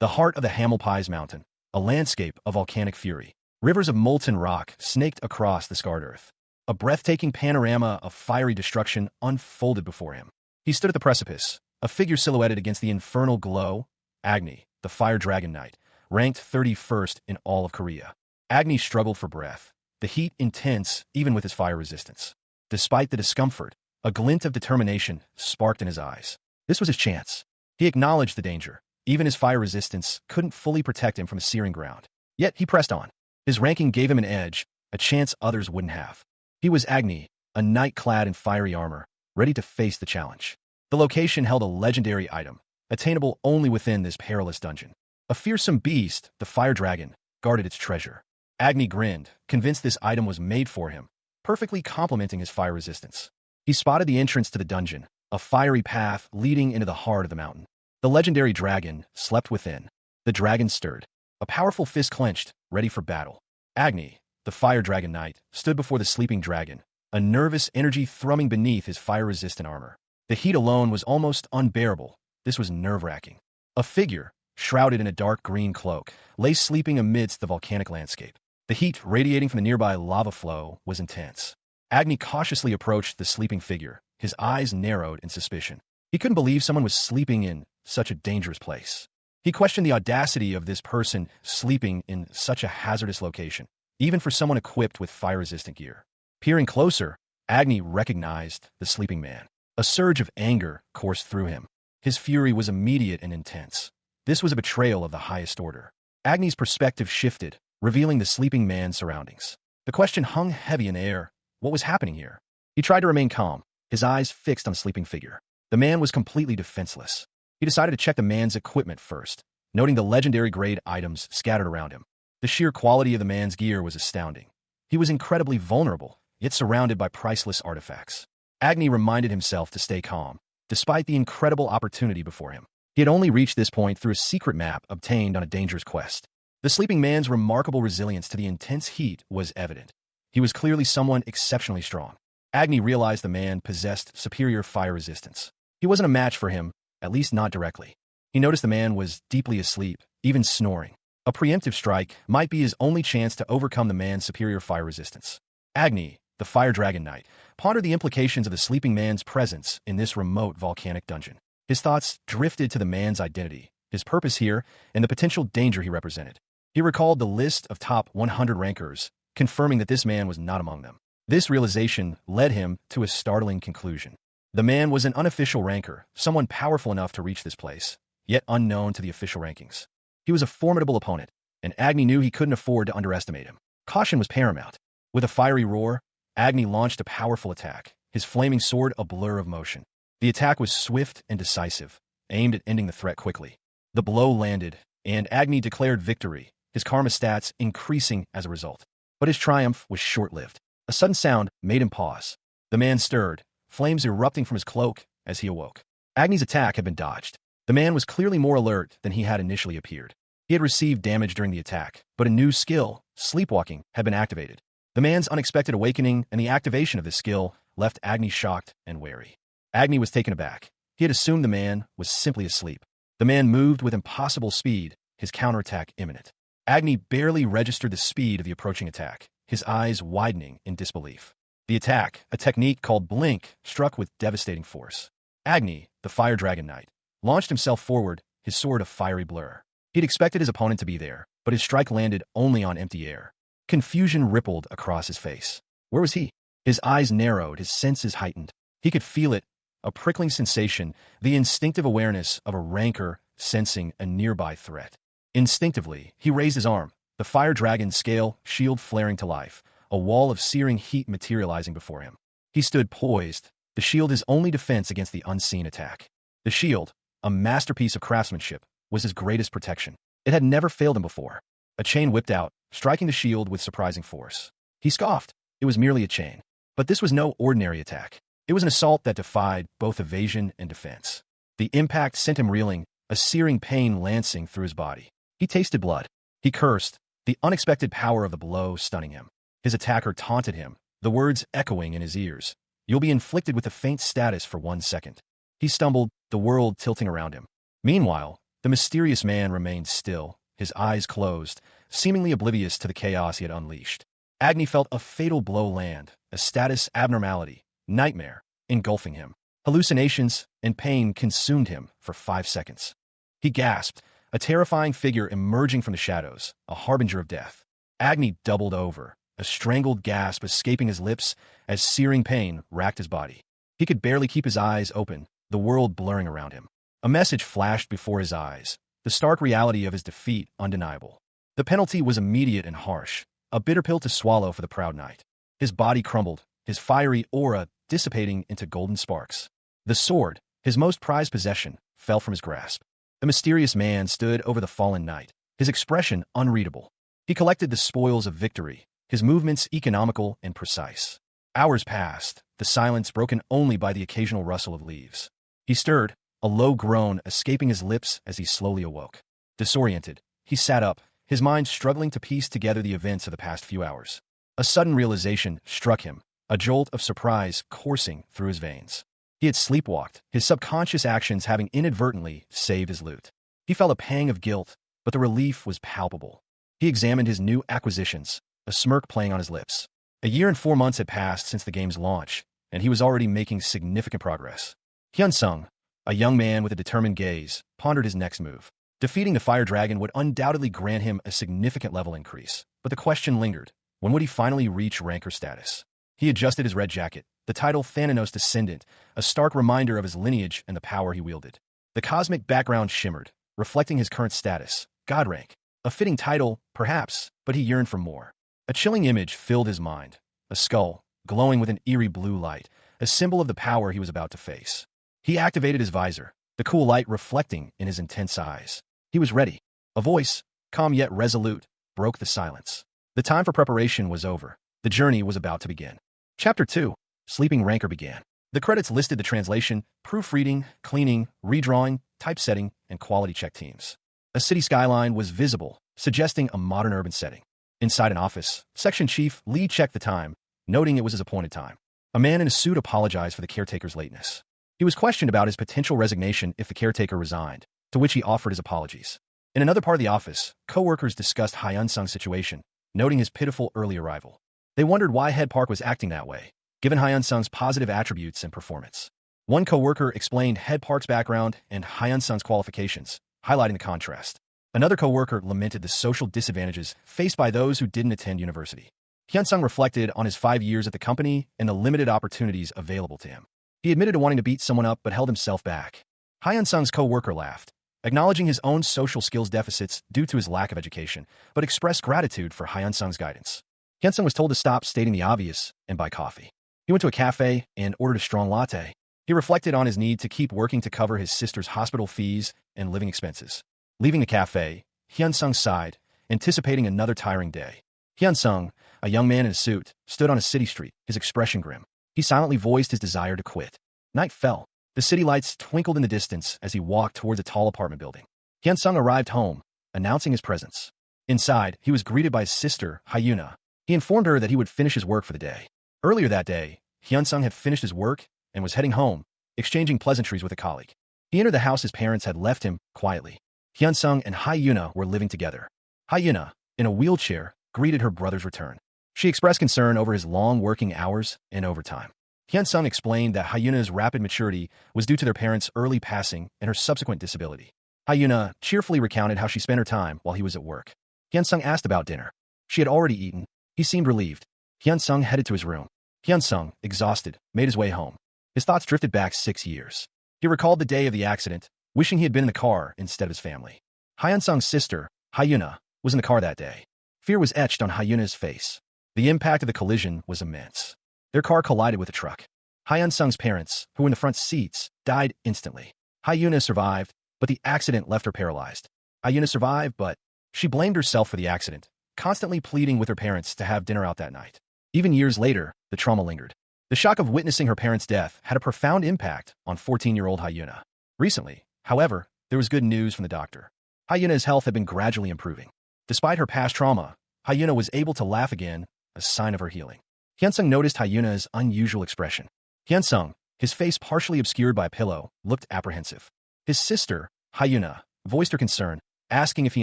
the heart of the Hamalpais Mountain, a landscape of volcanic fury. Rivers of molten rock snaked across the scarred earth. A breathtaking panorama of fiery destruction unfolded before him. He stood at the precipice, a figure silhouetted against the infernal glow. Agni, the Fire Dragon Knight, ranked 31st in all of Korea. Agni struggled for breath, the heat intense even with his fire resistance. Despite the discomfort, a glint of determination sparked in his eyes. This was his chance. He acknowledged the danger. Even his fire resistance couldn't fully protect him from the searing ground. Yet he pressed on. His ranking gave him an edge, a chance others wouldn't have. He was Agni, a knight clad in fiery armor, ready to face the challenge. The location held a legendary item, attainable only within this perilous dungeon. A fearsome beast, the fire dragon, guarded its treasure. Agni grinned, convinced this item was made for him, perfectly complementing his fire resistance. He spotted the entrance to the dungeon, a fiery path leading into the heart of the mountain. The legendary dragon slept within. The dragon stirred, a powerful fist clenched, ready for battle. Agni, the Fire Dragon Knight, stood before the sleeping dragon, a nervous energy thrumming beneath his fire-resistant armor. The heat alone was almost unbearable. This was nerve-wracking. A figure, shrouded in a dark green cloak, lay sleeping amidst the volcanic landscape. The heat radiating from the nearby lava flow was intense. Agni cautiously approached the sleeping figure, his eyes narrowed in suspicion. He couldn't believe someone was sleeping in such a dangerous place. He questioned the audacity of this person sleeping in such a hazardous location, even for someone equipped with fire-resistant gear. Peering closer, Agni recognized the sleeping man. A surge of anger coursed through him. His fury was immediate and intense. This was a betrayal of the highest order. Agni's perspective shifted, revealing the sleeping man's surroundings. The question hung heavy in the air. What was happening here? He tried to remain calm, his eyes fixed on the sleeping figure. The man was completely defenseless. He decided to check the man's equipment first, noting the legendary grade items scattered around him. The sheer quality of the man's gear was astounding. He was incredibly vulnerable, yet surrounded by priceless artifacts. Agni reminded himself to stay calm, despite the incredible opportunity before him. He had only reached this point through a secret map obtained on a dangerous quest. The sleeping man's remarkable resilience to the intense heat was evident. He was clearly someone exceptionally strong. Agni realized the man possessed superior fire resistance. He wasn't a match for him, at least not directly. He noticed the man was deeply asleep, even snoring. A preemptive strike might be his only chance to overcome the man's superior fire resistance. Agni, the Fire Dragon Knight, pondered the implications of the sleeping man's presence in this remote volcanic dungeon. His thoughts drifted to the man's identity, his purpose here, and the potential danger he represented. He recalled the list of top 100 rankers, confirming that this man was not among them. This realization led him to a startling conclusion. The man was an unofficial ranker, someone powerful enough to reach this place, yet unknown to the official rankings. He was a formidable opponent, and Agni knew he couldn't afford to underestimate him. Caution was paramount. With a fiery roar, Agni launched a powerful attack, his flaming sword a blur of motion. The attack was swift and decisive, aimed at ending the threat quickly. The blow landed, and Agni declared victory, his karma stats increasing as a result. But his triumph was short-lived. A sudden sound made him pause. The man stirred, flames erupting from his cloak as he awoke. Agni's attack had been dodged. The man was clearly more alert than he had initially appeared. He had received damage during the attack, but a new skill, sleepwalking, had been activated. The man's unexpected awakening and the activation of this skill left Agni shocked and wary. Agni was taken aback. He had assumed the man was simply asleep. The man moved with impossible speed, his counterattack imminent. Agni barely registered the speed of the approaching attack, his eyes widening in disbelief. The attack, a technique called blink, struck with devastating force. Agni, the Fire Dragon Knight, launched himself forward, his sword a fiery blur. He'd expected his opponent to be there, but his strike landed only on empty air. Confusion rippled across his face. Where was he? His eyes narrowed, his senses heightened. He could feel it, a prickling sensation, the instinctive awareness of a rancor sensing a nearby threat. Instinctively, he raised his arm, the Fire Dragon's scale shield flaring to life, a wall of searing heat materializing before him. He stood poised, the shield his only defense against the unseen attack. The shield, a masterpiece of craftsmanship, was his greatest protection. It had never failed him before. A chain whipped out, striking the shield with surprising force. He scoffed. It was merely a chain. But this was no ordinary attack. It was an assault that defied both evasion and defense. The impact sent him reeling, a searing pain lancing through his body. He tasted blood. He cursed, the unexpected power of the blow stunning him. His attacker taunted him, the words echoing in his ears. You'll be inflicted with a faint status for 1 second. He stumbled, the world tilting around him. Meanwhile, The mysterious man remained still, his eyes closed, seemingly oblivious to the chaos he had unleashed. Agni felt a fatal blow land, a status abnormality, nightmare, engulfing him. Hallucinations and pain consumed him for 5 seconds. He gasped, a terrifying figure emerging from the shadows, a harbinger of death. Agni doubled over, a strangled gasp escaping his lips as searing pain racked his body. He could barely keep his eyes open, the world blurring around him. A message flashed before his eyes, the stark reality of his defeat undeniable. The penalty was immediate and harsh, a bitter pill to swallow for the proud knight. His body crumbled, his fiery aura dissipating into golden sparks. The sword, his most prized possession, fell from his grasp. The mysterious man stood over the fallen knight, his expression unreadable. He collected the spoils of victory, his movements economical and precise. Hours passed, the silence broken only by the occasional rustle of leaves. He stirred, a low groan escaping his lips as he slowly awoke. Disoriented, he sat up, his mind struggling to piece together the events of the past few hours. A sudden realization struck him, a jolt of surprise coursing through his veins. He had sleepwalked, his subconscious actions having inadvertently saved his loot. He felt a pang of guilt, but the relief was palpable. He examined his new acquisitions, a smirk playing on his lips. A year and 4 months had passed since the game's launch, and he was already making significant progress. Hyun-sung, a young man with a determined gaze, pondered his next move. Defeating the fire dragon would undoubtedly grant him a significant level increase, but the question lingered. When would he finally reach ranker status? He adjusted his red jacket, the title Thananos Descendant, a stark reminder of his lineage and the power he wielded. The cosmic background shimmered, reflecting his current status, God rank. A fitting title, perhaps, but he yearned for more. A chilling image filled his mind, a skull, glowing with an eerie blue light, a symbol of the power he was about to face. He activated his visor, the cool light reflecting in his intense eyes. He was ready. A voice, calm yet resolute, broke the silence. The time for preparation was over. The journey was about to begin. Chapter 2. Sleeping Ranker began. The credits listed the translation, proofreading, cleaning, redrawing, typesetting, and quality check teams. A city skyline was visible, suggesting a modern urban setting. Inside an office, Section Chief Lee checked the time, noting it was his appointed time. A man in a suit apologized for the caretaker's lateness. He was questioned about his potential resignation if the caretaker resigned, to which he offered his apologies. In another part of the office, co-workers discussed Hyun-sung's situation, noting his pitiful early arrival. They wondered why Head Park was acting that way, given Hyun-sung's positive attributes and performance. One co-worker explained Head Park's background and Hyun-sung's qualifications, highlighting the contrast. Another co-worker lamented the social disadvantages faced by those who didn't attend university. Hyun-sung reflected on his 5 years at the company and the limited opportunities available to him. He admitted to wanting to beat someone up but held himself back. Hyun-sung's co-worker laughed, acknowledging his own social skills deficits due to his lack of education, but expressed gratitude for Hyun-sung's guidance. Hyun-sung was told to stop stating the obvious and buy coffee. He went to a cafe and ordered a strong latte. He reflected on his need to keep working to cover his sister's hospital fees and living expenses. Leaving the cafe, Hyun-sung sighed, anticipating another tiring day. Hyun-sung, a young man in a suit, stood on a city street, his expression grim. He silently voiced his desire to quit. Night fell. The city lights twinkled in the distance as he walked towards a tall apartment building. Hyun-sung arrived home, announcing his presence. Inside, he was greeted by his sister, Hyuna. He informed her that he would finish his work for the day. Earlier that day, Hyun-sung had finished his work and was heading home, exchanging pleasantries with a colleague. He entered the house his parents had left him, quietly. Hyun-sung and Hyuna were living together. Hyuna, in a wheelchair, greeted her brother's return. She expressed concern over his long working hours and overtime. Hyun-sung explained that Hyuna's rapid maturity was due to their parents' early passing and her subsequent disability. Hyuna cheerfully recounted how she spent her time while he was at work. Hyun-sung asked about dinner. She had already eaten. He seemed relieved. Hyun-sung headed to his room. Hyun-sung, exhausted, made his way home. His thoughts drifted back 6 years. He recalled the day of the accident, wishing he had been in the car instead of his family. Hyun-sung's sister, Hyuna, was in the car that day. Fear was etched on Hyuna's face. The impact of the collision was immense. Their car collided with a truck. Hyun-sung's parents, who were in the front seats, died instantly. Hyuna survived, but the accident left her paralyzed. Hyuna survived, but she blamed herself for the accident, constantly pleading with her parents to have dinner out that night. Even years later, the trauma lingered. The shock of witnessing her parents' death had a profound impact on 14-year-old Hyuna. Recently, however, there was good news from the doctor. Hyuna's health had been gradually improving. Despite her past trauma, Hyuna was able to laugh again, a sign of her healing. Hyun-sung noticed Hyuna's unusual expression. Hyun-sung, his face partially obscured by a pillow, looked apprehensive. His sister, Hyuna, voiced her concern, asking if he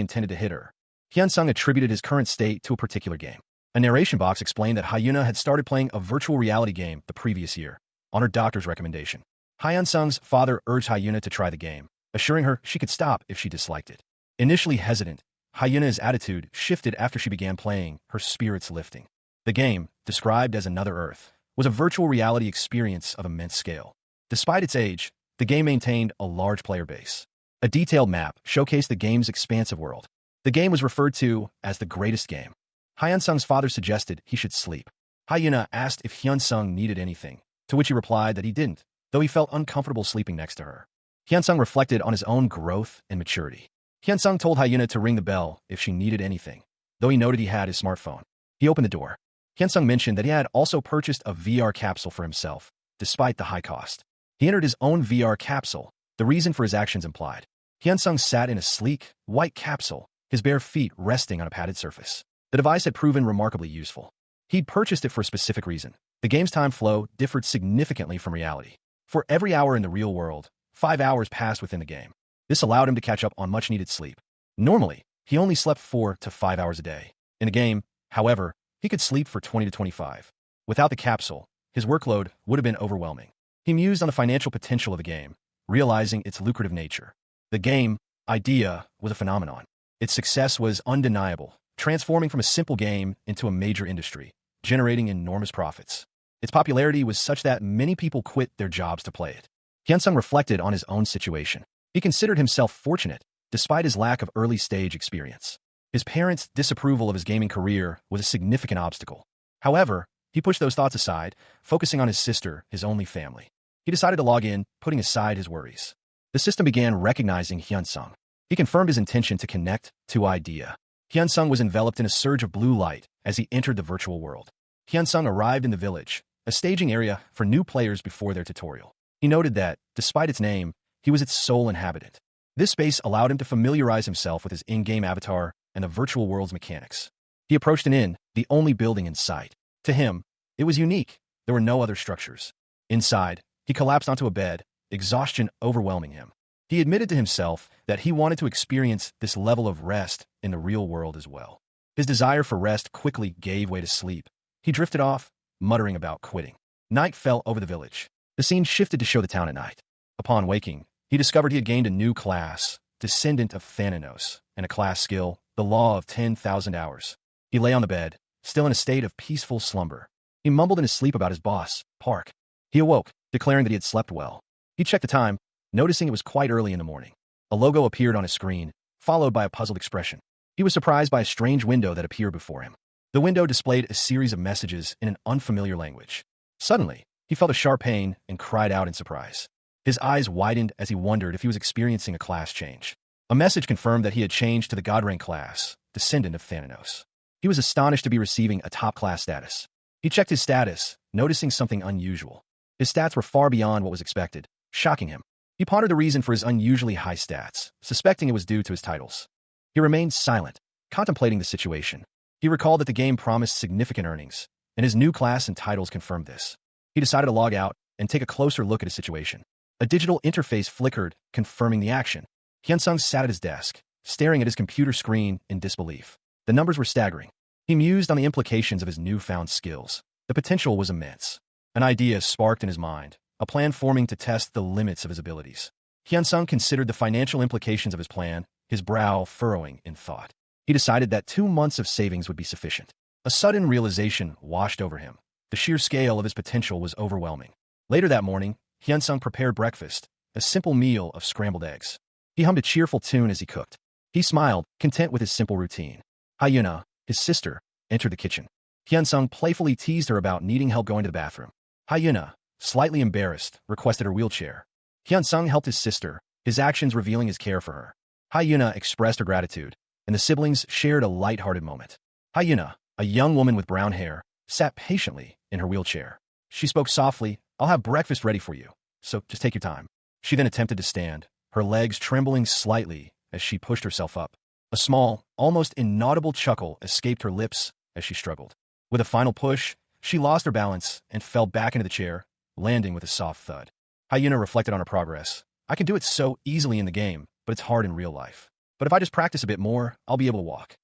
intended to hit her. Hyun-sung attributed his current state to a particular game. A narration box explained that Hyuna had started playing a virtual reality game the previous year, on her doctor's recommendation. Hyun-sung's father urged Hyuna to try the game, assuring her she could stop if she disliked it. Initially hesitant, Hyuna's attitude shifted after she began playing, her spirits lifting. The game, described as Another Earth, was a virtual reality experience of immense scale. Despite its age, the game maintained a large player base. A detailed map showcased the game's expansive world. The game was referred to as the greatest game. Hyun-sung's father suggested he should sleep. Hyuna asked if Hyun-sung needed anything, to which he replied that he didn't, though he felt uncomfortable sleeping next to her. Hyun-sung reflected on his own growth and maturity. Hyun-sung told Hyuna to ring the bell if she needed anything, though he noted he had his smartphone. He opened the door. Hyun-sung mentioned that he had also purchased a VR capsule for himself, despite the high cost. He entered his own VR capsule, the reason for his actions implied. Hyun-sung sat in a sleek, white capsule, his bare feet resting on a padded surface. The device had proven remarkably useful. He'd purchased it for a specific reason. The game's time flow differed significantly from reality. For every hour in the real world, 5 hours passed within the game. This allowed him to catch up on much-needed sleep. Normally, he only slept 4 to 5 hours a day. In the game, however, he could sleep for 20 to 25. Without the capsule, his workload would have been overwhelming. He mused on the financial potential of the game, realizing its lucrative nature. The game idea was a phenomenon. Its success was undeniable, transforming from a simple game into a major industry, generating enormous profits. Its popularity was such that many people quit their jobs to play it. Hyun-sung reflected on his own situation. He considered himself fortunate, despite his lack of early-stage experience. His parents' disapproval of his gaming career was a significant obstacle. However, he pushed those thoughts aside, focusing on his sister, his only family. He decided to log in, putting aside his worries. The system began recognizing Hyun-sung. He confirmed his intention to connect to Idea. Hyun-sung was enveloped in a surge of blue light as he entered the virtual world. Hyun-sung arrived in the village, a staging area for new players before their tutorial. He noted that, despite its name, he was its sole inhabitant. This space allowed him to familiarize himself with his in-game avatar and the virtual world's mechanics. He approached an inn, the only building in sight. To him, it was unique. There were no other structures. Inside, he collapsed onto a bed, exhaustion overwhelming him. He admitted to himself that he wanted to experience this level of rest in the real world as well. His desire for rest quickly gave way to sleep. He drifted off, muttering about quitting. Night fell over the village. The scene shifted to show the town at night. Upon waking, he discovered he had gained a new class, Descendant of Thananos, and a class skill, the Law of 10,000 Hours. He lay on the bed, still in a state of peaceful slumber. He mumbled in his sleep about his boss, Park. He awoke, declaring that he had slept well. He checked the time, noticing it was quite early in the morning. A logo appeared on his screen, followed by a puzzled expression. He was surprised by a strange window that appeared before him. The window displayed a series of messages in an unfamiliar language. Suddenly, he felt a sharp pain and cried out in surprise. His eyes widened as he wondered if he was experiencing a class change. A message confirmed that he had changed to the God rank class, Descendant of Thananos. He was astonished to be receiving a top-class status. He checked his status, noticing something unusual. His stats were far beyond what was expected, shocking him. He pondered the reason for his unusually high stats, suspecting it was due to his titles. He remained silent, contemplating the situation. He recalled that the game promised significant earnings, and his new class and titles confirmed this. He decided to log out and take a closer look at his situation. A digital interface flickered, confirming the action. Hyun-sung sat at his desk, staring at his computer screen in disbelief. The numbers were staggering. He mused on the implications of his newfound skills. The potential was immense. An idea sparked in his mind, a plan forming to test the limits of his abilities. Hyun-sung considered the financial implications of his plan, his brow furrowing in thought. He decided that 2 months of savings would be sufficient. A sudden realization washed over him. The sheer scale of his potential was overwhelming. Later that morning, Hyun-sung prepared breakfast, a simple meal of scrambled eggs. He hummed a cheerful tune as he cooked. He smiled, content with his simple routine. Hyuna, his sister, entered the kitchen. Hyun-sung playfully teased her about needing help going to the bathroom. Hyuna, slightly embarrassed, requested her wheelchair. Hyun-sung helped his sister, his actions revealing his care for her. Hyuna expressed her gratitude, and the siblings shared a light-hearted moment. Hyuna, a young woman with brown hair, sat patiently in her wheelchair. She spoke softly, "I'll have breakfast ready for you, so just take your time." She then attempted to stand, her legs trembling slightly as she pushed herself up. A small, almost inaudible chuckle escaped her lips as she struggled. With a final push, she lost her balance and fell back into the chair, landing with a soft thud. Hyuna reflected on her progress. "I can do it so easily in the game, but it's hard in real life. But if I just practice a bit more, I'll be able to walk.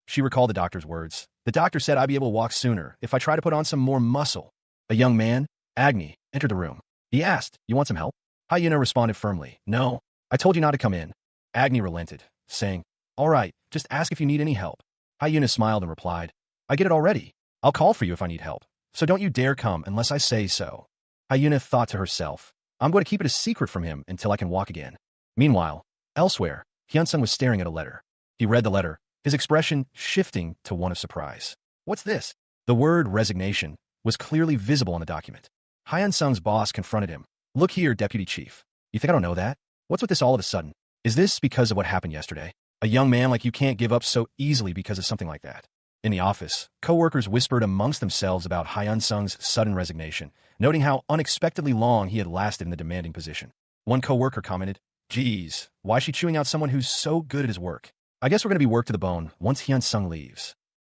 She recalled the doctor's words. The doctor said I'd be able to walk sooner if I try to put on some more muscle. A young man, Agni, entered the room. He asked, "You want some help?" Hyuna responded firmly, "No, I told you not to come in." Agni relented, saying, "All right, just ask if you need any help." Hyuna smiled and replied, "I get it already. I'll call for you if I need help. So don't you dare come unless I say so." Hyuna thought to herself, "I'm going to keep it a secret from him until I can walk again." Meanwhile, elsewhere, Hyunsung was staring at a letter. He read the letter, his expression shifting to one of surprise. "What's this?" The word resignation was clearly visible on the document. Hyunsung's boss confronted him. "Look here, Deputy Chief. You think I don't know that? What's with this all of a sudden? Is this because of what happened yesterday? A young man like you can't give up so easily because of something like that." In the office, co-workers whispered amongst themselves about Hyunsung's sudden resignation, noting how unexpectedly long he had lasted in the demanding position. One co-worker commented, "Geez, why is she chewing out someone who's so good at his work? I guess we're going to be worked to the bone once Hyunsung leaves."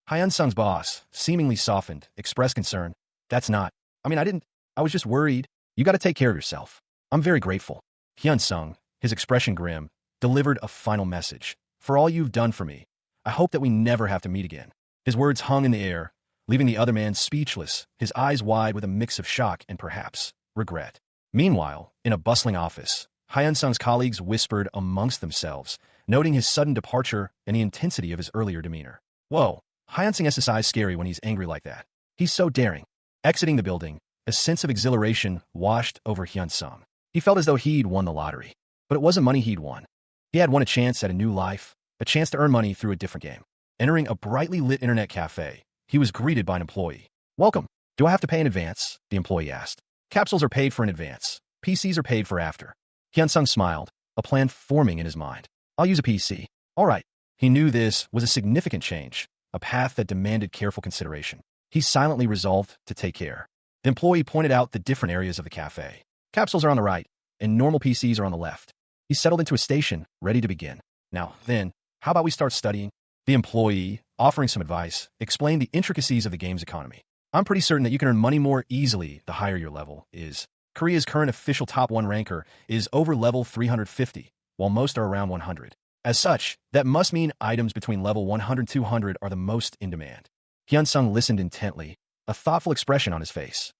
Hyunsung's boss, seemingly softened, expressed concern. I was just worried. You got to take care of yourself. I'm very grateful." Hyunsung, his expression grim, delivered a final message. "For all you've done for me, I hope that we never have to meet again." His words hung in the air, leaving the other man speechless, his eyes wide with a mix of shock and perhaps regret. Meanwhile, in a bustling office, Hyunsung's colleagues whispered amongst themselves, noting his sudden departure and the intensity of his earlier demeanor. "Whoa, Hyunsung SSI is scary when he's angry like that. He's so daring." Exiting the building, a sense of exhilaration washed over Hyunsung. He felt as though he'd won the lottery. But it wasn't money he'd won. He had won a chance at a new life, a chance to earn money through a different game. Entering a brightly lit internet cafe, he was greeted by an employee. "Welcome. Do I have to pay in advance?" the employee asked. "Capsules are paid for in advance. PCs are paid for after." Hyunsung smiled, a plan forming in his mind. "I'll use a PC. All right." He knew this was a significant change, a path that demanded careful consideration. He silently resolved to take care. The employee pointed out the different areas of the cafe. "Capsules are on the right, and normal PCs are on the left." He settled into a station, ready to begin. "Now, then, how about we start studying?" The employee, offering some advice, explained the intricacies of the game's economy. "I'm pretty certain that you can earn money more easily the higher your level is. Korea's current official top 1 ranker is over level 350, while most are around 100. As such, that must mean items between level 100 and 200 are the most in demand." Hyunsung listened intently, a thoughtful expression on his face.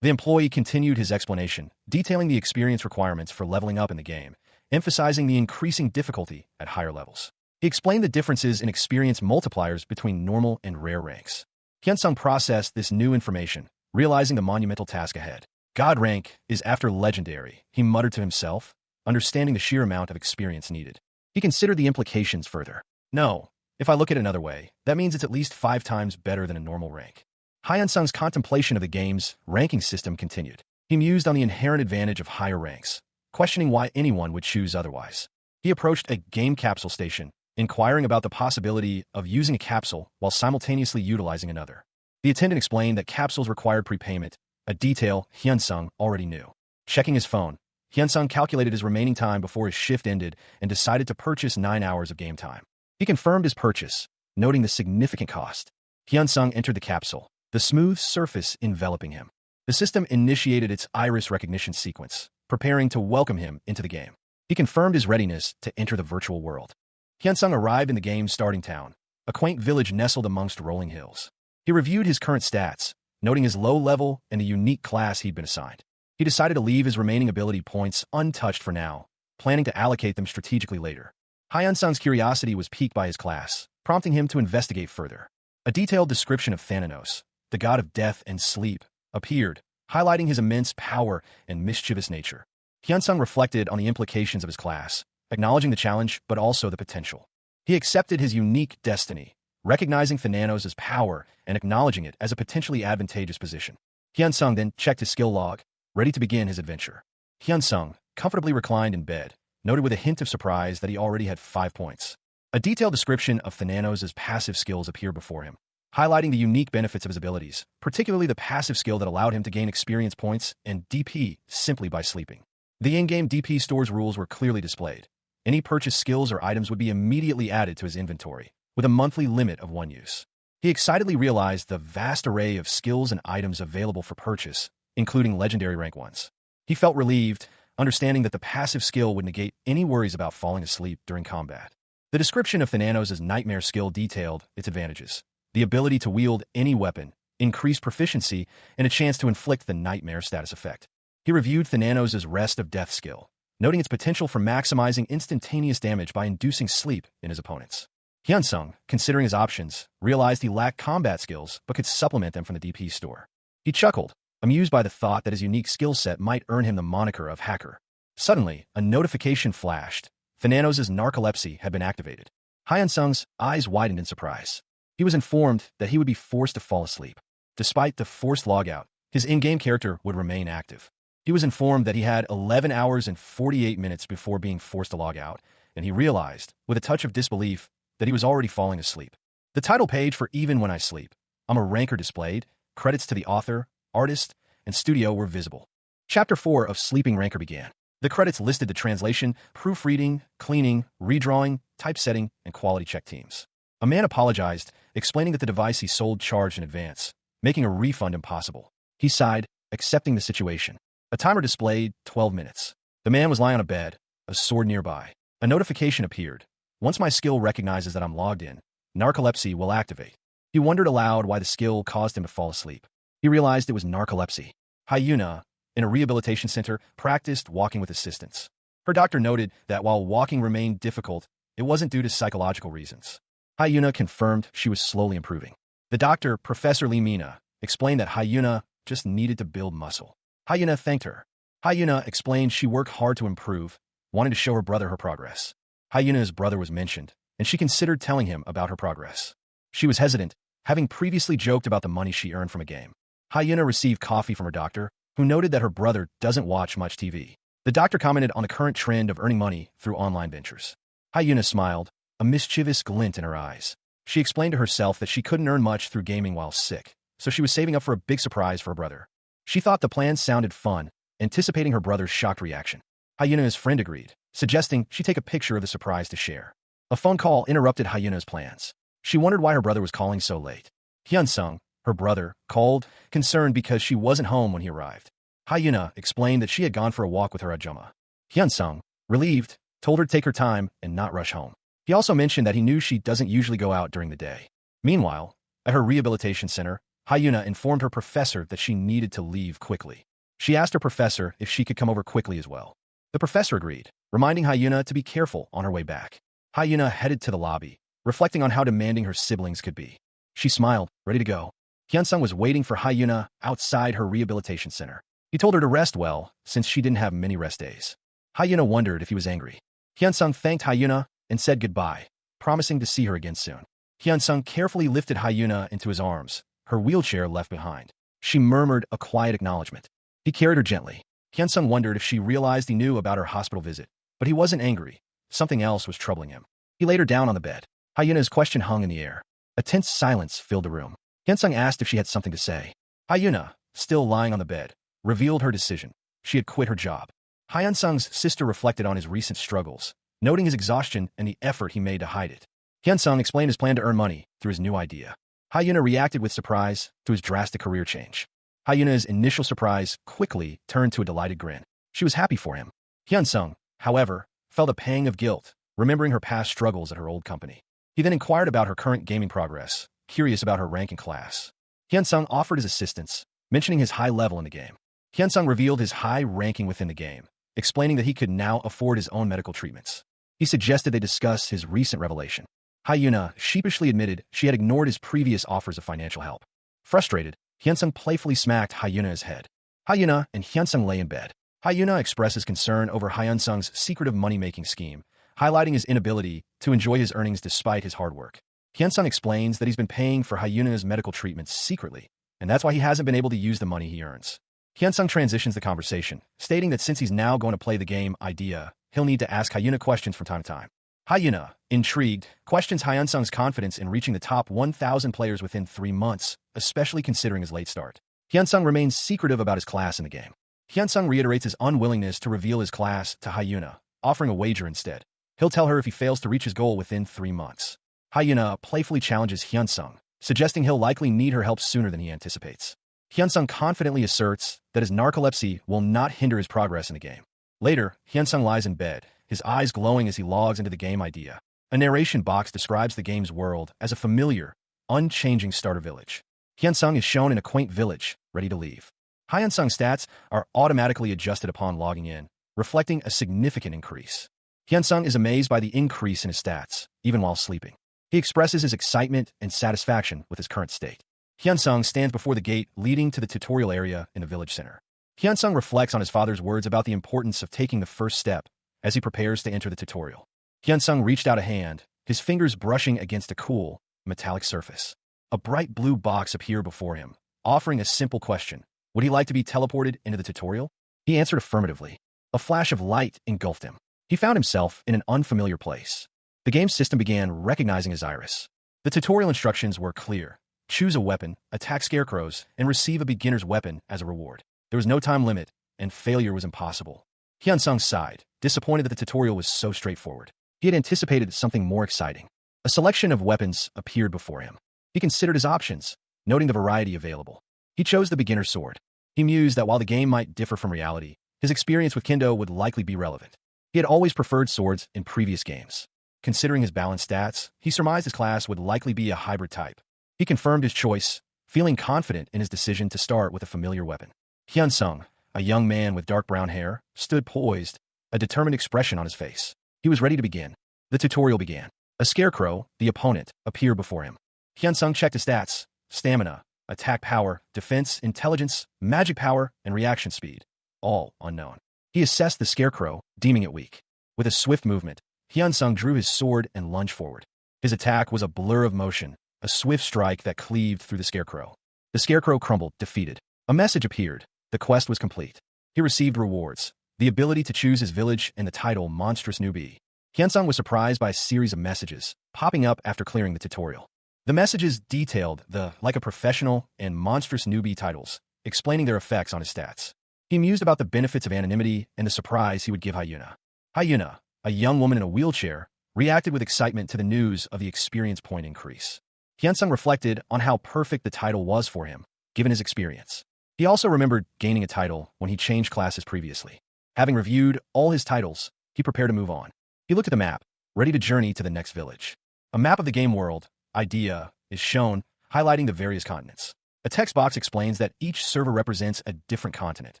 The employee continued his explanation, detailing the experience requirements for leveling up in the game, emphasizing the increasing difficulty at higher levels. He explained the differences in experience multipliers between normal and rare ranks. Hyunsung processed this new information, realizing the monumental task ahead. God rank is after legendary, he muttered to himself, understanding the sheer amount of experience needed. He considered the implications further. "No, if I look at it another way, that means it's at least 5 times better than a normal rank." Hyunsung's contemplation of the game's ranking system continued. He mused on the inherent advantage of higher ranks, questioning why anyone would choose otherwise. He approached a game capsule station, inquiring about the possibility of using a capsule while simultaneously utilizing another. The attendant explained that capsules required prepayment, a detail Hyunsung already knew. Checking his phone, Hyunsung calculated his remaining time before his shift ended and decided to purchase 9 hours of game time. He confirmed his purchase, noting the significant cost. Hyunsung entered the capsule, the smooth surface enveloping him. The system initiated its iris recognition sequence, preparing to welcome him into the game. He confirmed his readiness to enter the virtual world. Hyunsung arrived in the game's starting town, a quaint village nestled amongst rolling hills. He reviewed his current stats, noting his low level and the unique class he'd been assigned. He decided to leave his remaining ability points untouched for now, planning to allocate them strategically later. Hyunsung's curiosity was piqued by his class, prompting him to investigate further. A detailed description of Thanatos, the god of death and sleep, appeared, highlighting his immense power and mischievous nature. Hyunsung reflected on the implications of his class, acknowledging the challenge but also the potential. He accepted his unique destiny, recognizing Thanatos' power and acknowledging it as a potentially advantageous position. Hyunsung then checked his skill log, ready to begin his adventure. Hyunsung, comfortably reclined in bed, noted with a hint of surprise that he already had 5 points. A detailed description of Thanatos' passive skills appeared before him, highlighting the unique benefits of his abilities, particularly the passive skill that allowed him to gain experience points and DP simply by sleeping. The in-game DP store's rules were clearly displayed. Any purchased skills or items would be immediately added to his inventory, with a monthly limit of 1 use. He excitedly realized the vast array of skills and items available for purchase, including legendary rank ones. He felt relieved, understanding that the passive skill would negate any worries about falling asleep during combat. The description of Thananos' nightmare skill detailed its advantages: the ability to wield any weapon, increased proficiency, and a chance to inflict the nightmare status effect. He reviewed Thananos' Rest of Death skill, noting its potential for maximizing instantaneous damage by inducing sleep in his opponents. Hyunsung, considering his options, realized he lacked combat skills but could supplement them from the DP store. He chuckled, amused by the thought that his unique skill set might earn him the moniker of hacker. Suddenly, a notification flashed. Thananos' narcolepsy had been activated. Hyunsung's eyes widened in surprise. He was informed that he would be forced to fall asleep. Despite the forced logout, his in-game character would remain active. He was informed that he had 11 hours and 48 minutes before being forced to log out, and he realized, with a touch of disbelief, that he was already falling asleep. The title page for Even When I Sleep, I'm a Ranker displayed, credits to the author, artist, and studio were visible. Chapter 4 of Sleeping Ranker began. The credits listed the translation, proofreading, cleaning, redrawing, typesetting, and quality check teams. A man apologized, explaining that the device he sold charged in advance, making a refund impossible. He sighed, accepting the situation. A timer displayed 12 minutes. The man was lying on a bed, a sword nearby. A notification appeared. Once my skill recognizes that I'm logged in, narcolepsy will activate. He wondered aloud why the skill caused him to fall asleep. He realized it was narcolepsy. Hyuna, in a rehabilitation center, practiced walking with assistance. Her doctor noted that while walking remained difficult, it wasn't due to psychological reasons. Hyuna confirmed she was slowly improving. The doctor, Professor Lee Mina, explained that Hyuna just needed to build muscle. Hyuna thanked her. Hyuna explained she worked hard to improve, wanting to show her brother her progress. Hyuna's brother was mentioned, and she considered telling him about her progress. She was hesitant, having previously joked about the money she earned from a game. Hyuna received coffee from her doctor, who noted that her brother doesn't watch much TV. The doctor commented on the current trend of earning money through online ventures. Hyuna smiled, a mischievous glint in her eyes. She explained to herself that she couldn't earn much through gaming while sick, so she was saving up for a big surprise for her brother. She thought the plan sounded fun, anticipating her brother's shocked reaction. Hyuna's friend agreed, suggesting she take a picture of the surprise to share. A phone call interrupted Hyuna's plans. She wondered why her brother was calling so late. Hyunsung, her brother, called, concerned because she wasn't home when he arrived. Hyuna explained that she had gone for a walk with her Ajumma. Hyunsung, relieved, told her to take her time and not rush home. He also mentioned that he knew she doesn't usually go out during the day. Meanwhile, at her rehabilitation center, Hyuna informed her professor that she needed to leave quickly. She asked her professor if she could come over quickly as well. The professor agreed, reminding Hyuna to be careful on her way back. Hyuna headed to the lobby, reflecting on how demanding her siblings could be. She smiled, ready to go. Hyunsung was waiting for Hyuna outside her rehabilitation center. He told her to rest well, since she didn't have many rest days. Hyuna wondered if he was angry. Hyunsung thanked Hyuna and said goodbye, promising to see her again soon. Hyunsung carefully lifted Hyuna into his arms, her wheelchair left behind. She murmured a quiet acknowledgement. He carried her gently. Hyunsung wondered if she realized he knew about her hospital visit, but he wasn't angry. Something else was troubling him. He laid her down on the bed. Hyuna's question hung in the air. A tense silence filled the room. Hyunsung asked if she had something to say. Hyuna, still lying on the bed, revealed her decision. She had quit her job. Hyunsung's sister reflected on his recent struggles, noting his exhaustion and the effort he made to hide it. Hyunsung explained his plan to earn money through his new idea. Hyuna reacted with surprise to his drastic career change. Hyuna's initial surprise quickly turned to a delighted grin. She was happy for him. Hyunsung, however, felt a pang of guilt, remembering her past struggles at her old company. He then inquired about her current gaming progress, curious about her rank in class. Hyunsung offered his assistance, mentioning his high level in the game. Hyunsung revealed his high ranking within the game, explaining that he could now afford his own medical treatments. He suggested they discuss his recent revelation. Hyuna sheepishly admitted she had ignored his previous offers of financial help. Frustrated, Hyunsung playfully smacked Hyuna's head. Hyuna and Hyunsung lay in bed. Hyuna expresses concern over Hyunsung's secretive money-making scheme, highlighting his inability to enjoy his earnings despite his hard work. Hyunsung explains that he's been paying for Hyuna's medical treatments secretly, and that's why he hasn't been able to use the money he earns. Hyunsung transitions the conversation, stating that since he's now going to play the game idea, he'll need to ask Hyuna questions from time to time. Hyuna, intrigued, questions Hyunsung's confidence in reaching the top 1,000 players within 3 months, especially considering his late start. Hyunsung remains secretive about his class in the game. Hyunsung reiterates his unwillingness to reveal his class to Hyuna, offering a wager instead. He'll tell her if he fails to reach his goal within 3 months. Hyuna playfully challenges Hyunsung, suggesting he'll likely need her help sooner than he anticipates. Hyunsung confidently asserts that his narcolepsy will not hinder his progress in the game. Later, Hyunsung lies in bed, his eyes glowing as he logs into the game idea. A narration box describes the game's world as a familiar, unchanging starter village. Hyunsung is shown in a quaint village, ready to leave. Hyunsung's stats are automatically adjusted upon logging in, reflecting a significant increase. Hyunsung is amazed by the increase in his stats, even while sleeping. He expresses his excitement and satisfaction with his current state. Hyunsung stands before the gate leading to the tutorial area in the village center. Hyunsung reflects on his father's words about the importance of taking the first step as he prepares to enter the tutorial. Hyunsung reached out a hand, his fingers brushing against a cool, metallic surface. A bright blue box appeared before him, offering a simple question. Would he like to be teleported into the tutorial? He answered affirmatively. A flash of light engulfed him. He found himself in an unfamiliar place. The game system began recognizing his iris. The tutorial instructions were clear. Choose a weapon, attack scarecrows, and receive a beginner's weapon as a reward. There was no time limit, and failure was impossible. Hyunsung sighed, disappointed that the tutorial was so straightforward. He had anticipated something more exciting. A selection of weapons appeared before him. He considered his options, noting the variety available. He chose the beginner's sword. He mused that while the game might differ from reality, his experience with Kendo would likely be relevant. He had always preferred swords in previous games. Considering his balanced stats, he surmised his class would likely be a hybrid type. He confirmed his choice, feeling confident in his decision to start with a familiar weapon. Hyunsung, a young man with dark brown hair, stood poised, a determined expression on his face. He was ready to begin. The tutorial began. A scarecrow, the opponent, appeared before him. Hyunsung checked his stats: stamina, attack power, defense, intelligence, magic power, and reaction speed. All unknown. He assessed the scarecrow, deeming it weak. With a swift movement, Hyunsung drew his sword and lunged forward. His attack was a blur of motion, a swift strike that cleaved through the scarecrow. The scarecrow crumbled, defeated. A message appeared. The quest was complete. He received rewards, the ability to choose his village and the title Monstrous Newbie. Hyunsung was surprised by a series of messages, popping up after clearing the tutorial. The messages detailed the like a professional and monstrous newbie titles, explaining their effects on his stats. He mused about the benefits of anonymity and the surprise he would give Hyuna. Hyuna, a young woman in a wheelchair, reacted with excitement to the news of the experience point increase. Hyunsung reflected on how perfect the title was for him, given his experience. He also remembered gaining a title when he changed classes previously. Having reviewed all his titles, he prepared to move on. He looked at the map, ready to journey to the next village. A map of the game world, idea, is shown, highlighting the various continents. A text box explains that each server represents a different continent,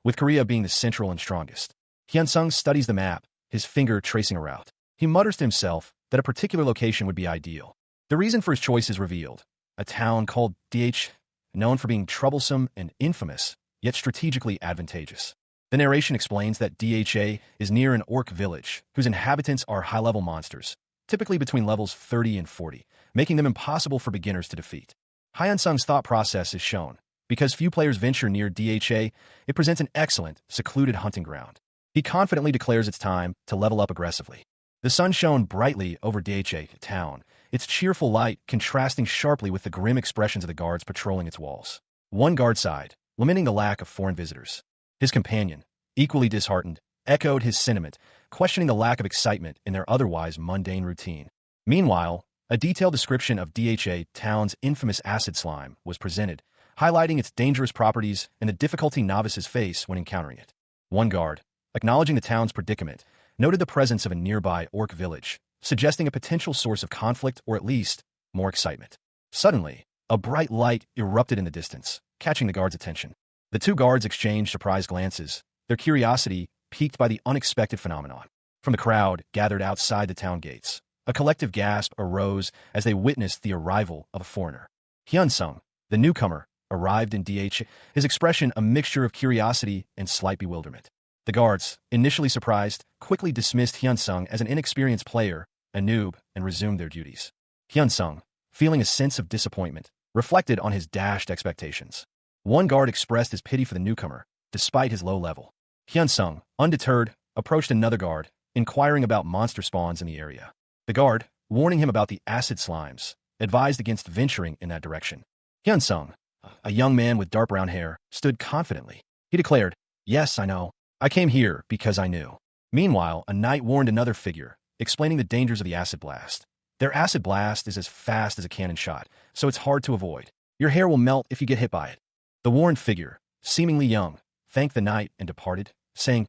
with Korea being the central and strongest. Hyunsung studies the map, his finger tracing a route. He mutters to himself that a particular location would be ideal. The reason for his choice is revealed. A town called DH, known for being troublesome and infamous, yet strategically advantageous. The narration explains that DHA is near an orc village, whose inhabitants are high-level monsters, typically between levels 30 and 40, making them impossible for beginners to defeat. Hyunsung's thought process is shown. Because few players venture near DHA, it presents an excellent, secluded hunting ground. He confidently declares it's time to level up aggressively. The sun shone brightly over DHA town, its cheerful light contrasting sharply with the grim expressions of the guards patrolling its walls. One guard sighed, lamenting the lack of foreign visitors. His companion, equally disheartened, echoed his sentiment, questioning the lack of excitement in their otherwise mundane routine. Meanwhile, a detailed description of DHA town's infamous acid slime was presented, highlighting its dangerous properties and the difficulty novices face when encountering it. One guard, acknowledging the town's predicament, noted the presence of a nearby orc village, suggesting a potential source of conflict or at least more excitement. Suddenly, a bright light erupted in the distance, catching the guard's attention. The two guards exchanged surprised glances, their curiosity piqued by the unexpected phenomenon. From the crowd gathered outside the town gates, a collective gasp arose as they witnessed the arrival of a foreigner. Hyunsung, the newcomer, arrived in DH, his expression a mixture of curiosity and slight bewilderment. The guards, initially surprised, quickly dismissed Hyunsung as an inexperienced player, a noob, and resumed their duties. Hyunsung, feeling a sense of disappointment, reflected on his dashed expectations. One guard expressed his pity for the newcomer, despite his low level. Hyunsung, undeterred, approached another guard, inquiring about monster spawns in the area. The guard, warning him about the acid slimes, advised against venturing in that direction. Hyunsung, a young man with dark brown hair, stood confidently. He declared, "Yes, I know. I came here because I knew." Meanwhile, a knight warned another figure, explaining the dangers of the acid blast. Their acid blast is as fast as a cannon shot, so it's hard to avoid. Your hair will melt if you get hit by it. The warned figure, seemingly young, thanked the knight and departed, saying,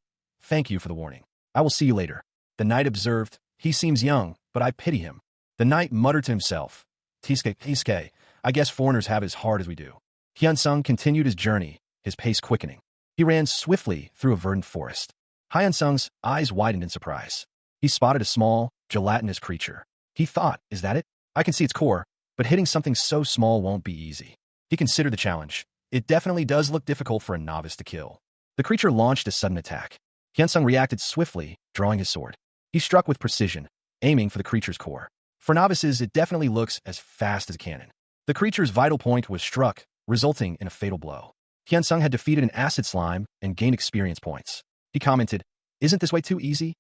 Thank you for the warning. I will see you later. The knight observed. He seems young, but I pity him. The knight muttered to himself. Tiske, I guess foreigners have it as hard as we do. Hyun-sung continued his journey, his pace quickening. He ran swiftly through a verdant forest. Hyun-sung's eyes widened in surprise. He spotted a small, gelatinous creature. He thought, is that it? I can see its core, but hitting something so small won't be easy. He considered the challenge. It definitely does look difficult for a novice to kill. The creature launched a sudden attack. Hyun-sung reacted swiftly, drawing his sword. He struck with precision, aiming for the creature's core. For novices, it definitely looks as fast as a cannon. The creature's vital point was struck, resulting in a fatal blow. Hyun-sung had defeated an acid slime and gained experience points. He commented, isn't this way too easy?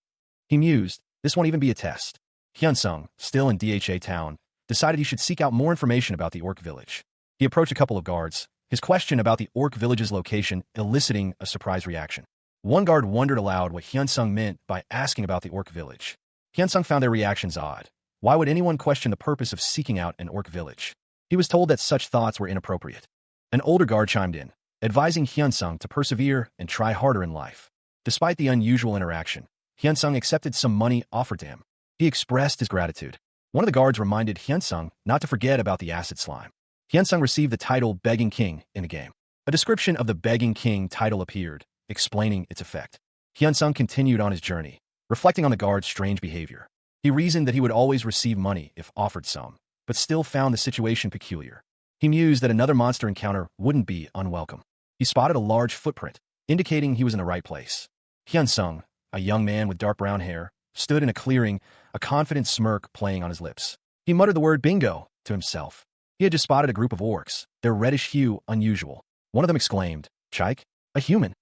He mused, this won't even be a test. Hyun-sung, still in Dha town, decided he should seek out more information about the orc village. He approached a couple of guards, his question about the orc village's location eliciting a surprised reaction. One guard wondered aloud what Hyun-sung meant by asking about the orc village. Hyun-sung found their reactions odd. Why would anyone question the purpose of seeking out an orc village? He was told that such thoughts were inappropriate. An older guard chimed in, advising Hyun-sung to persevere and try harder in life. Despite the unusual interaction, Hyun-sung accepted some money offered to him. He expressed his gratitude. One of the guards reminded Hyun-sung not to forget about the acid slime. Hyun-sung received the title Begging King in the game. A description of the Begging King title appeared, explaining its effect. Hyun-sung continued on his journey, reflecting on the guard's strange behavior. He reasoned that he would always receive money if offered some, but still found the situation peculiar. He mused that another monster encounter wouldn't be unwelcome. He spotted a large footprint, indicating he was in the right place. Hyun-sung, a young man with dark brown hair, stood in a clearing, a confident smirk playing on his lips. He muttered the word bingo to himself. He had just spotted a group of orcs, their reddish hue unusual. One of them exclaimed, Chike, a human.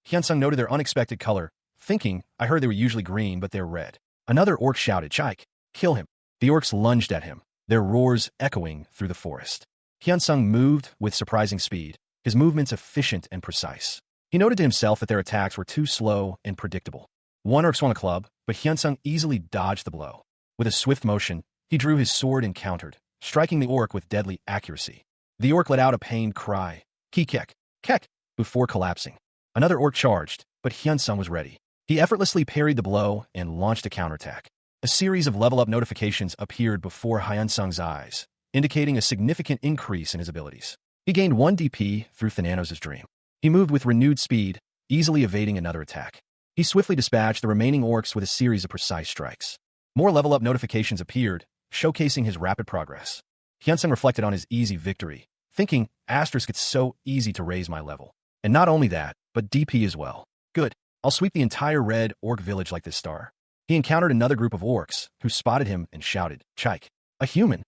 Hyun-sung noted their unexpected color, thinking, I heard they were usually green, but they're red. Another orc shouted, Chike, kill him. The orcs lunged at him, their roars echoing through the forest. Hyun-sung moved with surprising speed, his movements efficient and precise. He noted to himself that their attacks were too slow and predictable. One orc swung a club, but Hyun-sung easily dodged the blow. With a swift motion, he drew his sword and countered, striking the orc with deadly accuracy. The orc let out a pained cry, Kek, before collapsing. Another orc charged, but Hyun-sung was ready. He effortlessly parried the blow and launched a counterattack. A series of level-up notifications appeared before Hyun-sung's eyes, indicating a significant increase in his abilities. He gained 1 DP through Thananos' dream. He moved with renewed speed, easily evading another attack. He swiftly dispatched the remaining orcs with a series of precise strikes. More level-up notifications appeared, showcasing his rapid progress. Hyun-sung reflected on his easy victory, thinking, Asterisk, it's so easy to raise my level. And not only that, but DP as well. Good. I'll sweep the entire red orc village like this star. He encountered another group of orcs, who spotted him and shouted, Chike, a human.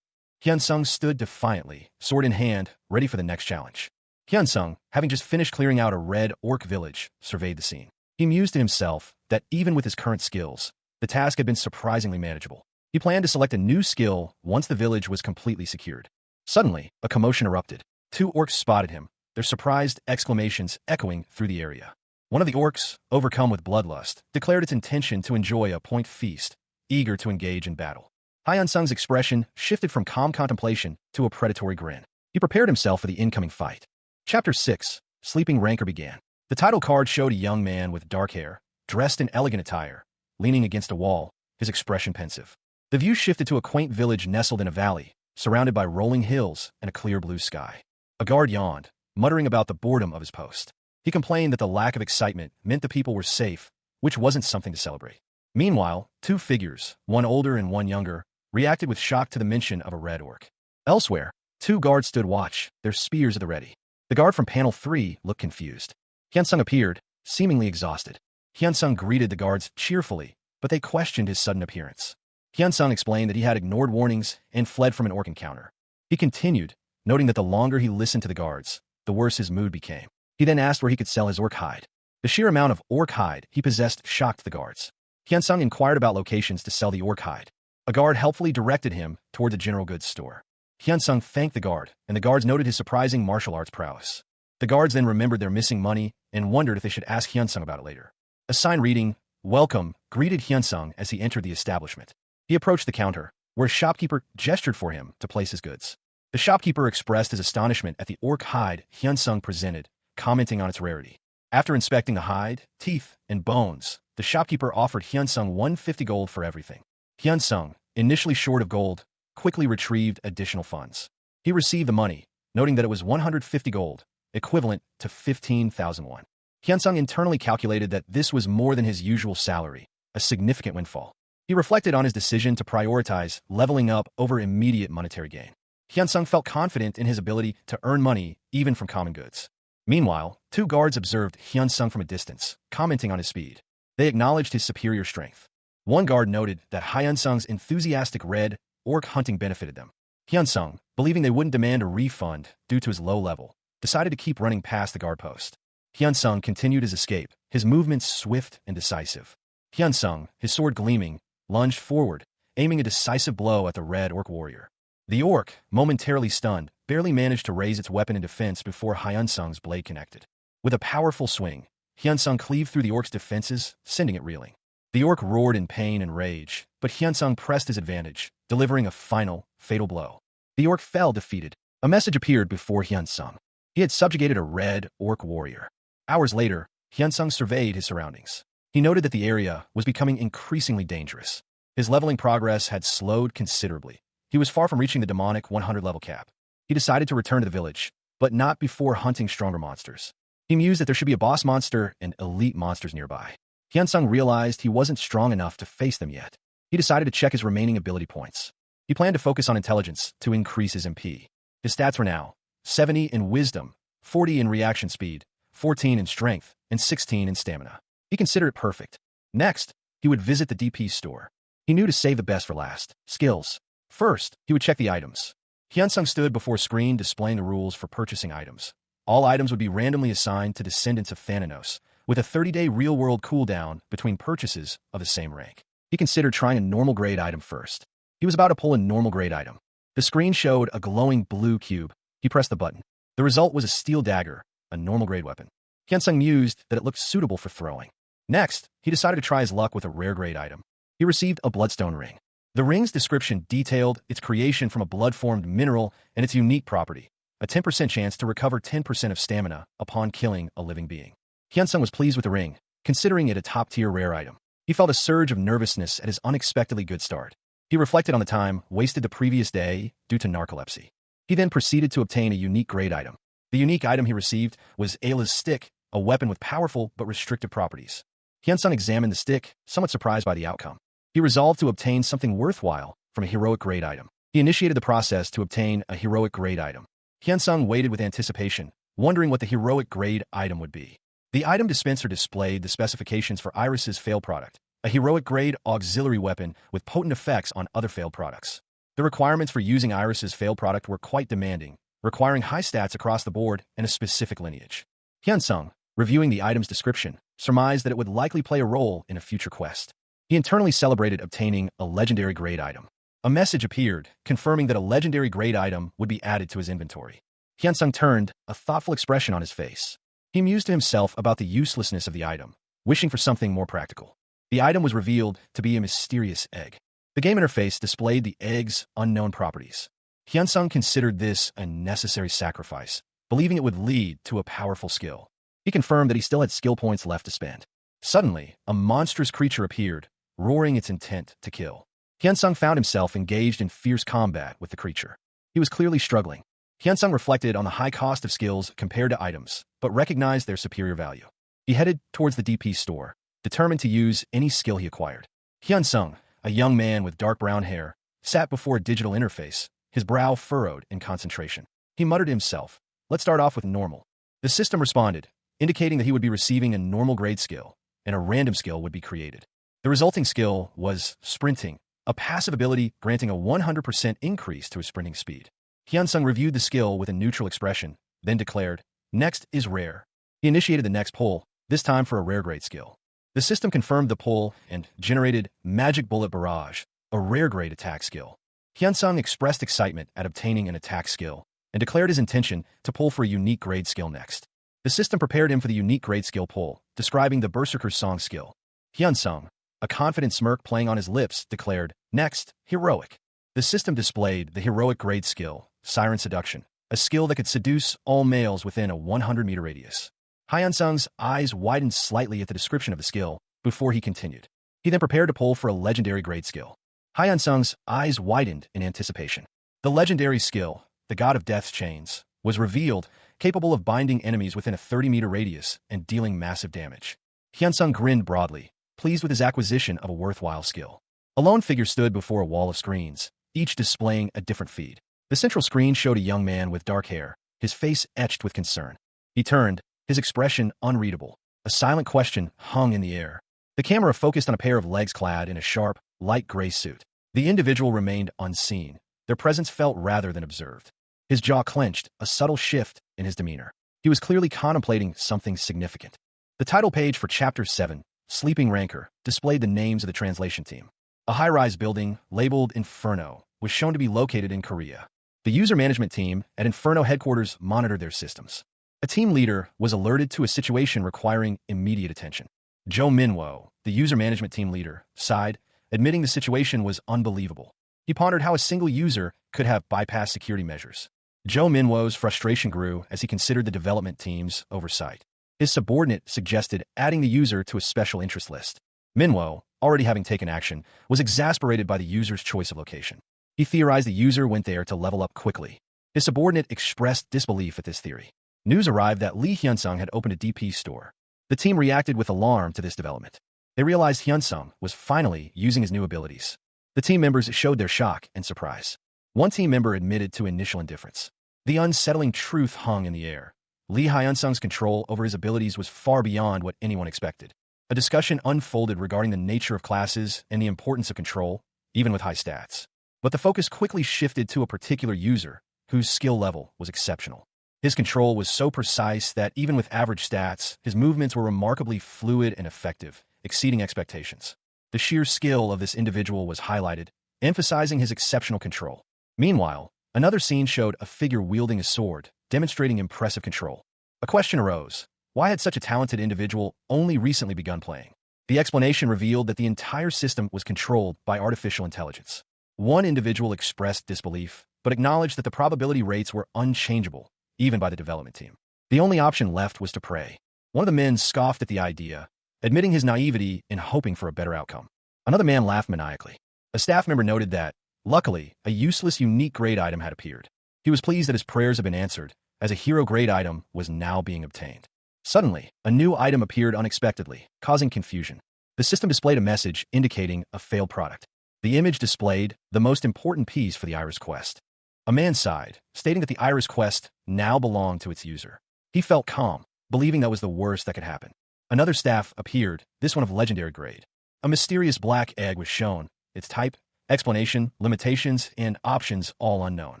Hyun-sung stood defiantly, sword in hand, ready for the next challenge. Hyun-sung, having just finished clearing out a red orc village, surveyed the scene. He mused to himself that even with his current skills, the task had been surprisingly manageable. He planned to select a new skill once the village was completely secured. Suddenly, a commotion erupted. 2 orcs spotted him, their surprised exclamations echoing through the area. One of the orcs, overcome with bloodlust, declared its intention to enjoy a point feast, eager to engage in battle. Hyun-sung's expression shifted from calm contemplation to a predatory grin. He prepared himself for the incoming fight. Chapter 6, Sleeping Rancor began. The title card showed a young man with dark hair, dressed in elegant attire, leaning against a wall, his expression pensive. The view shifted to a quaint village nestled in a valley, surrounded by rolling hills and a clear blue sky. A guard yawned, muttering about the boredom of his post. He complained that the lack of excitement meant the people were safe, which wasn't something to celebrate. Meanwhile, 2 figures, one older and one younger, reacted with shock to the mention of a red orc. Elsewhere, 2 guards stood watch, their spears at the ready. The guard from panel 3 looked confused. Hyun-sung appeared, seemingly exhausted. Hyun-sung greeted the guards cheerfully, but they questioned his sudden appearance. Hyun-sung explained that he had ignored warnings and fled from an orc encounter. He continued, noting that the longer he listened to the guards, the worse his mood became. He then asked where he could sell his orc hide. The sheer amount of orc hide he possessed shocked the guards. Hyun-sung inquired about locations to sell the orc hide. A guard helpfully directed him toward the general goods store. Hyun-sung thanked the guard, and the guards noted his surprising martial arts prowess. The guards then remembered their missing money and wondered if they should ask Hyun-sung about it later. A sign reading, Welcome, greeted Hyun-sung as he entered the establishment. He approached the counter, where a shopkeeper gestured for him to place his goods. The shopkeeper expressed his astonishment at the orc hide Hyun-sung presented, commenting on its rarity. After inspecting the hide, teeth, and bones, the shopkeeper offered Hyunsung 150 gold for everything. Hyunsung, initially short of gold, quickly retrieved additional funds. He received the money, noting that it was 150 gold, equivalent to 15,000 won. Hyunsung internally calculated that this was more than his usual salary, a significant windfall. He reflected on his decision to prioritize leveling up over immediate monetary gain. Hyunsung felt confident in his ability to earn money even from common goods. Meanwhile, two guards observed Hyunsung from a distance, commenting on his speed. They acknowledged his superior strength. One guard noted that Hyunsung's enthusiastic red orc hunting benefited them. Hyunsung, believing they wouldn't demand a refund due to his low level, decided to keep running past the guard post. Hyunsung continued his escape, his movements swift and decisive. Hyunsung, his sword gleaming, lunged forward, aiming a decisive blow at the red orc warrior. The orc, momentarily stunned, barely managed to raise its weapon in defense before Hyunsung's blade connected. With a powerful swing, Hyunsung cleaved through the orc's defenses, sending it reeling. The orc roared in pain and rage, but Hyunsung pressed his advantage, delivering a final, fatal blow. The orc fell defeated. A message appeared before Hyunsung. He had subjugated a red orc warrior. Hours later, Hyunsung surveyed his surroundings. He noted that the area was becoming increasingly dangerous. His leveling progress had slowed considerably. He was far from reaching the demonic 100 level cap. He decided to return to the village, but not before hunting stronger monsters. He mused that there should be a boss monster and elite monsters nearby. Hyunsung realized he wasn't strong enough to face them yet. He decided to check his remaining ability points. He planned to focus on intelligence to increase his MP. His stats were now 70 in wisdom, 40 in reaction speed, 14 in strength, and 16 in stamina. He considered it perfect. Next, he would visit the DP store. He knew to save the best for last. Skills. First, he would check the items. Hyunsung stood before a screen displaying the rules for purchasing items. All items would be randomly assigned to descendants of Thananos, with a 30-day real-world cooldown between purchases of the same rank. He considered trying a normal grade item first. He was about to pull a normal grade item. The screen showed a glowing blue cube. He pressed the button. The result was a steel dagger, a normal grade weapon. Hyunsung mused that it looked suitable for throwing. Next, he decided to try his luck with a rare grade item. He received a bloodstone ring. The ring's description detailed its creation from a blood-formed mineral and its unique property, a 10% chance to recover 10% of stamina upon killing a living being. Hyunsung was pleased with the ring, considering it a top-tier rare item. He felt a surge of nervousness at his unexpectedly good start. He reflected on the time wasted the previous day due to narcolepsy. He then proceeded to obtain a unique grade item. The unique item he received was Ayla's stick, a weapon with powerful but restrictive properties. Hyunsung examined the stick, somewhat surprised by the outcome. He resolved to obtain something worthwhile from a heroic grade item. He initiated the process to obtain a heroic grade item. Hyunsung waited with anticipation, wondering what the heroic grade item would be. The item dispenser displayed the specifications for Iris's failed product, a heroic grade auxiliary weapon with potent effects on other failed products. The requirements for using Iris's failed product were quite demanding, requiring high stats across the board and a specific lineage. Hyunsung, reviewing the item's description, surmised that it would likely play a role in a future quest. He internally celebrated obtaining a legendary grade item. A message appeared, confirming that a legendary grade item would be added to his inventory. Hyunsung turned, a thoughtful expression on his face. He mused to himself about the uselessness of the item, wishing for something more practical. The item was revealed to be a mysterious egg. The game interface displayed the egg's unknown properties. Hyunsung considered this a necessary sacrifice, believing it would lead to a powerful skill. He confirmed that he still had skill points left to spend. Suddenly, a monstrous creature appeared, roaring its intent to kill. Hyunsung found himself engaged in fierce combat with the creature. He was clearly struggling. Hyunsung reflected on the high cost of skills compared to items, but recognized their superior value. He headed towards the DP store, determined to use any skill he acquired. Hyunsung, a young man with dark brown hair, sat before a digital interface, his brow furrowed in concentration. He muttered to himself, "Let's start off with normal." The system responded, indicating that he would be receiving a normal grade skill, and a random skill would be created. The resulting skill was sprinting, a passive ability granting a 100% increase to his sprinting speed. Hyunsung reviewed the skill with a neutral expression, then declared, "Next is rare." He initiated the next pull, this time for a rare grade skill. The system confirmed the pull and generated Magic Bullet Barrage, a rare grade attack skill. Hyunsung expressed excitement at obtaining an attack skill and declared his intention to pull for a unique grade skill next. The system prepared him for the unique grade skill pull, describing the Berserker's Song skill. Hyunsung, a confident smirk playing on his lips, declared, "Next, heroic." The system displayed the heroic grade skill, Siren Seduction, a skill that could seduce all males within a 100-meter radius. Hyunsung's eyes widened slightly at the description of the skill, before he continued. He then prepared to pull for a legendary grade skill. Hyun-sung's eyes widened in anticipation. The legendary skill, the God of Death's Chains, was revealed, capable of binding enemies within a 30-meter radius and dealing massive damage. Hyun-sung grinned broadly, pleased with his acquisition of a worthwhile skill. A lone figure stood before a wall of screens, each displaying a different feed. The central screen showed a young man with dark hair, his face etched with concern. He turned, his expression unreadable. A silent question hung in the air. The camera focused on a pair of legs clad in a sharp, light gray suit. The individual remained unseen. Their presence felt rather than observed. His jaw clenched, a subtle shift in his demeanor. He was clearly contemplating something significant. The title page for Chapter 7, Sleeping Rancor, displayed the names of the translation team. A high-rise building, labeled Inferno, was shown to be located in Korea. The user management team at Inferno headquarters monitored their systems. A team leader was alerted to a situation requiring immediate attention. Jo Minwo, the user management team leader, sighed, admitting the situation was unbelievable. He pondered how a single user could have bypassed security measures. Jo Minwo's frustration grew as he considered the development team's oversight. His subordinate suggested adding the user to a special interest list. Minwo, already having taken action, was exasperated by the user's choice of location. He theorized the user went there to level up quickly. His subordinate expressed disbelief at this theory. News arrived that Lee Hyun-sung had opened a DP store. The team reacted with alarm to this development. They realized Hyun-sung was finally using his new abilities. The team members showed their shock and surprise. One team member admitted to initial indifference. The unsettling truth hung in the air. Lee Hyun-sung's control over his abilities was far beyond what anyone expected. A discussion unfolded regarding the nature of classes and the importance of control, even with high stats. But the focus quickly shifted to a particular user, whose skill level was exceptional. His control was so precise that even with average stats, his movements were remarkably fluid and effective, exceeding expectations. The sheer skill of this individual was highlighted, emphasizing his exceptional control. Meanwhile, another scene showed a figure wielding a sword, demonstrating impressive control. A question arose. Why had such a talented individual only recently begun playing? The explanation revealed that the entire system was controlled by artificial intelligence. One individual expressed disbelief, but acknowledged that the probability rates were unchangeable, even by the development team. The only option left was to pray. One of the men scoffed at the idea, admitting his naivety and hoping for a better outcome. Another man laughed maniacally. A staff member noted that, luckily, a useless unique grade item had appeared. He was pleased that his prayers had been answered, as a hero grade item was now being obtained. Suddenly, a new item appeared unexpectedly, causing confusion. The system displayed a message indicating a failed product. The image displayed the most important piece for the Iris Quest. A man sighed, stating that the Iris Quest now belonged to its user. He felt calm, believing that was the worst that could happen. Another staff appeared, this one of legendary grade. A mysterious black egg was shown, its type, explanation, limitations, and options all unknown.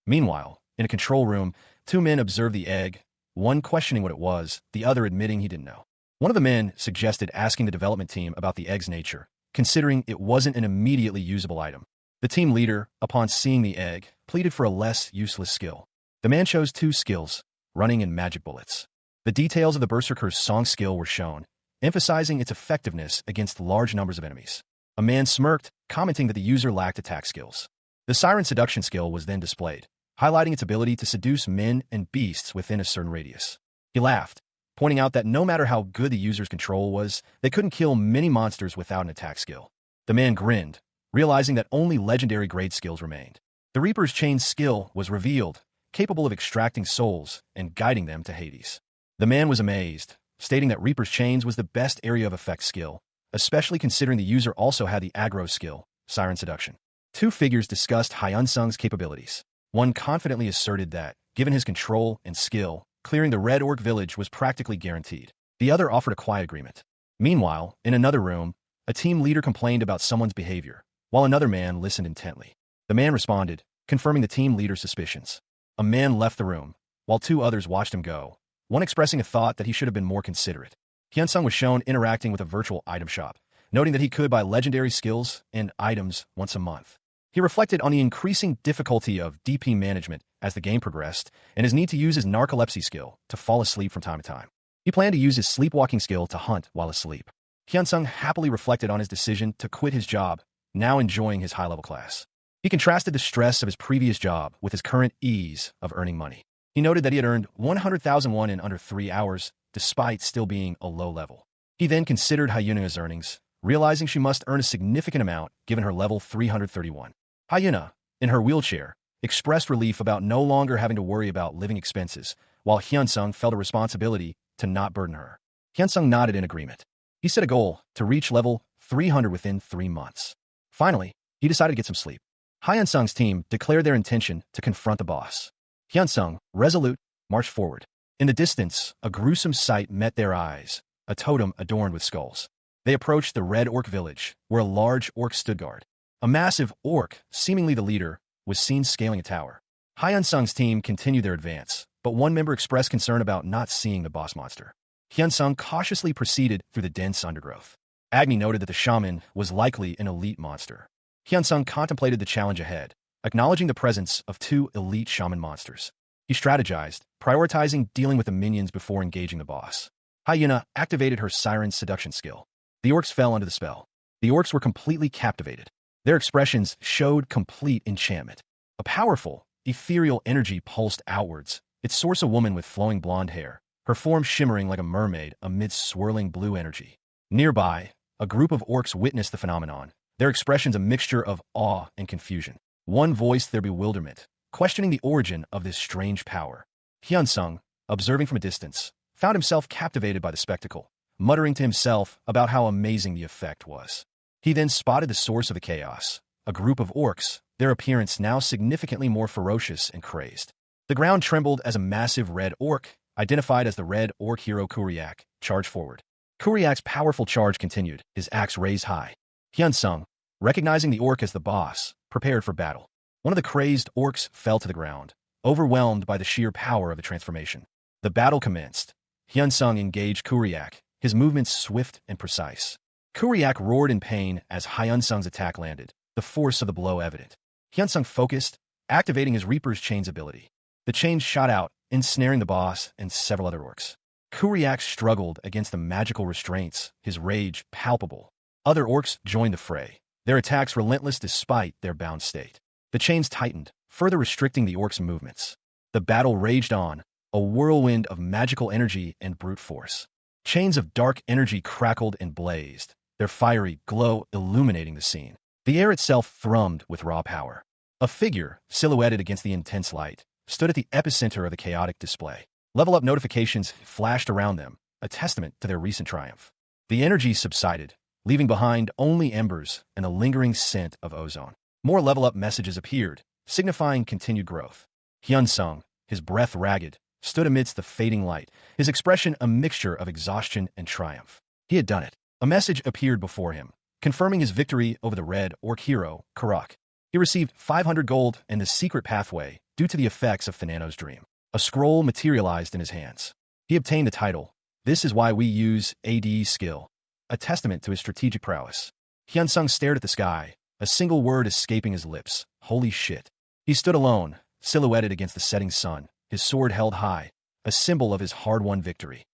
Meanwhile, in a control room, two men observed the egg, one questioning what it was, the other admitting he didn't know. One of the men suggested asking the development team about the egg's nature, considering it wasn't an immediately usable item. The team leader, upon seeing the egg, pleaded for a less useless skill. The man chose two skills, running and magic bullets. The details of the Berserker's song skill were shown, emphasizing its effectiveness against large numbers of enemies. A man smirked, commenting that the user lacked attack skills. The Siren Seduction skill was then displayed, highlighting its ability to seduce men and beasts within a certain radius. He laughed, pointing out that no matter how good the user's control was, they couldn't kill many monsters without an attack skill. The man grinned, realizing that only legendary grade skills remained. The Reaper's Chain's skill was revealed, capable of extracting souls and guiding them to Hades. The man was amazed, stating that Reaper's Chains was the best area of effect skill, especially considering the user also had the aggro skill, Siren Seduction. Two figures discussed Hyun-sung's capabilities. One confidently asserted that, given his control and skill, clearing the Red Orc village was practically guaranteed. The other offered a quiet agreement. Meanwhile, in another room, a team leader complained about someone's behavior, while another man listened intently. The man responded, confirming the team leader's suspicions. A man left the room, while two others watched him go, one expressing a thought that he should have been more considerate. Hyun-sung was shown interacting with a virtual item shop, noting that he could buy legendary skills and items once a month. He reflected on the increasing difficulty of DP management as the game progressed and his need to use his narcolepsy skill to fall asleep from time to time. He planned to use his sleepwalking skill to hunt while asleep. Hyun-sung happily reflected on his decision to quit his job, now enjoying his high-level class. He contrasted the stress of his previous job with his current ease of earning money. He noted that he had earned 100,000 won in under 3 hours, despite still being a low level. He then considered Hyuna's earnings, realizing she must earn a significant amount given her level 331. Hyuna, in her wheelchair, expressed relief about no longer having to worry about living expenses, while Hyunsung felt a responsibility to not burden her. Hyunsung nodded in agreement. He set a goal to reach level 300 within 3 months. Finally, he decided to get some sleep. Hyunsung's team declared their intention to confront the boss. Hyunsung, resolute, marched forward. In the distance, a gruesome sight met their eyes, a totem adorned with skulls. They approached the Red Orc village, where a large orc stood guard. A massive orc, seemingly the leader, was seen scaling a tower. Hyunsung's team continued their advance, but one member expressed concern about not seeing the boss monster. Hyunsung cautiously proceeded through the dense undergrowth. Agni noted that the shaman was likely an elite monster. Hyunsung contemplated the challenge ahead, acknowledging the presence of 2 elite shaman monsters. He strategized, prioritizing dealing with the minions before engaging the boss. Hyuna activated her siren seduction skill. The orcs fell under the spell. The orcs were completely captivated. Their expressions showed complete enchantment. A powerful, ethereal energy pulsed outwards, its source a woman with flowing blonde hair, her form shimmering like a mermaid amidst swirling blue energy. Nearby, a group of orcs witnessed the phenomenon, their expressions a mixture of awe and confusion. One voiced their bewilderment, questioning the origin of this strange power. Hyunsung, observing from a distance, found himself captivated by the spectacle, muttering to himself about how amazing the effect was. He then spotted the source of the chaos, a group of orcs, their appearance now significantly more ferocious and crazed. The ground trembled as a massive red orc, identified as the red orc hero Kuriak, charged forward. Kuriak's powerful charge continued, his axe raised high. Hyunsung, recognizing the orc as the boss, prepared for battle. One of the crazed orcs fell to the ground, overwhelmed by the sheer power of the transformation. The battle commenced. Hyunsung engaged Kuriak, his movements swift and precise. Kuriak roared in pain as Hyunsung's attack landed, the force of the blow evident. Hyunsung focused, activating his Reaper's Chains ability. The chains shot out, ensnaring the boss and several other orcs. Kuriak struggled against the magical restraints, his rage palpable. Other orcs joined the fray, their attacks relentless despite their bound state. The chains tightened, further restricting the orcs' movements. The battle raged on, a whirlwind of magical energy and brute force. Chains of dark energy crackled and blazed, their fiery glow illuminating the scene. The air itself thrummed with raw power. A figure, silhouetted against the intense light, stood at the epicenter of the chaotic display. Level-up notifications flashed around them, a testament to their recent triumph. The energy subsided, leaving behind only embers and a lingering scent of ozone. More level-up messages appeared, signifying continued growth. Hyunsung, his breath ragged, stood amidst the fading light, his expression a mixture of exhaustion and triumph. He had done it. A message appeared before him, confirming his victory over the red orc hero, Karak. He received 500 gold and the secret pathway due to the effects of Thanano's dream. A scroll materialized in his hands. He obtained the title, "This is why we use ADE skill," a testament to his strategic prowess. Hyunsung stared at the sky, a single word escaping his lips, "Holy shit." He stood alone, silhouetted against the setting sun, his sword held high, a symbol of his hard-won victory.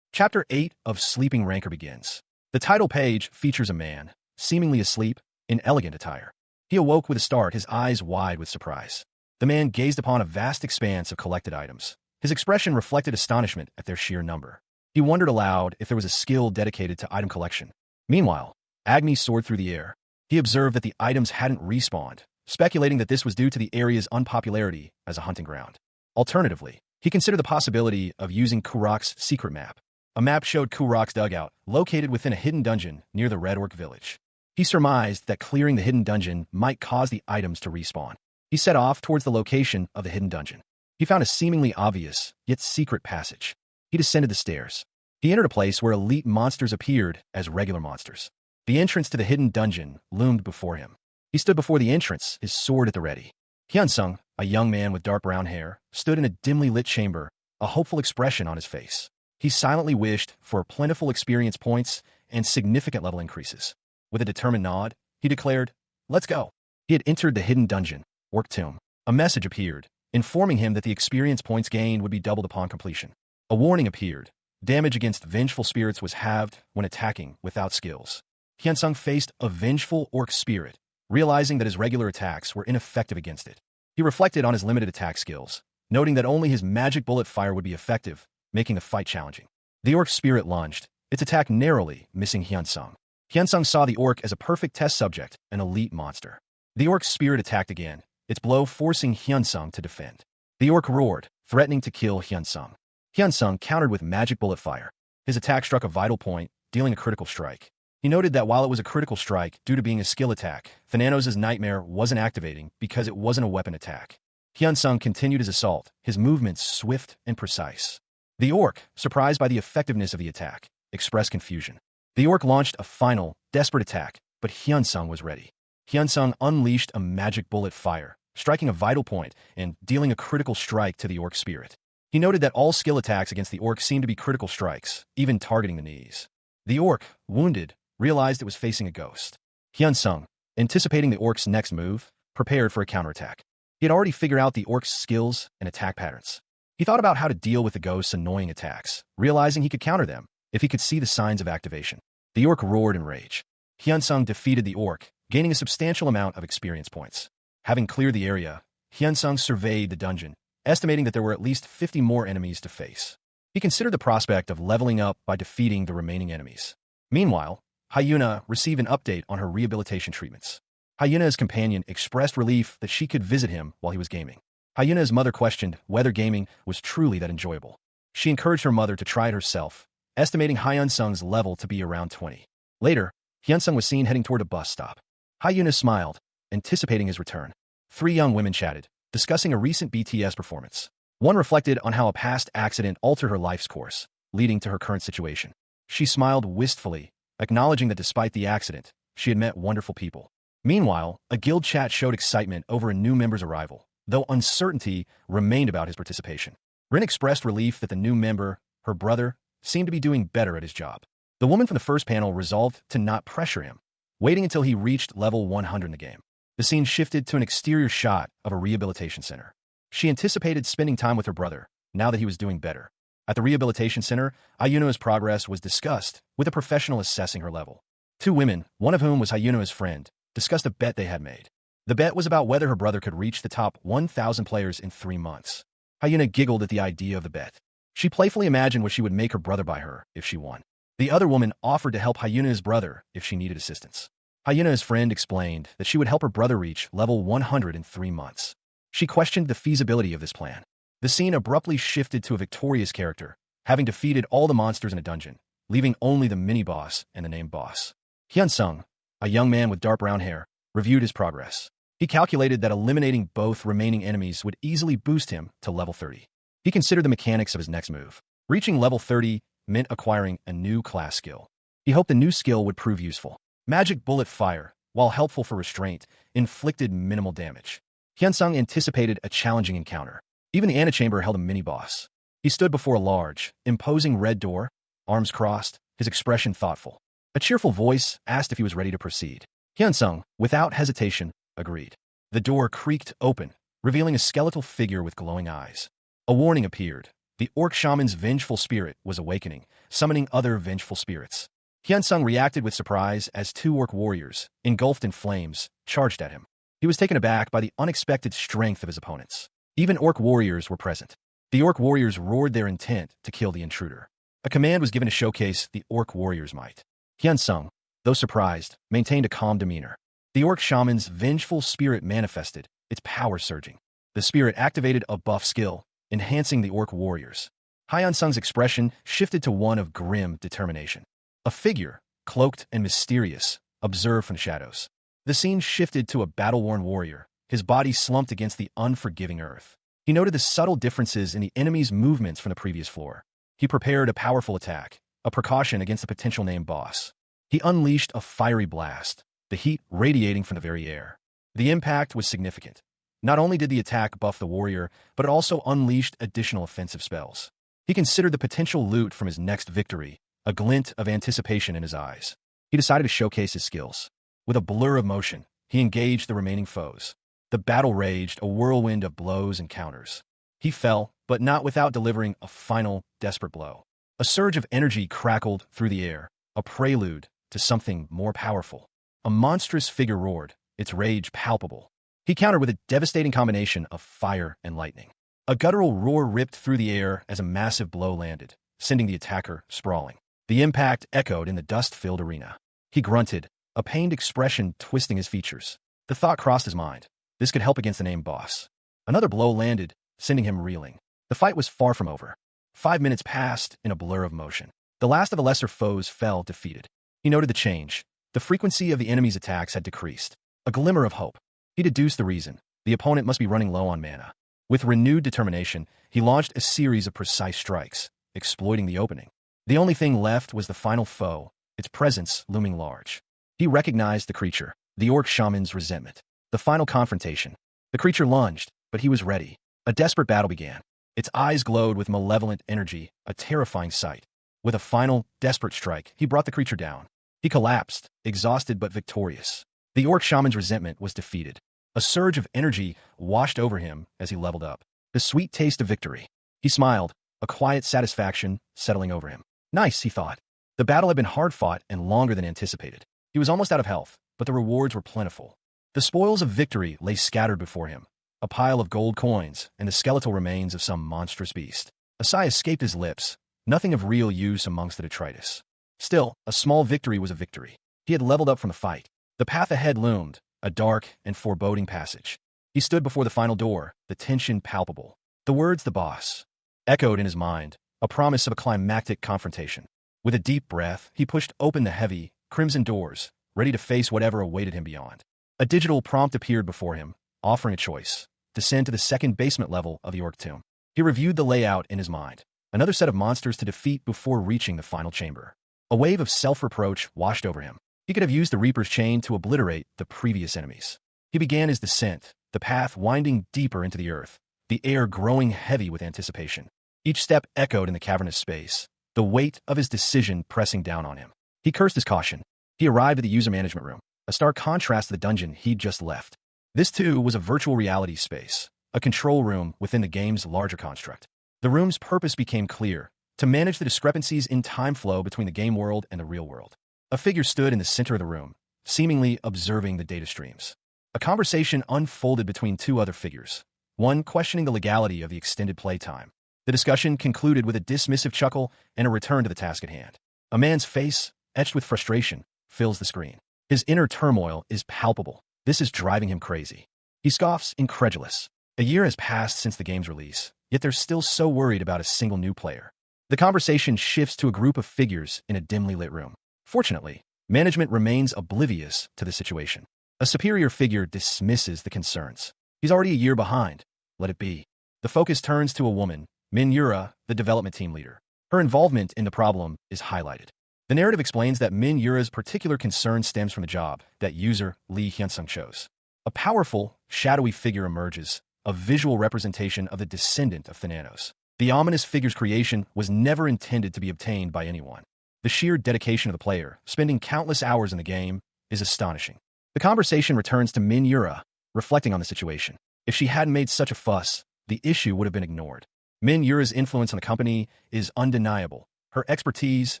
Chapter 8 of Sleeping Ranker begins. The title page features a man, seemingly asleep, in elegant attire. He awoke with a start, his eyes wide with surprise. The man gazed upon a vast expanse of collected items. His expression reflected astonishment at their sheer number. He wondered aloud if there was a skill dedicated to item collection. Meanwhile, Agni soared through the air. He observed that the items hadn't respawned, speculating that this was due to the area's unpopularity as a hunting ground. Alternatively, he considered the possibility of using Kurak's secret map. A map showed Kurak's dugout, located within a hidden dungeon near the Red Orc village. He surmised that clearing the hidden dungeon might cause the items to respawn. He set off towards the location of the hidden dungeon. He found a seemingly obvious, yet secret passage. He descended the stairs. He entered a place where elite monsters appeared as regular monsters. The entrance to the hidden dungeon loomed before him. He stood before the entrance, his sword at the ready. Hyunsung, a young man with dark brown hair, stood in a dimly lit chamber, a hopeful expression on his face. He silently wished for plentiful experience points and significant level increases. With a determined nod, he declared, "Let's go." He had entered the hidden dungeon, Orc Tomb. A message appeared, informing him that the experience points gained would be doubled upon completion. A warning appeared. Damage against vengeful spirits was halved when attacking without skills. Hyunsung faced a vengeful orc spirit, realizing that his regular attacks were ineffective against it. He reflected on his limited attack skills, noting that only his magic bullet fire would be effective, making the fight challenging. The orc spirit lunged, Its attack narrowly, missing Hyunsung. Hyunsung saw the orc as a perfect test subject, an elite monster. The orc's spirit attacked again, its blow forcing Hyunsung to defend. The orc roared, threatening to kill Hyunsung. Hyunsung countered with magic bullet fire. His attack struck a vital point, dealing a critical strike. He noted that while it was a critical strike due to being a skill attack, Thananos' nightmare wasn't activating because it wasn't a weapon attack. Hyunsung continued his assault, his movements swift and precise. The orc, surprised by the effectiveness of the attack, expressed confusion. The orc launched a final, desperate attack, but Hyunsung was ready. Hyunsung unleashed a magic bullet fire, striking a vital point and dealing a critical strike to the orc's spirit. He noted that all skill attacks against the orc seemed to be critical strikes, even targeting the knees. The orc, wounded, realized it was facing a ghost. Hyunsung, anticipating the orc's next move, prepared for a counterattack. He had already figured out the orc's skills and attack patterns. He thought about how to deal with the ghost's annoying attacks, realizing he could counter them if he could see the signs of activation. The orc roared in rage. Hyunsung defeated the orc, gaining a substantial amount of experience points. Having cleared the area, Hyunsung surveyed the dungeon, estimating that there were at least 50 more enemies to face. He considered the prospect of leveling up by defeating the remaining enemies. Meanwhile, Hyuna received an update on her rehabilitation treatments. Hyuna's companion expressed relief that she could visit him while he was gaming. Hyuna's mother questioned whether gaming was truly that enjoyable. She encouraged her mother to try it herself, estimating Hyunsung's level to be around 20. Later, Hyunsung was seen heading toward a bus stop. Hyuna smiled, anticipating his return. 3 young women chatted, discussing a recent BTS performance. One reflected on how a past accident altered her life's course, leading to her current situation. She smiled wistfully, acknowledging that despite the accident, she had met wonderful people. Meanwhile, a guild chat showed excitement over a new member's arrival, though uncertainty remained about his participation. Rin expressed relief that the new member, her brother, seemed to be doing better at his job. The woman from the first panel resolved to not pressure him, waiting until he reached level 100 in the game. The scene shifted to an exterior shot of a rehabilitation center. She anticipated spending time with her brother, now that he was doing better. At the rehabilitation center, Hyuna's progress was discussed, with a professional assessing her level. 2 women, one of whom was Hyuna's friend, discussed a bet they had made. The bet was about whether her brother could reach the top 1,000 players in 3 months. Hyuna giggled at the idea of the bet. She playfully imagined what she would make her brother buy her if she won. The other woman offered to help Hyuna's brother if she needed assistance. Hyuna's friend explained that she would help her brother reach level 100 in 3 months. She questioned the feasibility of this plan. The scene abruptly shifted to a victorious character, having defeated all the monsters in a dungeon, leaving only the mini-boss and the named boss. Hyunsung, a young man with dark brown hair, reviewed his progress. He calculated that eliminating both remaining enemies would easily boost him to level 30. He considered the mechanics of his next move. Reaching level 30 meant acquiring a new class skill. He hoped the new skill would prove useful. Magic bullet fire, while helpful for restraint, inflicted minimal damage. Hyunsung anticipated a challenging encounter. Even the antechamber held a mini-boss. He stood before a large, imposing red door, arms crossed, his expression thoughtful. A cheerful voice asked if he was ready to proceed. Hyunsung, without hesitation, agreed. The door creaked open, revealing a skeletal figure with glowing eyes. A warning appeared. The orc shaman's vengeful spirit was awakening, summoning other vengeful spirits. Hyunsung reacted with surprise as 2 orc warriors, engulfed in flames, charged at him. He was taken aback by the unexpected strength of his opponents. Even orc warriors were present. The orc warriors roared their intent to kill the intruder. A command was given to showcase the orc warriors' might. Hyunsung, though surprised, maintained a calm demeanor. The orc shaman's vengeful spirit manifested, its power surging. The spirit activated a buff skill, enhancing the orc warriors. Hyunsung's expression shifted to one of grim determination. A figure, cloaked and mysterious, observed from the shadows. The scene shifted to a battle-worn warrior, his body slumped against the unforgiving earth. He noted the subtle differences in the enemy's movements from the previous floor. He prepared a powerful attack, a precaution against the potential named boss. He unleashed a fiery blast, the heat radiating from the very air. The impact was significant. Not only did the attack buff the warrior, but it also unleashed additional offensive spells. He considered the potential loot from his next victory, a glint of anticipation in his eyes. He decided to showcase his skills. With a blur of motion, he engaged the remaining foes. The battle raged, a whirlwind of blows and counters. He fell, but not without delivering a final, desperate blow. A surge of energy crackled through the air, a prelude to something more powerful. A monstrous figure roared, its rage palpable. He countered with a devastating combination of fire and lightning. A guttural roar ripped through the air as a massive blow landed, sending the attacker sprawling. The impact echoed in the dust-filled arena. He grunted, a pained expression twisting his features. The thought crossed his mind. This could help against the named boss. Another blow landed, sending him reeling. The fight was far from over. 5 minutes passed in a blur of motion. The last of the lesser foes fell defeated. He noted the change. The frequency of the enemy's attacks had decreased. A glimmer of hope. He deduced the reason. The opponent must be running low on mana. With renewed determination, he launched a series of precise strikes, exploiting the opening. The only thing left was the final foe, its presence looming large. He recognized the creature, the orc shaman's resentment. The final confrontation. The creature lunged, but he was ready. A desperate battle began. Its eyes glowed with malevolent energy, a terrifying sight. With a final, desperate strike, he brought the creature down. He collapsed, exhausted but victorious. The orc shaman's resentment was defeated. A surge of energy washed over him as he leveled up. The sweet taste of victory. He smiled, a quiet satisfaction settling over him. Nice, he thought. The battle had been hard-fought and longer than anticipated. He was almost out of health, but the rewards were plentiful. The spoils of victory lay scattered before him, a pile of gold coins and the skeletal remains of some monstrous beast. A sigh escaped his lips, nothing of real use amongst the detritus. Still, a small victory was a victory. He had leveled up from the fight. The path ahead loomed, a dark and foreboding passage. He stood before the final door, the tension palpable. The words "the boss" echoed in his mind, a promise of a climactic confrontation. With a deep breath, he pushed open the heavy, crimson doors, ready to face whatever awaited him beyond. A digital prompt appeared before him, offering a choice: descend to the second basement level of the orc tomb. He reviewed the layout in his mind. Another set of monsters to defeat before reaching the final chamber. A wave of self-reproach washed over him. He could have used the Reaper's Chain to obliterate the previous enemies. He began his descent, the path winding deeper into the earth, the air growing heavy with anticipation. Each step echoed in the cavernous space, the weight of his decision pressing down on him. He cursed his caution. He arrived at the user management room, a stark contrast to the dungeon he'd just left. This, too, was a virtual reality space, a control room within the game's larger construct. The room's purpose became clear: to manage the discrepancies in time flow between the game world and the real world. A figure stood in the center of the room, seemingly observing the data streams. A conversation unfolded between two other figures, one questioning the legality of the extended playtime. The discussion concluded with a dismissive chuckle and a return to the task at hand. A man's face, etched with frustration, fills the screen. His inner turmoil is palpable. This is driving him crazy. He scoffs, incredulous. A year has passed since the game's release, yet they're still so worried about a single new player. The conversation shifts to a group of figures in a dimly lit room. Fortunately, management remains oblivious to the situation. A superior figure dismisses the concerns. He's already a year behind. Let it be. The focus turns to a woman, Min-Yura, the development team leader. Her involvement in the problem is highlighted. The narrative explains that Min-Yura's particular concern stems from the job that user Lee Hyunsung chose. A powerful, shadowy figure emerges, a visual representation of the descendant of Thanatos. The ominous figure's creation was never intended to be obtained by anyone. The sheer dedication of the player, spending countless hours in the game, is astonishing. The conversation returns to Min-Yura, reflecting on the situation. If she hadn't made such a fuss, the issue would have been ignored. Min-Yura's influence on the company is undeniable. Her expertise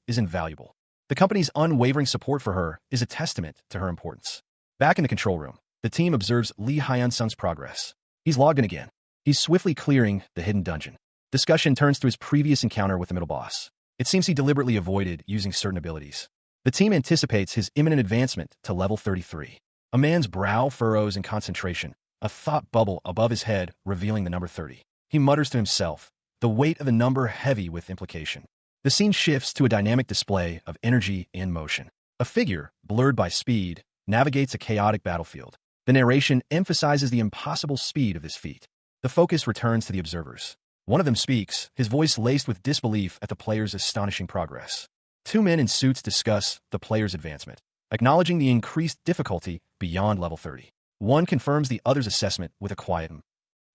is invaluable. The company's unwavering support for her is a testament to her importance. Back in the control room, the team observes Lee Hyun-sung's progress. He's logged in again. He's swiftly clearing the hidden dungeon. Discussion turns to his previous encounter with the middle boss. It seems he deliberately avoided using certain abilities. The team anticipates his imminent advancement to level 33. A man's brow furrows in concentration, a thought bubble above his head revealing the number 30. He mutters to himself, the weight of the number heavy with implication. The scene shifts to a dynamic display of energy and motion. A figure, blurred by speed, navigates a chaotic battlefield. The narration emphasizes the impossible speed of this feat. The focus returns to the observers. One of them speaks, his voice laced with disbelief at the player's astonishing progress. Two men in suits discuss the player's advancement, acknowledging the increased difficulty beyond level 30. One confirms the other's assessment with a quiet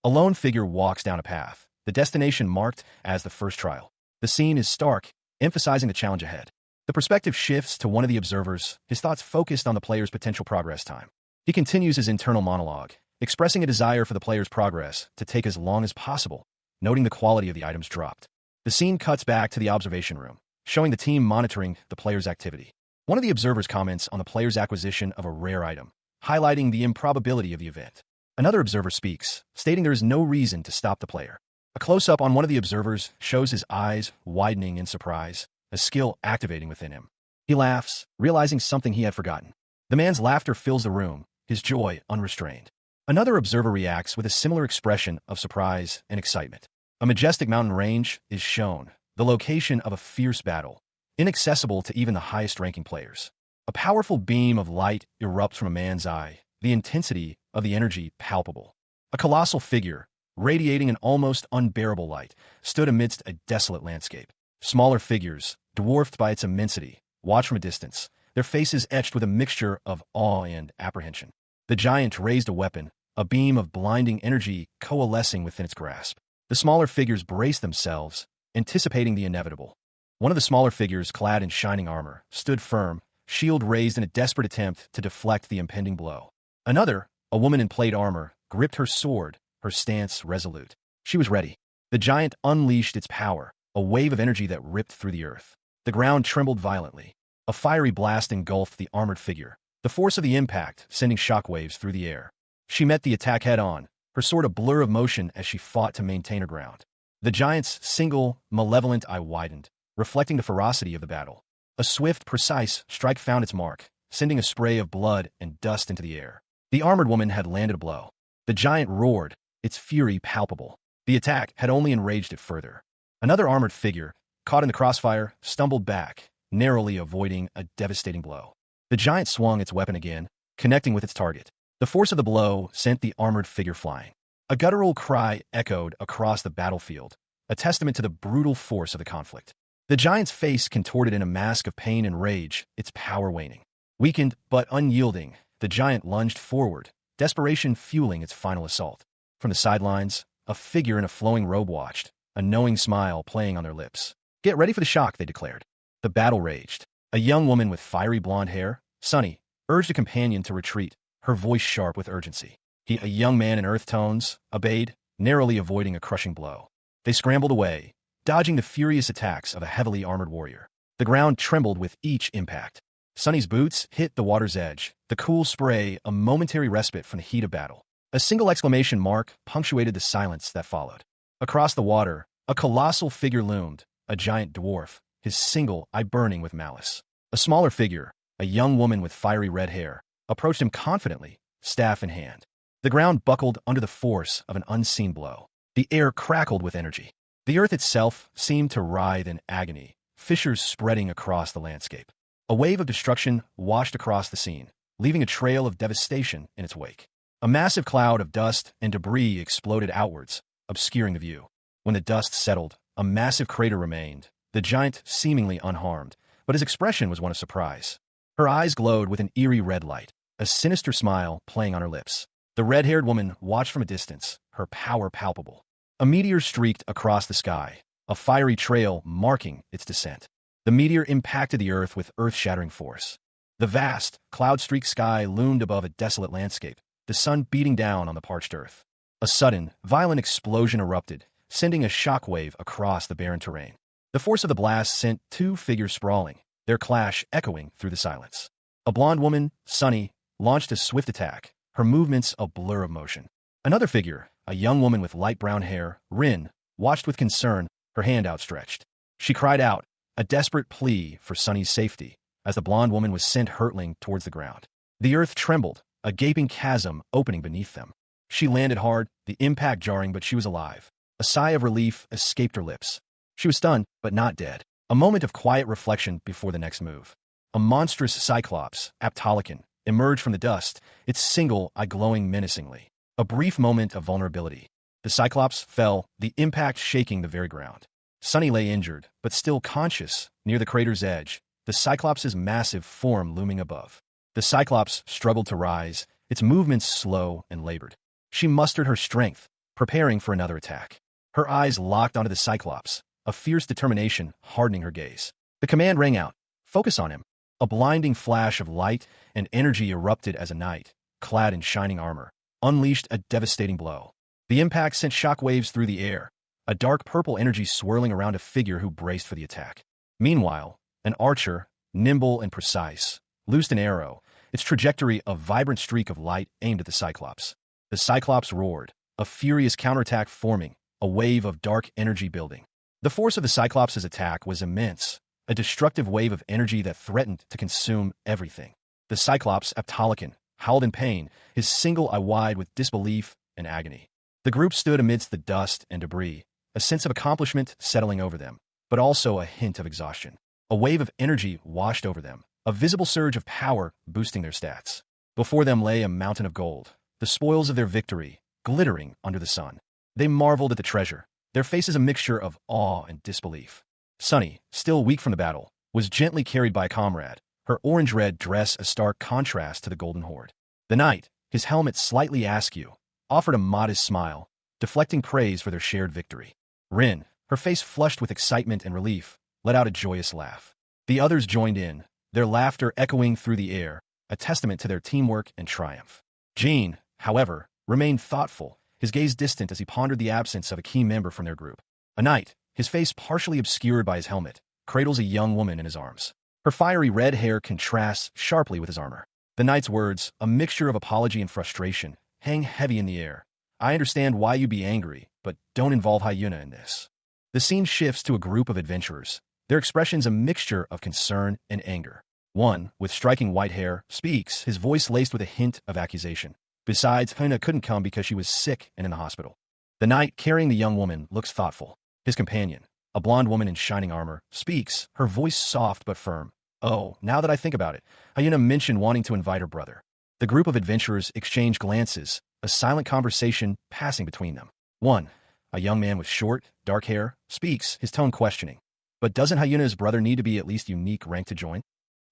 A lone figure walks down a path, the destination marked as the first trial. The scene is stark, emphasizing the challenge ahead. The perspective shifts to one of the observers, his thoughts focused on the player's potential progress time. He continues his internal monologue, expressing a desire for the player's progress to take as long as possible, noting the quality of the items dropped. The scene cuts back to the observation room, showing the team monitoring the player's activity. One of the observers comments on the player's acquisition of a rare item, highlighting the improbability of the event. Another observer speaks, stating there is no reason to stop the player. A close-up on one of the observers shows his eyes widening in surprise, a skill activating within him. He laughs, realizing something he had forgotten. The man's laughter fills the room, his joy unrestrained. Another observer reacts with a similar expression of surprise and excitement. A majestic mountain range is shown, the location of a fierce battle, inaccessible to even the highest-ranking players. A powerful beam of light erupts from a man's eye, the intensity of the energy palpable. A colossal figure, radiating an almost unbearable light, stood amidst a desolate landscape. Smaller figures, dwarfed by its immensity, watched from a distance, their faces etched with a mixture of awe and apprehension. The giant raised a weapon, a beam of blinding energy coalescing within its grasp. The smaller figures braced themselves, anticipating the inevitable. One of the smaller figures, clad in shining armor, stood firm, shield raised in a desperate attempt to deflect the impending blow. Another, a woman in plate armor, gripped her sword, her stance resolute. She was ready. The giant unleashed its power, a wave of energy that ripped through the earth. The ground trembled violently. A fiery blast engulfed the armored figure, the force of the impact sending shockwaves through the air. She met the attack head-on, her sword a blur of motion as she fought to maintain her ground. The giant's single, malevolent eye widened, reflecting the ferocity of the battle. A swift, precise strike found its mark, sending a spray of blood and dust into the air. The armored woman had landed a blow. The giant roared, its fury palpable. The attack had only enraged it further. Another armored figure, caught in the crossfire, stumbled back, narrowly avoiding a devastating blow. The giant swung its weapon again, connecting with its target. The force of the blow sent the armored figure flying. A guttural cry echoed across the battlefield, a testament to the brutal force of the conflict. The giant's face contorted in a mask of pain and rage, its power waning. Weakened but unyielding, the giant lunged forward, desperation fueling its final assault. From the sidelines, a figure in a flowing robe watched, a knowing smile playing on their lips. "Get ready for the shock," they declared. The battle raged. A young woman with fiery blonde hair, Sunny, urged a companion to retreat, her voice sharp with urgency. He, a young man in earth tones, obeyed, narrowly avoiding a crushing blow. They scrambled away, dodging the furious attacks of a heavily armored warrior. The ground trembled with each impact. Sunny's boots hit the water's edge, the cool spray a momentary respite from the heat of battle. A single exclamation mark punctuated the silence that followed. Across the water, a colossal figure loomed, a giant dwarf, his single eye burning with malice. A smaller figure, a young woman with fiery red hair, approached him confidently, staff in hand. The ground buckled under the force of an unseen blow. The air crackled with energy. The earth itself seemed to writhe in agony, fissures spreading across the landscape. A wave of destruction washed across the scene, leaving a trail of devastation in its wake. A massive cloud of dust and debris exploded outwards, obscuring the view. When the dust settled, a massive crater remained, the giant seemingly unharmed, but his expression was one of surprise. Her eyes glowed with an eerie red light, a sinister smile playing on her lips. The red-haired woman watched from a distance, her power palpable. A meteor streaked across the sky, a fiery trail marking its descent. The meteor impacted the earth with earth-shattering force. The vast, cloud-streaked sky loomed above a desolate landscape, the sun beating down on the parched earth. A sudden, violent explosion erupted, sending a shockwave across the barren terrain. The force of the blast sent two figures sprawling, their clash echoing through the silence. A blonde woman, Sunny, launched a swift attack, her movements a blur of motion. Another figure, a young woman with light brown hair, Rin, watched with concern, her hand outstretched. She cried out, a desperate plea for Sunny's safety, as the blonde woman was sent hurtling towards the ground. The earth trembled, a gaping chasm opening beneath them. She landed hard, the impact jarring, but she was alive. A sigh of relief escaped her lips. She was stunned, but not dead. A moment of quiet reflection before the next move. A monstrous cyclops, Aptolican, emerged from the dust, its single eye glowing menacingly. A brief moment of vulnerability. The cyclops fell, the impact shaking the very ground. Sunny lay injured, but still conscious, near the crater's edge, the cyclops' massive form looming above. The cyclops struggled to rise, its movements slow and labored. She mustered her strength, preparing for another attack. Her eyes locked onto the cyclops, a fierce determination hardening her gaze. The command rang out, "Focus on him." A blinding flash of light and energy erupted as a knight, clad in shining armor, unleashed a devastating blow. The impact sent shockwaves through the air, a dark purple energy swirling around a figure who braced for the attack. Meanwhile, an archer, nimble and precise, loosed an arrow, its trajectory a vibrant streak of light aimed at the cyclops. The cyclops roared, a furious counterattack forming, a wave of dark energy building. The force of the cyclops' attack was immense, a destructive wave of energy that threatened to consume everything. The Cyclops, Aptolican, howled in pain, his single eye wide with disbelief and agony. The group stood amidst the dust and debris, a sense of accomplishment settling over them, but also a hint of exhaustion. A wave of energy washed over them, a visible surge of power boosting their stats. Before them lay a mountain of gold, the spoils of their victory, glittering under the sun. They marveled at the treasure, their faces a mixture of awe and disbelief. Sunny, still weak from the battle, was gently carried by a comrade, her orange-red dress a stark contrast to the golden horde. The knight, his helmet slightly askew, offered a modest smile, deflecting praise for their shared victory. Rin, her face flushed with excitement and relief, let out a joyous laugh. The others joined in, their laughter echoing through the air, a testament to their teamwork and triumph. Jean, however, remained thoughtful, his gaze distant as he pondered the absence of a key member from their group. A knight, his face partially obscured by his helmet, cradles a young woman in his arms. Her fiery red hair contrasts sharply with his armor. The knight's words, a mixture of apology and frustration, hang heavy in the air. I understand why you be angry, but don't involve Hyuna in this. The scene shifts to a group of adventurers, their expressions a mixture of concern and anger. One, with striking white hair, speaks, his voice laced with a hint of accusation. Besides, Hyuna couldn't come because she was sick and in the hospital. The knight, carrying the young woman, looks thoughtful. His companion, a blonde woman in shining armor, speaks, her voice soft but firm. Oh, now that I think about it, Hyuna mentioned wanting to invite her brother. The group of adventurers exchange glances, a silent conversation passing between them. One, a young man with short, dark hair, speaks, his tone questioning. But doesn't Hyuna's brother need to be at least unique rank to join?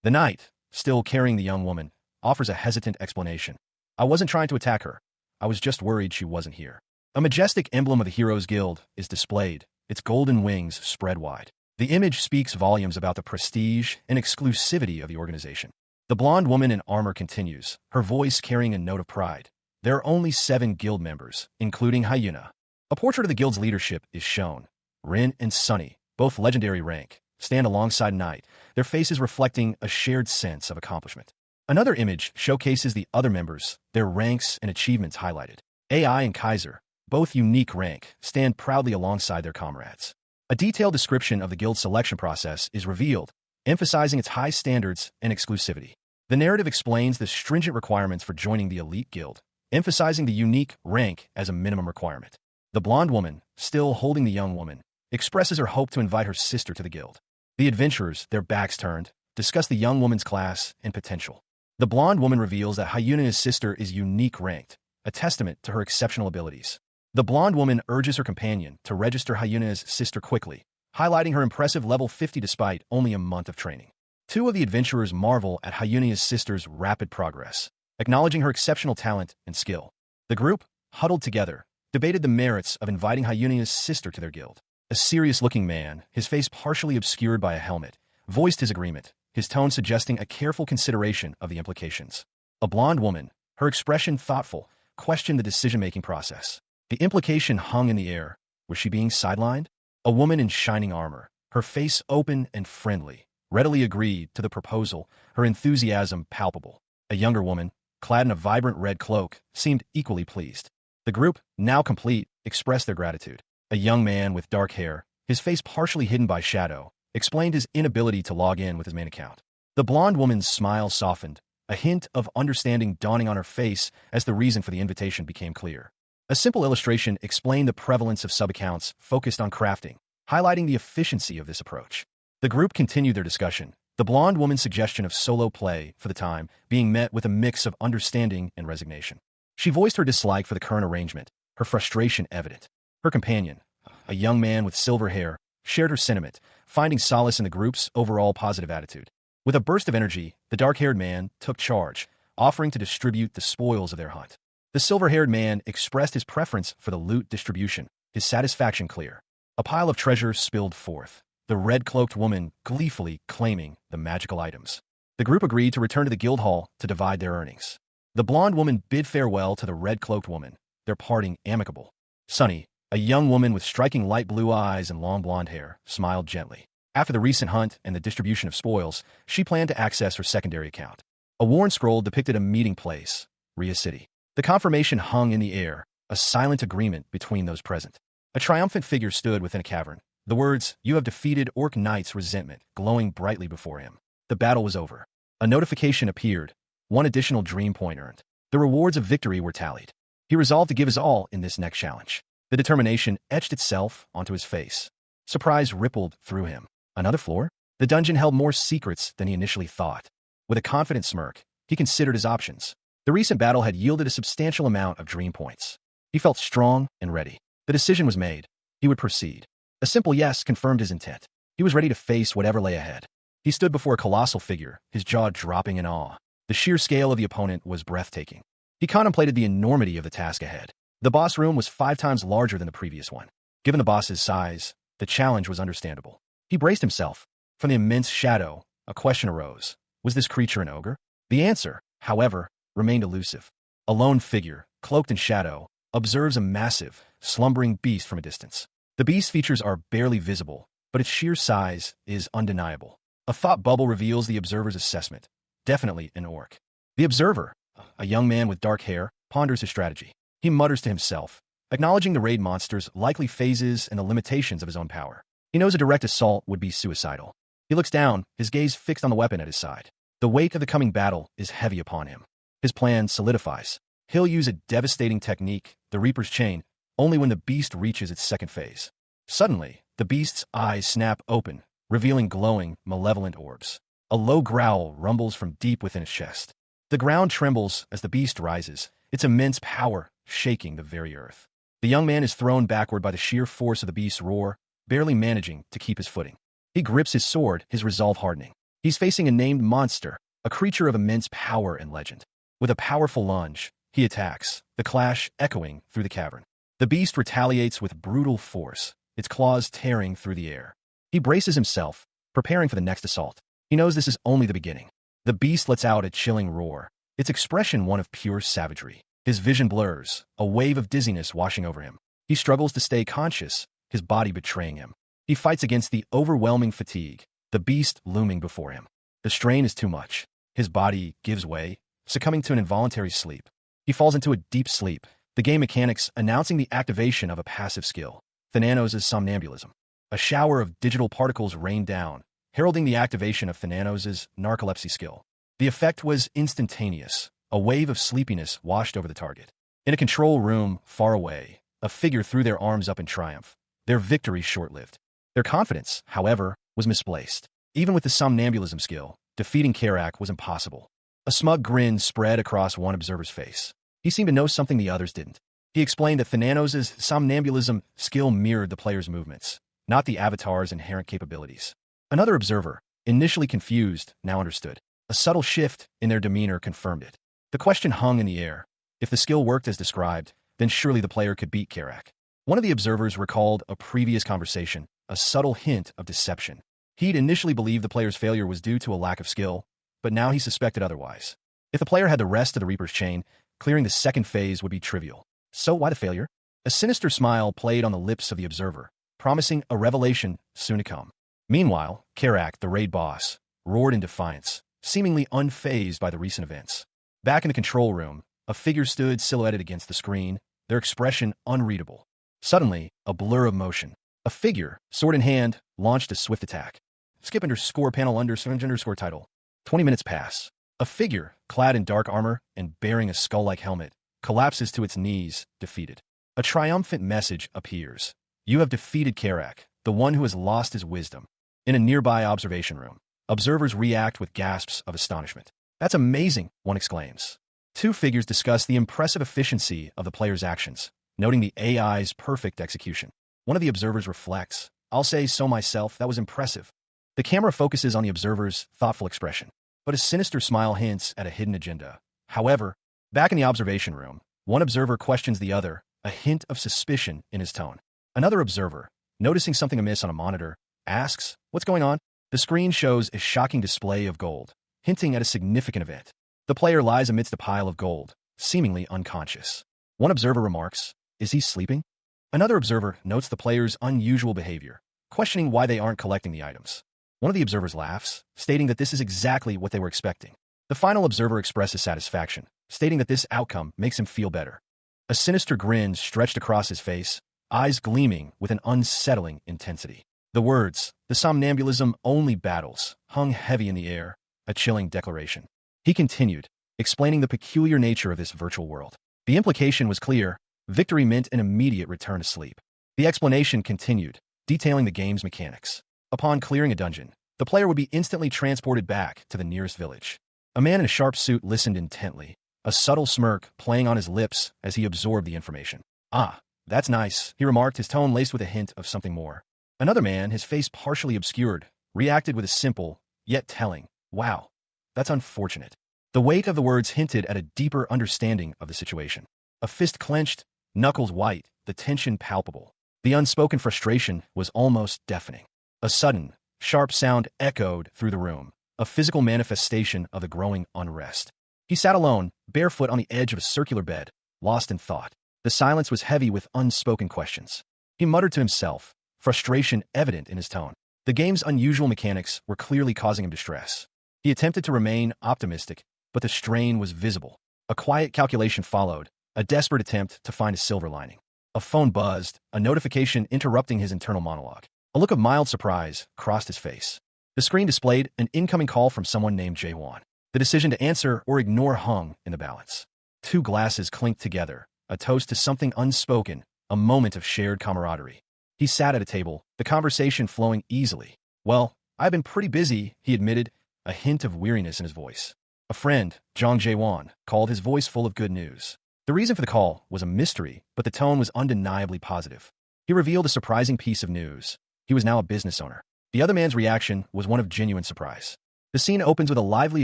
The knight, still carrying the young woman, offers a hesitant explanation. I wasn't trying to attack her. I was just worried she wasn't here. A majestic emblem of the Heroes Guild is displayed, its golden wings spread wide. The image speaks volumes about the prestige and exclusivity of the organization. The blonde woman in armor continues, her voice carrying a note of pride. There are only 7 guild members, including Hyuna. A portrait of the guild's leadership is shown. Rin and Sunny, both legendary rank, stand alongside Knight, their faces reflecting a shared sense of accomplishment. Another image showcases the other members, their ranks and achievements highlighted. AI and Kaiser, both unique rank, stand proudly alongside their comrades. A detailed description of the guild selection process is revealed, emphasizing its high standards and exclusivity. The narrative explains the stringent requirements for joining the elite guild, emphasizing the unique rank as a minimum requirement. The blonde woman, still holding the young woman, expresses her hope to invite her sister to the guild. The adventurers, their backs turned, discuss the young woman's class and potential. The blonde woman reveals that Hyuna's sister is unique ranked, a testament to her exceptional abilities. The blonde woman urges her companion to register Hyuna's sister quickly, highlighting her impressive level 50 despite only a month of training. 2 of the adventurers marvel at Hyuna's sister's rapid progress, acknowledging her exceptional talent and skill. The group, huddled together, debated the merits of inviting Hyuna's sister to their guild. A serious-looking man, his face partially obscured by a helmet, voiced his agreement, his tone suggesting a careful consideration of the implications. A blonde woman, her expression thoughtful, questioned the decision-making process. The implication hung in the air. Was she being sidelined? A woman in shining armor, her face open and friendly, readily agreed to the proposal, her enthusiasm palpable. A younger woman, clad in a vibrant red cloak, seemed equally pleased. The group, now complete, expressed their gratitude. A young man with dark hair, his face partially hidden by shadow, explained his inability to log in with his main account. The blonde woman's smile softened, a hint of understanding dawning on her face as the reason for the invitation became clear. A simple illustration explained the prevalence of sub-accounts focused on crafting, highlighting the efficiency of this approach. The group continued their discussion, the blonde woman's suggestion of solo play, for the time, being met with a mix of understanding and resignation. She voiced her dislike for the current arrangement, her frustration evident. Her companion, a young man with silver hair, shared her sentiment, finding solace in the group's overall positive attitude. With a burst of energy, the dark-haired man took charge, offering to distribute the spoils of their hunt. The silver-haired man expressed his preference for the loot distribution, his satisfaction clear. A pile of treasure spilled forth, the red-cloaked woman gleefully claiming the magical items. The group agreed to return to the guild hall to divide their earnings. The blonde woman bid farewell to the red-cloaked woman, their parting amicable. Sunny, a young woman with striking light blue eyes and long blonde hair, smiled gently. After the recent hunt and the distribution of spoils, she planned to access her secondary account. A worn scroll depicted a meeting place, Rhea City. The confirmation hung in the air, a silent agreement between those present. A triumphant figure stood within a cavern, The words, "You have defeated Orc Knight's resentment," glowing brightly before him. The battle was over. A notification appeared. One additional dream point earned. The rewards of victory were tallied. He resolved to give his all in this next challenge. The determination etched itself onto his face. Surprise rippled through him. Another floor? The dungeon held more secrets than he initially thought. With a confident smirk, he considered his options. The recent battle had yielded a substantial amount of dream points. He felt strong and ready. The decision was made. He would proceed. A simple yes confirmed his intent. He was ready to face whatever lay ahead. He stood before a colossal figure, his jaw dropping in awe. The sheer scale of the opponent was breathtaking. He contemplated the enormity of the task ahead. The boss room was 5 times larger than the previous one. Given the boss's size, the challenge was understandable. He braced himself. From the immense shadow, a question arose. Was this creature an ogre? The answer, however, remained elusive. A lone figure, cloaked in shadow, observes a massive, slumbering beast from a distance. The beast's features are barely visible, but its sheer size is undeniable. A thought bubble reveals the observer's assessment. Definitely an orc. The observer, a young man with dark hair, ponders his strategy. He mutters to himself, acknowledging the raid monster's likely phases and the limitations of his own power. He knows a direct assault would be suicidal. He looks down, his gaze fixed on the weapon at his side. The weight of the coming battle is heavy upon him. His plan solidifies. He'll use a devastating technique, the Reaper's Chain, only when the beast reaches its second phase. Suddenly, the beast's eyes snap open, revealing glowing, malevolent orbs. A low growl rumbles from deep within his chest. The ground trembles as the beast rises, its immense power shaking the very earth. The young man is thrown backward by the sheer force of the beast's roar, barely managing to keep his footing. He grips his sword, his resolve hardening. He's facing a named monster, a creature of immense power and legend. With a powerful lunge, he attacks, the clash echoing through the cavern. The beast retaliates with brutal force, its claws tearing through the air. He braces himself, preparing for the next assault. He knows this is only the beginning. The beast lets out a chilling roar, its expression one of pure savagery. His vision blurs, a wave of dizziness washing over him. He struggles to stay conscious, his body betraying him. He fights against the overwhelming fatigue, the beast looming before him. The strain is too much. His body gives way, succumbing to an involuntary sleep. He falls into a deep sleep, the game mechanics announcing the activation of a passive skill, Thananos' somnambulism. A shower of digital particles rained down, heralding the activation of Thananos' narcolepsy skill. The effect was instantaneous. A wave of sleepiness washed over the target. In a control room far away, a figure threw their arms up in triumph. Their victory short-lived. Their confidence, however, was misplaced. Even with the somnambulism skill, defeating Karak was impossible. A smug grin spread across one observer's face. He seemed to know something the others didn't. He explained that Thananos' somnambulism skill mirrored the player's movements, not the avatar's inherent capabilities. Another observer, initially confused, now understood. A subtle shift in their demeanor confirmed it. The question hung in the air. If the skill worked as described, then surely the player could beat Karak. One of the observers recalled a previous conversation, a subtle hint of deception. He'd initially believed the player's failure was due to a lack of skill, but now he suspected otherwise. If the player had the rest of the Reaper's Chain, clearing the second phase would be trivial. So why the failure? A sinister smile played on the lips of the observer, promising a revelation soon to come. Meanwhile, Karak, the raid boss, roared in defiance, seemingly unfazed by the recent events. Back in the control room, a figure stood silhouetted against the screen, their expression unreadable. Suddenly, a blur of motion. A figure, sword in hand, launched a swift attack. Skip underscore panel underscore title. 20 minutes pass. A figure, clad in dark armor and bearing a skull-like helmet, collapses to its knees, defeated. A triumphant message appears. You have defeated Karak, the one who has lost his wisdom. In a nearby observation room, observers react with gasps of astonishment. That's amazing, one exclaims. Two figures discuss the impressive efficiency of the player's actions, noting the AI's perfect execution. One of the observers reflects, I'll say so myself, that was impressive. The camera focuses on the observer's thoughtful expression, but a sinister smile hints at a hidden agenda. However, back in the observation room, one observer questions the other, a hint of suspicion in his tone. Another observer, noticing something amiss on a monitor, asks, what's going on? The screen shows a shocking display of gold, hinting at a significant event. The player lies amidst a pile of gold, seemingly unconscious. One observer remarks, is he sleeping? Another observer notes the player's unusual behavior, questioning why they aren't collecting the items. One of the observers laughs, stating that this is exactly what they were expecting. The final observer expresses satisfaction, stating that this outcome makes him feel better. A sinister grin stretched across his face, eyes gleaming with an unsettling intensity. The words, "the somnambulism only battles," hung heavy in the air, a chilling declaration. He continued, explaining the peculiar nature of this virtual world. The implication was clear: victory meant an immediate return to sleep. The explanation continued, detailing the game's mechanics. Upon clearing a dungeon, the player would be instantly transported back to the nearest village. A man in a sharp suit listened intently, a subtle smirk playing on his lips as he absorbed the information. "Ah, that's nice," he remarked, his tone laced with a hint of something more. Another man, his face partially obscured, reacted with a simple, yet telling, "Wow, that's unfortunate." The weight of the words hinted at a deeper understanding of the situation. A fist clenched, knuckles white, the tension palpable. The unspoken frustration was almost deafening. A sudden, sharp sound echoed through the room, a physical manifestation of the growing unrest. He sat alone, barefoot on the edge of a circular bed, lost in thought. The silence was heavy with unspoken questions. He muttered to himself, frustration evident in his tone. The game's unusual mechanics were clearly causing him distress. He attempted to remain optimistic, but the strain was visible. A quiet calculation followed, a desperate attempt to find a silver lining. A phone buzzed, a notification interrupting his internal monologue. A look of mild surprise crossed his face. The screen displayed an incoming call from someone named Jae-won. The decision to answer or ignore hung in the balance. Two glasses clinked together, a toast to something unspoken, a moment of shared camaraderie. He sat at a table, the conversation flowing easily. "Well, I've been pretty busy," he admitted, a hint of weariness in his voice. A friend, Jong Jae-won, called, his voice full of good news. The reason for the call was a mystery, but the tone was undeniably positive. He revealed a surprising piece of news. He was now a business owner. The other man's reaction was one of genuine surprise. The scene opens with a lively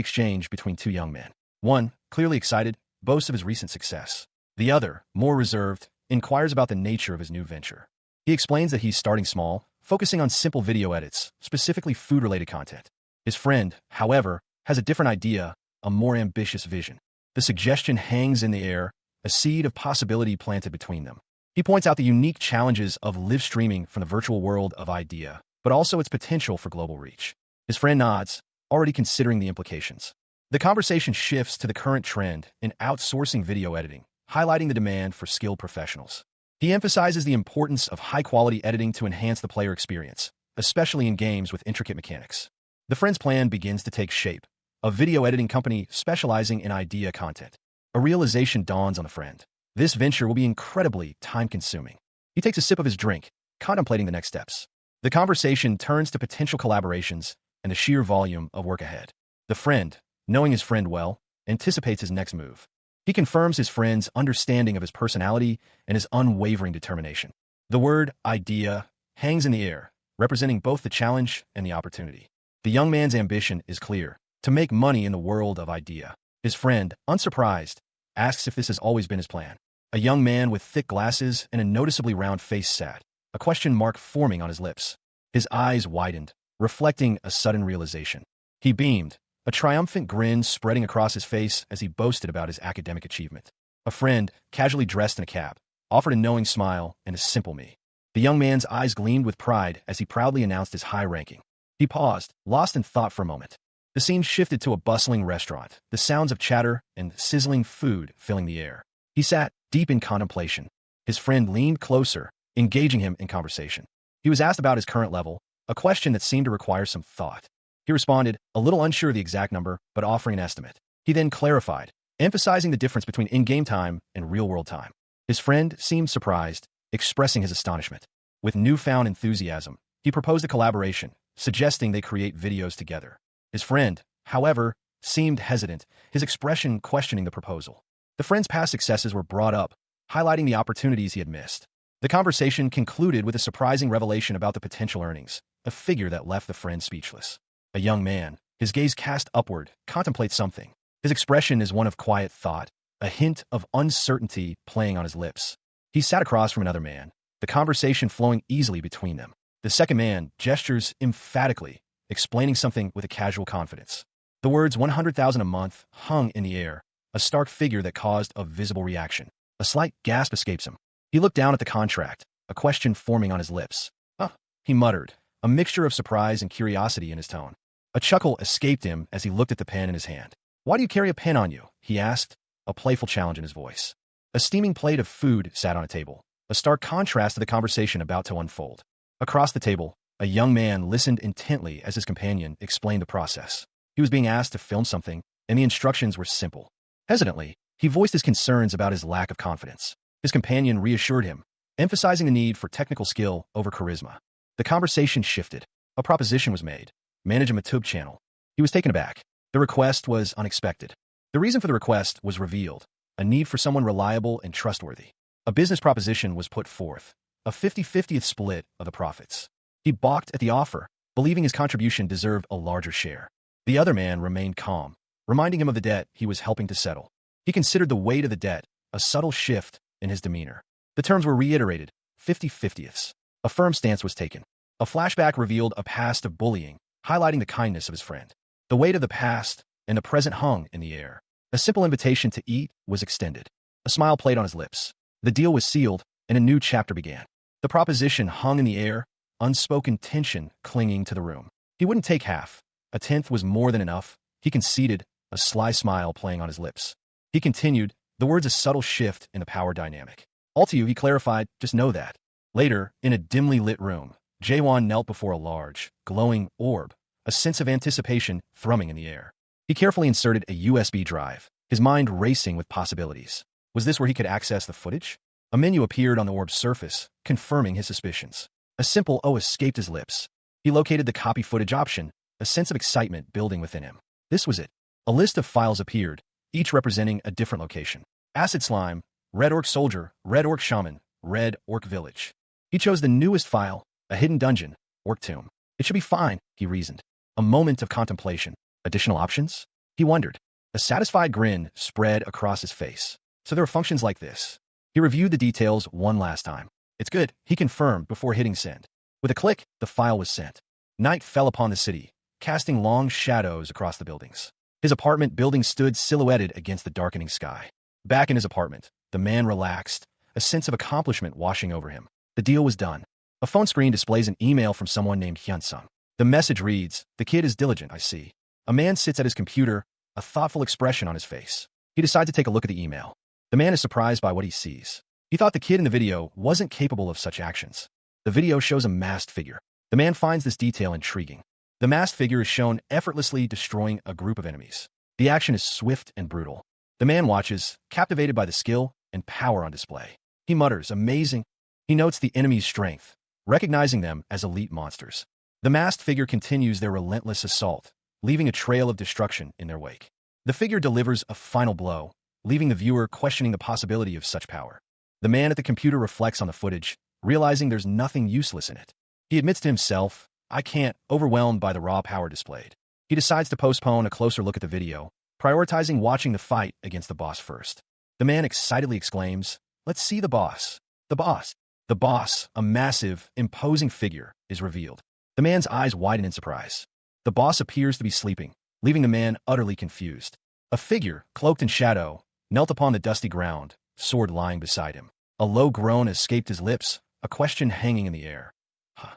exchange between two young men. One, clearly excited, boasts of his recent success. The other, more reserved, inquires about the nature of his new venture. He explains that he's starting small, focusing on simple video edits, specifically food-related content. His friend, however, has a different idea, a more ambitious vision. The suggestion hangs in the air, a seed of possibility planted between them. He points out the unique challenges of live streaming from the virtual world of idea, but also its potential for global reach. His friend nods, already considering the implications. The conversation shifts to the current trend in outsourcing video editing, highlighting the demand for skilled professionals. He emphasizes the importance of high-quality editing to enhance the player experience, especially in games with intricate mechanics. The friend's plan begins to take shape, a video editing company specializing in idea content. A realization dawns on the friend. This venture will be incredibly time-consuming. He takes a sip of his drink, contemplating the next steps. The conversation turns to potential collaborations and the sheer volume of work ahead. The friend, knowing his friend well, anticipates his next move. He confirms his friend's understanding of his personality and his unwavering determination. The word idea hangs in the air, representing both the challenge and the opportunity. The young man's ambition is clear: to make money in the world of idea. His friend, unsurprised, asks if this has always been his plan. A young man with thick glasses and a noticeably round face sat, a question mark forming on his lips. His eyes widened, reflecting a sudden realization. He beamed, a triumphant grin spreading across his face as he boasted about his academic achievement. A friend, casually dressed in a cap, offered a knowing smile and a simple "me." The young man's eyes gleamed with pride as he proudly announced his high ranking. He paused, lost in thought for a moment. The scene shifted to a bustling restaurant, the sounds of chatter and sizzling food filling the air. He sat, deep in contemplation. His friend leaned closer, engaging him in conversation. He was asked about his current level, a question that seemed to require some thought. He responded, a little unsure of the exact number, but offering an estimate. He then clarified, emphasizing the difference between in-game time and real-world time. His friend seemed surprised, expressing his astonishment. With newfound enthusiasm, he proposed a collaboration, suggesting they create videos together. His friend, however, seemed hesitant, his expression questioning the proposal. The friend's past successes were brought up, highlighting the opportunities he had missed. The conversation concluded with a surprising revelation about the potential earnings, a figure that left the friend speechless. A young man, his gaze cast upward, contemplates something. His expression is one of quiet thought, a hint of uncertainty playing on his lips. He sat across from another man, the conversation flowing easily between them. The second man gestures emphatically, explaining something with a casual confidence. The words 100,000 a month hung in the air, a stark figure that caused a visible reaction. A slight gasp escapes him. He looked down at the contract, a question forming on his lips. "Huh," he muttered, a mixture of surprise and curiosity in his tone. A chuckle escaped him as he looked at the pen in his hand. "Why do you carry a pen on you?" he asked, a playful challenge in his voice. A steaming plate of food sat on a table, a stark contrast to the conversation about to unfold. Across the table, A young man listened intently as his companion explained the process. He was being asked to film something, and the instructions were simple. Hesitantly, he voiced his concerns about his lack of confidence. His companion reassured him, emphasizing the need for technical skill over charisma. The conversation shifted. A proposition was made. Manage a YouTube channel. He was taken aback. The request was unexpected. The reason for the request was revealed. A need for someone reliable and trustworthy. A business proposition was put forth. A 50-50th split of the profits. He balked at the offer, believing his contribution deserved a larger share. The other man remained calm, reminding him of the debt he was helping to settle. He considered the weight of the debt, a subtle shift in his demeanor. The terms were reiterated, 50-50ths. A firm stance was taken. A flashback revealed a past of bullying, highlighting the kindness of his friend. The weight of the past and the present hung in the air. A simple invitation to eat was extended. A smile played on his lips. The deal was sealed, and a new chapter began. The proposition hung in the air, unspoken tension clinging to the room. He wouldn't take half. A tenth was more than enough. He conceded, a sly smile playing on his lips. He continued, the words a subtle shift in the power dynamic. All to you, he clarified, just know that. Later, in a dimly lit room, Jaewon knelt before a large, glowing orb, a sense of anticipation thrumming in the air. He carefully inserted a USB drive, his mind racing with possibilities. Was this where he could access the footage? A menu appeared on the orb's surface, confirming his suspicions. A simple O escaped his lips. He located the copy footage option, a sense of excitement building within him. This was it. A list of files appeared, each representing a different location. Acid Slime, Red Orc Soldier, Red Orc Shaman, Red Orc Village. He chose the newest file, a hidden dungeon, Orc Tomb. It should be fine, he reasoned. A moment of contemplation. Additional options? He wondered. A satisfied grin spread across his face. So there were functions like this. He reviewed the details one last time. It's good, he confirmed before hitting send. With a click, the file was sent. Night fell upon the city, casting long shadows across the buildings. His apartment building stood silhouetted against the darkening sky. Back in his apartment, the man relaxed, a sense of accomplishment washing over him. The deal was done. A phone screen displays an email from someone named Hyunsung. The message reads, the kid is diligent, I see. A man sits at his computer, a thoughtful expression on his face. He decides to take a look at the email. The man is surprised by what he sees. He thought the kid in the video wasn't capable of such actions. The video shows a masked figure. The man finds this detail intriguing. The masked figure is shown effortlessly destroying a group of enemies. The action is swift and brutal. The man watches, captivated by the skill and power on display. He mutters, amazing. He notes the enemy's strength, recognizing them as elite monsters. The masked figure continues their relentless assault, leaving a trail of destruction in their wake. The figure delivers a final blow, leaving the viewer questioning the possibility of such power. The man at the computer reflects on the footage, realizing there's nothing useless in it. He admits to himself, I can't, overwhelmed by the raw power displayed. He decides to postpone a closer look at the video, prioritizing watching the fight against the boss first. The man excitedly exclaims, let's see the boss. The boss. The boss, a massive, imposing figure, is revealed. The man's eyes widen in surprise. The boss appears to be sleeping, leaving the man utterly confused. A figure, cloaked in shadow, knelt upon the dusty ground, sword lying beside him. A low groan escaped his lips, a question hanging in the air. Huh.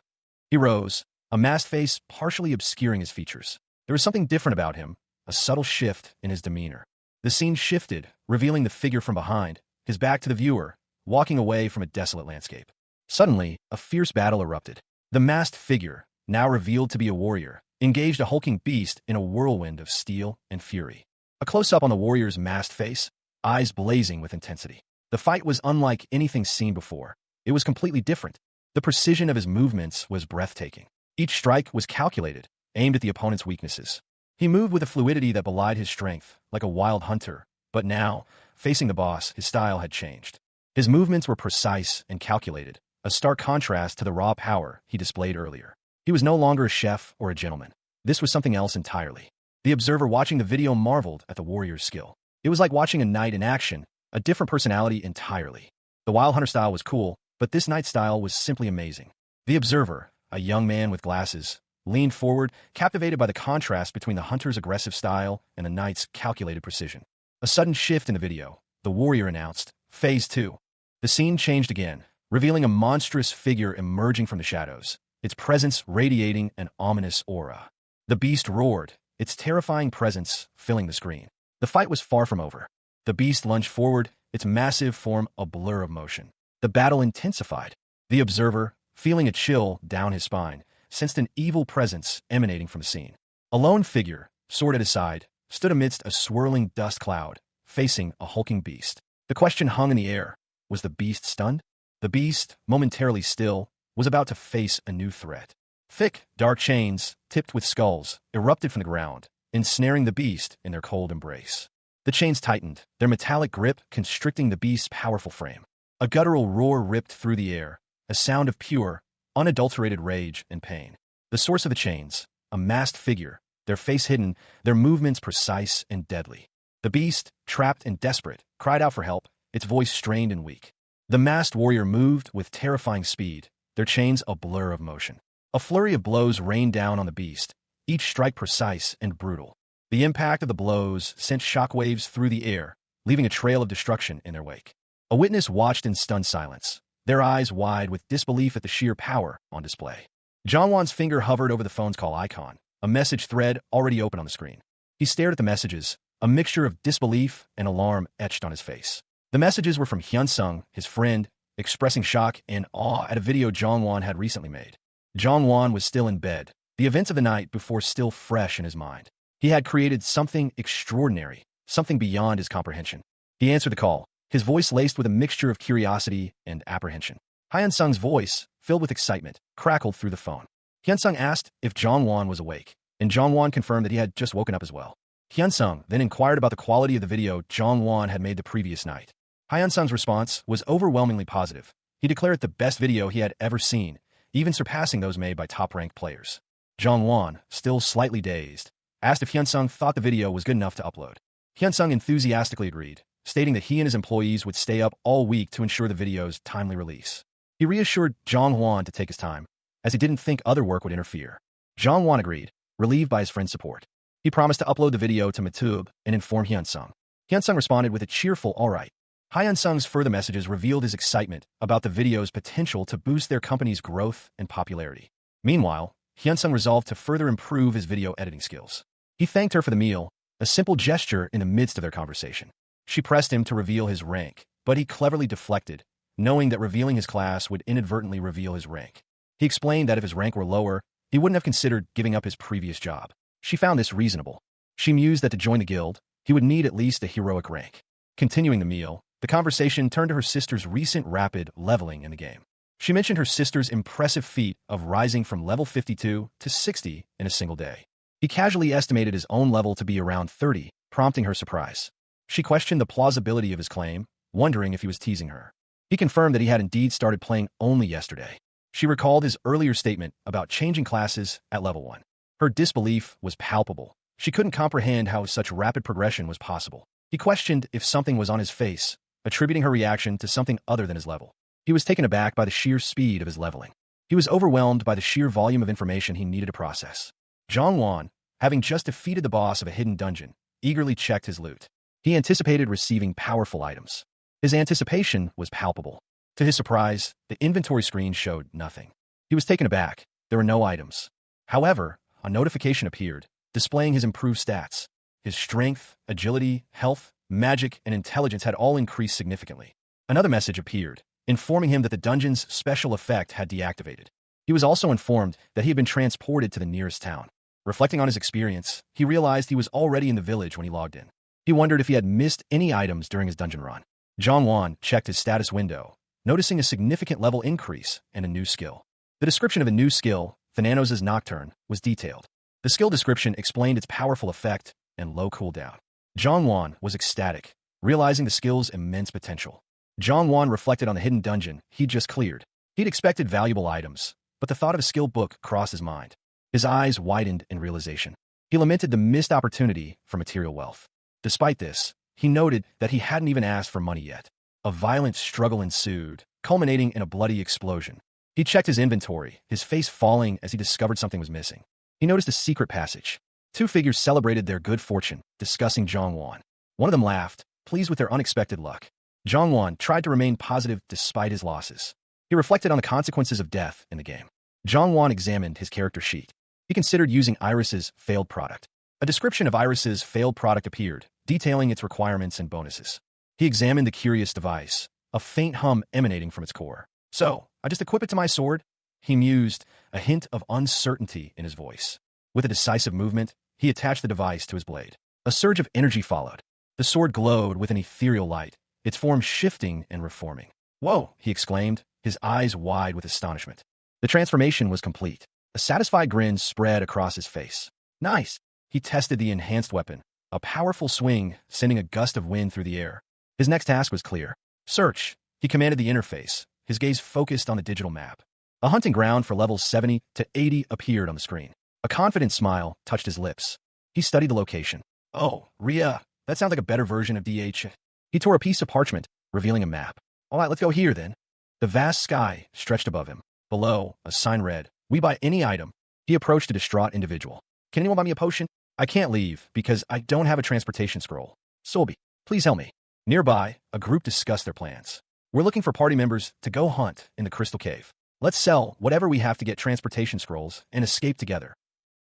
He rose, a masked face partially obscuring his features. There was something different about him, a subtle shift in his demeanor. The scene shifted, revealing the figure from behind, his back to the viewer, walking away from a desolate landscape. Suddenly, a fierce battle erupted. The masked figure, now revealed to be a warrior, engaged a hulking beast in a whirlwind of steel and fury. A close-up on the warrior's masked face, eyes blazing with intensity. The fight was unlike anything seen before. It was completely different. The precision of his movements was breathtaking. Each strike was calculated, aimed at the opponent's weaknesses. He moved with a fluidity that belied his strength, like a wild hunter. But now, facing the boss, his style had changed. His movements were precise and calculated, a stark contrast to the raw power he displayed earlier. He was no longer a chef or a gentleman. This was something else entirely. The observer watching the video marveled at the warrior's skill. It was like watching a knight in action, a different personality entirely. The Wild Hunter style was cool, but this knight style was simply amazing. The observer, a young man with glasses, leaned forward, captivated by the contrast between the hunter's aggressive style and the knight's calculated precision. A sudden shift in the video. The warrior announced, Phase 2. The scene changed again, revealing a monstrous figure emerging from the shadows, its presence radiating an ominous aura. The beast roared, its terrifying presence filling the screen. The fight was far from over. The beast lunged forward, its massive form a blur of motion. The battle intensified. The observer, feeling a chill down his spine, sensed an evil presence emanating from the scene. A lone figure, sword at his side, stood amidst a swirling dust cloud, facing a hulking beast. The question hung in the air. Was the beast stunned? The beast, momentarily still, was about to face a new threat. Thick, dark chains, tipped with skulls, erupted from the ground, ensnaring the beast in their cold embrace. The chains tightened, their metallic grip constricting the beast's powerful frame. A guttural roar ripped through the air, a sound of pure, unadulterated rage and pain. The source of the chains, a masked figure, their face hidden, their movements precise and deadly. The beast, trapped and desperate, cried out for help, its voice strained and weak. The masked warrior moved with terrifying speed, their chains a blur of motion. A flurry of blows rained down on the beast, each strike precise and brutal. The impact of the blows sent shockwaves through the air, leaving a trail of destruction in their wake. A witness watched in stunned silence, their eyes wide with disbelief at the sheer power on display. Jongwon's finger hovered over the phone's call icon, a message thread already open on the screen. He stared at the messages, a mixture of disbelief and alarm etched on his face. The messages were from Hyun-sung, his friend, expressing shock and awe at a video Jongwon had recently made. Jongwon was still in bed, the events of the night before still fresh in his mind. He had created something extraordinary, something beyond his comprehension. He answered the call, his voice laced with a mixture of curiosity and apprehension. Hyun-sung's voice, filled with excitement, crackled through the phone. Hyun-sung asked if Jongwon was awake, and Jongwon confirmed that he had just woken up as well. Hyun-sung then inquired about the quality of the video Jongwon had made the previous night. Hyun-sung's response was overwhelmingly positive. He declared it the best video he had ever seen, even surpassing those made by top-ranked players. Jongwon, still slightly dazed, asked if Hyun-sung thought the video was good enough to upload. Hyun-sung enthusiastically agreed, stating that he and his employees would stay up all week to ensure the video's timely release. He reassured Jongwon to take his time, as he didn't think other work would interfere. Jongwon agreed, relieved by his friend's support. He promised to upload the video to YouTube and inform Hyun-sung. Hyun-sung responded with a cheerful all right. Hyun-sung's further messages revealed his excitement about the video's potential to boost their company's growth and popularity. Meanwhile, Hyun-sung resolved to further improve his video editing skills. He thanked her for the meal, a simple gesture in the midst of their conversation. She pressed him to reveal his rank, but he cleverly deflected, knowing that revealing his class would inadvertently reveal his rank. He explained that if his rank were lower, he wouldn't have considered giving up his previous job. She found this reasonable. She mused that to join the guild, he would need at least a heroic rank. Continuing the meal, the conversation turned to her sister's recent rapid leveling in the game. She mentioned her sister's impressive feat of rising from level 52 to 60 in a single day. He casually estimated his own level to be around 30, prompting her surprise. She questioned the plausibility of his claim, wondering if he was teasing her. He confirmed that he had indeed started playing only yesterday. She recalled his earlier statement about changing classes at level 1. Her disbelief was palpable. She couldn't comprehend how such rapid progression was possible. He questioned if something was on his face, attributing her reaction to something other than his level. He was taken aback by the sheer speed of his leveling. He was overwhelmed by the sheer volume of information he needed to process. Jongwon, having just defeated the boss of a hidden dungeon, eagerly checked his loot. He anticipated receiving powerful items. His anticipation was palpable. To his surprise, the inventory screen showed nothing. He was taken aback. There were no items. However, a notification appeared, displaying his improved stats. His strength, agility, health, magic, and intelligence had all increased significantly. Another message appeared, informing him that the dungeon's special effect had deactivated. He was also informed that he had been transported to the nearest town. Reflecting on his experience, he realized he was already in the village when he logged in. He wondered if he had missed any items during his dungeon run. Jongwon checked his status window, noticing a significant level increase and a new skill. The description of a new skill, Thananos' Nocturne, was detailed. The skill description explained its powerful effect and low cooldown. Jongwon was ecstatic, realizing the skill's immense potential. Jongwon reflected on the hidden dungeon he'd just cleared. He'd expected valuable items, but the thought of a skill book crossed his mind. His eyes widened in realization. He lamented the missed opportunity for material wealth. Despite this, he noted that he hadn't even asked for money yet. A violent struggle ensued, culminating in a bloody explosion. He checked his inventory, his face falling as he discovered something was missing. He noticed a secret passage. Two figures celebrated their good fortune, discussing Jongwon. One of them laughed, pleased with their unexpected luck. Jongwon tried to remain positive despite his losses. He reflected on the consequences of death in the game. Jongwon examined his character sheet. He considered using Iris's failed product. A description of Iris's failed product appeared, detailing its requirements and bonuses. He examined the curious device, a faint hum emanating from its core. So, I just equip it to my sword? He mused, a hint of uncertainty in his voice. With a decisive movement, he attached the device to his blade. A surge of energy followed. The sword glowed with an ethereal light, its form shifting and reforming. "Whoa!" he exclaimed, his eyes wide with astonishment. The transformation was complete. A satisfied grin spread across his face. "Nice!" He tested the enhanced weapon, a powerful swing sending a gust of wind through the air. His next task was clear. "Search," he commanded the interface, his gaze focused on the digital map. A hunting ground for levels 70 to 80 appeared on the screen. A confident smile touched his lips. He studied the location. "Oh, Rhea, that sounds like a better version of DH." He tore a piece of parchment, revealing a map. "All right, let's go here then." The vast sky stretched above him. Below, a sign read, "We buy any item." He approached a distraught individual. "Can anyone buy me a potion? I can't leave because I don't have a transportation scroll. Solby, please help me." Nearby, a group discussed their plans. "We're looking for party members to go hunt in the Crystal Cave. Let's sell whatever we have to get transportation scrolls and escape together."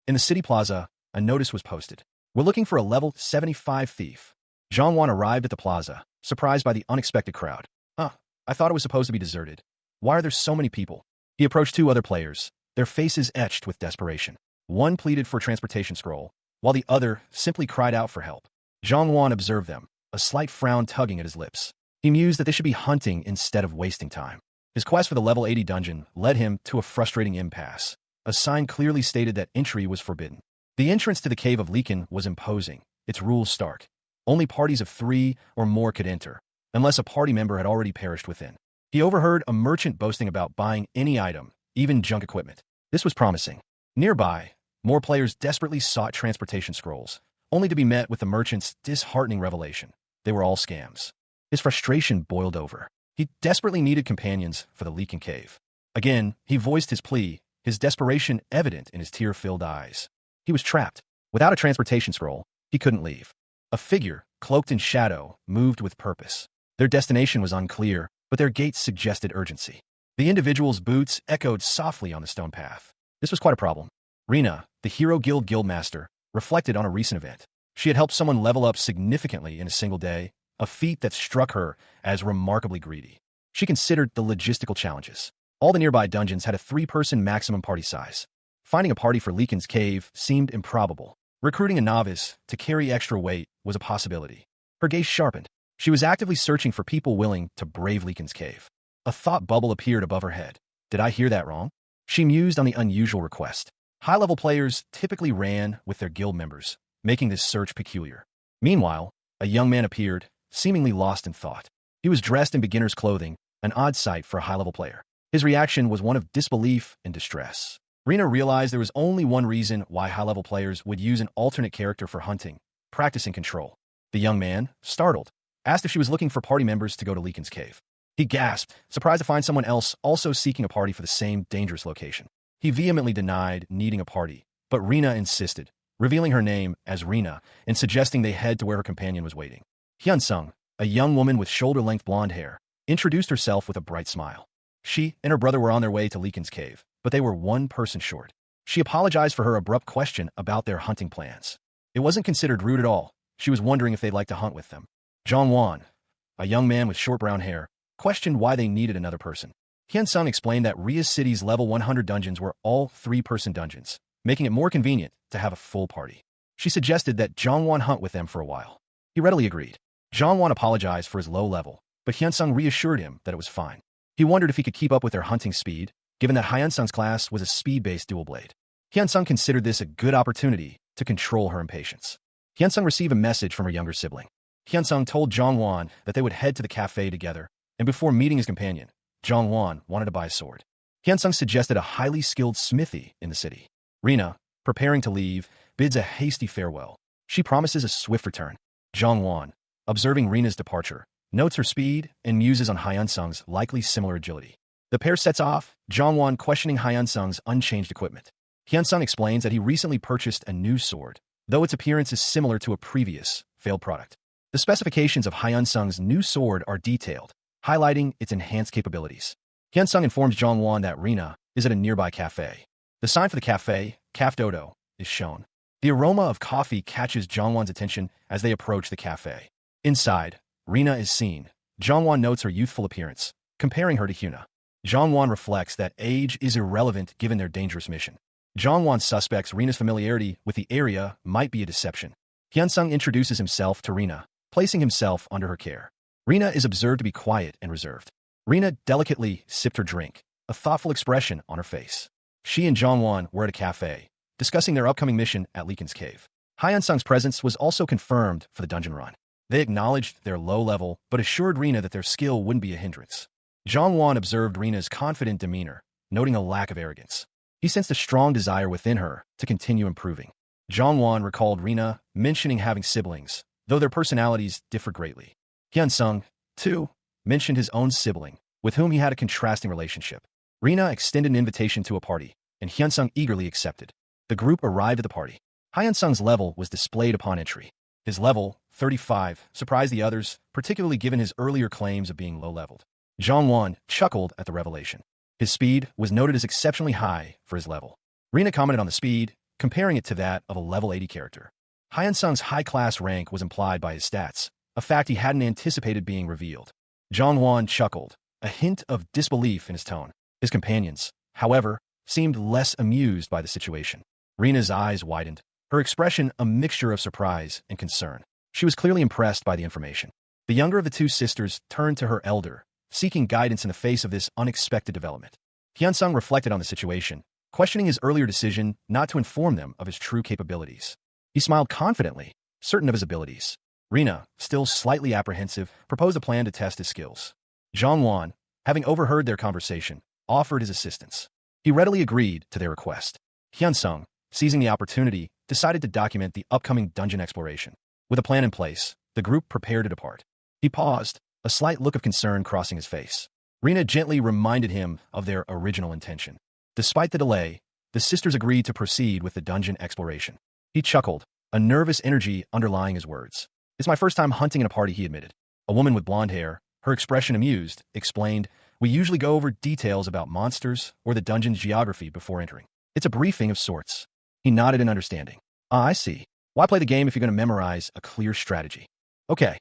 In the city plaza, a notice was posted. "We're looking for a level 75 thief." Zhang arrived at the plaza, surprised by the unexpected crowd. I thought it was supposed to be deserted. Why are there so many people?" He approached two other players, their faces etched with desperation. One pleaded for a transportation scroll, while the other simply cried out for help. Zhang observed them, a slight frown tugging at his lips. He mused that they should be hunting instead of wasting time. His quest for the level 80 dungeon led him to a frustrating impasse. A sign clearly stated that entry was forbidden. The entrance to the Cave of Leekin was imposing, its rules stark. Only parties of 3 or more could enter, unless a party member had already perished within. He overheard a merchant boasting about buying any item, even junk equipment. This was promising. Nearby, more players desperately sought transportation scrolls, only to be met with the merchant's disheartening revelation. They were all scams. His frustration boiled over. He desperately needed companions for the Leekin Cave. Again, he voiced his plea, his desperation evident in his tear-filled eyes. He was trapped. Without a transportation scroll, he couldn't leave. A figure, cloaked in shadow, moved with purpose. Their destination was unclear, but their gaits suggested urgency. The individual's boots echoed softly on the stone path. This was quite a problem. Rena, the Hero Guild guildmaster, reflected on a recent event. She had helped someone level up significantly in a single day, a feat that struck her as remarkably greedy. She considered the logistical challenges. All the nearby dungeons had a 3-person maximum party size. Finding a party for Leekin's Cave seemed improbable. Recruiting a novice to carry extra weight was a possibility. Her gaze sharpened. She was actively searching for people willing to brave Leekin's Cave. A thought bubble appeared above her head. Did I hear that wrong? She mused on the unusual request. High-level players typically ran with their guild members, making this search peculiar. Meanwhile, a young man appeared, seemingly lost in thought. He was dressed in beginner's clothing, an odd sight for a high-level player. His reaction was one of disbelief and distress. Rena realized there was only one reason why high-level players would use an alternate character for hunting, practicing control. The young man, startled, asked if she was looking for party members to go to Leekin's Cave. He gasped, surprised to find someone else also seeking a party for the same dangerous location. He vehemently denied needing a party, but Rena insisted, revealing her name as Rena and suggesting they head to where her companion was waiting. Hyun-sung, a young woman with shoulder-length blonde hair, introduced herself with a bright smile. She and her brother were on their way to Leekin's Cave, but they were one person short. She apologized for her abrupt question about their hunting plans. It wasn't considered rude at all. She was wondering if they'd like to hunt with them. Jong-won, a young man with short brown hair, questioned why they needed another person. Hyun-sung explained that Rhea City's level 100 dungeons were all 3-person dungeons, making it more convenient to have a full party. She suggested that Jong-won hunt with them for a while. He readily agreed. Jong-won apologized for his low level, but Hyun-sung reassured him that it was fine. He wondered if he could keep up with their hunting speed, given that Hyun-sung's class was a speed-based dual blade. Hyun-sung considered this a good opportunity to control her impatience. Hyun-sung received a message from her younger sibling. Hyun-sung told Jong-won that they would head to the cafe together, and before meeting his companion, Jong-won wanted to buy a sword. Hyun-sung suggested a highly skilled smithy in the city. Rena, preparing to leave, bids a hasty farewell. She promises a swift return. Jong-won, observing Rena's departure, notes her speed and muses on Hyun-sung's likely similar agility. The pair sets off, Jong-won questioning Hyun-sung's unchanged equipment. Hyun-sung explains that he recently purchased a new sword, though its appearance is similar to a previous, failed product. The specifications of Hyun-sung's new sword are detailed, highlighting its enhanced capabilities. Hyun-sung informs Jong-won that Rena is at a nearby cafe. The sign for the cafe, Caf Dodo, is shown. The aroma of coffee catches Jong-won's attention as they approach the cafe. Inside, Rena is seen. Jong-won notes her youthful appearance, comparing her to Hyuna. Zhongwan reflects that age is irrelevant given their dangerous mission. Zhongwan suspects Rina's familiarity with the area might be a deception. Hyunsung introduces himself to Rina, placing himself under her care. Rina is observed to be quiet and reserved. Rina delicately sipped her drink, a thoughtful expression on her face. She and Zhongwan were at a cafe, discussing their upcoming mission at Leekin's cave. Hyunsung's presence was also confirmed for the dungeon run. They acknowledged their low level, but assured Rina that their skill wouldn't be a hindrance. Zhongwan observed Rina's confident demeanor, noting a lack of arrogance. He sensed a strong desire within her to continue improving. Zhongwan recalled Rina mentioning having siblings, though their personalities differ greatly. Hyunsung, too, mentioned his own sibling, with whom he had a contrasting relationship. Rina extended an invitation to a party, and Hyunsung eagerly accepted. The group arrived at the party. Hyunsung's level was displayed upon entry. His level, 35, surprised the others, particularly given his earlier claims of being low-leveled. Zhongwan chuckled at the revelation. His speed was noted as exceptionally high for his level. Rina commented on the speed, comparing it to that of a level 80 character. Hyunsung's high-class rank was implied by his stats, a fact he hadn't anticipated being revealed. Zhongwan chuckled, a hint of disbelief in his tone. His companions, however, seemed less amused by the situation. Rina's eyes widened, her expression a mixture of surprise and concern. She was clearly impressed by the information. The younger of the two sisters turned to her elder, seeking guidance in the face of this unexpected development. Hyunsung reflected on the situation, questioning his earlier decision not to inform them of his true capabilities. He smiled confidently, certain of his abilities. Rina, still slightly apprehensive, proposed a plan to test his skills. Zhongwan, having overheard their conversation, offered his assistance. He readily agreed to their request. Hyunsung, seizing the opportunity, decided to document the upcoming dungeon exploration. With a plan in place, the group prepared to depart. He paused, a slight look of concern crossing his face. Rina gently reminded him of their original intention. Despite the delay, the sisters agreed to proceed with the dungeon exploration. He chuckled, a nervous energy underlying his words. "It's my first time hunting in a party," he admitted. A woman with blonde hair, her expression amused, explained, "We usually go over details about monsters or the dungeon's geography before entering. It's a briefing of sorts." He nodded in understanding. "Ah, I see. Why play the game if you're going to memorize a clear strategy?" "Okay."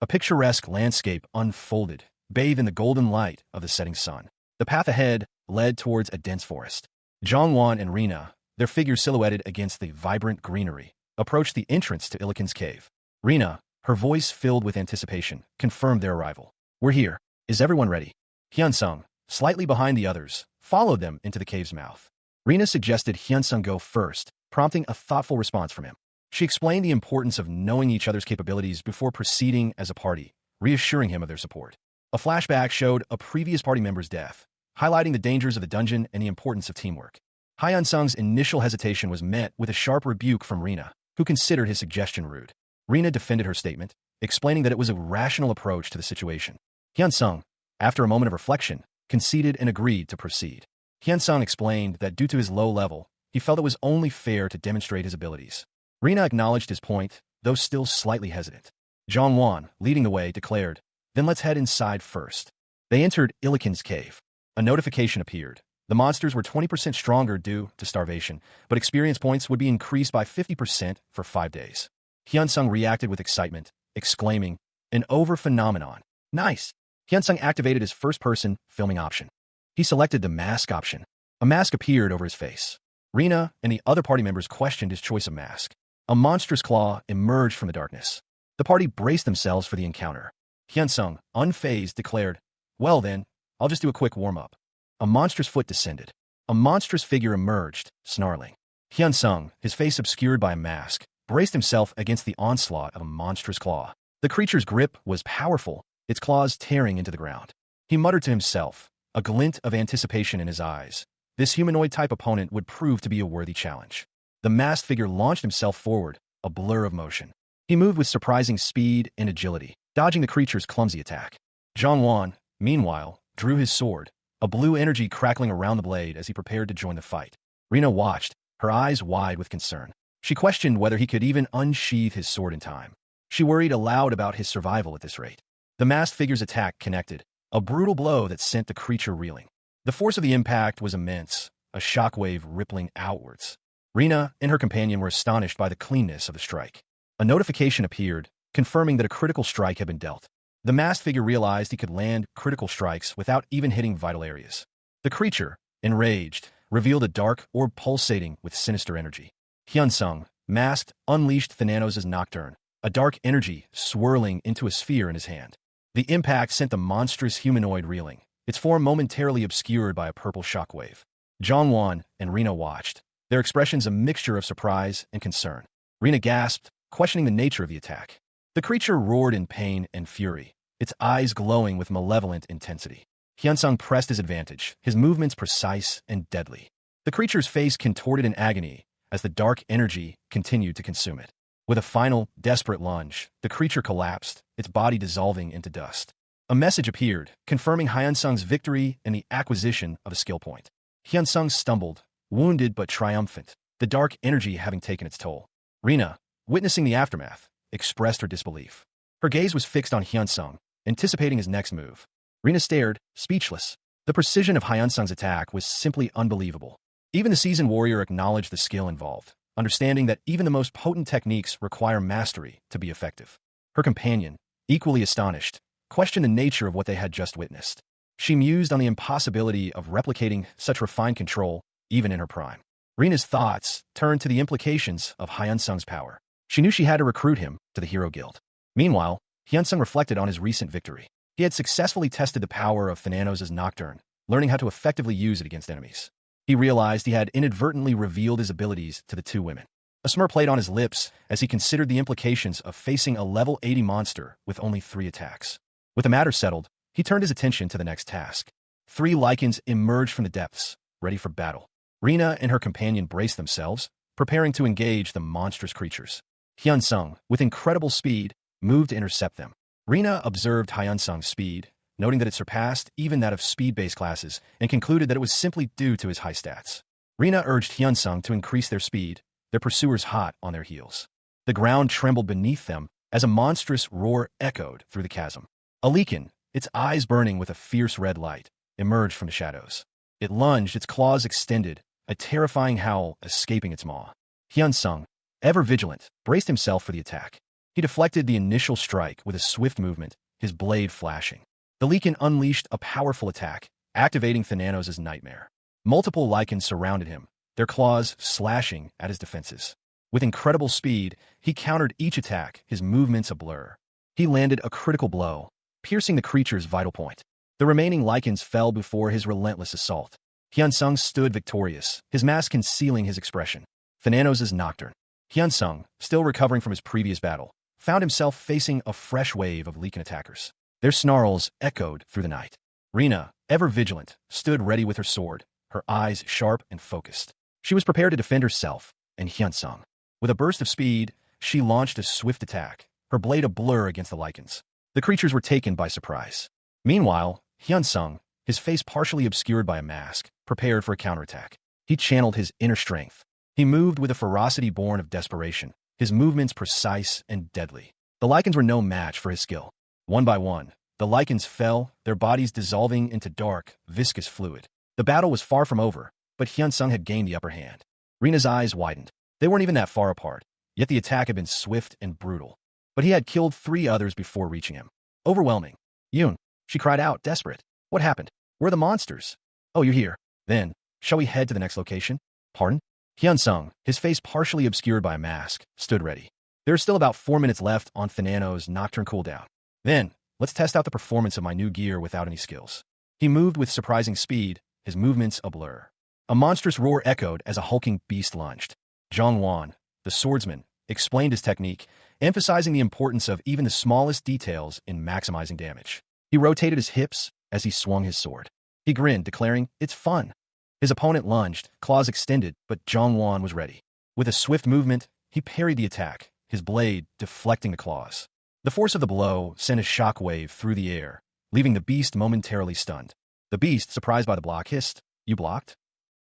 A picturesque landscape unfolded, bathed in the golden light of the setting sun. The path ahead led towards a dense forest. Zhongwan and Rina, their figures silhouetted against the vibrant greenery, approached the entrance to Illikin's cave. Rina, her voice filled with anticipation, confirmed their arrival. "We're here. Is everyone ready?" Hyunsung, slightly behind the others, followed them into the cave's mouth. Rina suggested Hyunsung go first, prompting a thoughtful response from him. She explained the importance of knowing each other's capabilities before proceeding as a party, reassuring him of their support. A flashback showed a previous party member's death, highlighting the dangers of the dungeon and the importance of teamwork. Hyunsung's initial hesitation was met with a sharp rebuke from Rina, who considered his suggestion rude. Rina defended her statement, explaining that it was a rational approach to the situation. Hyunsung, after a moment of reflection, conceded and agreed to proceed. Hyunsung explained that due to his low level, he felt it was only fair to demonstrate his abilities. Rina acknowledged his point, though still slightly hesitant. Zhongwan, leading the way, declared, "Then let's head inside first." They entered Illikin's cave. A notification appeared. The monsters were 20% stronger due to starvation, but experience points would be increased by 50% for 5 days. Hyunsung reacted with excitement, exclaiming, "An over phenomenon. Nice." Hyunsung activated his first-person filming option. He selected the mask option. A mask appeared over his face. Rina and the other party members questioned his choice of mask. A monstrous claw emerged from the darkness. The party braced themselves for the encounter. Hyunsung, unfazed, declared, "Well then, I'll just do a quick warm-up." A monstrous foot descended. A monstrous figure emerged, snarling. Hyunsung, his face obscured by a mask, braced himself against the onslaught of a monstrous claw. The creature's grip was powerful, its claws tearing into the ground. He muttered to himself, a glint of anticipation in his eyes. This humanoid-type opponent would prove to be a worthy challenge. The masked figure launched himself forward, a blur of motion. He moved with surprising speed and agility, dodging the creature's clumsy attack. Zhongwan, meanwhile, drew his sword, a blue energy crackling around the blade as he prepared to join the fight. Rina watched, her eyes wide with concern. She questioned whether he could even unsheath his sword in time. She worried aloud about his survival at this rate. The masked figure's attack connected, a brutal blow that sent the creature reeling. The force of the impact was immense, a shockwave rippling outwards. Rina and her companion were astonished by the cleanness of the strike. A notification appeared, confirming that a critical strike had been dealt. The masked figure realized he could land critical strikes without even hitting vital areas. The creature, enraged, revealed a dark orb pulsating with sinister energy. Hyunsung, masked, unleashed Thananos' Nocturne, a dark energy swirling into a sphere in his hand. The impact sent the monstrous humanoid reeling, its form momentarily obscured by a purple shockwave. Jongwon and Rina watched, their expressions a mixture of surprise and concern. Rina gasped, questioning the nature of the attack. The creature roared in pain and fury, its eyes glowing with malevolent intensity. Hyunsung pressed his advantage, his movements precise and deadly. The creature's face contorted in agony as the dark energy continued to consume it. With a final, desperate lunge, the creature collapsed, its body dissolving into dust. A message appeared, confirming Hyunsung's victory and the acquisition of a skill point. Hyunsung stumbled, wounded but triumphant, the dark energy having taken its toll. Rina, witnessing the aftermath, expressed her disbelief. Her gaze was fixed on Hyunsung, anticipating his next move. Rina stared, speechless. The precision of Hyunsung's attack was simply unbelievable. Even the seasoned warrior acknowledged the skill involved, understanding that even the most potent techniques require mastery to be effective. Her companion, equally astonished, questioned the nature of what they had just witnessed. She mused on the impossibility of replicating such refined control, even in her prime. Rina's thoughts turned to the implications of Hyunsung's power. She knew she had to recruit him to the Hero Guild. Meanwhile, Hyunsung reflected on his recent victory. He had successfully tested the power of Thananos' Nocturne, learning how to effectively use it against enemies. He realized he had inadvertently revealed his abilities to the two women. A smirk played on his lips as he considered the implications of facing a level 80 monster with only 3 attacks. With the matter settled, he turned his attention to the next task. 3 lichens emerged from the depths, ready for battle. Rina and her companion braced themselves, preparing to engage the monstrous creatures. Hyunsung, with incredible speed, moved to intercept them. Rina observed Hyunsung's speed, noting that it surpassed even that of speed-based classes, and concluded that it was simply due to his high stats. Rina urged Hyunsung to increase their speed, their pursuers hot on their heels. The ground trembled beneath them as a monstrous roar echoed through the chasm. A lichen, its eyes burning with a fierce red light, emerged from the shadows. It lunged, its claws extended, a terrifying howl escaping its maw. Hyunsung, ever vigilant, braced himself for the attack. He deflected the initial strike with a swift movement, his blade flashing. The lichen unleashed a powerful attack, activating Thananos' nightmare. Multiple lichens surrounded him, their claws slashing at his defenses. With incredible speed, he countered each attack, his movements a blur. He landed a critical blow, piercing the creature's vital point. The remaining lichens fell before his relentless assault. Hyunsung stood victorious, his mask concealing his expression. Thananos' Nocturne. Hyunsung, still recovering from his previous battle, found himself facing a fresh wave of lichen attackers. Their snarls echoed through the night. Rina, ever vigilant, stood ready with her sword, her eyes sharp and focused. She was prepared to defend herself and Hyunsung. With a burst of speed, she launched a swift attack, her blade a blur against the lichens. The creatures were taken by surprise. Meanwhile, Hyunsung, his face partially obscured by a mask, prepared for a counterattack. He channeled his inner strength. He moved with a ferocity born of desperation, his movements precise and deadly. The lichens were no match for his skill. One by one, the lichens fell, their bodies dissolving into dark, viscous fluid. The battle was far from over, but Hyunsung had gained the upper hand. Rina's eyes widened. They weren't even that far apart, yet the attack had been swift and brutal. But he had killed 3 others before reaching him. Overwhelming. Yoon, she cried out, desperate. What happened? Where are the monsters? Oh, you're here. Then, shall we head to the next location? Pardon? Hyunsung, his face partially obscured by a mask, stood ready. There are still about 4 minutes left on Thananos' Nocturne cooldown. Then, let's test out the performance of my new gear without any skills. He moved with surprising speed, his movements a blur. A monstrous roar echoed as a hulking beast lunged. Jongwon, the swordsman, explained his technique, emphasizing the importance of even the smallest details in maximizing damage. He rotated his hips as he swung his sword. He grinned, declaring, "It's fun." His opponent lunged, claws extended, but Jongwon was ready. With a swift movement, he parried the attack, his blade deflecting the claws. The force of the blow sent a shockwave through the air, leaving the beast momentarily stunned. The beast, surprised by the block, hissed, "You blocked?"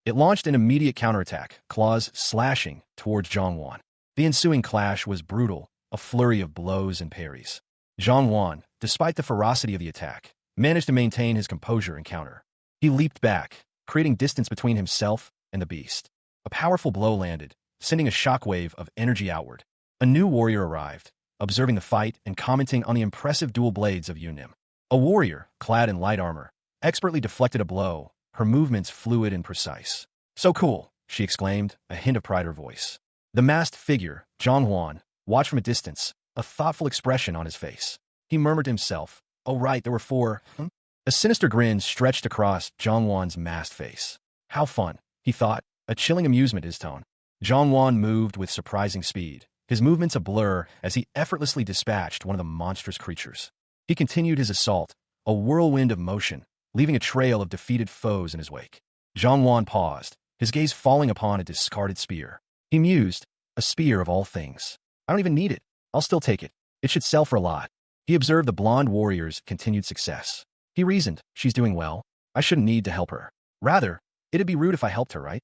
It launched an immediate counterattack, claws slashing towards Jongwon. The ensuing clash was brutal, a flurry of blows and parries. Jongwon, despite the ferocity of the attack, managed to maintain his composure and counter. He leaped back, creating distance between himself and the beast. A powerful blow landed, sending a shockwave of energy outward. A new warrior arrived, observing the fight and commenting on the impressive dual blades of Yunim. A warrior, clad in light armor, expertly deflected a blow, her movements fluid and precise. "So cool," she exclaimed, a hint of pride in her voice. The masked figure, Zhang Huan, watched from a distance, a thoughtful expression on his face. He murmured to himself, "Oh right, there were four." A sinister grin stretched across Zhang Huan's masked face. "How fun," he thought, a chilling amusement in his tone. Zhang Huan moved with surprising speed, his movements a blur as he effortlessly dispatched one of the monstrous creatures. He continued his assault, a whirlwind of motion, leaving a trail of defeated foes in his wake. Zhang Huan paused, his gaze falling upon a discarded spear. He mused, "A spear of all things. I don't even need it. I'll still take it. It should sell for a lot." He observed the blonde warrior's continued success. He reasoned, "She's doing well. I shouldn't need to help her. Rather, it'd be rude if I helped her, right?"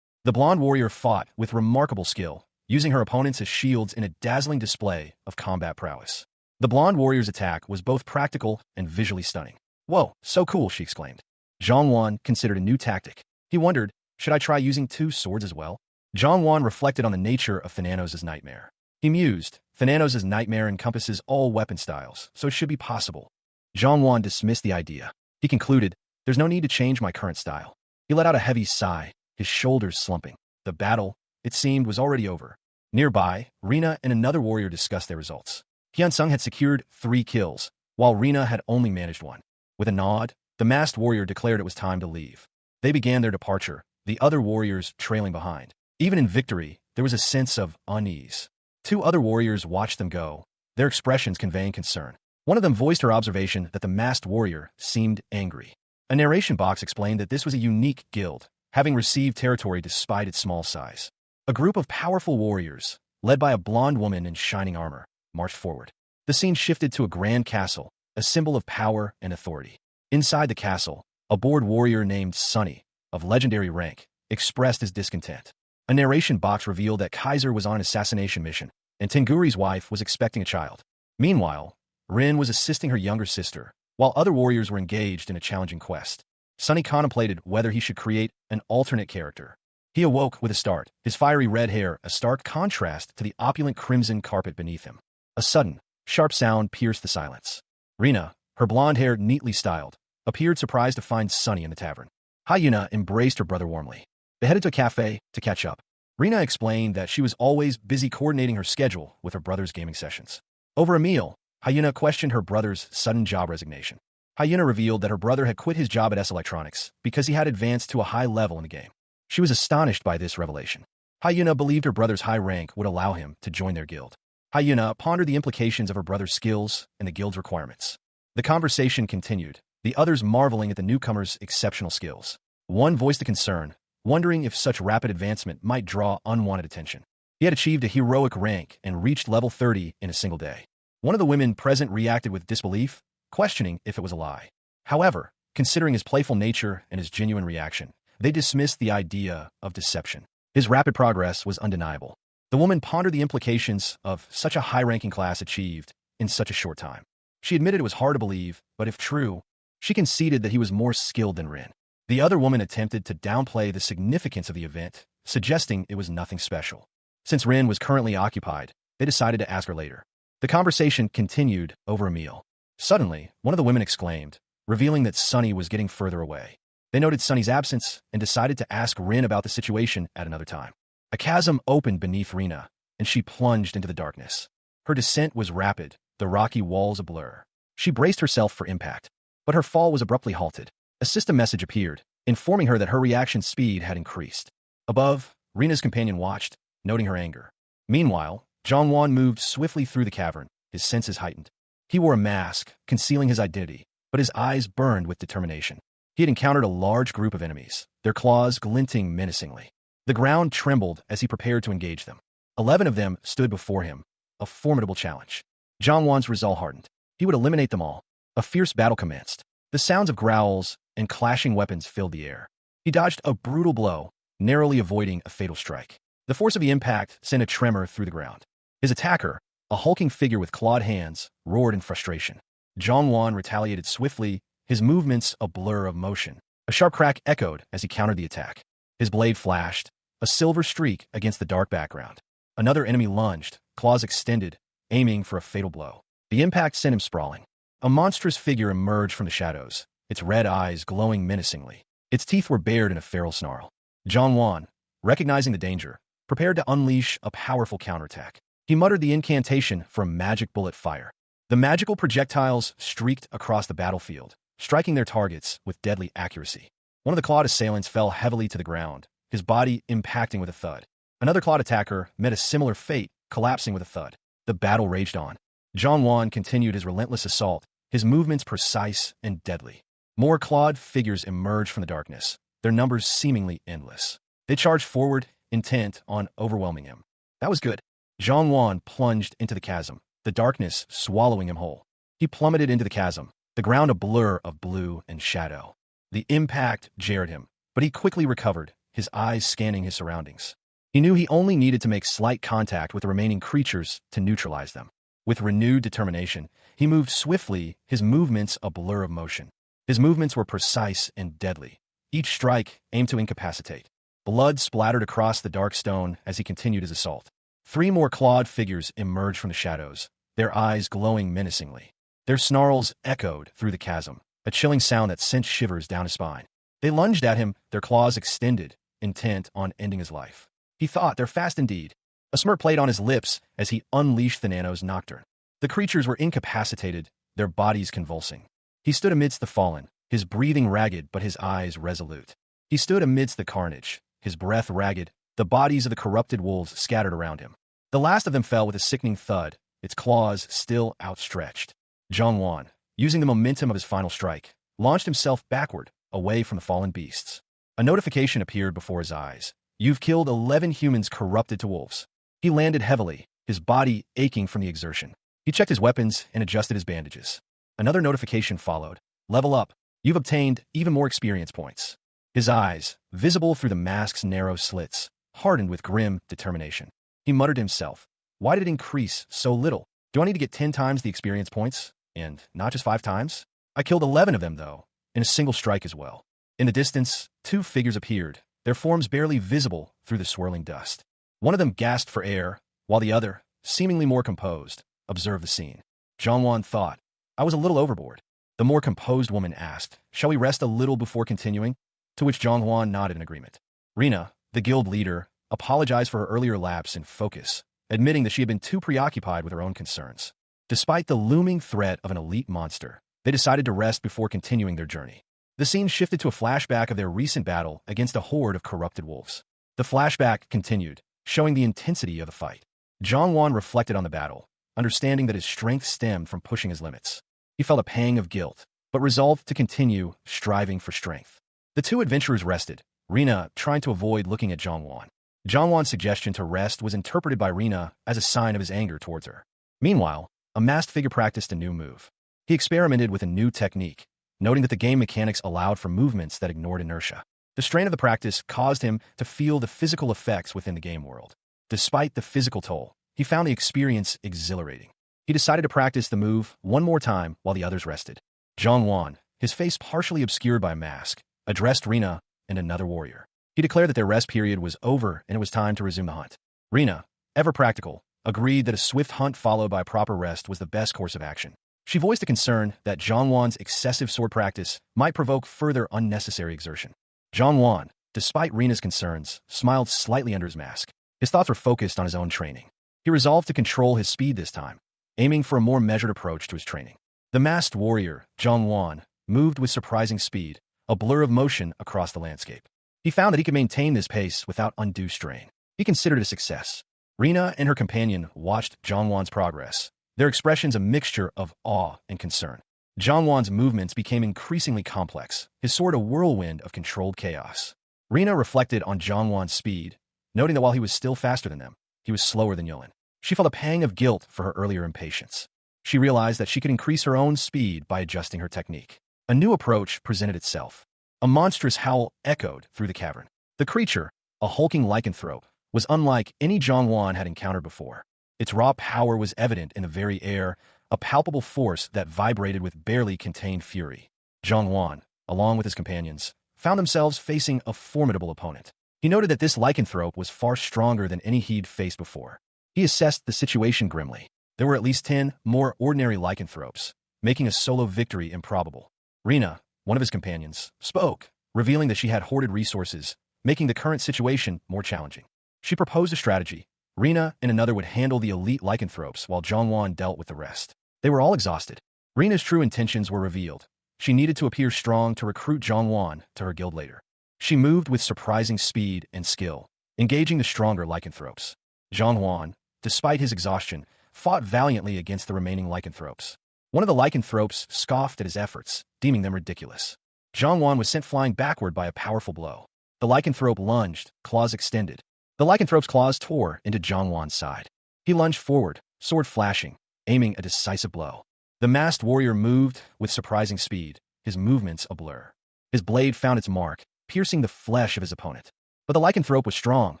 The blonde warrior fought with remarkable skill, using her opponents as shields in a dazzling display of combat prowess. The blonde warrior's attack was both practical and visually stunning. "Whoa, so cool," she exclaimed. Zhang Huan considered a new tactic. He wondered, should I try using two swords as well? Zhang Huan reflected on the nature of Thananos' nightmare. He mused, Thananos' nightmare encompasses all weapon styles, so it should be possible. Zhang Huan dismissed the idea. He concluded, there's no need to change my current style. He let out a heavy sigh, his shoulders slumping. The battle, it seemed, was already over. Nearby, Rina and another warrior discussed their results. Hyunsung had secured 3 kills, while Rina had only managed 1. With a nod, the masked warrior declared it was time to leave. They began their departure, the other warriors trailing behind. Even in victory, there was a sense of unease. 2 other warriors watched them go, their expressions conveying concern. One of them voiced her observation that the masked warrior seemed angry. A narration box explained that this was a unique guild, having received territory despite its small size. A group of powerful warriors, led by a blonde woman in shining armor, marched forward. The scene shifted to a grand castle, a symbol of power and authority. Inside the castle, a bored warrior named Sunny, of legendary rank, expressed his discontent. A narration box revealed that Kaiser was on an assassination mission, and Tenguri's wife was expecting a child. Meanwhile, Rin was assisting her younger sister, while other warriors were engaged in a challenging quest. Sunny contemplated whether he should create an alternate character. He awoke with a start, his fiery red hair a stark contrast to the opulent crimson carpet beneath him. A sudden, sharp sound pierced the silence. Rina, her blonde hair neatly styled, appeared surprised to find Sunny in the tavern. Hyuna embraced her brother warmly. They headed to a cafe to catch up. Rina explained that she was always busy coordinating her schedule with her brother's gaming sessions. Over a meal, Hyuna questioned her brother's sudden job resignation. Hyuna revealed that her brother had quit his job at S Electronics because he had advanced to a high level in the game. She was astonished by this revelation. Hyuna believed her brother's high rank would allow him to join their guild. Hyuna pondered the implications of her brother's skills and the guild's requirements. The conversation continued, the others marveling at the newcomer's exceptional skills. One voiced a concern, wondering if such rapid advancement might draw unwanted attention. He had achieved a heroic rank and reached level 30 in a single day. One of the women present reacted with disbelief, questioning if it was a lie. However, considering his playful nature and his genuine reaction, they dismissed the idea of deception. His rapid progress was undeniable. The woman pondered the implications of such a high-ranking class achieved in such a short time. She admitted it was hard to believe, but if true, she conceded that he was more skilled than Rin. The other woman attempted to downplay the significance of the event, suggesting it was nothing special. Since Rin was currently occupied, they decided to ask her later. The conversation continued over a meal. Suddenly, one of the women exclaimed, revealing that Sunny was getting further away. They noted Sunny's absence and decided to ask Rin about the situation at another time. A chasm opened beneath Rina, and she plunged into the darkness. Her descent was rapid, the rocky walls a blur. She braced herself for impact, but her fall was abruptly halted. A system message appeared, informing her that her reaction speed had increased. Above, Rina's companion watched, noting her anger. Meanwhile, Zhang Huan moved swiftly through the cavern, his senses heightened. He wore a mask, concealing his identity, but his eyes burned with determination. He had encountered a large group of enemies, their claws glinting menacingly. The ground trembled as he prepared to engage them. 11 of them stood before him, a formidable challenge. Zhang Huan's resolve hardened. He would eliminate them all. A fierce battle commenced. The sounds of growls and clashing weapons filled the air. He dodged a brutal blow, narrowly avoiding a fatal strike. The force of the impact sent a tremor through the ground. His attacker, a hulking figure with clawed hands, roared in frustration. Zhang Huan retaliated swiftly, his movements a blur of motion. A sharp crack echoed as he countered the attack. His blade flashed, a silver streak against the dark background. Another enemy lunged, claws extended, aiming for a fatal blow. The impact sent him sprawling. A monstrous figure emerged from the shadows, its red eyes glowing menacingly. Its teeth were bared in a feral snarl. Zhang, recognizing the danger, prepared to unleash a powerful counterattack. He muttered the incantation for a magic bullet fire. The magical projectiles streaked across the battlefield, striking their targets with deadly accuracy. One of the clawed assailants fell heavily to the ground, his body impacting with a thud. Another clawed attacker met a similar fate, collapsing with a thud. The battle raged on. Zhang continued his relentless assault, his movements precise and deadly. More clawed figures emerged from the darkness, their numbers seemingly endless. They charged forward, intent on overwhelming him. That was good. Zhang plunged into the chasm, the darkness swallowing him whole. He plummeted into the chasm, the ground a blur of blue and shadow. The impact jarred him, but he quickly recovered, his eyes scanning his surroundings. He knew he only needed to make slight contact with the remaining creatures to neutralize them. With renewed determination, he moved swiftly, his movements a blur of motion. His movements were precise and deadly. Each strike aimed to incapacitate. Blood splattered across the dark stone as he continued his assault. 3 more clawed figures emerged from the shadows, their eyes glowing menacingly. Their snarls echoed through the chasm, a chilling sound that sent shivers down his spine. They lunged at him, their claws extended, intent on ending his life. He thought, "They're fast indeed." A smirk played on his lips as he unleashed the Nano's nocturne. The creatures were incapacitated, their bodies convulsing. He stood amidst the fallen, his breathing ragged but his eyes resolute. He stood amidst the carnage, his breath ragged, the bodies of the corrupted wolves scattered around him. The last of them fell with a sickening thud, its claws still outstretched. Zhang, using the momentum of his final strike, launched himself backward, away from the fallen beasts. A notification appeared before his eyes. "You've killed 11 humans corrupted to wolves." He landed heavily, his body aching from the exertion. He checked his weapons and adjusted his bandages. Another notification followed. "Level up. You've obtained even more experience points." His eyes, visible through the mask's narrow slits, hardened with grim determination. He muttered to himself, "Why did it increase so little? Do I need to get 10 times the experience points? And not just 5 times? I killed 11 of them, though, in a single strike as well." In the distance, 2 figures appeared, their forms barely visible through the swirling dust. One of them gasped for air, while the other, seemingly more composed, observed the scene. Zhang thought, "I was a little overboard." The more composed woman asked, "Shall we rest a little before continuing?" To which Zhang nodded in agreement. Rina, the guild leader, apologized for her earlier lapse in focus, admitting that she had been too preoccupied with her own concerns. Despite the looming threat of an elite monster, they decided to rest before continuing their journey. The scene shifted to a flashback of their recent battle against a horde of corrupted wolves. The flashback continued, showing the intensity of the fight. Zhang reflected on the battle, understanding that his strength stemmed from pushing his limits. He felt a pang of guilt, but resolved to continue striving for strength. The 2 adventurers rested, Rina trying to avoid looking at Zhang. Zhang's suggestion to rest was interpreted by Rina as a sign of his anger towards her. Meanwhile, a masked figure practiced a new move. He experimented with a new technique, noting that the game mechanics allowed for movements that ignored inertia. The strain of the practice caused him to feel the physical effects within the game world. Despite the physical toll, he found the experience exhilarating. He decided to practice the move one more time while the others rested. Zhang, his face partially obscured by a mask, addressed Rina and another warrior. He declared that their rest period was over and it was time to resume the hunt. Rina, ever practical, agreed that a swift hunt followed by proper rest was the best course of action. She voiced a concern that Zhang excessive sword practice might provoke further unnecessary exertion. Zhang, despite Rina's concerns, smiled slightly under his mask. His thoughts were focused on his own training. He resolved to control his speed this time, aiming for a more measured approach to his training. The masked warrior, Zhang, moved with surprising speed, a blur of motion across the landscape. He found that he could maintain this pace without undue strain. He considered it a success. Rina and her companion watched Zhang's progress, their expressions a mixture of awe and concern. Zhang's movements became increasingly complex, his sword a whirlwind of controlled chaos. Rina reflected on Zhang's speed, noting that while he was still faster than them, he was slower than Yulin. She felt a pang of guilt for her earlier impatience. She realized that she could increase her own speed by adjusting her technique. A new approach presented itself. A monstrous howl echoed through the cavern. The creature, a hulking lycanthrope, was unlike any Zhang had encountered before. Its raw power was evident in the very air, a palpable force that vibrated with barely contained fury. Zhang, along with his companions, found themselves facing a formidable opponent. He noted that this lycanthrope was far stronger than any he'd faced before. He assessed the situation grimly. There were at least 10 more ordinary lycanthropes, making a solo victory improbable. Rina, one of his companions, spoke, revealing that she had hoarded resources, making the current situation more challenging. She proposed a strategy. Rina and another would handle the elite lycanthropes while Zhongwan dealt with the rest. They were all exhausted. Rina's true intentions were revealed. She needed to appear strong to recruit Zhongwan to her guild later. She moved with surprising speed and skill, engaging the stronger lycanthropes. Zhongwan, despite his exhaustion, fought valiantly against the remaining lycanthropes. One of the lycanthropes scoffed at his efforts, deeming them ridiculous. Zhongwan was sent flying backward by a powerful blow. The lycanthrope lunged, claws extended. The lycanthrope's claws tore into Zhongwan's side. He lunged forward, sword flashing, aiming a decisive blow. The masked warrior moved with surprising speed, his movements a blur. His blade found its mark, piercing the flesh of his opponent. But the lycanthrope was strong,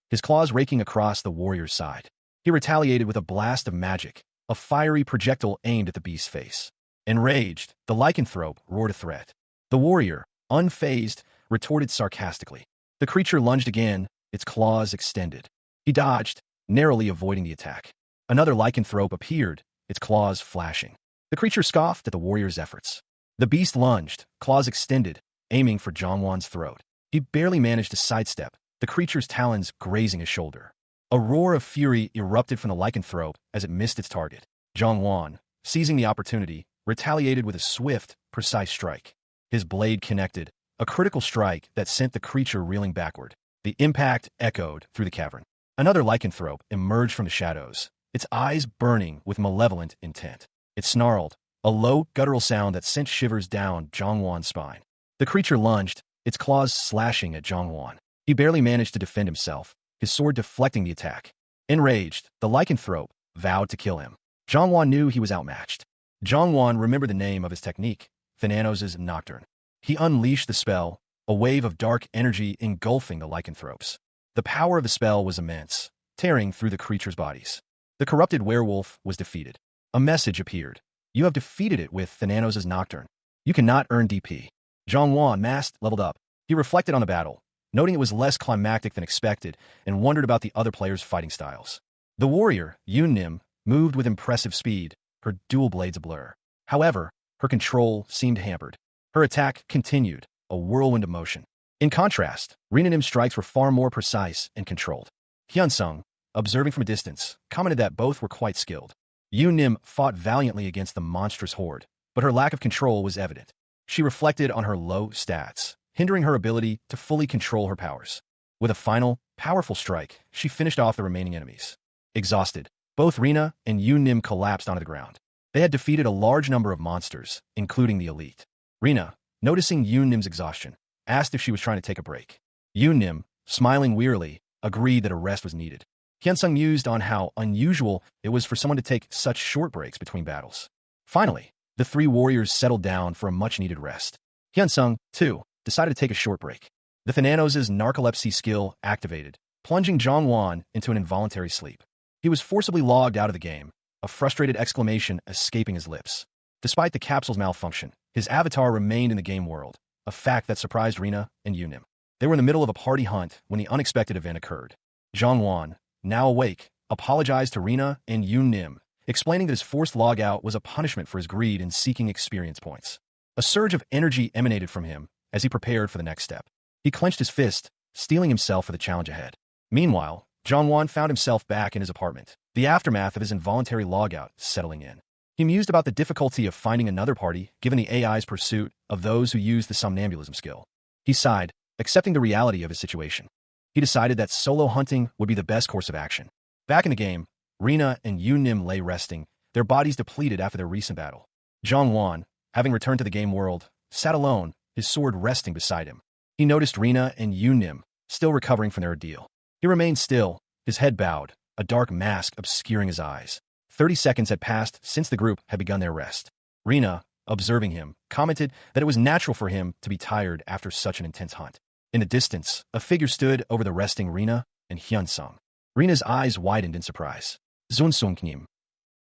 his claws raking across the warrior's side. He retaliated with a blast of magic, a fiery projectile aimed at the beast's face. Enraged, the lycanthrope roared a threat. The warrior, unfazed, retorted sarcastically. The creature lunged again, its claws extended. He dodged, narrowly avoiding the attack. Another lycanthrope appeared, its claws flashing. The creature scoffed at the warrior's efforts. The beast lunged, claws extended, aiming for Zhongwan's throat. He barely managed to sidestep, the creature's talons grazing his shoulder. A roar of fury erupted from the lycanthrope as it missed its target. Zhongwan, seizing the opportunity, retaliated with a swift, precise strike. His blade connected, a critical strike that sent the creature reeling backward. The impact echoed through the cavern. Another lycanthrope emerged from the shadows, its eyes burning with malevolent intent. It snarled, a low, guttural sound that sent shivers down Zhongwan's spine. The creature lunged, its claws slashing at Zhongwan. He barely managed to defend himself, his sword deflecting the attack. Enraged, the lycanthrope vowed to kill him. Zhongwan knew he was outmatched. Zhongwan remembered the name of his technique, Thananos' Nocturne. He unleashed the spell, a wave of dark energy engulfing the lycanthropes. The power of the spell was immense, tearing through the creatures' bodies. The corrupted werewolf was defeated. A message appeared. You have defeated it with Thananos' Nocturne. You cannot earn DP. Zhongwan, masked, leveled up. He reflected on the battle, noting it was less climactic than expected, and wondered about the other players' fighting styles. The warrior, Yun-Nim, moved with impressive speed, her dual blades a blur. However, her control seemed hampered. Her attack continued, a whirlwind of motion. In contrast, Rina-Nim's strikes were far more precise and controlled. Hyun-Sung, observing from a distance, commented that both were quite skilled. Yun-Nim fought valiantly against the monstrous horde, but her lack of control was evident. She reflected on her low stats, hindering her ability to fully control her powers. With a final, powerful strike, she finished off the remaining enemies. Exhausted, both Rina and Yun-Nim collapsed onto the ground. They had defeated a large number of monsters, including the elite. Rina, noticing Yun-Nim's exhaustion, asked if she was trying to take a break. Yun-Nim, smiling wearily, agreed that a rest was needed. Hyun-Sung mused on how unusual it was for someone to take such short breaks between battles. Finally, the three warriors settled down for a much-needed rest. Hyun-Sung, too, decided to take a short break. The Thananos' narcolepsy skill activated, plunging Zhongwan into an involuntary sleep. He was forcibly logged out of the game, a frustrated exclamation escaping his lips. Despite the capsule's malfunction, his avatar remained in the game world, a fact that surprised Rina and Yun-Nim. They were in the middle of a party hunt when the unexpected event occurred. Zhongwan, now awake, apologized to Rina and Yun-Nim, explaining that his forced logout was a punishment for his greed in seeking experience points. A surge of energy emanated from him as he prepared for the next step. He clenched his fist, steeling himself for the challenge ahead. Meanwhile, Zhongwan found himself back in his apartment, the aftermath of his involuntary logout settling in. He mused about the difficulty of finding another party given the AI's pursuit of those who use the somnambulism skill. He sighed, accepting the reality of his situation. He decided that solo hunting would be the best course of action. Back in the game, Rina and Yun-Nim lay resting, their bodies depleted after their recent battle. Zhongwan, having returned to the game world, sat alone, his sword resting beside him. He noticed Rina and Yun-Nim, still recovering from their ordeal. He remained still, his head bowed, a dark mask obscuring his eyes. 30 seconds had passed since the group had begun their rest. Rina, observing him, commented that it was natural for him to be tired after such an intense hunt. In the distance, a figure stood over the resting Rina and Hyun-Sung. Rina's eyes widened in surprise. Zunsung-Knim.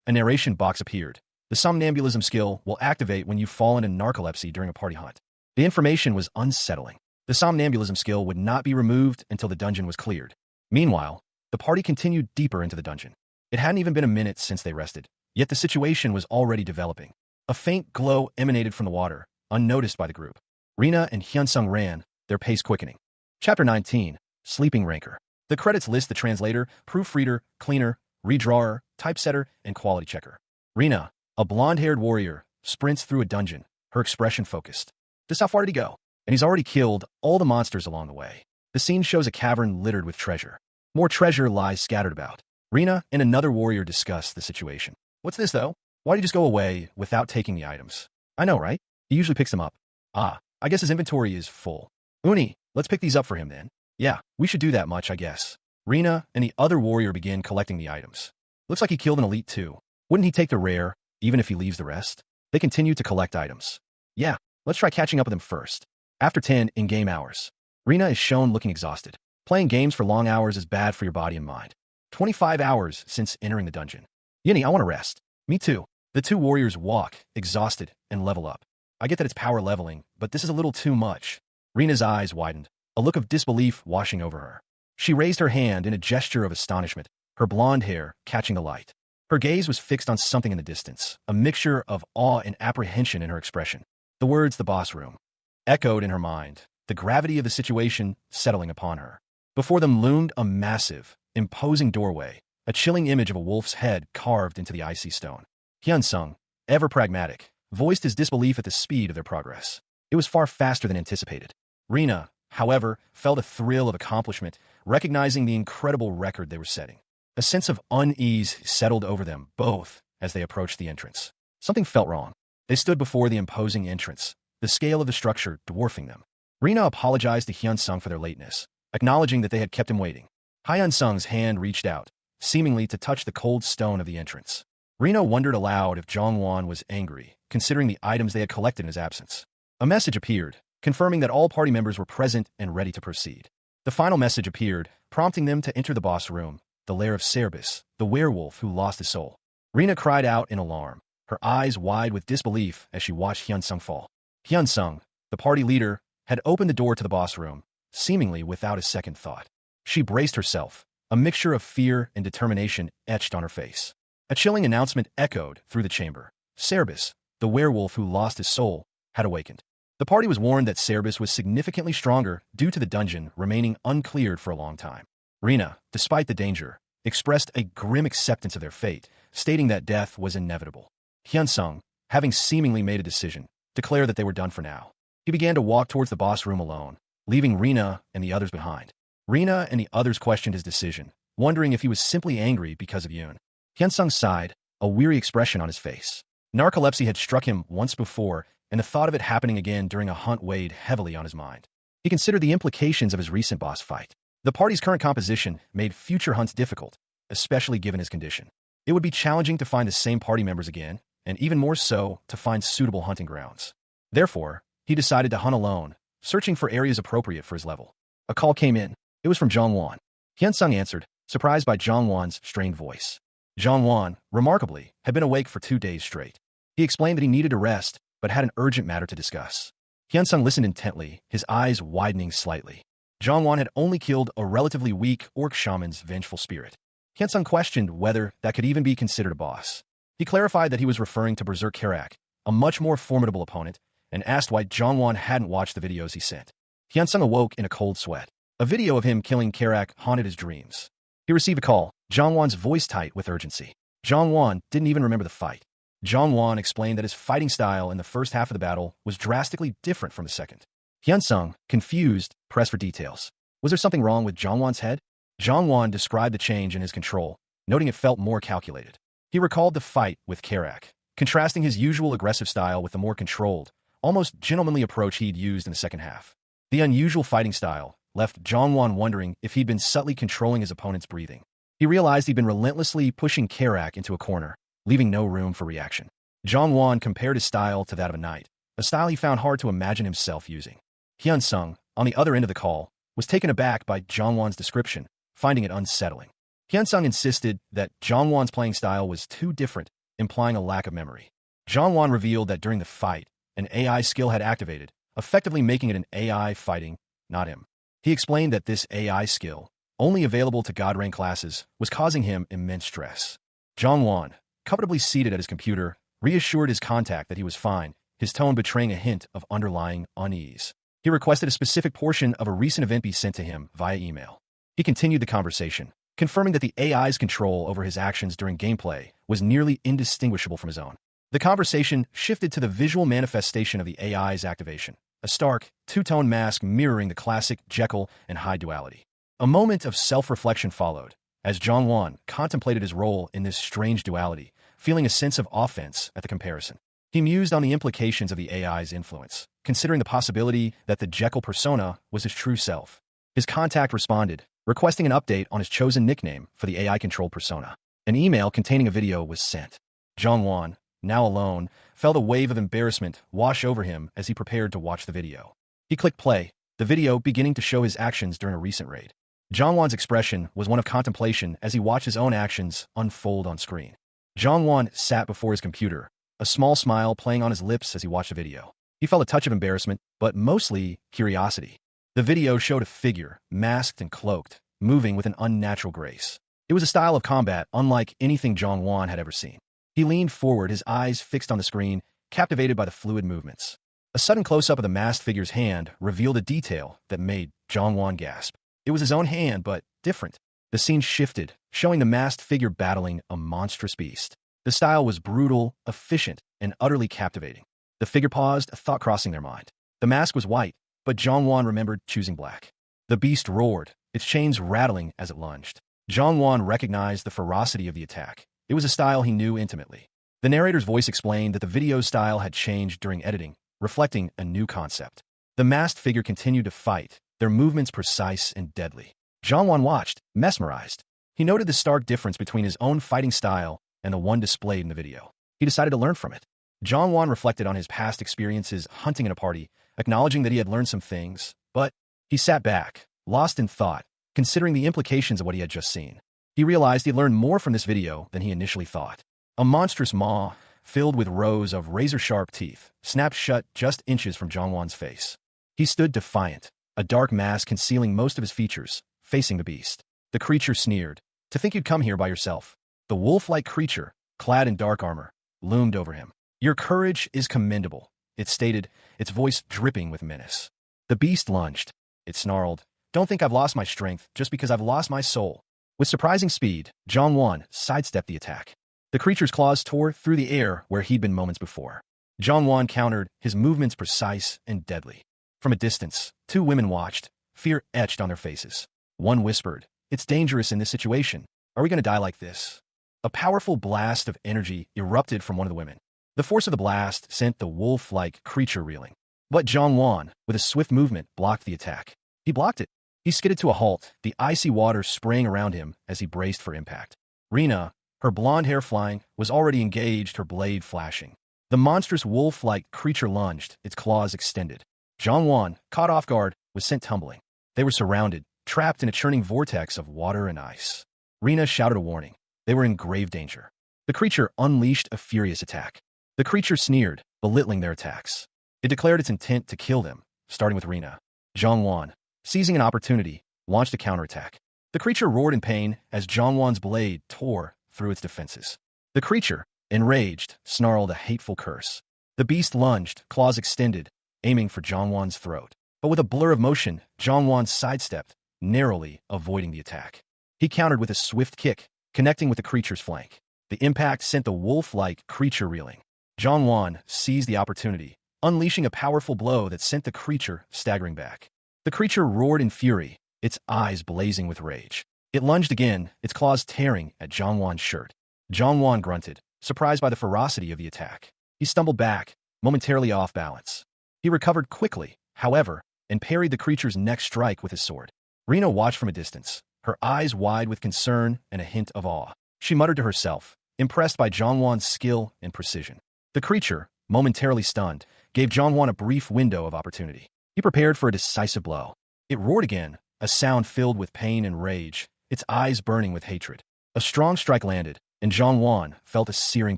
A narration box appeared. The somnambulism skill will activate when you fall into narcolepsy during a party hunt. The information was unsettling. The somnambulism skill would not be removed until the dungeon was cleared. Meanwhile, the party continued deeper into the dungeon. It hadn't even been a minute since they rested. Yet the situation was already developing. A faint glow emanated from the water, unnoticed by the group. Rina and Hyunsung ran, their pace quickening. Chapter 19, Sleeping Ranker. The credits list the translator, proofreader, cleaner, redrawer, typesetter, and quality checker. Rina, a blonde-haired warrior, sprints through a dungeon, her expression focused. Just how far did he go? And he's already killed all the monsters along the way. The scene shows a cavern littered with treasure. More treasure lies scattered about. Rina and another warrior discuss the situation. What's this, though? Why'd he just go away without taking the items? I know, right? He usually picks them up. Ah, I guess his inventory is full. Uni, let's pick these up for him then. Yeah, we should do that much, I guess. Rina and the other warrior begin collecting the items. Looks like he killed an elite too. Wouldn't he take the rare, even if he leaves the rest? They continue to collect items. Yeah, let's try catching up with them first. After 10 in-game hours, Rina is shown looking exhausted. Playing games for long hours is bad for your body and mind. 25 hours since entering the dungeon. Yinny, I want to rest. Me too. The two warriors walk, exhausted, and level up. I get that it's power leveling, but this is a little too much. Rina's eyes widened, a look of disbelief washing over her. She raised her hand in a gesture of astonishment, her blonde hair catching the light. Her gaze was fixed on something in the distance, a mixture of awe and apprehension in her expression. The words "the boss room" echoed in her mind, the gravity of the situation settling upon her. Before them loomed a massive, imposing doorway, a chilling image of a wolf's head carved into the icy stone. Hyunsung, ever pragmatic, voiced his disbelief at the speed of their progress. It was far faster than anticipated. Rina, however, felt a thrill of accomplishment, recognizing the incredible record they were setting. A sense of unease settled over them both as they approached the entrance. Something felt wrong. They stood before the imposing entrance, the scale of the structure dwarfing them. Rina apologized to Hyunsung for their lateness, acknowledging that they had kept him waiting. Hyunsung's hand reached out, seemingly to touch the cold stone of the entrance. Rina wondered aloud if Jongwon was angry, considering the items they had collected in his absence. A message appeared, confirming that all party members were present and ready to proceed. The final message appeared, prompting them to enter the boss room, the lair of Cerbis, the werewolf who lost his soul. Rina cried out in alarm, her eyes wide with disbelief as she watched Hyunsung fall. Hyunsung, the party leader, had opened the door to the boss room, seemingly without a second thought. She braced herself, a mixture of fear and determination etched on her face. A chilling announcement echoed through the chamber. Cerbis, the werewolf who lost his soul, had awakened. The party was warned that Cerbis was significantly stronger due to the dungeon remaining uncleared for a long time. Rina, despite the danger, expressed a grim acceptance of their fate, stating that death was inevitable. Hyunsung, having seemingly made a decision, declared that they were done for now. He began to walk towards the boss room alone, leaving Rina and the others behind. Rina and the others questioned his decision, wondering if he was simply angry because of Yoon. Hyunsung sighed, a weary expression on his face. Narcolepsy had struck him once before, and the thought of it happening again during a hunt weighed heavily on his mind. He considered the implications of his recent boss fight. The party's current composition made future hunts difficult, especially given his condition. It would be challenging to find the same party members again, and even more so to find suitable hunting grounds. Therefore, he decided to hunt alone, searching for areas appropriate for his level. A call came in. It was from Jongwon. Hyunsung answered, surprised by Jongwon's strained voice. Jongwon, remarkably, had been awake for 2 days straight. He explained that he needed to rest, but had an urgent matter to discuss. Hyunsung listened intently, his eyes widening slightly. Jongwon had only killed a relatively weak orc shaman's vengeful spirit. Hyunsung questioned whether that could even be considered a boss. He clarified that he was referring to Berserk Karak, a much more formidable opponent, and asked why Jongwon hadn't watched the videos he sent. Hyunsung awoke in a cold sweat. A video of him killing Karak haunted his dreams. He received a call, Jongwon's voice tight with urgency. Jongwon didn't even remember the fight. Jongwon explained that his fighting style in the first half of the battle was drastically different from the second. Hyunsung, confused, pressed for details. Was there something wrong with Jongwon's head? Jongwon described the change in his control, noting it felt more calculated. He recalled the fight with Karak, contrasting his usual aggressive style with the more controlled, almost gentlemanly approach he'd used in the second half. The unusual fighting style left Jongwon wondering if he'd been subtly controlling his opponent's breathing. He realized he'd been relentlessly pushing Karak into a corner, leaving no room for reaction. Jongwon compared his style to that of a knight, a style he found hard to imagine himself using. Hyunsung, on the other end of the call, was taken aback by Jongwon's description, finding it unsettling. Hyunsung insisted that Jongwon's playing style was too different, implying a lack of memory. Jongwon revealed that during the fight, an AI skill had activated, effectively making it an AI fighting, not him. He explained that this AI skill, only available to God rank classes, was causing him immense stress. Jongwon, comfortably seated at his computer, reassured his contact that he was fine, his tone betraying a hint of underlying unease. He requested a specific portion of a recent event be sent to him via email. He continued the conversation, confirming that the AI's control over his actions during gameplay was nearly indistinguishable from his own. The conversation shifted to the visual manifestation of the AI's activation, a stark, two-tone mask mirroring the classic Jekyll and Hyde duality. A moment of self-reflection followed, as Jong-won contemplated his role in this strange duality, feeling a sense of offense at the comparison. He mused on the implications of the AI's influence, considering the possibility that the Jekyll persona was his true self. His contact responded, requesting an update on his chosen nickname for the AI-controlled persona. An email containing a video was sent. Jong-won, now alone, felt a wave of embarrassment wash over him as he prepared to watch the video. He clicked play, the video beginning to show his actions during a recent raid. Jong-won's expression was one of contemplation as he watched his own actions unfold on screen. Jong-won sat before his computer, a small smile playing on his lips as he watched the video. He felt a touch of embarrassment, but mostly curiosity. The video showed a figure, masked and cloaked, moving with an unnatural grace. It was a style of combat unlike anything Jong-won had ever seen. He leaned forward, his eyes fixed on the screen, captivated by the fluid movements. A sudden close-up of the masked figure's hand revealed a detail that made Jong-won gasp. It was his own hand, but different. The scene shifted, showing the masked figure battling a monstrous beast. The style was brutal, efficient, and utterly captivating. The figure paused, a thought crossing their mind. The mask was white, but Jong-won remembered choosing black. The beast roared, its chains rattling as it lunged. Jong-won recognized the ferocity of the attack. It was a style he knew intimately. The narrator's voice explained that the video's style had changed during editing, reflecting a new concept. The masked figure continued to fight, their movements precise and deadly. Jong-won watched, mesmerized. He noted the stark difference between his own fighting style and the one displayed in the video. He decided to learn from it. Jong-won reflected on his past experiences hunting in a party, acknowledging that he had learned some things, but he sat back, lost in thought, considering the implications of what he had just seen. He realized he had learned more from this video than he initially thought. A monstrous maw, filled with rows of razor-sharp teeth, snapped shut just inches from Jong-won's face. He stood defiant, a dark mask concealing most of his features, facing the beast. The creature sneered. "To think you'd come here by yourself." The wolf-like creature, clad in dark armor, loomed over him. "Your courage is commendable," it stated, its voice dripping with menace. The beast lunged. It snarled, "Don't think I've lost my strength just because I've lost my soul." With surprising speed, Jong-won sidestepped the attack. The creature's claws tore through the air where he'd been moments before. Jong-won countered, his movements precise and deadly. From a distance, two women watched, fear etched on their faces. One whispered, "It's dangerous in this situation. Are we going to die like this?" A powerful blast of energy erupted from one of the women. The force of the blast sent the wolf-like creature reeling. But Jong-won, with a swift movement, blocked the attack. He blocked it. He skidded to a halt, the icy water spraying around him as he braced for impact. Rina, her blonde hair flying, was already engaged, her blade flashing. The monstrous wolf-like creature lunged, its claws extended. Jong-won, caught off guard, was sent tumbling. They were surrounded, trapped in a churning vortex of water and ice. Rina shouted a warning. They were in grave danger. The creature unleashed a furious attack. The creature sneered, belittling their attacks. It declared its intent to kill them, starting with Rina. Jong-won, seizing an opportunity, launched a counterattack. The creature roared in pain as Jong-won's blade tore through its defenses. The creature, enraged, snarled a hateful curse. The beast lunged, claws extended, aiming for Jong-won's throat. But with a blur of motion, Jong-won sidestepped, narrowly avoiding the attack. He countered with a swift kick, connecting with the creature's flank. The impact sent the wolf-like creature reeling. Jong-won seized the opportunity, unleashing a powerful blow that sent the creature staggering back. The creature roared in fury, its eyes blazing with rage. It lunged again, its claws tearing at Jong-won's shirt. Jong-won grunted, surprised by the ferocity of the attack. He stumbled back, momentarily off balance. He recovered quickly, however, and parried the creature's next strike with his sword. Rina watched from a distance, her eyes wide with concern and a hint of awe. She muttered to herself, impressed by Jong-won's skill and precision. The creature, momentarily stunned, gave Jong-won a brief window of opportunity. He prepared for a decisive blow. It roared again, a sound filled with pain and rage, its eyes burning with hatred. A strong strike landed, and Jong-won felt a searing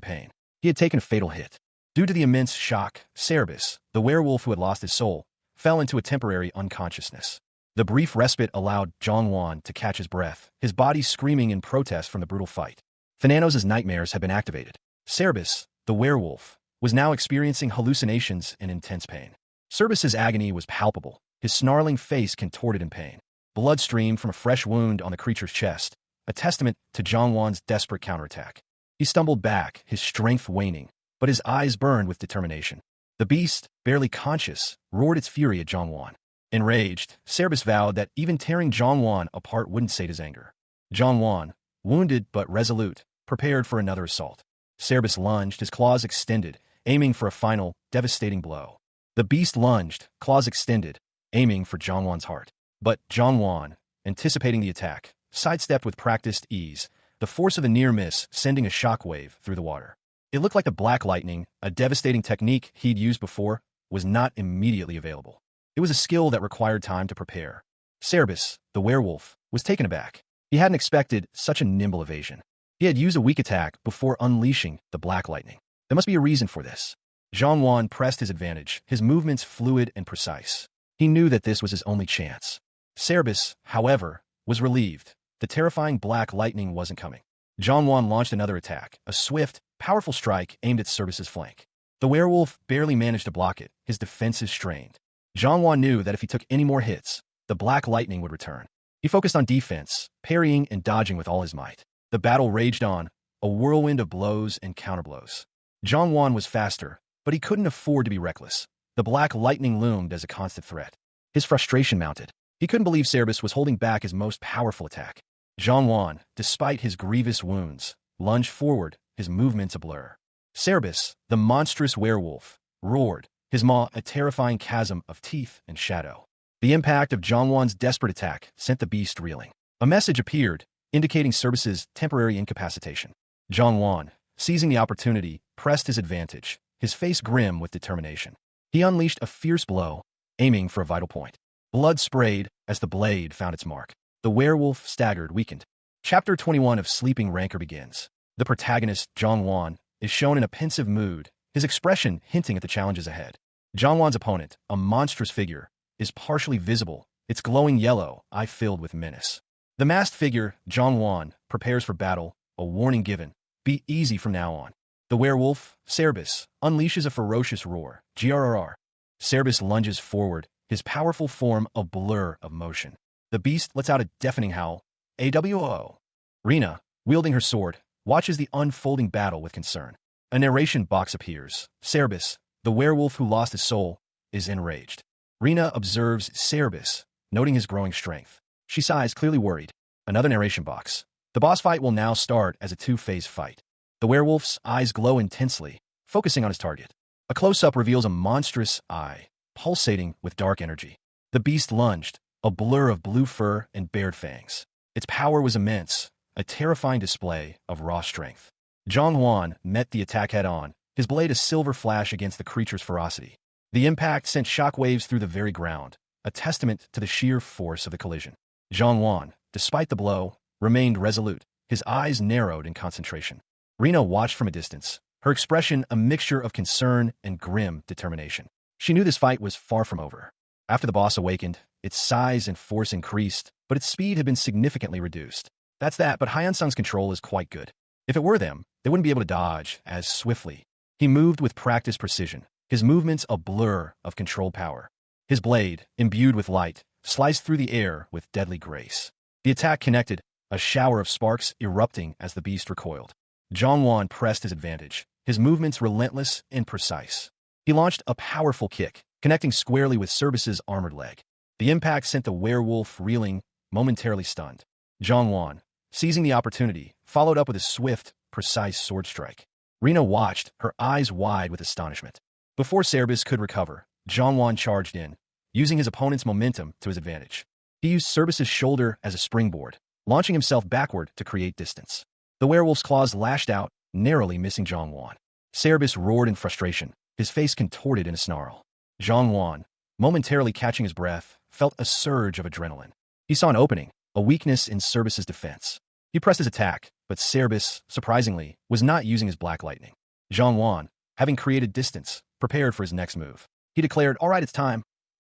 pain. He had taken a fatal hit. Due to the immense shock, Cerebus, the werewolf who had lost his soul, fell into a temporary unconsciousness. The brief respite allowed Jong-won to catch his breath, his body screaming in protest from the brutal fight. Thananos' nightmares had been activated. Cerbis, the werewolf, was now experiencing hallucinations and intense pain. Cerbis's agony was palpable, his snarling face contorted in pain. Blood streamed from a fresh wound on the creature's chest, a testament to Zhongwan's desperate counterattack. He stumbled back, his strength waning, but his eyes burned with determination. The beast, barely conscious, roared its fury at Zhongwan. Enraged, Cerbis vowed that even tearing Zhongwan apart wouldn't sate his anger. Zhongwan, wounded but resolute, prepared for another assault. Cerbis lunged, his claws extended, aiming for a final, devastating blow. The beast lunged, claws extended, aiming for Zhongwan's heart. But Zhongwan, anticipating the attack, sidestepped with practiced ease, the force of a near miss sending a shockwave through the water. It looked like the black lightning, a devastating technique he'd used before, was not immediately available. It was a skill that required time to prepare. Cerbis, the werewolf, was taken aback. He hadn't expected such a nimble evasion. He had used a weak attack before unleashing the black lightning. There must be a reason for this. Zhongwan pressed his advantage, his movements fluid and precise. He knew that this was his only chance. Cerbis, however, was relieved. The terrifying black lightning wasn't coming. Zhongwan launched another attack, a swift, powerful strike aimed at Cerbis's flank. The werewolf barely managed to block it, his defenses strained. Zhongwan knew that if he took any more hits, the black lightning would return. He focused on defense, parrying and dodging with all his might. The battle raged on, a whirlwind of blows and counterblows. Zhongwan was faster, but he couldn't afford to be reckless. The black lightning loomed as a constant threat. His frustration mounted. He couldn't believe Cerbis was holding back his most powerful attack. Zhongwan, despite his grievous wounds, lunged forward, his movements a blur. Cerbis, the monstrous werewolf, roared, his maw a terrifying chasm of teeth and shadow. The impact of Zhongwan's desperate attack sent the beast reeling. A message appeared, indicating Cerbis's temporary incapacitation. Zhongwan, seizing the opportunity, pressed his advantage, his face grim with determination. He unleashed a fierce blow, aiming for a vital point. Blood sprayed as the blade found its mark. The werewolf staggered, weakened. Chapter 21 of Sleeping Rancor begins. The protagonist, Zhongwan, is shown in a pensive mood, his expression hinting at the challenges ahead. Zhongwan's opponent, a monstrous figure, is partially visible, its glowing yellow eye filled with menace. The masked figure, Zhongwan, prepares for battle, a warning given. Be easy from now on. The werewolf, Cerbis, unleashes a ferocious roar, grrr. Cerbis lunges forward, his powerful form a blur of motion. The beast lets out a deafening howl, AWO. Rina, wielding her sword, watches the unfolding battle with concern. A narration box appears. Cerbis, the werewolf who lost his soul, is enraged. Rina observes Cerbis, noting his growing strength. She sighs, clearly worried. Another narration box. The boss fight will now start as a two-phase fight. The werewolf's eyes glow intensely, focusing on his target. A close-up reveals a monstrous eye, pulsating with dark energy. The beast lunged, a blur of blue fur and bared fangs. Its power was immense, a terrifying display of raw strength. Zhongwan met the attack head-on, his blade a silver flash against the creature's ferocity. The impact sent shockwaves through the very ground, a testament to the sheer force of the collision. Zhongwan, despite the blow, remained resolute, his eyes narrowed in concentration. Rina watched from a distance, her expression a mixture of concern and grim determination. She knew this fight was far from over. After the boss awakened, its size and force increased, but its speed had been significantly reduced. That's that, but Hyansung's control is quite good. If it were them, they wouldn't be able to dodge as swiftly. He moved with practiced precision, his movements a blur of controlled power. His blade, imbued with light, sliced through the air with deadly grace. The attack connected, a shower of sparks erupting as the beast recoiled. Zhongwan pressed his advantage, his movements relentless and precise. He launched a powerful kick, connecting squarely with Cerbis's armored leg. The impact sent the werewolf reeling, momentarily stunned. Zhongwan, seizing the opportunity, followed up with a swift, precise sword strike. Rina watched, her eyes wide with astonishment. Before Cerbis could recover, Zhongwan charged in, using his opponent's momentum to his advantage. He used Cerbis's shoulder as a springboard, launching himself backward to create distance. The werewolf's claws lashed out, narrowly missing Zhongwan. Cerbis roared in frustration, his face contorted in a snarl. Zhongwan, momentarily catching his breath, felt a surge of adrenaline. He saw an opening, a weakness in Cerbis's defense. He pressed his attack, but Cerbis, surprisingly, was not using his black lightning. Zhongwan, having created distance, prepared for his next move. He declared, "All right, it's time."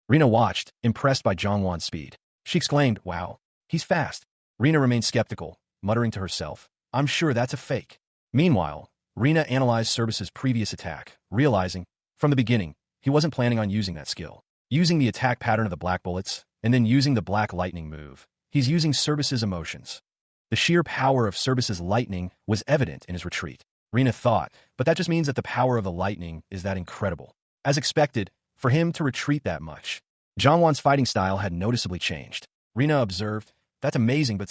Rina watched, impressed by Zhongwan's speed. She exclaimed, "Wow, he's fast." Rina remained skeptical, muttering to herself, I'm sure that's a fake. Meanwhile, Rina analyzed Service's previous attack, realizing, from the beginning, he wasn't planning on using that skill. Using the attack pattern of the black bullets, and then using the black lightning move, he's using Service's emotions. The sheer power of Service's lightning was evident in his retreat. Rina thought, but that just means that the power of the lightning is that incredible. As expected, for him to retreat that much, Jongwon's fighting style had noticeably changed. Rina observed, that's amazing, but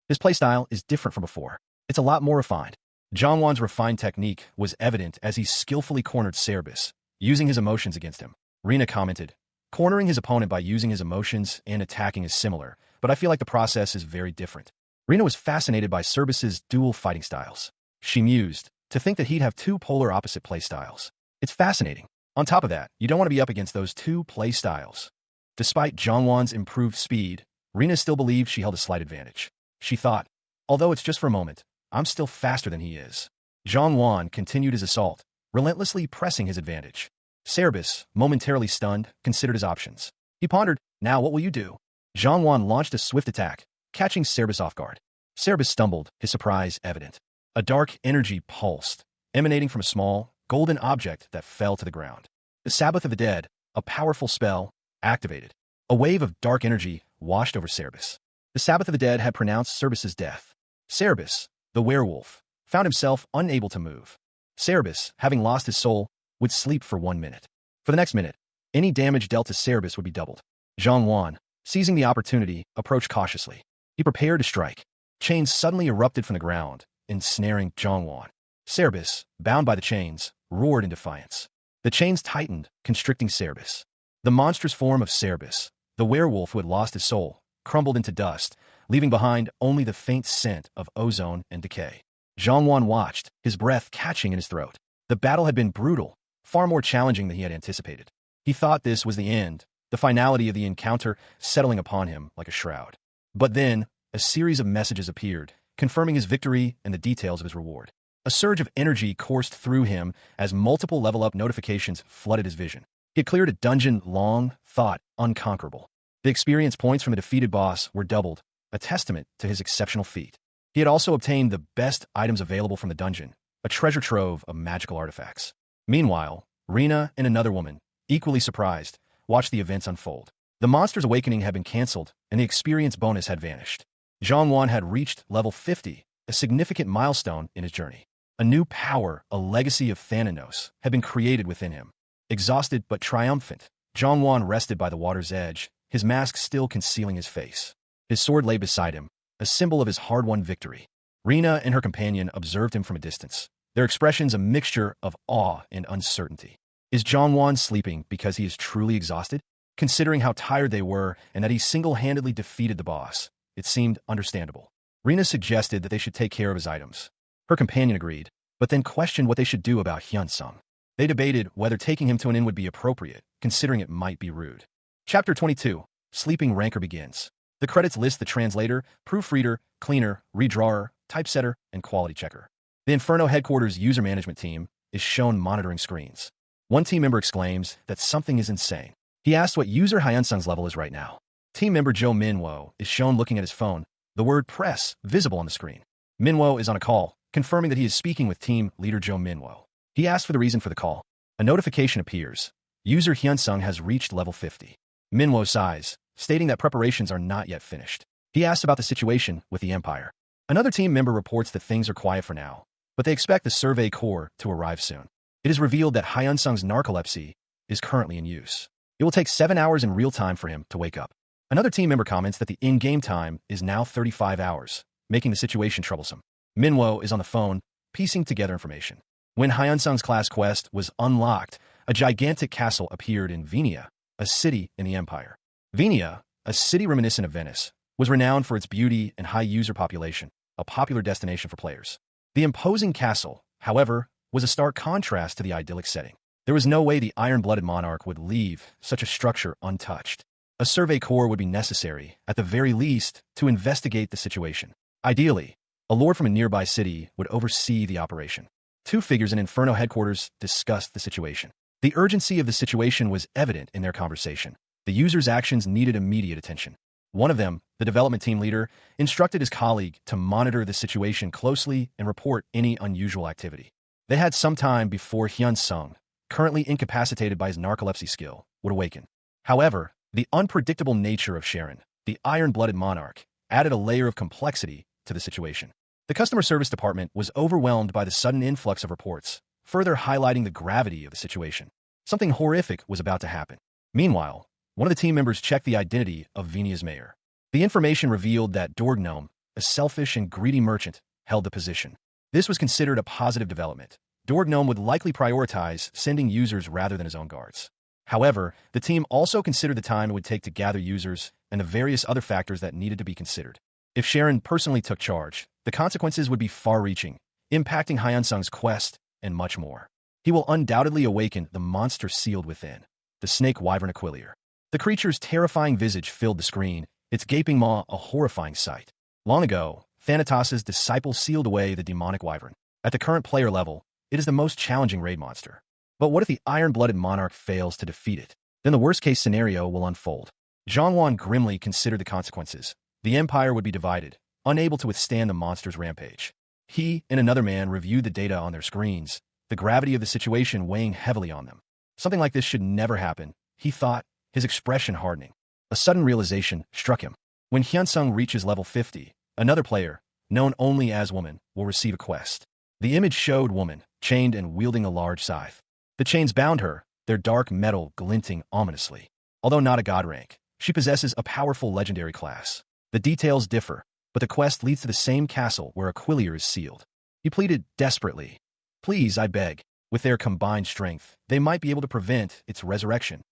his playstyle is different from before. It's a lot more refined. Jongwon's refined technique was evident as he skillfully cornered Service, using his emotions against him. Rina commented, cornering his opponent by using his emotions and attacking is similar, but I feel like the process is very different. Rina was fascinated by Service's dual fighting styles. She mused, to think that he'd have two polar opposite play styles. It's fascinating. On top of that, you don't want to be up against those two play styles. Despite Jongwon's improved speed, Rina still believed she held a slight advantage. She thought, although it's just for a moment, I'm still faster than he is. Jongwon continued his assault, relentlessly pressing his advantage. Service, momentarily stunned, considered his options. He pondered, now what will you do? Jongwon launched a swift attack, catching Service off guard. Service stumbled, his surprise evident. A dark energy pulsed, emanating from a small, golden object that fell to the ground. The Sabbath of the Dead, a powerful spell, activated. A wave of dark energy washed over Service. The Sabbath of the Dead had pronounced Service's death. Service, the werewolf, found himself unable to move. Service, having lost his soul, would sleep for 1 minute. For the next minute, any damage dealt to Service would be doubled. Jongwon, seizing the opportunity, approached cautiously. He prepared to strike. Chains suddenly erupted from the ground, ensnaring Jongwon. Service, bound by the chains, roared in defiance. The chains tightened, constricting Service. The monstrous form of Service, the werewolf who had lost his soul, crumbled into dust, leaving behind only the faint scent of ozone and decay. Jongwon watched, his breath catching in his throat. The battle had been brutal, far more challenging than he had anticipated. He thought this was the end, the finality of the encounter settling upon him like a shroud. But then, a series of messages appeared, confirming his victory and the details of his reward. A surge of energy coursed through him as multiple level-up notifications flooded his vision. He had cleared a dungeon long thought unconquerable. The experience points from a defeated boss were doubled, a testament to his exceptional feat. He had also obtained the best items available from the dungeon, a treasure trove of magical artifacts. Meanwhile, Rina and another woman, equally surprised, watched the events unfold. The monster's awakening had been cancelled, and the experience bonus had vanished. Jongwon had reached level 50, a significant milestone in his journey. A new power, a legacy of Thananos, had been created within him. Exhausted but triumphant, Jongwon rested by the water's edge, his mask still concealing his face. His sword lay beside him, a symbol of his hard-won victory. Rina and her companion observed him from a distance, their expressions a mixture of awe and uncertainty. Is Jongwon sleeping because he is truly exhausted? Considering how tired they were and that he single-handedly defeated the boss, it seemed understandable. Rina suggested that they should take care of his items. Her companion agreed, but then questioned what they should do about Hyun-sung. They debated whether taking him to an inn would be appropriate, considering it might be rude. Chapter 22. Sleeping Ranker begins. The credits list the translator, proofreader, cleaner, redrawer, typesetter, and quality checker. The Inferno headquarters user management team is shown monitoring screens. One team member exclaims that something is insane. He asks what user Hyun-sung's level is right now. Team member Jo Minwo is shown looking at his phone, the word press visible on the screen. Minwo is on a call, confirming that he is speaking with team leader Jo Minwo. He asks for the reason for the call. A notification appears. User Hyun-sung has reached level 50. Minwo sighs, stating that preparations are not yet finished. He asks about the situation with the Empire. Another team member reports that things are quiet for now, but they expect the Survey Corps to arrive soon. It is revealed that Hyun-sung's narcolepsy is currently in use. It will take 7 hours in real time for him to wake up. Another team member comments that the in-game time is now 35 hours, making the situation troublesome. Minwo is on the phone, piecing together information. When Hyun-sung's class quest was unlocked, a gigantic castle appeared in Venia, a city in the Empire. Venia, a city reminiscent of Venice, was renowned for its beauty and high user population, a popular destination for players. The imposing castle, however, was a stark contrast to the idyllic setting. There was no way the iron-blooded monarch would leave such a structure untouched. A survey corps would be necessary, at the very least, to investigate the situation. Ideally, a lord from a nearby city would oversee the operation. Two figures in Inferno headquarters discussed the situation. The urgency of the situation was evident in their conversation. The user's actions needed immediate attention. One of them, The development team leader instructed his colleague to monitor the situation closely and report any unusual activity. They had some time before Hyun-sung, currently incapacitated by his narcolepsy skill, would awaken. However, the unpredictable nature of Sharon, the iron-blooded monarch, added a layer of complexity to the situation. The customer service department was overwhelmed by the sudden influx of reports, further highlighting the gravity of the situation. Something horrific was about to happen. Meanwhile, one of the team members checked the identity of Venia's mayor. The information revealed that Dorgnome, a selfish and greedy merchant, held the position. This was considered a positive development. Dorgnome would likely prioritize sending users rather than his own guards. However, the team also considered the time it would take to gather users and the various other factors that needed to be considered. If Sharon personally took charge, the consequences would be far-reaching, impacting Hyun-sung's quest and much more. He will undoubtedly awaken the monster sealed within, the snake wyvern Aquilier. The creature's terrifying visage filled the screen, its gaping maw a horrifying sight. Long ago, Thanatos' disciple sealed away the demonic wyvern. At the current player level, it is the most challenging raid monster. But what if the iron-blooded monarch fails to defeat it? Then the worst-case scenario will unfold. Zhongwan grimly considered the consequences. The empire would be divided, unable to withstand the monster's rampage. He and another man reviewed the data on their screens, the gravity of the situation weighing heavily on them. Something like this should never happen, he thought, his expression hardening. A sudden realization struck him. When Hyun-sung reaches level 50, another player, known only as Woman, will receive a quest. The image showed Woman, chained and wielding a large scythe. The chains bound her, their dark metal glinting ominously. Although not a god rank, she possesses a powerful legendary class. The details differ, but the quest leads to the same castle where Aquilier is sealed. He pleaded desperately. Please, I beg. With their combined strength, they might be able to prevent its resurrection.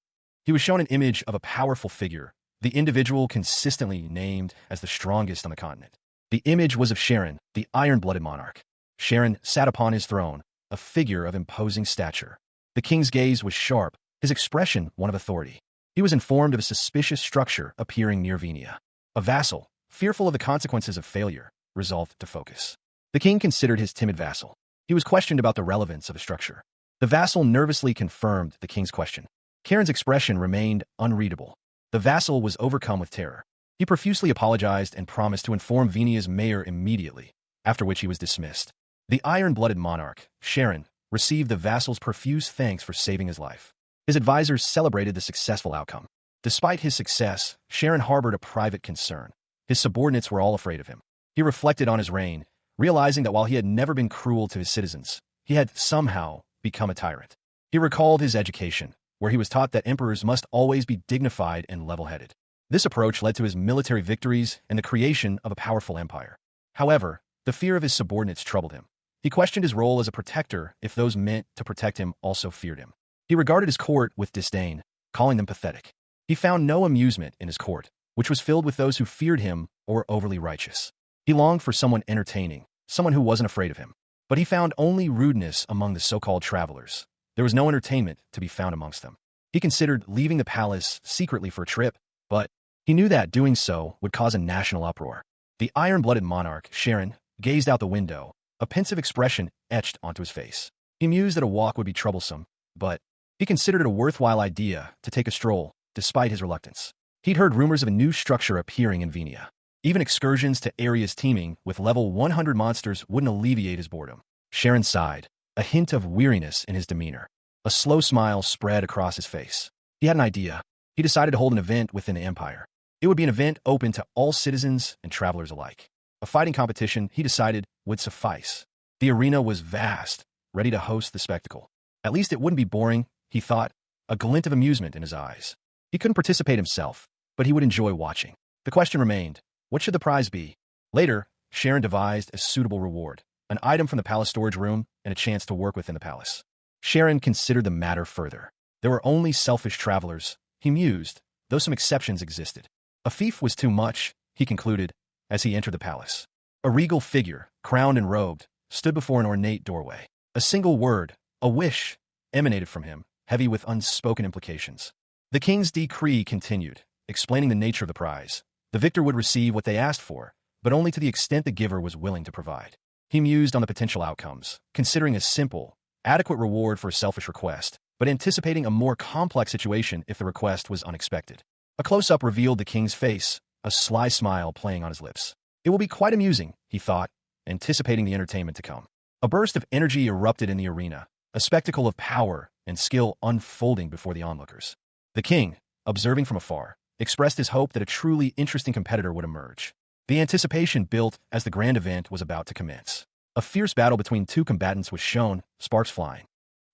He was shown an image of a powerful figure, the individual consistently named as the strongest on the continent. The image was of Sharon, the iron-blooded monarch. Sharon sat upon his throne, a figure of imposing stature. The king's gaze was sharp, his expression one of authority. He was informed of a suspicious structure appearing near Venia. A vassal, fearful of the consequences of failure, resolved to focus. The king considered his timid vassal. He was questioned about the relevance of the structure. The vassal nervously confirmed the king's question. Karen's expression remained unreadable. The vassal was overcome with terror. He profusely apologized and promised to inform Venia's mayor immediately, after which he was dismissed. The iron-blooded monarch, Sharon, received the vassal's profuse thanks for saving his life. His advisors celebrated the successful outcome. Despite his success, Sharon harbored a private concern. His subordinates were all afraid of him. He reflected on his reign, realizing that while he had never been cruel to his citizens, he had somehow become a tyrant. He recalled his education, where he was taught that emperors must always be dignified and level-headed. This approach led to his military victories and the creation of a powerful empire. However, the fear of his subordinates troubled him. He questioned his role as a protector if those meant to protect him also feared him. He regarded his court with disdain, calling them pathetic. He found no amusement in his court, which was filled with those who feared him or overly righteous. He longed for someone entertaining, someone who wasn't afraid of him. But he found only rudeness among the so-called travelers. There was no entertainment to be found amongst them. He considered leaving the palace secretly for a trip, but he knew that doing so would cause a national uproar. The iron-blooded monarch, Sharon, gazed out the window, a pensive expression etched onto his face. He mused that a walk would be troublesome, but he considered it a worthwhile idea to take a stroll, despite his reluctance. He'd heard rumors of a new structure appearing in Venia. Even excursions to areas teeming with level 100 monsters wouldn't alleviate his boredom. Sharon sighed, a hint of weariness in his demeanor. A slow smile spread across his face. He had an idea. He decided to hold an event within the empire. It would be an event open to all citizens and travelers alike. A fighting competition, he decided, would suffice. The arena was vast, ready to host the spectacle. At least it wouldn't be boring, he thought, a glint of amusement in his eyes. He couldn't participate himself, but he would enjoy watching. The question remained, what should the prize be? Later, Sharon devised a suitable reward, an item from the palace storage room and a chance to work within the palace. Sharon considered the matter further. There were only selfish travelers, he mused, though some exceptions existed. A fief was too much, he concluded, as he entered the palace. A regal figure, crowned and robed, stood before an ornate doorway. A single word, a wish, emanated from him, heavy with unspoken implications. The king's decree continued, explaining the nature of the prize. The victor would receive what they asked for, but only to the extent the giver was willing to provide. He mused on the potential outcomes, considering a simple, adequate reward for a selfish request, but anticipating a more complex situation if the request was unexpected. A close-up revealed the king's face, a sly smile playing on his lips. It will be quite amusing, he thought, anticipating the entertainment to come. A burst of energy erupted in the arena, a spectacle of power and skill unfolding before the onlookers. The king, observing from afar, expressed his hope that a truly interesting competitor would emerge. The anticipation built as the grand event was about to commence. A fierce battle between two combatants was shown, sparks flying.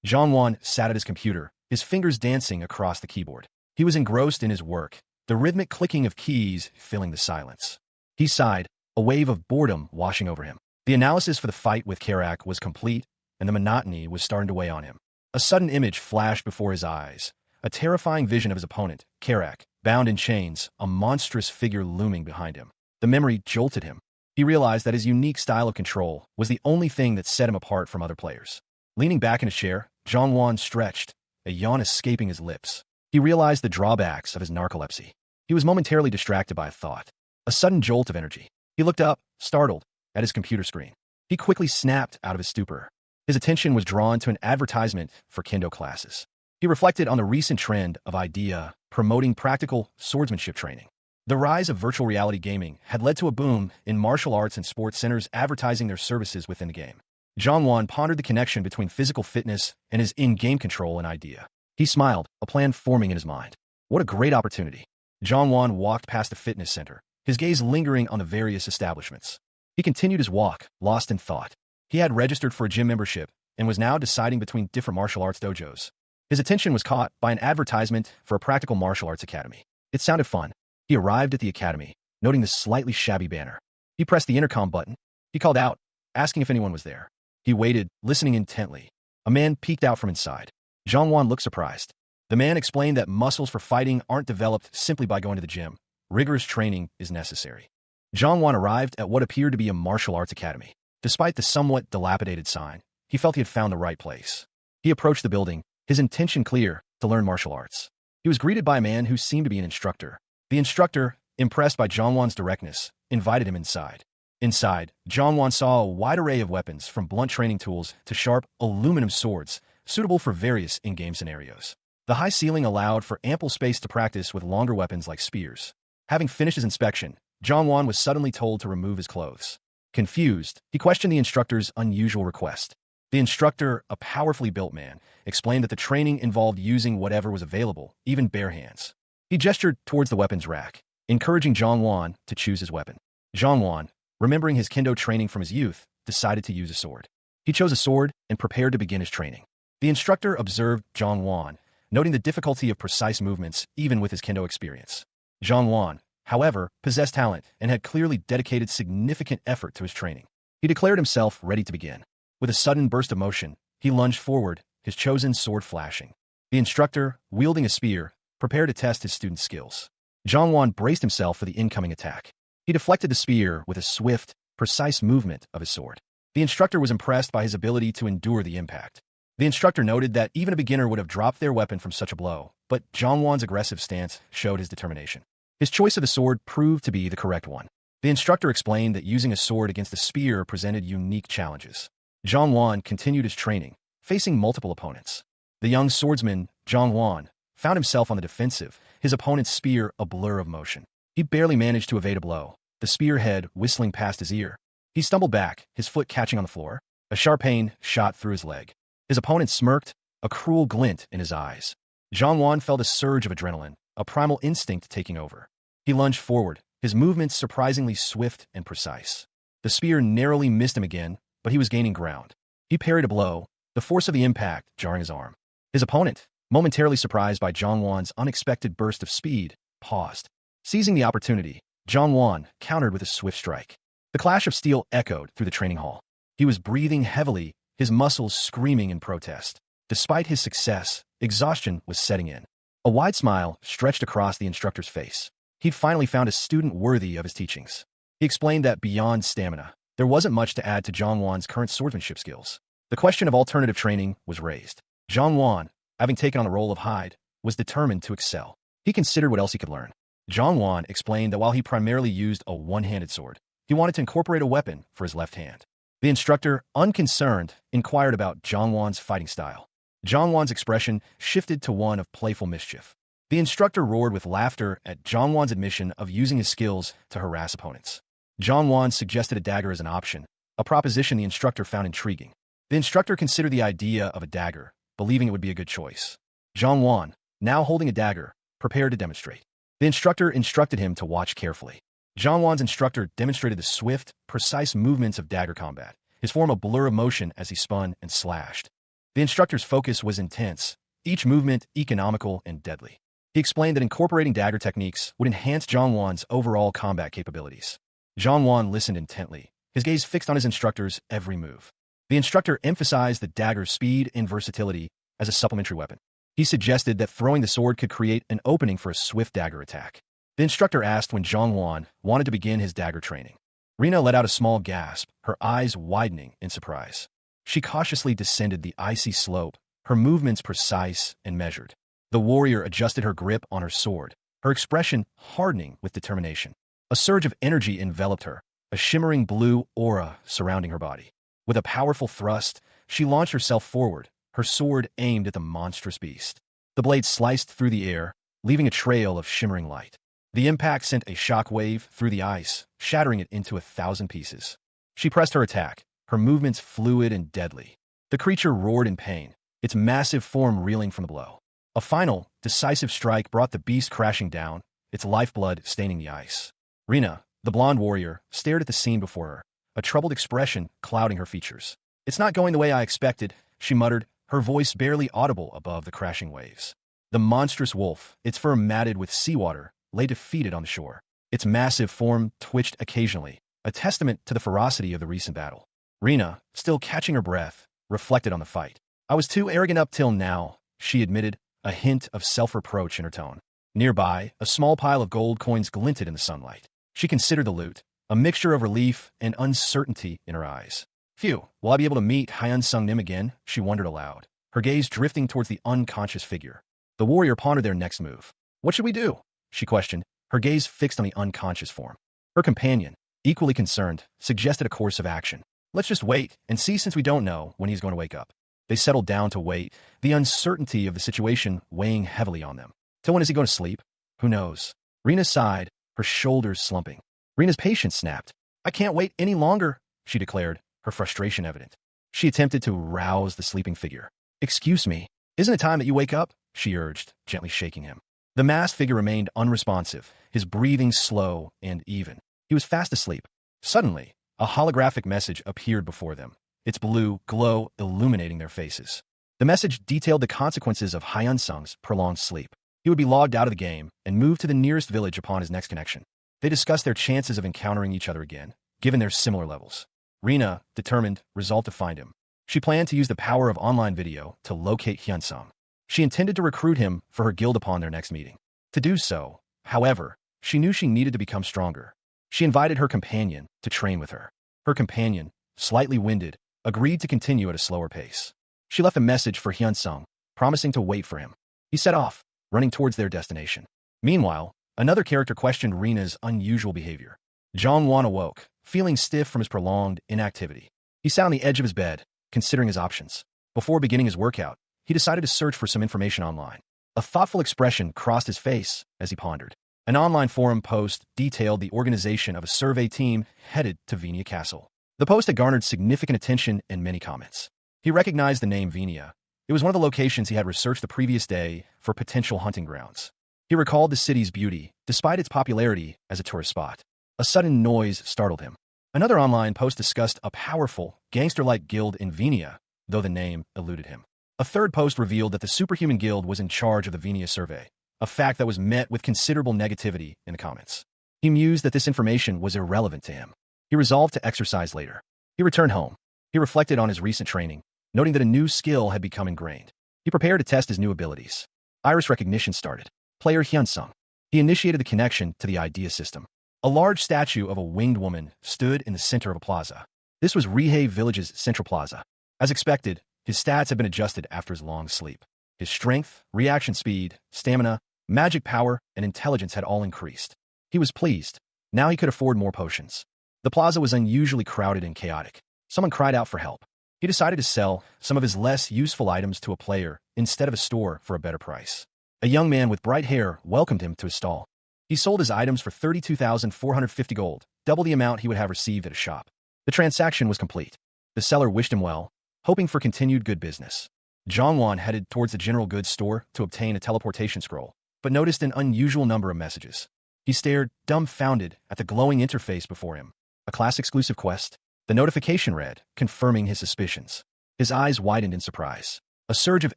Zhang sat at his computer, his fingers dancing across the keyboard. He was engrossed in his work, the rhythmic clicking of keys filling the silence. He sighed, a wave of boredom washing over him. The analysis for the fight with Karak was complete, and the monotony was starting to weigh on him. A sudden image flashed before his eyes, a terrifying vision of his opponent, Karak, bound in chains, a monstrous figure looming behind him. The memory jolted him. He realized that his unique style of control was the only thing that set him apart from other players. Leaning back in his chair, Zhang stretched, a yawn escaping his lips. He realized the drawbacks of his narcolepsy. He was momentarily distracted by a thought, a sudden jolt of energy. He looked up, startled, at his computer screen. He quickly snapped out of his stupor. His attention was drawn to an advertisement for kendo classes. He reflected on the recent trend of IDEA promoting practical swordsmanship training. The rise of virtual reality gaming had led to a boom in martial arts and sports centers advertising their services within the game. Zhang pondered the connection between physical fitness and his in-game control and IDEA. He smiled, a plan forming in his mind. What a great opportunity. Zhang walked past the fitness center, his gaze lingering on the various establishments. He continued his walk, lost in thought. He had registered for a gym membership and was now deciding between different martial arts dojos. His attention was caught by an advertisement for a practical martial arts academy. It sounded fun. He arrived at the academy, noting the slightly shabby banner. He pressed the intercom button. He called out, asking if anyone was there. He waited, listening intently. A man peeked out from inside. Zhang looked surprised. The man explained that muscles for fighting aren't developed simply by going to the gym. Rigorous training is necessary. Zhang arrived at what appeared to be a martial arts academy. Despite the somewhat dilapidated sign, he felt he had found the right place. He approached the building, his intention clear, to learn martial arts. He was greeted by a man who seemed to be an instructor. The instructor, impressed by Zhang directness, invited him inside. Inside, Zhang saw a wide array of weapons from blunt training tools to sharp, aluminum swords, suitable for various in-game scenarios. The high ceiling allowed for ample space to practice with longer weapons like spears. Having finished his inspection, Zhang was suddenly told to remove his clothes. Confused, he questioned the instructor's unusual request. The instructor, a powerfully built man, explained that the training involved using whatever was available, even bare hands. He gestured towards the weapons rack, encouraging Zhang to choose his weapon. Zhang, remembering his kendo training from his youth, decided to use a sword. He chose a sword and prepared to begin his training. The instructor observed Zhang, noting the difficulty of precise movements even with his kendo experience. Zhang, however, possessed talent and had clearly dedicated significant effort to his training. He declared himself ready to begin. With a sudden burst of motion, he lunged forward, his chosen sword flashing. The instructor, wielding a spear, prepared to test his student's skills. Zhang braced himself for the incoming attack. He deflected the spear with a swift, precise movement of his sword. The instructor was impressed by his ability to endure the impact. The instructor noted that even a beginner would have dropped their weapon from such a blow, but Zhang aggressive stance showed his determination. His choice of a sword proved to be the correct one. The instructor explained that using a sword against a spear presented unique challenges. Zhang continued his training, facing multiple opponents. The young swordsman, Zhang found himself on the defensive, his opponent's spear a blur of motion. He barely managed to evade a blow, the spearhead whistling past his ear. He stumbled back, his foot catching on the floor. A sharp pain shot through his leg. His opponent smirked, a cruel glint in his eyes. Zhang felt a surge of adrenaline, a primal instinct taking over. He lunged forward, his movements surprisingly swift and precise. The spear narrowly missed him again, but he was gaining ground. He parried a blow, the force of the impact jarring his arm. His opponent, momentarily surprised by Zhang unexpected burst of speed, paused. Seizing the opportunity, Zhang countered with a swift strike. The clash of steel echoed through the training hall. He was breathing heavily, his muscles screaming in protest. Despite his success, exhaustion was setting in. A wide smile stretched across the instructor's face. He'd finally found a student worthy of his teachings. He explained that beyond stamina, there wasn't much to add to Zhang current swordsmanship skills. The question of alternative training was raised. Zhang, having taken on the role of Hyde, was determined to excel. He considered what else he could learn. Zhang explained that while he primarily used a one-handed sword, he wanted to incorporate a weapon for his left hand. The instructor, unconcerned, inquired about Zhang fighting style. Zhang expression shifted to one of playful mischief. The instructor roared with laughter at Zhang admission of using his skills to harass opponents. Zhang suggested a dagger as an option, a proposition the instructor found intriguing. The instructor considered the idea of a dagger, believing it would be a good choice. Zhang, now holding a dagger, prepared to demonstrate. The instructor instructed him to watch carefully. Zhang instructor demonstrated the swift, precise movements of dagger combat, his form a blur of motion as he spun and slashed. The instructor's focus was intense, each movement economical and deadly. He explained that incorporating dagger techniques would enhance Zhang overall combat capabilities. Zhang listened intently, his gaze fixed on his instructor's every move. The instructor emphasized the dagger's speed and versatility as a supplementary weapon. He suggested that throwing the sword could create an opening for a swift dagger attack. The instructor asked when Zhang wanted to begin his dagger training. Rina let out a small gasp, her eyes widening in surprise. She cautiously descended the icy slope, her movements precise and measured. The warrior adjusted her grip on her sword, her expression hardening with determination. A surge of energy enveloped her, a shimmering blue aura surrounding her body. With a powerful thrust, she launched herself forward, her sword aimed at the monstrous beast. The blade sliced through the air, leaving a trail of shimmering light. The impact sent a shock wave through the ice, shattering it into 1,000 pieces. She pressed her attack, her movements fluid and deadly. The creature roared in pain, its massive form reeling from the blow. A final, decisive strike brought the beast crashing down, its lifeblood staining the ice. Rina, the blonde warrior, stared at the scene before her, a troubled expression clouding her features. "It's not going the way I expected," she muttered, her voice barely audible above the crashing waves. The monstrous wolf, its fur matted with seawater, lay defeated on the shore. Its massive form twitched occasionally, a testament to the ferocity of the recent battle. Rina, still catching her breath, reflected on the fight. "I was too arrogant up till now," she admitted, a hint of self-reproach in her tone. Nearby, a small pile of gold coins glinted in the sunlight. She considered the loot, a mixture of relief and uncertainty in her eyes. "Phew, will I be able to meet Hyun Sung Nim again?" she wondered aloud, her gaze drifting towards the unconscious figure. The warrior pondered their next move. "What should we do?" she questioned, her gaze fixed on the unconscious form. Her companion, equally concerned, suggested a course of action. "Let's just wait and see, since we don't know when he's going to wake up." They settled down to wait, the uncertainty of the situation weighing heavily on them. "Till when is he going to sleep? Who knows?" Rina sighed, her shoulders slumping. Rina's patience snapped. "I can't wait any longer," she declared, her frustration evident. She attempted to rouse the sleeping figure. "Excuse me, isn't it time that you wake up?" she urged, gently shaking him. The masked figure remained unresponsive, his breathing slow and even. He was fast asleep. Suddenly, a holographic message appeared before them, its blue glow illuminating their faces. The message detailed the consequences of Hyun Sung's prolonged sleep. He would be logged out of the game and moved to the nearest village upon his next connection. They discussed their chances of encountering each other again, given their similar levels. Rina, determined, resolved to find him. She planned to use the power of online video to locate Hyun Sung. She intended to recruit him for her guild upon their next meeting. To do so, however, she knew she needed to become stronger. She invited her companion to train with her. Her companion, slightly winded, agreed to continue at a slower pace. She left a message for Hyun Sung, promising to wait for him. He set off, running towards their destination. Meanwhile, another character questioned Rina's unusual behavior. Zhang awoke, feeling stiff from his prolonged inactivity. He sat on the edge of his bed, considering his options. Before beginning his workout, he decided to search for some information online. A thoughtful expression crossed his face as he pondered. An online forum post detailed the organization of a survey team headed to Venia Castle. The post had garnered significant attention and many comments. He recognized the name Venia. It was one of the locations he had researched the previous day for potential hunting grounds. He recalled the city's beauty, despite its popularity as a tourist spot. A sudden noise startled him. Another online post discussed a powerful, gangster-like guild in Venia, though the name eluded him. A third post revealed that the Superhuman Guild was in charge of the Venia survey, a fact that was met with considerable negativity in the comments. He mused that this information was irrelevant to him. He resolved to exercise later. He returned home. He reflected on his recent training, noting that a new skill had become ingrained. He prepared to test his new abilities. Iris recognition started. Player Hyun Sung. He initiated the connection to the idea system. A large statue of a winged woman stood in the center of a plaza. This was Rihei Village's central plaza. As expected, his stats had been adjusted after his long sleep. His strength, reaction speed, stamina, magic power, and intelligence had all increased. He was pleased. Now he could afford more potions. The plaza was unusually crowded and chaotic. Someone cried out for help. He decided to sell some of his less useful items to a player instead of a store for a better price. A young man with bright hair welcomed him to his stall. He sold his items for 32,450 gold, double the amount he would have received at a shop. The transaction was complete. The seller wished him well, hoping for continued good business. Zhongwan headed towards the general goods store to obtain a teleportation scroll, but noticed an unusual number of messages. He stared, dumbfounded, at the glowing interface before him. A class-exclusive quest? The notification read, confirming his suspicions. His eyes widened in surprise. A surge of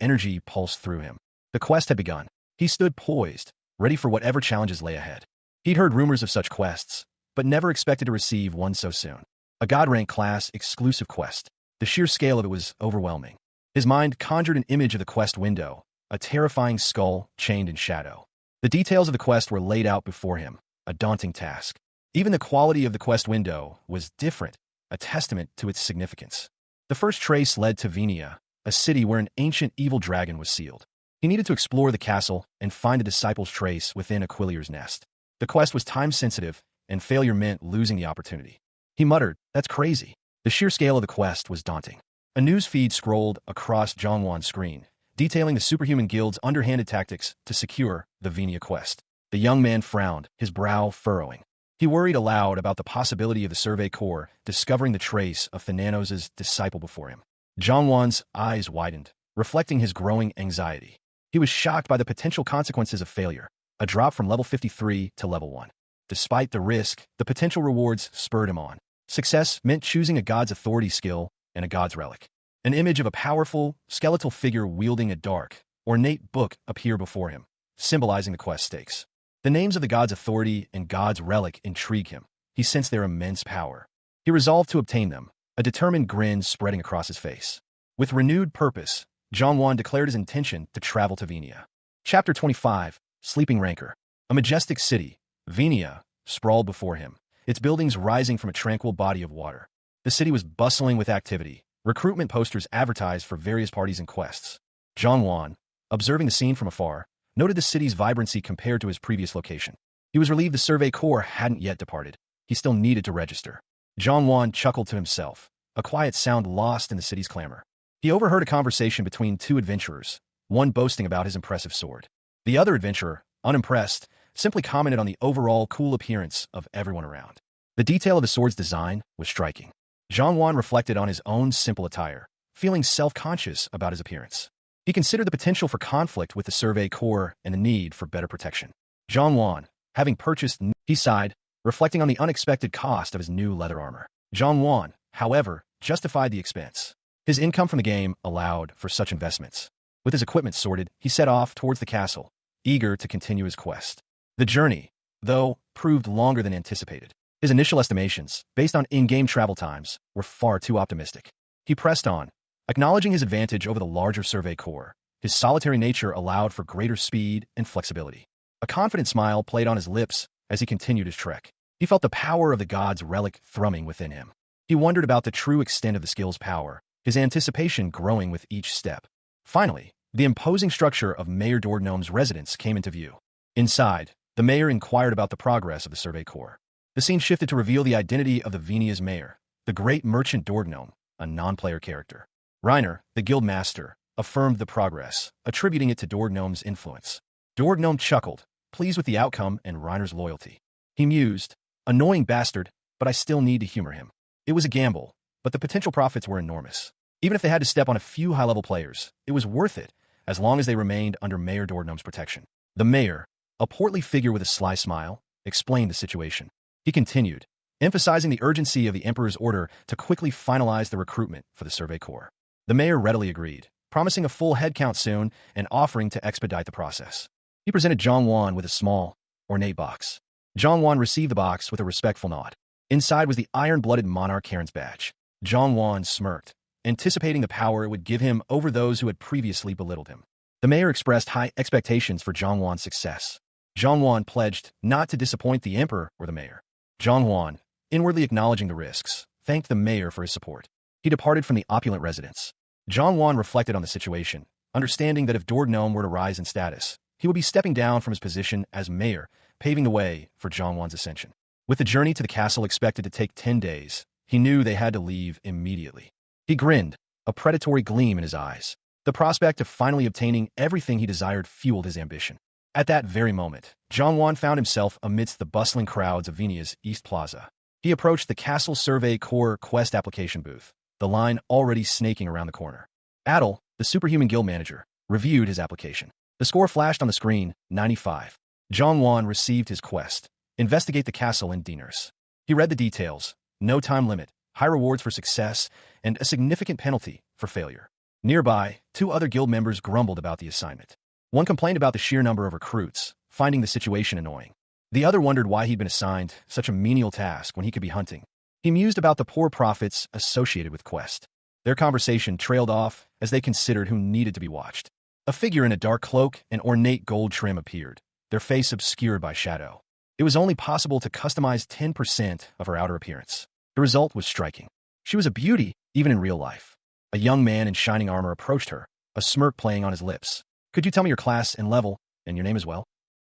energy pulsed through him. The quest had begun. He stood poised, ready for whatever challenges lay ahead. He'd heard rumors of such quests, but never expected to receive one so soon. A God-rank class-exclusive quest. The sheer scale of it was overwhelming. His mind conjured an image of the quest window, a terrifying skull chained in shadow. The details of the quest were laid out before him, a daunting task. Even the quality of the quest window was different, a testament to its significance. The first trace led to Venia, a city where an ancient evil dragon was sealed. He needed to explore the castle and find the disciple's trace within Aquilier's nest. The quest was time-sensitive, and failure meant losing the opportunity. He muttered, "That's crazy." The sheer scale of the quest was daunting. A news feed scrolled across Zhongwan's screen, detailing the superhuman guild's underhanded tactics to secure the Venia quest. The young man frowned, his brow furrowing. He worried aloud about the possibility of the Survey Corps discovering the trace of Thananos' disciple before him. Zhongwan's eyes widened, reflecting his growing anxiety. He was shocked by the potential consequences of failure, a drop from level 53 to level 1. Despite the risk, the potential rewards spurred him on. Success meant choosing a god's authority skill and a god's relic. An image of a powerful, skeletal figure wielding a dark, ornate book appeared before him, symbolizing the quest stakes. The names of the god's authority and god's relic intrigued him. He sensed their immense power. He resolved to obtain them, a determined grin spreading across his face. With renewed purpose, Zhongwan declared his intention to travel to Venia. Chapter 25, Sleeping Rancor. A majestic city, Venia, sprawled before him, its buildings rising from a tranquil body of water. The city was bustling with activity. Recruitment posters advertised for various parties and quests. Zhongwan, observing the scene from afar, noted the city's vibrancy compared to his previous location. He was relieved the Survey Corps hadn't yet departed. He still needed to register. Zhongwan chuckled to himself, a quiet sound lost in the city's clamor. He overheard a conversation between two adventurers, one boasting about his impressive sword. The other adventurer, unimpressed, simply commented on the overall cool appearance of everyone around. The detail of the sword's design was striking. Zhongwan reflected on his own simple attire, feeling self-conscious about his appearance. He considered the potential for conflict with the Survey Corps and the need for better protection. Zhongwan, having purchased, he sighed, reflecting on the unexpected cost of his new leather armor. Zhongwan, however, justified the expense. His income from the game allowed for such investments. With his equipment sorted, he set off towards the castle, eager to continue his quest. The journey, though, proved longer than anticipated. His initial estimations, based on in-game travel times, were far too optimistic. He pressed on, acknowledging his advantage over the larger Survey Corps. His solitary nature allowed for greater speed and flexibility. A confident smile played on his lips as he continued his trek. He felt the power of the god's relic thrumming within him. He wondered about the true extent of the skill's power, his anticipation growing with each step. Finally, the imposing structure of Mayor Dordgnome's residence came into view. Inside, the mayor inquired about the progress of the Survey Corps. The scene shifted to reveal the identity of the Venia's mayor, the great merchant Dordgnome, a non-player character. Reiner, the guild master, affirmed the progress, attributing it to Dordgnome's influence. Dordgnome chuckled, pleased with the outcome and Reiner's loyalty. He mused, "Annoying bastard, but I still need to humor him." It was a gamble, but the potential profits were enormous. Even if they had to step on a few high-level players, it was worth it, as long as they remained under Mayor Dordgnome's protection. The mayor, a portly figure with a sly smile, explained the situation. He continued, emphasizing the urgency of the Emperor's order to quickly finalize the recruitment for the Survey Corps. The mayor readily agreed, promising a full headcount soon and offering to expedite the process. He presented Zhongwan with a small, ornate box. Zhongwan received the box with a respectful nod. Inside was the iron-blooded monarch Karen's badge. Zhongwan smirked, anticipating the power it would give him over those who had previously belittled him. The mayor expressed high expectations for Zhongwan's success. Zhongwan pledged not to disappoint the emperor or the mayor. Zhongwan, inwardly acknowledging the risks, thanked the mayor for his support. He departed from the opulent residence. Zhongwan reflected on the situation, understanding that if Dordgnome were to rise in status, he would be stepping down from his position as mayor, paving the way for Zhongwan's ascension. With the journey to the castle expected to take 10 days, he knew they had to leave immediately. He grinned, a predatory gleam in his eyes. The prospect of finally obtaining everything he desired fueled his ambition. At that very moment, Zhang found himself amidst the bustling crowds of Venia's East Plaza. He approached the Castle Survey Corps quest application booth, the line already snaking around the corner. Adel, the superhuman guild manager, reviewed his application. The score flashed on the screen, 95. Zhang received his quest. Investigate the castle in Diners. He read the details. No time limit, high rewards for success, and a significant penalty for failure. Nearby, 2 other guild members grumbled about the assignment. One complained about the sheer number of recruits, finding the situation annoying. The other wondered why he'd been assigned such a menial task when he could be hunting. He mused about the poor profits associated with quest. Their conversation trailed off as they considered who needed to be watched. A figure in a dark cloak and ornate gold trim appeared, their face obscured by shadow. It was only possible to customize 10% of her outer appearance. The result was striking. She was a beauty, even in real life. A young man in shining armor approached her, a smirk playing on his lips. Could you tell me your class and level, and your name as well?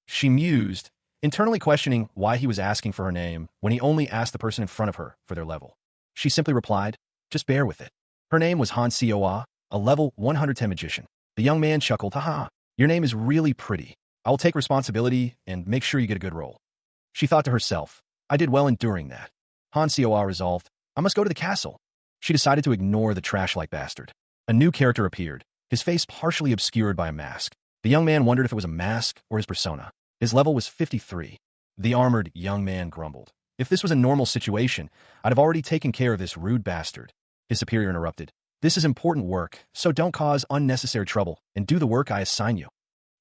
She mused, internally questioning why he was asking for her name when he only asked the person in front of her for their level. She simply replied, just bear with it. Her name was Han Seoa, a level 110 magician. The young man chuckled, haha, your name is really pretty. I will take responsibility and make sure you get a good roll. She thought to herself, I did well enduring that. Han Seoa resolved, I must go to the castle. She decided to ignore the trash-like bastard. A new character appeared, his face partially obscured by a mask. The young man wondered if it was a mask or his persona. His level was 53. The armored young man grumbled. If this was a normal situation, I'd have already taken care of this rude bastard. His superior interrupted. This is important work, so don't cause unnecessary trouble and do the work I assign you.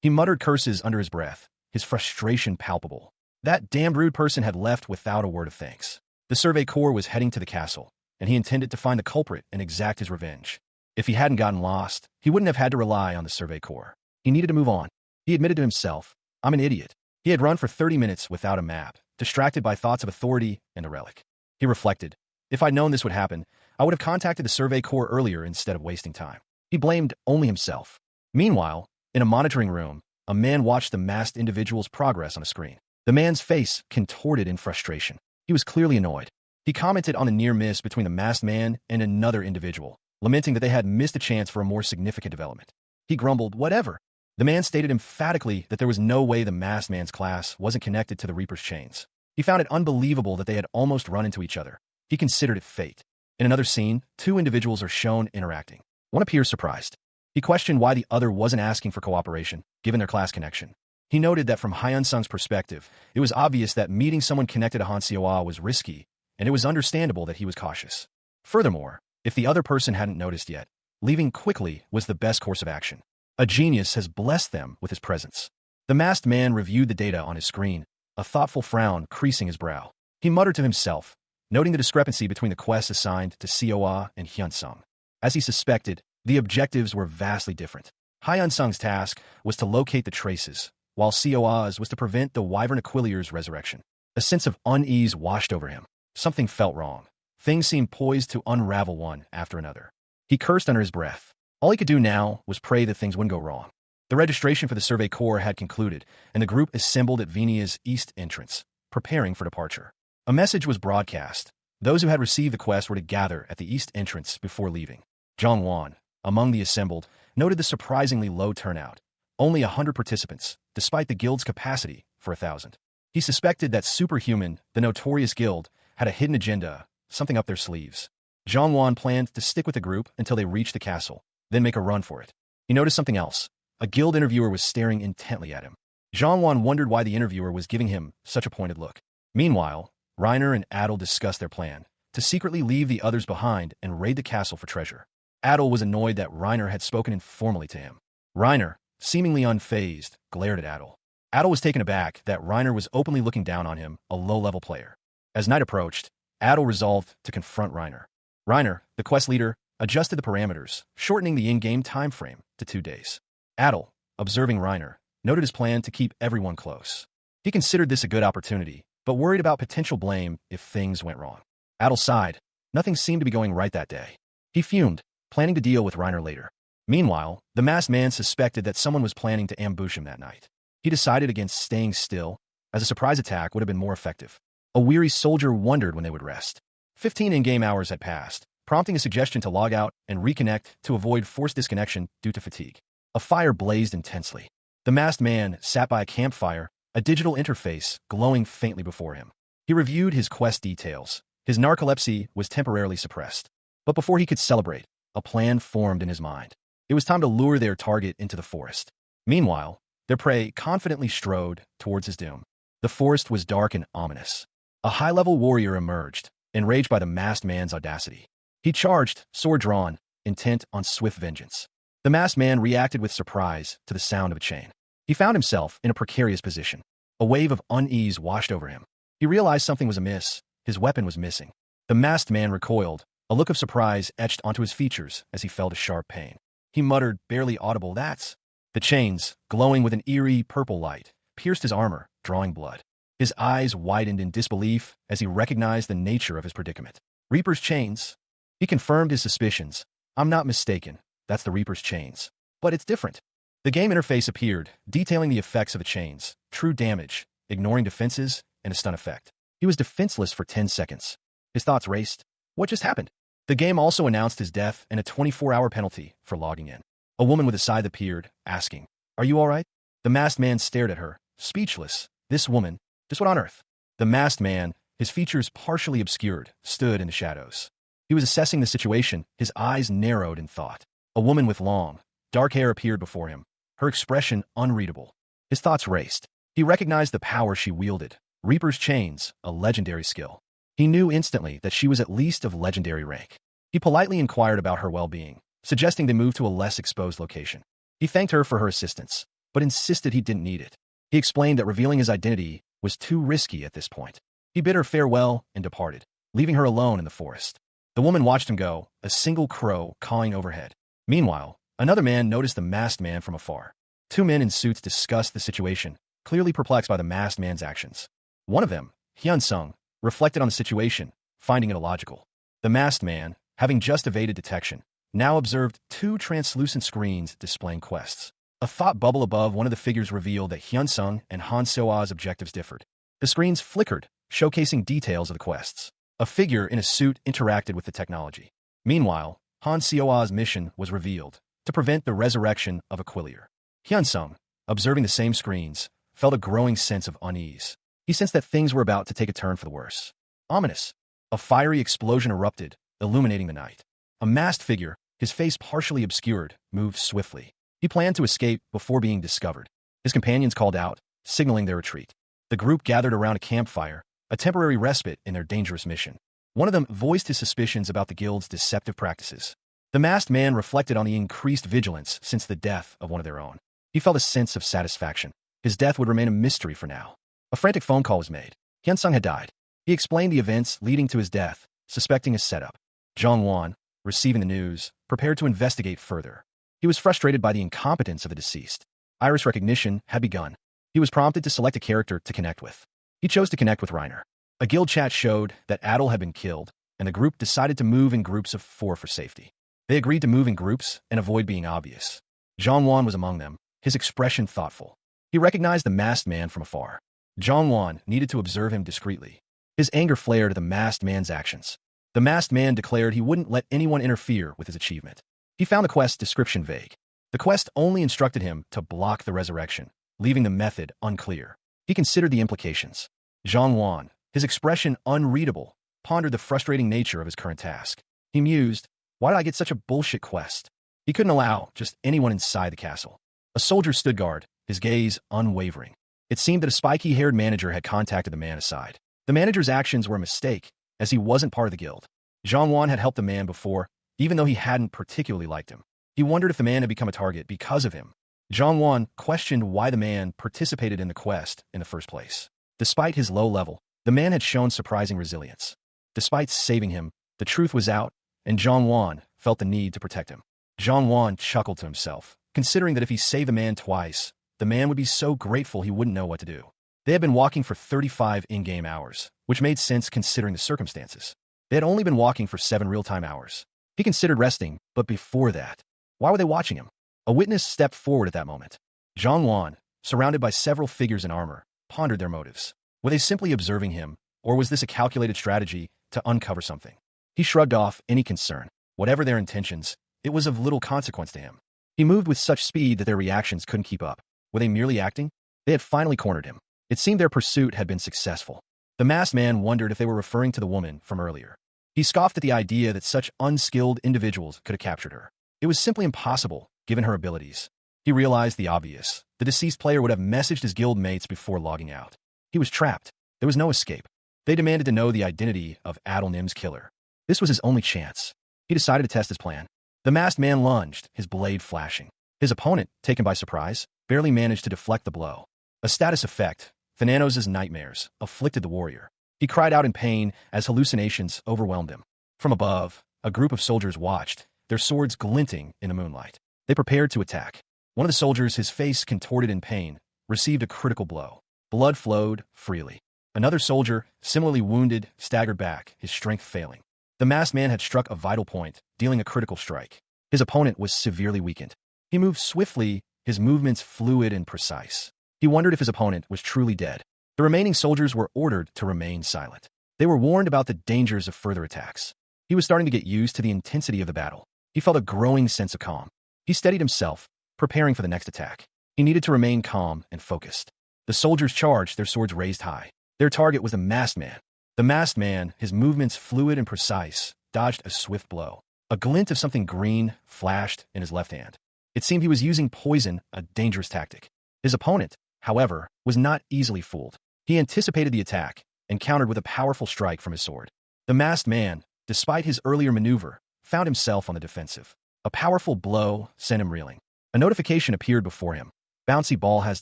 He muttered curses under his breath, his frustration palpable. That damned rude person had left without a word of thanks. The Survey Corps was heading to the castle, and he intended to find the culprit and exact his revenge. If he hadn't gotten lost, he wouldn't have had to rely on the Survey Corps. He needed to move on. He admitted to himself, I'm an idiot. He had run for 30 minutes without a map, distracted by thoughts of authority and a relic. He reflected, if I'd known this would happen, I would have contacted the Survey Corps earlier instead of wasting time. He blamed only himself. Meanwhile, in a monitoring room, a man watched the masked individual's progress on a screen. The man's face contorted in frustration. He was clearly annoyed. He commented on the near miss between the masked man and another individual, lamenting that they had missed a chance for a more significant development. He grumbled, whatever. The man stated emphatically that there was no way the masked man's class wasn't connected to the Reaper's chains. He found it unbelievable that they had almost run into each other. He considered it fate. In another scene, 2 individuals are shown interacting. One appears surprised. He questioned why the other wasn't asking for cooperation, given their class connection. He noted that from Hyun-sung's perspective, it was obvious that meeting someone connected to Han Seoa was risky, and it was understandable that he was cautious. Furthermore, if the other person hadn't noticed yet, leaving quickly was the best course of action. A genius has blessed them with his presence. The masked man reviewed the data on his screen, a thoughtful frown creasing his brow. He muttered to himself, noting the discrepancy between the quests assigned to Seoa and Hyun-sung. As he suspected, the objectives were vastly different. Hyun-sung's task was to locate the traces, while Seoa's was to prevent the Wyvern Aquilier's resurrection. A sense of unease washed over him. Something felt wrong. Things seemed poised to unravel one after another. He cursed under his breath. All he could do now was pray that things wouldn't go wrong. The registration for the Survey Corps had concluded, and the group assembled at Venia's east entrance, preparing for departure. A message was broadcast. Those who had received the quest were to gather at the east entrance before leaving. Zhang, among the assembled, noted the surprisingly low turnout. Only 100 participants, despite the guild's capacity for 1,000. He suspected that Superhuman, the notorious guild, had a hidden agenda, something up their sleeves. Zhang planned to stick with the group until they reached the castle, then make a run for it. He noticed something else. A guild interviewer was staring intently at him. Zhang wondered why the interviewer was giving him such a pointed look. Meanwhile, Reiner and Adel discussed their plan, to secretly leave the others behind and raid the castle for treasure. Adel was annoyed that Reiner had spoken informally to him. Reiner, seemingly unfazed, glared at Adel. Adel was taken aback that Reiner was openly looking down on him, a low-level player. As night approached, Adel resolved to confront Reiner. Reiner, the quest leader, adjusted the parameters, shortening the in-game time frame to 2 days. Adel, observing Reiner, noted his plan to keep everyone close. He considered this a good opportunity, but worried about potential blame if things went wrong. Adel sighed. Nothing seemed to be going right that day. He fumed, planning to deal with Reiner later. Meanwhile, the masked man suspected that someone was planning to ambush him that night. He decided against staying still, as a surprise attack would have been more effective. A weary soldier wondered when they would rest. 15 in-game hours had passed, prompting a suggestion to log out and reconnect to avoid forced disconnection due to fatigue. A fire blazed intensely. The masked man sat by a campfire, a digital interface glowing faintly before him. He reviewed his quest details. His narcolepsy was temporarily suppressed. But before he could celebrate, a plan formed in his mind. It was time to lure their target into the forest. Meanwhile, their prey confidently strode towards his doom. The forest was dark and ominous. A high-level warrior emerged, enraged by the masked man's audacity. He charged, sword drawn, intent on swift vengeance. The masked man reacted with surprise to the sound of a chain. He found himself in a precarious position. A wave of unease washed over him. He realized something was amiss. His weapon was missing. The masked man recoiled, a look of surprise etched onto his features as he felt a sharp pain. He muttered, barely audible, "That's..." The chains, glowing with an eerie purple light, pierced his armor, drawing blood. His eyes widened in disbelief as he recognized the nature of his predicament. Reaper's chains. He confirmed his suspicions. "I'm not mistaken. That's the Reaper's chains. But it's different." The game interface appeared, detailing the effects of the chains, true damage, ignoring defenses, and a stun effect. He was defenseless for 10 seconds. His thoughts raced. What just happened? The game also announced his death and a 24-hour penalty for logging in. A woman with a scythe appeared, asking, "Are you all right?" The masked man stared at her, speechless. This woman, just what on earth? The masked man, his features partially obscured, stood in the shadows. He was assessing the situation, his eyes narrowed in thought. A woman with long, dark hair appeared before him, her expression unreadable. His thoughts raced. He recognized the power she wielded. Reaper's chains, a legendary skill. He knew instantly that she was at least of legendary rank. He politely inquired about her well-being, suggesting they move to a less exposed location. He thanked her for her assistance, but insisted he didn't need it. He explained that revealing his identity was too risky at this point. He bid her farewell and departed, leaving her alone in the forest. The woman watched him go, a single crow cawing overhead. Meanwhile, another man noticed the masked man from afar. Two men in suits discussed the situation, clearly perplexed by the masked man's actions. One of them, Hyun-sung, reflected on the situation, finding it illogical. The masked man, having just evaded detection, now observed two translucent screens displaying quests. A thought bubble above one of the figures revealed that Hyun-sung and Han Seo-ah's objectives differed. The screens flickered, showcasing details of the quests. A figure in a suit interacted with the technology. Meanwhile, Han Seo-ah's mission was revealed, to prevent the resurrection of Aquilier. Hyun-sung, observing the same screens, felt a growing sense of unease. He sensed that things were about to take a turn for the worse. Ominous. A fiery explosion erupted, illuminating the night. A masked figure, his face partially obscured, moved swiftly. He planned to escape before being discovered. His companions called out, signaling their retreat. The group gathered around a campfire, a temporary respite in their dangerous mission. One of them voiced his suspicions about the guild's deceptive practices. The masked man reflected on the increased vigilance since the death of one of their own. He felt a sense of satisfaction. His death would remain a mystery for now. A frantic phone call was made. Hyun-sung had died. He explained the events leading to his death, suspecting a setup. Jong-won, receiving the news, prepared to investigate further. He was frustrated by the incompetence of the deceased. Iris recognition had begun. He was prompted to select a character to connect with. He chose to connect with Reiner. A guild chat showed that Adel had been killed, and the group decided to move in groups of 4 for safety. They agreed to move in groups and avoid being obvious. Jong-won was among them, his expression thoughtful. He recognized the masked man from afar. Jong-won needed to observe him discreetly. His anger flared at the masked man's actions. The masked man declared he wouldn't let anyone interfere with his achievement. He found the quest's description vague. The quest only instructed him to block the resurrection, leaving the method unclear. He considered the implications. Jong-won, his expression unreadable, pondered the frustrating nature of his current task. He mused, why did I get such a bullshit quest? He couldn't allow just anyone inside the castle. A soldier stood guard, his gaze unwavering. It seemed that a spiky-haired manager had contacted the man aside. The manager's actions were a mistake, as he wasn't part of the guild. Jong-won had helped the man before, even though he hadn't particularly liked him. He wondered if the man had become a target because of him. Jong-won questioned why the man participated in the quest in the first place. Despite his low level, the man had shown surprising resilience. Despite saving him, the truth was out, and Jong-won felt the need to protect him. Jong-won chuckled to himself, considering that if he saved the man twice, the man would be so grateful he wouldn't know what to do. They had been walking for 35 in-game hours, which made sense considering the circumstances. They had only been walking for 7 real-time hours. He considered resting, but before that, why were they watching him? A witness stepped forward at that moment. Jong-won, surrounded by several figures in armor, pondered their motives. Were they simply observing him, or was this a calculated strategy to uncover something? He shrugged off any concern. Whatever their intentions, it was of little consequence to him. He moved with such speed that their reactions couldn't keep up. Were they merely acting? They had finally cornered him. It seemed their pursuit had been successful. The masked man wondered if they were referring to the woman from earlier. He scoffed at the idea that such unskilled individuals could have captured her. It was simply impossible, given her abilities. He realized the obvious. The deceased player would have messaged his guild mates before logging out. He was trapped. There was no escape. They demanded to know the identity of Adelnim's killer. This was his only chance. He decided to test his plan. The masked man lunged, his blade flashing. His opponent, taken by surprise, barely managed to deflect the blow. A status effect, Thananos' nightmares, afflicted the warrior. He cried out in pain as hallucinations overwhelmed him. From above, a group of soldiers watched, their swords glinting in the moonlight. They prepared to attack. One of the soldiers, his face contorted in pain, received a critical blow. Blood flowed freely. Another soldier, similarly wounded, staggered back, his strength failing. The masked man had struck a vital point, dealing a critical strike. His opponent was severely weakened. He moved swiftly, his movements fluid and precise. He wondered if his opponent was truly dead. The remaining soldiers were ordered to remain silent. They were warned about the dangers of further attacks. He was starting to get used to the intensity of the battle. He felt a growing sense of calm. He steadied himself, preparing for the next attack. He needed to remain calm and focused. The soldiers charged, their swords raised high. Their target was the masked man. The masked man, his movements fluid and precise, dodged a swift blow. A glint of something green flashed in his left hand. It seemed he was using poison, a dangerous tactic. His opponent, however, was not easily fooled. He anticipated the attack and countered with a powerful strike from his sword. The masked man, despite his earlier maneuver, found himself on the defensive. A powerful blow sent him reeling. A notification appeared before him. Bouncy Ball has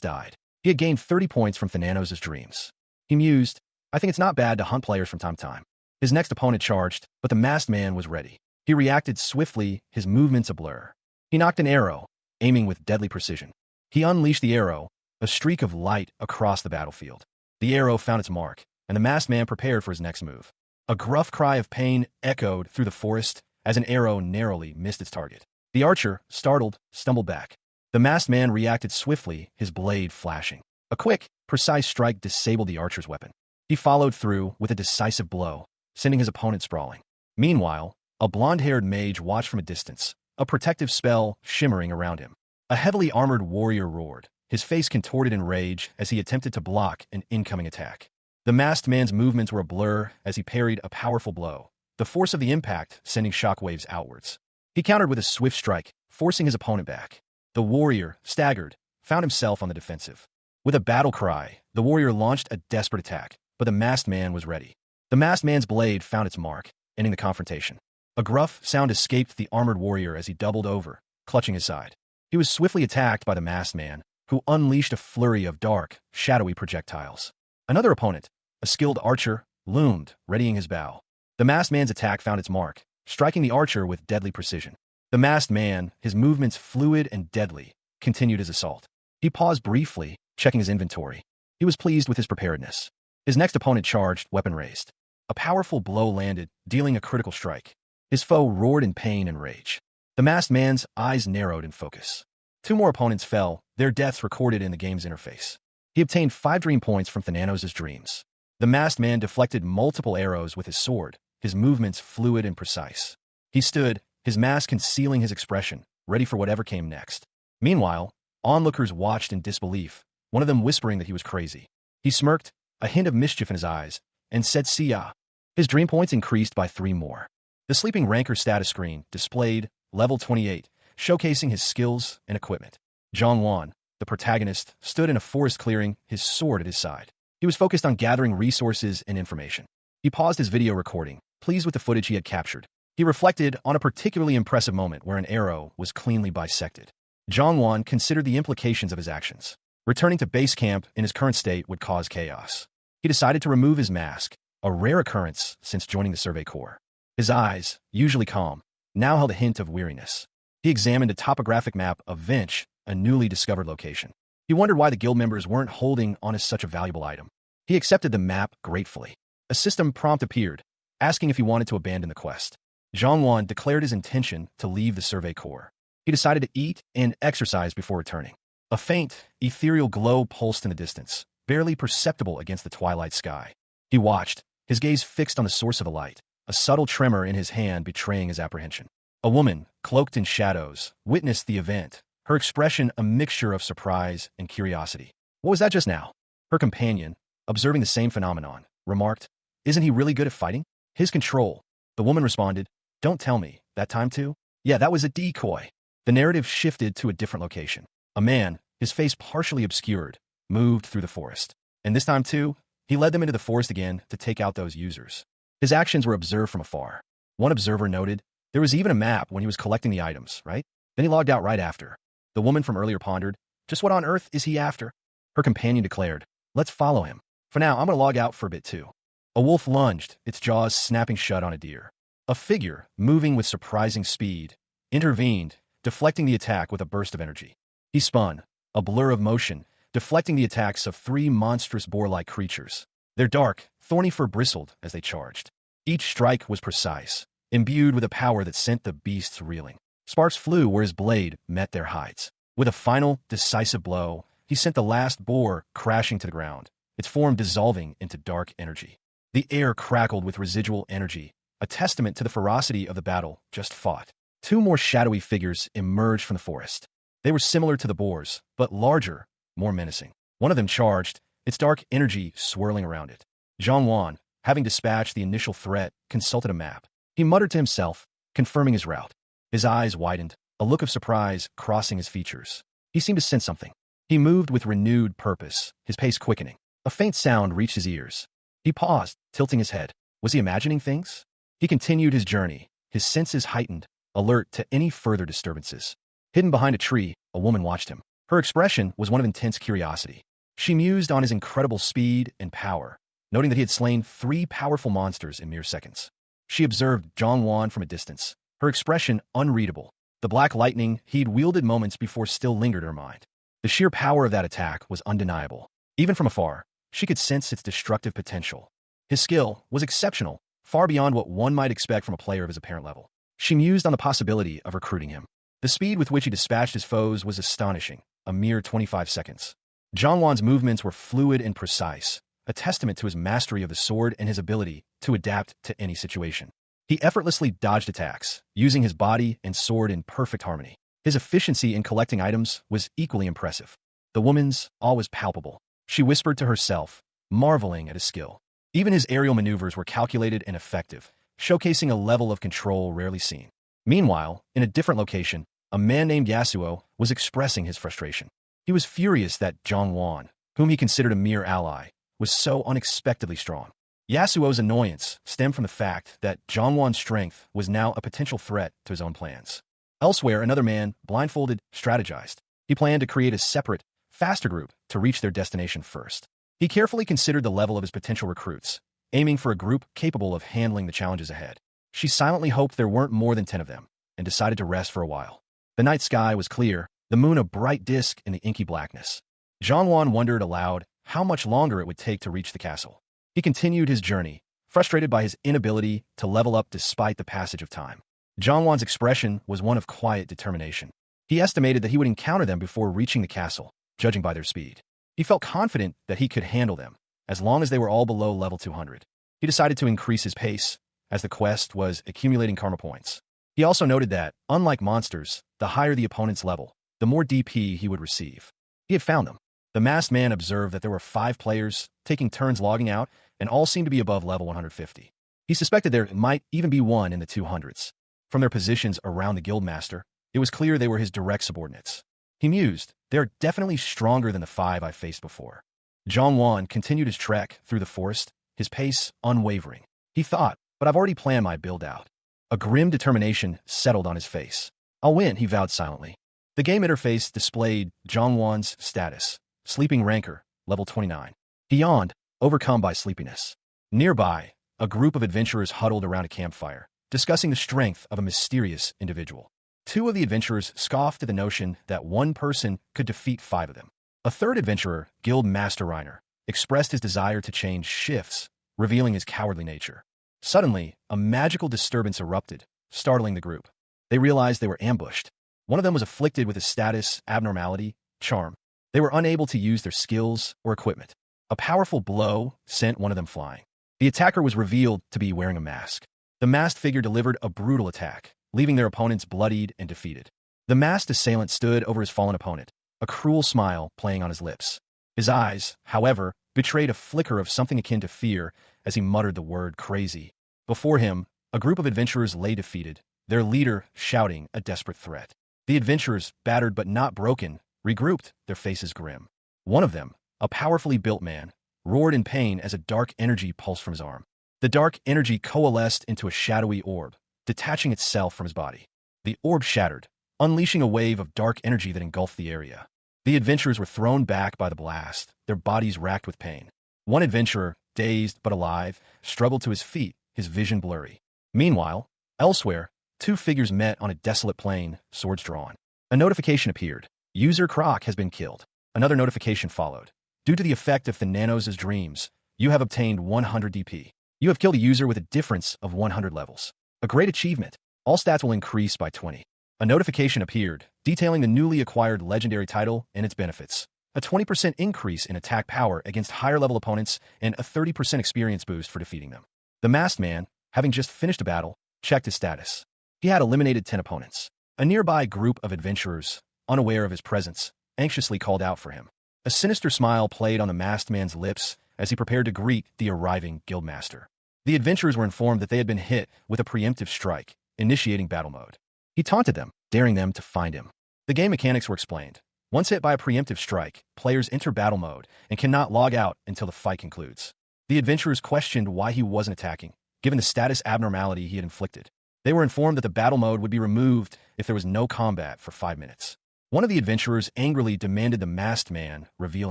died. He had gained 30 points from Thananos' dreams. He mused, I think it's not bad to hunt players from time to time. His next opponent charged, but the masked man was ready. He reacted swiftly, his movements a blur. He knocked an arrow, aiming with deadly precision. He unleashed the arrow, a streak of light across the battlefield. The arrow found its mark, and the masked man prepared for his next move. A gruff cry of pain echoed through the forest as an arrow narrowly missed its target. The archer, startled, stumbled back. The masked man reacted swiftly, his blade flashing. A quick, precise strike disabled the archer's weapon. He followed through with a decisive blow, sending his opponent sprawling. Meanwhile, a blonde-haired mage watched from a distance, a protective spell shimmering around him. A heavily armored warrior roared, his face contorted in rage as he attempted to block an incoming attack. The masked man's movements were a blur as he parried a powerful blow, the force of the impact sending shockwaves outwards. He countered with a swift strike, forcing his opponent back. The warrior, staggered, found himself on the defensive. With a battle cry, the warrior launched a desperate attack, but the masked man was ready. The masked man's blade found its mark, ending the confrontation. A gruff sound escaped the armored warrior as he doubled over, clutching his side. He was swiftly attacked by the masked man, who unleashed a flurry of dark, shadowy projectiles. Another opponent, a skilled archer, loomed, readying his bow. The masked man's attack found its mark, striking the archer with deadly precision. The masked man, his movements fluid and deadly, continued his assault. He paused briefly, checking his inventory. He was pleased with his preparedness. His next opponent charged, weapon raised. A powerful blow landed, dealing a critical strike. His foe roared in pain and rage. The masked man's eyes narrowed in focus. Two more opponents fell, their deaths recorded in the game's interface. He obtained 5 dream points from Thananos' dreams. The masked man deflected multiple arrows with his sword, his movements fluid and precise. He stood, his mask concealing his expression, ready for whatever came next. Meanwhile, onlookers watched in disbelief, one of them whispering that he was crazy. He smirked, a hint of mischief in his eyes, and said, "See ya." His dream points increased by 3 more. The sleeping ranker status screen displayed level 28, showcasing his skills and equipment. Zhongwan, the protagonist, stood in a forest clearing, his sword at his side. He was focused on gathering resources and information. He paused his video recording, pleased with the footage he had captured. He reflected on a particularly impressive moment where an arrow was cleanly bisected. Zhongwan considered the implications of his actions. Returning to base camp in his current state would cause chaos. He decided to remove his mask, a rare occurrence since joining the Survey Corps. His eyes, usually calm, now held a hint of weariness. He examined a topographic map of Vinch, a newly discovered location. He wondered why the guild members weren't holding on to such a valuable item. He accepted the map gratefully. A system prompt appeared, asking if he wanted to abandon the quest. Zhongwan declared his intention to leave the Survey Corps. He decided to eat and exercise before returning. A faint, ethereal glow pulsed in the distance, barely perceptible against the twilight sky. He watched, his gaze fixed on the source of the light, a subtle tremor in his hand betraying his apprehension. A woman, cloaked in shadows, witnessed the event, her expression a mixture of surprise and curiosity. What was that just now? Her companion, observing the same phenomenon, remarked, "Isn't he really good at fighting?" "His control." The woman responded, "Don't tell me, that time too?" "Yeah, that was a decoy." The narrative shifted to a different location. A man, his face partially obscured, moved through the forest. And this time too, he led them into the forest again to take out those users. His actions were observed from afar. One observer noted, there was even a map when he was collecting the items, right? Then he logged out right after. The woman from earlier pondered, just what on earth is he after? Her companion declared, "Let's follow him. For now, I'm going to log out for a bit too." A wolf lunged, its jaws snapping shut on a deer. A figure, moving with surprising speed, intervened, deflecting the attack with a burst of energy. He spun, a blur of motion, deflecting the attacks of 3 monstrous boar-like creatures. Their dark, thorny fur bristled as they charged. Each strike was precise, imbued with a power that sent the beasts reeling. Sparks flew where his blade met their hides. With a final, decisive blow, he sent the last boar crashing to the ground, its form dissolving into dark energy. The air crackled with residual energy, a testament to the ferocity of the battle just fought. 2 more shadowy figures emerged from the forest. They were similar to the boars, but larger, more menacing. One of them charged, its dark energy swirling around it. Zhang Wan, having dispatched the initial threat, consulted a map. He muttered to himself, confirming his route. His eyes widened, a look of surprise crossing his features. He seemed to sense something. He moved with renewed purpose, his pace quickening. A faint sound reached his ears. He paused, tilting his head. Was he imagining things? He continued his journey, his senses heightened, alert to any further disturbances. Hidden behind a tree, a woman watched him. Her expression was one of intense curiosity. She mused on his incredible speed and power, noting that he had slain 3 powerful monsters in mere seconds. She observed Zhang Wan from a distance, her expression unreadable. The black lightning he'd wielded moments before still lingered in her mind. The sheer power of that attack was undeniable. Even from afar, she could sense its destructive potential. His skill was exceptional, far beyond what one might expect from a player of his apparent level. She mused on the possibility of recruiting him. The speed with which he dispatched his foes was astonishing, a mere 25 seconds. Zhang Wan's movements were fluid and precise, a testament to his mastery of the sword and his ability to adapt to any situation. He effortlessly dodged attacks, using his body and sword in perfect harmony. His efficiency in collecting items was equally impressive. The woman's awe was palpable. She whispered to herself, marveling at his skill. Even his aerial maneuvers were calculated and effective, showcasing a level of control rarely seen. Meanwhile, in a different location, a man named Yasuo was expressing his frustration. He was furious that Zhang Wan, whom he considered a mere ally, was so unexpectedly strong. Yasuo's annoyance stemmed from the fact that Zhang Wan's strength was now a potential threat to his own plans. Elsewhere, another man, blindfolded, strategized. He planned to create a separate, faster group to reach their destination first. He carefully considered the level of his potential recruits, aiming for a group capable of handling the challenges ahead. She silently hoped there weren't more than 10 of them, and decided to rest for a while. The night sky was clear, the moon a bright disk in the inky blackness. Zhang Wan wondered aloud how much longer it would take to reach the castle. He continued his journey, frustrated by his inability to level up despite the passage of time. Zhang Wan's expression was one of quiet determination. He estimated that he would encounter them before reaching the castle, judging by their speed. He felt confident that he could handle them, as long as they were all below level 200. He decided to increase his pace, as the quest was accumulating karma points. He also noted that, unlike monsters, the higher the opponent's level, the more DP he would receive. He had found them. The masked man observed that there were 5 players, taking turns logging out, and all seemed to be above level 150. He suspected there might even be one in the 200s. From their positions around the guildmaster, it was clear they were his direct subordinates. He mused, they are definitely stronger than the 5 I faced before. Zhang Wan continued his trek through the forest, his pace unwavering. He thought, but I've already planned my build-out. A grim determination settled on his face. I'll win, he vowed silently. The game interface displayed Zhang Wan's status, sleeping rancor, level 29. He yawned, overcome by sleepiness. Nearby, a group of adventurers huddled around a campfire, discussing the strength of a mysterious individual. 2 of the adventurers scoffed at the notion that one person could defeat 5 of them. A third adventurer, Guild Master Reiner, expressed his desire to change shifts, revealing his cowardly nature. Suddenly, a magical disturbance erupted, startling the group. They realized they were ambushed. One of them was afflicted with a status abnormality, charm. They were unable to use their skills or equipment. A powerful blow sent one of them flying. The attacker was revealed to be wearing a mask. The masked figure delivered a brutal attack, leaving their opponents bloodied and defeated. The masked assailant stood over his fallen opponent, a cruel smile playing on his lips. His eyes, however, betrayed a flicker of something akin to fear as he muttered the word crazy. Before him, a group of adventurers lay defeated, their leader shouting a desperate threat. The adventurers, battered but not broken, regrouped, their faces grim. One of them, a powerfully built man, roared in pain as a dark energy pulsed from his arm. The dark energy coalesced into a shadowy orb, detaching itself from his body. The orb shattered, unleashing a wave of dark energy that engulfed the area. The adventurers were thrown back by the blast, their bodies racked with pain. One adventurer, dazed but alive, struggled to his feet, his vision blurry. Meanwhile, elsewhere, two figures met on a desolate plain, swords drawn. A notification appeared. User Croc has been killed. Another notification followed. Due to the effect of Thananos' dreams, you have obtained 100 DP. You have killed a user with a difference of 100 levels. A great achievement. All stats will increase by 20. A notification appeared, detailing the newly acquired legendary title and its benefits. A 20% increase in attack power against higher-level opponents and a 30% experience boost for defeating them. The masked man, having just finished a battle, checked his status. He had eliminated 10 opponents. A nearby group of adventurers, unaware of his presence, anxiously called out for him. A sinister smile played on the masked man's lips as he prepared to greet the arriving guildmaster. The adventurers were informed that they had been hit with a preemptive strike, initiating battle mode. He taunted them, daring them to find him. The game mechanics were explained. Once hit by a preemptive strike, players enter battle mode and cannot log out until the fight concludes. The adventurers questioned why he wasn't attacking, given the status abnormality he had inflicted. They were informed that the battle mode would be removed if there was no combat for 5 minutes. One of the adventurers angrily demanded the masked man reveal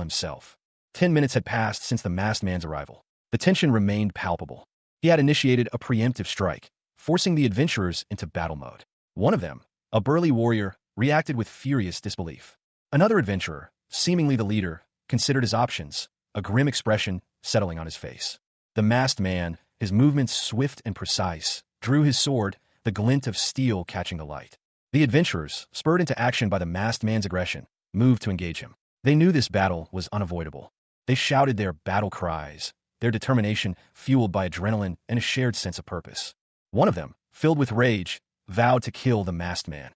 himself. 10 minutes had passed since the masked man's arrival. The tension remained palpable. He had initiated a preemptive strike, forcing the adventurers into battle mode. One of them, a burly warrior, reacted with furious disbelief. Another adventurer, seemingly the leader, considered his options, a grim expression settling on his face. The masked man, his movements swift and precise, drew his sword, the glint of steel catching the light. The adventurers, spurred into action by the masked man's aggression, moved to engage him. They knew this battle was unavoidable. They shouted their battle cries, their determination fueled by adrenaline and a shared sense of purpose. One of them, filled with rage, vowed to kill the masked man.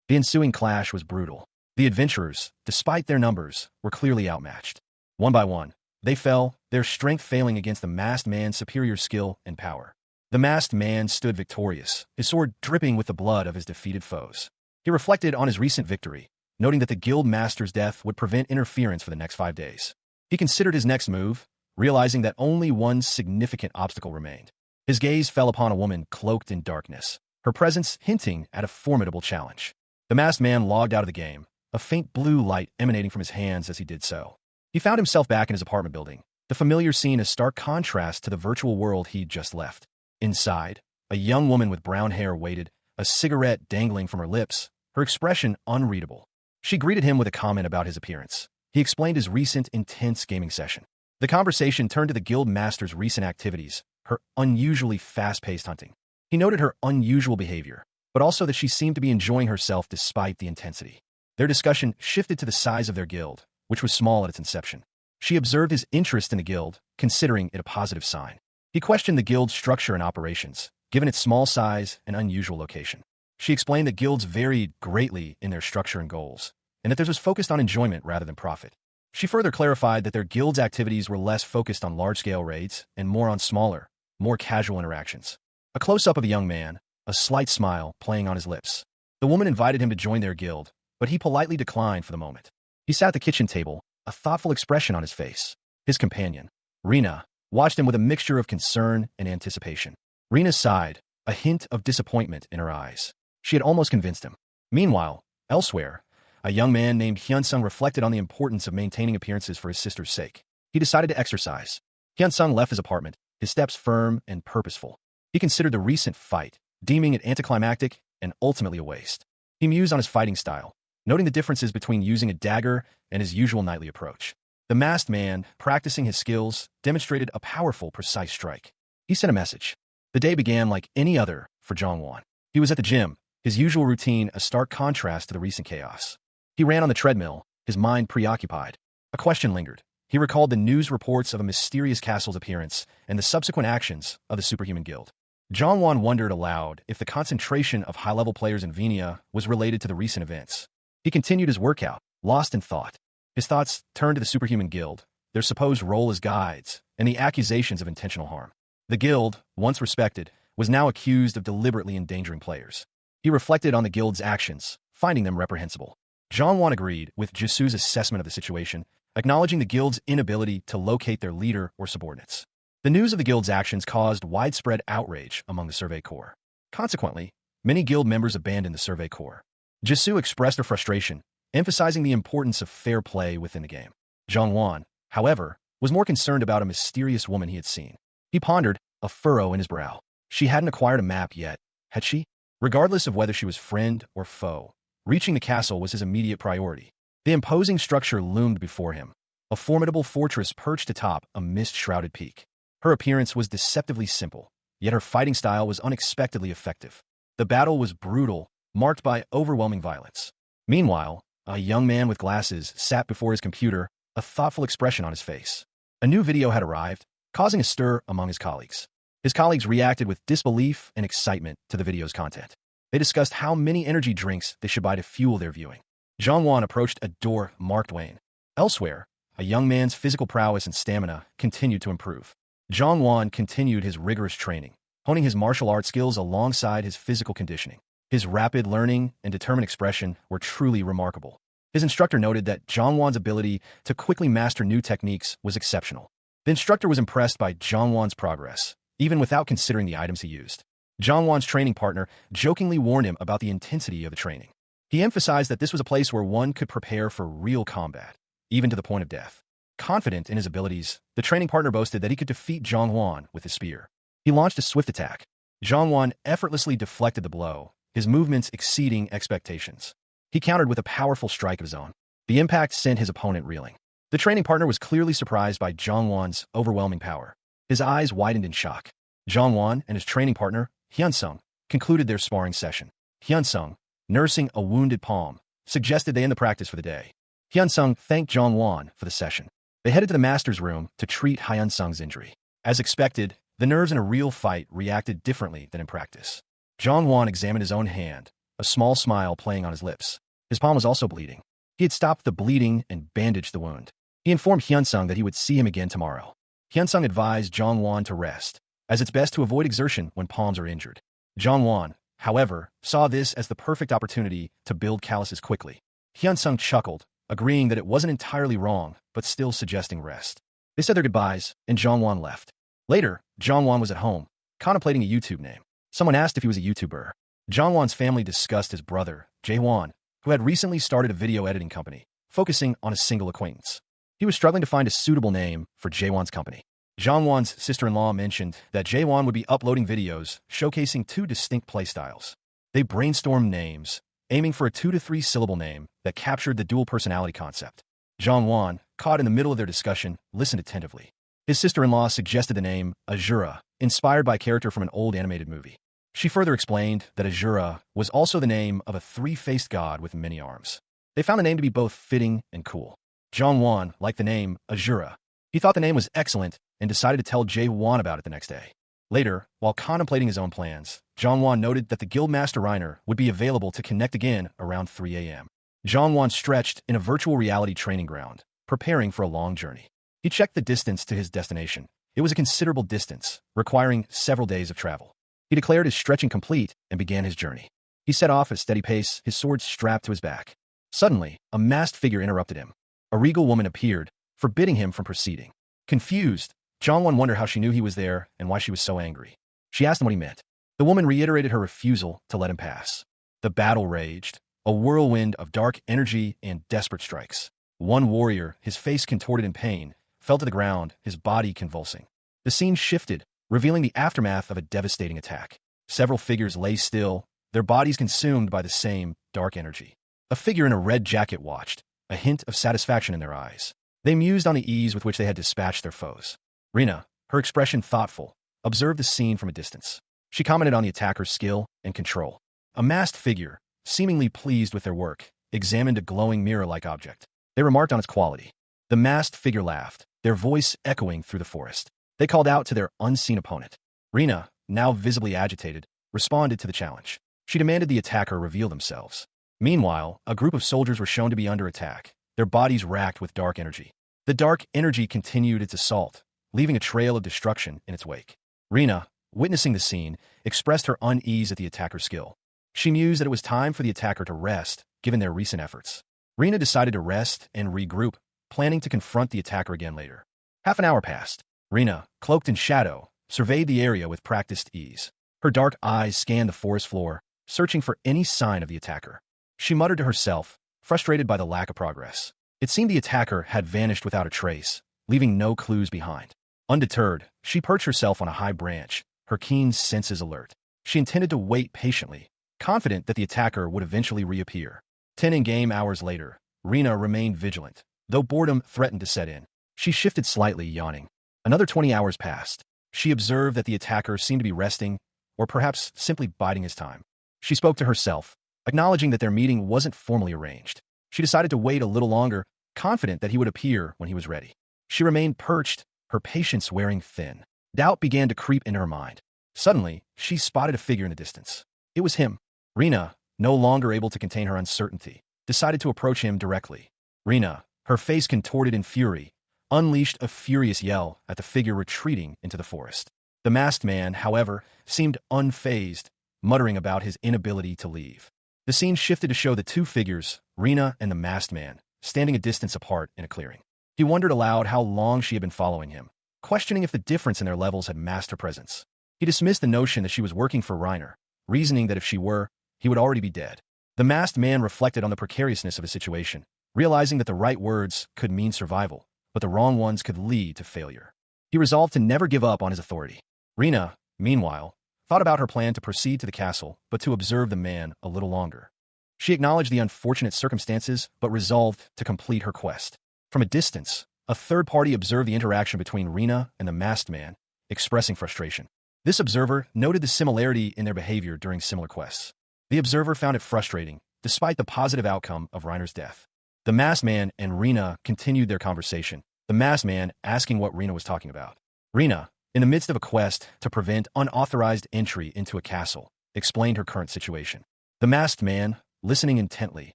The ensuing clash was brutal. The adventurers, despite their numbers, were clearly outmatched. One by one, they fell, their strength failing against the masked man's superior skill and power. The masked man stood victorious, his sword dripping with the blood of his defeated foes. He reflected on his recent victory, noting that the guild master's death would prevent interference for the next 5 days. He considered his next move, realizing that only one significant obstacle remained. His gaze fell upon a woman cloaked in darkness, her presence hinting at a formidable challenge. The masked man logged out of the game, a faint blue light emanating from his hands as he did so. He found himself back in his apartment building, the familiar scene a stark contrast to the virtual world he'd just left. Inside, a young woman with brown hair waited, a cigarette dangling from her lips, her expression unreadable. She greeted him with a comment about his appearance. He explained his recent intense gaming session. The conversation turned to the guild master's recent activities, her unusually fast-paced hunting. He noted her unusual behavior, but also that she seemed to be enjoying herself despite the intensity. Their discussion shifted to the size of their guild, which was small at its inception. She observed his interest in the guild, considering it a positive sign. He questioned the guild's structure and operations, given its small size and unusual location. She explained that guilds varied greatly in their structure and goals, and that theirs was focused on enjoyment rather than profit. She further clarified that their guild's activities were less focused on large-scale raids and more on smaller, more casual interactions. A close-up of a young man, a slight smile playing on his lips. The woman invited him to join their guild, but he politely declined for the moment. He sat at the kitchen table, a thoughtful expression on his face. His companion, Rena, watched him with a mixture of concern and anticipation. Rena sighed, a hint of disappointment in her eyes. She had almost convinced him. Meanwhile, elsewhere, a young man named Hyunsung reflected on the importance of maintaining appearances for his sister's sake. He decided to exercise. Hyunsung left his apartment, his steps firm and purposeful. He considered the recent fight, deeming it anticlimactic and ultimately a waste. He mused on his fighting style, noting the differences between using a dagger and his usual nightly approach. The masked man, practicing his skills, demonstrated a powerful, precise strike. He sent a message. The day began like any other for Jongwon. He was at the gym, his usual routine a stark contrast to the recent chaos. He ran on the treadmill, his mind preoccupied. A question lingered. He recalled the news reports of a mysterious castle's appearance and the subsequent actions of the Superhuman Guild. Jongwon wondered aloud if the concentration of high-level players in Venia was related to the recent events. He continued his workout, lost in thought. His thoughts turned to the Superhuman Guild, their supposed role as guides, and the accusations of intentional harm. The guild, once respected, was now accused of deliberately endangering players. He reflected on the guild's actions, finding them reprehensible. Jongwon agreed with Jisu's assessment of the situation, acknowledging the guild's inability to locate their leader or subordinates. The news of the guild's actions caused widespread outrage among the Survey Corps. Consequently, many guild members abandoned the Survey Corps. Jisu expressed her frustration, emphasizing the importance of fair play within the game. Jongwon, however, was more concerned about a mysterious woman he had seen. He pondered, a furrow in his brow. She hadn't acquired a map yet, had she? Regardless of whether she was friend or foe, reaching the castle was his immediate priority. The imposing structure loomed before him, a formidable fortress perched atop a mist-shrouded peak. Her appearance was deceptively simple, yet her fighting style was unexpectedly effective. The battle was brutal, marked by overwhelming violence. Meanwhile, a young man with glasses sat before his computer, a thoughtful expression on his face. A new video had arrived, causing a stir among his colleagues. His colleagues reacted with disbelief and excitement to the video's content. They discussed how many energy drinks they should buy to fuel their viewing. Jongwon approached a door marked Wayne. Elsewhere, a young man's physical prowess and stamina continued to improve. Jongwon continued his rigorous training, honing his martial arts skills alongside his physical conditioning. His rapid learning and determined expression were truly remarkable. His instructor noted that Jongwon's ability to quickly master new techniques was exceptional. The instructor was impressed by Jongwon's progress, even without considering the items he used. Jongwon's training partner jokingly warned him about the intensity of the training. He emphasized that this was a place where one could prepare for real combat, even to the point of death. Confident in his abilities, the training partner boasted that he could defeat Jongwon with his spear. He launched a swift attack. Jongwon effortlessly deflected the blow, his movements exceeding expectations. He countered with a powerful strike of his own. The impact sent his opponent reeling. The training partner was clearly surprised by Jongwon's overwhelming power. His eyes widened in shock. Jongwon and his training partner, Hyunsung, concluded their sparring session. Hyunsung, nursing a wounded palm, suggested they end the practice for the day. Hyunsung thanked Jongwon for the session. They headed to the master's room to treat Hyunsung's injury. As expected, the nerves in a real fight reacted differently than in practice. Jongwon examined his own hand, a small smile playing on his lips. His palm was also bleeding. He had stopped the bleeding and bandaged the wound. He informed Hyunsung that he would see him again tomorrow. Hyunsung advised Jongwon to rest, as it's best to avoid exertion when palms are injured. Jongwon, however, saw this as the perfect opportunity to build calluses quickly. Hyunsung chuckled, agreeing that it wasn't entirely wrong, but still suggesting rest. They said their goodbyes, and Jongwon left. Later, Jongwon was at home, contemplating a YouTube name. Someone asked if he was a YouTuber. Jongwon's family discussed his brother, Jaewon, who had recently started a video editing company, focusing on a single acquaintance. He was struggling to find a suitable name for Jaewon's company. Jongwon's sister-in-law mentioned that Jaewon would be uploading videos showcasing two distinct playstyles. They brainstormed names, aiming for a 2 to 3 syllable name that captured the dual personality concept. Jongwon, caught in the middle of their discussion, listened attentively. His sister-in-law suggested the name Azura, inspired by a character from an old animated movie. She further explained that Azura was also the name of a three-faced god with many arms. They found the name to be both fitting and cool. Jongwon liked the name Azura. He thought the name was excellent and decided to tell Jaewon about it the next day. Later, while contemplating his own plans, Jongwon noted that the Guildmaster Reiner would be available to connect again around 3 a.m. Jongwon stretched in a virtual reality training ground, preparing for a long journey. He checked the distance to his destination. It was a considerable distance, requiring several days of travel. He declared his stretching complete and began his journey. He set off at a steady pace, his sword strapped to his back. Suddenly, a masked figure interrupted him. A regal woman appeared, forbidding him from proceeding. Confused, Jongwon wondered how she knew he was there and why she was so angry. She asked him what he meant. The woman reiterated her refusal to let him pass. The battle raged, a whirlwind of dark energy and desperate strikes. One warrior, his face contorted in pain, fell to the ground, his body convulsing. The scene shifted, revealing the aftermath of a devastating attack. Several figures lay still, their bodies consumed by the same dark energy. A figure in a red jacket watched, a hint of satisfaction in their eyes. They mused on the ease with which they had dispatched their foes. Rina, her expression thoughtful, observed the scene from a distance. She commented on the attacker's skill and control. A masked figure, seemingly pleased with their work, examined a glowing mirror-like object. They remarked on its quality. The masked figure laughed, their voice echoing through the forest. They called out to their unseen opponent. Rina, now visibly agitated, responded to the challenge. She demanded the attacker reveal themselves. Meanwhile, a group of soldiers were shown to be under attack, their bodies racked with dark energy. The dark energy continued its assault, leaving a trail of destruction in its wake. Rina, witnessing the scene, expressed her unease at the attacker's skill. She mused that it was time for the attacker to rest, given their recent efforts. Rina decided to rest and regroup, planning to confront the attacker again later. Half an hour passed. Rina, cloaked in shadow, surveyed the area with practiced ease. Her dark eyes scanned the forest floor, searching for any sign of the attacker. She muttered to herself, frustrated by the lack of progress. It seemed the attacker had vanished without a trace, leaving no clues behind. Undeterred, she perched herself on a high branch, her keen senses alert. She intended to wait patiently, confident that the attacker would eventually reappear. 10 in-game hours later, Rina remained vigilant, though boredom threatened to set in. She shifted slightly, yawning. Another 20 hours passed. She observed that the attacker seemed to be resting, or perhaps simply biding his time. She spoke to herself, acknowledging that their meeting wasn't formally arranged. She decided to wait a little longer, confident that he would appear when he was ready. She remained perched, her patience wearing thin. Doubt began to creep into her mind. Suddenly, she spotted a figure in the distance. It was him. Rina, no longer able to contain her uncertainty, decided to approach him directly. Rina, her face contorted in fury, unleashed a furious yell at the figure retreating into the forest. The masked man, however, seemed unfazed, muttering about his inability to leave. The scene shifted to show the two figures, Rina and the masked man, standing a distance apart in a clearing. He wondered aloud how long she had been following him, questioning if the difference in their levels had masked her presence. He dismissed the notion that she was working for Reiner, reasoning that if she were, he would already be dead. The masked man reflected on the precariousness of his situation, realizing that the right words could mean survival, but the wrong ones could lead to failure. He resolved to never give up on his authority. Rina, meanwhile, thought about her plan to proceed to the castle, but to observe the man a little longer. She acknowledged the unfortunate circumstances, but resolved to complete her quest. From a distance, a third party observed the interaction between Rina and the masked man, expressing frustration. This observer noted the similarity in their behavior during similar quests. The observer found it frustrating, despite the positive outcome of Reiner's death. The masked man and Rina continued their conversation, the masked man asking what Rina was talking about. Rina, in the midst of a quest to prevent unauthorized entry into a castle, explained her current situation. The masked man, listening intently,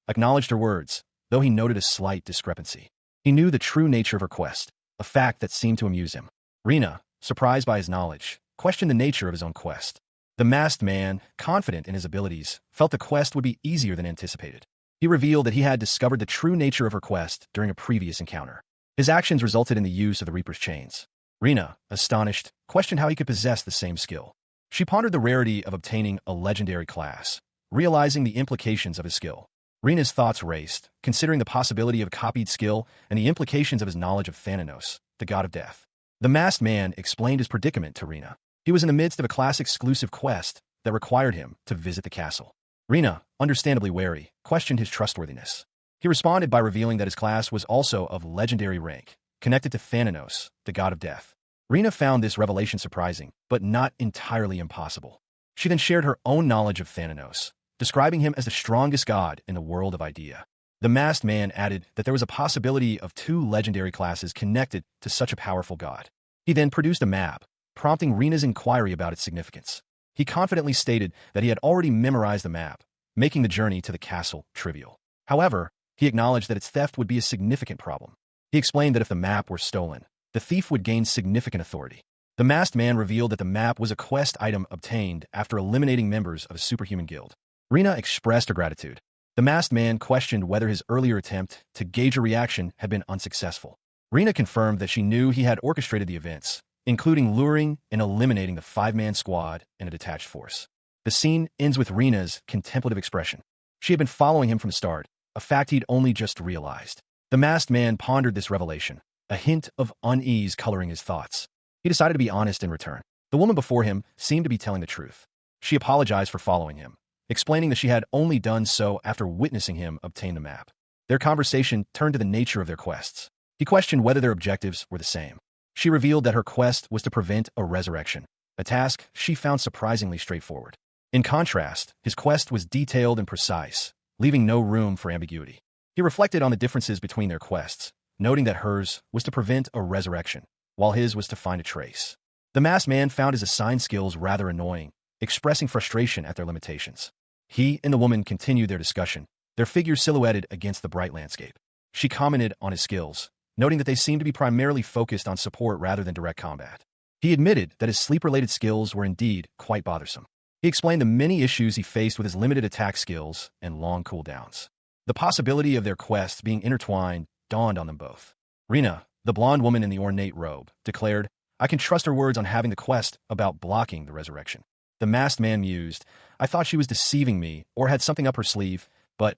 acknowledged her words, though he noted a slight discrepancy. He knew the true nature of her quest, a fact that seemed to amuse him. Rina, surprised by his knowledge, questioned the nature of his own quest. The masked man, confident in his abilities, felt the quest would be easier than anticipated. He revealed that he had discovered the true nature of her quest during a previous encounter. His actions resulted in the use of the Reaper's chains. Rina, astonished, questioned how he could possess the same skill. She pondered the rarity of obtaining a legendary class, realizing the implications of his skill. Rina's thoughts raced, considering the possibility of a copied skill and the implications of his knowledge of Thanatos, the god of death. The masked man explained his predicament to Rina. He was in the midst of a class-exclusive quest that required him to visit the castle. Rina, understandably wary, questioned his trustworthiness. He responded by revealing that his class was also of legendary rank, connected to Thanatos, the god of death. Rina found this revelation surprising, but not entirely impossible. She then shared her own knowledge of Thanatos, describing him as the strongest god in the world of Idea. The masked man added that there was a possibility of 2 legendary classes connected to such a powerful god. He then produced a map, prompting Rina's inquiry about its significance. He confidently stated that he had already memorized the map, making the journey to the castle trivial. However, he acknowledged that its theft would be a significant problem. He explained that if the map were stolen, the thief would gain significant authority. The masked man revealed that the map was a quest item obtained after eliminating members of a superhuman guild. Rina expressed her gratitude. The masked man questioned whether his earlier attempt to gauge a reaction had been unsuccessful. Rina confirmed that she knew he had orchestrated the events, including luring and eliminating the 5-man squad and a detached force. The scene ends with Rina's contemplative expression. She had been following him from the start, a fact he'd only just realized. The masked man pondered this revelation, a hint of unease coloring his thoughts. He decided to be honest in return. The woman before him seemed to be telling the truth. She apologized for following him, explaining that she had only done so after witnessing him obtain the map. Their conversation turned to the nature of their quests. He questioned whether their objectives were the same. She revealed that her quest was to prevent a resurrection, a task she found surprisingly straightforward. In contrast, his quest was detailed and precise, leaving no room for ambiguity. He reflected on the differences between their quests, noting that hers was to prevent a resurrection, while his was to find a trace. The masked man found his assigned skills rather annoying, expressing frustration at their limitations. He and the woman continued their discussion, their figures silhouetted against the bright landscape. She commented on his skills, noting that they seemed to be primarily focused on support rather than direct combat. He admitted that his sleep-related skills were indeed quite bothersome. He explained the many issues he faced with his limited attack skills and long cooldowns. The possibility of their quests being intertwined dawned on them both. Rina, the blonde woman in the ornate robe, declared, "I can trust her words on having the quest about blocking the resurrection." The masked man mused, "I thought she was deceiving me or had something up her sleeve, but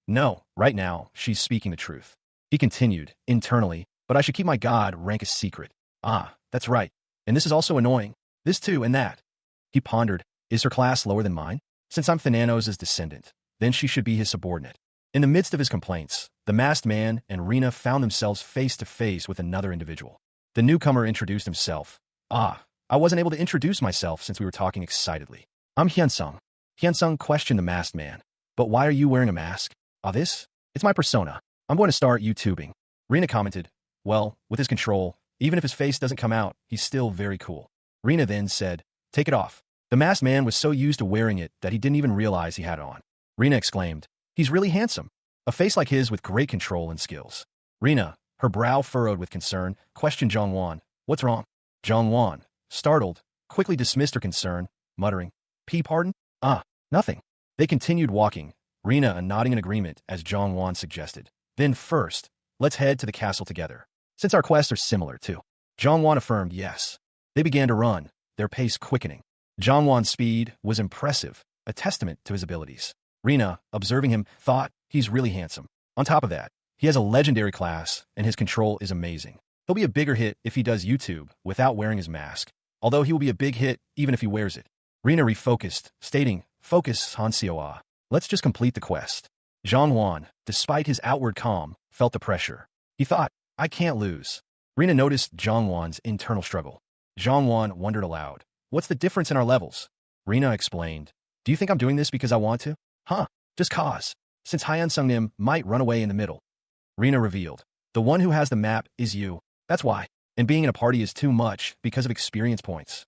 no, right now, she's speaking the truth." He continued, internally, "But I should keep my god rank a secret. Ah, that's right. And this is also annoying. This too and that." He pondered, "Is her class lower than mine? Since I'm Thananos' descendant, then she should be his subordinate." In the midst of his complaints, the masked man and Rina found themselves face to face with another individual. The newcomer introduced himself. "Ah, I wasn't able to introduce myself since we were talking excitedly. I'm Hyunsung." Hyunsung questioned the masked man. "But why are you wearing a mask?" "Ah, this? It's my persona. I'm going to start YouTubing." Rina commented, "Well, with his control, even if his face doesn't come out, he's still very cool." Rina then said, "Take it off." The masked man was so used to wearing it that he didn't even realize he had it on. Rina exclaimed, "He's really handsome. A face like his with great control and skills." Rina, her brow furrowed with concern, questioned Jongwon, "What's wrong?" Jongwon, startled, quickly dismissed her concern, muttering, Pardon? Ah, nothing." They continued walking, Rina nodding in agreement as Jongwon suggested. "Then first, let's head to the castle together. Since our quests are similar, too." Jongwon affirmed yes. They began to run, their pace quickening. Jongwon's speed was impressive, a testament to his abilities. Rina, observing him, thought, "He's really handsome. On top of that, he has a legendary class, and his control is amazing. He'll be a bigger hit if he does YouTube without wearing his mask, although he will be a big hit even if he wears it." Rina refocused, stating, "Focus, Hanseoa. Let's just complete the quest." Jongwon, despite his outward calm, felt the pressure. He thought, "I can't lose." Rina noticed Jongwon's internal struggle. Jongwon wondered aloud, "What's the difference in our levels?" Rina explained, "Do you think I'm doing this because I want to?" "Huh, just cause. Since Hyeon Sungnim might run away in the middle." Rina revealed, "The one who has the map is you. That's why. And being in a party is too much because of experience points."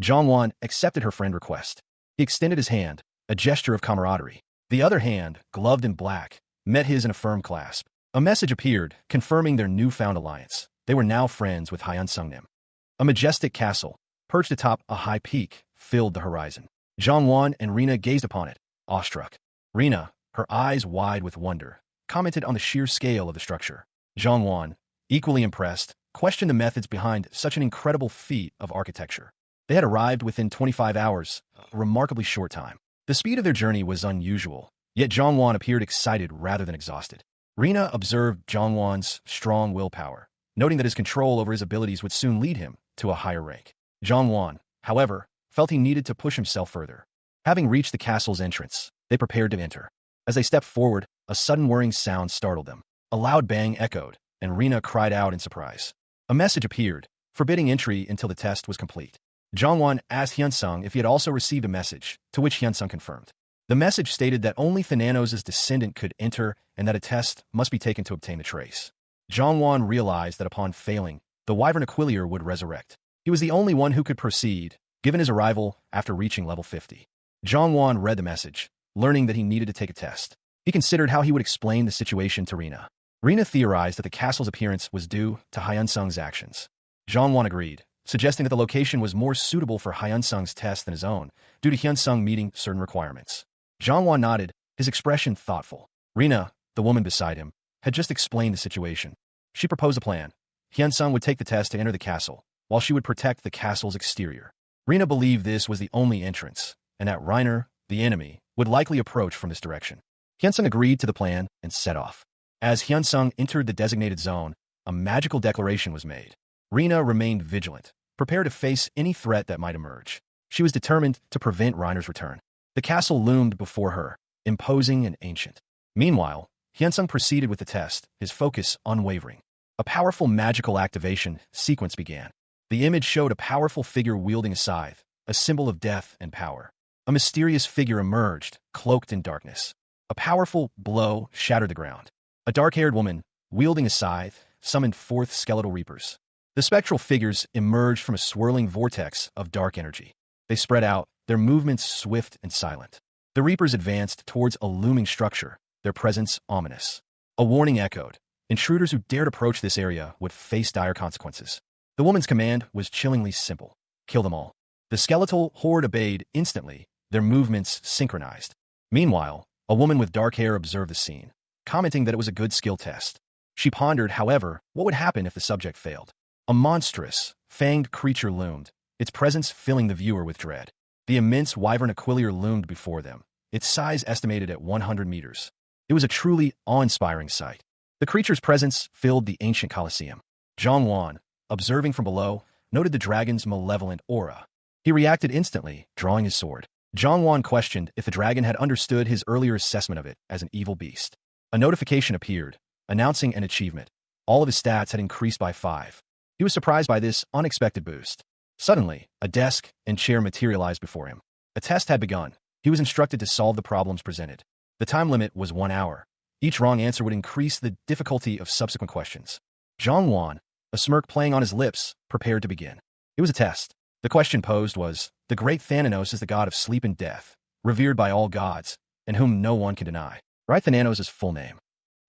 Jongwon accepted her friend's request. He extended his hand, a gesture of camaraderie. The other hand, gloved in black, met his in a firm clasp. A message appeared, confirming their newfound alliance. They were now friends with Hyeon Sungnim. A majestic castle, perched atop a high peak, filled the horizon. Jongwon and Rina gazed upon it, awestruck. Rina, her eyes wide with wonder, commented on the sheer scale of the structure. Jongwon, equally impressed, questioned the methods behind such an incredible feat of architecture. They had arrived within 25 hours, a remarkably short time. The speed of their journey was unusual, yet Jongwon appeared excited rather than exhausted. Rina observed Jongwon's strong willpower, noting that his control over his abilities would soon lead him to a higher rank. Jongwon, however, felt he needed to push himself further. Having reached the castle's entrance, they prepared to enter. As they stepped forward, a sudden whirring sound startled them. A loud bang echoed, and Rina cried out in surprise. A message appeared, forbidding entry until the test was complete. Jongwon asked Hyunsung if he had also received a message, to which Hyunsung confirmed. The message stated that only Thananos' descendant could enter and that a test must be taken to obtain the trace. Jongwon realized that upon failing, the Wyvern Aquilier would resurrect. He was the only one who could proceed, given his arrival after reaching level 50. Jongwon read the message, learning that he needed to take a test. He considered how he would explain the situation to Rina. Rina theorized that the castle's appearance was due to Hyunsung's actions. Jongwon agreed, suggesting that the location was more suitable for Hyunsung's test than his own, due to Hyunsung meeting certain requirements. Jongwon nodded, his expression thoughtful. Rina, the woman beside him, had just explained the situation. She proposed a plan. Hyunsung would take the test to enter the castle, while she would protect the castle's exterior. Rina believed this was the only entrance, and that Reiner, the enemy, would likely approach from this direction. Hyunsung agreed to the plan and set off. As Hyunsung entered the designated zone, a magical declaration was made. Rina remained vigilant, prepared to face any threat that might emerge. She was determined to prevent Reiner's return. The castle loomed before her, imposing and ancient. Meanwhile, Hyunsung proceeded with the test, his focus unwavering. A powerful magical activation sequence began. The image showed a powerful figure wielding a scythe, a symbol of death and power. A mysterious figure emerged, cloaked in darkness. A powerful blow shattered the ground. A dark-haired woman, wielding a scythe, summoned forth skeletal reapers. The spectral figures emerged from a swirling vortex of dark energy. They spread out, their movements swift and silent. The Reapers advanced towards a looming structure, their presence ominous. A warning echoed. Intruders who dared approach this area would face dire consequences. The woman's command was chillingly simple. Kill them all. The skeletal horde obeyed instantly, their movements synchronized. Meanwhile, a woman with dark hair observed the scene, commenting that it was a good skill test. She pondered, however, what would happen if the subject failed. A monstrous, fanged creature loomed, its presence filling the viewer with dread. The immense wyvern aquilier loomed before them, its size estimated at 100 meters. It was a truly awe-inspiring sight. The creature's presence filled the ancient Colosseum. Zhang Wan, observing from below, noted the dragon's malevolent aura. He reacted instantly, drawing his sword. Zhang Wan questioned if the dragon had understood his earlier assessment of it as an evil beast. A notification appeared, announcing an achievement. All of his stats had increased by 5. He was surprised by this unexpected boost. Suddenly, a desk and chair materialized before him. A test had begun. He was instructed to solve the problems presented. The time limit was 1 hour. Each wrong answer would increase the difficulty of subsequent questions. Zhang Wan, a smirk playing on his lips, prepared to begin. It was a test. The question posed was, the great Thanatos is the god of sleep and death, revered by all gods, and whom no one can deny. Write Thanatos' full name.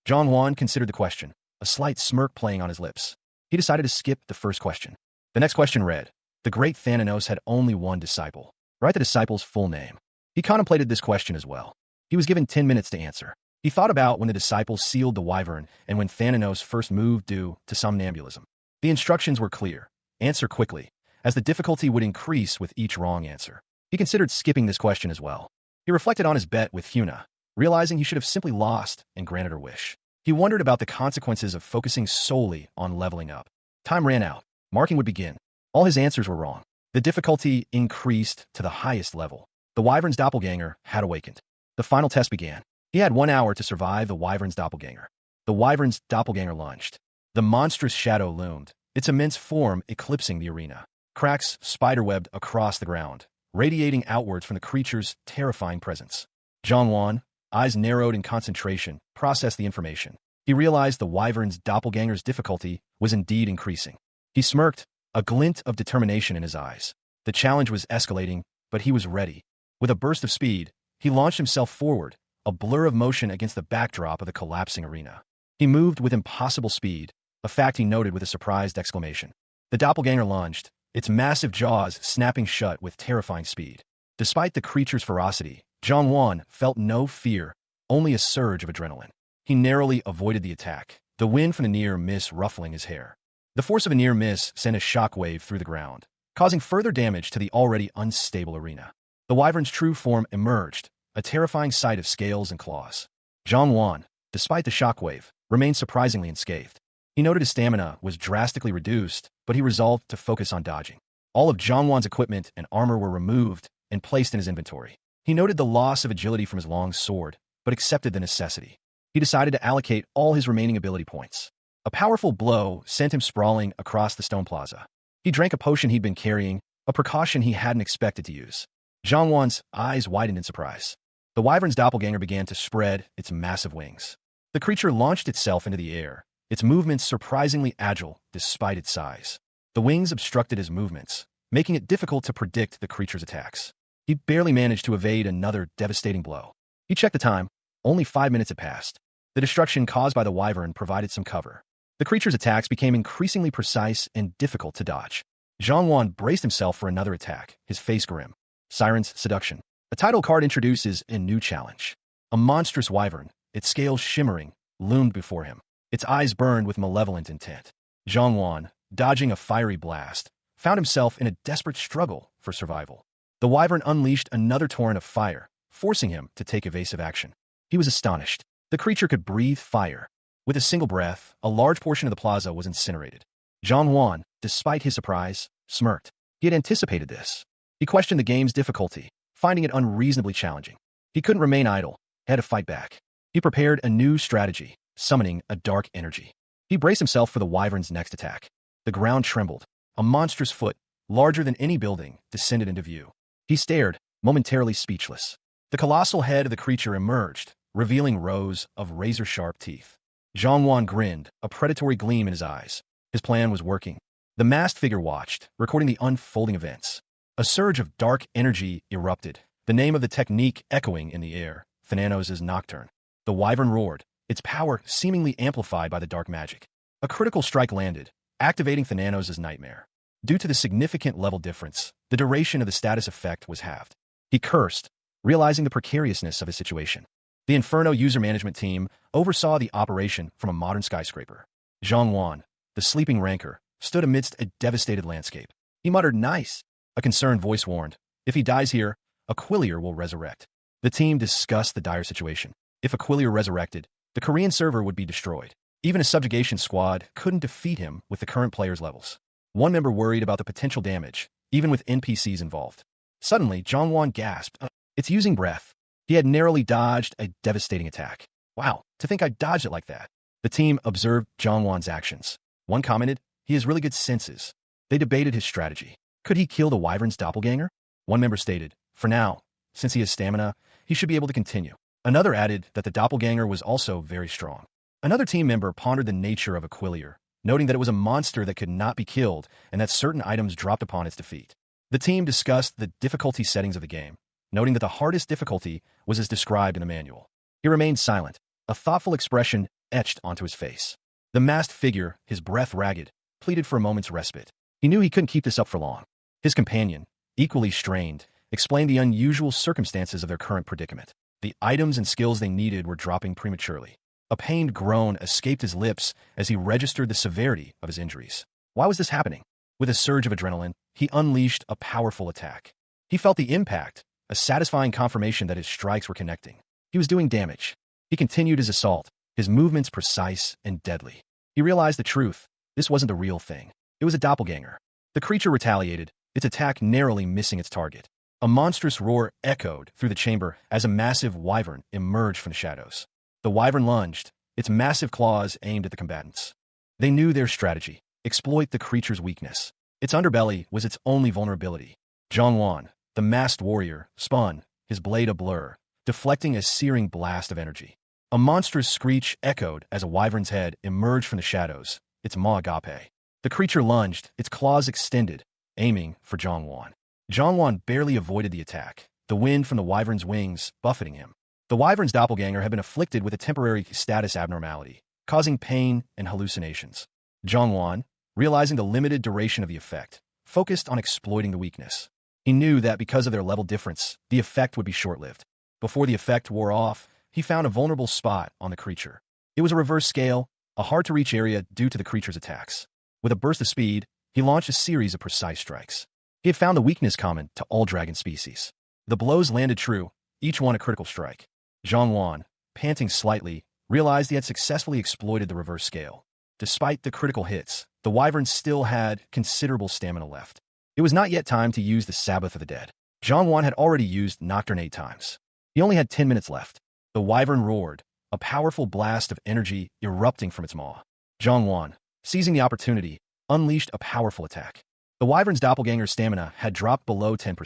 Zhang Wan considered the question, a slight smirk playing on his lips. He decided to skip the first question. The next question read, the great Thanatos had only one disciple. Write the disciple's full name. He contemplated this question as well. He was given 10 minutes to answer. He thought about when the disciples sealed the wyvern and when Thanatos first moved due to somnambulism. The instructions were clear. Answer quickly, as the difficulty would increase with each wrong answer. He considered skipping this question as well. He reflected on his bet with Huna, realizing he should have simply lost and granted her wish. He wondered about the consequences of focusing solely on leveling up. Time ran out. Marking would begin. All his answers were wrong. The difficulty increased to the highest level. The wyvern's doppelganger had awakened. The final test began. He had 1 hour to survive the wyvern's doppelganger. The wyvern's doppelganger lunged. The monstrous shadow loomed, its immense form eclipsing the arena. Cracks spiderwebbed across the ground, radiating outwards from the creature's terrifying presence. Zhang Wan, eyes narrowed in concentration, processed the information. He realized the wyvern's doppelganger's difficulty was indeed increasing. He smirked, a glint of determination in his eyes. The challenge was escalating, but he was ready. With a burst of speed, he launched himself forward, a blur of motion against the backdrop of the collapsing arena. He moved with impossible speed, a fact he noted with a surprised exclamation. The doppelganger lunged, its massive jaws snapping shut with terrifying speed. Despite the creature's ferocity, Zhang Wan felt no fear, only a surge of adrenaline. He narrowly avoided the attack, the wind from the near miss ruffling his hair. The force of a near miss sent a shockwave through the ground, causing further damage to the already unstable arena. The wyvern's true form emerged, a terrifying sight of scales and claws. Zhang Wan, despite the shockwave, remained surprisingly unscathed. He noted his stamina was drastically reduced, but he resolved to focus on dodging. All of Zhang Wan's equipment and armor were removed and placed in his inventory. He noted the loss of agility from his long sword, but accepted the necessity. He decided to allocate all his remaining ability points. A powerful blow sent him sprawling across the stone plaza. He drank a potion he'd been carrying, a precaution he hadn't expected to use. Zhang Wan's eyes widened in surprise. The wyvern's doppelganger began to spread its massive wings. The creature launched itself into the air, its movements surprisingly agile despite its size. The wings obstructed his movements, making it difficult to predict the creature's attacks. He barely managed to evade another devastating blow. He checked the time. Only 5 minutes had passed. The destruction caused by the wyvern provided some cover. The creature's attacks became increasingly precise and difficult to dodge. Zhang Wan braced himself for another attack, his face grim. Siren's Seduction. A title card introduces a new challenge. A monstrous wyvern, its scales shimmering, loomed before him. Its eyes burned with malevolent intent. Zhang Wan, dodging a fiery blast, found himself in a desperate struggle for survival. The wyvern unleashed another torrent of fire, forcing him to take evasive action. He was astonished. The creature could breathe fire. With a single breath, a large portion of the plaza was incinerated. Zhang Wan, despite his surprise, smirked. He had anticipated this. He questioned the game's difficulty, finding it unreasonably challenging. He couldn't remain idle, had to fight back. He prepared a new strategy, summoning a dark energy. He braced himself for the wyvern's next attack. The ground trembled. A monstrous foot, larger than any building, descended into view. He stared, momentarily speechless. The colossal head of the creature emerged, revealing rows of razor-sharp teeth. Zhang Wan grinned, a predatory gleam in his eyes. His plan was working. The masked figure watched, recording the unfolding events. A surge of dark energy erupted, the name of the technique echoing in the air, Thanatos' Nocturne. The wyvern roared, its power seemingly amplified by the dark magic. A critical strike landed, activating Thanatos' nightmare. Due to the significant level difference, the duration of the status effect was halved. He cursed, realizing the precariousness of his situation. The Inferno user management team oversaw the operation from a modern skyscraper. Zhang Wan, the sleeping ranker, stood amidst a devastated landscape. He muttered, "Nice." A concerned voice warned, "If he dies here, Aquilier will resurrect." The team discussed the dire situation. If Aquilier resurrected, the Korean server would be destroyed. Even a subjugation squad couldn't defeat him with the current players' levels. One member worried about the potential damage, even with NPCs involved. Suddenly, Zhang Wan gasped, "It's using breath." He had narrowly dodged a devastating attack. "Wow, to think I dodged it like that." The team observed Zhang Wan's actions. One commented, "He has really good senses." They debated his strategy. Could he kill the wyvern's doppelganger? One member stated, "For now, since he has stamina, he should be able to continue." Another added that the doppelganger was also very strong. Another team member pondered the nature of Aquilier, noting that it was a monster that could not be killed and that certain items dropped upon its defeat. The team discussed the difficulty settings of the game, noting that the hardest difficulty was as described in the manual. He remained silent, a thoughtful expression etched onto his face. The masked figure, his breath ragged, pleaded for a moment's respite. He knew he couldn't keep this up for long. His companion, equally strained, explained the unusual circumstances of their current predicament. The items and skills they needed were dropping prematurely. A pained groan escaped his lips as he registered the severity of his injuries. Why was this happening? With a surge of adrenaline, he unleashed a powerful attack. He felt the impact, a satisfying confirmation that his strikes were connecting. He was doing damage. He continued his assault, his movements precise and deadly. He realized the truth. This wasn't the real thing. It was a doppelganger. The creature retaliated, its attack narrowly missing its target. A monstrous roar echoed through the chamber as a massive wyvern emerged from the shadows. The wyvern lunged, its massive claws aimed at the combatants. They knew their strategy: exploit the creature's weakness. Its underbelly was its only vulnerability. Zhang Wan, the masked warrior, spun, his blade a blur, deflecting a searing blast of energy. A monstrous screech echoed as a wyvern's head emerged from the shadows, its maw agape. The creature lunged, its claws extended, aiming for Zhang Wan. Zhang Wan barely avoided the attack, the wind from the wyvern's wings buffeting him. The wyvern's doppelganger had been afflicted with a temporary status abnormality, causing pain and hallucinations. Zhang Wan, realizing the limited duration of the effect, focused on exploiting the weakness. He knew that because of their level difference, the effect would be short-lived. Before the effect wore off, he found a vulnerable spot on the creature. It was a reverse scale, a hard-to-reach area due to the creature's attacks. With a burst of speed, he launched a series of precise strikes. He had found the weakness common to all dragon species. The blows landed true, each one a critical strike. Zhang Wan, panting slightly, realized he had successfully exploited the reverse scale. Despite the critical hits, the wyvern still had considerable stamina left. It was not yet time to use the Sabbath of the Dead. Zhang Wan had already used Nocturne 8 times. He only had 10 minutes left. The wyvern roared, a powerful blast of energy erupting from its maw. Zhang Wan, seizing the opportunity, unleashed a powerful attack. The wyvern's doppelganger's stamina had dropped below 10%.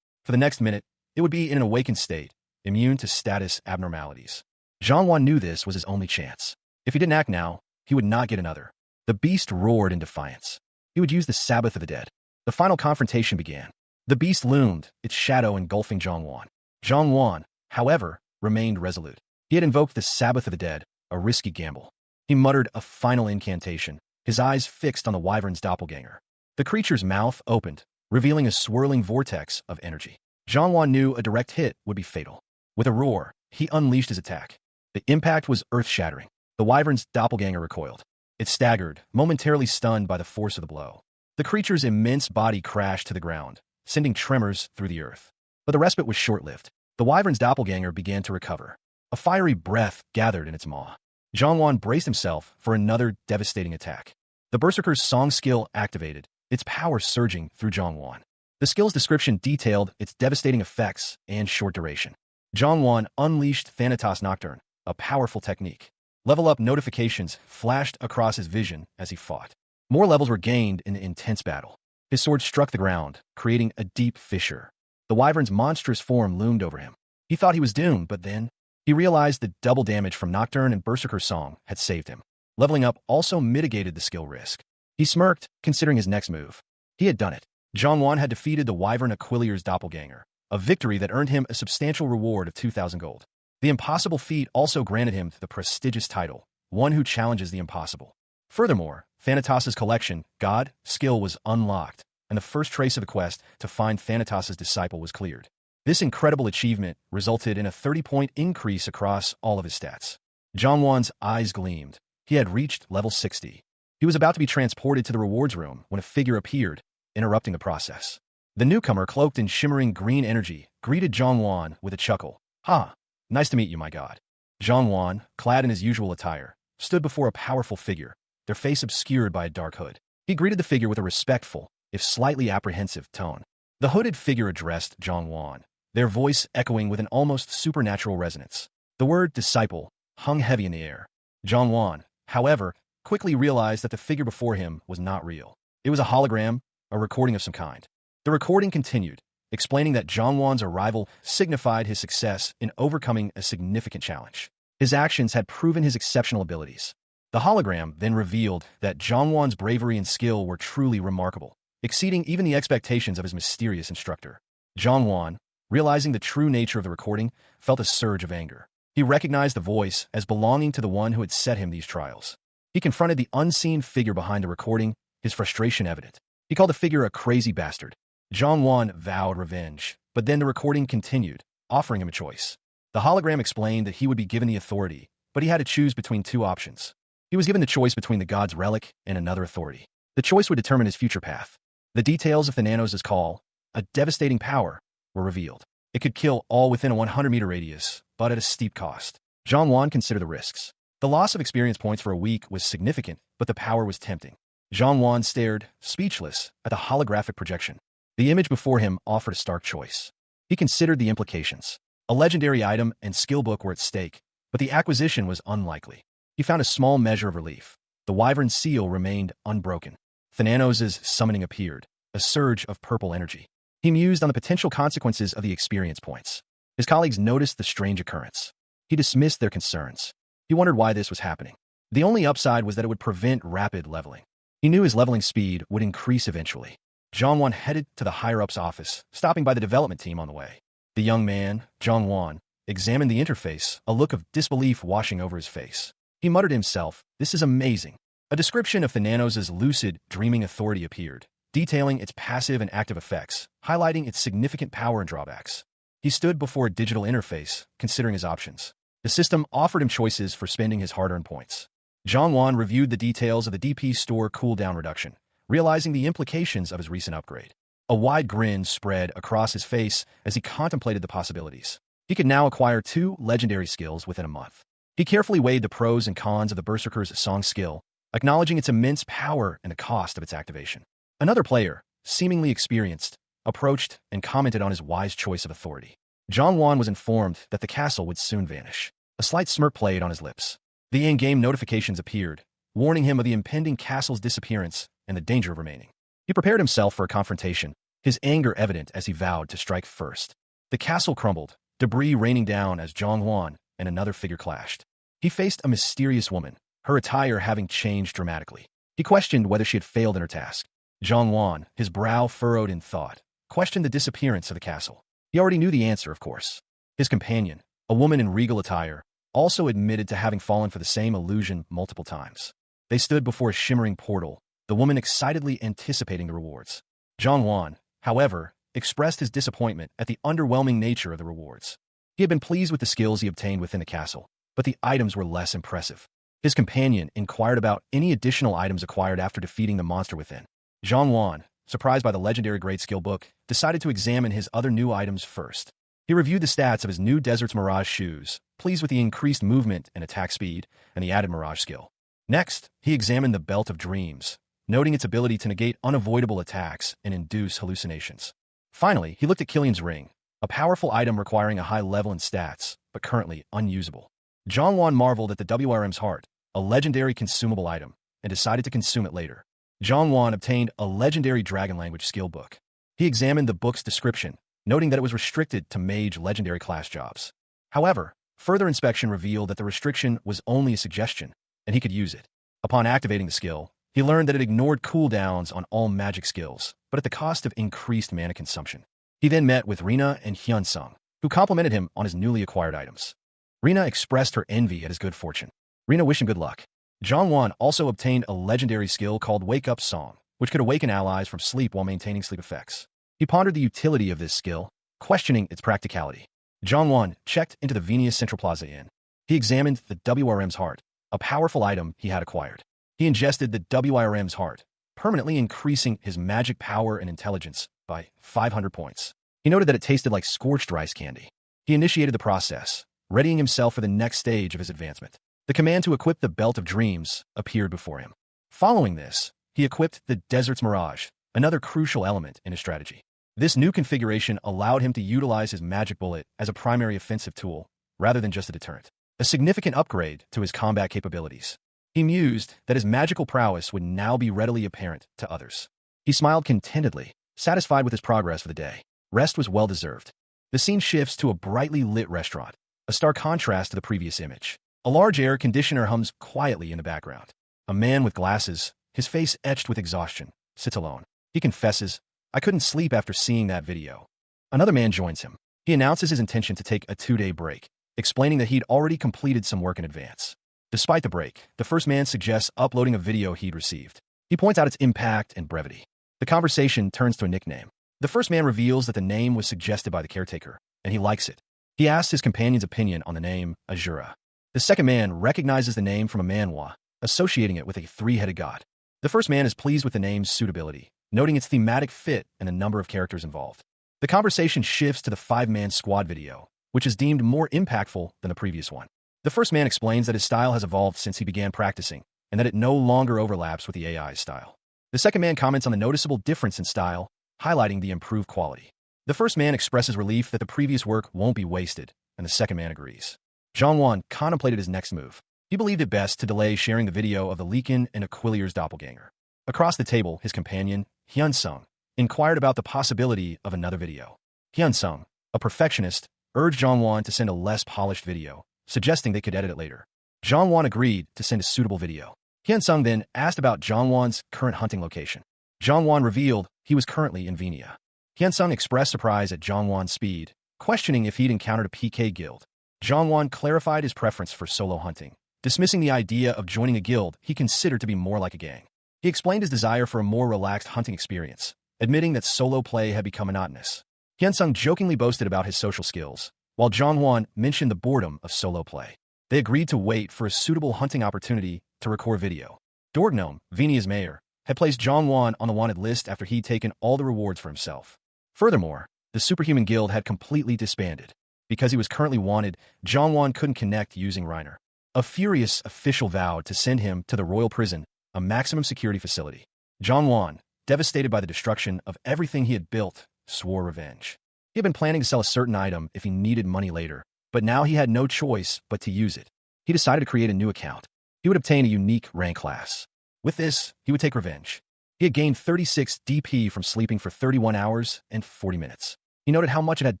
For the next minute, it would be in an awakened state, immune to status abnormalities. Zhang Wan knew this was his only chance. If he didn't act now, he would not get another. The beast roared in defiance. He would use the Sabbath of the Dead. The final confrontation began. The beast loomed, its shadow engulfing Zhang Wan. Zhang Wan, however, remained resolute. He had invoked the Sabbath of the Dead, a risky gamble. He muttered a final incantation, his eyes fixed on the wyvern's doppelganger. The creature's mouth opened, revealing a swirling vortex of energy. Zhang Wan knew a direct hit would be fatal. With a roar, he unleashed his attack. The impact was earth-shattering. The wyvern's doppelganger recoiled. It staggered, momentarily stunned by the force of the blow. The creature's immense body crashed to the ground, sending tremors through the earth. But the respite was short-lived. The wyvern's doppelganger began to recover. A fiery breath gathered in its maw. Zhang Wan braced himself for another devastating attack. The Berserker's song skill activated, its power surging through Zhang Wan. The skill's description detailed its devastating effects and short duration. Zhang Wan unleashed Thanatos Nocturne, a powerful technique. Level-up notifications flashed across his vision as he fought. More levels were gained in the intense battle. His sword struck the ground, creating a deep fissure. The wyvern's monstrous form loomed over him. He thought he was doomed, but then he realized the double damage from Nocturne and Berserker Song had saved him. Leveling up also mitigated the skill risk. He smirked, considering his next move. He had done it. Zhang had defeated the Wyvern Aquilier's doppelganger, a victory that earned him a substantial reward of 2,000 gold. The impossible feat also granted him the prestigious title, one who challenges the impossible. Furthermore, Thanatos' collection, God, skill was unlocked, and the first trace of the quest to find Thanatos' disciple was cleared. This incredible achievement resulted in a 30-point increase across all of his stats. Zhang eyes gleamed. He had reached level 60. He was about to be transported to the rewards room when a figure appeared, interrupting the process. The newcomer, cloaked in shimmering green energy, greeted Zhang with a chuckle. "Ha! Nice to meet you, my god." Zhang, clad in his usual attire, stood before a powerful figure, their face obscured by a dark hood. He greeted the figure with a respectful, if slightly apprehensive, tone. The hooded figure addressed Zhang, their voice echoing with an almost supernatural resonance. The word disciple hung heavy in the air. Zhang, however, quickly realized that the figure before him was not real. It was a hologram, a recording of some kind. The recording continued, explaining that Zhang arrival signified his success in overcoming a significant challenge. His actions had proven his exceptional abilities. The hologram then revealed that Zhang bravery and skill were truly remarkable, exceeding even the expectations of his mysterious instructor. Zhang, realizing the true nature of the recording, felt a surge of anger. He recognized the voice as belonging to the one who had set him these trials. He confronted the unseen figure behind the recording, his frustration evident. He called the figure a crazy bastard. Zhang vowed revenge, but then the recording continued, offering him a choice. The hologram explained that he would be given the authority, but he had to choose between two options. He was given the choice between the god's relic and another authority. The choice would determine his future path. The details of Thanatos' call, a devastating power, were revealed. It could kill all within a 100-meter radius, but at a steep cost. Zhang considered the risks. The loss of experience points for a week was significant, but the power was tempting. Zhang stared, speechless, at the holographic projection. The image before him offered a stark choice. He considered the implications. A legendary item and skill book were at stake, but the acquisition was unlikely. He found a small measure of relief. The Wyvern seal remained unbroken. Thanatos' summoning appeared, a surge of purple energy. He mused on the potential consequences of the experience points. His colleagues noticed the strange occurrence. He dismissed their concerns. He wondered why this was happening. The only upside was that it would prevent rapid leveling. He knew his leveling speed would increase eventually. Zhang headed to the higher-up's office, stopping by the development team on the way. The young man, Zhang, examined the interface, a look of disbelief washing over his face. He muttered to himself, "This is amazing." A description of Thanatos' lucid, dreaming authority appeared, detailing its passive and active effects, highlighting its significant power and drawbacks. He stood before a digital interface, considering his options. The system offered him choices for spending his hard-earned points. Zhang reviewed the details of the DP store cooldown reduction, realizing the implications of his recent upgrade. A wide grin spread across his face as he contemplated the possibilities. He could now acquire 2 legendary skills within a month. He carefully weighed the pros and cons of the Berserker's song skill, acknowledging its immense power and the cost of its activation. Another player, seemingly experienced, approached and commented on his wise choice of authority. Zhang was informed that the castle would soon vanish. A slight smirk played on his lips. The in-game notifications appeared, warning him of the impending castle's disappearance and the danger of remaining. He prepared himself for a confrontation, his anger evident as he vowed to strike first. The castle crumbled, debris raining down as Zhang and another figure clashed. He faced a mysterious woman, her attire having changed dramatically. He questioned whether she had failed in her task. Zhang, his brow furrowed in thought, questioned the disappearance of the castle. He already knew the answer, of course. His companion, a woman in regal attire, also admitted to having fallen for the same illusion multiple times. They stood before a shimmering portal, the woman excitedly anticipating the rewards. Zhang, however, expressed his disappointment at the underwhelming nature of the rewards. He had been pleased with the skills he obtained within the castle, but the items were less impressive. His companion inquired about any additional items acquired after defeating the monster within. Zhang, surprised by the legendary great skill book, decided to examine his other new items first. He reviewed the stats of his new Desert's Mirage shoes, pleased with the increased movement and attack speed and the added Mirage skill. Next, he examined the Belt of Dreams, noting its ability to negate unavoidable attacks and induce hallucinations. Finally, he looked at Killian's Ring, a powerful item requiring a high level in stats, but currently unusable. Zhang marveled at the WRM's Heart, a legendary consumable item, and decided to consume it later. Zhang obtained a legendary dragon language skill book. He examined the book's description, noting that it was restricted to mage legendary class jobs. However, further inspection revealed that the restriction was only a suggestion, and he could use it. Upon activating the skill, He learned that it ignored cooldowns on all magic skills, but at the cost of increased mana consumption. He then met with Rina and Hyun-sung, who complimented him on his newly acquired items. Rina expressed her envy at his good fortune. Rina wished him good luck. Jongwon also obtained a legendary skill called Wake Up Song, which could awaken allies from sleep while maintaining sleep effects. He pondered the utility of this skill, questioning its practicality. Jongwon checked into the Venus Central Plaza Inn. He examined the WRM's heart, a powerful item he had acquired. He ingested the WRM's heart, permanently increasing his magic power and intelligence by 500 points. He noted that it tasted like scorched rice candy. He initiated the process, readying himself for the next stage of his advancement. The command to equip the Belt of Dreams appeared before him. Following this, he equipped the Desert's Mirage, another crucial element in his strategy. This new configuration allowed him to utilize his magic bullet as a primary offensive tool, rather than just a deterrent. A significant upgrade to his combat capabilities. He mused that his magical prowess would now be readily apparent to others. He smiled contentedly, satisfied with his progress for the day. Rest was well-deserved. The scene shifts to a brightly lit restaurant, a stark contrast to the previous image. A large air conditioner hums quietly in the background. A man with glasses, his face etched with exhaustion, sits alone. He confesses, "I couldn't sleep after seeing that video." Another man joins him. He announces his intention to take a 2-day break, explaining that he'd already completed some work in advance. Despite the break, the first man suggests uploading a video he'd received. He points out its impact and brevity. The conversation turns to a nickname. The first man reveals that the name was suggested by the caretaker, and he likes it. He asks his companion's opinion on the name Azura. The second man recognizes the name from a manhwa, associating it with a 3-headed god. The first man is pleased with the name's suitability, noting its thematic fit and the number of characters involved. The conversation shifts to the 5-man squad video, which is deemed more impactful than the previous one. The first man explains that his style has evolved since he began practicing, and that it no longer overlaps with the AI's style. The second man comments on the noticeable difference in style, highlighting the improved quality. The first man expresses relief that the previous work won't be wasted, and the second man agrees. Jongwon contemplated his next move. He believed it best to delay sharing the video of the Leakin and Aquilier's doppelganger. Across the table, his companion, Hyun-sung, inquired about the possibility of another video. Hyun-sung, a perfectionist, urged Jongwon to send a less polished video, suggesting they could edit it later. Jongwon agreed to send a suitable video. Hyun-sung then asked about Jongwon's current hunting location. Jongwon revealed he was currently in Venia. Hyun-sung expressed surprise at Jongwon's speed, questioning if he'd encountered a PK guild. Jongwon clarified his preference for solo hunting, dismissing the idea of joining a guild he considered to be more like a gang. He explained his desire for a more relaxed hunting experience, admitting that solo play had become monotonous. Hyun-sung jokingly boasted about his social skills, while Jongwon mentioned the boredom of solo play. They agreed to wait for a suitable hunting opportunity to record video. Dorgnome, Venia's mayor, had placed Jongwon on the wanted list after he'd taken all the rewards for himself. Furthermore, the Superhuman Guild had completely disbanded. Because he was currently wanted, Jongwon couldn't connect using Reiner. A furious official vowed to send him to the royal prison, a maximum security facility. Jongwon, devastated by the destruction of everything he had built, swore revenge. He had been planning to sell a certain item if he needed money later, but now he had no choice but to use it. He decided to create a new account. He would obtain a unique rank class. With this, he would take revenge. He had gained 36 DP from sleeping for 31 hours and 40 minutes. He noted how much it had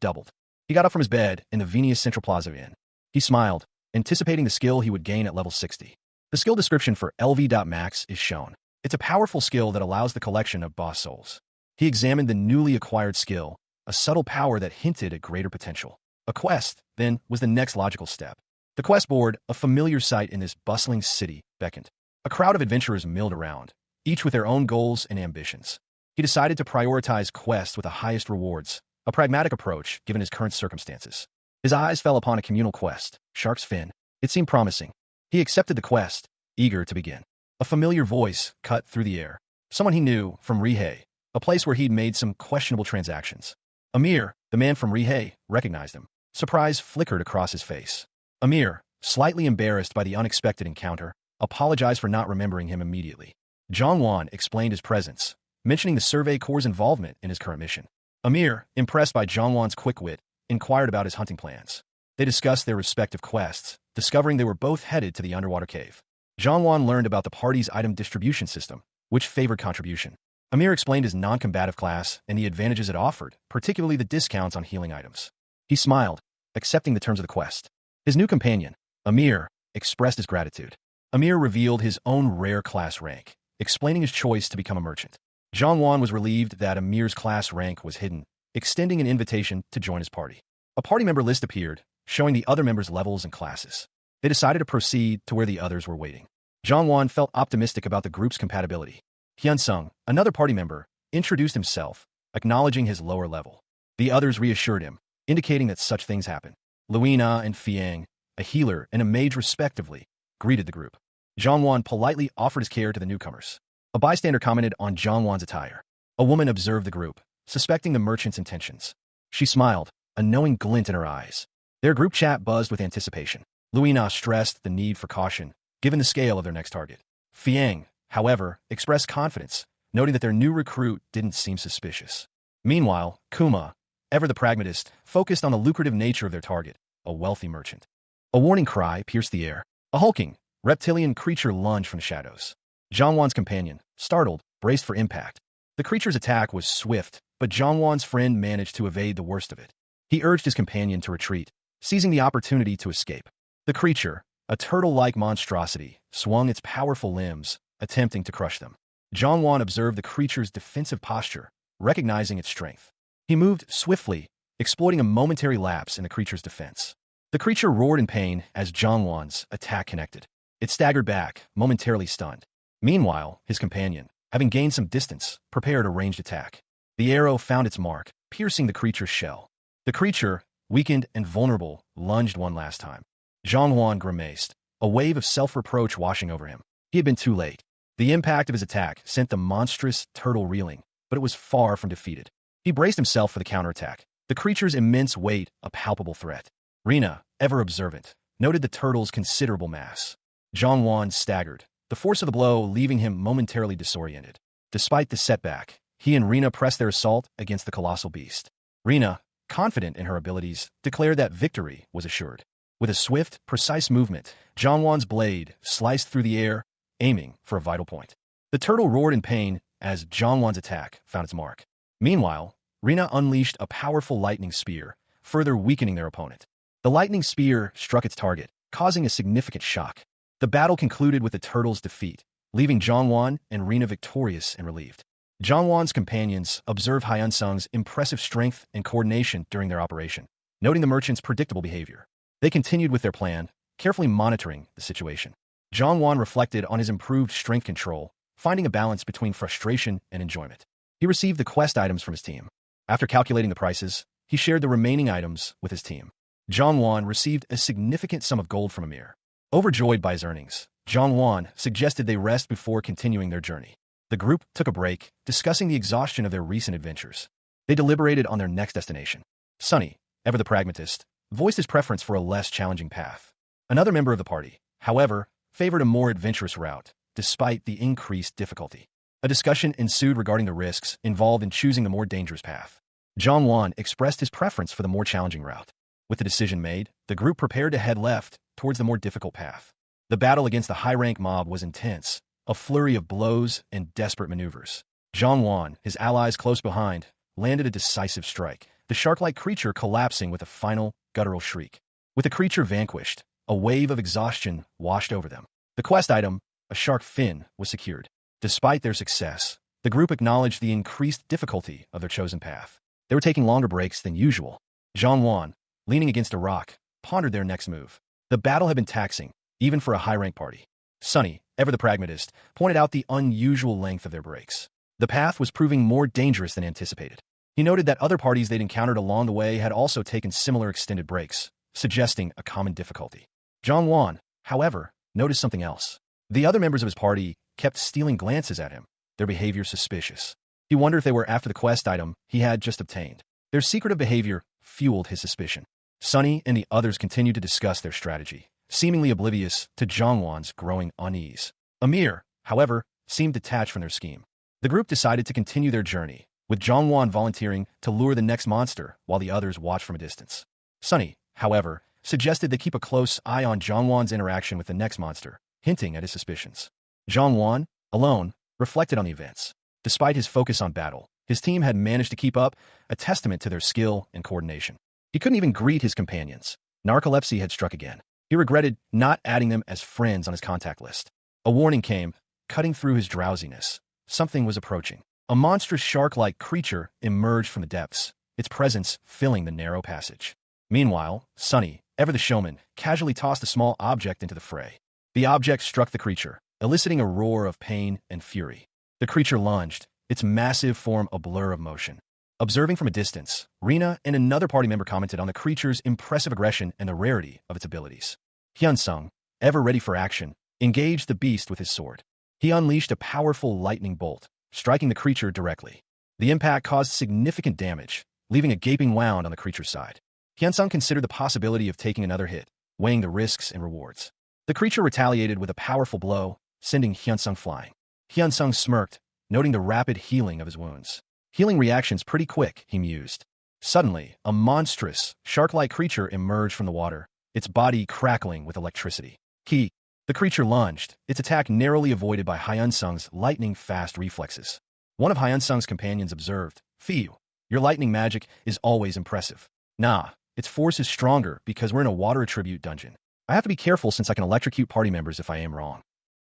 doubled. He got up from his bed in the Venus Central Plaza Inn. He smiled, anticipating the skill he would gain at level 60. The skill description for LV.max is shown. It's a powerful skill that allows the collection of boss souls. He examined the newly acquired skill, a subtle power that hinted at greater potential. A quest, then, was the next logical step. The quest board, a familiar sight in this bustling city, beckoned. A crowd of adventurers milled around, each with their own goals and ambitions. He decided to prioritize quests with the highest rewards, a pragmatic approach given his current circumstances. His eyes fell upon a communal quest, Shark's Fin. It seemed promising. He accepted the quest, eager to begin. A familiar voice cut through the air. Someone he knew from Rihei, a place where he'd made some questionable transactions. Amir, the man from Rihei, recognized him. Surprise flickered across his face. Amir, slightly embarrassed by the unexpected encounter, apologized for not remembering him immediately. Jongwon explained his presence, mentioning the Survey Corps' involvement in his current mission. Amir, impressed by Jongwon's quick wit, inquired about his hunting plans. They discussed their respective quests, discovering they were both headed to the underwater cave. Jongwon learned about the party's item distribution system, which favored contribution. Amir explained his non-combative class and the advantages it offered, particularly the discounts on healing items. He smiled, accepting the terms of the quest. His new companion, Amir, expressed his gratitude. Amir revealed his own rare class rank, explaining his choice to become a merchant. Zhang was relieved that Amir's class rank was hidden, extending an invitation to join his party. A party member list appeared, showing the other members' levels and classes. They decided to proceed to where the others were waiting. Zhang felt optimistic about the group's compatibility. Hyunsung, another party member, introduced himself, acknowledging his lower level. The others reassured him, indicating that such things happen. Luina and Fiang, a healer and a mage respectively, greeted the group. Zhang politely offered his care to the newcomers. A bystander commented on Zhang attire. A woman observed the group, suspecting the merchant's intentions. She smiled, a knowing glint in her eyes. Their group chat buzzed with anticipation. Luina stressed the need for caution, given the scale of their next target. Fiang, however, expressed confidence, noting that their new recruit didn't seem suspicious. Meanwhile, Kuma, ever the pragmatist, focused on the lucrative nature of their target, a wealthy merchant. A warning cry pierced the air. A hulking, reptilian creature lunged from the shadows. Zhang companion, startled, braced for impact. The creature's attack was swift, but Zhang friend managed to evade the worst of it. He urged his companion to retreat, seizing the opportunity to escape. The creature, a turtle-like monstrosity, swung its powerful limbs, attempting to crush them. Zhang observed the creature's defensive posture, recognizing its strength. He moved swiftly, exploiting a momentary lapse in the creature's defense. The creature roared in pain as Zhang attack connected. It staggered back, momentarily stunned. Meanwhile, his companion, having gained some distance, prepared a ranged attack. The arrow found its mark, piercing the creature's shell. The creature, weakened and vulnerable, lunged one last time. Zhang grimaced, a wave of self-reproach washing over him. He had been too late. The impact of his attack sent the monstrous turtle reeling, but it was far from defeated. He braced himself for the counterattack, the creature's immense weight a palpable threat. Rina, ever observant, noted the turtle's considerable mass. Zhang staggered, the force of the blow leaving him momentarily disoriented. Despite the setback, he and Rina pressed their assault against the colossal beast. Rina, confident in her abilities, declared that victory was assured. With a swift, precise movement, Zhang blade sliced through the air, aiming for a vital point. The turtle roared in pain as Zhang attack found its mark. Meanwhile, Rina unleashed a powerful lightning spear, further weakening their opponent. The lightning spear struck its target, causing a significant shock. The battle concluded with the turtle's defeat, leaving Zhang and Rina victorious and relieved. Zhang companions observed Hyunsung's impressive strength and coordination during their operation, noting the merchant's predictable behavior. They continued with their plan, carefully monitoring the situation. Zhang reflected on his improved strength control, finding a balance between frustration and enjoyment. He received the quest items from his team. After calculating the prices, he shared the remaining items with his team. Zhang received a significant sum of gold from Amir. Overjoyed by his earnings, Zhang suggested they rest before continuing their journey. The group took a break, discussing the exhaustion of their recent adventures. They deliberated on their next destination. Sunny, ever the pragmatist, voiced his preference for a less challenging path. Another member of the party, however, favored a more adventurous route, despite the increased difficulty. A discussion ensued regarding the risks involved in choosing the more dangerous path. Zhang expressed his preference for the more challenging route. With the decision made, the group prepared to head left towards the more difficult path. The battle against the high-rank mob was intense, a flurry of blows and desperate maneuvers. Zhang, his allies close behind, landed a decisive strike, the shark-like creature collapsing with a final, guttural shriek. With the creature vanquished, a wave of exhaustion washed over them. The quest item, a shark fin, was secured. Despite their success, the group acknowledged the increased difficulty of their chosen path. They were taking longer breaks than usual. Zhang, leaning against a rock, pondered their next move. The battle had been taxing, even for a high-rank party. Sunny, ever the pragmatist, pointed out the unusual length of their breaks. The path was proving more dangerous than anticipated. He noted that other parties they'd encountered along the way had also taken similar extended breaks, suggesting a common difficulty. Zhang, however, noticed something else. The other members of his party kept stealing glances at him, their behavior suspicious. He wondered if they were after the quest item he had just obtained. Their secretive behavior fueled his suspicion. Sunny and the others continued to discuss their strategy, seemingly oblivious to Zhang growing unease. Amir, however, seemed detached from their scheme. The group decided to continue their journey, with Zhang volunteering to lure the next monster while the others watched from a distance. Sunny, however, suggested they keep a close eye on Zhang interaction with the next monster, hinting at his suspicions. Zhang, alone, reflected on the events. Despite his focus on battle, his team had managed to keep up, a testament to their skill and coordination. He couldn't even greet his companions. Narcolepsy had struck again. He regretted not adding them as friends on his contact list. A warning came, cutting through his drowsiness. Something was approaching. A monstrous shark-like creature emerged from the depths, its presence filling the narrow passage. Meanwhile, Sunny, ever the showman, casually tossed a small object into the fray. The object struck the creature, eliciting a roar of pain and fury. The creature lunged, its massive form a blur of motion. Observing from a distance, Rina and another party member commented on the creature's impressive aggression and the rarity of its abilities. Hyunsung, ever ready for action, engaged the beast with his sword. He unleashed a powerful lightning bolt, striking the creature directly. The impact caused significant damage, leaving a gaping wound on the creature's side. Hyunsung considered the possibility of taking another hit, weighing the risks and rewards. The creature retaliated with a powerful blow, sending Hyunsung flying. Hyunsung smirked, noting the rapid healing of his wounds. Healing reactions pretty quick, he mused. Suddenly, a monstrous, shark-like creature emerged from the water, its body crackling with electricity. The creature lunged, its attack narrowly avoided by Hyunsung's lightning-fast reflexes. One of Hyunsung's companions observed, "Phew, your lightning magic is always impressive." "Nah, its force is stronger because we're in a water attribute dungeon. I have to be careful since I can electrocute party members if I aim wrong."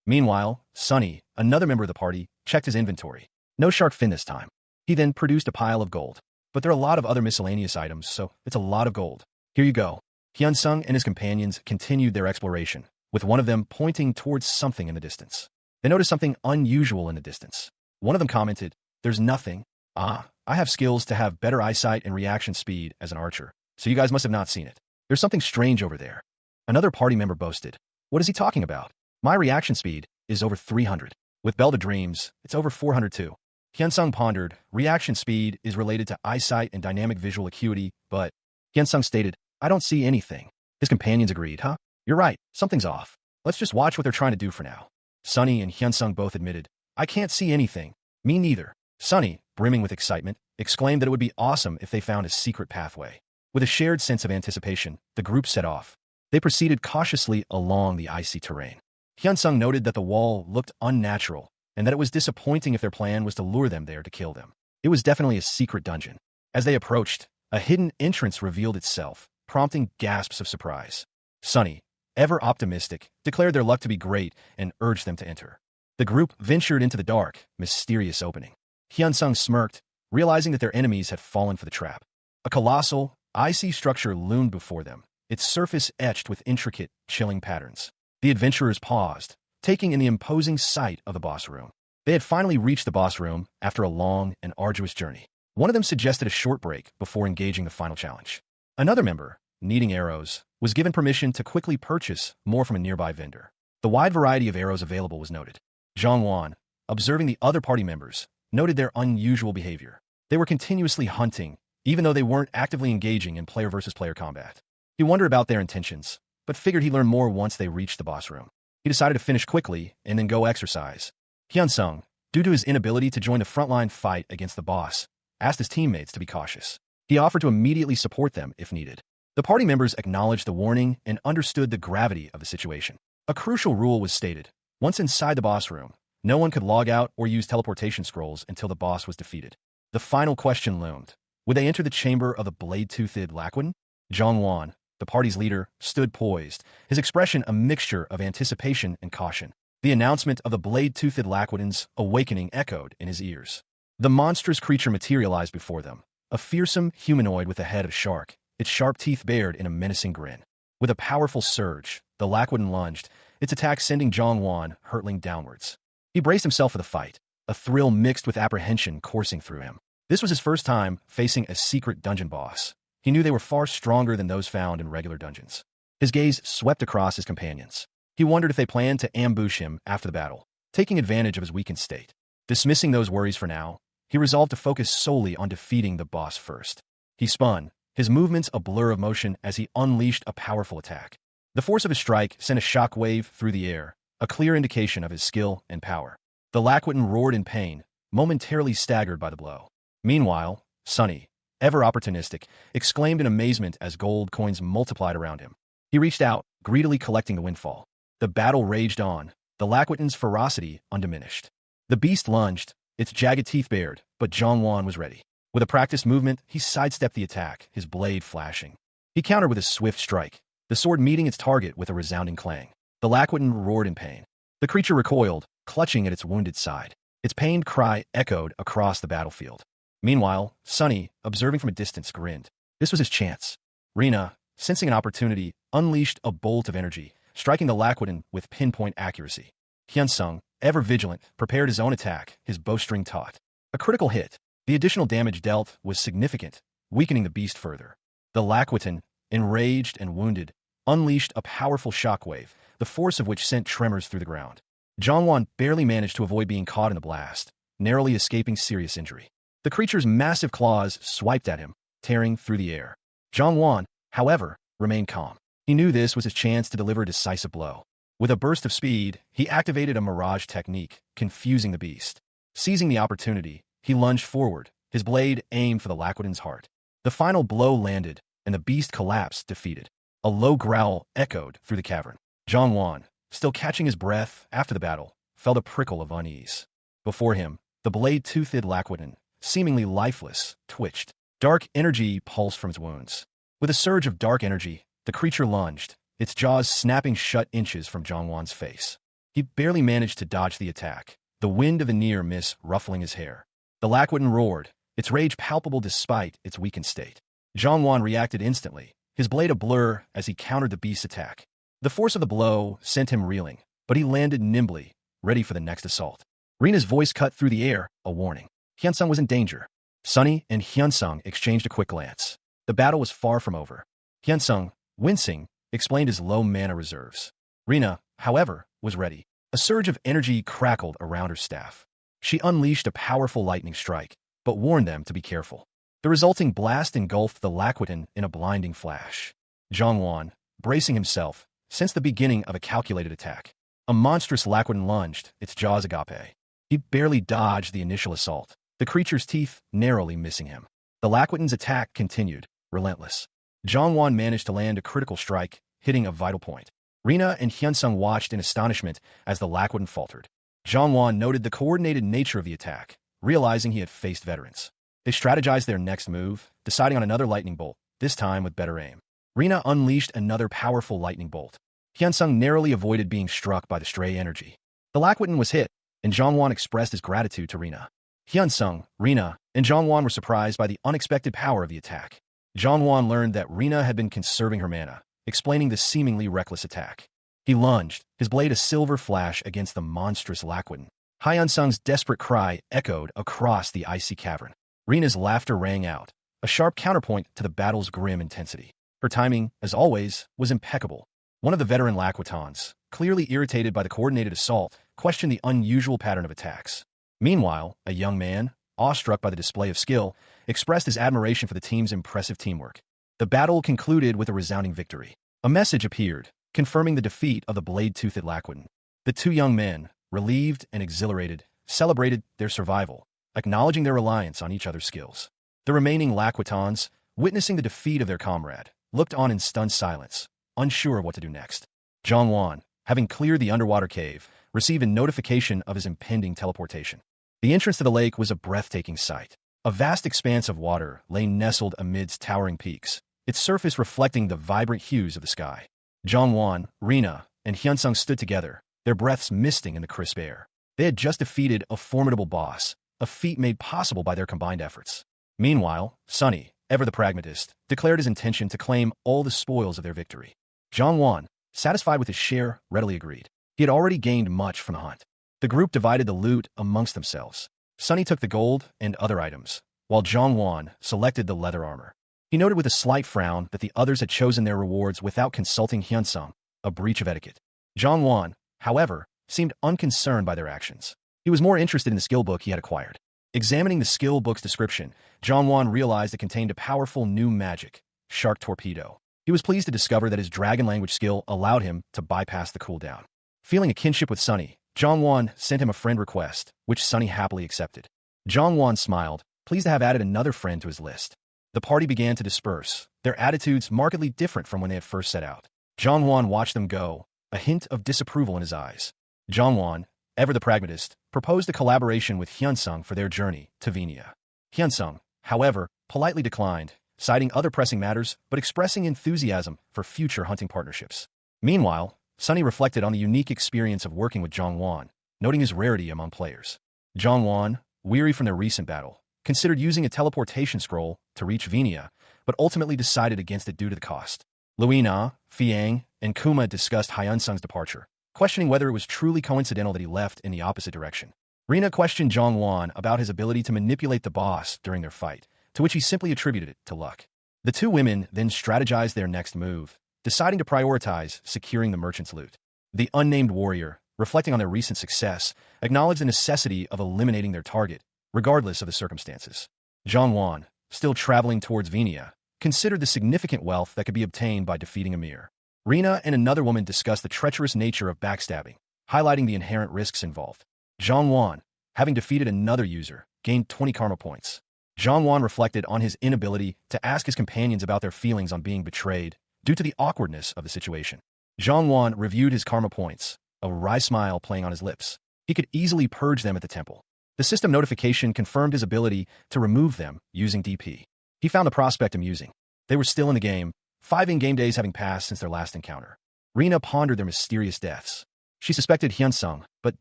Meanwhile, Sunny, another member of the party, checked his inventory. No shark fin this time. He then produced a pile of gold. "But there are a lot of other miscellaneous items, so it's a lot of gold. Here you go." Hyunsung and his companions continued their exploration, with one of them pointing towards something in the distance. They noticed something unusual in the distance. One of them commented, "There's nothing. I have skills to have better eyesight and reaction speed as an archer, so you guys must have not seen it. There's something strange over there." Another party member boasted, "What is he talking about? My reaction speed is over 300. With Bell to Dreams, it's over 400 too." Hyunsung pondered, reaction speed is related to eyesight and dynamic visual acuity, but Hyunsung stated, "I don't see anything." His companions agreed, "You're right, something's off. Let's just watch what they're trying to do for now." Sunny and Hyunsung both admitted, "I can't see anything." "Me neither." Sunny, brimming with excitement, exclaimed that it would be awesome if they found a secret pathway. With a shared sense of anticipation, the group set off. They proceeded cautiously along the icy terrain. Hyunsung noted that the wall looked unnatural, and that it was disappointing if their plan was to lure them there to kill them. It was definitely a secret dungeon. As they approached, a hidden entrance revealed itself, prompting gasps of surprise. Sunny, ever optimistic, declared their luck to be great and urged them to enter. The group ventured into the dark, mysterious opening. Hyunsung smirked, realizing that their enemies had fallen for the trap. A colossal, icy structure loomed before them, its surface etched with intricate, chilling patterns. The adventurers paused, taking in the imposing sight of the boss room. They had finally reached the boss room after a long and arduous journey. One of them suggested a short break before engaging the final challenge. Another member, needing arrows, was given permission to quickly purchase more from a nearby vendor. The wide variety of arrows available was noted. Zhongwan, observing the other party members, noted their unusual behavior. They were continuously hunting, even though they weren't actively engaging in player-versus-player combat. He wondered about their intentions, but figured he'd learn more once they reached the boss room. He decided to finish quickly and then go exercise. Hyunsung, due to his inability to join the frontline fight against the boss, asked his teammates to be cautious. He offered to immediately support them if needed. The party members acknowledged the warning and understood the gravity of the situation. A crucial rule was stated. Once inside the boss room, no one could log out or use teleportation scrolls until the boss was defeated. The final question loomed. Would they enter the chamber of the blade-toothed Laquin? Zhongwan, the party's leader, stood poised, his expression a mixture of anticipation and caution. The announcement of the blade-toothed Laquidin's awakening echoed in his ears. The monstrous creature materialized before them, a fearsome humanoid with the head of a shark, its sharp teeth bared in a menacing grin. With a powerful surge, the Laquidin lunged, its attack sending Zhongwan hurtling downwards. He braced himself for the fight, a thrill mixed with apprehension coursing through him. This was his first time facing a secret dungeon boss. He knew they were far stronger than those found in regular dungeons. His gaze swept across his companions. He wondered if they planned to ambush him after the battle, taking advantage of his weakened state. Dismissing those worries for now, he resolved to focus solely on defeating the boss first. He spun, his movements a blur of motion as he unleashed a powerful attack. The force of his strike sent a shock wave through the air, a clear indication of his skill and power. The Laquidin roared in pain, momentarily staggered by the blow. Meanwhile, Sunny, ever opportunistic, exclaimed in amazement as gold coins multiplied around him. He reached out, greedily collecting the windfall. The battle raged on, the Laquidin's ferocity undiminished. The beast lunged, its jagged teeth bared, but Zhongwan was ready. With a practiced movement, he sidestepped the attack, his blade flashing. He countered with a swift strike, the sword meeting its target with a resounding clang. The Laquidin roared in pain. The creature recoiled, clutching at its wounded side. Its pained cry echoed across the battlefield. Meanwhile, Sunny, observing from a distance, grinned. This was his chance. Rina, sensing an opportunity, unleashed a bolt of energy, striking the Lakwatan with pinpoint accuracy. Hyunsung, ever vigilant, prepared his own attack, his bowstring taut. A critical hit. The additional damage dealt was significant, weakening the beast further. The Lakwatan, enraged and wounded, unleashed a powerful shockwave, the force of which sent tremors through the ground. Zhongwan barely managed to avoid being caught in the blast, narrowly escaping serious injury. The creature's massive claws swiped at him, tearing through the air. Zhongwan, however, remained calm. He knew this was his chance to deliver a decisive blow. With a burst of speed, he activated a mirage technique, confusing the beast. Seizing the opportunity, he lunged forward, his blade aimed for the Lakwatan's heart. The final blow landed, and the beast collapsed, defeated. A low growl echoed through the cavern. Zhongwan, still catching his breath after the battle, felt a prickle of unease. Before him, the blade-toothed Lakwatan, seemingly lifeless, twitched. Dark energy pulsed from its wounds. With a surge of dark energy, the creature lunged, its jaws snapping shut inches from Zhongwan's face. He barely managed to dodge the attack, the wind of a near miss ruffling his hair. The Lakwatan roared, its rage palpable despite its weakened state. Zhongwan reacted instantly, his blade a blur as he countered the beast's attack. The force of the blow sent him reeling, but he landed nimbly, ready for the next assault. Rina's voice cut through the air, a warning. Hyunsung was in danger. Sunny and Hyunsung exchanged a quick glance. The battle was far from over. Hyunsung, wincing, explained his low mana reserves. Rina, however, was ready. A surge of energy crackled around her staff. She unleashed a powerful lightning strike, but warned them to be careful. The resulting blast engulfed the Lakwatan in a blinding flash. Zhongwan, bracing himself, sensed the beginning of a calculated attack. A monstrous Lakwatan lunged, its jaws agape. He barely dodged the initial assault, the creature's teeth narrowly missing him. The Lakwatan's attack continued, relentless. Zhongwan managed to land a critical strike, hitting a vital point. Rina and Hyunsung watched in astonishment as the Lakwatan faltered. Zhongwan noted the coordinated nature of the attack, realizing he had faced veterans. They strategized their next move, deciding on another lightning bolt, this time with better aim. Rina unleashed another powerful lightning bolt. Hyunsung narrowly avoided being struck by the stray energy. The Lakwatan was hit, and Zhongwan expressed his gratitude to Rina. Hyunsung, Rina, and Zhongwan were surprised by the unexpected power of the attack. Zhongwan learned that Rina had been conserving her mana, explaining the seemingly reckless attack. He lunged, his blade a silver flash against the monstrous Lakwatan. Hyunsung's desperate cry echoed across the icy cavern. Rina's laughter rang out, a sharp counterpoint to the battle's grim intensity. Her timing, as always, was impeccable. One of the veteran Lakwatans, clearly irritated by the coordinated assault, questioned the unusual pattern of attacks. Meanwhile, a young man, awestruck by the display of skill, expressed his admiration for the team's impressive teamwork. The battle concluded with a resounding victory. A message appeared, confirming the defeat of the blade-toothed Lakwatan. The two young men, relieved and exhilarated, celebrated their survival, acknowledging their reliance on each other's skills. The remaining Lakwatans, witnessing the defeat of their comrade, looked on in stunned silence, unsure of what to do next. Zhongwan, having cleared the underwater cave, received a notification of his impending teleportation. The entrance to the lake was a breathtaking sight. A vast expanse of water lay nestled amidst towering peaks, its surface reflecting the vibrant hues of the sky. Zhongwan, Rina, and Hyunsung stood together, their breaths misting in the crisp air. They had just defeated a formidable boss, a feat made possible by their combined efforts. Meanwhile, Sunny, ever the pragmatist, declared his intention to claim all the spoils of their victory. Zhongwan, satisfied with his share, readily agreed. He had already gained much from the hunt. The group divided the loot amongst themselves. Sunny took the gold and other items, while Zhongwan selected the leather armor. He noted with a slight frown that the others had chosen their rewards without consulting Hyunsung, a breach of etiquette. Zhongwan, however, seemed unconcerned by their actions. He was more interested in the skill book he had acquired. Examining the skill book's description, Zhongwan realized it contained a powerful new magic, Shark Torpedo. He was pleased to discover that his dragon language skill allowed him to bypass the cooldown. Feeling a kinship with Sunny, Zhongwan sent him a friend request, which Sunny happily accepted. Zhongwan smiled, pleased to have added another friend to his list. The party began to disperse, their attitudes markedly different from when they had first set out. Zhongwan watched them go, a hint of disapproval in his eyes. Zhongwan, ever the pragmatist, proposed a collaboration with Hyunsung for their journey to Venia. Hyunsung, however, politely declined, citing other pressing matters but expressing enthusiasm for future hunting partnerships. Meanwhile, Sunny reflected on the unique experience of working with Zhongwan, noting his rarity among players. Zhongwan, weary from their recent battle, considered using a teleportation scroll to reach Venia, but ultimately decided against it due to the cost. Luina, Fiang, and Kuma discussed Hyunsung's departure, questioning whether it was truly coincidental that he left in the opposite direction. Rina questioned Zhongwan about his ability to manipulate the boss during their fight, to which he simply attributed it to luck. The two women then strategized their next move, deciding to prioritize securing the merchant's loot. The unnamed warrior, reflecting on their recent success, acknowledged the necessity of eliminating their target, regardless of the circumstances. Zhongwan, still traveling towards Venia, considered the significant wealth that could be obtained by defeating Amir. Rina and another woman discussed the treacherous nature of backstabbing, highlighting the inherent risks involved. Zhongwan, having defeated another user, gained 20 karma points. Zhongwan reflected on his inability to ask his companions about their feelings on being betrayed due to the awkwardness of the situation. Zhongwan reviewed his karma points, a wry smile playing on his lips. He could easily purge them at the temple. The system notification confirmed his ability to remove them using DP. He found the prospect amusing. They were still in the game, 5 in-game days having passed since their last encounter. Rina pondered their mysterious deaths. She suspected Hyunsung, but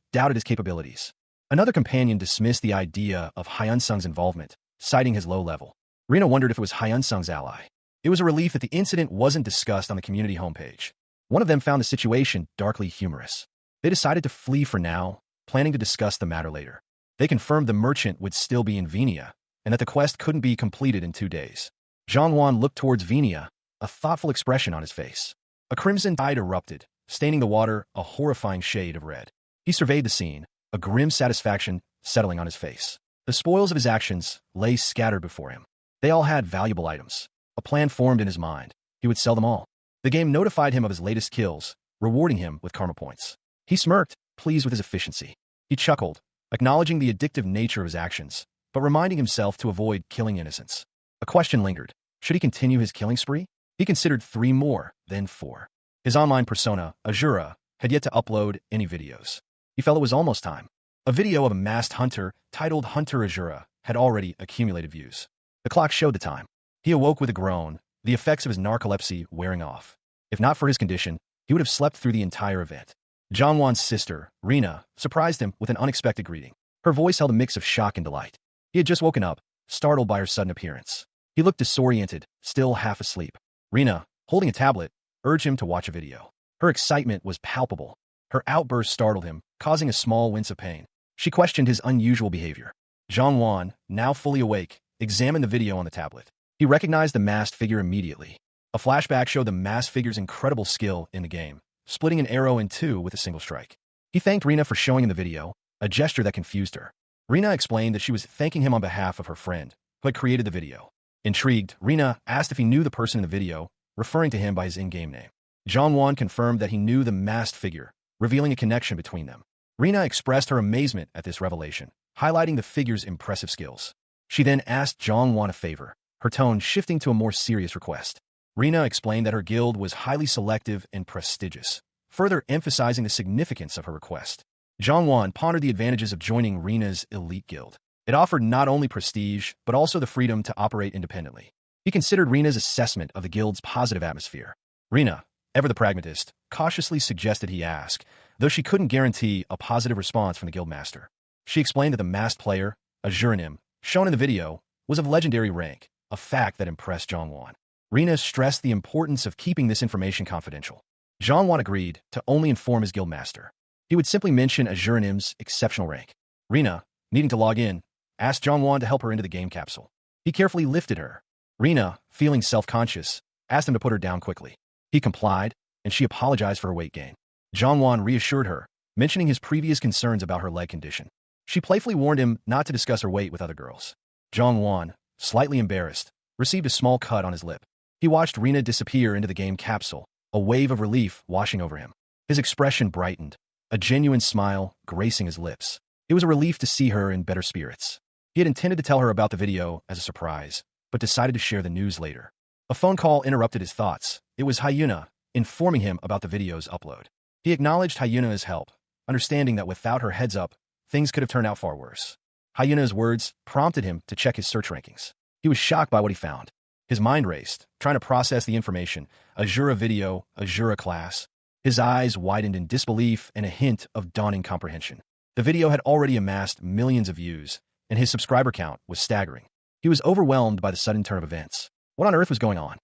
doubted his capabilities. Another companion dismissed the idea of Hyunsung's involvement, citing his low level. Rina wondered if it was Hyunsung's ally. It was a relief that the incident wasn't discussed on the community homepage. One of them found the situation darkly humorous. They decided to flee for now, planning to discuss the matter later. They confirmed the merchant would still be in Venia, and that the quest couldn't be completed in 2 days. Zhongwan looked towards Venia, a thoughtful expression on his face. A crimson tide erupted, staining the water a horrifying shade of red. He surveyed the scene, a grim satisfaction settling on his face. The spoils of his actions lay scattered before him. They all had valuable items. A plan formed in his mind. He would sell them all. The game notified him of his latest kills, rewarding him with karma points. He smirked, pleased with his efficiency. He chuckled, acknowledging the addictive nature of his actions, but reminding himself to avoid killing innocents. A question lingered. Should he continue his killing spree? He considered 3 more, then 4. His online persona, Azura, had yet to upload any videos. He felt it was almost time. A video of a masked hunter, titled Hunter Azura, had already accumulated views. The clock showed the time. He awoke with a groan, the effects of his narcolepsy wearing off. If not for his condition, he would have slept through the entire event. Zhongwan's sister, Rina, surprised him with an unexpected greeting. Her voice held a mix of shock and delight. He had just woken up, startled by her sudden appearance. He looked disoriented, still half asleep. Rina, holding a tablet, urged him to watch a video. Her excitement was palpable. Her outburst startled him, causing a small wince of pain. She questioned his unusual behavior. Zhongwan, now fully awake, examined the video on the tablet. He recognized the masked figure immediately. A flashback showed the masked figure's incredible skill in the game, splitting an arrow in 2 with a single strike. He thanked Rina for showing him the video, a gesture that confused her. Rina explained that she was thanking him on behalf of her friend, who had created the video. Intrigued, Rina asked if he knew the person in the video, referring to him by his in-game name. Zhongwan confirmed that he knew the masked figure, revealing a connection between them. Rina expressed her amazement at this revelation, highlighting the figure's impressive skills. She then asked Zhongwan a favor, her tone shifting to a more serious request. Rina explained that her guild was highly selective and prestigious, further emphasizing the significance of her request. Zhongwan pondered the advantages of joining Rina's elite guild. It offered not only prestige, but also the freedom to operate independently. He considered Rina's assessment of the guild's positive atmosphere. Rina, ever the pragmatist, cautiously suggested he ask, though she couldn't guarantee a positive response from the guildmaster. She explained that the masked player, a Juranim, shown in the video, was of legendary rank, a fact that impressed Zhongwan. Rina stressed the importance of keeping this information confidential. Zhongwan agreed to only inform his guildmaster. He would simply mention a Juranim's exceptional rank. Rina, needing to log in, asked Zhongwan to help her into the game capsule. He carefully lifted her. Rina, feeling self-conscious, asked him to put her down quickly. He complied, and she apologized for her weight gain. Zhongwan reassured her, mentioning his previous concerns about her leg condition. She playfully warned him not to discuss her weight with other girls. Zhongwan, slightly embarrassed, received a small cut on his lip. He watched Rina disappear into the game capsule, a wave of relief washing over him. His expression brightened, a genuine smile gracing his lips. It was a relief to see her in better spirits. He had intended to tell her about the video as a surprise, but decided to share the news later. A phone call interrupted his thoughts. It was Hyuna, informing him about the video's upload. He acknowledged Hyuna's help, understanding that without her heads up, things could have turned out far worse. Hyuna's words prompted him to check his search rankings. He was shocked by what he found. His mind raced, trying to process the information. Azura video, Azura class. His eyes widened in disbelief and a hint of dawning comprehension. The video had already amassed millions of views, and his subscriber count was staggering. He was overwhelmed by the sudden turn of events. What on earth was going on?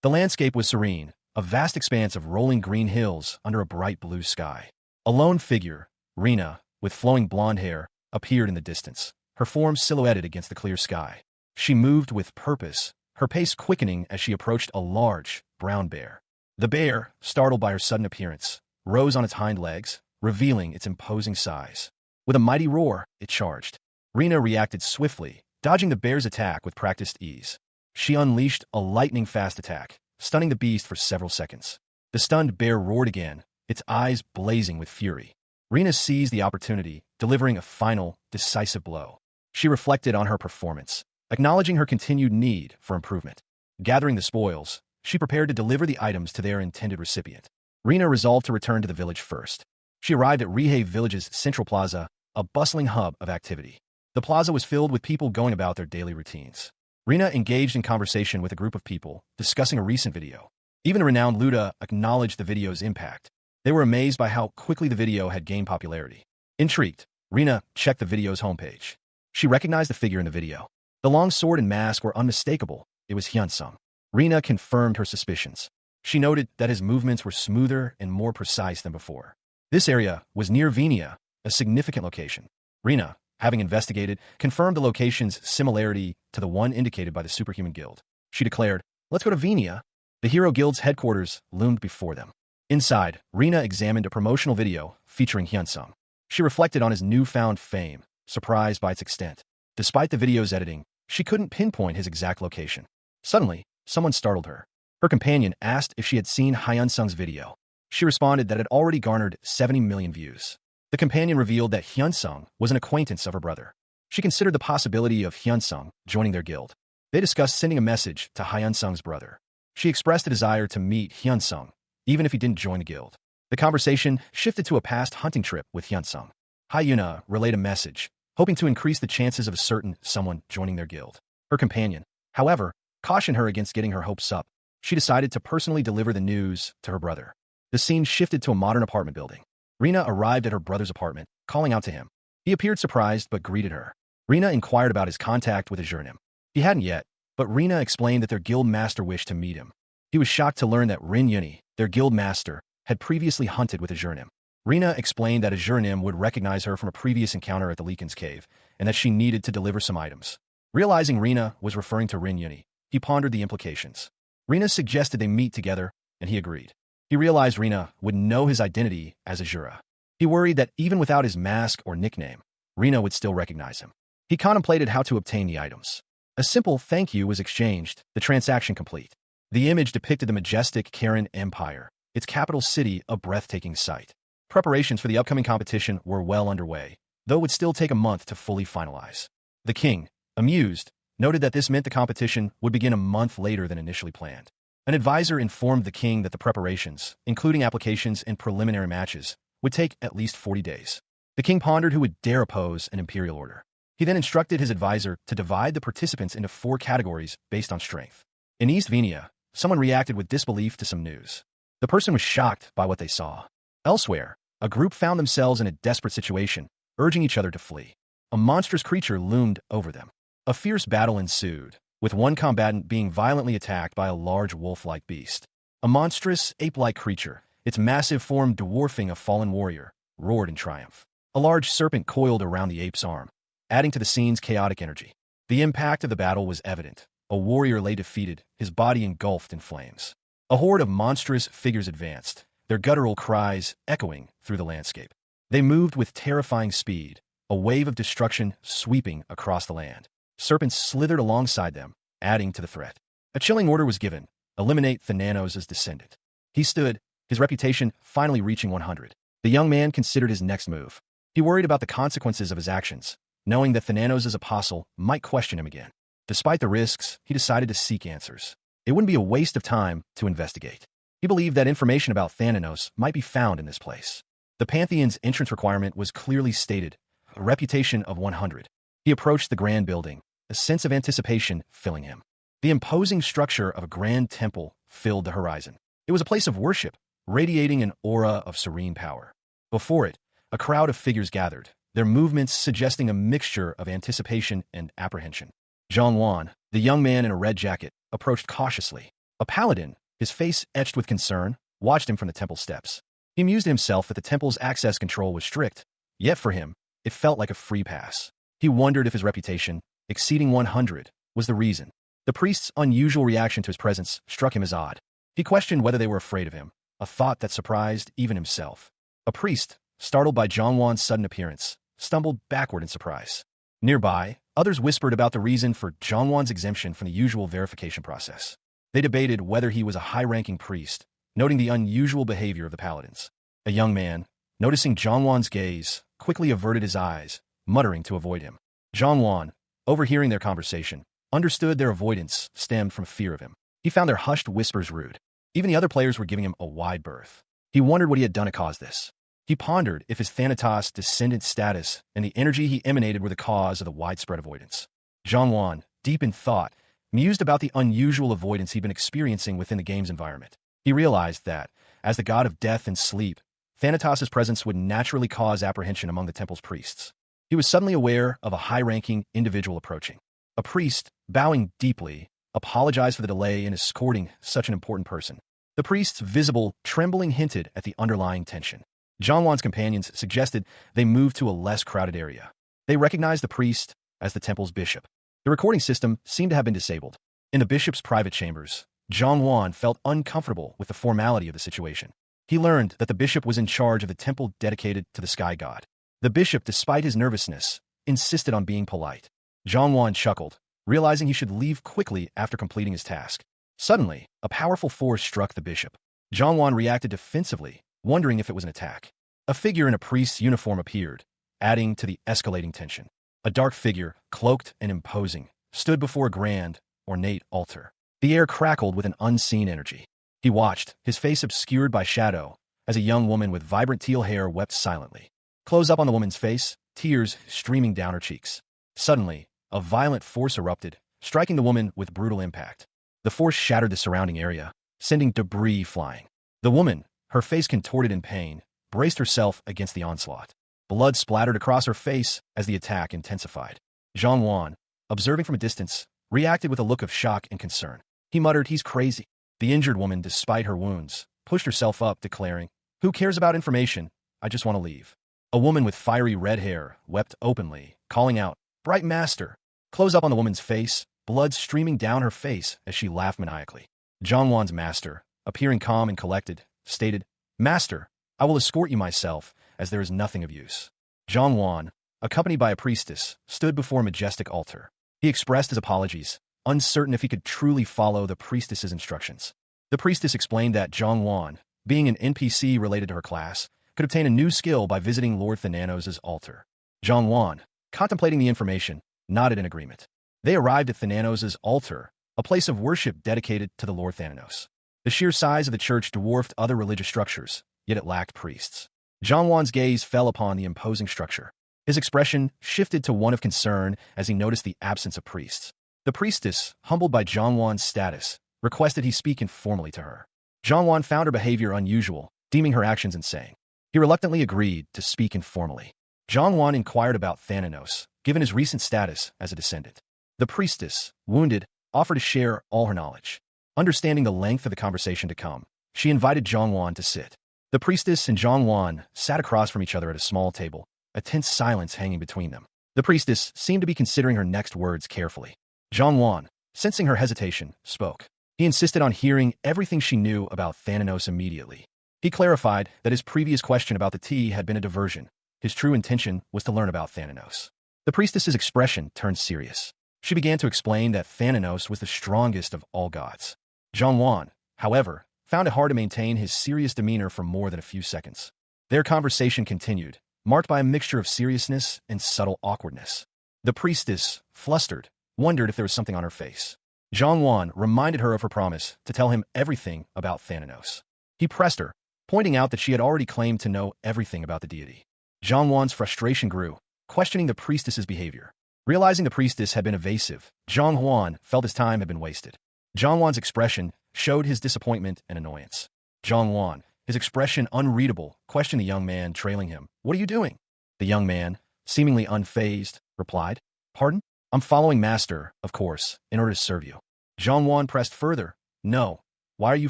The landscape was serene, a vast expanse of rolling green hills under a bright blue sky. A lone figure, Rina, with flowing blonde hair, appeared in the distance, her form silhouetted against the clear sky. She moved with purpose, her pace quickening as she approached a large, brown bear. The bear, startled by her sudden appearance, rose on its hind legs, revealing its imposing size. With a mighty roar, it charged. Rina reacted swiftly, dodging the bear's attack with practiced ease. She unleashed a lightning-fast attack, stunning the beast for several seconds. The stunned bear roared again, its eyes blazing with fury. Rina seized the opportunity, delivering a final, decisive blow. She reflected on her performance, acknowledging her continued need for improvement. Gathering the spoils, she prepared to deliver the items to their intended recipient. Rina resolved to return to the village first. She arrived at Rihei Village's central plaza, a bustling hub of activity. The plaza was filled with people going about their daily routines. Rina engaged in conversation with a group of people, discussing a recent video. Even the renowned Luda acknowledged the video's impact. They were amazed by how quickly the video had gained popularity. Intrigued, Rina checked the video's homepage. She recognized the figure in the video. The long sword and mask were unmistakable. It was Hyunsung. Rina confirmed her suspicions. She noted that his movements were smoother and more precise than before. This area was near Venia, a significant location. Rina, having investigated, confirmed the location's similarity to the one indicated by the Superhuman Guild. She declared, "Let's go to Venia." The Hero Guild's headquarters loomed before them. Inside, Rina examined a promotional video featuring Hyunsung. She reflected on his newfound fame, surprised by its extent. Despite the video's editing, she couldn't pinpoint his exact location. Suddenly, someone startled her. Her companion asked if she had seen Hyunsung's video. She responded that it had already garnered 70 million views. The companion revealed that Hyunsung was an acquaintance of her brother. She considered the possibility of Hyunsung joining their guild. They discussed sending a message to Hyunsung's brother. She expressed a desire to meet Hyunsung, even if he didn't join the guild. The conversation shifted to a past hunting trip with Hyunsung. Hyuna relayed a message, hoping to increase the chances of a certain someone joining their guild. Her companion, however, cautioned her against getting her hopes up. She decided to personally deliver the news to her brother. The scene shifted to a modern apartment building. Rina arrived at her brother's apartment, calling out to him. He appeared surprised but greeted her. Rina inquired about his contact with Azurnim. He hadn't yet, but Rina explained that their guild master wished to meet him. He was shocked to learn that Rin Yuni, their guild master, had previously hunted with Azurnim. Rina explained that Azurnim would recognize her from a previous encounter at the Leekin's cave, and that she needed to deliver some items. Realizing Rina was referring to Rin Yuni, he pondered the implications. Rina suggested they meet together, and he agreed. He realized Rina would know his identity as Azura. He worried that even without his mask or nickname, Rina would still recognize him. He contemplated how to obtain the items. A simple thank you was exchanged, the transaction complete. The image depicted the majestic Karen Empire, its capital city a breathtaking sight. Preparations for the upcoming competition were well underway, though it would still take a month to fully finalize. The king, amused, noted that this meant the competition would begin a month later than initially planned. An advisor informed the king that the preparations, including applications and preliminary matches, would take at least 40 days. The king pondered who would dare oppose an imperial order. He then instructed his advisor to divide the participants into 4 categories based on strength. In East Venia, someone reacted with disbelief to some news. The person was shocked by what they saw. Elsewhere, a group found themselves in a desperate situation, urging each other to flee. A monstrous creature loomed over them. A fierce battle ensued, with one combatant being violently attacked by a large wolf-like beast. A monstrous, ape-like creature, its massive form dwarfing a fallen warrior, roared in triumph. A large serpent coiled around the ape's arm, adding to the scene's chaotic energy. The impact of the battle was evident. A warrior lay defeated, his body engulfed in flames. A horde of monstrous figures advanced, their guttural cries echoing through the landscape. They moved with terrifying speed, a wave of destruction sweeping across the land. Serpents slithered alongside them, adding to the threat. A chilling order was given: eliminate Thananos' descendant. He stood, his reputation finally reaching 100. The young man considered his next move. He worried about the consequences of his actions, knowing that Thananos' apostle might question him again. Despite the risks, he decided to seek answers. It wouldn't be a waste of time to investigate. He believed that information about Thananos might be found in this place. The Pantheon's entrance requirement was clearly stated: a reputation of 100. He approached the grand building, a sense of anticipation filling him. The imposing structure of a grand temple filled the horizon. It was a place of worship, radiating an aura of serene power. Before it, a crowd of figures gathered, their movements suggesting a mixture of anticipation and apprehension. Zhang the young man in a red jacket, approached cautiously. A paladin, his face etched with concern, watched him from the temple steps. He amused himself that the temple's access control was strict, yet for him, it felt like a free pass. He wondered if his reputation, exceeding 100, was the reason. The priest's unusual reaction to his presence struck him as odd. He questioned whether they were afraid of him, a thought that surprised even himself. A priest, startled by Zhang sudden appearance, stumbled backward in surprise. Nearby, others whispered about the reason for Zhang exemption from the usual verification process. They debated whether he was a high-ranking priest, noting the unusual behavior of the paladins. A young man, noticing Zhang gaze, quickly averted his eyes, muttering to avoid him. Zhang, overhearing their conversation, understood their avoidance stemmed from fear of him. He found their hushed whispers rude. Even the other players were giving him a wide berth. He wondered what he had done to cause this. He pondered if his Thanatos descendant status and the energy he emanated were the cause of the widespread avoidance. Zhang, deep in thought, mused about the unusual avoidance he'd been experiencing within the game's environment. He realized that, as the god of death and sleep, Thanatos' presence would naturally cause apprehension among the temple's priests. He was suddenly aware of a high-ranking individual approaching. A priest, bowing deeply, apologized for the delay in escorting such an important person. The priest's visible, trembling hinted at the underlying tension. Zhang companions suggested they move to a less crowded area. They recognized the priest as the temple's bishop. The recording system seemed to have been disabled. In the bishop's private chambers, Zhang felt uncomfortable with the formality of the situation. He learned that the bishop was in charge of the temple dedicated to the sky god. The bishop, despite his nervousness, insisted on being polite. Zhang chuckled, realizing he should leave quickly after completing his task. Suddenly, a powerful force struck the bishop. Zhang reacted defensively, wondering if it was an attack. A figure in a priest's uniform appeared, adding to the escalating tension. A dark figure, cloaked and imposing, stood before a grand, ornate altar. The air crackled with an unseen energy. He watched, his face obscured by shadow, as a young woman with vibrant teal hair wept silently. Close up on the woman's face, tears streaming down her cheeks. Suddenly, a violent force erupted, striking the woman with brutal impact. The force shattered the surrounding area, sending debris flying. The woman, her face contorted in pain, braced herself against the onslaught. Blood splattered across her face as the attack intensified. Zhang, observing from a distance, reacted with a look of shock and concern. He muttered, "He's crazy." The injured woman, despite her wounds, pushed herself up, declaring, "Who cares about information? I just want to leave." A woman with fiery red hair wept openly, calling out, "Bright Master!" Close up on the woman's face, blood streaming down her face as she laughed maniacally. Zhang master, appearing calm and collected, stated, "Master, I will escort you myself, as there is nothing of use." Zhang, accompanied by a priestess, stood before a majestic altar. He expressed his apologies, uncertain if he could truly follow the priestess's instructions. The priestess explained that Zhang, being an NPC related to her class, could obtain a new skill by visiting Lord Thanatos' altar. Zhang, contemplating the information, nodded in agreement. They arrived at Thanatos' altar, a place of worship dedicated to the Lord Thanatos. The sheer size of the church dwarfed other religious structures, yet it lacked priests. Zhang gaze fell upon the imposing structure. His expression shifted to one of concern as he noticed the absence of priests. The priestess, humbled by Zhang status, requested he speak informally to her. Zhang found her behavior unusual, deeming her actions insane. He reluctantly agreed to speak informally. Zhang inquired about Thanatos, given his recent status as a descendant. The priestess, wounded, offered to share all her knowledge. Understanding the length of the conversation to come, she invited Zhang to sit. The priestess and Zhang sat across from each other at a small table, a tense silence hanging between them. The priestess seemed to be considering her next words carefully. Zhang, sensing her hesitation, spoke. He insisted on hearing everything she knew about Thanatos immediately. He clarified that his previous question about the tea had been a diversion. His true intention was to learn about Thanatos. The priestess's expression turned serious. She began to explain that Thanatos was the strongest of all gods. Zhang, however, found it hard to maintain his serious demeanor for more than a few seconds. Their conversation continued, marked by a mixture of seriousness and subtle awkwardness. The priestess, flustered, wondered if there was something on her face. Zhang reminded her of her promise to tell him everything about Thanatos. He pressed her, pointing out that she had already claimed to know everything about the deity. Zhang frustration grew, questioning the priestess's behavior. Realizing the priestess had been evasive, Zhang felt his time had been wasted. Zhang expression showed his disappointment and annoyance. Zhang, his expression unreadable, questioned the young man trailing him. "What are you doing?" The young man, seemingly unfazed, replied, "Pardon? I'm following Master, of course, in order to serve you." Zhang pressed further, "No. Why are you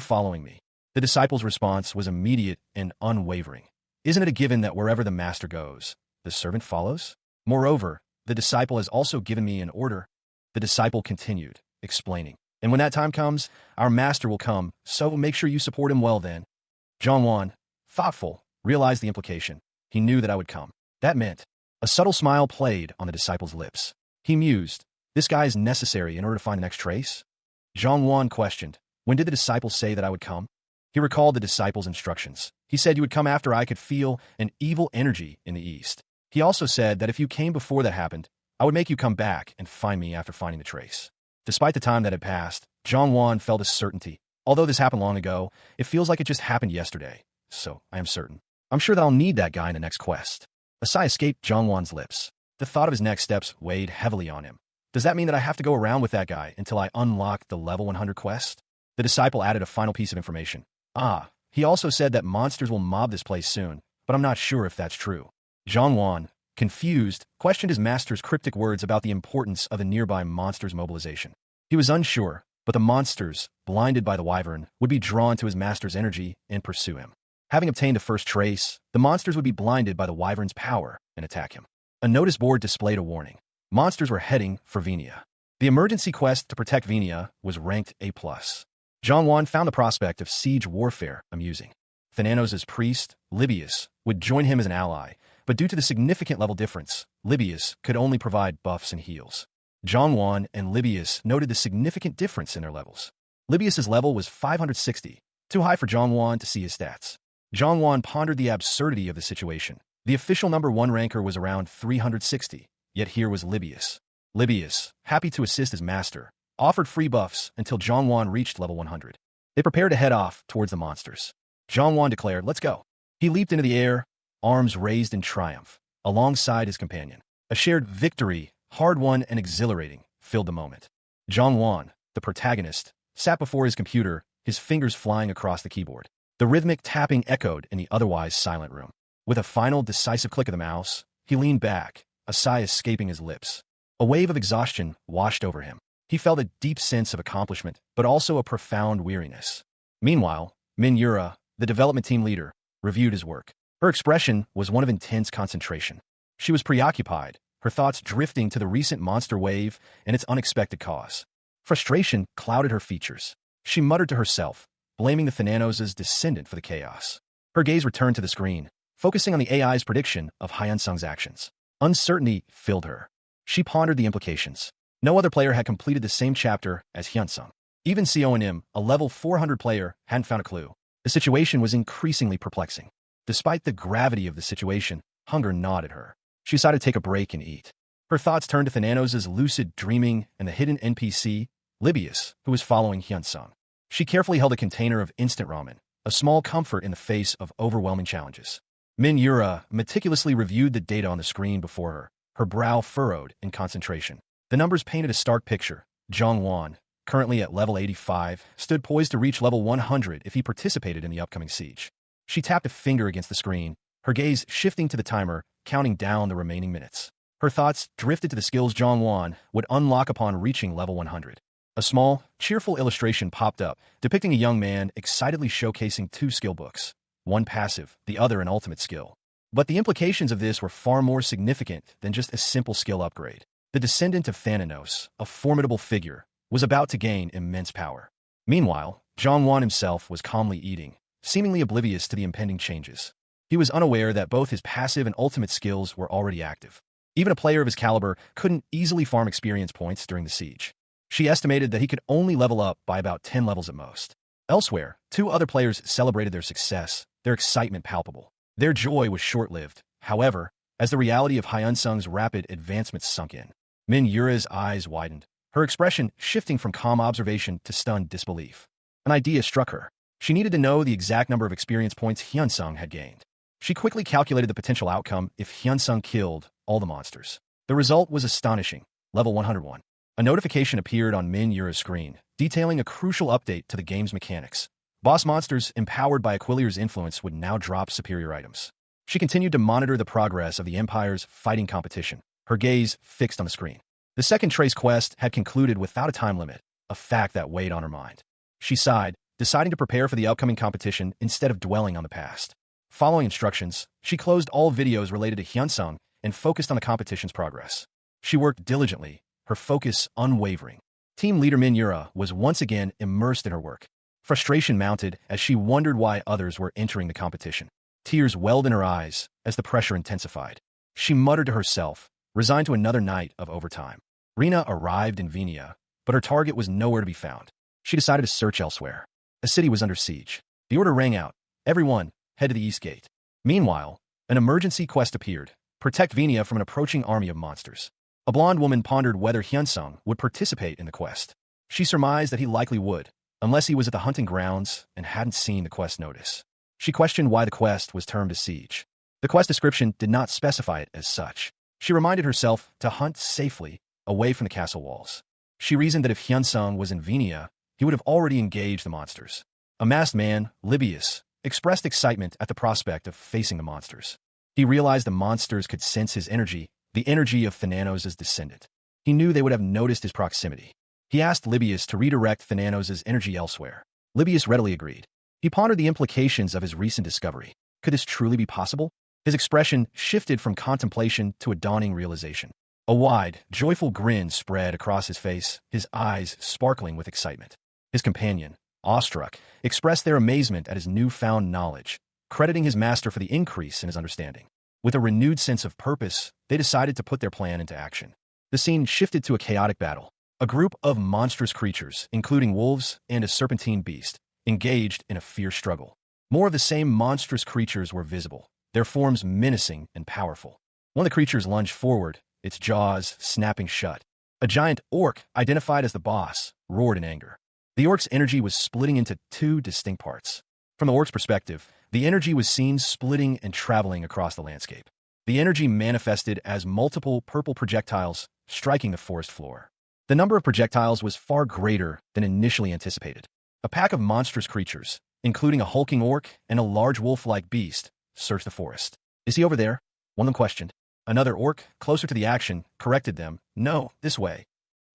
following me?" The disciple's response was immediate and unwavering. "Isn't it a given that wherever the Master goes, the servant follows? Moreover, the disciple has also given me an order." The disciple continued, explaining, "And when that time comes, our Master will come, so make sure you support him well then." Zhang, thoughtful, realized the implication. He knew that I would come. That meant. A subtle smile played on the disciple's lips. He mused, "This guy is necessary in order to find the next trace?" Zhang questioned, "When did the disciple say that I would come?" He recalled the disciple's instructions. "He said you would come after I could feel an evil energy in the east. He also said that if you came before that happened, I would make you come back and find me after finding the trace." Despite the time that had passed, Zhang felt a certainty. "Although this happened long ago, it feels like it just happened yesterday. So, I am certain. I'm sure that I'll need that guy in the next quest." A sigh escaped Zhang lips. The thought of his next steps weighed heavily on him. "Does that mean that I have to go around with that guy until I unlock the level 100 quest?" The disciple added a final piece of information. He also said that monsters will mob this place soon, but I'm not sure if that's true." Zhang, confused, questioned his master's cryptic words about the importance of the nearby monster's mobilization. He was unsure, but the monsters, blinded by the wyvern, would be drawn to his master's energy and pursue him. Having obtained the first trace, the monsters would be blinded by the wyvern's power and attack him. A notice board displayed a warning. Monsters were heading for Venia. The emergency quest to protect Venia was ranked A+. Zhang found the prospect of siege warfare amusing. Thananos' priest, Libius, would join him as an ally, but due to the significant level difference, Libius could only provide buffs and heals. Zhang and Libius noted the significant difference in their levels. Libius's level was 560, too high for Zhang to see his stats. Zhang pondered the absurdity of the situation. The official number 1 ranker was around 360, yet here was Libius. Libius, happy to assist his master, offered free buffs until Zhang reached level 100. They prepared to head off towards the monsters. Zhang declared, "Let's go." He leaped into the air, arms raised in triumph, alongside his companion. A shared victory, hard-won and exhilarating, filled the moment. Zhang, the protagonist, sat before his computer, his fingers flying across the keyboard. The rhythmic tapping echoed in the otherwise silent room. With a final decisive click of the mouse, he leaned back, a sigh escaping his lips. A wave of exhaustion washed over him. He felt a deep sense of accomplishment, but also a profound weariness. Meanwhile, Manhwa, the development team leader, reviewed his work. Her expression was one of intense concentration. She was preoccupied, her thoughts drifting to the recent monster wave and its unexpected cause. Frustration clouded her features. She muttered to herself, blaming the Thananos' descendant for the chaos. Her gaze returned to the screen, focusing on the AI's prediction of Hyunsung's actions. Uncertainty filled her. She pondered the implications. No other player had completed the same chapter as Hyunsung. Even CONM, a level 400 player, hadn't found a clue. The situation was increasingly perplexing. Despite the gravity of the situation, hunger gnawed at her. She decided to take a break and eat. Her thoughts turned to Thananos' lucid dreaming and the hidden NPC, Libius, who was following Hyunsung. She carefully held a container of instant ramen, a small comfort in the face of overwhelming challenges. Manhwa meticulously reviewed the data on the screen before her brow furrowed in concentration. The numbers painted a stark picture. Zhang, currently at level 85, stood poised to reach level 100 if he participated in the upcoming siege. She tapped a finger against the screen, her gaze shifting to the timer, counting down the remaining minutes. Her thoughts drifted to the skills Zhang would unlock upon reaching level 100. A small, cheerful illustration popped up, depicting a young man excitedly showcasing 2 skill books, one passive, the other an ultimate skill. But the implications of this were far more significant than just a simple skill upgrade. The descendant of Thananos, a formidable figure, was about to gain immense power. Meanwhile, Zhang himself was calmly eating, seemingly oblivious to the impending changes. He was unaware that both his passive and ultimate skills were already active. Even a player of his caliber couldn't easily farm experience points during the siege. She estimated that he could only level up by about 10 levels at most. Elsewhere, 2 other players celebrated their success, their excitement palpable. Their joy was short-lived, however, as the reality of Hyunsung's rapid advancements sunk in. Manhwa's eyes widened, her expression shifting from calm observation to stunned disbelief. An idea struck her. She needed to know the exact number of experience points Hyunsung had gained. She quickly calculated the potential outcome if Hyunsung killed all the monsters. The result was astonishing, level 101. A notification appeared on Manhwa's screen, detailing a crucial update to the game's mechanics. Boss monsters empowered by Aquilier's influence would now drop superior items. She continued to monitor the progress of the Empire's fighting competition, her gaze fixed on the screen. The second trace quest had concluded without a time limit, a fact that weighed on her mind. She sighed, deciding to prepare for the upcoming competition instead of dwelling on the past. Following instructions, she closed all videos related to Hyunsung and focused on the competition's progress. She worked diligently, her focus unwavering. Team leader Minura was once again immersed in her work. Frustration mounted as she wondered why others were entering the competition. Tears welled in her eyes as the pressure intensified. She muttered to herself, resigned to another night of overtime. Rina arrived in Venia, but her target was nowhere to be found. She decided to search elsewhere. The city was under siege. The order rang out. Everyone, head to the east gate. Meanwhile, an emergency quest appeared. Protect Venia from an approaching army of monsters. A blonde woman pondered whether Hyunsung would participate in the quest. She surmised that he likely would, unless he was at the hunting grounds and hadn't seen the quest notice. She questioned why the quest was termed a siege. The quest description did not specify it as such. She reminded herself to hunt safely, away from the castle walls. She reasoned that if Hyunsung was in Venia, he would have already engaged the monsters. A masked man, Libius, expressed excitement at the prospect of facing the monsters. He realized the monsters could sense his energy, the energy of Thananos' descendant. He knew they would have noticed his proximity. He asked Libius to redirect Thananos' energy elsewhere. Libius readily agreed. He pondered the implications of his recent discovery. Could this truly be possible? His expression shifted from contemplation to a dawning realization. A wide, joyful grin spread across his face, his eyes sparkling with excitement. His companion, awestruck, expressed their amazement at his newfound knowledge, crediting his master for the increase in his understanding. With a renewed sense of purpose, they decided to put their plan into action. The scene shifted to a chaotic battle. A group of monstrous creatures, including wolves and a serpentine beast, engaged in a fierce struggle. More of the same monstrous creatures were visible, their forms menacing and powerful. One of the creatures lunged forward, its jaws snapping shut. A giant orc, identified as the boss, roared in anger. The orc's energy was splitting into two distinct parts. From the orc's perspective, the energy was seen splitting and traveling across the landscape. The energy manifested as multiple purple projectiles striking the forest floor. The number of projectiles was far greater than initially anticipated. A pack of monstrous creatures, including a hulking orc and a large wolf-like beast, searched the forest. "Is he over there?" one of them questioned. Another orc, closer to the action, corrected them. "No, this way."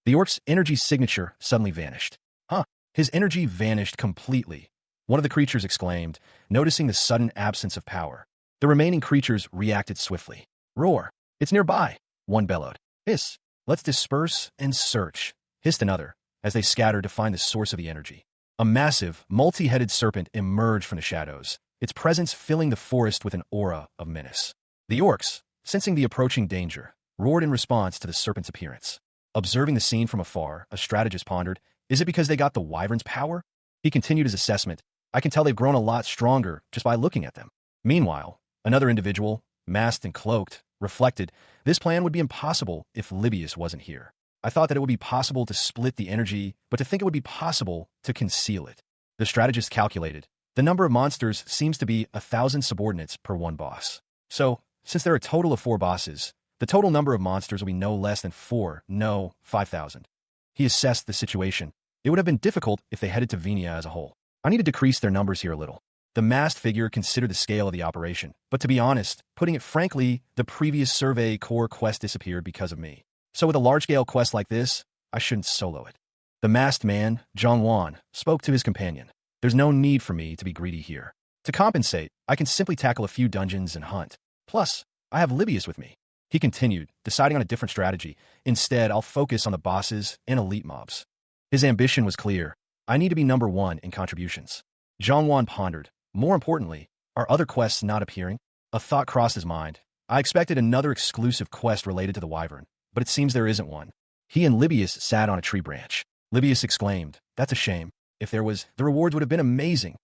The orc's energy signature suddenly vanished. "Huh." His energy vanished completely. One of the creatures exclaimed, noticing the sudden absence of power. The remaining creatures reacted swiftly. "Roar! It's nearby!" one bellowed. "Hiss! Let's disperse and search," hissed another, as they scattered to find the source of the energy. A massive, multi-headed serpent emerged from the shadows, its presence filling the forest with an aura of menace. The orcs, sensing the approaching danger, roared in response to the serpent's appearance. Observing the scene from afar, a strategist pondered, "Is it because they got the wyvern's power?" He continued his assessment. "I can tell they've grown a lot stronger just by looking at them." Meanwhile, another individual, masked and cloaked, reflected, "This plan would be impossible if Libius wasn't here. I thought that it would be possible to split the energy, but to think it would be possible to conceal it." The strategist calculated. The number of monsters seems to be 1,000 subordinates per one boss. So, since there are a total of 4 bosses, the total number of monsters will be no less than 5,000. He assessed the situation. It would have been difficult if they headed to Venia as a whole. "I need to decrease their numbers here a little." The masked figure considered the scale of the operation, but to be honest, putting it frankly, the previous Survey Corps quest disappeared because of me. So with a large-scale quest like this, I shouldn't solo it. The masked man, Zhongwan, spoke to his companion. "There's no need for me to be greedy here. To compensate, I can simply tackle a few dungeons and hunt. Plus, I have Libius with me." He continued, deciding on a different strategy. "Instead, I'll focus on the bosses and elite mobs." His ambition was clear. "I need to be number 1 in contributions." Zhongwan pondered. More importantly, are other quests not appearing? A thought crossed his mind. I expected another exclusive quest related to the wyvern, but it seems there isn't one. He and Libius sat on a tree branch. Libius exclaimed, "That's a shame. If there was, the rewards would have been amazing."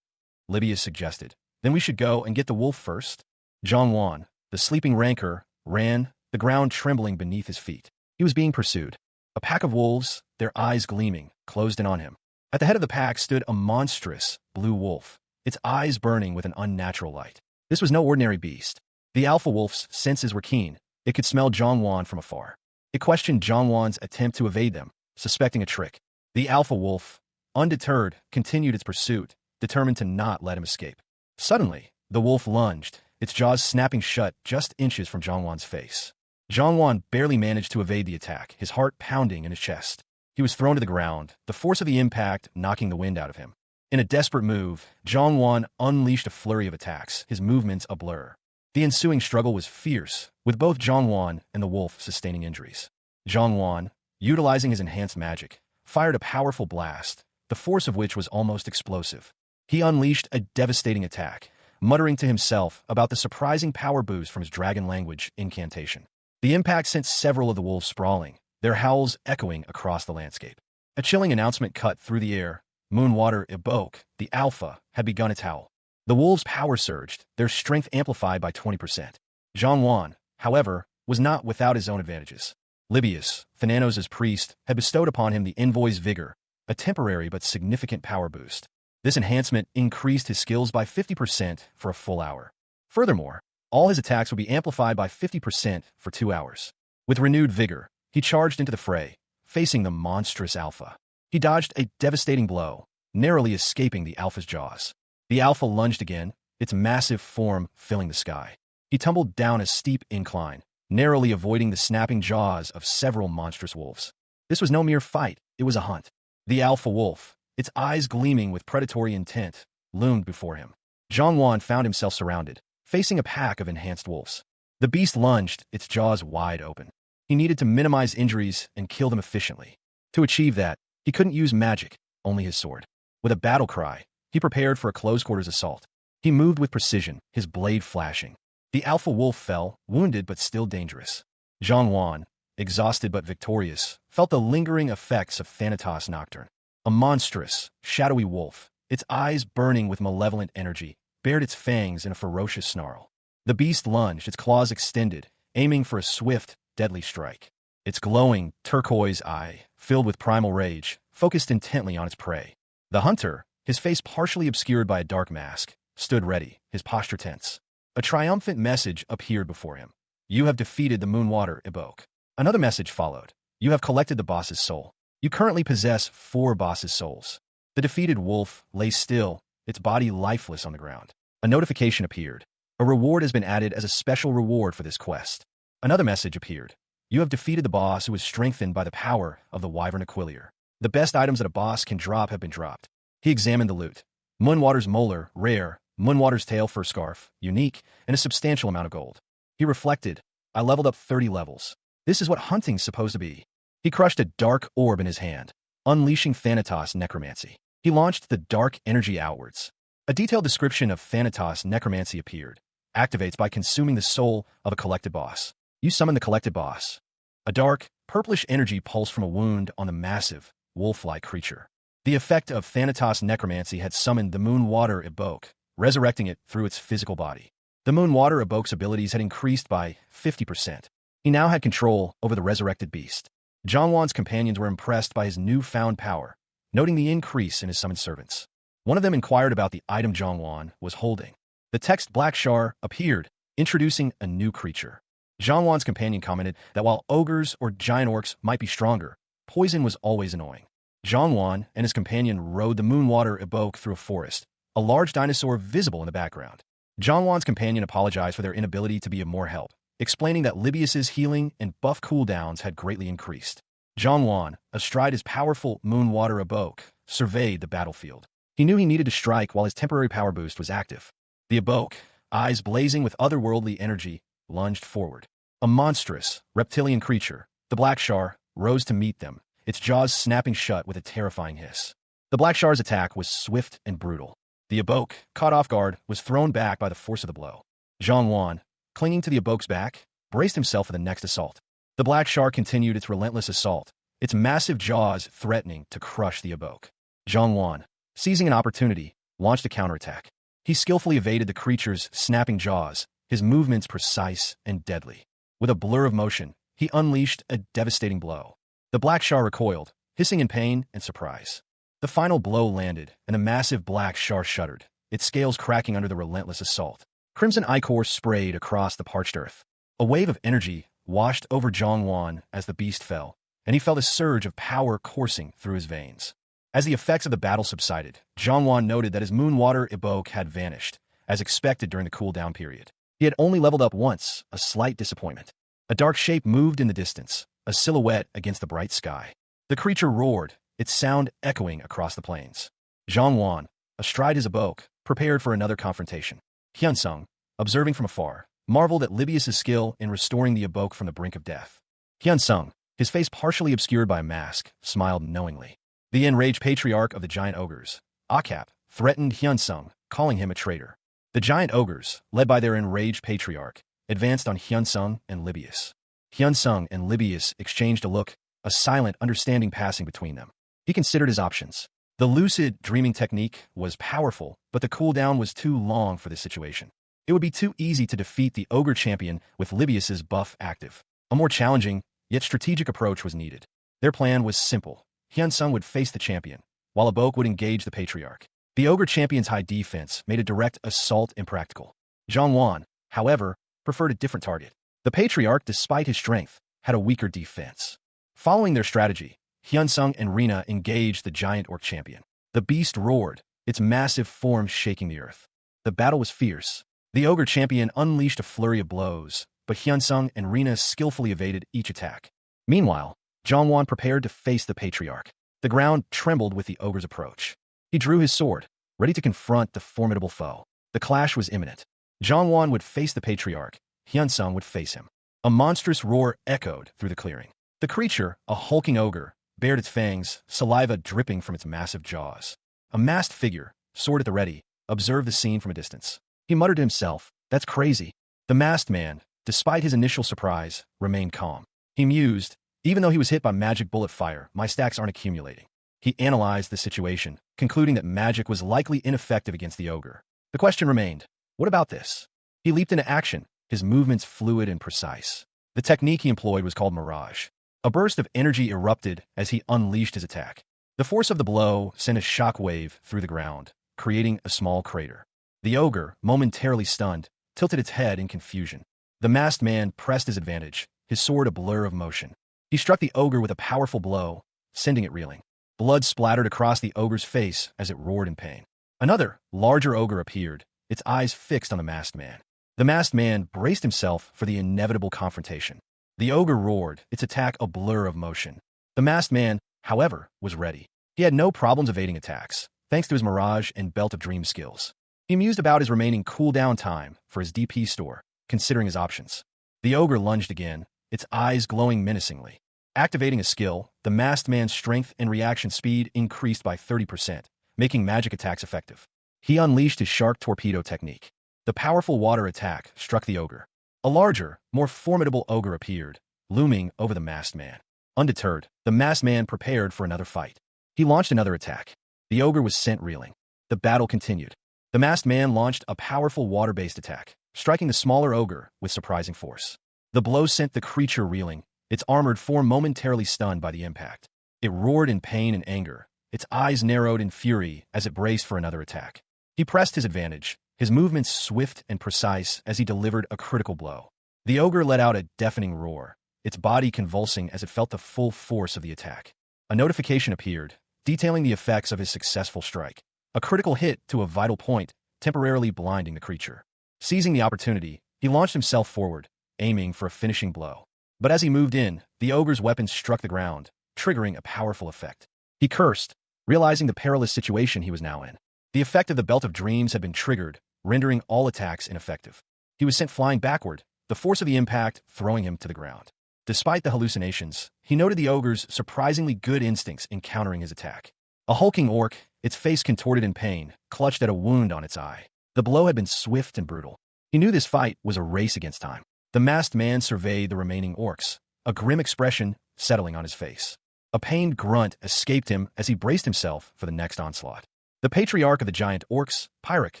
Libius suggested, "Then we should go and get the wolf first." Zhongwan, the sleeping rancor, ran, the ground trembling beneath his feet. He was being pursued. A pack of wolves, their eyes gleaming, closed in on him. At the head of the pack stood a monstrous blue wolf, its eyes burning with an unnatural light. This was no ordinary beast. The alpha wolf's senses were keen. It could smell Zhongwan from afar. It questioned Zhongwan's attempt to evade them, suspecting a trick. The alpha wolf, undeterred, continued its pursuit, determined to not let him escape. Suddenly, the wolf lunged, its jaws snapping shut just inches from Zhongwan's face. Zhongwan barely managed to evade the attack, his heart pounding in his chest. He was thrown to the ground, the force of the impact knocking the wind out of him. In a desperate move, Zhongwan unleashed a flurry of attacks, his movements a blur. The ensuing struggle was fierce, with both Zhongwan and the wolf sustaining injuries. Zhongwan, utilizing his enhanced magic, fired a powerful blast, the force of which was almost explosive. He unleashed a devastating attack, muttering to himself about the surprising power boost from his dragon language incantation. The impact sent several of the wolves sprawling, their howls echoing across the landscape. A chilling announcement cut through the air. Moonwater Ibok, the Alpha, had begun its howl. The wolves' power surged, their strength amplified by 20%. Zhongwan, however, was not without his own advantages. Libius, Thananos' priest, had bestowed upon him the Envoy's Vigor, a temporary but significant power boost. This enhancement increased his skills by 50% for a full hour. Furthermore, all his attacks would be amplified by 50% for 2 hours. With renewed vigor, he charged into the fray, facing the monstrous Alpha. He dodged a devastating blow, narrowly escaping the Alpha's jaws. The Alpha lunged again, its massive form filling the sky. He tumbled down a steep incline, narrowly avoiding the snapping jaws of several monstrous wolves. This was no mere fight, it was a hunt. The Alpha wolf, its eyes gleaming with predatory intent, loomed before him. Zhongwan found himself surrounded, facing a pack of enhanced wolves. The beast lunged, its jaws wide open. He needed to minimize injuries and kill them efficiently. To achieve that, he couldn't use magic, only his sword. With a battle cry, he prepared for a close-quarters assault. He moved with precision, his blade flashing. The Alpha wolf fell, wounded but still dangerous. Zhongwan, exhausted but victorious, felt the lingering effects of Thanatos Nocturne. A monstrous, shadowy wolf, its eyes burning with malevolent energy, bared its fangs in a ferocious snarl. The beast lunged, its claws extended, aiming for a swift, deadly strike. Its glowing, turquoise eye, filled with primal rage, focused intently on its prey. The hunter, his face partially obscured by a dark mask, stood ready, his posture tense. A triumphant message appeared before him. You have defeated the Moonwater Ibok. Another message followed. You have collected the boss's soul. You currently possess 4 boss's souls. The defeated wolf lay still, its body lifeless on the ground. A notification appeared. A reward has been added as a special reward for this quest. Another message appeared. You have defeated the boss who is strengthened by the power of the Wyvern Aquilier. The best items that a boss can drop have been dropped. He examined the loot. Moonwater's molar, rare. Moonwater's tail fur scarf, unique, and a substantial amount of gold. He reflected, I leveled up 30 levels. This is what hunting's supposed to be. He crushed a dark orb in his hand, unleashing Thanatos Necromancy. He launched the dark energy outwards. A detailed description of Thanatos Necromancy appeared. Activates by consuming the soul of a collected boss. You summon the collected boss. A dark, purplish energy pulsed from a wound on the massive, wolf-like creature. The effect of Thanatos Necromancy had summoned the Moonwater Ibok, resurrecting it through its physical body. The Moonwater Ibok's abilities had increased by 50%. He now had control over the resurrected beast. Zhongwan's companions were impressed by his newfound power, noting the increase in his summoned servants. One of them inquired about the item Zhongwan was holding. The text Black Shar appeared, introducing a new creature. Zhongwan's companion commented that while ogres or giant orcs might be stronger, poison was always annoying. Zhongwan and his companion rode the Moonwater Ibok through a forest, a large dinosaur visible in the background. Zhongwan's companion apologized for their inability to be of more help, explaining that Libius's healing and buff cooldowns had greatly increased. Zhongwan, astride his powerful Moonwater Ibok, surveyed the battlefield. He knew he needed to strike while his temporary power boost was active. The Ibok, eyes blazing with otherworldly energy, lunged forward. A monstrous, reptilian creature, the Black Shar, rose to meet them, its jaws snapping shut with a terrifying hiss. The Black Shar's attack was swift and brutal. The Ibok, caught off guard, was thrown back by the force of the blow. Zhongwan, clinging to the Ibok's back, braced himself for the next assault. The Black Shar continued its relentless assault, its massive jaws threatening to crush the Ibok. Zhongwan, seizing an opportunity, launched a counterattack. He skillfully evaded the creature's snapping jaws, his movements precise and deadly. With a blur of motion, he unleashed a devastating blow. The Black Shar recoiled, hissing in pain and surprise. The final blow landed, and the massive Black Shar shuddered, its scales cracking under the relentless assault. Crimson ichor sprayed across the parched earth. A wave of energy washed over Zhongwan as the beast fell, and he felt a surge of power coursing through his veins. As the effects of the battle subsided, Zhongwan noted that his Moonwater Ibok had vanished, as expected during the cool-down period. He had only leveled up once, a slight disappointment. A dark shape moved in the distance, a silhouette against the bright sky. The creature roared, its sound echoing across the plains. Zhang Wan, astride his abode, prepared for another confrontation. Hyunsung, observing from afar, marveled at Libius's skill in restoring the abode from the brink of death. Hyunsung, his face partially obscured by a mask, smiled knowingly. The enraged patriarch of the giant ogres, Akap, threatened Hyunsung, calling him a traitor. The giant ogres, led by their enraged patriarch, advanced on Hyunsung and Libius. Hyunsung and Libius exchanged a look, a silent understanding passing between them. He considered his options. The lucid dreaming technique was powerful, but the cooldown was too long for this situation. It would be too easy to defeat the ogre champion with Libius's buff active. A more challenging, yet strategic approach was needed. Their plan was simple. Hyunsung would face the champion, while Abok would engage the patriarch. The ogre champion's high defense made a direct assault impractical. Zhang Wan, however, preferred a different target. The patriarch, despite his strength, had a weaker defense. Following their strategy, Hyunsung and Rina engaged the giant orc champion. The beast roared, its massive form shaking the earth. The battle was fierce. The ogre champion unleashed a flurry of blows, but Hyunsung and Rina skillfully evaded each attack. Meanwhile, Zhang Wan prepared to face the patriarch. The ground trembled with the ogre's approach. He drew his sword, ready to confront the formidable foe. The clash was imminent. Zhang Wan would face the patriarch, Hyunsung would face him. A monstrous roar echoed through the clearing. The creature, a hulking ogre, bared its fangs, saliva dripping from its massive jaws. A masked figure, sword at the ready, observed the scene from a distance. He muttered to himself, "That's crazy." The masked man, despite his initial surprise, remained calm. He mused, "Even though he was hit by magic bullet fire, my stacks aren't accumulating." He analyzed the situation, concluding that magic was likely ineffective against the ogre. The question remained, what about this? He leaped into action, his movements fluid and precise. The technique he employed was called Mirage. A burst of energy erupted as he unleashed his attack. The force of the blow sent a shock wave through the ground, creating a small crater. The ogre, momentarily stunned, tilted its head in confusion. The masked man pressed his advantage, his sword a blur of motion. He struck the ogre with a powerful blow, sending it reeling. Blood splattered across the ogre's face as it roared in pain. Another, larger ogre appeared, its eyes fixed on the masked man. The masked man braced himself for the inevitable confrontation. The ogre roared, its attack a blur of motion. The masked man, however, was ready. He had no problems evading attacks, thanks to his Mirage and Belt of Dream skills. He mused about his remaining cooldown time for his DP store, considering his options. The ogre lunged again, its eyes glowing menacingly. Activating a skill, the masked man's strength and reaction speed increased by 30%, making magic attacks effective. He unleashed his shark torpedo technique. The powerful water attack struck the ogre. A larger, more formidable ogre appeared, looming over the masked man. Undeterred, the masked man prepared for another fight. He launched another attack. The ogre was sent reeling. The battle continued. The masked man launched a powerful water-based attack, striking the smaller ogre with surprising force. The blow sent the creature reeling, its armored form momentarily stunned by the impact. It roared in pain and anger, its eyes narrowed in fury as it braced for another attack. He pressed his advantage, his movements swift and precise as he delivered a critical blow. The ogre let out a deafening roar, its body convulsing as it felt the full force of the attack. A notification appeared, detailing the effects of his successful strike. A critical hit to a vital point, temporarily blinding the creature. Seizing the opportunity, he launched himself forward, aiming for a finishing blow. But as he moved in, the ogre's weapon struck the ground, triggering a powerful effect. He cursed, realizing the perilous situation he was now in. The effect of the Belt of Dreams had been triggered, rendering all attacks ineffective. He was sent flying backward, the force of the impact throwing him to the ground. Despite the hallucinations, he noted the ogre's surprisingly good instincts in countering his attack. A hulking orc, its face contorted in pain, clutched at a wound on its eye. The blow had been swift and brutal. He knew this fight was a race against time. The masked man surveyed the remaining orcs, a grim expression settling on his face. A pained grunt escaped him as he braced himself for the next onslaught. The patriarch of the giant orcs, Pyric,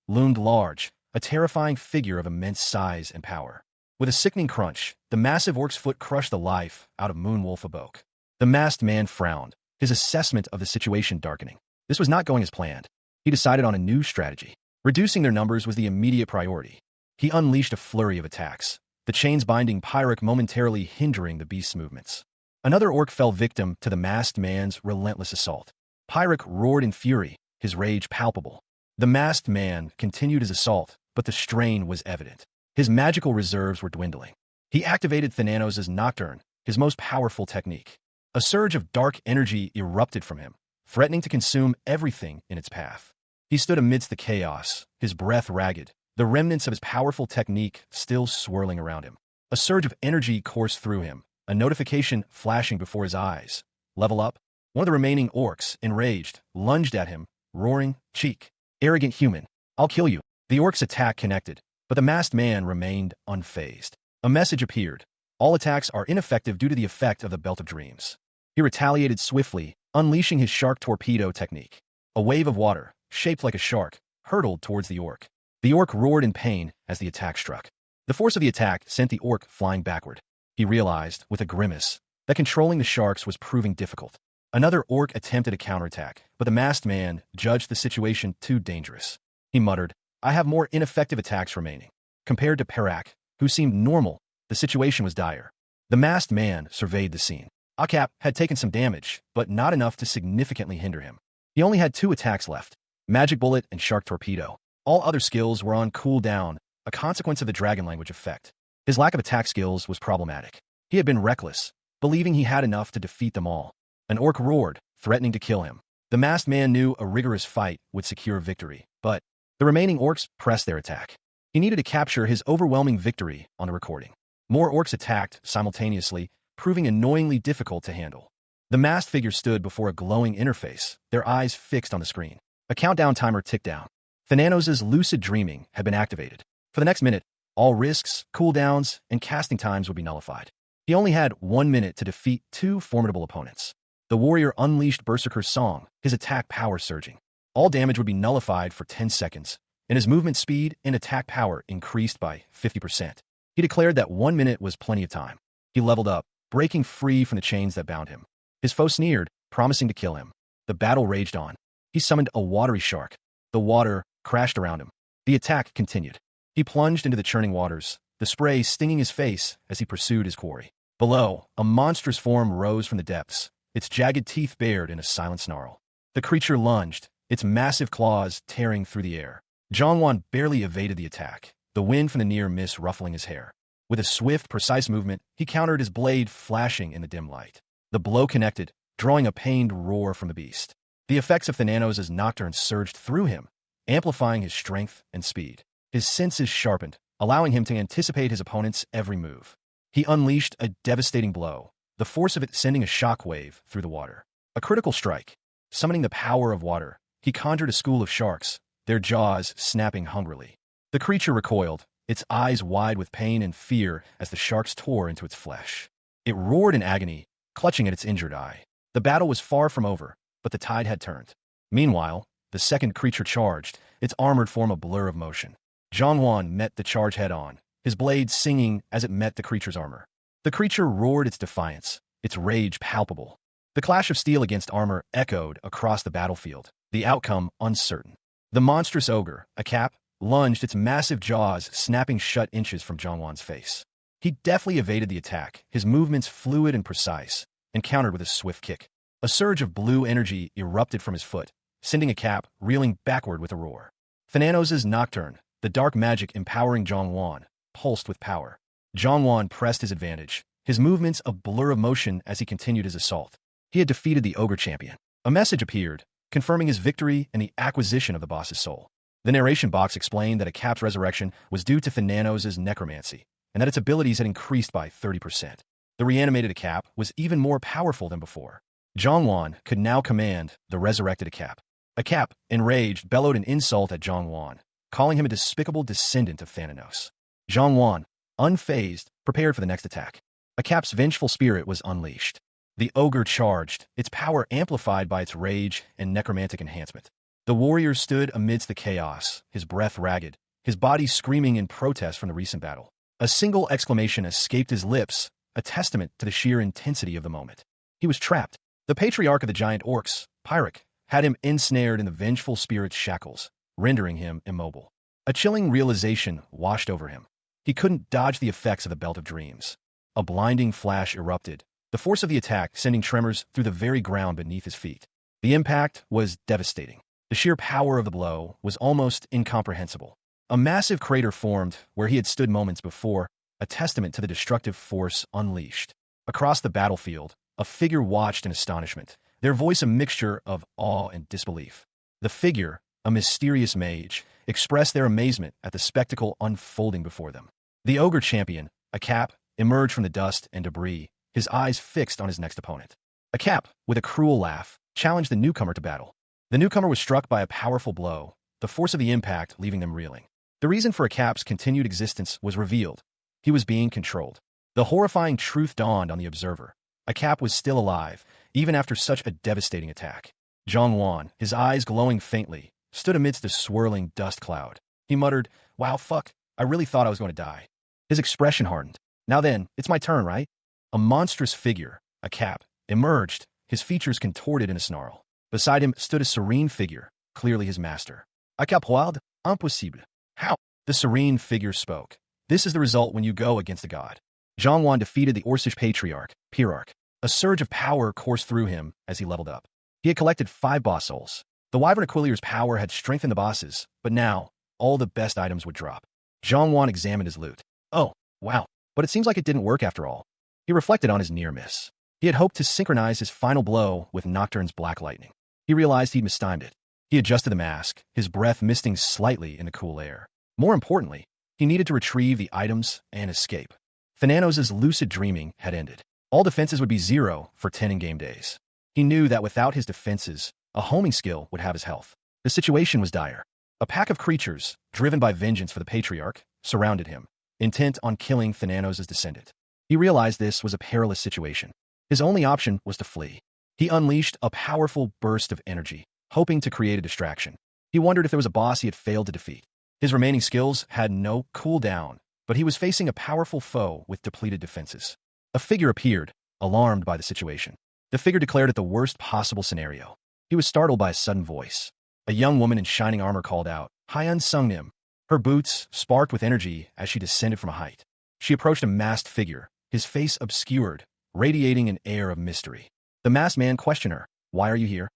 loomed large, a terrifying figure of immense size and power. With a sickening crunch, the massive orc's foot crushed the life out of Moonwolf Abok. The masked man frowned, his assessment of the situation darkening. This was not going as planned. He decided on a new strategy. Reducing their numbers was the immediate priority. He unleashed a flurry of attacks, the chains binding Pyric momentarily hindering the beast's movements. Another orc fell victim to the masked man's relentless assault. Pyric roared in fury, his rage palpable. The masked man continued his assault, but the strain was evident. His magical reserves were dwindling. He activated Thananos' Nocturne, his most powerful technique. A surge of dark energy erupted from him, threatening to consume everything in its path. He stood amidst the chaos, his breath ragged, the remnants of his powerful technique still swirling around him. A surge of energy coursed through him, a notification flashing before his eyes. Level up? One of the remaining orcs, enraged, lunged at him, roaring, "Cheek! Arrogant human! I'll kill you!" The orc's attack connected, but the masked man remained unfazed. A message appeared. All attacks are ineffective due to the effect of the Belt of Dreams. He retaliated swiftly, unleashing his shark torpedo technique. A wave of water, shaped like a shark, hurtled towards the orc. The orc roared in pain as the attack struck. The force of the attack sent the orc flying backward. He realized, with a grimace, that controlling the sharks was proving difficult. Another orc attempted a counterattack, but the masked man judged the situation too dangerous. He muttered, "I have more ineffective attacks remaining." Compared to Perak, who seemed normal, the situation was dire. The masked man surveyed the scene. Akap had taken some damage, but not enough to significantly hinder him. He only had 2 attacks left, Magic Bullet and Shark Torpedo. All other skills were on cooldown, a consequence of the Dragon Language effect. His lack of attack skills was problematic. He had been reckless, believing he had enough to defeat them all. An orc roared, threatening to kill him. The masked man knew a rigorous fight would secure victory, but the remaining orcs pressed their attack. He needed to capture his overwhelming victory on the recording. More orcs attacked simultaneously, proving annoyingly difficult to handle. The masked figure stood before a glowing interface, their eyes fixed on the screen. A countdown timer ticked down. Thananos' lucid dreaming had been activated. For the next minute, all risks, cooldowns, and casting times would be nullified. He only had 1 minute to defeat 2 formidable opponents. The warrior unleashed Berserker's Song, his attack power surging. All damage would be nullified for 10 seconds, and his movement speed and attack power increased by 50%. He declared that 1 minute was plenty of time. He leveled up, breaking free from the chains that bound him. His foe sneered, promising to kill him. The battle raged on. He summoned a watery shark. The water crashed around him. The attack continued. He plunged into the churning waters, the spray stinging his face as he pursued his quarry. Below, a monstrous form rose from the depths, its jagged teeth bared in a silent snarl. The creature lunged, its massive claws tearing through the air. Zhongwan barely evaded the attack, the wind from the near miss ruffling his hair. With a swift, precise movement, he countered, his blade flashing in the dim light. The blow connected, drawing a pained roar from the beast. The effects of Thananos' Nocturne surged through him, amplifying his strength and speed. His senses sharpened, allowing him to anticipate his opponent's every move. He unleashed a devastating blow, the force of it sending a shockwave through the water. A critical strike. Summoning the power of water, he conjured a school of sharks, their jaws snapping hungrily. The creature recoiled, its eyes wide with pain and fear as the sharks tore into its flesh. It roared in agony, clutching at its injured eye. The battle was far from over, but the tide had turned. Meanwhile, the second creature charged, its armored form a blur of motion. Zhongwan met the charge head-on, his blade singing as it met the creature's armor. The creature roared its defiance, its rage palpable. The clash of steel against armor echoed across the battlefield, the outcome uncertain. The monstrous ogre, Akap, lunged, its massive jaws snapping shut inches from Zhongwan's face. He deftly evaded the attack, his movements fluid and precise, and countered with a swift kick. A surge of blue energy erupted from his foot, sending Akap reeling backward with a roar. Thananos' Nocturne, the dark magic empowering Zhongwan, pulsed with power. Zhongwan pressed his advantage, his movements a blur of motion as he continued his assault. He had defeated the ogre champion. A message appeared, confirming his victory and the acquisition of the boss's soul. The narration box explained that Akap's resurrection was due to Thananos' necromancy, and that its abilities had increased by 30%. The reanimated Akap was even more powerful than before. Zhongwan could now command the resurrected Akap. Akap, enraged, bellowed an insult at Zhongwan, calling him a despicable descendant of Thananos. Zhongwan, unfazed, prepared for the next attack. Akap's vengeful spirit was unleashed. The ogre charged, its power amplified by its rage and necromantic enhancement. The warrior stood amidst the chaos, his breath ragged, his body screaming in protest from the recent battle. A single exclamation escaped his lips, a testament to the sheer intensity of the moment. He was trapped. The patriarch of the giant orcs, Pyric, had him ensnared in the vengeful spirit's shackles, rendering him immobile. A chilling realization washed over him. He couldn't dodge the effects of the Belt of Dreams. A blinding flash erupted, the force of the attack sending tremors through the very ground beneath his feet. The impact was devastating. The sheer power of the blow was almost incomprehensible. A massive crater formed where he had stood moments before, a testament to the destructive force unleashed. Across the battlefield, a figure watched in astonishment, their voice a mixture of awe and disbelief. The figure, a mysterious mage, expressed their amazement at the spectacle unfolding before them. The ogre champion, a cap, emerged from the dust and debris, his eyes fixed on his next opponent. A cap, with a cruel laugh, challenged the newcomer to battle. The newcomer was struck by a powerful blow, the force of the impact leaving them reeling. The reason for a cap's continued existence was revealed. He was being controlled. The horrifying truth dawned on the observer. A cap was still alive, even after such a devastating attack. Zhang Wan, his eyes glowing faintly, stood amidst a swirling dust cloud. He muttered, "Wow, fuck, I really thought I was going to die." His expression hardened. "Now then, it's my turn, right?" A monstrous figure, a cap, emerged, his features contorted in a snarl. Beside him stood a serene figure, clearly his master. "A capoide? Impossible." "How?" The serene figure spoke. "This is the result when you go against a god." Zhang Wan defeated the Orcish patriarch, Pirarch. A surge of power coursed through him as he leveled up. He had collected 5 boss souls. The Wyvern Aquilier's power had strengthened the bosses, but now, all the best items would drop. Zhang Wan examined his loot. Oh, wow, but it seems like it didn't work after all. He reflected on his near miss. He had hoped to synchronize his final blow with Nocturne's black lightning. He realized he'd mistimed it. He adjusted the mask, his breath misting slightly in the cool air. More importantly, he needed to retrieve the items and escape. Thananos' lucid dreaming had ended. All defenses would be 0 for 10 in-game days. He knew that without his defenses, a homing skill would have his health. The situation was dire. A pack of creatures, driven by vengeance for the Patriarch, surrounded him, intent on killing Thananos' descendant. He realized this was a perilous situation. His only option was to flee. He unleashed a powerful burst of energy, hoping to create a distraction. He wondered if there was a boss he had failed to defeat. His remaining skills had no cooldown, but he was facing a powerful foe with depleted defenses. A figure appeared, alarmed by the situation. The figure declared it the worst possible scenario. He was startled by a sudden voice. A young woman in shining armor called out, "Hyan Sungnim." Her boots sparked with energy as she descended from a height. She approached a masked figure, his face obscured, radiating an air of mystery. The masked man questioned her, "Why are you here?"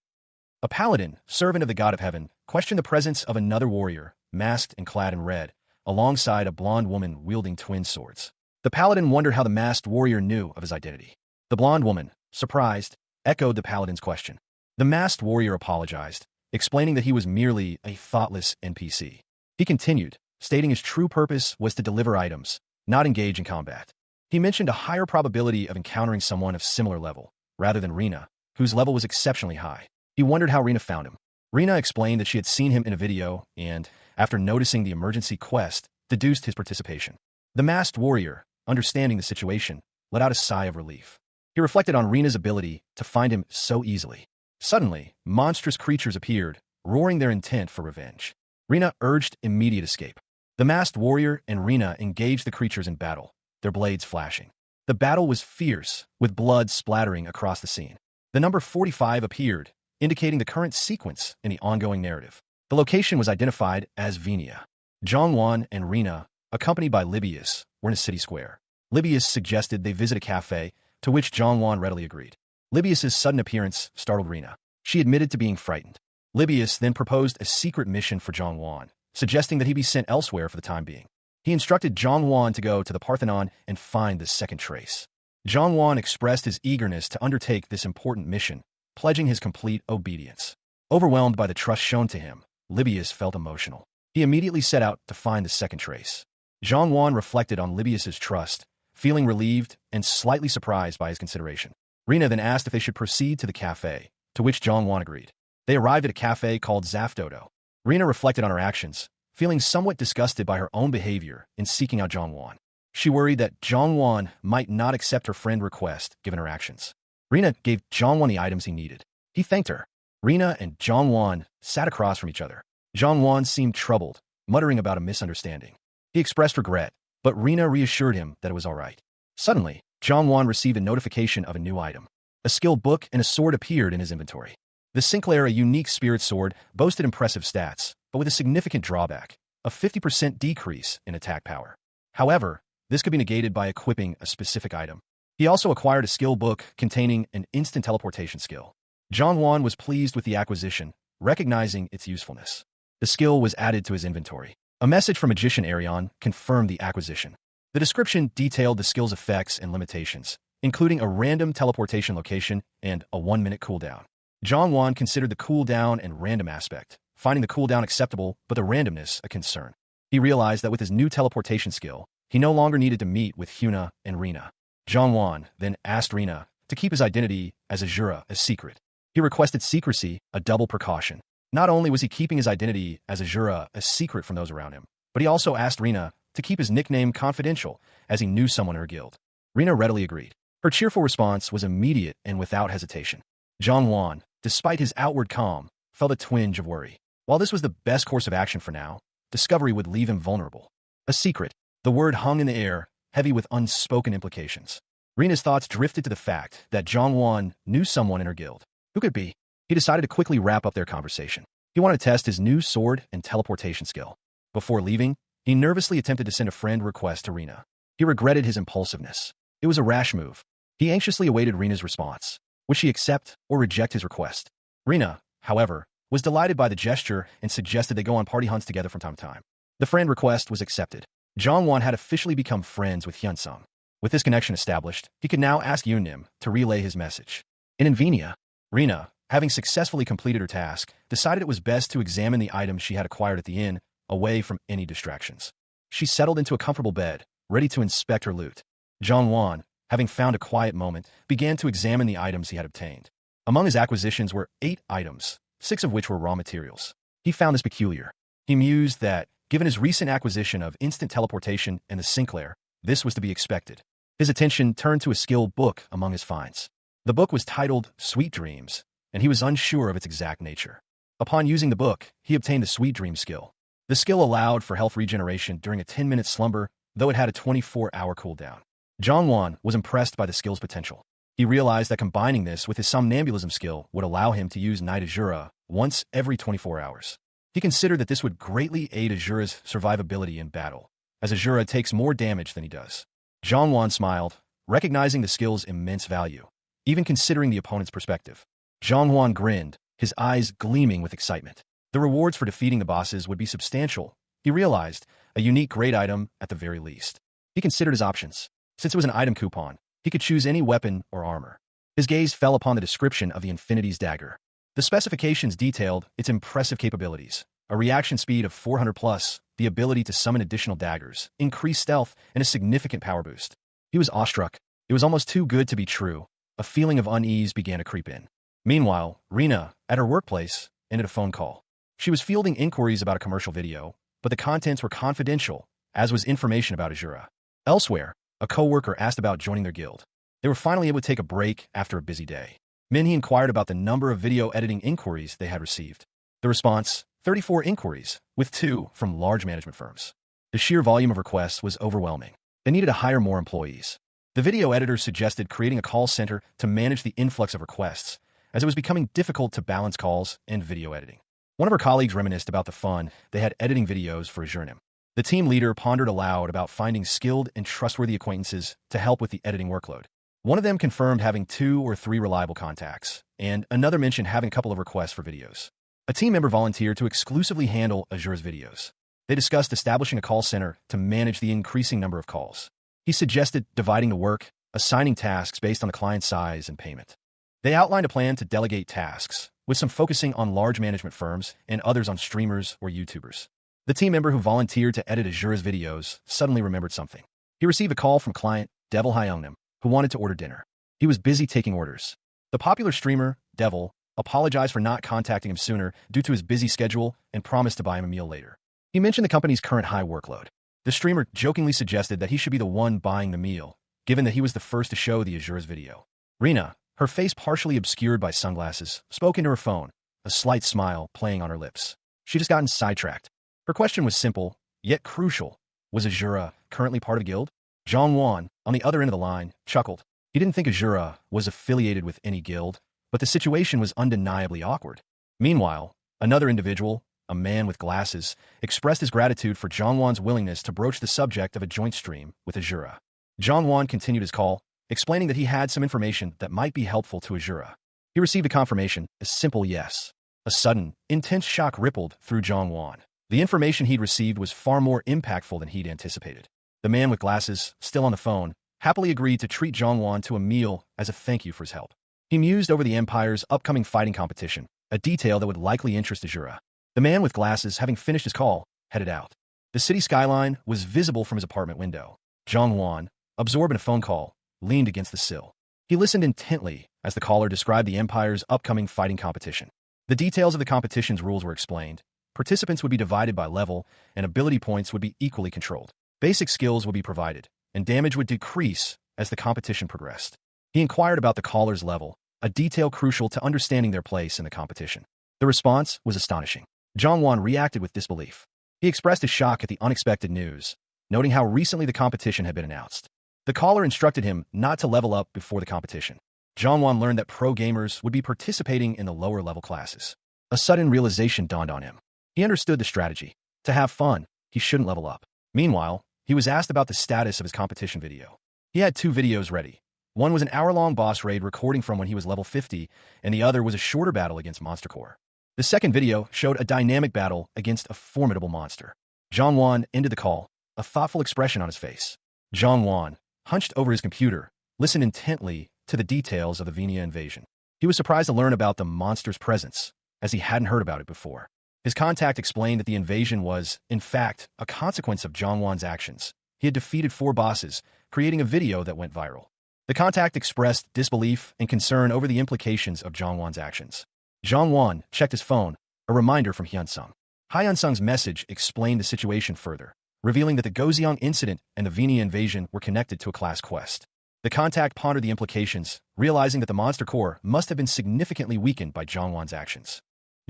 A paladin, servant of the god of heaven, questioned the presence of another warrior, masked and clad in red, alongside a blonde woman wielding twin swords. The paladin wondered how the masked warrior knew of his identity. The blonde woman, surprised, echoed the paladin's question. The masked warrior apologized, explaining that he was merely a thoughtless NPC. He continued, stating his true purpose was to deliver items, not engage in combat. He mentioned a higher probability of encountering someone of similar level, rather than Rena, whose level was exceptionally high. He wondered how Rena found him. Rena explained that she had seen him in a video and, after noticing the emergency quest, deduced his participation. The masked warrior, understanding the situation, let out a sigh of relief. He reflected on Rena's ability to find him so easily. Suddenly, monstrous creatures appeared, roaring their intent for revenge. Rena urged immediate escape. The masked warrior and Rena engaged the creatures in battle, their blades flashing. The battle was fierce, with blood splattering across the scene. The number 45 appeared, indicating the current sequence in the ongoing narrative. The location was identified as Venia. Zhang Wan and Rena, accompanied by Libius, were in a city square. Libius suggested they visit a cafe, to which Zhang Wan readily agreed. Libius' sudden appearance startled Rena. She admitted to being frightened. Libius then proposed a secret mission for Zhang Wan, suggesting that he be sent elsewhere for the time being. He instructed Zhang Wan to go to the Parthenon and find the second trace. Zhang Wan expressed his eagerness to undertake this important mission, pledging his complete obedience. Overwhelmed by the trust shown to him, Libius felt emotional. He immediately set out to find the second trace. Zhang Wan reflected on Libius' trust, feeling relieved and slightly surprised by his consideration. Rena then asked if they should proceed to the cafe, to which Zhang Wan agreed. They arrived at a cafe called Zafdodo. Rena reflected on her actions, feeling somewhat disgusted by her own behavior in seeking out Zhang Wan. She worried that Zhang Wan might not accept her friend's request given her actions. Rena gave Zhang Wan the items he needed. He thanked her. Rena and Zhang Wan sat across from each other. Zhang Wan seemed troubled, muttering about a misunderstanding. He expressed regret, but Rena reassured him that it was all right. Suddenly, Zhang Wan received a notification of a new item. A skill book and a sword appeared in his inventory. The Sinclair, a unique spirit sword, boasted impressive stats, but with a significant drawback, a 50% decrease in attack power. However, this could be negated by equipping a specific item. He also acquired a skill book containing an instant teleportation skill. Zhang Wan was pleased with the acquisition, recognizing its usefulness. The skill was added to his inventory. A message from magician Arion confirmed the acquisition. The description detailed the skill's effects and limitations, including a random teleportation location and a 1-minute cooldown. Zhang considered the cooldown and random aspect, finding the cooldown acceptable but the randomness a concern. He realized that with his new teleportation skill, he no longer needed to meet with Hyuna and Rina. Zhang then asked Rina to keep his identity as Azura a secret. He requested secrecy, a double precaution. Not only was he keeping his identity as Azura a secret from those around him, but he also asked Rina to keep his nickname confidential, as he knew someone in her guild. Rina readily agreed. Her cheerful response was immediate and without hesitation. Zhang, despite his outward calm, felt a twinge of worry. While this was the best course of action for now, discovery would leave him vulnerable. A secret. The word hung in the air, heavy with unspoken implications. Rina's thoughts drifted to the fact that Zhang knew someone in her guild. Who could it be? He decided to quickly wrap up their conversation. He wanted to test his new sword and teleportation skill. Before leaving, he nervously attempted to send a friend request to Rina. He regretted his impulsiveness. It was a rash move. He anxiously awaited Rina's response. Would she accept or reject his request? Rina, however, was delighted by the gesture and suggested they go on party hunts together from time to time. The friend request was accepted. Zhang had officially become friends with Hyunsung. With this connection established, he could now ask Yunim to relay his message. In Invenia, Rina, having successfully completed her task, decided it was best to examine the items she had acquired at the inn, away from any distractions. She settled into a comfortable bed, ready to inspect her loot. Zhang, having found a quiet moment, began to examine the items he had obtained. Among his acquisitions were 8 items, 6 of which were raw materials. He found this peculiar. He mused that, given his recent acquisition of instant teleportation and the Sinclair, this was to be expected. His attention turned to a skill book among his finds. The book was titled Sweet Dreams, and he was unsure of its exact nature. Upon using the book, he obtained the Sweet Dream skill. The skill allowed for health regeneration during a 10-minute slumber, though it had a 24-hour cooldown. Zhang was impressed by the skill's potential. He realized that combining this with his somnambulism skill would allow him to use Night Azura once every 24 hours. He considered that this would greatly aid Azura's survivability in battle, as Azura takes more damage than he does. Zhang smiled, recognizing the skill's immense value, even considering the opponent's perspective. Zhang grinned, his eyes gleaming with excitement. The rewards for defeating the bosses would be substantial, he realized, a unique grade item at the very least. He considered his options. Since it was an item coupon, he could choose any weapon or armor. His gaze fell upon the description of the Infinity's dagger. The specifications detailed its impressive capabilities, a reaction speed of 400+, the ability to summon additional daggers, increased stealth, and a significant power boost. He was awestruck. It was almost too good to be true. A feeling of unease began to creep in. Meanwhile, Rina, at her workplace, ended a phone call. She was fielding inquiries about a commercial video, but the contents were confidential, as was information about Azura. Elsewhere, a co-worker asked about joining their guild. They were finally able to take a break after a busy day. Minhee inquired about the number of video editing inquiries they had received. The response, 34 inquiries, with 2 from large management firms. The sheer volume of requests was overwhelming. They needed to hire more employees. The video editor suggested creating a call center to manage the influx of requests, as it was becoming difficult to balance calls and video editing. One of her colleagues reminisced about the fun they had editing videos for Azurnim. The team leader pondered aloud about finding skilled and trustworthy acquaintances to help with the editing workload. One of them confirmed having 2 or 3 reliable contacts, and another mentioned having a couple of requests for videos. A team member volunteered to exclusively handle Azura's videos. They discussed establishing a call center to manage the increasing number of calls. He suggested dividing the work, assigning tasks based on the client's size and payment. They outlined a plan to delegate tasks, with some focusing on large management firms and others on streamers or YouTubers. The team member who volunteered to edit Azura's videos suddenly remembered something. He received a call from client Devil Hyungnim, who wanted to order dinner. He was busy taking orders. The popular streamer, Devil, apologized for not contacting him sooner due to his busy schedule and promised to buy him a meal later. He mentioned the company's current high workload. The streamer jokingly suggested that he should be the one buying the meal, given that he was the first to show the Azura's video. Rina, her face partially obscured by sunglasses, spoke into her phone, a slight smile playing on her lips. She'd just gotten sidetracked. Her question was simple, yet crucial. Was Azura currently part of a guild? Zhang, on the other end of the line, chuckled. He didn't think Azura was affiliated with any guild, but the situation was undeniably awkward. Meanwhile, another individual, a man with glasses, expressed his gratitude for Zhang willingness to broach the subject of a joint stream with Azura. Zhang continued his call, explaining that he had some information that might be helpful to Azura. He received a confirmation, a simple yes. A sudden, intense shock rippled through Zhang. The information he'd received was far more impactful than he'd anticipated. The man with glasses, still on the phone, happily agreed to treat Zhongwan to a meal as a thank you for his help. He mused over the Empire's upcoming fighting competition, a detail that would likely interest Azura. The man with glasses, having finished his call, headed out. The city skyline was visible from his apartment window. Zhongwan, absorbed in a phone call, leaned against the sill. He listened intently as the caller described the Empire's upcoming fighting competition. The details of the competition's rules were explained. Participants would be divided by level, and ability points would be equally controlled. Basic skills would be provided, and damage would decrease as the competition progressed. He inquired about the caller's level, a detail crucial to understanding their place in the competition. The response was astonishing. Zhongwan reacted with disbelief. He expressed his shock at the unexpected news, noting how recently the competition had been announced. The caller instructed him not to level up before the competition. Zhongwan learned that pro gamers would be participating in the lower-level classes. A sudden realization dawned on him. He understood the strategy. To have fun, he shouldn't level up. Meanwhile, he was asked about the status of his competition video. He had 2 videos ready. One was an hour-long boss raid recording from when he was level 50, and the other was a shorter battle against Monster Core. The second video showed a dynamic battle against a formidable monster. Zhongwan ended the call, a thoughtful expression on his face. Zhongwan, hunched over his computer, listened intently to the details of the Venia invasion. He was surprised to learn about the monster's presence, as he hadn't heard about it before. His contact explained that the invasion was, in fact, a consequence of Zhongwan's actions. He had defeated 4 bosses, creating a video that went viral. The contact expressed disbelief and concern over the implications of Zhongwan's actions. Zhongwan checked his phone, a reminder from Hyunsung. Hyunsung's message explained the situation further, revealing that the Goziong incident and the Venia invasion were connected to a class quest. The contact pondered the implications, realizing that the Monster Core must have been significantly weakened by Zhongwan's actions.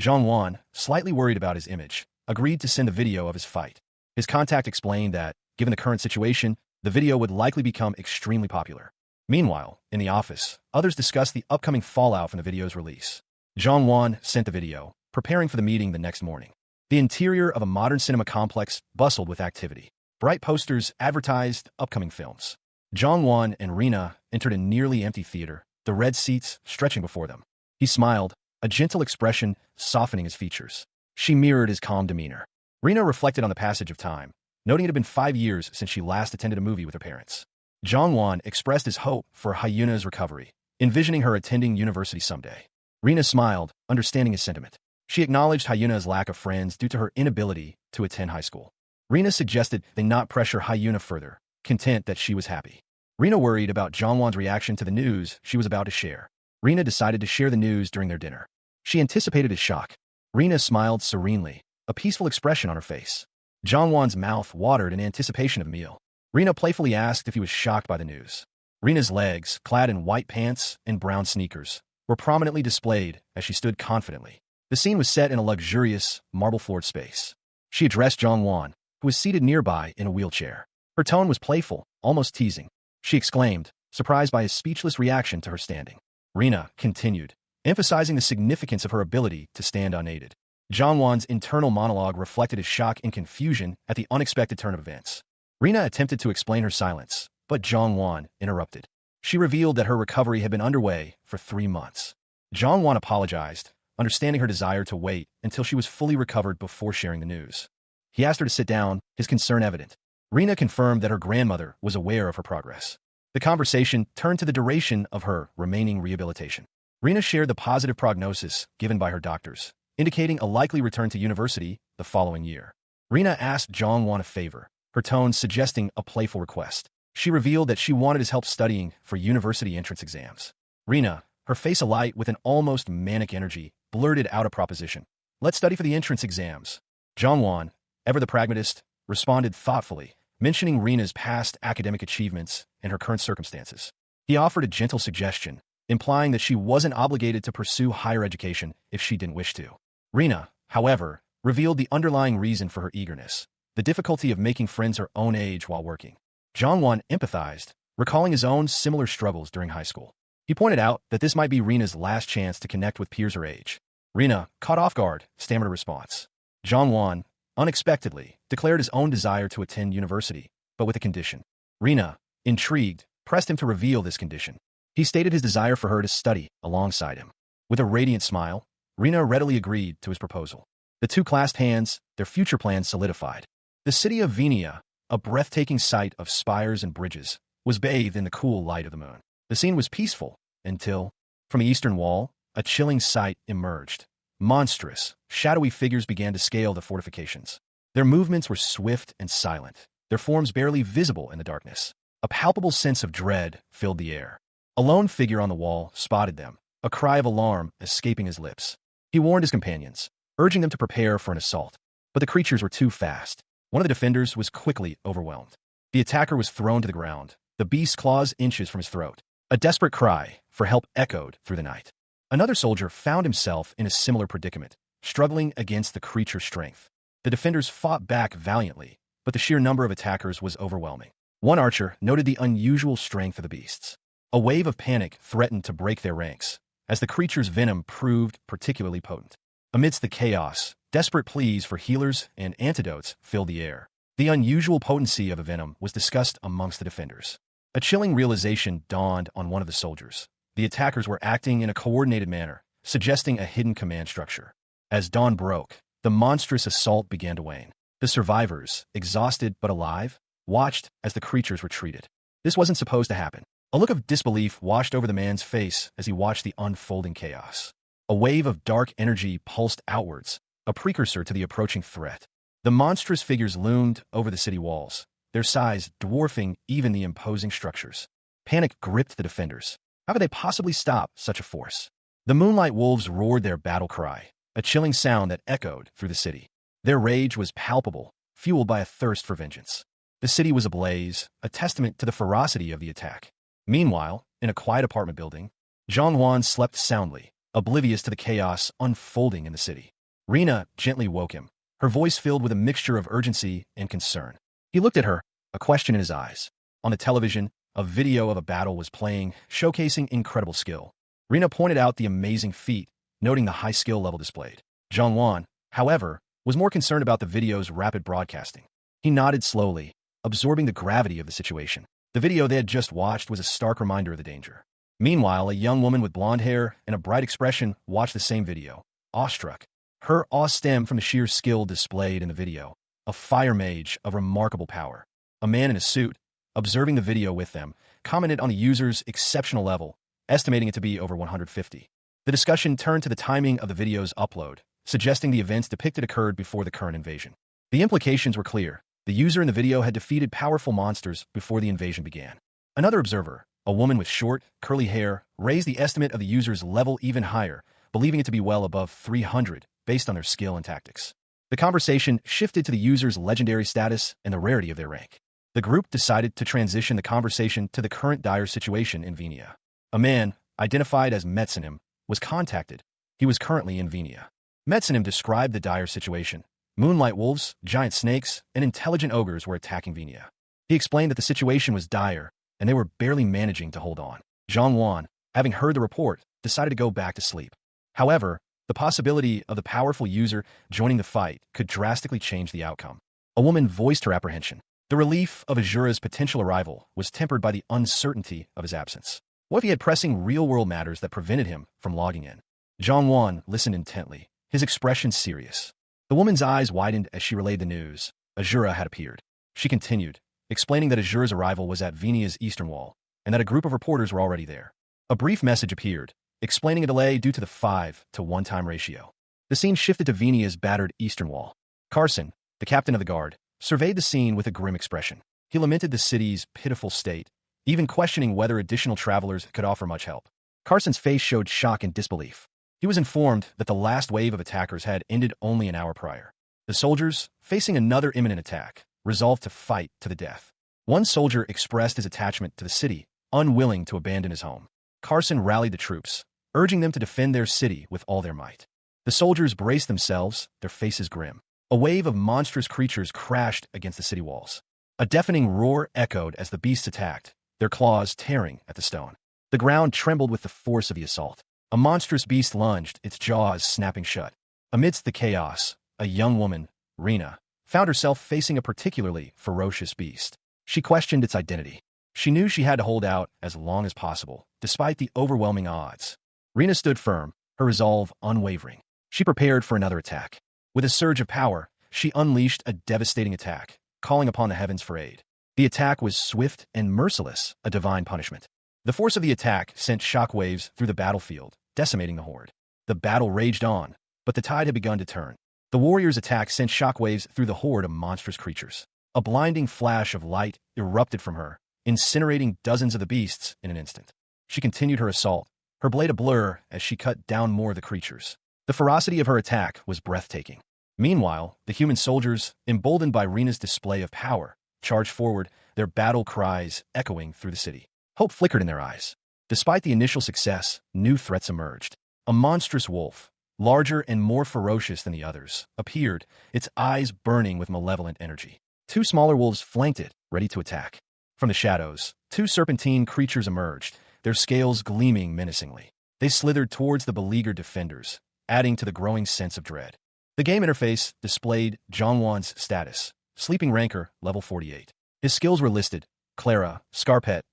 Zhongwan, slightly worried about his image, agreed to send the video of his fight. His contact explained that, given the current situation, the video would likely become extremely popular. Meanwhile, in the office, others discussed the upcoming fallout from the video's release. Zhongwan sent the video, preparing for the meeting the next morning. The interior of a modern cinema complex bustled with activity. Bright posters advertised upcoming films. Zhongwan and Rina entered a nearly empty theater, the red seats stretching before them. He smiled, a gentle expression softening his features. She mirrored his calm demeanor. Rina reflected on the passage of time, noting it had been 5 years since she last attended a movie with her parents. Zhongwan expressed his hope for Hyuna's recovery, envisioning her attending university someday. Rina smiled, understanding his sentiment. She acknowledged Hyuna's lack of friends due to her inability to attend high school. Rina suggested they not pressure Hyuna further, content that she was happy. Rina worried about Zhongwan's reaction to the news she was about to share. Rina decided to share the news during their dinner. She anticipated his shock. Rina smiled serenely, a peaceful expression on her face. Zhongwan's mouth watered in anticipation of the meal. Rina playfully asked if he was shocked by the news. Rina's legs, clad in white pants and brown sneakers, were prominently displayed as she stood confidently. The scene was set in a luxurious, marble-floored space. She addressed Zhongwan, who was seated nearby in a wheelchair. Her tone was playful, almost teasing. She exclaimed, surprised by his speechless reaction to her standing. Rina continued, emphasizing the significance of her ability to stand unaided. Zhongwan's internal monologue reflected his shock and confusion at the unexpected turn of events. Rina attempted to explain her silence, but Zhongwan interrupted. She revealed that her recovery had been underway for 3 months. Zhongwan apologized, understanding her desire to wait until she was fully recovered before sharing the news. He asked her to sit down, his concern evident. Rina confirmed that her grandmother was aware of her progress. The conversation turned to the duration of her remaining rehabilitation. Rina shared the positive prognosis given by her doctors, indicating a likely return to university the following year. Rina asked Zhongwan a favor, her tone suggesting a playful request. She revealed that she wanted his help studying for university entrance exams. Rina, her face alight with an almost manic energy, blurted out a proposition. Let's study for the entrance exams. Zhongwan, ever the pragmatist, responded thoughtfully, mentioning Rina's past academic achievements and her current circumstances. He offered a gentle suggestion, implying that she wasn't obligated to pursue higher education if she didn't wish to. Rina, however, revealed the underlying reason for her eagerness, the difficulty of making friends her own age while working. Zhongwan empathized, recalling his own similar struggles during high school. He pointed out that this might be Rina's last chance to connect with peers her age. Rina, caught off guard, stammered a response. Zhongwan, unexpectedly, declared his own desire to attend university, but with a condition. Rina, intrigued, pressed him to reveal this condition. He stated his desire for her to study alongside him. With a radiant smile, Rina readily agreed to his proposal. The two clasped hands, their future plans solidified. The city of Venia, a breathtaking sight of spires and bridges, was bathed in the cool light of the moon. The scene was peaceful until, from the eastern wall, a chilling sight emerged. Monstrous, shadowy figures began to scale the fortifications. Their movements were swift and silent, their forms barely visible in the darkness. A palpable sense of dread filled the air. A lone figure on the wall spotted them, a cry of alarm escaping his lips. He warned his companions, urging them to prepare for an assault. But the creatures were too fast. One of the defenders was quickly overwhelmed. The attacker was thrown to the ground, the beast's claws inches from his throat. A desperate cry for help echoed through the night. Another soldier found himself in a similar predicament, struggling against the creature's strength. The defenders fought back valiantly, but the sheer number of attackers was overwhelming. One archer noted the unusual strength of the beasts. A wave of panic threatened to break their ranks, as the creature's venom proved particularly potent. Amidst the chaos, desperate pleas for healers and antidotes filled the air. The unusual potency of the venom was discussed amongst the defenders. A chilling realization dawned on one of the soldiers. The attackers were acting in a coordinated manner, suggesting a hidden command structure. As dawn broke, the monstrous assault began to wane. The survivors, exhausted but alive, watched as the creatures retreated. This wasn't supposed to happen. A look of disbelief washed over the man's face as he watched the unfolding chaos. A wave of dark energy pulsed outwards, a precursor to the approaching threat. The monstrous figures loomed over the city walls, their size dwarfing even the imposing structures. Panic gripped the defenders. How could they possibly stop such a force? The moonlight wolves roared their battle cry, a chilling sound that echoed through the city. Their rage was palpable, fueled by a thirst for vengeance. The city was ablaze, a testament to the ferocity of the attack. Meanwhile, in a quiet apartment building, Zhang Wan slept soundly, oblivious to the chaos unfolding in the city. Rina gently woke him, her voice filled with a mixture of urgency and concern. He looked at her, a question in his eyes. On the television, a video of a battle was playing, showcasing incredible skill. Rina pointed out the amazing feat, noting the high skill level displayed. Zhang Wan, however, was more concerned about the video's rapid broadcasting. He nodded slowly, absorbing the gravity of the situation. The video they had just watched was a stark reminder of the danger. Meanwhile, a young woman with blonde hair and a bright expression watched the same video, awestruck. Her awe stemmed from the sheer skill displayed in the video, a fire mage of remarkable power. A man in a suit, observing the video with them, commented on the user's exceptional level, estimating it to be over 150. The discussion turned to the timing of the video's upload, suggesting the events depicted occurred before the current invasion. The implications were clear. The user in the video had defeated powerful monsters before the invasion began. Another observer, a woman with short, curly hair, raised the estimate of the user's level even higher, believing it to be well above 300, based on their skill and tactics. The conversation shifted to the user's legendary status and the rarity of their rank. The group decided to transition the conversation to the current dire situation in Venia. A man, identified as Metsonim, was contacted. He was currently in Venia. Metsonim described the dire situation. Moonlight wolves, giant snakes, and intelligent ogres were attacking Venia. He explained that the situation was dire, and they were barely managing to hold on. Zhang Wan, having heard the report, decided to go back to sleep. However, the possibility of the powerful user joining the fight could drastically change the outcome. A woman voiced her apprehension. The relief of Azura's potential arrival was tempered by the uncertainty of his absence. What if he had pressing real-world matters that prevented him from logging in? Zhang Wan listened intently, his expression serious. The woman's eyes widened as she relayed the news. Azura had appeared. She continued, explaining that Azura's arrival was at Venia's eastern wall, and that a group of reporters were already there. A brief message appeared, explaining a delay due to the 5-to-1 time ratio. The scene shifted to Venia's battered eastern wall. Carson, the captain of the guard, surveyed the scene with a grim expression. He lamented the city's pitiful state, even questioning whether additional travelers could offer much help. Carson's face showed shock and disbelief. He was informed that the last wave of attackers had ended only an hour prior. The soldiers, facing another imminent attack, resolved to fight to the death. One soldier expressed his attachment to the city, unwilling to abandon his home. Carson rallied the troops, urging them to defend their city with all their might. The soldiers braced themselves, their faces grim. A wave of monstrous creatures crashed against the city walls. A deafening roar echoed as the beasts attacked, their claws tearing at the stone. The ground trembled with the force of the assault. A monstrous beast lunged, its jaws snapping shut. Amidst the chaos, a young woman, Rina, found herself facing a particularly ferocious beast. She questioned its identity. She knew she had to hold out as long as possible, despite the overwhelming odds. Rina stood firm, her resolve unwavering. She prepared for another attack. With a surge of power, she unleashed a devastating attack, calling upon the heavens for aid. The attack was swift and merciless, a divine punishment. The force of the attack sent shockwaves through the battlefield, decimating the horde. The battle raged on, but the tide had begun to turn. The warrior's attack sent shockwaves through the horde of monstrous creatures. A blinding flash of light erupted from her, incinerating dozens of the beasts in an instant. She continued her assault, her blade a blur as she cut down more of the creatures. The ferocity of her attack was breathtaking. Meanwhile, the human soldiers, emboldened by Rina's display of power, charged forward, their battle cries echoing through the city. Hope flickered in their eyes. Despite the initial success, new threats emerged. A monstrous wolf, larger and more ferocious than the others, appeared, its eyes burning with malevolent energy. Two smaller wolves flanked it, ready to attack. From the shadows, two serpentine creatures emerged, their scales gleaming menacingly. They slithered towards the beleaguered defenders, adding to the growing sense of dread. The game interface displayed Zhongwan's status, Sleeping Rancor, level 48. His skills were listed: Clara, Scarpet,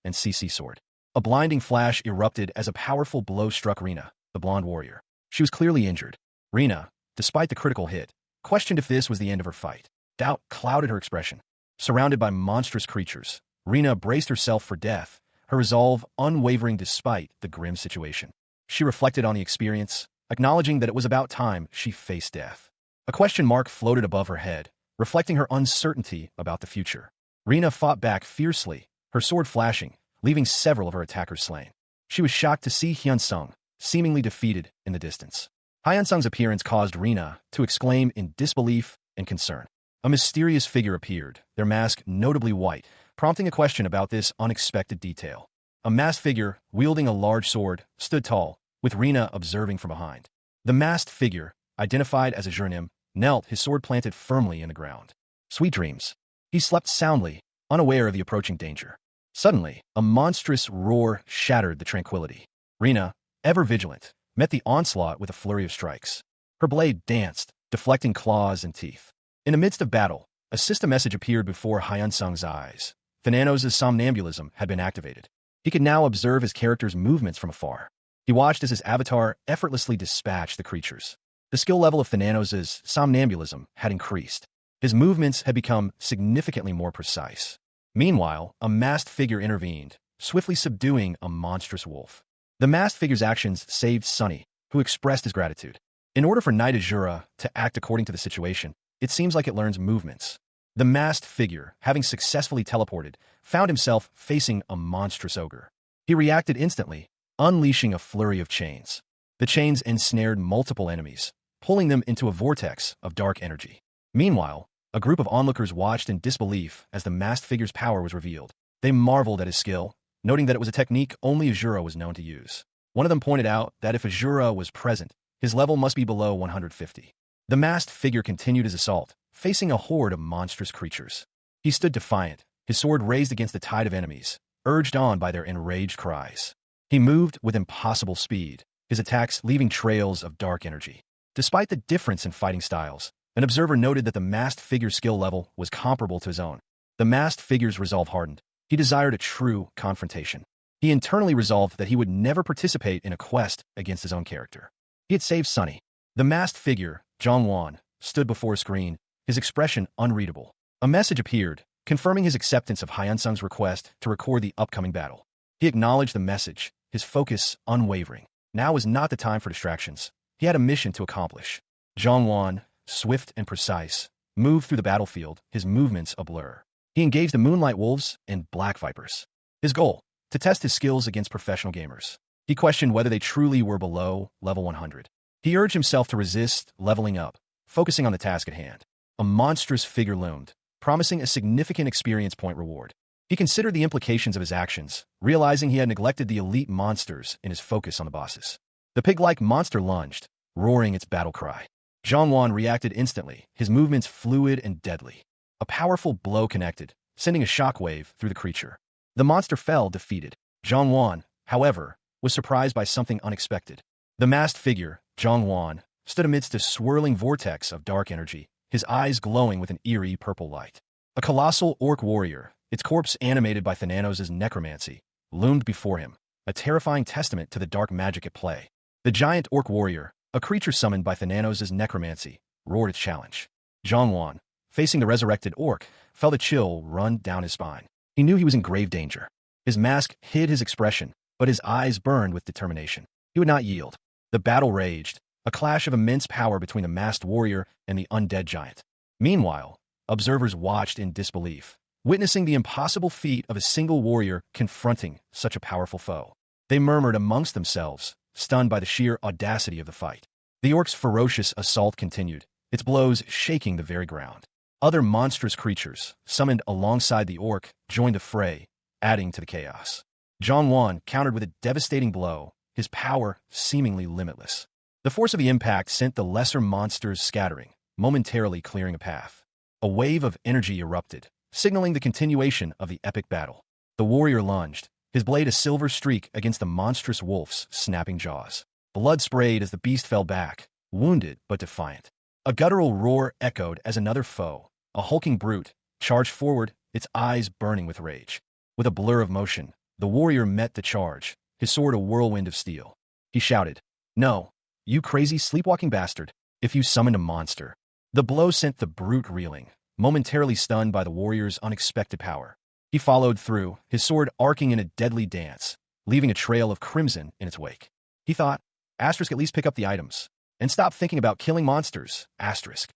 and CC Sword. A blinding flash erupted as a powerful blow struck Rina, the blonde warrior. She was clearly injured. Rina, despite the critical hit, questioned if this was the end of her fight. Doubt clouded her expression. Surrounded by monstrous creatures, Rina braced herself for death, her resolve unwavering despite the grim situation. She reflected on the experience, acknowledging that it was about time she faced death. A question mark floated above her head, reflecting her uncertainty about the future. Rina fought back fiercely, her sword flashing, leaving several of her attackers slain. She was shocked to see Hyunsung, seemingly defeated, in the distance. Hyunsung's appearance caused Rina to exclaim in disbelief and concern. A mysterious figure appeared, their mask notably white, prompting a question about this unexpected detail. A masked figure, wielding a large sword, stood tall, with Rina observing from behind. The masked figure, identified as a Zhurnim, knelt, his sword planted firmly in the ground. Sweet dreams. He slept soundly, unaware of the approaching danger. Suddenly, a monstrous roar shattered the tranquility. Rina, ever vigilant, met the onslaught with a flurry of strikes. Her blade danced, deflecting claws and teeth. In the midst of battle, a system message appeared before Hyunsung's eyes. Thananos' somnambulism had been activated. He could now observe his character's movements from afar. He watched as his avatar effortlessly dispatched the creatures. The skill level of Thananos' somnambulism had increased. His movements had become significantly more precise. Meanwhile, a masked figure intervened, swiftly subduing a monstrous wolf. The masked figure's actions saved Sunny, who expressed his gratitude. In order for Knight Azura to act according to the situation, it seems like it learns movements. The masked figure, having successfully teleported, found himself facing a monstrous ogre. He reacted instantly, unleashing a flurry of chains. The chains ensnared multiple enemies, pulling them into a vortex of dark energy. Meanwhile, a group of onlookers watched in disbelief as the masked figure's power was revealed. They marveled at his skill, noting that it was a technique only Azura was known to use. One of them pointed out that if Azura was present, his level must be below 150. The masked figure continued his assault, facing a horde of monstrous creatures. He stood defiant, his sword raised against the tide of enemies, urged on by their enraged cries. He moved with impossible speed, his attacks leaving trails of dark energy. Despite the difference in fighting styles, an observer noted that the masked figure's skill level was comparable to his own. The masked figure's resolve hardened. He desired a true confrontation. He internally resolved that he would never participate in a quest against his own character. He had saved Sunny. The masked figure, Zhongwan, stood before a screen, his expression unreadable. A message appeared, confirming his acceptance of Hyunsung's request to record the upcoming battle. He acknowledged the message, his focus unwavering. Now was not the time for distractions. He had a mission to accomplish. Zhongwan, swift and precise, moved through the battlefield, his movements a blur. He engaged the Moonlight Wolves and Black Vipers. His goal, to test his skills against professional gamers. He questioned whether they truly were below level 100. He urged himself to resist leveling up, focusing on the task at hand. A monstrous figure loomed, promising a significant experience point reward. He considered the implications of his actions, realizing he had neglected the elite monsters in his focus on the bosses. The pig-like monster lunged, roaring its battle cry. Zhongwan reacted instantly, his movements fluid and deadly. A powerful blow connected, sending a shockwave through the creature. The monster fell defeated. Zhongwan, however, was surprised by something unexpected. The masked figure, Zhongwan, stood amidst a swirling vortex of dark energy, his eyes glowing with an eerie purple light. A colossal orc warrior, its corpse animated by Thananos' necromancy, loomed before him, a terrifying testament to the dark magic at play. The giant orc warrior, A creature summoned by Thananos' necromancy roared its challenge. Zhang facing the resurrected orc, felt a chill run down his spine. He knew he was in grave danger. His mask hid his expression, but his eyes burned with determination. He would not yield. The battle raged, a clash of immense power between the masked warrior and the undead giant. Meanwhile, observers watched in disbelief, witnessing the impossible feat of a single warrior confronting such a powerful foe. They murmured amongst themselves, stunned by the sheer audacity of the fight. The orc's ferocious assault continued, its blows shaking the very ground. Other monstrous creatures, summoned alongside the orc, joined the fray, adding to the chaos. Zhang countered with a devastating blow, his power seemingly limitless. The force of the impact sent the lesser monsters scattering, momentarily clearing a path. A wave of energy erupted, signaling the continuation of the epic battle. The warrior lunged, his blade a silver streak against the monstrous wolf's snapping jaws. Blood sprayed as the beast fell back, wounded but defiant. A guttural roar echoed as another foe, a hulking brute, charged forward, its eyes burning with rage. With a blur of motion, the warrior met the charge, his sword a whirlwind of steel. He shouted, "No, you crazy sleepwalking bastard, if you summoned a monster." The blow sent the brute reeling, momentarily stunned by the warrior's unexpected power. He followed through, his sword arcing in a deadly dance, leaving a trail of crimson in its wake. He thought, "Asterisk, at least pick up the items, and stop thinking about killing monsters, asterisk."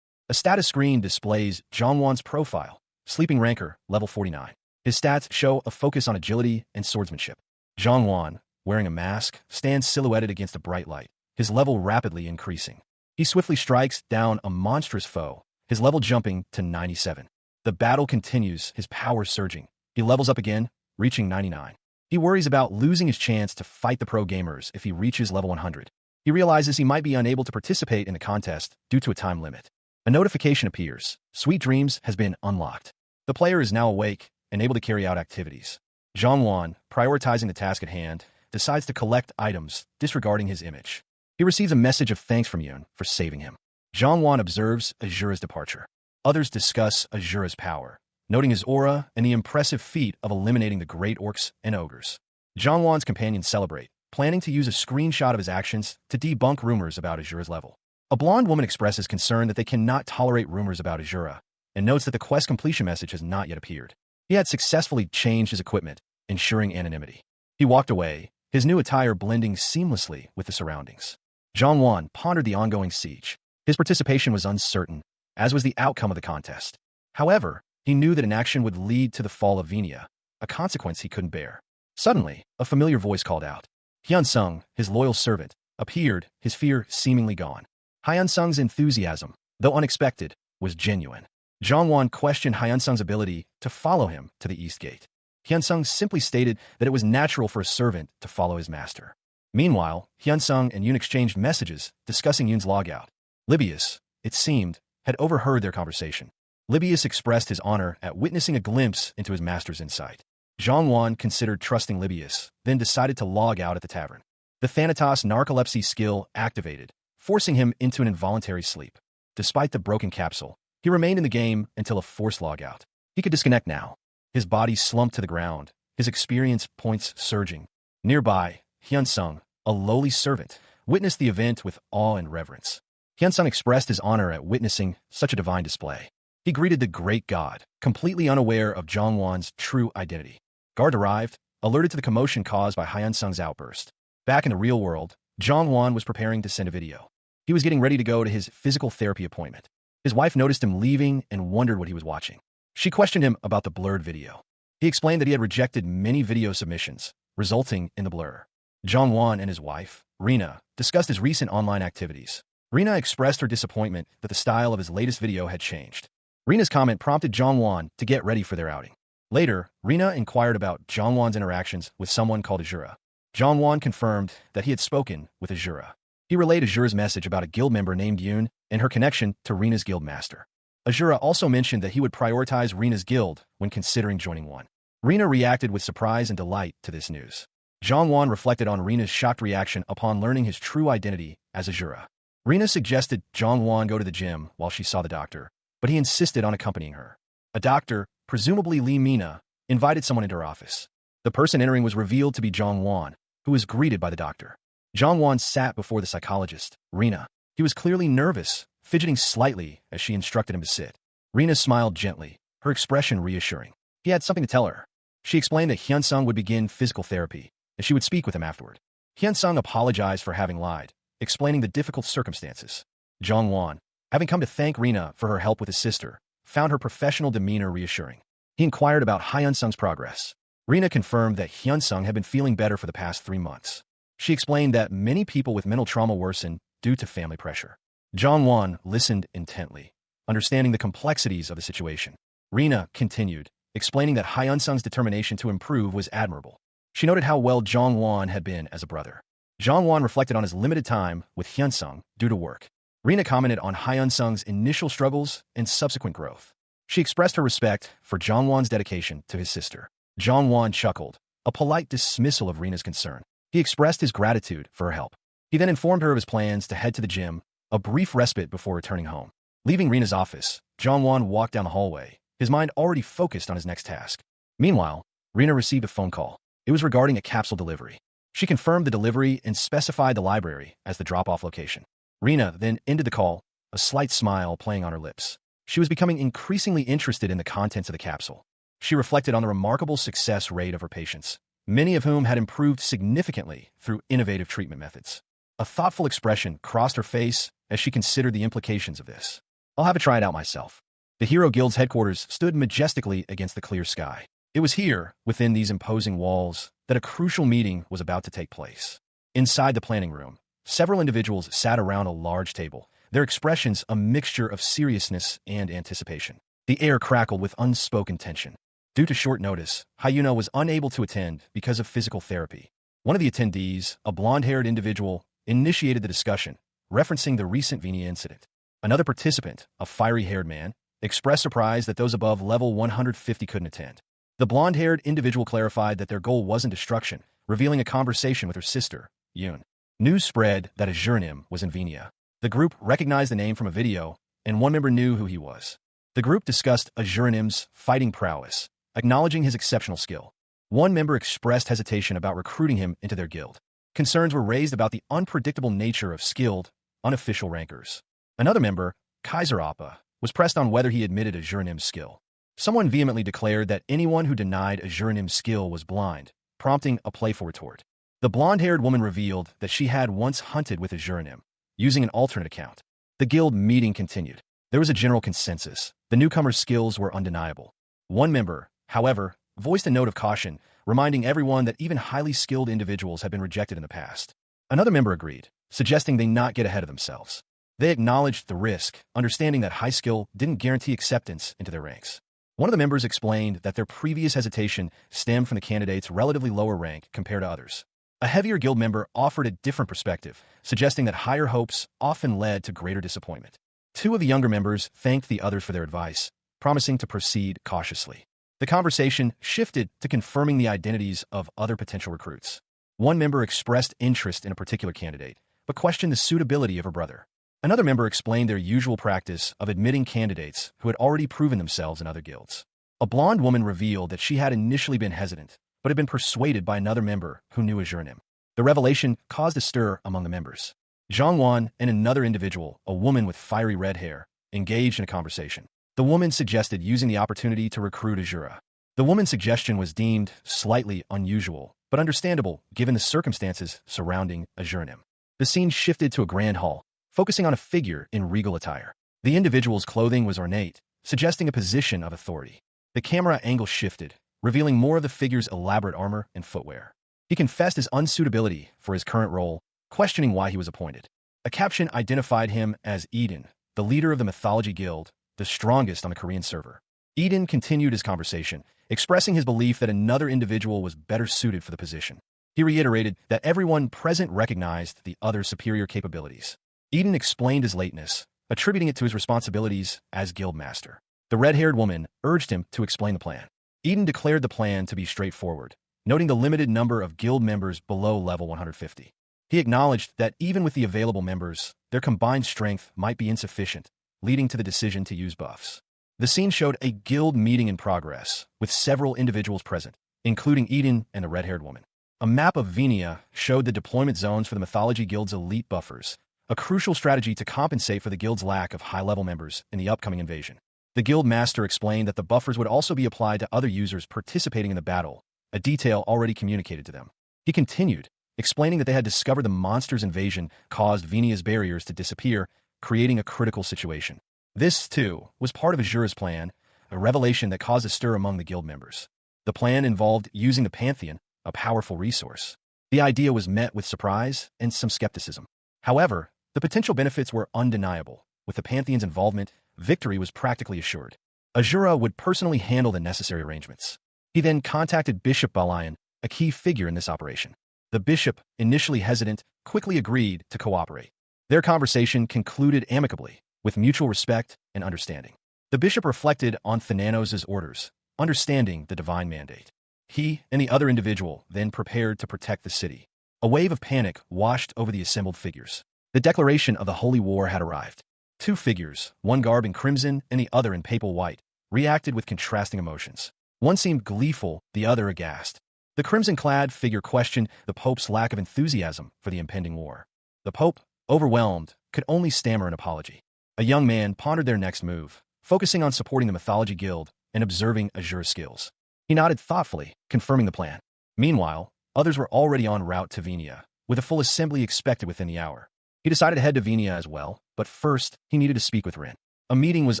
A status screen displays Zhang profile, Sleeping Rancor, level 49. His stats show a focus on agility and swordsmanship. Zhang wearing a mask, stands silhouetted against a bright light, his level rapidly increasing. He swiftly strikes down a monstrous foe, his level jumping to 97. The battle continues, his power surging. He levels up again, reaching 99. He worries about losing his chance to fight the pro gamers if he reaches level 100. He realizes he might be unable to participate in the contest due to a time limit. A notification appears. Sweet Dreams has been unlocked. The player is now awake and able to carry out activities. Zhang prioritizing the task at hand, decides to collect items, disregarding his image. He receives a message of thanks from Yun for saving him. Zhang observes Azura's departure. Others discuss Azura's power, noting his aura and the impressive feat of eliminating the great orcs and ogres. Zhang companions celebrate, planning to use a screenshot of his actions to debunk rumors about Azura's level. A blonde woman expresses concern that they cannot tolerate rumors about Azura, and notes that the quest completion message has not yet appeared. He had successfully changed his equipment, ensuring anonymity. He walked away, his new attire blending seamlessly with the surroundings. Zhang pondered the ongoing siege. His participation was uncertain, as was the outcome of the contest. However, he knew that inaction would lead to the fall of Venia, a consequence he couldn't bear. Suddenly, a familiar voice called out. Hyun-sung, his loyal servant, appeared, his fear seemingly gone. Hyun-sung's enthusiasm, though unexpected, was genuine. Zhang questioned Hyun-sung's ability to follow him to the East Gate. Hyun-sung simply stated that it was natural for a servant to follow his master. Meanwhile, Hyun-sung and Yoon exchanged messages, discussing Yoon's logout. Libius, it seemed, had overheard their conversation. Libius expressed his honor at witnessing a glimpse into his master's insight. Zhang considered trusting Libius, then decided to log out at the tavern. The Thanatos narcolepsy skill activated, forcing him into an involuntary sleep. Despite the broken capsule, he remained in the game until a forced logout. He could disconnect now. His body slumped to the ground, his experience points surging. Nearby, Hyun-sung, a lowly servant, witnessed the event with awe and reverence. Hyun-sung expressed his honor at witnessing such a divine display. He greeted the great god, completely unaware of Zhang true identity. Guard arrived, alerted to the commotion caused by Hyun-sung's outburst. Back in the real world, Zhang was preparing to send a video. He was getting ready to go to his physical therapy appointment. His wife noticed him leaving and wondered what he was watching. She questioned him about the blurred video. He explained that he had rejected many video submissions, resulting in the blur. Zhang and his wife, Rina, discussed his recent online activities. Rina expressed her disappointment that the style of his latest video had changed. Rina's comment prompted Zhang to get ready for their outing. Later, Rina inquired about Zhang interactions with someone called Azura. Zhang confirmed that he had spoken with Azura. He relayed Azura's message about a guild member named Yoon and her connection to Rina's guild master. Azura also mentioned that he would prioritize Rina's guild when considering joining one. Rina reacted with surprise and delight to this news. Zhang reflected on Rina's shocked reaction upon learning his true identity as Azura. Rina suggested Zhang go to the gym while she saw the doctor, but he insisted on accompanying her. A doctor, presumably Lee Mina, invited someone into her office. The person entering was revealed to be Zhang who was greeted by the doctor. Jongwon sat before the psychologist, Rina. He was clearly nervous, fidgeting slightly as she instructed him to sit. Rina smiled gently, her expression reassuring. He had something to tell her. She explained that Hyunsung would begin physical therapy, and she would speak with him afterward. Hyunsung apologized for having lied, explaining the difficult circumstances. Jongwon, having come to thank Rina for her help with his sister, found her professional demeanor reassuring. He inquired about Hyunsung's progress. Rina confirmed that Hyunsung had been feeling better for the past 3 months. She explained that many people with mental trauma worsen due to family pressure. Jongwon listened intently, understanding the complexities of the situation. Rina continued, explaining that Hyunsung's determination to improve was admirable. She noted how well Jongwon had been as a brother. Jongwon reflected on his limited time with Hyunsung due to work. Rina commented on Hyunsung's initial struggles and subsequent growth. She expressed her respect for Jongwon's dedication to his sister. Jongwon chuckled, a polite dismissal of Rina's concern. He expressed his gratitude for her help. He then informed her of his plans to head to the gym, a brief respite before returning home. Leaving Rina's office, Jongwon walked down the hallway, his mind already focused on his next task. Meanwhile, Rina received a phone call. It was regarding a capsule delivery. She confirmed the delivery and specified the library as the drop-off location. Rina then ended the call, a slight smile playing on her lips. She was becoming increasingly interested in the contents of the capsule. She reflected on the remarkable success rate of her patients, many of whom had improved significantly through innovative treatment methods. A thoughtful expression crossed her face as she considered the implications of this. I'll have to try it out myself. The Hero Guild's headquarters stood majestically against the clear sky. It was here, within these imposing walls, that a crucial meeting was about to take place. Inside the planning room, several individuals sat around a large table, their expressions a mixture of seriousness and anticipation. The air crackled with unspoken tension. Due to short notice, Hyuna was unable to attend because of physical therapy. One of the attendees, a blonde-haired individual, initiated the discussion, referencing the recent Venia incident. Another participant, a fiery-haired man, expressed surprise that those above level 150 couldn't attend. The blonde-haired individual clarified that their goal wasn't destruction, revealing a conversation with her sister, Yoon. News spread that a Juranim was in Venia. The group recognized the name from a video, and one member knew who he was. The group discussed a Juranim's fighting prowess, acknowledging his exceptional skill. One member expressed hesitation about recruiting him into their guild. Concerns were raised about the unpredictable nature of skilled, unofficial rankers. Another member, Kaiser Appa, was pressed on whether he admitted a Juranim's skill. Someone vehemently declared that anyone who denied a Juranim's skill was blind, prompting a playful retort. The blonde-haired woman revealed that she had once hunted with a Juranim, using an alternate account. The guild meeting continued. There was a general consensus. The newcomer's skills were undeniable. One member, however, voiced a note of caution, reminding everyone that even highly skilled individuals had been rejected in the past. Another member agreed, suggesting they not get ahead of themselves. They acknowledged the risk, understanding that high skill didn't guarantee acceptance into their ranks. One of the members explained that their previous hesitation stemmed from the candidate's relatively lower rank compared to others. A heavier guild member offered a different perspective, suggesting that higher hopes often led to greater disappointment. Two of the younger members thanked the others for their advice, promising to proceed cautiously. The conversation shifted to confirming the identities of other potential recruits. One member expressed interest in a particular candidate, but questioned the suitability of her brother. Another member explained their usual practice of admitting candidates who had already proven themselves in other guilds. A blonde woman revealed that she had initially been hesitant, but had been persuaded by another member who knew a Juranim. The revelation caused a stir among the members. Jongwon and another individual, a woman with fiery red hair, engaged in a conversation. The woman suggested using the opportunity to recruit a Jura. The woman's suggestion was deemed slightly unusual, but understandable given the circumstances surrounding a Juranim. The scene shifted to a grand hall, focusing on a figure in regal attire. The individual's clothing was ornate, suggesting a position of authority. The camera angle shifted, revealing more of the figure's elaborate armor and footwear. He confessed his unsuitability for his current role, questioning why he was appointed. A caption identified him as Eden, the leader of the Mythology Guild, the strongest on the Korean server. Eden continued his conversation, expressing his belief that another individual was better suited for the position. He reiterated that everyone present recognized the other's superior capabilities. Eden explained his lateness, attributing it to his responsibilities as guildmaster. The red-haired woman urged him to explain the plan. Eden declared the plan to be straightforward, noting the limited number of guild members below level 150. He acknowledged that even with the available members, their combined strength might be insufficient, leading to the decision to use buffs. The scene showed a guild meeting in progress, with several individuals present, including Eden and the red-haired woman. A map of Venia showed the deployment zones for the Mythology Guild's elite buffers, a crucial strategy to compensate for the guild's lack of high-level members in the upcoming invasion. The guild master explained that the buffers would also be applied to other users participating in the battle, a detail already communicated to them. He continued, explaining that they had discovered the monster's invasion caused Venia's barriers to disappear, creating a critical situation. This, too, was part of Azura's plan, a revelation that caused a stir among the guild members. The plan involved using the Pantheon, a powerful resource. The idea was met with surprise and some skepticism. However, the potential benefits were undeniable. With the Pantheon's involvement, victory was practically assured. Azura would personally handle the necessary arrangements. He then contacted Bishop Balayan, a key figure in this operation. The bishop, initially hesitant, quickly agreed to cooperate. Their conversation concluded amicably, with mutual respect and understanding. The bishop reflected on Thananos' orders, understanding the divine mandate. He and the other individual then prepared to protect the city. A wave of panic washed over the assembled figures. The declaration of the holy war had arrived. Two figures, one garbed in crimson and the other in papal white, reacted with contrasting emotions. One seemed gleeful, the other aghast. The crimson-clad figure questioned the Pope's lack of enthusiasm for the impending war. The Pope, overwhelmed, could only stammer an apology. A young man pondered their next move, focusing on supporting the Mythology Guild and observing Azura's skills. He nodded thoughtfully, confirming the plan. Meanwhile, others were already en route to Venia, with a full assembly expected within the hour. He decided to head to Venia as well, but first, he needed to speak with Rin. A meeting was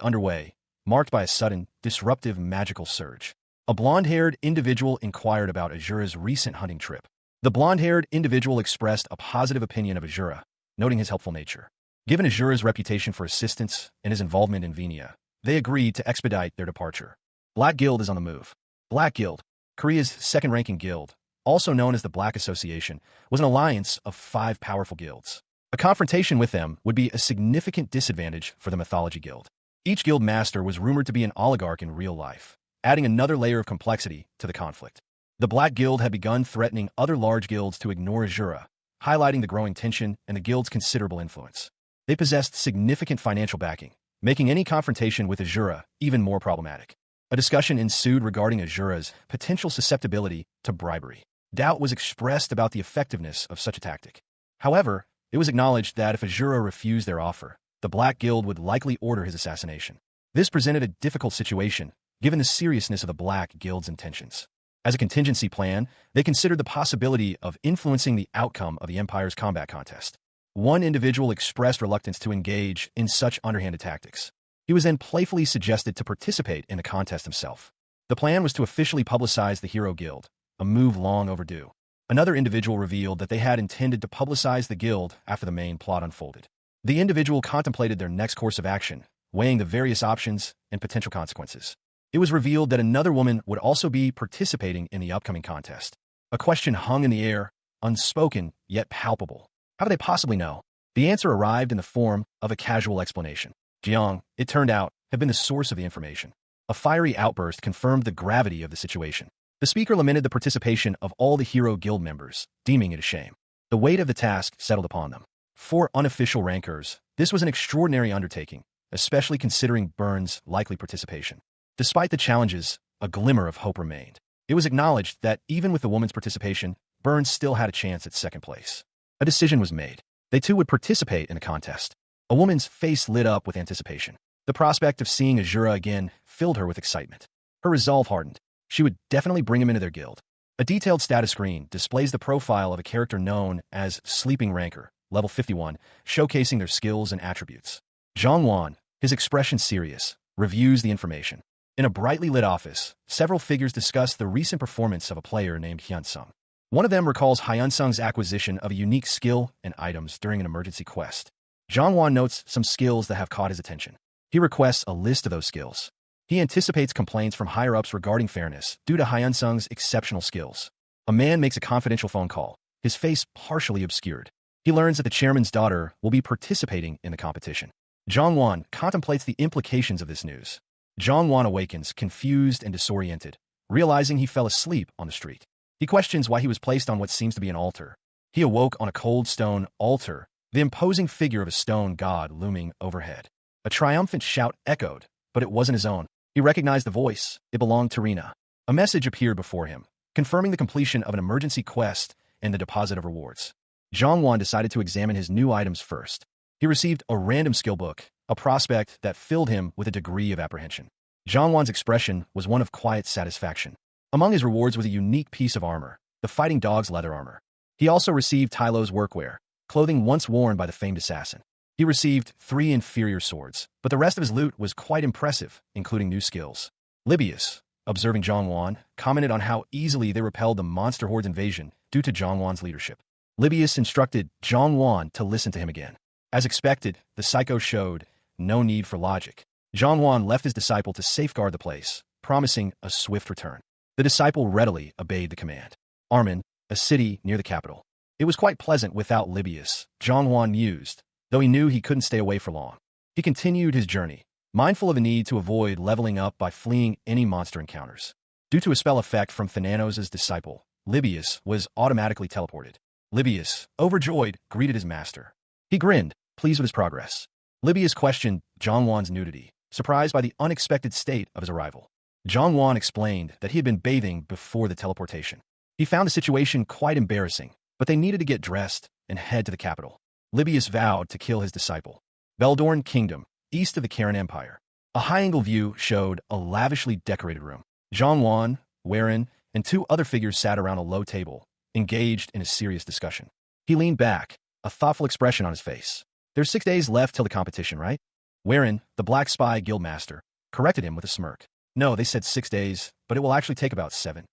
underway, marked by a sudden, disruptive magical surge. A blonde-haired individual inquired about Azura's recent hunting trip. The blonde-haired individual expressed a positive opinion of Azura, noting his helpful nature. Given Azura's reputation for assistance and his involvement in Venia, they agreed to expedite their departure. Black Guild is on the move. Black Guild, Korea's second-ranking guild, also known as the Black Association, was an alliance of 5 powerful guilds. A confrontation with them would be a significant disadvantage for the Mythology Guild. Each guild master was rumored to be an oligarch in real life, adding another layer of complexity to the conflict. The Black Guild had begun threatening other large guilds to ignore Azura, highlighting the growing tension and the guild's considerable influence. They possessed significant financial backing, making any confrontation with Azura even more problematic. A discussion ensued regarding Azura's potential susceptibility to bribery. Doubt was expressed about the effectiveness of such a tactic. However, it was acknowledged that if Azura refused their offer, the Black Guild would likely order his assassination. This presented a difficult situation, given the seriousness of the Black Guild's intentions. As a contingency plan, they considered the possibility of influencing the outcome of the Empire's combat contest. One individual expressed reluctance to engage in such underhanded tactics. He was then playfully suggested to participate in the contest himself. The plan was to officially publicize the Hero Guild, a move long overdue. Another individual revealed that they had intended to publicize the guild after the main plot unfolded. The individual contemplated their next course of action, weighing the various options and potential consequences. It was revealed that another woman would also be participating in the upcoming contest. A question hung in the air, unspoken yet palpable. How could they possibly know? The answer arrived in the form of a casual explanation. Jiang, it turned out, had been the source of the information. A fiery outburst confirmed the gravity of the situation. The speaker lamented the participation of all the Hero Guild members, deeming it a shame. The weight of the task settled upon them. For unofficial rankers, this was an extraordinary undertaking, especially considering Byrne's likely participation. Despite the challenges, a glimmer of hope remained. It was acknowledged that even with the woman's participation, Byrne still had a chance at second place. A decision was made. They too would participate in the contest. A woman's face lit up with anticipation. The prospect of seeing Azura again filled her with excitement. Her resolve hardened. She would definitely bring him into their guild. A detailed status screen displays the profile of a character known as Sleeping Ranker, level 51, showcasing their skills and attributes. Zhang Wan, his expression serious, reviews the information. In a brightly lit office, several figures discuss the recent performance of a player named Hyunsung. One of them recalls Hyunsung's acquisition of a unique skill and items during an emergency quest. Zhang Wan notes some skills that have caught his attention. He requests a list of those skills. He anticipates complaints from higher-ups regarding fairness due to Hyunsung's exceptional skills. A man makes a confidential phone call, his face partially obscured. He learns that the chairman's daughter will be participating in the competition. Zhang Wan contemplates the implications of this news. Zhang Wan awakens, confused and disoriented, realizing he fell asleep on the street. He questions why he was placed on what seems to be an altar. He awoke on a cold stone altar, the imposing figure of a stone god looming overhead. A triumphant shout echoed, but it wasn't his own. He recognized the voice. It belonged to Rina. A message appeared before him, confirming the completion of an emergency quest and the deposit of rewards. Zhang Wan decided to examine his new items first. He received a random skill book, a prospect that filled him with a degree of apprehension. Zhang Wan's expression was one of quiet satisfaction. Among his rewards was a unique piece of armor, the fighting dog's leather armor. He also received Tylo's workwear, clothing once worn by the famed assassin. He received 3 inferior swords, but the rest of his loot was quite impressive, including new skills. Libius, observing Zhang Wan, commented on how easily they repelled the monster horde's invasion due to Zhang Wan's leadership. Libius instructed Zhang Wan to listen to him again. As expected, the psycho showed no need for logic. Zhang Wan left his disciple to safeguard the place, promising a swift return. The disciple readily obeyed the command. Armen, a city near the capital. It was quite pleasant without Libius, Zhang Wan mused, though he knew he couldn't stay away for long. He continued his journey, mindful of the need to avoid leveling up by fleeing any monster encounters. Due to a spell effect from Thananos' disciple, Libius was automatically teleported. Libius, overjoyed, greeted his master. He grinned, pleased with his progress. Libius questioned Zhang Wan's nudity, surprised by the unexpected state of his arrival. Zhang Wan explained that he had been bathing before the teleportation. He found the situation quite embarrassing, but they needed to get dressed and head to the capital. Libius vowed to kill his disciple. Beldorn Kingdom, east of the Karen Empire. A high-angle view showed a lavishly decorated room. Zhang Wan, Werin, and 2 other figures sat around a low table, engaged in a serious discussion. He leaned back, a thoughtful expression on his face. There's 6 days left till the competition, right? Werin, the Black Spy Guildmaster, corrected him with a smirk. No, they said 6 days, but it will actually take about 7.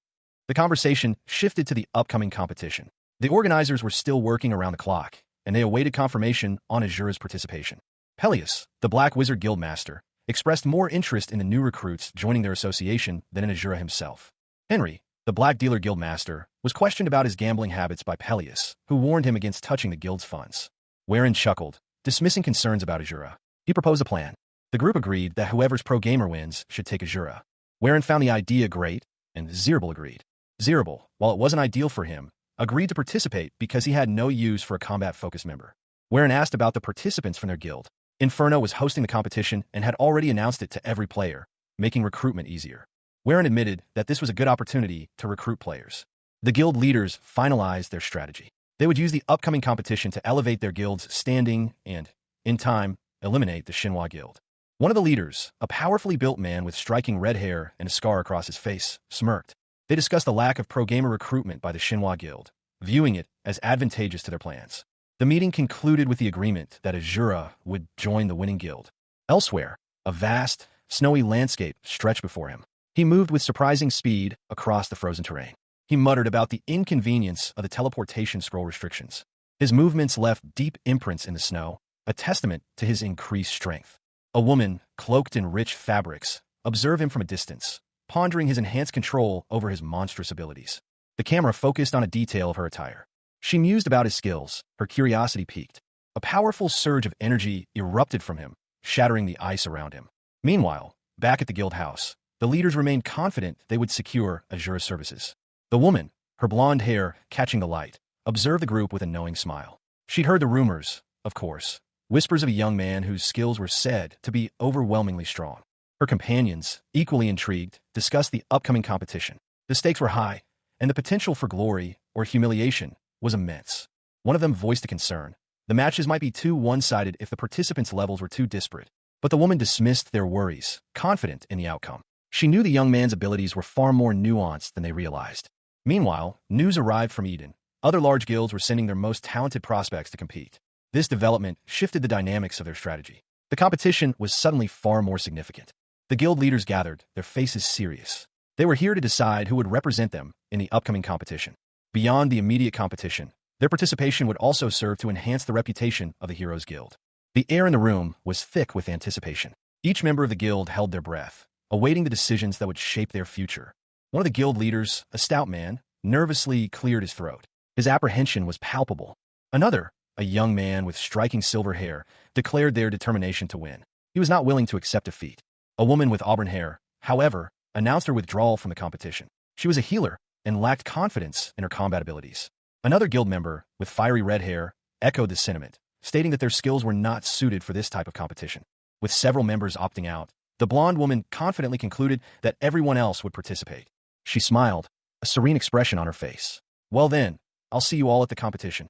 The conversation shifted to the upcoming competition. The organizers were still working around the clock, and they awaited confirmation on Azura's participation. Peleus, the Black Wizard Guildmaster, expressed more interest in the new recruits joining their association than in Azura himself. Henry, the Black Dealer Guildmaster, was questioned about his gambling habits by Peleus, who warned him against touching the guild's funds. Werin chuckled, dismissing concerns about Azura. He proposed a plan. The group agreed that whoever's pro-gamer wins should take Azura. Werin found the idea great, and Zirable agreed. Zirable, while it wasn't ideal for him, agreed to participate because he had no use for a combat-focused member. Werin asked about the participants from their guild. Inferno was hosting the competition and had already announced it to every player, making recruitment easier. Werin admitted that this was a good opportunity to recruit players. The guild leaders finalized their strategy. They would use the upcoming competition to elevate their guild's standing and, in time, eliminate the Xinhua Guild. One of the leaders, a powerfully built man with striking red hair and a scar across his face, smirked. They discussed the lack of pro-gamer recruitment by the Xinhua Guild, viewing it as advantageous to their plans. The meeting concluded with the agreement that Azura would join the winning guild. Elsewhere, a vast, snowy landscape stretched before him. He moved with surprising speed across the frozen terrain. He muttered about the inconvenience of the teleportation scroll restrictions. His movements left deep imprints in the snow, a testament to his increased strength. A woman, cloaked in rich fabrics, observed him from a distance, pondering his enhanced control over his monstrous abilities. The camera focused on a detail of her attire. She mused about his skills, her curiosity piqued. A powerful surge of energy erupted from him, shattering the ice around him. Meanwhile, back at the guild house, the leaders remained confident they would secure Azura's services. The woman, her blonde hair catching the light, observed the group with a knowing smile. She'd heard the rumors, of course, whispers of a young man whose skills were said to be overwhelmingly strong. Her companions, equally intrigued, discussed the upcoming competition. The stakes were high, and the potential for glory or humiliation was immense. One of them voiced a concern. The matches might be too one-sided if the participants' levels were too disparate. But the woman dismissed their worries, confident in the outcome. She knew the young man's abilities were far more nuanced than they realized. Meanwhile, news arrived from Eden. Other large guilds were sending their most talented prospects to compete. This development shifted the dynamics of their strategy. The competition was suddenly far more significant. The guild leaders gathered, their faces serious. They were here to decide who would represent them in the upcoming competition. Beyond the immediate competition, their participation would also serve to enhance the reputation of the Heroes Guild. The air in the room was thick with anticipation. Each member of the guild held their breath, awaiting the decisions that would shape their future. One of the guild leaders, a stout man, nervously cleared his throat. His apprehension was palpable. Another, a young man with striking silver hair, declared their determination to win. He was not willing to accept defeat. A woman with auburn hair, however, announced her withdrawal from the competition. She was a healer and lacked confidence in her combat abilities. Another guild member, with fiery red hair, echoed the sentiment, stating that their skills were not suited for this type of competition. With several members opting out, the blonde woman confidently concluded that everyone else would participate. She smiled, a serene expression on her face. Well then, I'll see you all at the competition.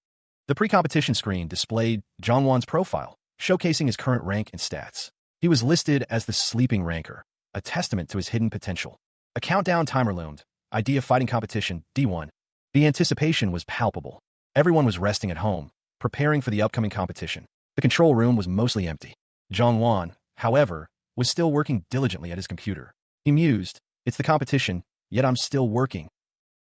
The pre-competition screen displayed Jongwon's profile, showcasing his current rank and stats. He was listed as the sleeping ranker, a testament to his hidden potential. A countdown timer loomed. Idea fighting competition, D1. The anticipation was palpable. Everyone was resting at home, preparing for the upcoming competition. The control room was mostly empty. Jongwon, however, was still working diligently at his computer. He mused, it's the competition, yet I'm still working.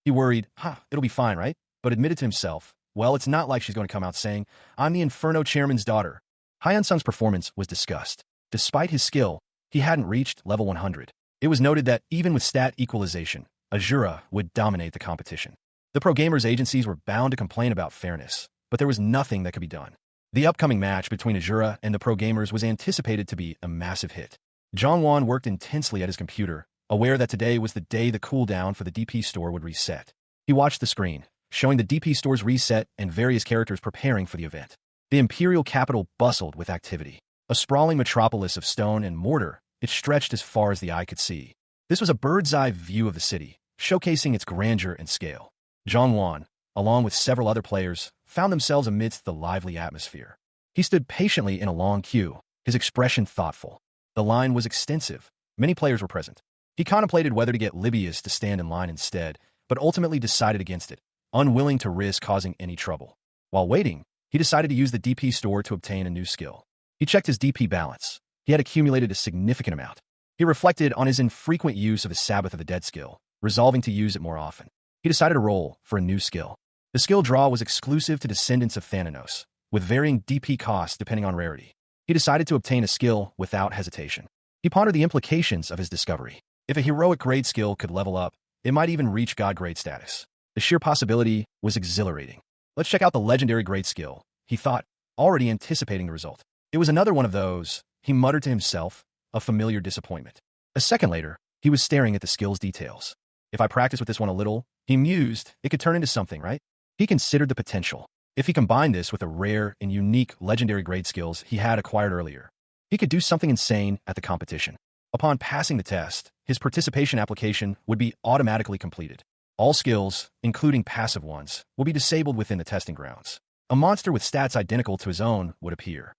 He worried, it'll be fine, right? But admitted to himself, well, it's not like she's going to come out saying, I'm the Inferno Chairman's daughter. Hyun-sung's performance was discussed. Despite his skill, he hadn't reached level 100. It was noted that even with stat equalization, Azura would dominate the competition. The pro gamers agencies were bound to complain about fairness, but there was nothing that could be done. The upcoming match between Azura and the pro gamers was anticipated to be a massive hit. Jongwon worked intensely at his computer, aware that today was the day the cooldown for the DP store would reset. He watched the screen, showing the DP store's reset and various characters preparing for the event. The imperial capital bustled with activity. A sprawling metropolis of stone and mortar, it stretched as far as the eye could see. This was a bird's-eye view of the city, showcasing its grandeur and scale. Jongwon, along with several other players, found themselves amidst the lively atmosphere. He stood patiently in a long queue, his expression thoughtful. The line was extensive. Many players were present. He contemplated whether to get Libius to stand in line instead, but ultimately decided against it, unwilling to risk causing any trouble. While waiting, he decided to use the DP store to obtain a new skill. He checked his DP balance. He had accumulated a significant amount. He reflected on his infrequent use of his Sabbath of the Dead skill, resolving to use it more often. He decided to roll for a new skill. The skill draw was exclusive to descendants of Thananos, with varying DP costs depending on rarity. He decided to obtain a skill without hesitation. He pondered the implications of his discovery. If a heroic grade skill could level up, it might even reach god grade status. The sheer possibility was exhilarating. Let's check out the legendary grade skill, he thought, already anticipating the result. It was another one of those, he muttered to himself, a familiar disappointment. A second later, he was staring at the skill's details. If I practice with this one a little, he mused, it could turn into something, right? He considered the potential. If he combined this with the rare and unique legendary grade skills he had acquired earlier, he could do something insane at the competition. Upon passing the test, his participation application would be automatically completed. All skills, including passive ones, will be disabled within the testing grounds. A monster with stats identical to his own would appear.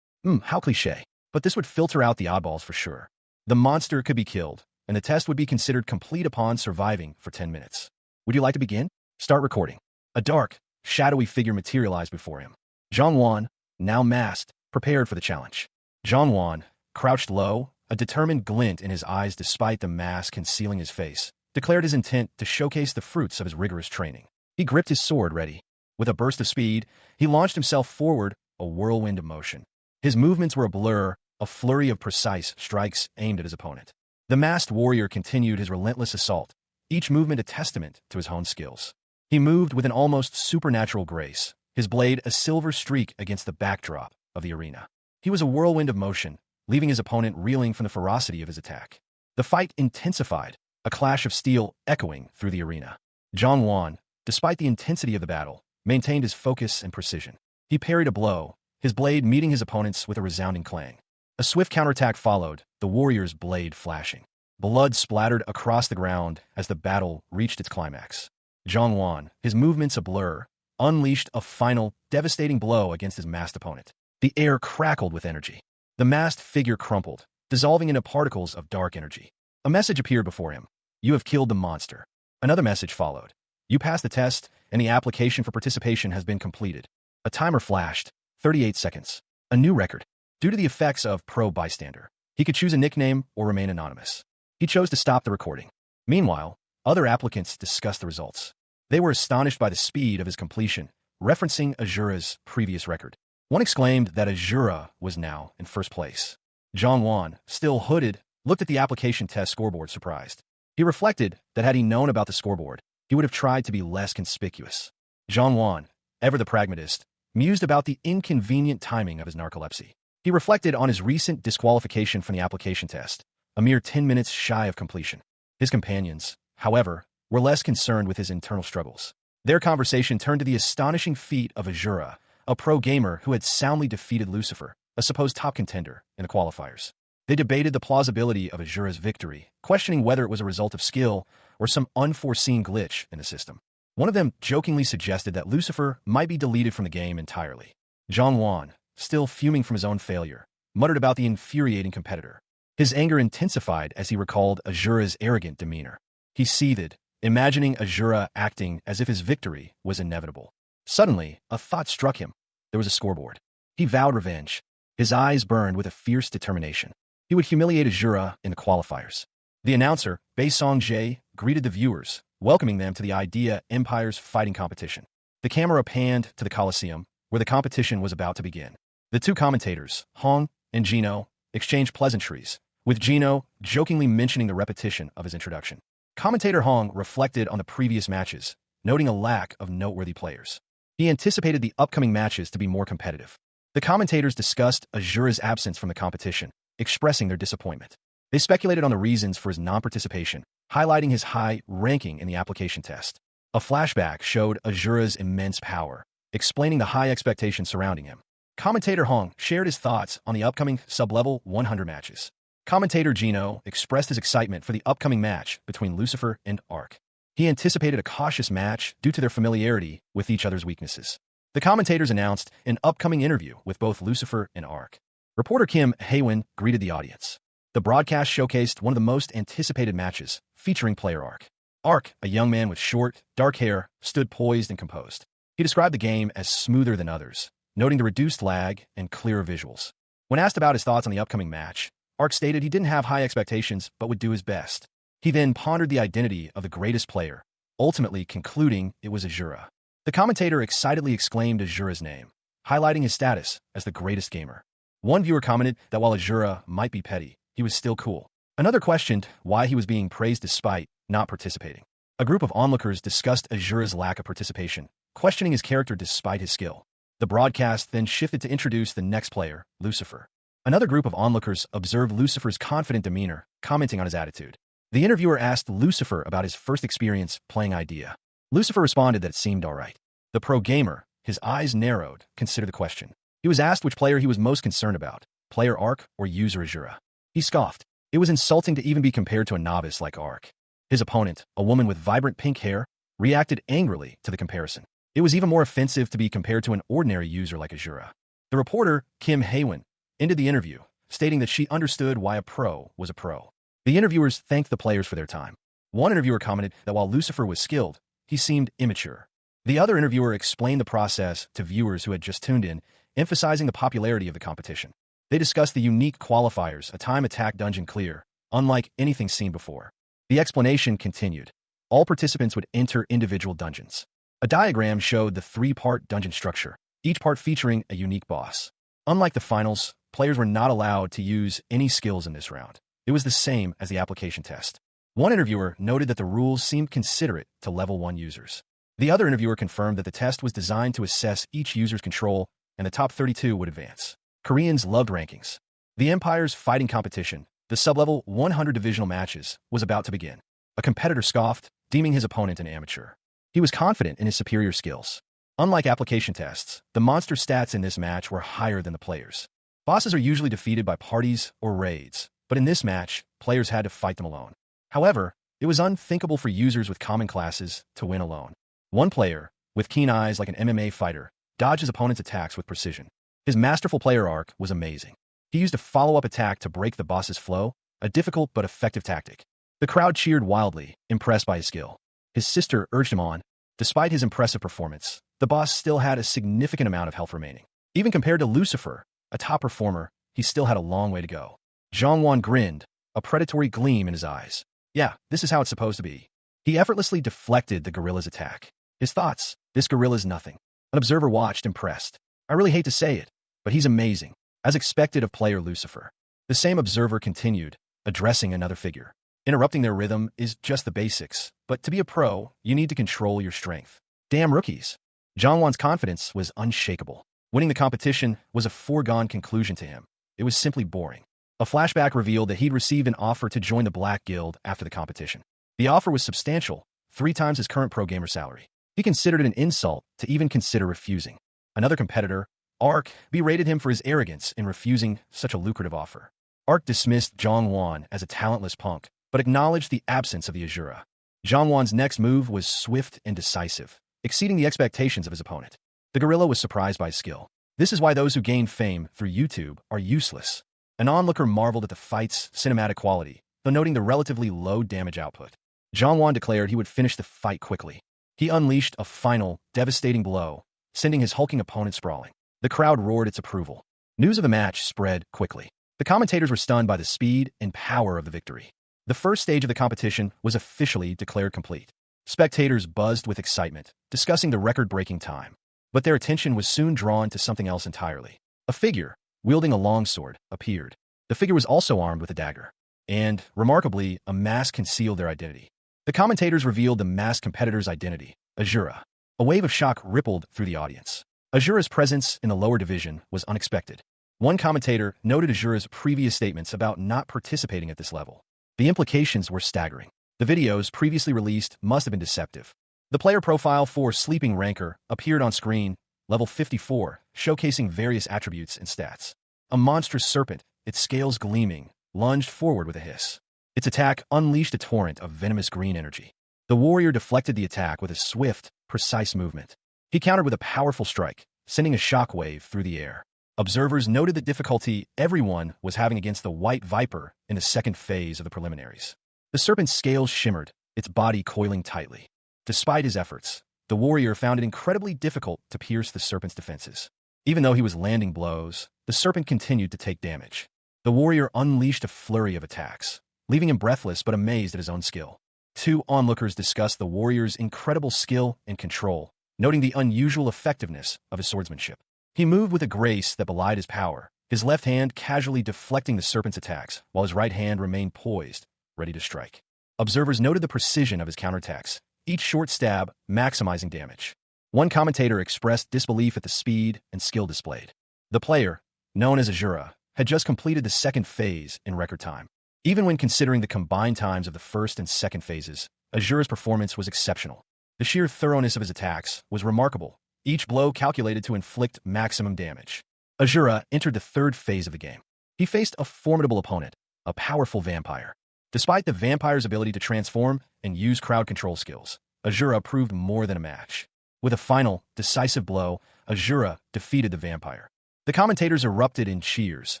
How cliché. But this would filter out the oddballs for sure. The monster could be killed, and the test would be considered complete upon surviving for 10 minutes. Would you like to begin? Start recording. A dark, shadowy figure materialized before him. Jongwon, now masked, prepared for the challenge. Jongwon, crouched low, a determined glint in his eyes despite the mask concealing his face, declared his intent to showcase the fruits of his rigorous training. He gripped his sword ready. With a burst of speed, he launched himself forward, a whirlwind of motion. His movements were a blur, a flurry of precise strikes aimed at his opponent. The masked warrior continued his relentless assault, each movement a testament to his honed skills. He moved with an almost supernatural grace, his blade a silver streak against the backdrop of the arena. He was a whirlwind of motion, leaving his opponent reeling from the ferocity of his attack. The fight intensified, a clash of steel echoing through the arena. Jongwon, despite the intensity of the battle, maintained his focus and precision. He parried a blow, his blade meeting his opponent's with a resounding clang. A swift counterattack followed, the warrior's blade flashing. Blood splattered across the ground as the battle reached its climax. Jongwon, his movements a blur, unleashed a final, devastating blow against his masked opponent. The air crackled with energy. The masked figure crumpled, dissolving into particles of dark energy. A message appeared before him. You have killed the monster. Another message followed. You passed the test, and the application for participation has been completed. A timer flashed, 38 seconds. A new record. Due to the effects of Pro Bystander, he could choose a nickname or remain anonymous. He chose to stop the recording. Meanwhile, other applicants discussed the results. They were astonished by the speed of his completion, referencing Azura's previous record. One exclaimed that Azura was now in first place. Jongwon, still hooded, looked at the application test scoreboard surprised. He reflected that had he known about the scoreboard, he would have tried to be less conspicuous. Jongwon, ever the pragmatist, mused about the inconvenient timing of his narcolepsy. He reflected on his recent disqualification from the application test, a mere 10 minutes shy of completion. His companions, however, were less concerned with his internal struggles. Their conversation turned to the astonishing feat of Azura, a pro gamer who had soundly defeated Lucifer, a supposed top contender, in the qualifiers. They debated the plausibility of Azura's victory, questioning whether it was a result of skill or some unforeseen glitch in the system. One of them jokingly suggested that Lucifer might be deleted from the game entirely. Zhang, still fuming from his own failure, muttered about the infuriating competitor. His anger intensified as he recalled Azura's arrogant demeanor. He seethed, imagining Azura acting as if his victory was inevitable. Suddenly, a thought struck him. There was a scoreboard. He vowed revenge. His eyes burned with a fierce determination. He would humiliate Azura in the qualifiers. The announcer, Bei Song-jae, greeted the viewers, welcoming them to the Idea Empire's fighting competition. The camera panned to the Colosseum, where the competition was about to begin. The two commentators, Hong and Gino, exchanged pleasantries, with Gino jokingly mentioning the repetition of his introduction. Commentator Hong reflected on the previous matches, noting a lack of noteworthy players. He anticipated the upcoming matches to be more competitive. The commentators discussed Azura's absence from the competition, expressing their disappointment. They speculated on the reasons for his non-participation, highlighting his high ranking in the application test. A flashback showed Azura's immense power, explaining the high expectations surrounding him. Commentator Hong shared his thoughts on the upcoming sub-level 100 matches. Commentator Gino expressed his excitement for the upcoming match between Lucifer and Ark. He anticipated a cautious match due to their familiarity with each other's weaknesses. The commentators announced an upcoming interview with both Lucifer and Ark. Reporter Kim Haewon greeted the audience. The broadcast showcased one of the most anticipated matches, featuring player Ark. Ark, a young man with short, dark hair, stood poised and composed. He described the game as smoother than others, noting the reduced lag and clearer visuals. When asked about his thoughts on the upcoming match, Ark stated he didn't have high expectations but would do his best. He then pondered the identity of the greatest player, ultimately concluding it was Azura. The commentator excitedly exclaimed Azura's name, highlighting his status as the greatest gamer. One viewer commented that while Azura might be petty, he was still cool. Another questioned why he was being praised despite not participating. A group of onlookers discussed Azura's lack of participation, questioning his character despite his skill. The broadcast then shifted to introduce the next player, Lucifer. Another group of onlookers observed Lucifer's confident demeanor, commenting on his attitude. The interviewer asked Lucifer about his first experience playing Idea. Lucifer responded that it seemed alright. The pro gamer, his eyes narrowed, considered the question. He was asked which player he was most concerned about, player Ark or user Azura. He scoffed. It was insulting to even be compared to a novice like Ark. His opponent, a woman with vibrant pink hair, reacted angrily to the comparison. It was even more offensive to be compared to an ordinary user like Azura. The reporter, Kim Haewon, ended the interview, stating that she understood why a pro was a pro. The interviewers thanked the players for their time. One interviewer commented that while Lucifer was skilled, he seemed immature. The other interviewer explained the process to viewers who had just tuned in, emphasizing the popularity of the competition. They discussed the unique qualifiers, a time attack dungeon clear, unlike anything seen before. The explanation continued. All participants would enter individual dungeons. A diagram showed the three-part dungeon structure, each part featuring a unique boss. Unlike the finals, players were not allowed to use any skills in this round. It was the same as the application test. One interviewer noted that the rules seemed considerate to level 1 users. The other interviewer confirmed that the test was designed to assess each user's control, and the top 32 would advance. Koreans loved rankings. The Empire's fighting competition, the sub-level 100 divisional matches, was about to begin. A competitor scoffed, deeming his opponent an amateur. He was confident in his superior skills. Unlike application tests, the monster stats in this match were higher than the players. Bosses are usually defeated by parties or raids, but in this match, players had to fight them alone. However, it was unthinkable for users with common classes to win alone. One player, with keen eyes like an MMA fighter, dodged his opponent's attacks with precision. His masterful player Ark was amazing. He used a follow-up attack to break the boss's flow, a difficult but effective tactic. The crowd cheered wildly, impressed by his skill. His sister urged him on. Despite his impressive performance, the boss still had a significant amount of health remaining. Even compared to Lucifer, a top performer, he still had a long way to go. Zhang grinned, a predatory gleam in his eyes. Yeah, this is how it's supposed to be. He effortlessly deflected the gorilla's attack. His thoughts, this gorilla's nothing. An observer watched, impressed. I really hate to say it, but he's amazing, as expected of player Lucifer. The same observer continued, addressing another figure. Interrupting their rhythm is just the basics, but to be a pro, you need to control your strength. Damn rookies. Zhang confidence was unshakable. Winning the competition was a foregone conclusion to him. It was simply boring. A flashback revealed that he'd received an offer to join the Black Guild after the competition. The offer was substantial, 3 times his current pro gamer salary. He considered it an insult to even consider refusing. Another competitor, Ark, berated him for his arrogance in refusing such a lucrative offer. Ark dismissed Zhang as a talentless punk, but acknowledged the absence of the Azura. Zhang next move was swift and decisive, exceeding the expectations of his opponent. The gorilla was surprised by his skill. This is why those who gain fame through YouTube are useless. An onlooker marveled at the fight's cinematic quality, though noting the relatively low damage output. Zhang declared he would finish the fight quickly. He unleashed a final, devastating blow, sending his hulking opponent sprawling. The crowd roared its approval. News of the match spread quickly. The commentators were stunned by the speed and power of the victory. The first stage of the competition was officially declared complete. Spectators buzzed with excitement, discussing the record-breaking time. But their attention was soon drawn to something else entirely. A figure, wielding a longsword, appeared. The figure was also armed with a dagger. And, remarkably, a mask concealed their identity. The commentators revealed the masked competitor's identity, Azura. A wave of shock rippled through the audience. Azura's presence in the lower division was unexpected. One commentator noted Azura's previous statements about not participating at this level. The implications were staggering. The videos previously released must have been deceptive. The player profile for Sleeping Ranker appeared on screen, level 54, showcasing various attributes and stats. A monstrous serpent, its scales gleaming, lunged forward with a hiss. Its attack unleashed a torrent of venomous green energy. The warrior deflected the attack with a swift, precise movement. He countered with a powerful strike, sending a shockwave through the air. Observers noted the difficulty everyone was having against the White Viper in the second phase of the preliminaries. The serpent's scales shimmered, its body coiling tightly. Despite his efforts, the warrior found it incredibly difficult to pierce the serpent's defenses. Even though he was landing blows, the serpent continued to take damage. The warrior unleashed a flurry of attacks, leaving him breathless but amazed at his own skill. Two onlookers discussed the warrior's incredible skill and control, noting the unusual effectiveness of his swordsmanship. He moved with a grace that belied his power, his left hand casually deflecting the serpent's attacks, while his right hand remained poised, ready to strike. Observers noted the precision of his counterattacks, each short stab maximizing damage. One commentator expressed disbelief at the speed and skill displayed. The player, known as Azura, had just completed the second phase in record time. Even when considering the combined times of the first and second phases, Azura's performance was exceptional. The sheer thoroughness of his attacks was remarkable, each blow calculated to inflict maximum damage. Azura entered the third phase of the game. He faced a formidable opponent, a powerful vampire. Despite the vampire's ability to transform and use crowd control skills, Azura proved more than a match. With a final, decisive blow, Azura defeated the vampire. The commentators erupted in cheers,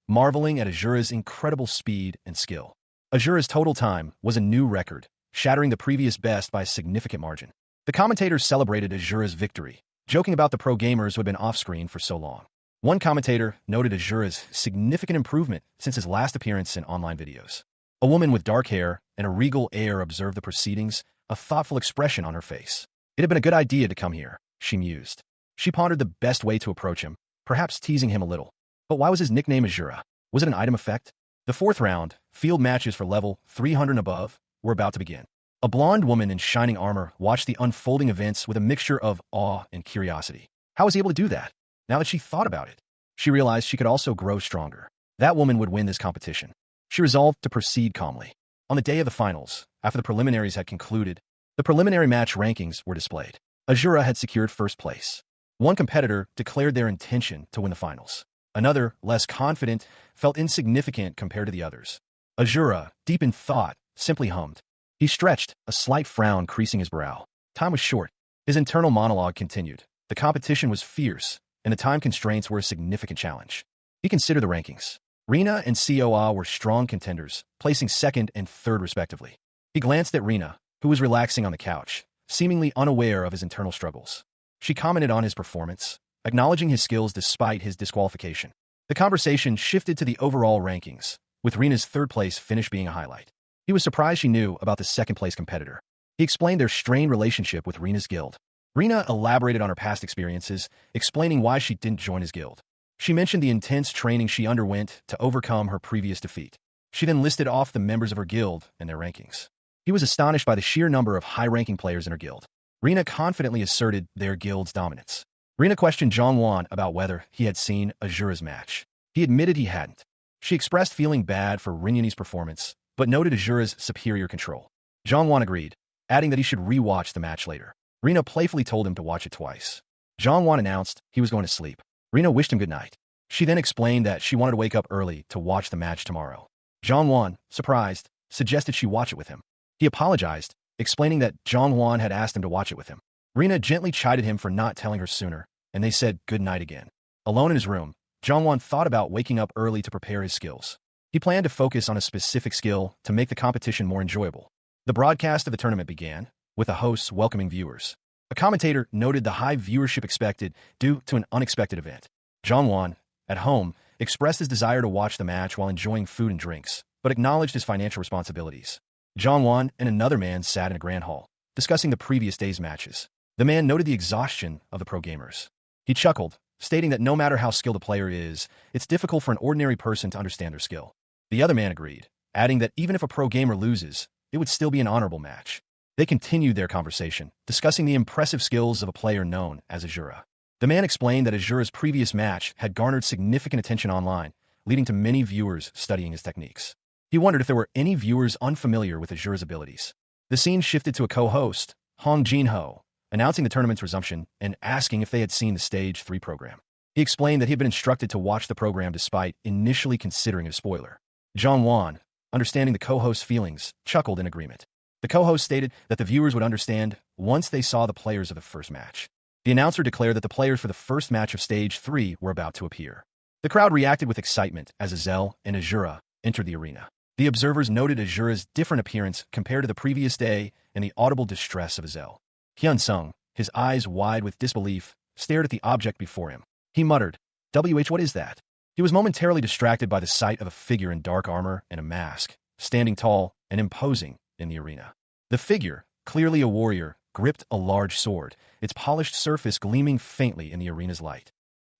marveling at Azura's incredible speed and skill. Azura's total time was a new record, shattering the previous best by a significant margin. The commentators celebrated Azura's victory, joking about the pro gamers who had been off-screen for so long. One commentator noted Azura's significant improvement since his last appearance in online videos. A woman with dark hair and a regal air observed the proceedings, a thoughtful expression on her face. It had been a good idea to come here, she mused. She pondered the best way to approach him, perhaps teasing him a little. But why was his nickname Azura? Was it an item effect? The fourth round, field matches for level 300 and above, were about to begin. A blonde woman in shining armor watched the unfolding events with a mixture of awe and curiosity. How was he able to do that? Now that she thought about it, she realized she could also grow stronger. That woman would win this competition. She resolved to proceed calmly. On the day of the finals, after the preliminaries had concluded, the preliminary match rankings were displayed. Azura had secured first place. One competitor declared their intention to win the finals. Another, less confident, felt insignificant compared to the others. Azura, deep in thought, simply hummed. He stretched, a slight frown creasing his brow. Time was short. His internal monologue continued. The competition was fierce, and the time constraints were a significant challenge. He considered the rankings. Rina and Coa were strong contenders, placing second and third respectively. He glanced at Rina, who was relaxing on the couch, seemingly unaware of his internal struggles. She commented on his performance, acknowledging his skills despite his disqualification. The conversation shifted to the overall rankings, with Rina's third place finish being a highlight. He was surprised she knew about the second-place competitor. He explained their strained relationship with Rina's guild. Rina elaborated on her past experiences, explaining why she didn't join his guild. She mentioned the intense training she underwent to overcome her previous defeat. She then listed off the members of her guild and their rankings. He was astonished by the sheer number of high-ranking players in her guild. Rina confidently asserted their guild's dominance. Rina questioned Zhang about whether he had seen Azura's match. He admitted he hadn't. She expressed feeling bad for Rinyani's performance, but noted Azura's superior control. Zhang agreed, adding that he should re-watch the match later. Rina playfully told him to watch it twice. Zhang announced he was going to sleep. Rina wished him good night. She then explained that she wanted to wake up early to watch the match tomorrow. Zhang, surprised, suggested she watch it with him. He apologized, explaining that Jongwon had asked him to watch it with him. Rina gently chided him for not telling her sooner, and they said good night again. Alone in his room, Jongwon thought about waking up early to prepare his skills. He planned to focus on a specific skill to make the competition more enjoyable. The broadcast of the tournament began, with the hosts welcoming viewers. A commentator noted the high viewership expected due to an unexpected event. Jongwon, at home, expressed his desire to watch the match while enjoying food and drinks, but acknowledged his financial responsibilities. Jongwon and another man sat in a grand hall, discussing the previous day's matches. The man noted the exhaustion of the pro gamers. He chuckled, stating that no matter how skilled a player is, it's difficult for an ordinary person to understand their skill. The other man agreed, adding that even if a pro gamer loses, it would still be an honorable match. They continued their conversation, discussing the impressive skills of a player known as Azura. The man explained that Azura's previous match had garnered significant attention online, leading to many viewers studying his techniques. He wondered if there were any viewers unfamiliar with Azura's abilities. The scene shifted to a co-host, Hong Jin-ho, announcing the tournament's resumption and asking if they had seen the Stage 3 program. He explained that he had been instructed to watch the program despite initially considering it a spoiler. Jongwon, understanding the co-host's feelings, chuckled in agreement. The co-host stated that the viewers would understand once they saw the players of the first match. The announcer declared that the players for the first match of Stage 3 were about to appear. The crowd reacted with excitement as Azelle and Azura entered the arena. The observers noted Azura's different appearance compared to the previous day and the audible distress of Azelle. Hyun-sung, his eyes wide with disbelief, stared at the object before him. He muttered, what is that?" He was momentarily distracted by the sight of a figure in dark armor and a mask, standing tall and imposing in the arena. The figure, clearly a warrior, gripped a large sword, its polished surface gleaming faintly in the arena's light.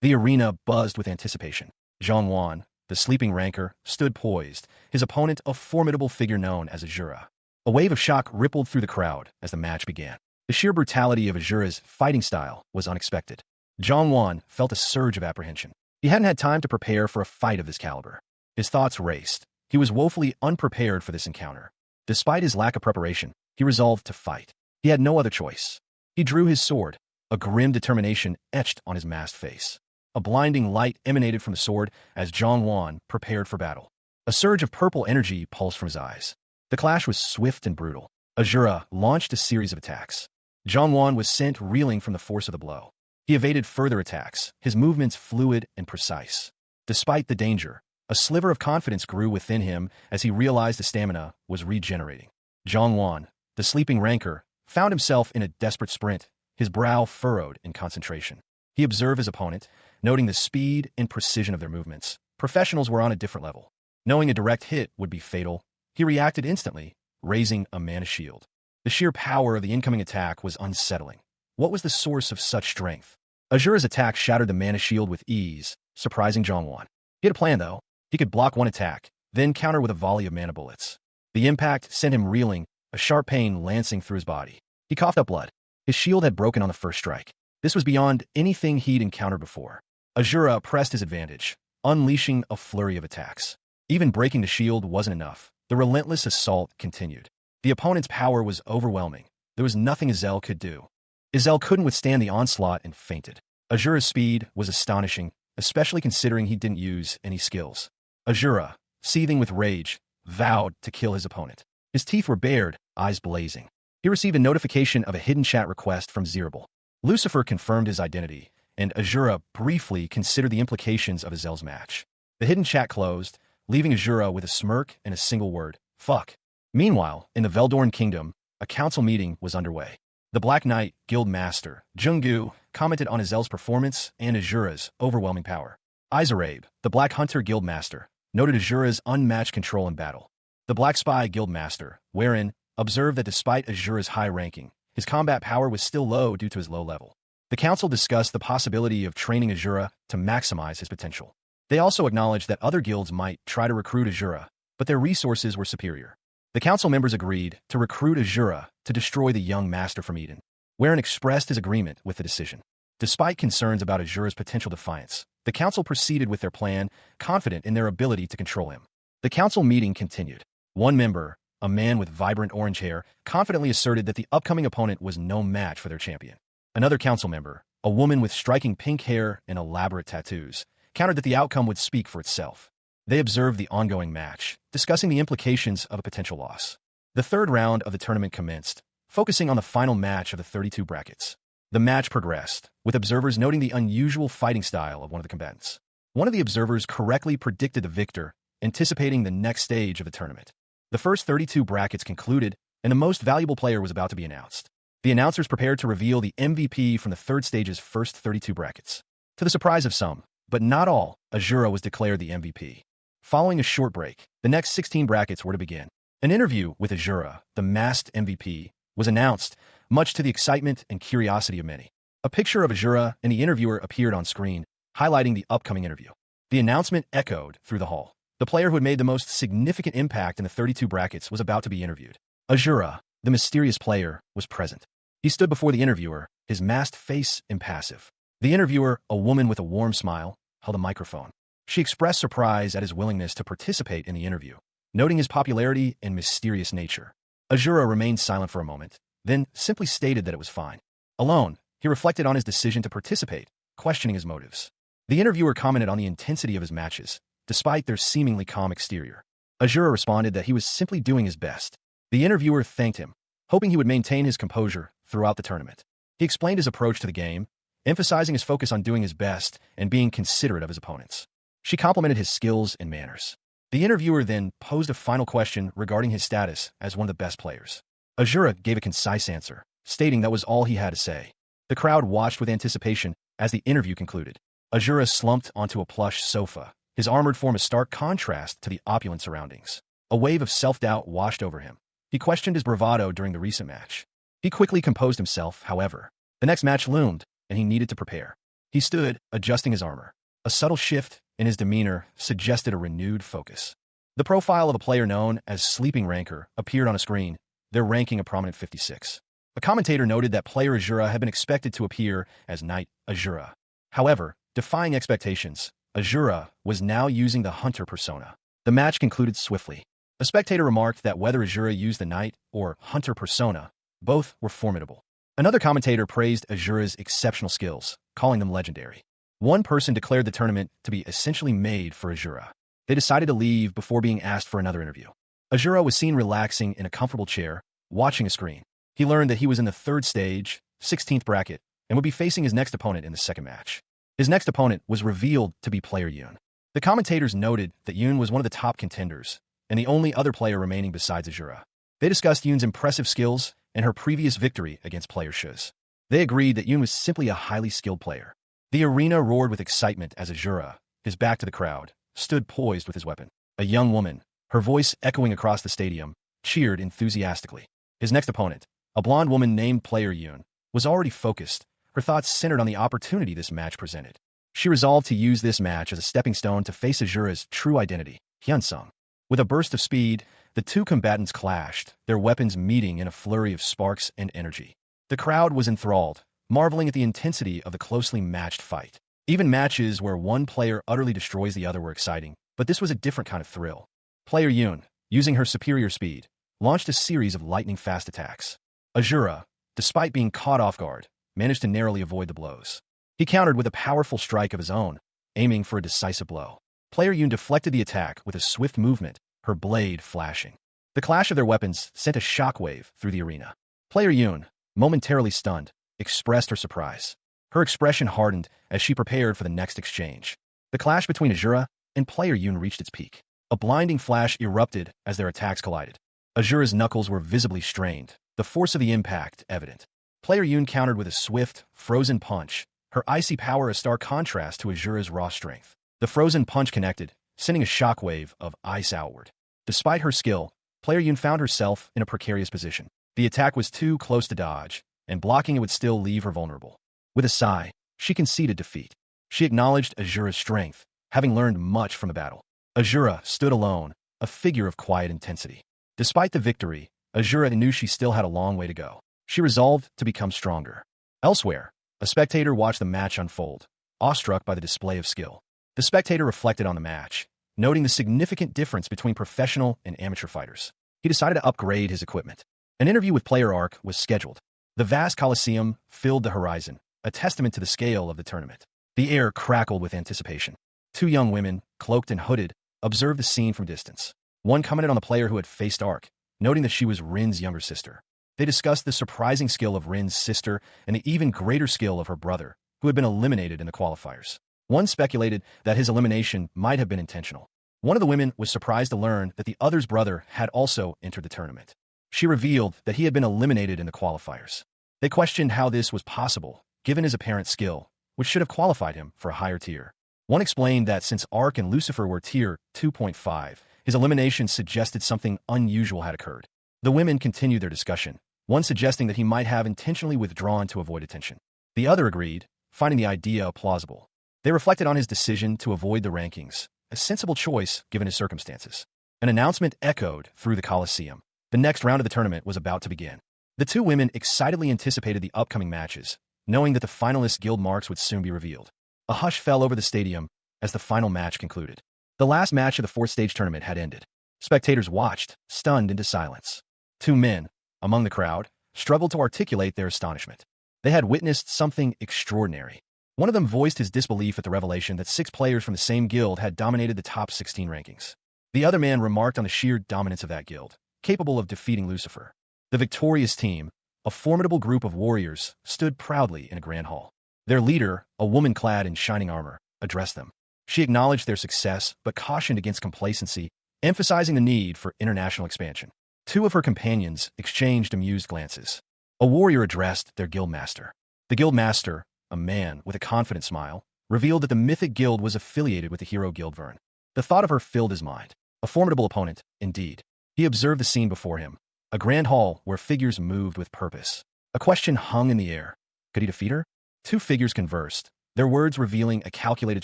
The arena buzzed with anticipation. Jongwon, the sleeping ranker, stood poised, his opponent a formidable figure known as Azura. A wave of shock rippled through the crowd as the match began. The sheer brutality of Azura's fighting style was unexpected. Jongwon felt a surge of apprehension. He hadn't had time to prepare for a fight of this caliber. His thoughts raced. He was woefully unprepared for this encounter. Despite his lack of preparation, he resolved to fight. He had no other choice. He drew his sword, a grim determination etched on his masked face. A blinding light emanated from the sword as Jongwon prepared for battle. A surge of purple energy pulsed from his eyes. The clash was swift and brutal. Azura launched a series of attacks. Jongwon was sent reeling from the force of the blow. He evaded further attacks, his movements fluid and precise. Despite the danger, a sliver of confidence grew within him as he realized the stamina was regenerating. Jongwon, the sleeping ranker, found himself in a desperate sprint, his brow furrowed in concentration. He observed his opponent, noting the speed and precision of their movements. Professionals were on a different level. Knowing a direct hit would be fatal, he reacted instantly, raising a mana shield. The sheer power of the incoming attack was unsettling. What was the source of such strength? Azura's attack shattered the mana shield with ease, surprising Jongwon. He had a plan, though. He could block one attack, then counter with a volley of mana bullets. The impact sent him reeling, a sharp pain lancing through his body. He coughed up blood. His shield had broken on the first strike. This was beyond anything he'd encountered before. Azura pressed his advantage, unleashing a flurry of attacks. Even breaking the shield wasn't enough. The relentless assault continued. The opponent's power was overwhelming. There was nothing Azelle could do. Azelle couldn't withstand the onslaught and fainted. Azura's speed was astonishing, especially considering he didn't use any skills. Azura, seething with rage, vowed to kill his opponent. His teeth were bared, eyes blazing. He received a notification of a hidden chat request from Zerable. Lucifer confirmed his identity, and Azura briefly considered the implications of Azelle's match. The hidden chat closed, leaving Azura with a smirk and a single word, fuck. Meanwhile, in the Veldorn Kingdom, a council meeting was underway. The Black Knight Guild Master, Junggu, commented on Azelle's performance and Azura's overwhelming power. Izarabe, the Black Hunter Guild Master, noted Azura's unmatched control in battle. The Black Spy Guild Master, Wherein, observed that despite Azura's high ranking, his combat power was still low due to his low level. The council discussed the possibility of training Azura to maximize his potential. They also acknowledged that other guilds might try to recruit Azura, but their resources were superior. The council members agreed to recruit Azura to destroy the young master from Eden. Wherein expressed his agreement with the decision. Despite concerns about Azura's potential defiance, the council proceeded with their plan, confident in their ability to control him. The council meeting continued. One member, a man with vibrant orange hair, confidently asserted that the upcoming opponent was no match for their champion. Another council member, a woman with striking pink hair and elaborate tattoos, countered that the outcome would speak for itself. They observed the ongoing match, discussing the implications of a potential loss. The third round of the tournament commenced, focusing on the final match of the 32 brackets. The match progressed, with observers noting the unusual fighting style of one of the combatants. One of the observers correctly predicted the victor, anticipating the next stage of the tournament. The first 32 brackets concluded, and the most valuable player was about to be announced. The announcers prepared to reveal the MVP from the third stage's first 32 brackets. To the surprise of some, but not all, Azura was declared the MVP. Following a short break, the next 16 brackets were to begin. An interview with Azura, the masked MVP, was announced, much to the excitement and curiosity of many. A picture of Azura and the interviewer appeared on screen, highlighting the upcoming interview. The announcement echoed through the hall. The player who had made the most significant impact in the 32 brackets was about to be interviewed. Azura, the mysterious player, was present. He stood before the interviewer, his masked face impassive. The interviewer, a woman with a warm smile, held a microphone. She expressed surprise at his willingness to participate in the interview, noting his popularity and mysterious nature. Azura remained silent for a moment, then simply stated that it was fine. Alone, he reflected on his decision to participate, questioning his motives. The interviewer commented on the intensity of his matches, despite their seemingly calm exterior. Azura responded that he was simply doing his best. The interviewer thanked him, hoping he would maintain his composure throughout the tournament. He explained his approach to the game, emphasizing his focus on doing his best and being considerate of his opponents. She complimented his skills and manners. The interviewer then posed a final question regarding his status as one of the best players. Azura gave a concise answer, stating that was all he had to say. The crowd watched with anticipation as the interview concluded. Azura slumped onto a plush sofa, his armored form a stark contrast to the opulent surroundings. A wave of self-doubt washed over him. He questioned his bravado during the recent match. He quickly composed himself, however. The next match loomed, and he needed to prepare. He stood, adjusting his armor. A subtle shift in his demeanor suggested a renewed focus. The profile of a player known as Sleeping Ranker appeared on a screen, their ranking a prominent 56. A commentator noted that player Azura had been expected to appear as Knight Azura. However, defying expectations, Azura was now using the Hunter persona. The match concluded swiftly. A spectator remarked that whether Azura used the Knight or Hunter persona, both were formidable. Another commentator praised Azura's exceptional skills, calling them legendary. One person declared the tournament to be essentially made for Azura. They decided to leave before being asked for another interview. Azura was seen relaxing in a comfortable chair, watching a screen. He learned that he was in the third stage, 16th bracket, and would be facing his next opponent in the second match. His next opponent was revealed to be player Yoon. The commentators noted that Yoon was one of the top contenders, and the only other player remaining besides Azura. They discussed Yoon's impressive skills and her previous victory against player Shuz. They agreed that Yoon was simply a highly skilled player. The arena roared with excitement as Azura, his back to the crowd, stood poised with his weapon. A young woman, her voice echoing across the stadium, cheered enthusiastically. His next opponent, a blonde woman named player Yoon, was already focused, her thoughts centered on the opportunity this match presented. She resolved to use this match as a stepping stone to face Azura's true identity, Hyunsung. With a burst of speed, the two combatants clashed, their weapons meeting in a flurry of sparks and energy. The crowd was enthralled, marveling at the intensity of the closely matched fight. Even matches where one player utterly destroys the other were exciting, but this was a different kind of thrill. Player Yoon, using her superior speed, launched a series of lightning-fast attacks. Azura, despite being caught off guard, managed to narrowly avoid the blows. He countered with a powerful strike of his own, aiming for a decisive blow. Player Yoon deflected the attack with a swift movement, her blade flashing. The clash of their weapons sent a shockwave through the arena. Player Yoon, momentarily stunned, expressed her surprise. Her expression hardened as she prepared for the next exchange. The clash between Azura and player Yoon reached its peak. A blinding flash erupted as their attacks collided. Azura's knuckles were visibly strained, the force of the impact evident. Player Yoon countered with a swift, frozen punch, her icy power a stark contrast to Azura's raw strength. The frozen punch connected, sending a shockwave of ice outward. Despite her skill, player Yoon found herself in a precarious position. The attack was too close to dodge, and blocking it would still leave her vulnerable. With a sigh, she conceded defeat. She acknowledged Azura's strength, having learned much from the battle. Azura stood alone, a figure of quiet intensity. Despite the victory, Azura knew she still had a long way to go. She resolved to become stronger. Elsewhere, a spectator watched the match unfold, awestruck by the display of skill. The spectator reflected on the match, noting the significant difference between professional and amateur fighters. He decided to upgrade his equipment. An interview with player Ark was scheduled. The vast coliseum filled the horizon, a testament to the scale of the tournament. The air crackled with anticipation. Two young women, cloaked and hooded, observed the scene from distance. One commented on the player who had faced Ark, noting that she was Rin's younger sister. They discussed the surprising skill of Rin's sister and the even greater skill of her brother, who had been eliminated in the qualifiers. One speculated that his elimination might have been intentional. One of the women was surprised to learn that the other's brother had also entered the tournament. She revealed that he had been eliminated in the qualifiers. They questioned how this was possible, given his apparent skill, which should have qualified him for a higher tier. One explained that since Ark and Lucifer were tier 2.5, his elimination suggested something unusual had occurred. The women continued their discussion, one suggesting that he might have intentionally withdrawn to avoid attention. The other agreed, finding the idea plausible. They reflected on his decision to avoid the rankings, a sensible choice given his circumstances. An announcement echoed through the Colosseum. The next round of the tournament was about to begin. The two women excitedly anticipated the upcoming matches, knowing that the finalists' guild marks would soon be revealed. A hush fell over the stadium as the final match concluded. The last match of the fourth-stage tournament had ended. Spectators watched, stunned into silence. Two men, among the crowd, struggled to articulate their astonishment. They had witnessed something extraordinary. One of them voiced his disbelief at the revelation that 6 players from the same guild had dominated the top 16 rankings. The other man remarked on the sheer dominance of that guild, capable of defeating Lucifer. The victorious team, a formidable group of warriors, stood proudly in a grand hall. Their leader, a woman clad in shining armor, addressed them. She acknowledged their success, but cautioned against complacency, emphasizing the need for international expansion. 2 of her companions exchanged amused glances. A warrior addressed their guildmaster. The guildmaster, a man with a confident smile, revealed that the mythic guild was affiliated with the hero guild Vern. The thought of her filled his mind. A formidable opponent, indeed. He observed the scene before him, a grand hall where figures moved with purpose. A question hung in the air. Could he defeat her? 2 figures conversed, their words revealing a calculated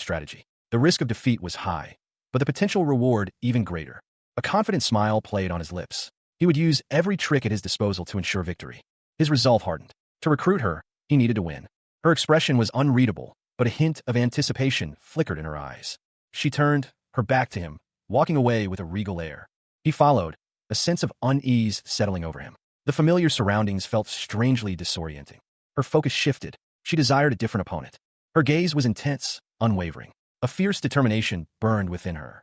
strategy. The risk of defeat was high, but the potential reward even greater. A confident smile played on his lips. He would use every trick at his disposal to ensure victory. His resolve hardened. To recruit her, he needed to win. Her expression was unreadable, but a hint of anticipation flickered in her eyes. She turned, her back to him, walking away with a regal air. He followed, a sense of unease settling over him. The familiar surroundings felt strangely disorienting. Her focus shifted. She desired a different opponent. Her gaze was intense, unwavering. A fierce determination burned within her.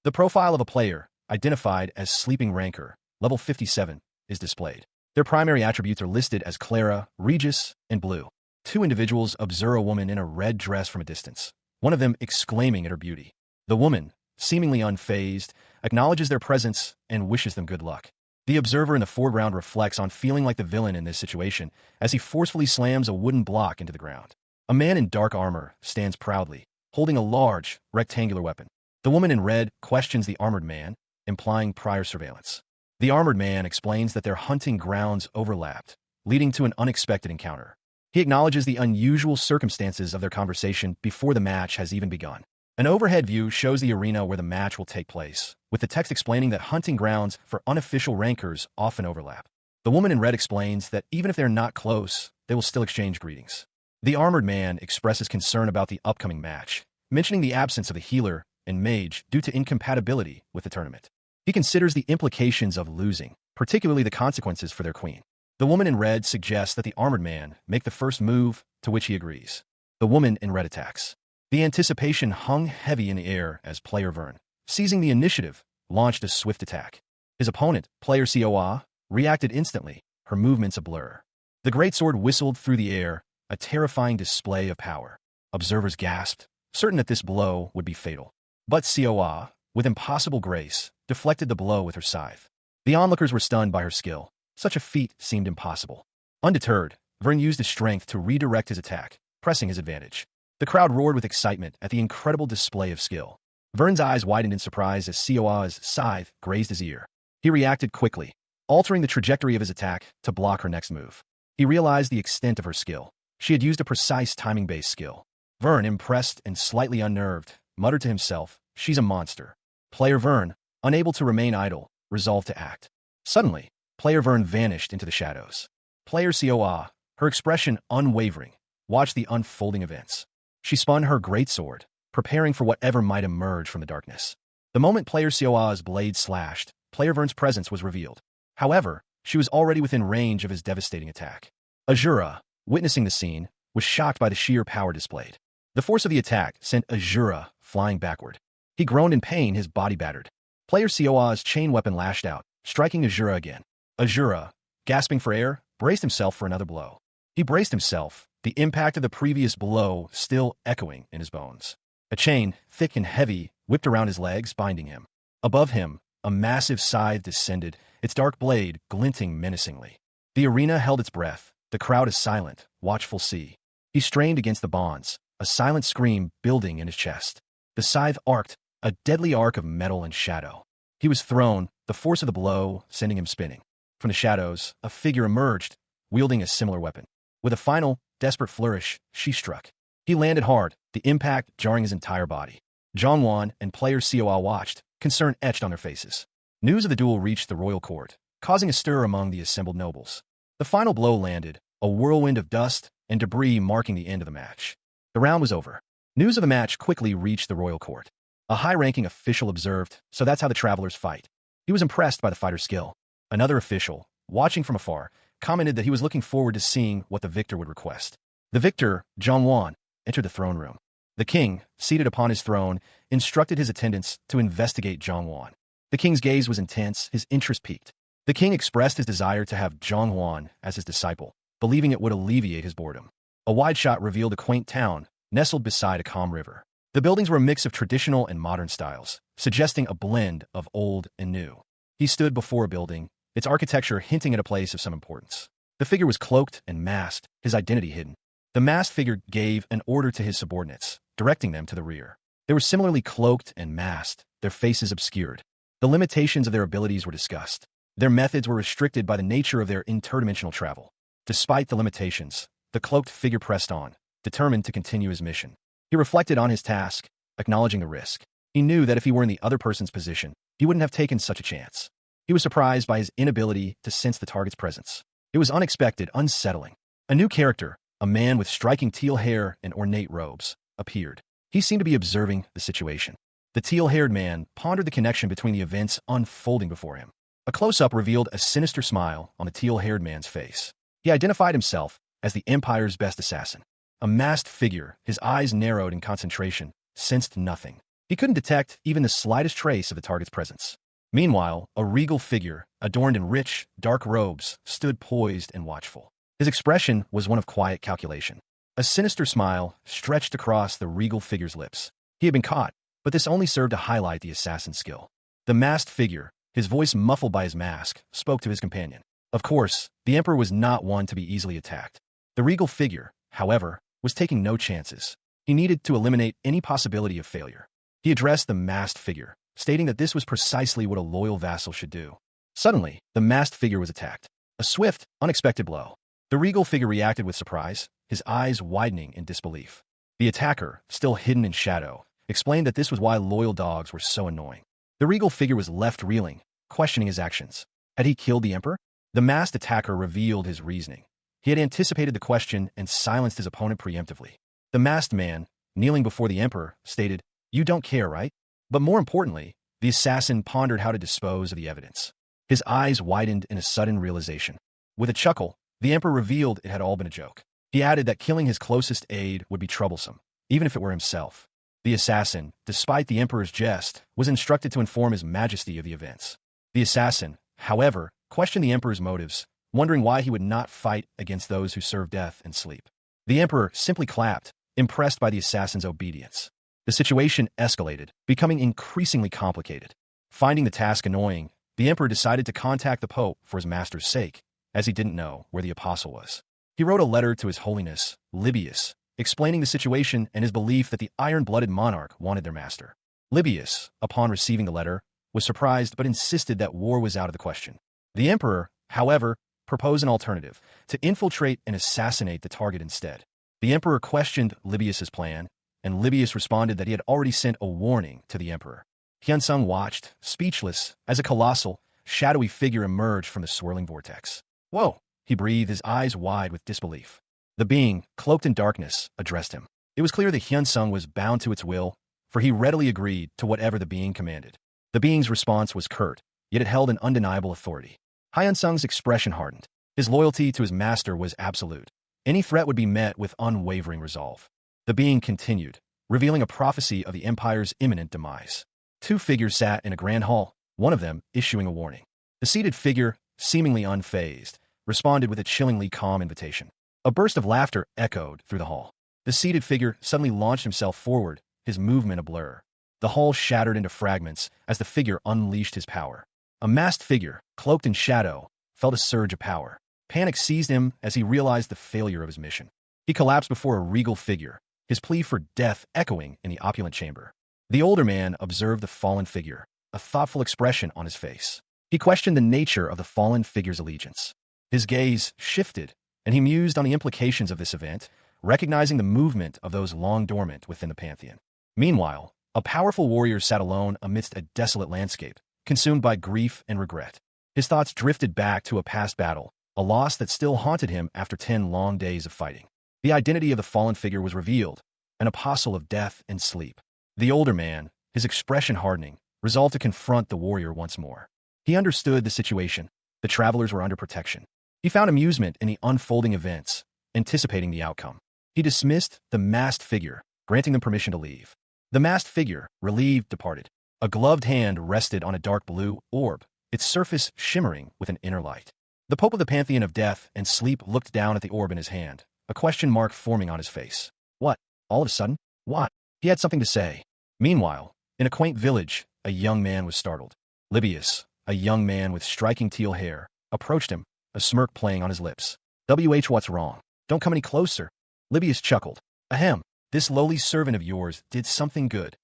The profile of a player, identified as Sleeping Rancor, level 57, is displayed. Their primary attributes are listed as Clara, Regis, and Blue. 2 individuals observe a woman in a red dress from a distance, one of them exclaiming at her beauty. The woman, seemingly unfazed, acknowledges their presence and wishes them good luck. The observer in the foreground reflects on feeling like the villain in this situation as he forcefully slams a wooden block into the ground. A man in dark armor stands proudly, holding a large, rectangular weapon. The woman in red questions the armored man, implying prior surveillance. The armored man explains that their hunting grounds overlapped, leading to an unexpected encounter. He acknowledges the unusual circumstances of their conversation before the match has even begun. An overhead view shows the arena where the match will take place, with the text explaining that hunting grounds for unofficial rankers often overlap. The woman in red explains that even if they're not close, they will still exchange greetings. The armored man expresses concern about the upcoming match, mentioning the absence of a healer and mage due to incompatibility with the tournament. He considers the implications of losing, particularly the consequences for their queen. The woman in red suggests that the armored man make the first move, to which he agrees. The woman in red attacks. The anticipation hung heavy in the air as player Vern, seizing the initiative, launched a swift attack. His opponent, player Coa, reacted instantly, her movements a blur. The greatsword whistled through the air, a terrifying display of power. Observers gasped, certain that this blow would be fatal. But Coa, with impossible grace, deflected the blow with her scythe. The onlookers were stunned by her skill. Such a feat seemed impossible. Undeterred, Vern used his strength to redirect his attack, pressing his advantage. The crowd roared with excitement at the incredible display of skill. Vern's eyes widened in surprise as Coa's scythe grazed his ear. He reacted quickly, altering the trajectory of his attack to block her next move. He realized the extent of her skill. She had used a precise timing-based skill. Vern, impressed and slightly unnerved, muttered to himself, "She's a monster." Player Vern, unable to remain idle, resolved to act. Suddenly, player Vern vanished into the shadows. Player Coa, her expression unwavering, watched the unfolding events. She spun her greatsword, preparing for whatever might emerge from the darkness. The moment player Coa's blade slashed, player Vern's presence was revealed. However, she was already within range of his devastating attack. Azura, witnessing the scene, was shocked by the sheer power displayed. The force of the attack sent Azura flying backward. He groaned in pain, his body battered. Player Coa's chain weapon lashed out, striking Azura again. Azura, gasping for air, braced himself for another blow. He braced himself, the impact of the previous blow still echoing in his bones. A chain, thick and heavy, whipped around his legs, binding him. Above him, a massive scythe descended, its dark blade glinting menacingly. The arena held its breath, the crowd a silent, watchful sea. He strained against the bonds, a silent scream building in his chest. The scythe arced, a deadly arc of metal and shadow. He was thrown, the force of the blow sending him spinning. From the shadows, a figure emerged, wielding a similar weapon. With a final, desperate flourish, she struck. He landed hard, the impact jarring his entire body. Zhongwan and player COA watched, concern etched on their faces. News of the duel reached the royal court, causing a stir among the assembled nobles. The final blow landed, a whirlwind of dust and debris marking the end of the match. The round was over. News of the match quickly reached the royal court. A high-ranking official observed, so that's how the travelers fight. He was impressed by the fighter's skill. Another official, watching from afar, commented that he was looking forward to seeing what the victor would request. The victor, Zhongwan, entered the throne room. The king, seated upon his throne, instructed his attendants to investigate Zhongwan. The king's gaze was intense, his interest piqued. The king expressed his desire to have Zhongwan as his disciple, believing it would alleviate his boredom. A wide shot revealed a quaint town, nestled beside a calm river. The buildings were a mix of traditional and modern styles, suggesting a blend of old and new. He stood before a building, its architecture hinting at a place of some importance. The figure was cloaked and masked, his identity hidden. The masked figure gave an order to his subordinates, directing them to the rear. They were similarly cloaked and masked, their faces obscured. The limitations of their abilities were discussed. Their methods were restricted by the nature of their interdimensional travel. Despite the limitations, the cloaked figure pressed on, determined to continue his mission. He reflected on his task, acknowledging the risk. He knew that if he were in the other person's position, he wouldn't have taken such a chance. He was surprised by his inability to sense the target's presence. It was unexpected, unsettling. A new character, a man with striking teal hair and ornate robes, appeared. He seemed to be observing the situation. The teal-haired man pondered the connection between the events unfolding before him. A close-up revealed a sinister smile on the teal-haired man's face. He identified himself as the Empire's best assassin. A masked figure, his eyes narrowed in concentration, sensed nothing. He couldn't detect even the slightest trace of the target's presence. Meanwhile, a regal figure, adorned in rich, dark robes, stood poised and watchful. His expression was one of quiet calculation. A sinister smile stretched across the regal figure's lips. He had been caught, but this only served to highlight the assassin's skill. The masked figure, his voice muffled by his mask, spoke to his companion. Of course, the Emperor was not one to be easily attacked. The regal figure, however, was taking no chances. He needed to eliminate any possibility of failure. He addressed the masked figure, stating that this was precisely what a loyal vassal should do. Suddenly, the masked figure was attacked. A swift, unexpected blow. The regal figure reacted with surprise, his eyes widening in disbelief. The attacker, still hidden in shadow, explained that this was why loyal dogs were so annoying. The regal figure was left reeling, questioning his actions. Had he killed the Emperor? The masked attacker revealed his reasoning. He had anticipated the question and silenced his opponent preemptively. The masked man, kneeling before the Emperor, stated, "You don't care, right?" But more importantly, the assassin pondered how to dispose of the evidence. His eyes widened in a sudden realization. With a chuckle, the Emperor revealed it had all been a joke. He added that killing his closest aide would be troublesome, even if it were himself. The assassin, despite the Emperor's jest, was instructed to inform His Majesty of the events. The assassin, however, questioned the Emperor's motives, wondering why he would not fight against those who serve death and sleep. The Emperor simply clapped, impressed by the assassin's obedience. The situation escalated, becoming increasingly complicated. Finding the task annoying, the Emperor decided to contact the Pope for his master's sake, as he didn't know where the apostle was. He wrote a letter to His Holiness, Libius, explaining the situation and his belief that the iron-blooded monarch wanted their master. Libius, upon receiving the letter, was surprised but insisted that war was out of the question. The Emperor, however, proposed an alternative, to infiltrate and assassinate the target instead. The Emperor questioned Libius's plan, and Libius responded that he had already sent a warning to the Emperor. Hyunsung watched, speechless, as a colossal, shadowy figure emerged from the swirling vortex. "Whoa!" he breathed, his eyes wide with disbelief. The being, cloaked in darkness, addressed him. It was clear that Hyunsung was bound to its will, for he readily agreed to whatever the being commanded. The being's response was curt, yet it held an undeniable authority. Hyunsung's expression hardened. His loyalty to his master was absolute. Any threat would be met with unwavering resolve. The being continued, revealing a prophecy of the Empire's imminent demise. Two figures sat in a grand hall, one of them issuing a warning. The seated figure, seemingly unfazed, responded with a chillingly calm invitation. A burst of laughter echoed through the hall. The seated figure suddenly launched himself forward, his movement a blur. The hall shattered into fragments as the figure unleashed his power. A masked figure, cloaked in shadow, felt a surge of power. Panic seized him as he realized the failure of his mission. He collapsed before a regal figure, his plea for death echoing in the opulent chamber. The older man observed the fallen figure, a thoughtful expression on his face. He questioned the nature of the fallen figure's allegiance. His gaze shifted, and he mused on the implications of this event, recognizing the movement of those long dormant within the pantheon. Meanwhile, a powerful warrior sat alone amidst a desolate landscape, consumed by grief and regret. His thoughts drifted back to a past battle, a loss that still haunted him after 10 long days of fighting. The identity of the fallen figure was revealed, an apostle of death and sleep. The older man, his expression hardening, resolved to confront the warrior once more. He understood the situation. The travelers were under protection. He found amusement in the unfolding events, anticipating the outcome. He dismissed the masked figure, granting them permission to leave. The masked figure, relieved, departed. A gloved hand rested on a dark blue orb, its surface shimmering with an inner light. The Pope of the Pantheon of Death and Sleep looked down at the orb in his hand, a question mark forming on his face. What? All of a sudden? What? He had something to say. Meanwhile, in a quaint village, a young man was startled. Libius, a young man with striking teal hair, approached him, a smirk playing on his lips. What's wrong? Don't come any closer. Libius chuckled. Ahem, this lowly servant of yours did something good.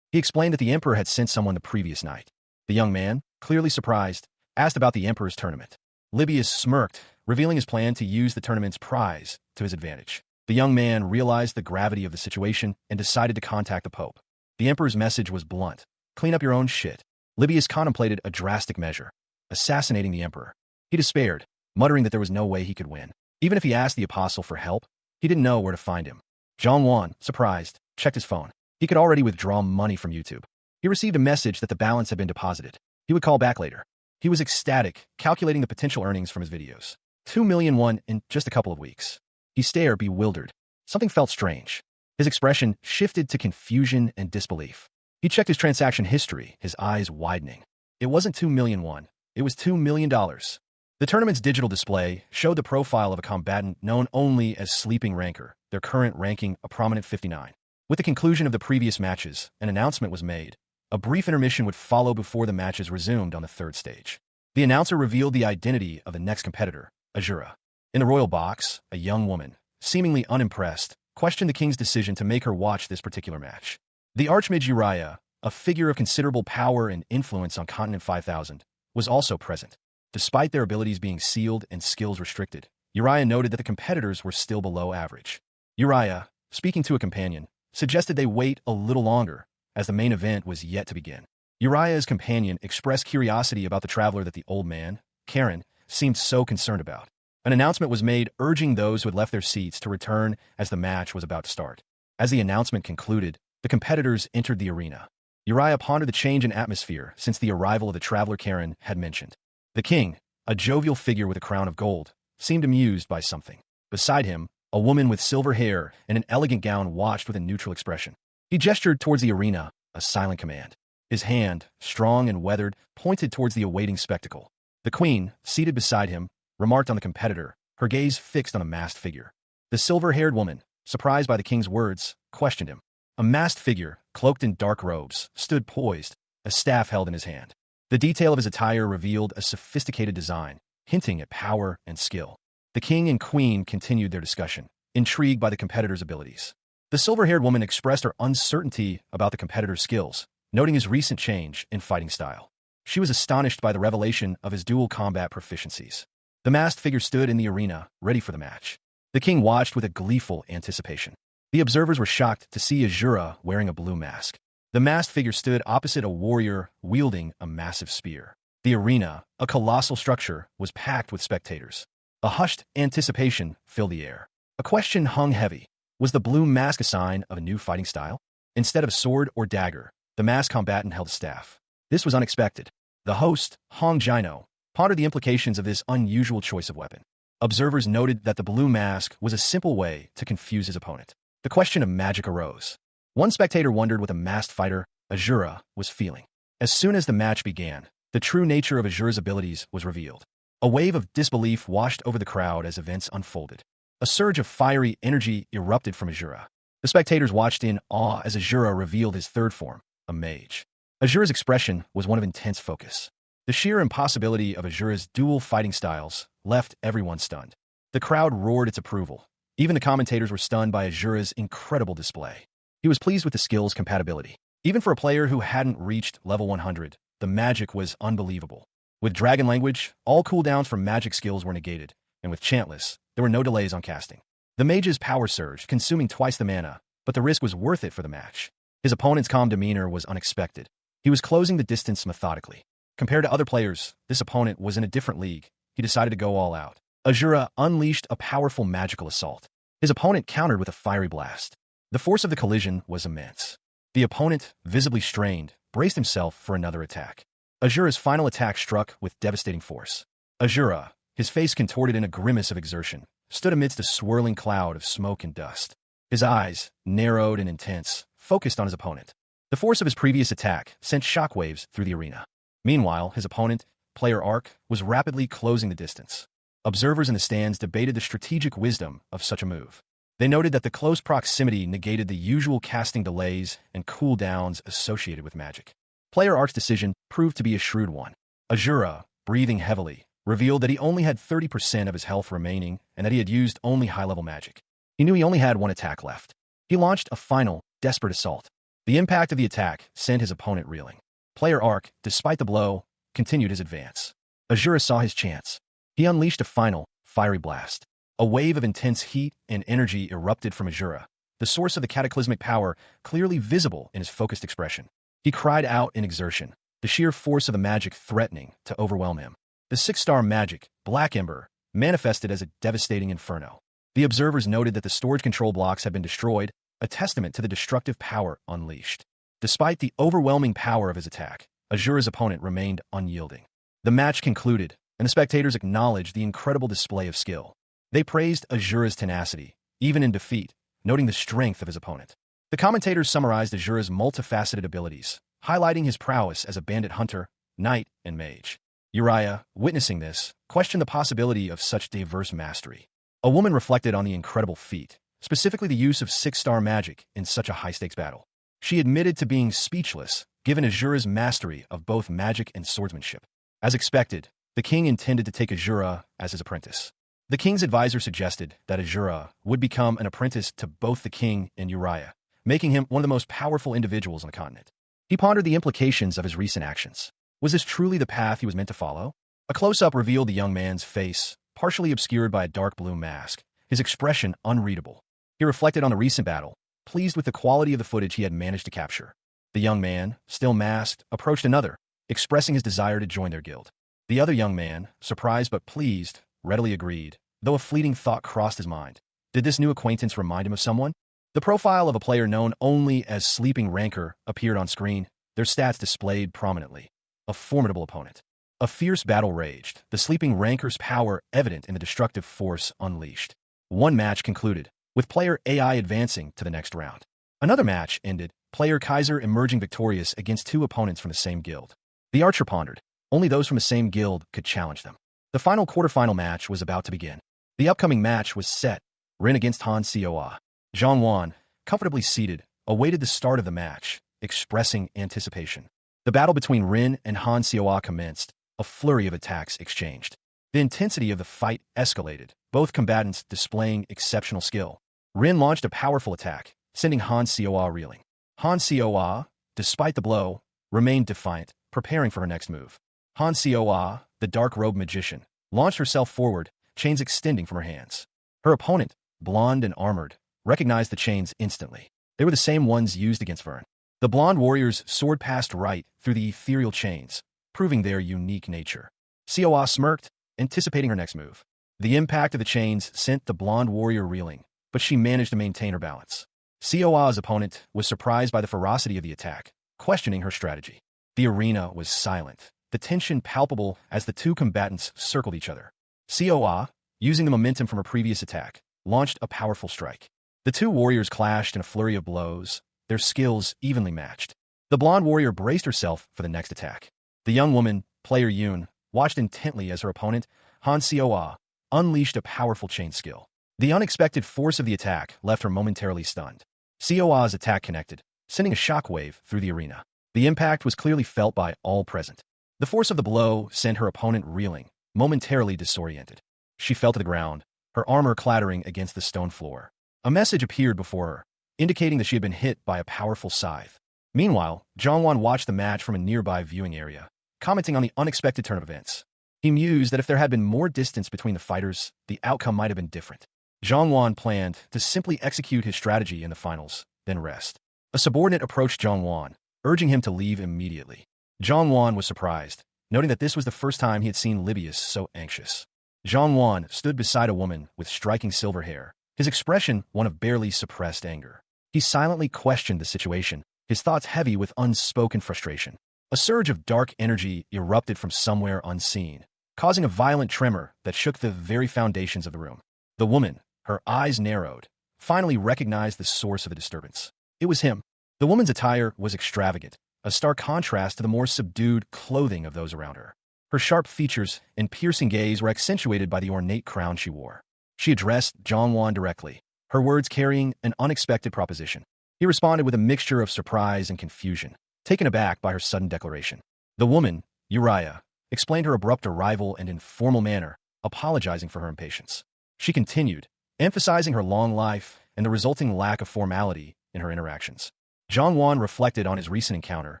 He explained that the emperor had sent someone the previous night. The young man, clearly surprised, asked about the emperor's tournament. Libius smirked, revealing his plan to use the tournament's prize to his advantage. The young man realized the gravity of the situation and decided to contact the Pope. The emperor's message was blunt. Clean up your own shit. Libius contemplated a drastic measure, assassinating the emperor. He despaired, muttering that there was no way he could win. Even if he asked the apostle for help, he didn't know where to find him. Zhang Wan, surprised, checked his phone. He could already withdraw money from YouTube. He received a message that the balance had been deposited. He would call back later. He was ecstatic, calculating the potential earnings from his videos. 2 million won in just a couple of weeks. He stared, bewildered. Something felt strange. His expression shifted to confusion and disbelief. He checked his transaction history, his eyes widening. It wasn't 2 million won. It was $2 million. The tournament's digital display showed the profile of a combatant known only as Sleeping Rancor, their current ranking a prominent 59. With the conclusion of the previous matches, an announcement was made. A brief intermission would follow before the matches resumed on the third stage. The announcer revealed the identity of the next competitor, Azura. In the royal box, a young woman, seemingly unimpressed, questioned the king's decision to make her watch this particular match. The Archmage Uriah, a figure of considerable power and influence on Continent 5000, was also present. Despite their abilities being sealed and skills restricted, Uriah noted that the competitors were still below average. Uriah, speaking to a companion, suggested they wait a little longer, as the main event was yet to begin. Uriah's companion expressed curiosity about the traveler that the old man, Karen, seemed so concerned about. An announcement was made urging those who had left their seats to return as the match was about to start. As the announcement concluded, the competitors entered the arena. Uriah pondered the change in atmosphere since the arrival of the traveler Karen had mentioned. The king, a jovial figure with a crown of gold, seemed amused by something. Beside him, a woman with silver hair and an elegant gown watched with a neutral expression. He gestured towards the arena, a silent command. His hand, strong and weathered, pointed towards the awaiting spectacle. The queen, seated beside him, remarked on the competitor, her gaze fixed on a masked figure. The silver-haired woman, surprised by the king's words, questioned him. A masked figure, cloaked in dark robes, stood poised, a staff held in his hand. The detail of his attire revealed a sophisticated design, hinting at power and skill. The king and queen continued their discussion, intrigued by the competitor's abilities. The silver-haired woman expressed her uncertainty about the competitor's skills, noting his recent change in fighting style. She was astonished by the revelation of his dual combat proficiencies. The masked figure stood in the arena, ready for the match. The king watched with a gleeful anticipation. The observers were shocked to see Azura wearing a blue mask. The masked figure stood opposite a warrior wielding a massive spear. The arena, a colossal structure, was packed with spectators. A hushed anticipation filled the air. A question hung heavy. Was the blue mask a sign of a new fighting style? Instead of a sword or dagger, the masked combatant held a staff. This was unexpected. The host, Hong Jino, pondered the implications of this unusual choice of weapon. Observers noted that the blue mask was a simple way to confuse his opponent. The question of magic arose. One spectator wondered what the masked fighter, Azura, was feeling. As soon as the match began, the true nature of Azura's abilities was revealed. A wave of disbelief washed over the crowd as events unfolded. A surge of fiery energy erupted from Azura. The spectators watched in awe as Azura revealed his third form, a mage. Azura's expression was one of intense focus. The sheer impossibility of Azura's dual fighting styles left everyone stunned. The crowd roared its approval. Even the commentators were stunned by Azura's incredible display. He was pleased with the skill's compatibility. Even for a player who hadn't reached level 100, the magic was unbelievable. With Dragon Language, all cooldowns from magic skills were negated, and with Chantless, there were no delays on casting. The mage's power surged, consuming twice the mana, but the risk was worth it for the match. His opponent's calm demeanor was unexpected. He was closing the distance methodically. Compared to other players, this opponent was in a different league. He decided to go all out. Azura unleashed a powerful magical assault. His opponent countered with a fiery blast. The force of the collision was immense. The opponent, visibly strained, braced himself for another attack. Azura's final attack struck with devastating force. Azura, his face contorted in a grimace of exertion, stood amidst a swirling cloud of smoke and dust. His eyes, narrowed and intense, focused on his opponent. The force of his previous attack sent shockwaves through the arena. Meanwhile, his opponent, Player Arc, was rapidly closing the distance. Observers in the stands debated the strategic wisdom of such a move. They noted that the close proximity negated the usual casting delays and cooldowns associated with magic. Player Arc's decision proved to be a shrewd one. Azura, breathing heavily, revealed that he only had 30% of his health remaining and that he had used only high-level magic. He knew he only had one attack left. He launched a final, desperate assault. The impact of the attack sent his opponent reeling. Player Arc, despite the blow, continued his advance. Azura saw his chance. He unleashed a final, fiery blast. A wave of intense heat and energy erupted from Azura, the source of the cataclysmic power clearly visible in his focused expression. He cried out in exertion, the sheer force of the magic threatening to overwhelm him. The 6-star magic, Black Ember, manifested as a devastating inferno. The observers noted that the storage control blocks had been destroyed, a testament to the destructive power unleashed. Despite the overwhelming power of his attack, Azura's opponent remained unyielding. The match concluded, and the spectators acknowledged the incredible display of skill. They praised Azura's tenacity, even in defeat, noting the strength of his opponent. The commentators summarized Azura's multifaceted abilities, highlighting his prowess as a bandit hunter, knight, and mage. Uriah, witnessing this, questioned the possibility of such diverse mastery. A woman reflected on the incredible feat, specifically the use of 6-star magic in such a high-stakes battle. She admitted to being speechless, given Azura's mastery of both magic and swordsmanship. As expected, the king intended to take Azura as his apprentice. The king's advisor suggested that Azura would become an apprentice to both the king and Uriah, making him one of the most powerful individuals on the continent. He pondered the implications of his recent actions. Was this truly the path he was meant to follow? A close-up revealed the young man's face, partially obscured by a dark blue mask, his expression unreadable. He reflected on the recent battle, pleased with the quality of the footage he had managed to capture. The young man, still masked, approached another, expressing his desire to join their guild. The other young man, surprised but pleased, readily agreed, though a fleeting thought crossed his mind. Did this new acquaintance remind him of someone? The profile of a player known only as Sleeping Rancor appeared on screen, their stats displayed prominently. A formidable opponent. A fierce battle raged, the Sleeping Rancor's power evident in the destructive force unleashed. One match concluded, with player AI advancing to the next round. Another match ended, player Kaiser emerging victorious against two opponents from the same guild. The archer pondered. Only those from the same guild could challenge them. The final quarterfinal match was about to begin. The upcoming match was set, Rin against Han Seoa. Zhang Wan, comfortably seated, awaited the start of the match, expressing anticipation. The battle between Rin and Han Seoa commenced, a flurry of attacks exchanged. The intensity of the fight escalated, both combatants displaying exceptional skill. Rin launched a powerful attack, sending Han Seoa reeling. Han Seoa, despite the blow, remained defiant, preparing for her next move. Han Seoa, the dark-robed magician, launched herself forward, chains extending from her hands. Her opponent, blonde and armored, recognized the chains instantly. They were the same ones used against Vern. The blonde warrior's sword passed right through the ethereal chains, proving their unique nature. Seoa smirked, anticipating her next move. The impact of the chains sent the blonde warrior reeling, but she managed to maintain her balance. Seoa's opponent was surprised by the ferocity of the attack, questioning her strategy. The arena was silent, the tension palpable as the two combatants circled each other. Seoa, using the momentum from her previous attack, launched a powerful strike. The two warriors clashed in a flurry of blows, their skills evenly matched. The blonde warrior braced herself for the next attack. The young woman, player Yoon, watched intently as her opponent Han Seoa unleashed a powerful chain skill. The unexpected force of the attack left her momentarily stunned. Seoa's attack connected, sending a shockwave through the arena. The impact was clearly felt by all present. The force of the blow sent her opponent reeling, momentarily disoriented. She fell to the ground, her armor clattering against the stone floor. A message appeared before her, indicating that she had been hit by a powerful scythe. Meanwhile, Jongwon watched the match from a nearby viewing area, commenting on the unexpected turn of events. He mused that if there had been more distance between the fighters, the outcome might have been different. Jongwon planned to simply execute his strategy in the finals, then rest. A subordinate approached Jongwon, urging him to leave immediately. Jongwon was surprised, noting that this was the first time he had seen Libius so anxious. Jongwon stood beside a woman with striking silver hair, his expression one of barely suppressed anger. He silently questioned the situation, his thoughts heavy with unspoken frustration. A surge of dark energy erupted from somewhere unseen, causing a violent tremor that shook the very foundations of the room. The woman, her eyes narrowed, finally recognized the source of the disturbance. It was him. The woman's attire was extravagant, a stark contrast to the more subdued clothing of those around her. Her sharp features and piercing gaze were accentuated by the ornate crown she wore. She addressed Jongwon directly, her words carrying an unexpected proposition. He responded with a mixture of surprise and confusion, taken aback by her sudden declaration. The woman, Uriah, explained her abrupt arrival and in formal manner, apologizing for her impatience. She continued, emphasizing her long life and the resulting lack of formality in her interactions. Jongwon reflected on his recent encounter,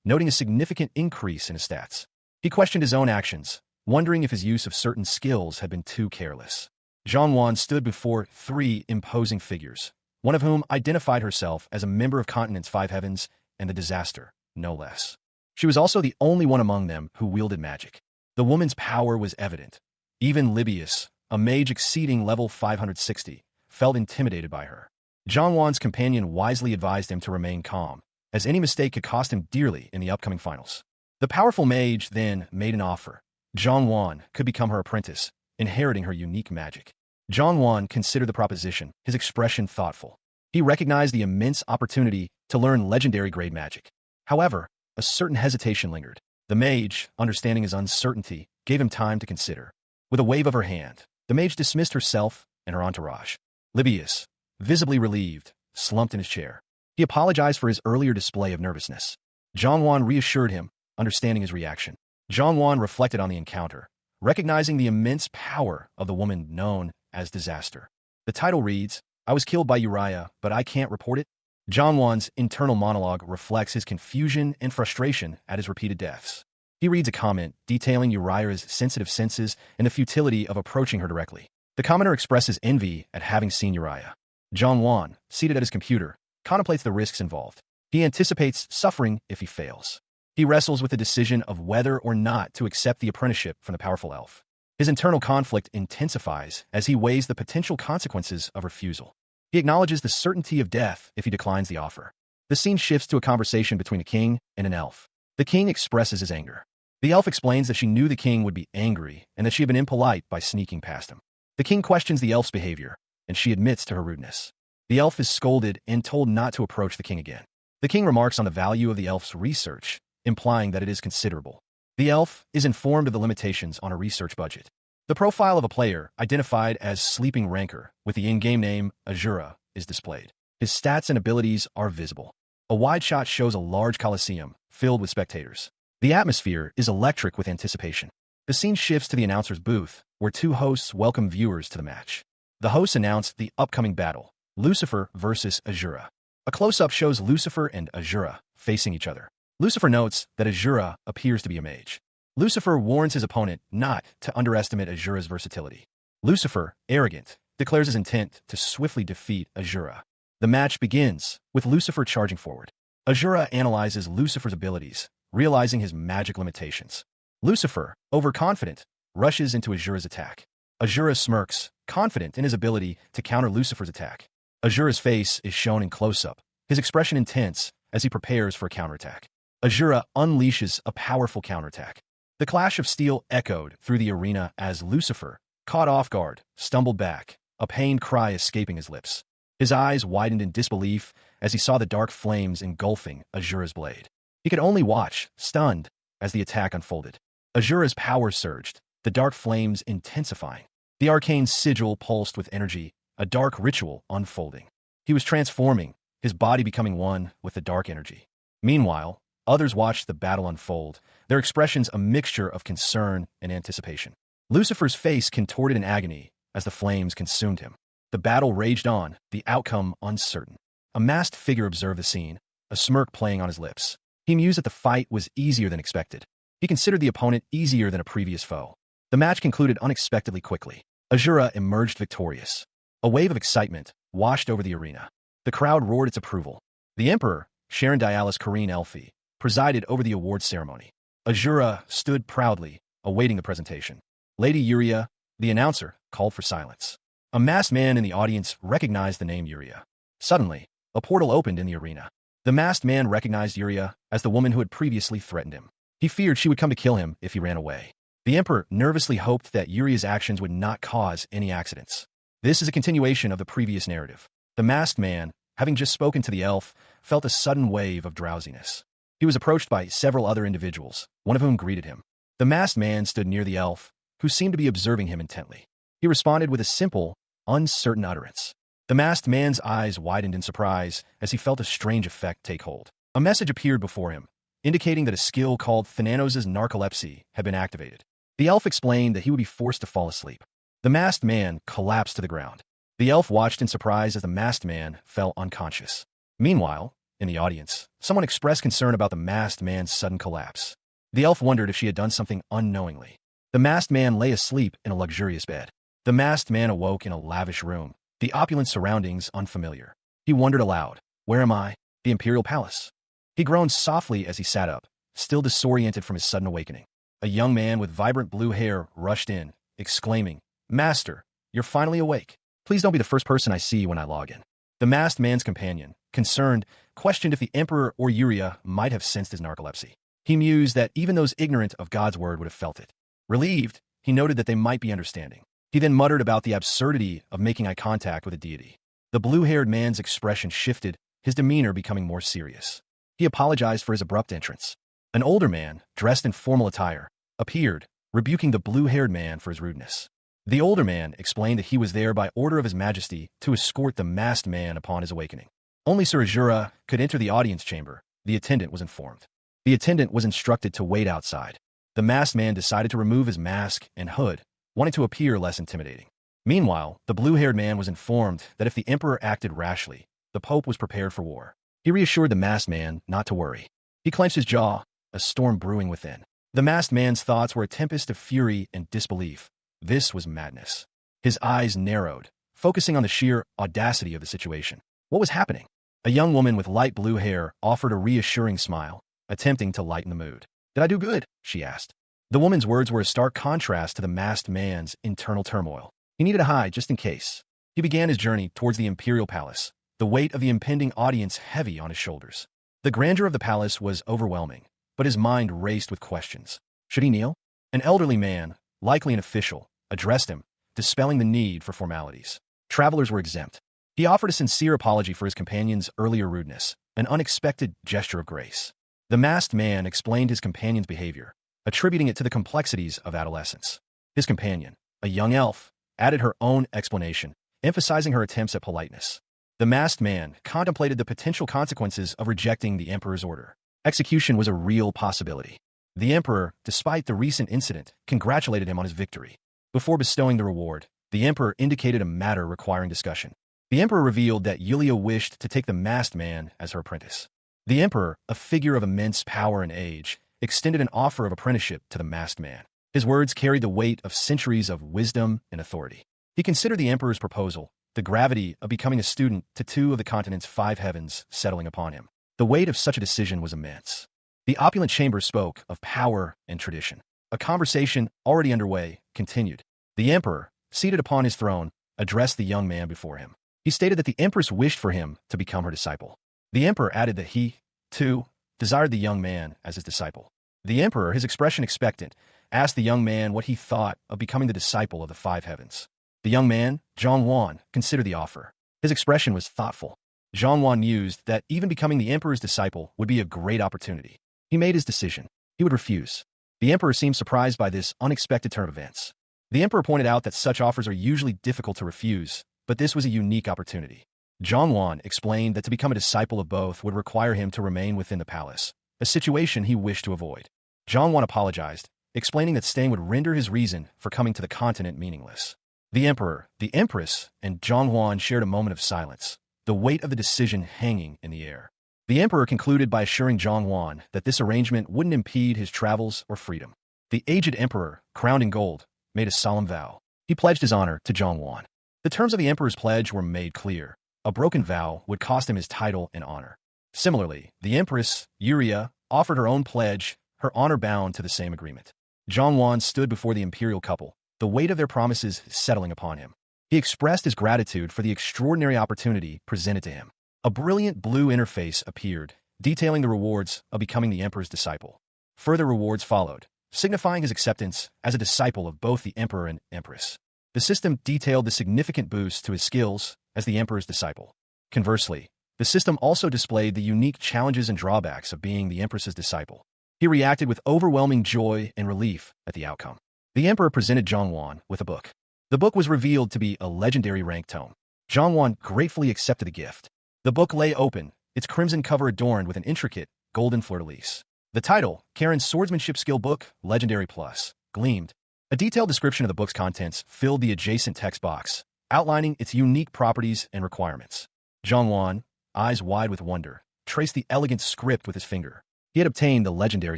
noting a significant increase in his stats. He questioned his own actions, wondering if his use of certain skills had been too careless. Jongwon stood before three imposing figures, one of whom identified herself as a member of Continent's Five Heavens and the Disaster, no less. She was also the only one among them who wielded magic. The woman's power was evident. Even Libius, a mage exceeding level 560, felt intimidated by her. Jongwon's companion wisely advised him to remain calm, as any mistake could cost him dearly in the upcoming finals. The powerful mage then made an offer. Jongwon could become her apprentice, inheriting her unique magic. Jongwon considered the proposition, his expression thoughtful. He recognized the immense opportunity to learn legendary-grade magic. However, a certain hesitation lingered. The mage, understanding his uncertainty, gave him time to consider. With a wave of her hand, the mage dismissed herself and her entourage. Libius, visibly relieved, slumped in his chair. He apologized for his earlier display of nervousness. Jongwon reassured him, understanding his reaction. Jongwon reflected on the encounter, recognizing the immense power of the woman known as Disaster. The title reads, "I was killed by Uriah, but I can't report it." Jongwon's internal monologue reflects his confusion and frustration at his repeated deaths. He reads a comment detailing Uriah's sensitive senses and the futility of approaching her directly. The commenter expresses envy at having seen Uriah. Jongwon, seated at his computer, contemplates the risks involved. He anticipates suffering if he fails. He wrestles with the decision of whether or not to accept the apprenticeship from the powerful elf. His internal conflict intensifies as he weighs the potential consequences of refusal. He acknowledges the certainty of death if he declines the offer. The scene shifts to a conversation between a king and an elf. The king expresses his anger. The elf explains that she knew the king would be angry and that she had been impolite by sneaking past him. The king questions the elf's behavior, and she admits to her rudeness. The elf is scolded and told not to approach the king again. The king remarks on the value of the elf's research, implying that it is considerable. The elf is informed of the limitations on a research budget. The profile of a player, identified as Sleeping Rancor, with the in-game name Azura, is displayed. His stats and abilities are visible. A wide shot shows a large coliseum, filled with spectators. The atmosphere is electric with anticipation. The scene shifts to the announcer's booth, where two hosts welcome viewers to the match. The hosts announce the upcoming battle, Lucifer versus Azura. A close-up shows Lucifer and Azura facing each other. Lucifer notes that Azura appears to be a mage. Lucifer warns his opponent not to underestimate Azura's versatility. Lucifer, arrogant, declares his intent to swiftly defeat Azura. The match begins, with Lucifer charging forward. Azura analyzes Lucifer's abilities, realizing his magic limitations. Lucifer, overconfident, rushes into Azura's attack. Azura smirks, confident in his ability to counter Lucifer's attack. Azura's face is shown in close-up, his expression intense as he prepares for a counterattack. Azura unleashes a powerful counterattack. The clash of steel echoed through the arena as Lucifer, caught off guard, stumbled back, a pained cry escaping his lips. His eyes widened in disbelief as he saw the dark flames engulfing Azura's blade. He could only watch, stunned, as the attack unfolded. Azura's power surged, the dark flames intensifying. The arcane sigil pulsed with energy, a dark ritual unfolding. He was transforming, his body becoming one with the dark energy. Meanwhile, others watched the battle unfold, their expressions a mixture of concern and anticipation. Lucifer's face contorted in agony as the flames consumed him. The battle raged on, the outcome uncertain. A masked figure observed the scene, a smirk playing on his lips. He mused that the fight was easier than expected. He considered the opponent easier than a previous foe. The match concluded unexpectedly quickly. Azura emerged victorious. A wave of excitement washed over the arena. The crowd roared its approval. The Emperor, Sharon Dialis Kareen Elfi, presided over the awards ceremony. Azura stood proudly, awaiting the presentation. Lady Yuria, the announcer, called for silence. A masked man in the audience recognized the name Yuria. Suddenly, a portal opened in the arena. The masked man recognized Yuria as the woman who had previously threatened him. He feared she would come to kill him if he ran away. The Emperor nervously hoped that Yuria's actions would not cause any accidents. This is a continuation of the previous narrative. The masked man, having just spoken to the elf, felt a sudden wave of drowsiness. He was approached by several other individuals, one of whom greeted him. The masked man stood near the elf, who seemed to be observing him intently. He responded with a simple, uncertain utterance. The masked man's eyes widened in surprise as he felt a strange effect take hold. A message appeared before him, indicating that a skill called Thananos' narcolepsy had been activated. The elf explained that he would be forced to fall asleep. The masked man collapsed to the ground. The elf watched in surprise as the masked man fell unconscious. Meanwhile, in the audience, someone expressed concern about the masked man's sudden collapse. The elf wondered if she had done something unknowingly. The masked man lay asleep in a luxurious bed. The masked man awoke in a lavish room, the opulent surroundings unfamiliar. He wondered aloud, "Where am I? The Imperial Palace." He groaned softly as he sat up, still disoriented from his sudden awakening. A young man with vibrant blue hair rushed in, exclaiming, "Master, you're finally awake. Please don't be the first person I see when I log in." The masked man's companion, concerned, questioned if the Emperor or Yuria might have sensed his narcolepsy. He mused that even those ignorant of God's word would have felt it. Relieved, he noted that they might be understanding. He then muttered about the absurdity of making eye contact with a deity. The blue-haired man's expression shifted, his demeanor becoming more serious. He apologized for his abrupt entrance. An older man, dressed in formal attire, appeared, rebuking the blue-haired man for his rudeness. The older man explained that he was there by order of His Majesty to escort the masked man upon his awakening. Only Sir Azura could enter the audience chamber, the attendant was informed. The attendant was instructed to wait outside. The masked man decided to remove his mask and hood, wanting to appear less intimidating. Meanwhile, the blue-haired man was informed that if the Emperor acted rashly, the Pope was prepared for war. He reassured the masked man not to worry. He clenched his jaw, a storm brewing within. The masked man's thoughts were a tempest of fury and disbelief. This was madness. His eyes narrowed, focusing on the sheer audacity of the situation. What was happening? A young woman with light blue hair offered a reassuring smile, attempting to lighten the mood. "Did I do good?" she asked. The woman's words were a stark contrast to the masked man's internal turmoil. He needed a hide just in case. He began his journey towards the Imperial Palace, the weight of the impending audience heavy on his shoulders. The grandeur of the palace was overwhelming, but his mind raced with questions. Should he kneel? An elderly man, likely an official, addressed him, dispelling the need for formalities. Travelers were exempt. He offered a sincere apology for his companion's earlier rudeness, an unexpected gesture of grace. The masked man explained his companion's behavior, attributing it to the complexities of adolescence. His companion, a young elf, added her own explanation, emphasizing her attempts at politeness. The masked man contemplated the potential consequences of rejecting the Emperor's order. Execution was a real possibility. The Emperor, despite the recent incident, congratulated him on his victory. Before bestowing the reward, the Emperor indicated a matter requiring discussion. The Emperor revealed that Yulia wished to take the masked man as her apprentice. The Emperor, a figure of immense power and age, extended an offer of apprenticeship to the masked man. His words carried the weight of centuries of wisdom and authority. He considered the Emperor's proposal, the gravity of becoming a student to two of the continent's 5 heavens settling upon him. The weight of such a decision was immense. The opulent chamber spoke of power and tradition. A conversation already underway continued. The Emperor, seated upon his throne, addressed the young man before him. He stated that the Empress wished for him to become her disciple. The Emperor added that he, too, desired the young man as his disciple. The Emperor, his expression expectant, asked the young man what he thought of becoming the disciple of the 5 heavens. The young man, Zhang Wan, considered the offer. His expression was thoughtful. Zhang Wan mused that even becoming the Emperor's disciple would be a great opportunity. He made his decision. He would refuse. The emperor seemed surprised by this unexpected turn of events. The emperor pointed out that such offers are usually difficult to refuse, but this was a unique opportunity. Zhongwan explained that to become a disciple of both would require him to remain within the palace, a situation he wished to avoid. Zhongwan apologized, explaining that staying would render his reason for coming to the continent meaningless. The emperor, the empress, and Zhongwan shared a moment of silence, the weight of the decision hanging in the air. The emperor concluded by assuring Zhongwan that this arrangement wouldn't impede his travels or freedom. The aged emperor, crowned in gold, made a solemn vow. He pledged his honor to Zhongwan. The terms of the emperor's pledge were made clear. A broken vow would cost him his title and honor. Similarly, the empress, Yuria, offered her own pledge, her honor bound to the same agreement. Zhongwan stood before the imperial couple, the weight of their promises settling upon him. He expressed his gratitude for the extraordinary opportunity presented to him. A brilliant blue interface appeared, detailing the rewards of becoming the emperor's disciple. Further rewards followed, signifying his acceptance as a disciple of both the emperor and empress. The system detailed the significant boost to his skills as the emperor's disciple. Conversely, the system also displayed the unique challenges and drawbacks of being the empress's disciple. He reacted with overwhelming joy and relief at the outcome. The emperor presented Zhongwan with a book. The book was revealed to be a legendary rank tome. Zhongwan gratefully accepted the gift. The book lay open, its crimson cover adorned with an intricate, golden fleur-de-lis. The title, Karen's Swordsmanship Skill Book, Legendary Plus, gleamed. A detailed description of the book's contents filled the adjacent text box, outlining its unique properties and requirements. Zhongwan, eyes wide with wonder, traced the elegant script with his finger. He had obtained the legendary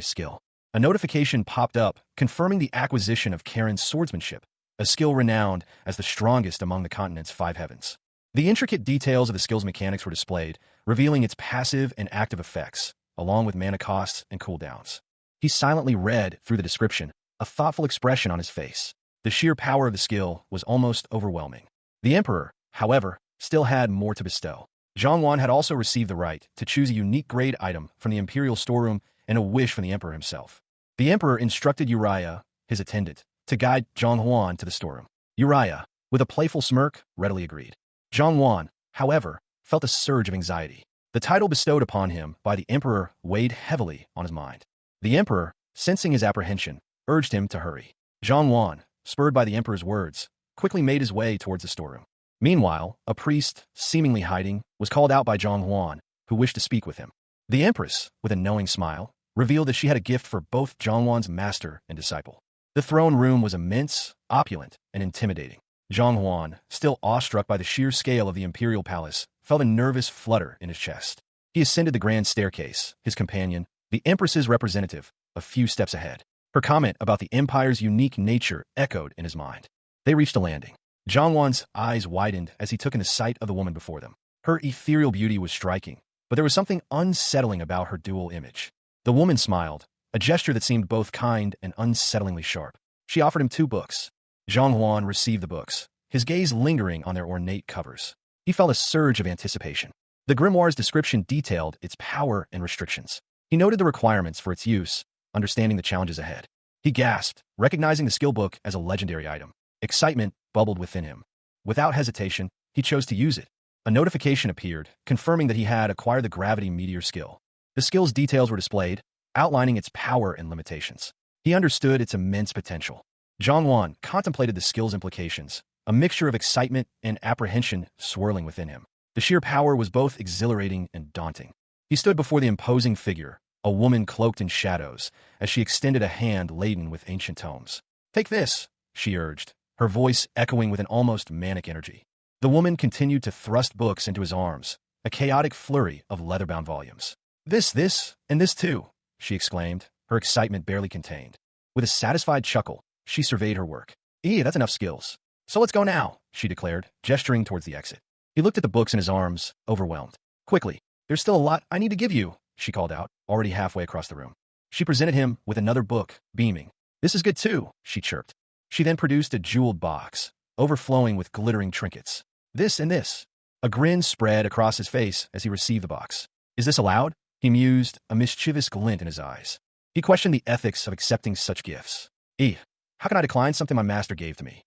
skill. A notification popped up, confirming the acquisition of Karen's swordsmanship, a skill renowned as the strongest among the continent's 5 heavens. The intricate details of the skill's mechanics were displayed, revealing its passive and active effects, along with mana costs and cooldowns. He silently read through the description, a thoughtful expression on his face. The sheer power of the skill was almost overwhelming. The emperor, however, still had more to bestow. Zhongwan had also received the right to choose a unique grade item from the imperial storeroom and a wish from the emperor himself. The emperor instructed Uriah, his attendant, to guide Zhongwan to the storeroom. Uriah, with a playful smirk, readily agreed. Zhongwan, however, felt a surge of anxiety. The title bestowed upon him by the emperor weighed heavily on his mind. The emperor, sensing his apprehension, urged him to hurry. Zhongwan, spurred by the emperor's words, quickly made his way towards the storeroom. Meanwhile, a priest, seemingly hiding, was called out by Zhongwan, who wished to speak with him. The empress, with a knowing smile, revealed that she had a gift for both Zhongwan's master and disciple. The throne room was immense, opulent, and intimidating. Zhongwan, still awestruck by the sheer scale of the imperial palace, felt a nervous flutter in his chest. He ascended the grand staircase, his companion, the empress's representative, a few steps ahead. Her comment about the empire's unique nature echoed in his mind. They reached a landing. Zhongwan's eyes widened as he took in the sight of the woman before them. Her ethereal beauty was striking, but there was something unsettling about her dual image. The woman smiled, a gesture that seemed both kind and unsettlingly sharp. She offered him 2 books. Zhongwan received the books, his gaze lingering on their ornate covers. He felt a surge of anticipation. The grimoire's description detailed its power and restrictions. He noted the requirements for its use, understanding the challenges ahead. He gasped, recognizing the skill book as a legendary item. Excitement bubbled within him. Without hesitation, he chose to use it. A notification appeared, confirming that he had acquired the Gravity Meteor skill. The skill's details were displayed, outlining its power and limitations. He understood its immense potential. Zhongwan contemplated the skill's implications, a mixture of excitement and apprehension swirling within him. The sheer power was both exhilarating and daunting. He stood before the imposing figure, a woman cloaked in shadows, as she extended a hand laden with ancient tomes. "Take this," she urged, her voice echoing with an almost manic energy. The woman continued to thrust books into his arms, a chaotic flurry of leather-bound volumes. This, and this too," she exclaimed, her excitement barely contained. With a satisfied chuckle, she surveyed her work. That's enough skills. So let's go now," she declared, gesturing towards the exit. He looked at the books in his arms, overwhelmed. "Quickly, there's still a lot I need to give you," she called out, already halfway across the room. She presented him with another book, beaming. "This is good too," she chirped. She then produced a jeweled box, overflowing with glittering trinkets. "This and this." A grin spread across his face as he received the box. "Is this allowed?" he mused, a mischievous glint in his eyes. He questioned the ethics of accepting such gifts. How can I decline something my master gave to me?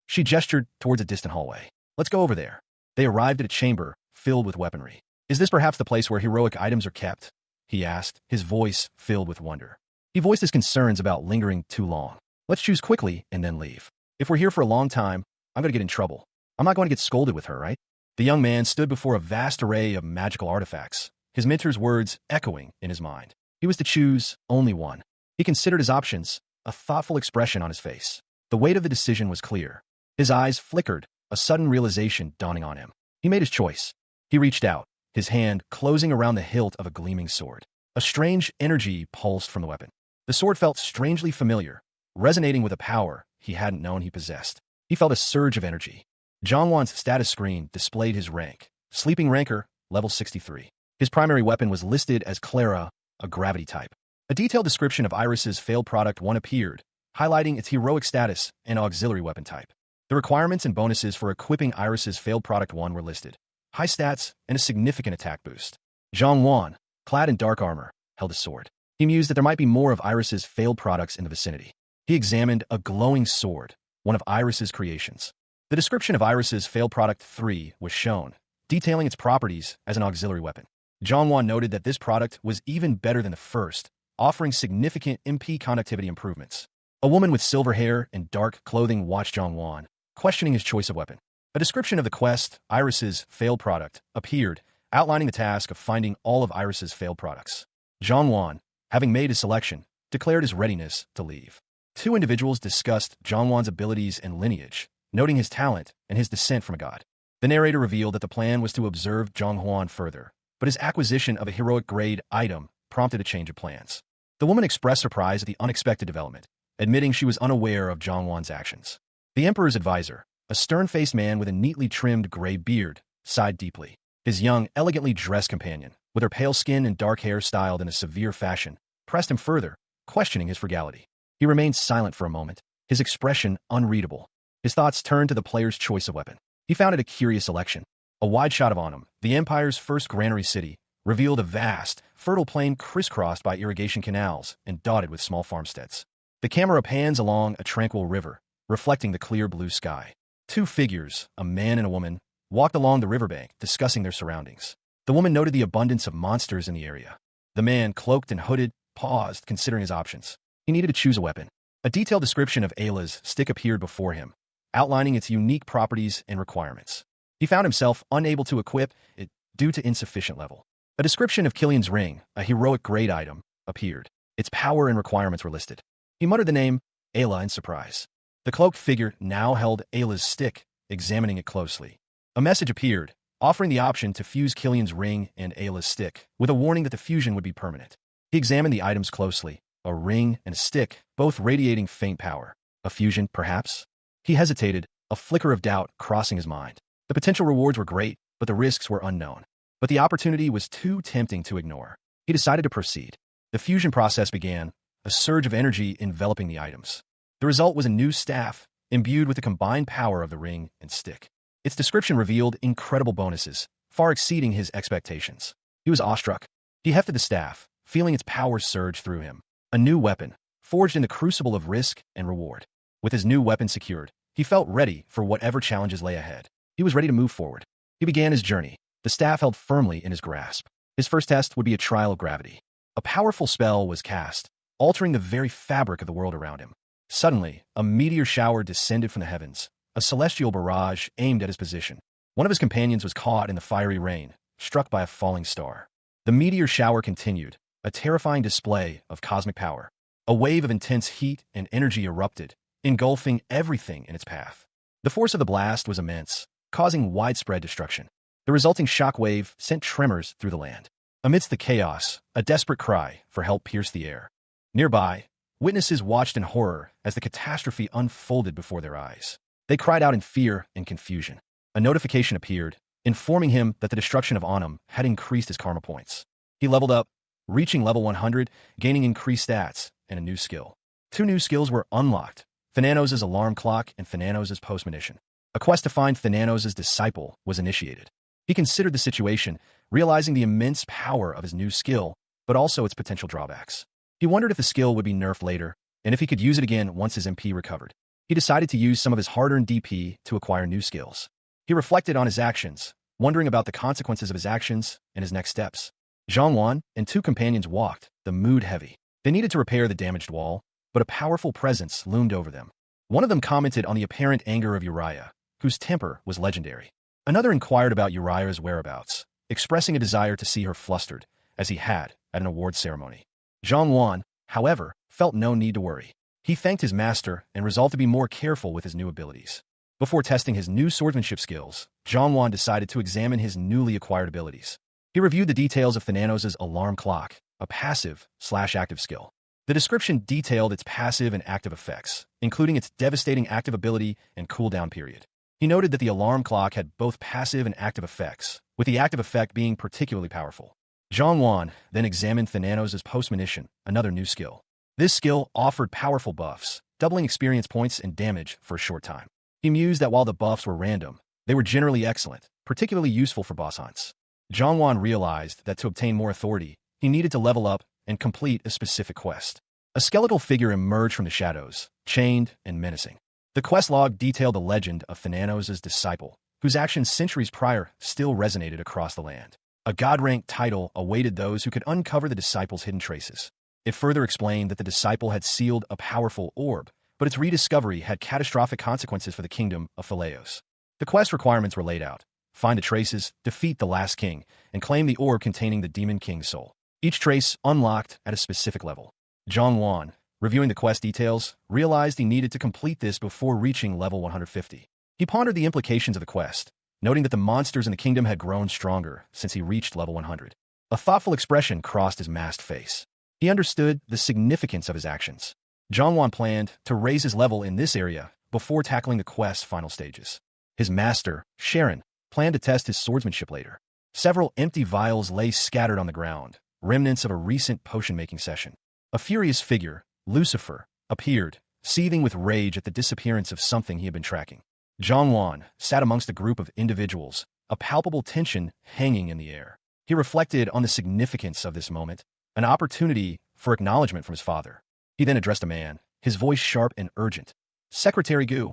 She gestured towards a distant hallway. "Let's go over there." They arrived at a chamber filled with weaponry. "Is this perhaps the place where heroic items are kept?" he asked, his voice filled with wonder. He voiced his concerns about lingering too long. Let's choose quickly and then leave. If we're here for a long time, I'm going to get in trouble. I'm not going to get scolded with her, right? The young man stood before a vast array of magical artifacts, his mentor's words echoing in his mind. He was to choose only one. He considered his options, a thoughtful expression on his face. The weight of the decision was clear. His eyes flickered, a sudden realization dawning on him. He made his choice. He reached out, his hand closing around the hilt of a gleaming sword. A strange energy pulsed from the weapon. The sword felt strangely familiar, resonating with a power he hadn't known he possessed. He felt a surge of energy. Zhongwan's status screen displayed his rank. Sleeping Ranker, level 63. His primary weapon was listed as Clara, a gravity type. A detailed description of Iris's failed product 1 appeared, highlighting its heroic status and auxiliary weapon type. The requirements and bonuses for equipping Iris's failed product 1 were listed. High stats and a significant attack boost. Zhongwan, clad in dark armor, held a sword. He mused that there might be more of Iris's failed products in the vicinity. He examined a glowing sword, one of Iris's creations. The description of Iris's failed product 3 was shown, detailing its properties as an auxiliary weapon. Zhongwan noted that this product was even better than the first, offering significant MP conductivity improvements. A woman with silver hair and dark clothing watched Zhongwan, questioning his choice of weapon. A description of the quest, Iris's failed product, appeared, outlining the task of finding all of Iris's failed products. Zhongwan, having made his selection, declared his readiness to leave. Two individuals discussed Zhongwan's abilities and lineage, noting his talent and his descent from a god. The narrator revealed that the plan was to observe Zhonghuan further, but his acquisition of a heroic-grade item prompted a change of plans. The woman expressed surprise at the unexpected development, admitting she was unaware of Zhonghuan's actions. The emperor's advisor, a stern-faced man with a neatly trimmed gray beard, sighed deeply. His young, elegantly dressed companion, with her pale skin and dark hair styled in a severe fashion, pressed him further, questioning his frugality. He remained silent for a moment, his expression unreadable. His thoughts turned to the player's choice of weapon. He found it a curious selection. A wide shot of Onum, the Empire's first granary city, revealed a vast, fertile plain crisscrossed by irrigation canals and dotted with small farmsteads. The camera pans along a tranquil river, reflecting the clear blue sky. Two figures, a man and a woman, walked along the riverbank, discussing their surroundings. The woman noted the abundance of monsters in the area. The man, cloaked and hooded, paused, considering his options. He needed to choose a weapon. A detailed description of Ayla's stick appeared before him, outlining its unique properties and requirements. He found himself unable to equip it due to insufficient level. A description of Killian's ring, a heroic-grade item, appeared. Its power and requirements were listed. He muttered the name Ayla in surprise. The cloaked figure now held Ayla's stick, examining it closely. A message appeared, offering the option to fuse Killian's ring and Ayla's stick, with a warning that the fusion would be permanent. He examined the items closely, a ring and a stick, both radiating faint power. A fusion, perhaps? He hesitated, a flicker of doubt crossing his mind. The potential rewards were great, but the risks were unknown. But the opportunity was too tempting to ignore. He decided to proceed. The fusion process began, a surge of energy enveloping the items. The result was a new staff, imbued with the combined power of the ring and stick. Its description revealed incredible bonuses, far exceeding his expectations. He was awestruck. He hefted the staff, feeling its power surge through him. A new weapon, forged in the crucible of risk and reward. With his new weapon secured, he felt ready for whatever challenges lay ahead. He was ready to move forward. He began his journey, the staff held firmly in his grasp. His first test would be a trial of gravity. A powerful spell was cast, altering the very fabric of the world around him. Suddenly, a meteor shower descended from the heavens, a celestial barrage aimed at his position. One of his companions was caught in the fiery rain, struck by a falling star. The meteor shower continued, a terrifying display of cosmic power. A wave of intense heat and energy erupted, engulfing everything in its path. The force of the blast was immense, causing widespread destruction. The resulting shockwave sent tremors through the land. Amidst the chaos, a desperate cry for help pierced the air. Nearby, witnesses watched in horror as the catastrophe unfolded before their eyes. They cried out in fear and confusion. A notification appeared, informing him that the destruction of Onum had increased his karma points. He leveled up, reaching level 100, gaining increased stats and a new skill. Two new skills were unlocked, Thananos' alarm clock and Thananos' postmonition. A quest to find Thananos' disciple was initiated. He considered the situation, realizing the immense power of his new skill, but also its potential drawbacks. He wondered if the skill would be nerfed later, and if he could use it again once his MP recovered. He decided to use some of his hard-earned DP to acquire new skills. He reflected on his actions, wondering about the consequences of his actions and his next steps. Zhongwan and two companions walked, the mood heavy. They needed to repair the damaged wall, but a powerful presence loomed over them. One of them commented on the apparent anger of Uriah, whose temper was legendary. Another inquired about Uriah's whereabouts, expressing a desire to see her flustered, as he had at an awards ceremony. Zhang Wan, however, felt no need to worry. He thanked his master and resolved to be more careful with his new abilities. Before testing his new swordsmanship skills, Zhang Wan decided to examine his newly acquired abilities. He reviewed the details of Thananos' alarm clock, a passive/active skill. The description detailed its passive and active effects, including its devastating active ability and cooldown period. He noted that the alarm clock had both passive and active effects, with the active effect being particularly powerful. Zhang Wan then examined Thananos' postmonition, another new skill. This skill offered powerful buffs, doubling experience points and damage for a short time. He mused that while the buffs were random, they were generally excellent, particularly useful for boss hunts. Zhang Wan realized that to obtain more authority, he needed to level up and complete a specific quest. A skeletal figure emerged from the shadows, chained and menacing. The quest log detailed the legend of Thananos' disciple, whose actions centuries prior still resonated across the land. A god-ranked title awaited those who could uncover the disciple's hidden traces. It further explained that the disciple had sealed a powerful orb, but its rediscovery had catastrophic consequences for the kingdom of Phileos. The quest requirements were laid out. Find the traces, defeat the last king, and claim the orb containing the demon king's soul. Each trace unlocked at a specific level. Zhang Wan, reviewing the quest details, realized he needed to complete this before reaching level 150. He pondered the implications of the quest, noting that the monsters in the kingdom had grown stronger since he reached level 100. A thoughtful expression crossed his masked face. He understood the significance of his actions. Zhang Wan planned to raise his level in this area before tackling the quest's final stages. His master, Sharon, planned to test his swordsmanship later. Several empty vials lay scattered on the ground, remnants of a recent potion-making session. A furious figure, Lucifer, appeared, seething with rage at the disappearance of something he had been tracking. Zhang Wan sat amongst a group of individuals, a palpable tension hanging in the air. He reflected on the significance of this moment, an opportunity for acknowledgement from his father. He then addressed a man, his voice sharp and urgent. Secretary Gu.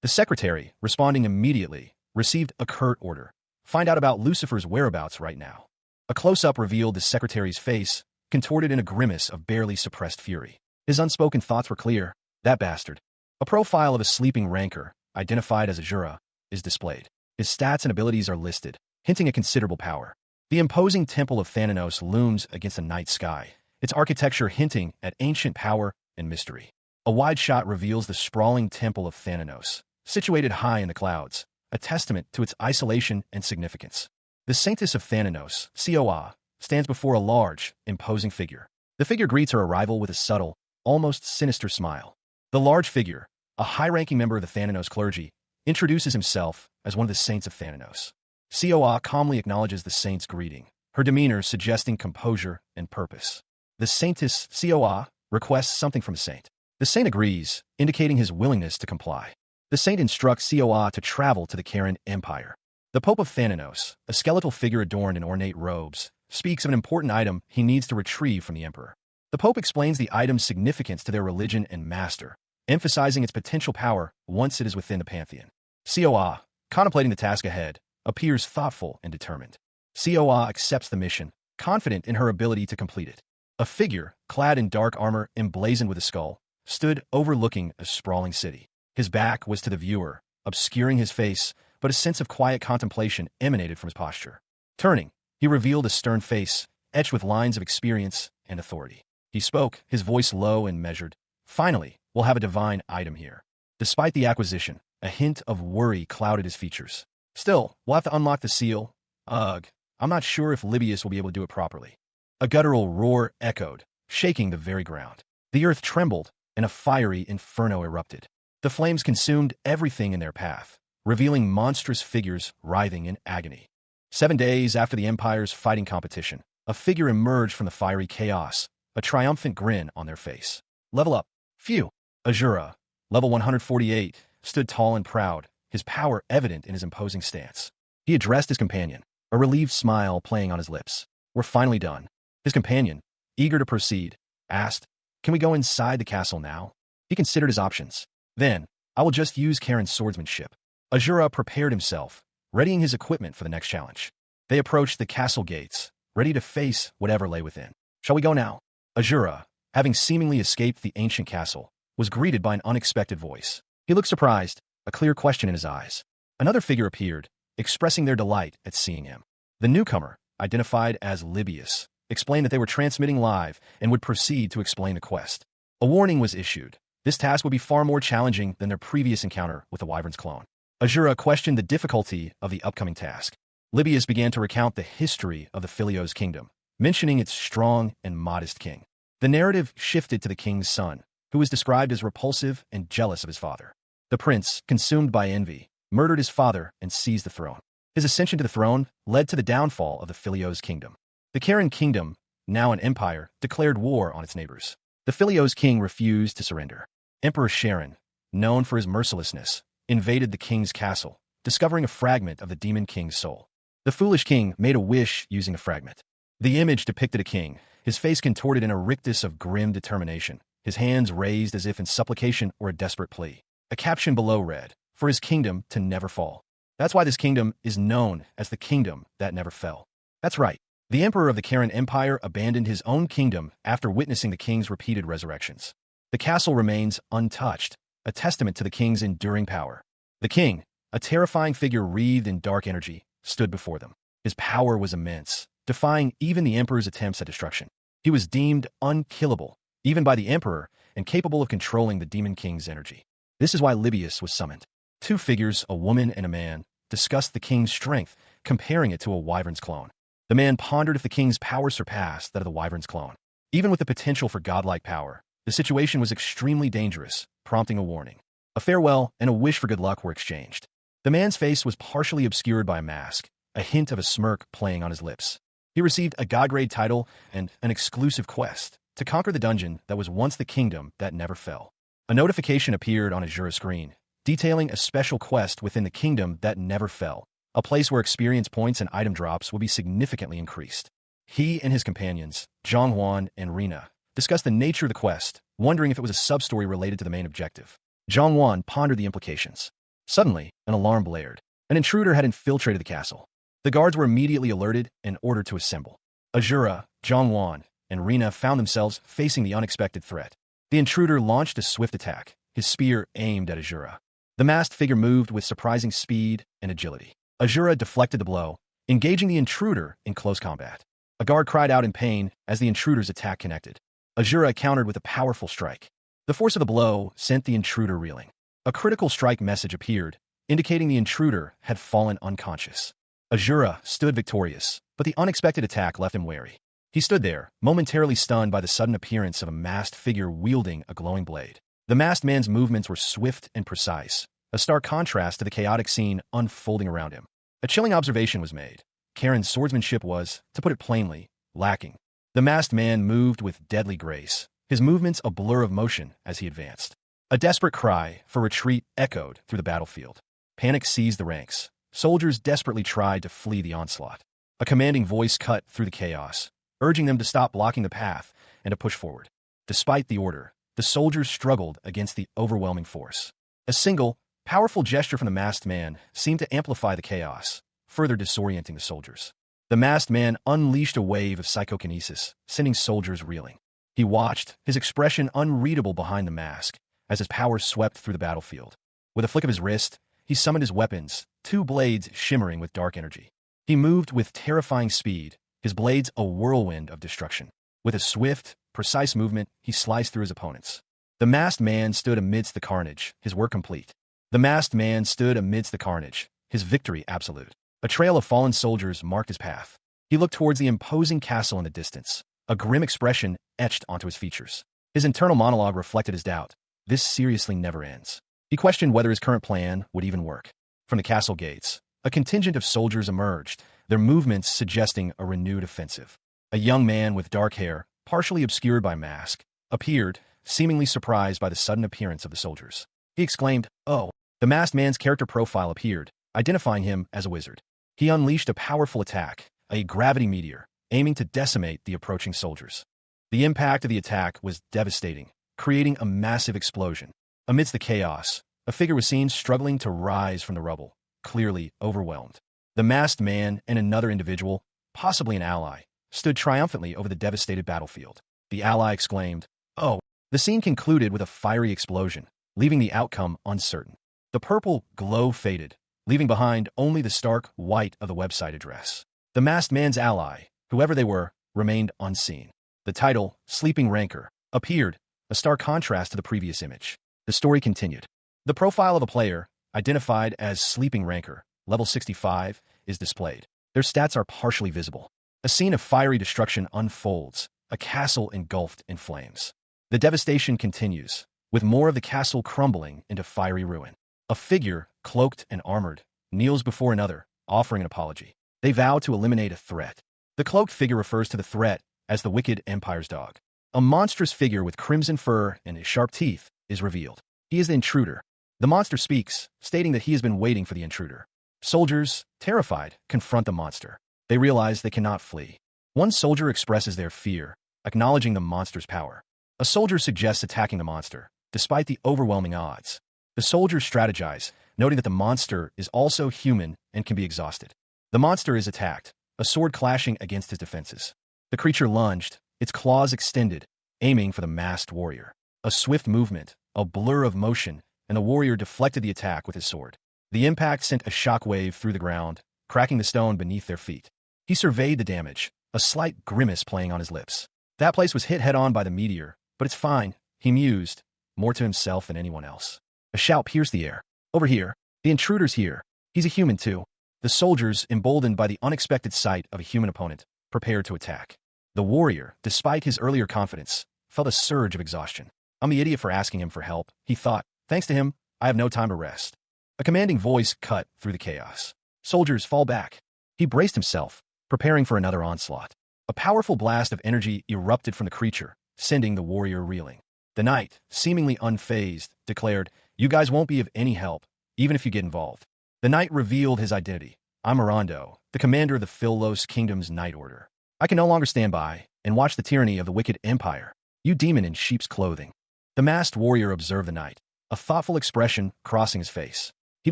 The secretary, responding immediately, received a curt order. Find out about Lucifer's whereabouts right now. A close-up revealed the secretary's face, contorted in a grimace of barely suppressed fury. His unspoken thoughts were clear. That bastard. A profile of a sleeping rancor, identified as Azura, is displayed. His stats and abilities are listed, hinting at considerable power. The imposing temple of Thananos looms against a night sky, its architecture hinting at ancient power and mystery. A wide shot reveals the sprawling temple of Thananos, situated high in the clouds, a testament to its isolation and significance. The Saintess of Thananos, Coa, stands before a large, imposing figure. The figure greets her arrival with a subtle, almost sinister smile. The large figure, a high-ranking member of the Thananos clergy, introduces himself as one of the saints of Thananos. Coa calmly acknowledges the saint's greeting, her demeanor suggesting composure and purpose. The Saintess, Coa, requests something from the saint. The saint agrees, indicating his willingness to comply. The saint instructs Coa to travel to the Karen Empire. The Pope of Thananos, a skeletal figure adorned in ornate robes, speaks of an important item he needs to retrieve from the emperor. The Pope explains the item's significance to their religion and master, emphasizing its potential power once it is within the pantheon. Coa, contemplating the task ahead, appears thoughtful and determined. Coa accepts the mission, confident in her ability to complete it. A figure, clad in dark armor emblazoned with a skull, stood overlooking a sprawling city. His back was to the viewer, obscuring his face, but a sense of quiet contemplation emanated from his posture. Turning, he revealed a stern face, etched with lines of experience and authority. He spoke, his voice low and measured. Finally, we'll have a divine item here. Despite the acquisition, a hint of worry clouded his features. Still, we'll have to unlock the seal. Ugh, I'm not sure if Libius will be able to do it properly. A guttural roar echoed, shaking the very ground. The earth trembled, and a fiery inferno erupted. The flames consumed everything in their path, revealing monstrous figures writhing in agony. 7 days after the Empire's fighting competition, a figure emerged from the fiery chaos, a triumphant grin on their face. Level up. Phew. Azura, level 148, stood tall and proud, his power evident in his imposing stance. He addressed his companion, a relieved smile playing on his lips. We're finally done. His companion, eager to proceed, asked, Can we go inside the castle now? He considered his options. Then, I will just use Karen's swordsmanship. Azura prepared himself, readying his equipment for the next challenge. They approached the castle gates, ready to face whatever lay within. Shall we go now? Azura, having seemingly escaped the ancient castle, was greeted by an unexpected voice. He looked surprised, a clear question in his eyes. Another figure appeared, expressing their delight at seeing him. The newcomer, identified as Libius, explained that they were transmitting live and would proceed to explain the quest. A warning was issued. This task would be far more challenging than their previous encounter with the Wyvern's clone. Azura questioned the difficulty of the upcoming task. Libius began to recount the history of the Philios kingdom, mentioning its strong and modest king. The narrative shifted to the king's son, who was described as repulsive and jealous of his father. The prince, consumed by envy, murdered his father and seized the throne. His ascension to the throne led to the downfall of the Philios kingdom. The Karen kingdom, now an empire, declared war on its neighbors. The Philios king refused to surrender. Emperor Sharon, known for his mercilessness, invaded the king's castle, discovering a fragment of the demon king's soul. The foolish king made a wish using a fragment. The image depicted a king, his face contorted in a rictus of grim determination, his hands raised as if in supplication or a desperate plea. A caption below read, "For his kingdom to never fall." That's why this kingdom is known as the kingdom that never fell. That's right. The emperor of the Karen Empire abandoned his own kingdom after witnessing the king's repeated resurrections. The castle remains untouched, a testament to the king's enduring power. The king, a terrifying figure wreathed in dark energy, stood before them. His power was immense, defying even the emperor's attempts at destruction. He was deemed unkillable, even by the emperor, and capable of controlling the demon king's energy. This is why Libius was summoned. Two figures, a woman and a man, discussed the king's strength, comparing it to a wyvern's clone. The man pondered if the king's power surpassed that of the wyvern's clone. Even with the potential for godlike power, the situation was extremely dangerous, prompting a warning. A farewell and a wish for good luck were exchanged. The man's face was partially obscured by a mask, a hint of a smirk playing on his lips. He received a god-grade title and an exclusive quest to conquer the dungeon that was once the kingdom that never fell. A notification appeared on Azura's screen, detailing a special quest within the kingdom that never fell, a place where experience points and item drops will be significantly increased. He and his companions, Zhonghuan and Rina, discussed the nature of the quest, wondering if it was a sub-story related to the main objective. Zhonghuan pondered the implications. Suddenly, an alarm blared. An intruder had infiltrated the castle. The guards were immediately alerted and ordered to assemble. Azura, Zhonghuan, and Rina found themselves facing the unexpected threat. The intruder launched a swift attack, his spear aimed at Azura. The masked figure moved with surprising speed and agility. Azura deflected the blow, engaging the intruder in close combat. A guard cried out in pain as the intruder's attack connected. Azura countered with a powerful strike. The force of the blow sent the intruder reeling. A critical strike message appeared, indicating the intruder had fallen unconscious. Azura stood victorious, but the unexpected attack left him wary. He stood there, momentarily stunned by the sudden appearance of a masked figure wielding a glowing blade. The masked man's movements were swift and precise, a stark contrast to the chaotic scene unfolding around him. A chilling observation was made. Karen's swordsmanship was, to put it plainly, lacking. The masked man moved with deadly grace, his movements a blur of motion as he advanced. A desperate cry for retreat echoed through the battlefield. Panic seized the ranks. Soldiers desperately tried to flee the onslaught. A commanding voice cut through the chaos, urging them to stop blocking the path and to push forward. Despite the order, the soldiers struggled against the overwhelming force. A single, powerful gesture from the masked man seemed to amplify the chaos, further disorienting the soldiers. The masked man unleashed a wave of psychokinesis, sending soldiers reeling. He watched, his expression unreadable behind the mask, as his power swept through the battlefield. With a flick of his wrist, he summoned his weapons, two blades shimmering with dark energy. He moved with terrifying speed, his blades a whirlwind of destruction. With a swift, precise movement, he sliced through his opponents. The masked man stood amidst the carnage, his work complete. The masked man stood amidst the carnage, his victory absolute. A trail of fallen soldiers marked his path. He looked towards the imposing castle in the distance, a grim expression etched onto his features. His internal monologue reflected his doubt. This seriously never ends. He questioned whether his current plan would even work. From the castle gates, a contingent of soldiers emerged, their movements suggesting a renewed offensive. A young man with dark hair, partially obscured by mask, appeared, seemingly surprised by the sudden appearance of the soldiers. He exclaimed, "Oh!" The masked man's character profile appeared, identifying him as a wizard. He unleashed a powerful attack, a gravity meteor, aiming to decimate the approaching soldiers. The impact of the attack was devastating, creating a massive explosion. Amidst the chaos, a figure was seen struggling to rise from the rubble, clearly overwhelmed. The masked man and another individual, possibly an ally, stood triumphantly over the devastated battlefield. The ally exclaimed, Oh, the scene concluded with a fiery explosion, leaving the outcome uncertain. The purple glow faded, leaving behind only the stark white of the website address. The masked man's ally, whoever they were, remained unseen. The title, Sleeping Rancor, appeared, a stark contrast to the previous image. The story continued. The profile of a player, identified as Sleeping Rancor, level 65, is displayed. Their stats are partially visible. A scene of fiery destruction unfolds, a castle engulfed in flames. The devastation continues, with more of the castle crumbling into fiery ruin. A figure, cloaked and armored, kneels before another, offering an apology. They vow to eliminate a threat. The cloaked figure refers to the threat as the Wicked Empire's dog. A monstrous figure with crimson fur and sharp teeth is revealed. He is the intruder. The monster speaks, stating that he has been waiting for the intruder. Soldiers, terrified, confront the monster. They realize they cannot flee. One soldier expresses their fear, acknowledging the monster's power. A soldier suggests attacking the monster, despite the overwhelming odds. The soldiers strategize, noting that the monster is also human and can be exhausted. The monster is attacked, a sword clashing against his defenses. The creature lunged, its claws extended, aiming for the masked warrior. A swift movement, a blur of motion, and the warrior deflected the attack with his sword. The impact sent a shockwave through the ground, cracking the stone beneath their feet. He surveyed the damage, a slight grimace playing on his lips. That place was hit head-on by the meteor, but it's fine, he mused, more to himself than anyone else. A shout pierced the air. Over here. The intruder's here. He's a human too. The soldiers, emboldened by the unexpected sight of a human opponent, prepared to attack. The warrior, despite his earlier confidence, felt a surge of exhaustion. I'm the idiot for asking him for help, he thought. Thanks to him, I have no time to rest. A commanding voice cut through the chaos. Soldiers, fall back. He braced himself, preparing for another onslaught. A powerful blast of energy erupted from the creature, sending the warrior reeling. The knight, seemingly unfazed, declared, "You guys won't be of any help, even if you get involved." The knight revealed his identity. I'm Mirondo, the commander of the Phillos Kingdom's Knight Order. I can no longer stand by and watch the tyranny of the Wicked Empire. You demon in sheep's clothing. The masked warrior observed the knight, a thoughtful expression crossing his face. He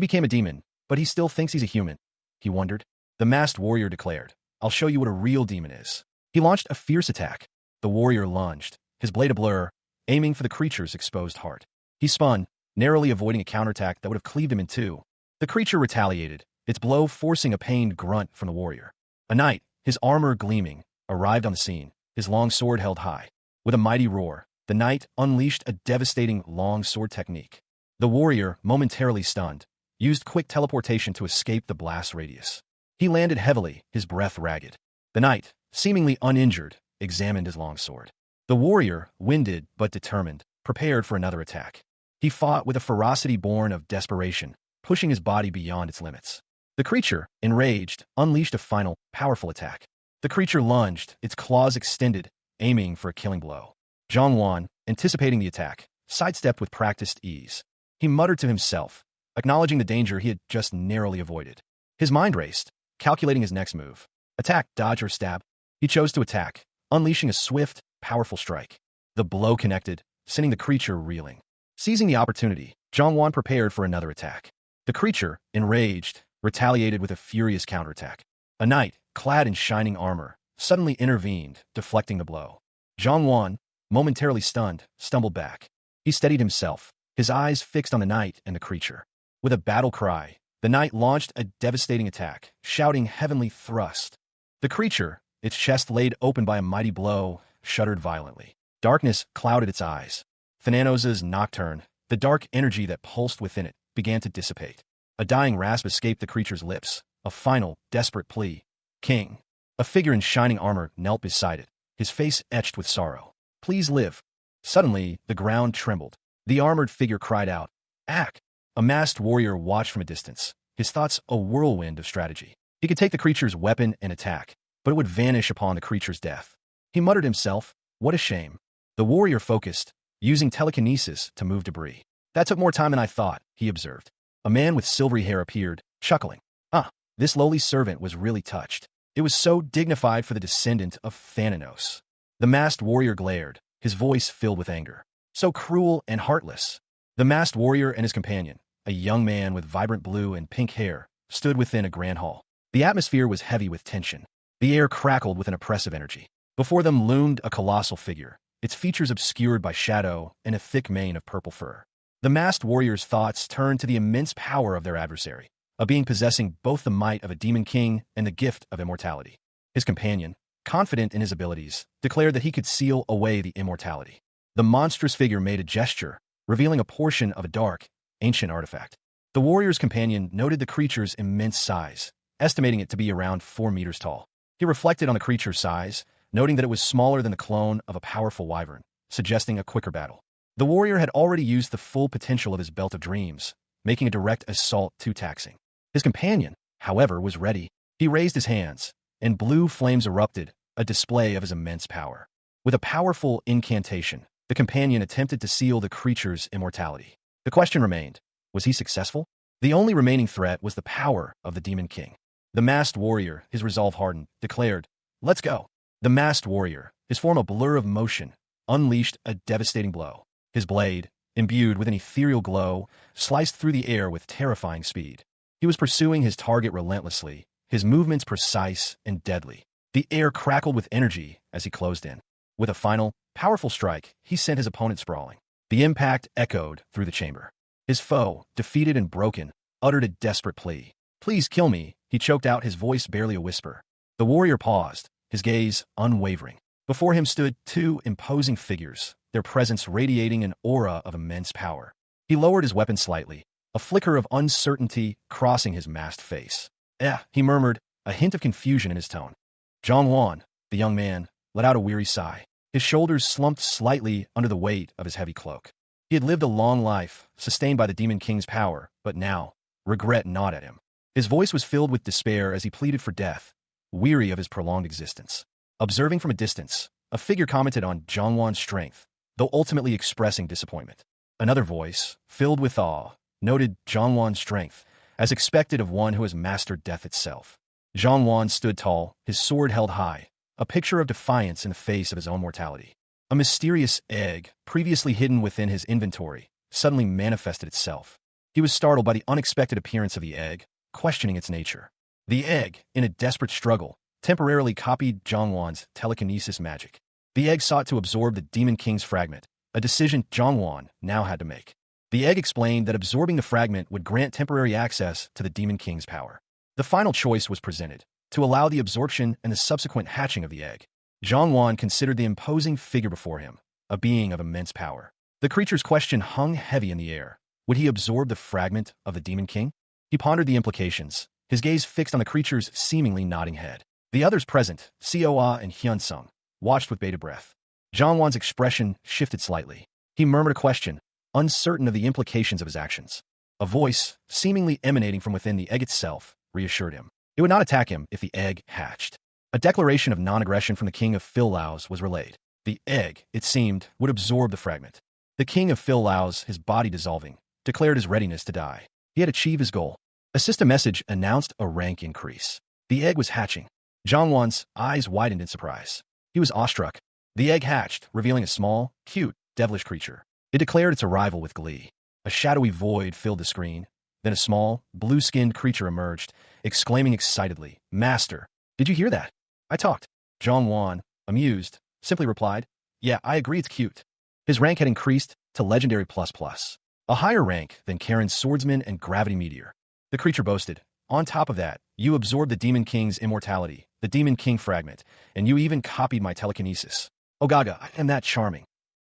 became a demon, but he still thinks he's a human. He wondered. The masked warrior declared, I'll show you what a real demon is. He launched a fierce attack. The warrior lunged, his blade ablur, aiming for the creature's exposed heart. He spun, narrowly avoiding a counterattack that would have cleaved him in two. The creature retaliated, its blow forcing a pained grunt from the warrior. A knight, his armor gleaming, arrived on the scene, his long sword held high. With a mighty roar, the knight unleashed a devastating long sword technique. The warrior, momentarily stunned, used quick teleportation to escape the blast radius. He landed heavily, his breath ragged. The knight, seemingly uninjured, examined his long sword. The warrior, winded but determined, prepared for another attack. He fought with a ferocity born of desperation, pushing his body beyond its limits. The creature, enraged, unleashed a final, powerful attack. The creature lunged, its claws extended, aiming for a killing blow. Zhang Wan, anticipating the attack, sidestepped with practiced ease. He muttered to himself, acknowledging the danger he had just narrowly avoided. His mind raced, calculating his next move. Attack, dodge, or stab. He chose to attack, unleashing a swift, powerful strike. The blow connected, sending the creature reeling. Seizing the opportunity, Zhang Wan prepared for another attack. The creature, enraged, retaliated with a furious counterattack. A knight, clad in shining armor, suddenly intervened, deflecting the blow. Zhang Wan, momentarily stunned, stumbled back. He steadied himself, his eyes fixed on the knight and the creature. With a battle cry, the knight launched a devastating attack, shouting heavenly thrust. The creature, its chest laid open by a mighty blow, shuddered violently. Darkness clouded its eyes. Thananos's nocturne, the dark energy that pulsed within it, began to dissipate. A dying rasp escaped the creature's lips, a final, desperate plea. King. A figure in shining armor knelt beside it, his face etched with sorrow. Please live. Suddenly, the ground trembled. The armored figure cried out, Act! A masked warrior watched from a distance, his thoughts a whirlwind of strategy. He could take the creature's weapon and attack, but it would vanish upon the creature's death. He muttered himself, what a shame. The warrior focused, using telekinesis to move debris. That took more time than I thought, he observed. A man with silvery hair appeared, chuckling. This lowly servant was really touched. It was so dignified for the descendant of Thananos. The masked warrior glared, his voice filled with anger. So cruel and heartless. The masked warrior and his companion, a young man with vibrant blue and pink hair, stood within a grand hall. The atmosphere was heavy with tension. The air crackled with an oppressive energy. Before them loomed a colossal figure, its features obscured by shadow and a thick mane of purple fur. The masked warrior's thoughts turned to the immense power of their adversary, a being possessing both the might of a demon king and the gift of immortality. His companion, confident in his abilities, declared that he could seal away the immortality. The monstrous figure made a gesture, revealing a portion of a dark, ancient artifact. The warrior's companion noted the creature's immense size, estimating it to be around 4 meters tall. He reflected on the creature's size, noting that it was smaller than the clone of a powerful wyvern, suggesting a quicker battle. The warrior had already used the full potential of his belt of dreams, making a direct assault too taxing. His companion, however, was ready. He raised his hands, and blue flames erupted, a display of his immense power. With a powerful incantation, the companion attempted to seal the creature's immortality. The question remained, was he successful? The only remaining threat was the power of the Demon King. The masked warrior, his resolve hardened, declared, "Let's go." The masked warrior, his form a blur of motion, unleashed a devastating blow. His blade, imbued with an ethereal glow, sliced through the air with terrifying speed. He was pursuing his target relentlessly, his movements precise and deadly. The air crackled with energy as he closed in. With a final, powerful strike, he sent his opponent sprawling. The impact echoed through the chamber. His foe, defeated and broken, uttered a desperate plea. "Please kill me," he choked out, his voice barely a whisper. The warrior paused, his gaze unwavering. Before him stood 2 imposing figures, their presence radiating an aura of immense power. He lowered his weapon slightly, a flicker of uncertainty crossing his masked face. He murmured, a hint of confusion in his tone. Zhongwan, the young man, let out a weary sigh. His shoulders slumped slightly under the weight of his heavy cloak. He had lived a long life, sustained by the Demon King's power, but now, regret gnawed at him. His voice was filled with despair as he pleaded for death, weary of his prolonged existence. Observing from a distance, a figure commented on Zhongwan's strength, though ultimately expressing disappointment. Another voice, filled with awe, noted Zhongwan's strength, as expected of one who has mastered death itself. Zhongwan stood tall, his sword held high, a picture of defiance in the face of his own mortality. A mysterious egg, previously hidden within his inventory, suddenly manifested itself. He was startled by the unexpected appearance of the egg, questioning its nature. The egg, in a desperate struggle, temporarily copied Zhongwan's telekinesis magic. The egg sought to absorb the Demon King's fragment, a decision Zhongwan now had to make. The egg explained that absorbing the fragment would grant temporary access to the Demon King's power. The final choice was presented, to allow the absorption and the subsequent hatching of the egg. Zhongwan considered the imposing figure before him, a being of immense power. The creature's question hung heavy in the air. Would he absorb the fragment of the Demon King? He pondered the implications, his gaze fixed on the creature's seemingly nodding head. The others present, Seoa and Hyunsung, watched with bated breath. Zhongwan's expression shifted slightly. He murmured a question, uncertain of the implications of his actions. A voice, seemingly emanating from within the egg itself, reassured him. It would not attack him if the egg hatched. A declaration of non-aggression from the king of Phil Laos was relayed. The egg, it seemed, would absorb the fragment. The king of Phil Laos, his body dissolving, declared his readiness to die. He had achieved his goal. A system message announced a rank increase. The egg was hatching. Zhongwan's eyes widened in surprise. He was awestruck. The egg hatched, revealing a small, cute, devilish creature. It declared its arrival with glee. A shadowy void filled the screen. Then a small, blue-skinned creature emerged, exclaiming excitedly, "Master, did you hear that? I talked." Zhongwan, amused, simply replied, "Yeah, I agree it's cute." His rank had increased to Legendary ++, a higher rank than Karen's Swordsman and Gravity Meteor. The creature boasted, "On top of that, you absorbed the Demon King's immortality, the Demon King fragment, and you even copied my telekinesis. Oh Gaga, I am that charming."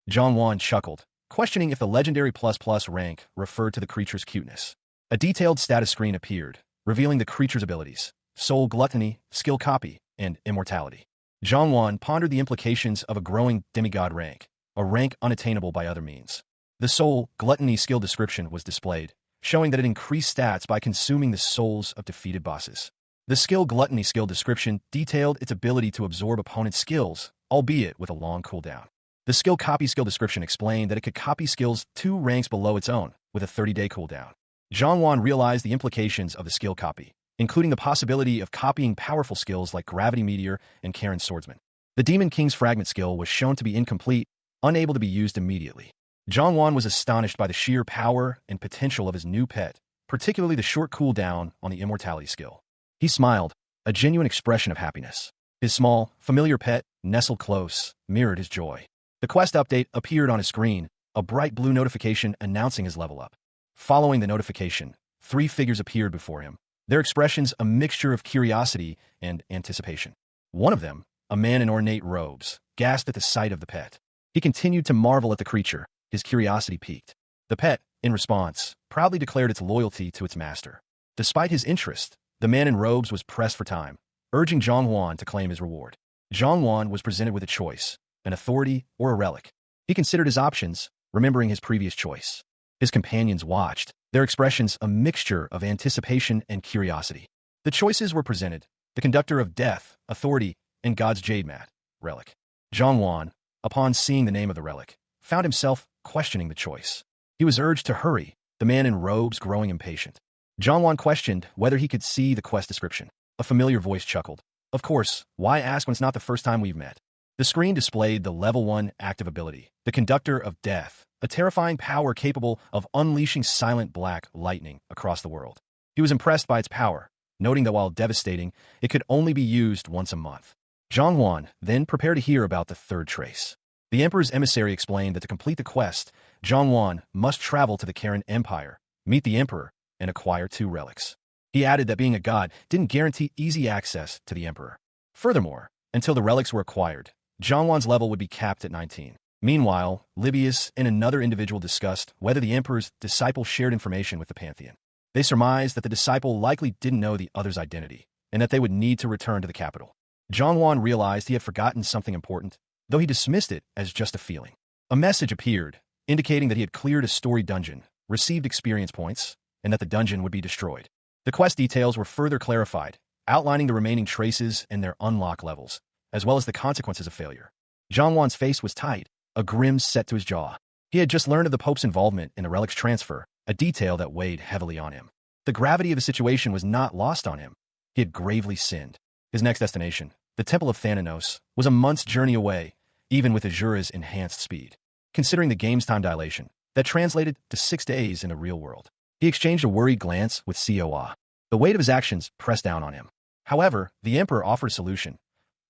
Zhongwan chuckled, questioning if the Legendary ++ rank referred to the creature's cuteness. A detailed status screen appeared, revealing the creature's abilities: soul gluttony, skill copy, and immortality. Zhongwan pondered the implications of a growing demigod rank, a rank unattainable by other means. The soul gluttony skill description was displayed, showing that it increased stats by consuming the souls of defeated bosses. The skill gluttony skill description detailed its ability to absorb opponents' skills, albeit with a long cooldown. The skill copy skill description explained that it could copy skills 2 ranks below its own, with a 30-day cooldown. Zhongwan realized the implications of the skill copy, including the possibility of copying powerful skills like Gravity Meteor and Karen's Swordsman. The Demon King's Fragment skill was shown to be incomplete, unable to be used immediately. Zhongwan was astonished by the sheer power and potential of his new pet, particularly the short cooldown on the immortality skill. He smiled, a genuine expression of happiness. His small, familiar pet, nestled close, mirrored his joy. The quest update appeared on his screen, a bright blue notification announcing his level up. Following the notification, 3 figures appeared before him, their expressions a mixture of curiosity and anticipation. One of them, a man in ornate robes, gasped at the sight of the pet. He continued to marvel at the creature, his curiosity piqued. The pet, in response, proudly declared its loyalty to its master. Despite his interest, the man in robes was pressed for time, urging Zhang Huan to claim his reward. Zhang Huan was presented with a choice, an authority or a relic. He considered his options, remembering his previous choice. His companions watched, their expressions a mixture of anticipation and curiosity. The choices were presented: the conductor of death, authority, and God's jade mat, relic. Zhang Huan, upon seeing the name of the relic, found himself questioning the choice. He was urged to hurry, the man in robes growing impatient. Zhang Huan questioned whether he could see the quest description. A familiar voice chuckled. Of course, why ask when it's not the first time we've met? The screen displayed the Level 1 active ability, the Conductor of Death, a terrifying power capable of unleashing silent black lightning across the world. He was impressed by its power, noting that while devastating, it could only be used once a month. Zhang Huan then prepared to hear about the third trace. The Emperor's emissary explained that to complete the quest, Zhang Huan must travel to the Karen Empire, meet the Emperor, and acquire 2 relics. He added that being a god didn't guarantee easy access to the Emperor. Furthermore, until the relics were acquired, Zhang Huan's level would be capped at 19. Meanwhile, Libius and another individual discussed whether the Emperor's disciple shared information with the Pantheon. They surmised that the disciple likely didn't know the other's identity, and that they would need to return to the capital. Zhang Huan realized he had forgotten something important, though he dismissed it as just a feeling. A message appeared, indicating that he had cleared a story dungeon, received experience points, and that the dungeon would be destroyed. The quest details were further clarified, outlining the remaining traces and their unlock levels, as well as the consequences of failure. Zhang Huan's face was tight, a grin set to his jaw. He had just learned of the Pope's involvement in the relic's transfer, a detail that weighed heavily on him. The gravity of the situation was not lost on him. He had gravely sinned. His next destination, the Temple of Thanatos, was a month's journey away, even with Azura's enhanced speed. Considering the game's time dilation, that translated to 6 days in the real world. He exchanged a worried glance with Coa. The weight of his actions pressed down on him. However, the Emperor offered a solution: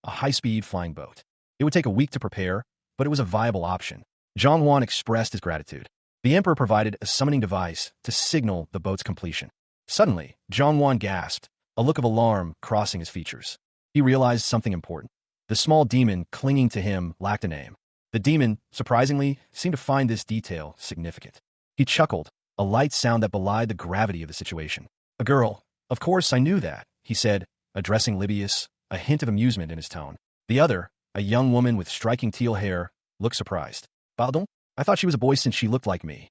a high-speed flying boat. It would take a week to prepare, but it was a viable option. Zhang Huan expressed his gratitude. The Emperor provided a summoning device to signal the boat's completion. Suddenly, Zhang Huan gasped, a look of alarm crossing his features. He realized something important. The small demon clinging to him lacked a name. The demon, surprisingly, seemed to find this detail significant. He chuckled, a light sound that belied the gravity of the situation. A girl. Of course, I knew that, he said, addressing Libius, a hint of amusement in his tone. The other, a young woman with striking teal hair, looked surprised. Pardon? I thought she was a boy since she looked like me.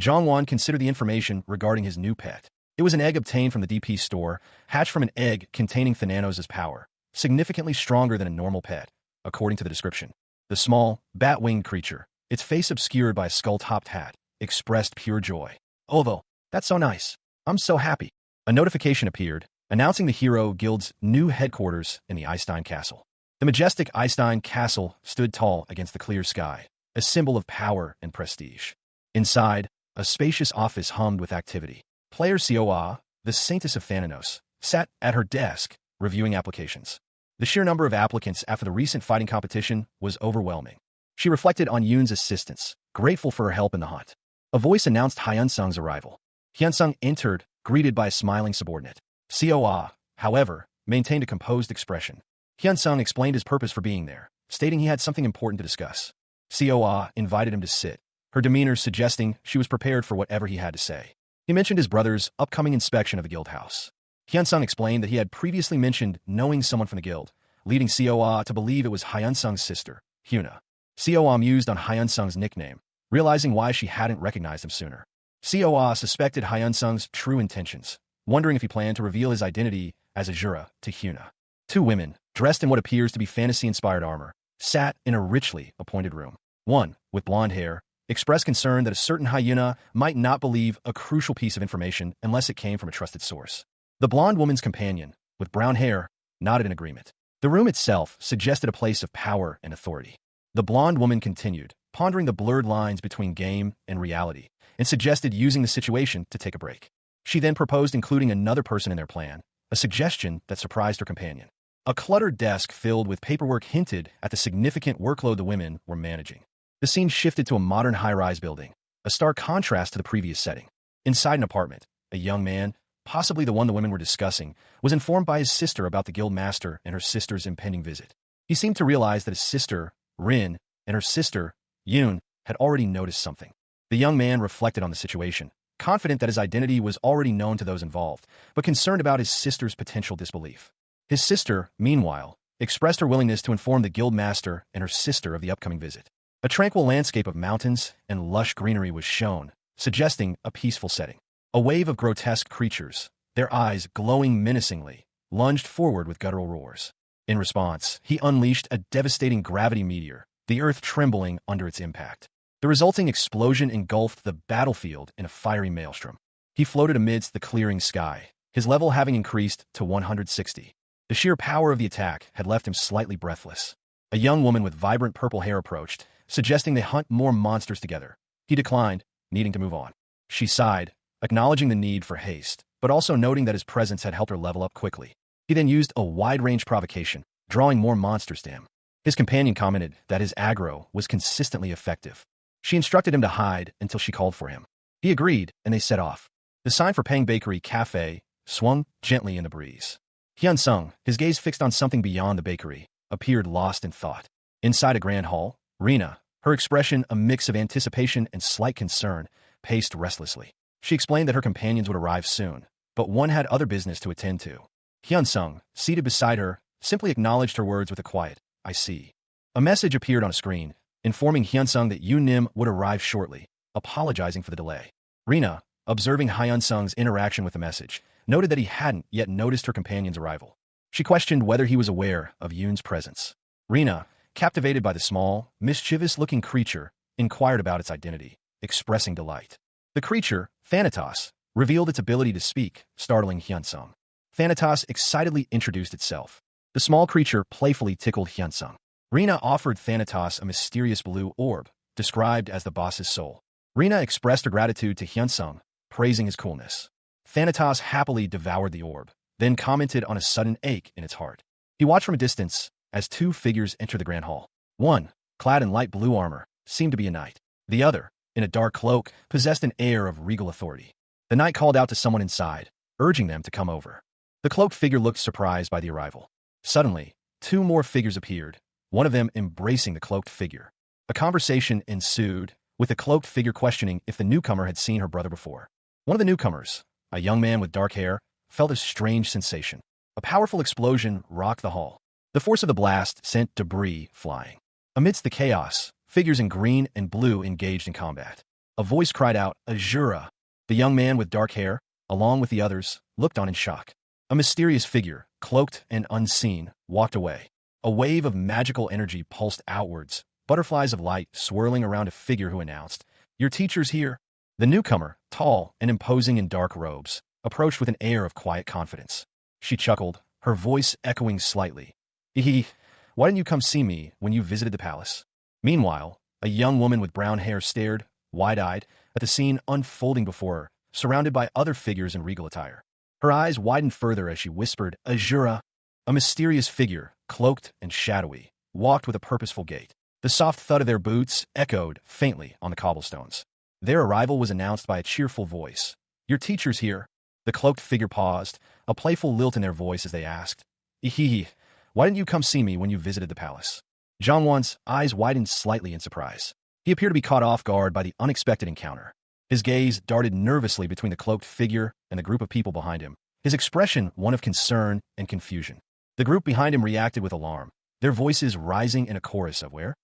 Zhang Huan considered the information regarding his new pet. It was an egg obtained from the DP store, hatched from an egg containing Thanatos' power, significantly stronger than a normal pet, according to the description. The small, bat-winged creature, its face obscured by a skull-topped hat, expressed pure joy. Although, that's so nice. I'm so happy. A notification appeared, announcing the Hero Guild's new headquarters in the Einstein Castle. The majestic Einstein Castle stood tall against the clear sky, a symbol of power and prestige. Inside, a spacious office hummed with activity. Player Coa, the Saintess of Thanatos, sat at her desk, reviewing applications. The sheer number of applicants after the recent fighting competition was overwhelming. She reflected on Yoon's assistance, grateful for her help in the hunt. A voice announced Hyunsung's arrival. Hyunsung entered, greeted by a smiling subordinate. Coa, however, maintained a composed expression. Hyunsung explained his purpose for being there, stating he had something important to discuss. Coa invited him to sit, her demeanor suggesting she was prepared for whatever he had to say. He mentioned his brother's upcoming inspection of the guild house. Hyunsung explained that he had previously mentioned knowing someone from the guild, leading Coa to believe it was Hyunsung's sister, Hyuna. Coa mused on Hyunsung's nickname, realizing why she hadn't recognized him sooner. Coa suspected Hyunsung's true intentions, wondering if he planned to reveal his identity as Azura to Hyuna. 2 women, dressed in what appears to be fantasy-inspired armor, sat in a richly appointed room. One, with blonde hair, expressed concern that a certain Hyuna might not believe a crucial piece of information unless it came from a trusted source. The blonde woman's companion, with brown hair, nodded in agreement. The room itself suggested a place of power and authority. The blonde woman continued, pondering the blurred lines between game and reality, and suggested using the situation to take a break. She then proposed including another person in their plan, a suggestion that surprised her companion. A cluttered desk filled with paperwork hinted at the significant workload the women were managing. The scene shifted to a modern high-rise building, a stark contrast to the previous setting. Inside an apartment, a young man, possibly the one the women were discussing, was informed by his sister about the guild master and her sister's impending visit. He seemed to realize that his sister, Rin, and her sister, Yoon, had already noticed something. The young man reflected on the situation, confident that his identity was already known to those involved, but concerned about his sister's potential disbelief. His sister, meanwhile, expressed her willingness to inform the guild master and her sister of the upcoming visit. A tranquil landscape of mountains and lush greenery was shown, suggesting a peaceful setting. A wave of grotesque creatures, their eyes glowing menacingly, lunged forward with guttural roars. In response, he unleashed a devastating gravity meteor, the earth trembling under its impact. The resulting explosion engulfed the battlefield in a fiery maelstrom. He floated amidst the clearing sky, his level having increased to 160. The sheer power of the attack had left him slightly breathless. A young woman with vibrant purple hair approached, suggesting they hunt more monsters together. He declined, needing to move on. She sighed, acknowledging the need for haste, but also noting that his presence had helped her level up quickly. He then used a wide-range provocation, drawing more monsters to him. His companion commented that his aggro was consistently effective. She instructed him to hide until she called for him. He agreed, and they set off. The sign for Pang Bakery Cafe swung gently in the breeze. Hyun-sung, his gaze fixed on something beyond the bakery, appeared lost in thought. Inside a grand hall, Rina, her expression a mix of anticipation and slight concern, paced restlessly. She explained that her companions would arrive soon, but one had other business to attend to. Hyun-sung, seated beside her, simply acknowledged her words with a quiet, "I see." A message appeared on a screen, informing Hyun-sung that Yoon-nim would arrive shortly, apologizing for the delay. Rina, observing Hyun-sung's interaction with the message, noted that he hadn't yet noticed her companion's arrival. She questioned whether he was aware of Yoon's presence. Rina, captivated by the small, mischievous-looking creature, inquired about its identity, expressing delight. The creature, Thanatos, revealed its ability to speak, startling Hyun-sung. Thanatos excitedly introduced itself. The small creature playfully tickled Hyun-sung. Rina offered Thanatos a mysterious blue orb, described as the boss's soul. Rina expressed her gratitude to Hyun-sung, praising his coolness. Thanatos happily devoured the orb, then commented on a sudden ache in its heart. He watched from a distance as two figures entered the grand hall. One, clad in light blue armor, seemed to be a knight. The other, in a dark cloak, possessed an air of regal authority. The knight called out to someone inside, urging them to come over. The cloaked figure looked surprised by the arrival. Suddenly, two more figures appeared, one of them embracing the cloaked figure. A conversation ensued, with the cloaked figure questioning if the newcomer had seen her brother before. One of the newcomers, a young man with dark hair, felt a strange sensation. A powerful explosion rocked the hall. The force of the blast sent debris flying. Amidst the chaos, figures in green and blue engaged in combat. A voice cried out, "Azura!" The young man with dark hair, along with the others, looked on in shock. A mysterious figure, cloaked and unseen, walked away. A wave of magical energy pulsed outwards, butterflies of light swirling around a figure who announced, "Your teacher's here." The newcomer, tall and imposing in dark robes, approached with an air of quiet confidence. She chuckled, her voice echoing slightly. Why didn't you come see me when you visited the palace?" Meanwhile, a young woman with brown hair stared, wide-eyed, at the scene unfolding before her, surrounded by other figures in regal attire. Her eyes widened further as she whispered, "Azura!" A mysterious figure, cloaked and shadowy, walked with a purposeful gait. The soft thud of their boots echoed faintly on the cobblestones. Their arrival was announced by a cheerful voice. "Your teacher's here." The cloaked figure paused, a playful lilt in their voice as they asked, Why didn't you come see me when you visited the palace?" Jongwon's eyes widened slightly in surprise. He appeared to be caught off guard by the unexpected encounter. His gaze darted nervously between the cloaked figure and the group of people behind him, his expression one of concern and confusion. The group behind him reacted with alarm, their voices rising in a chorus of where?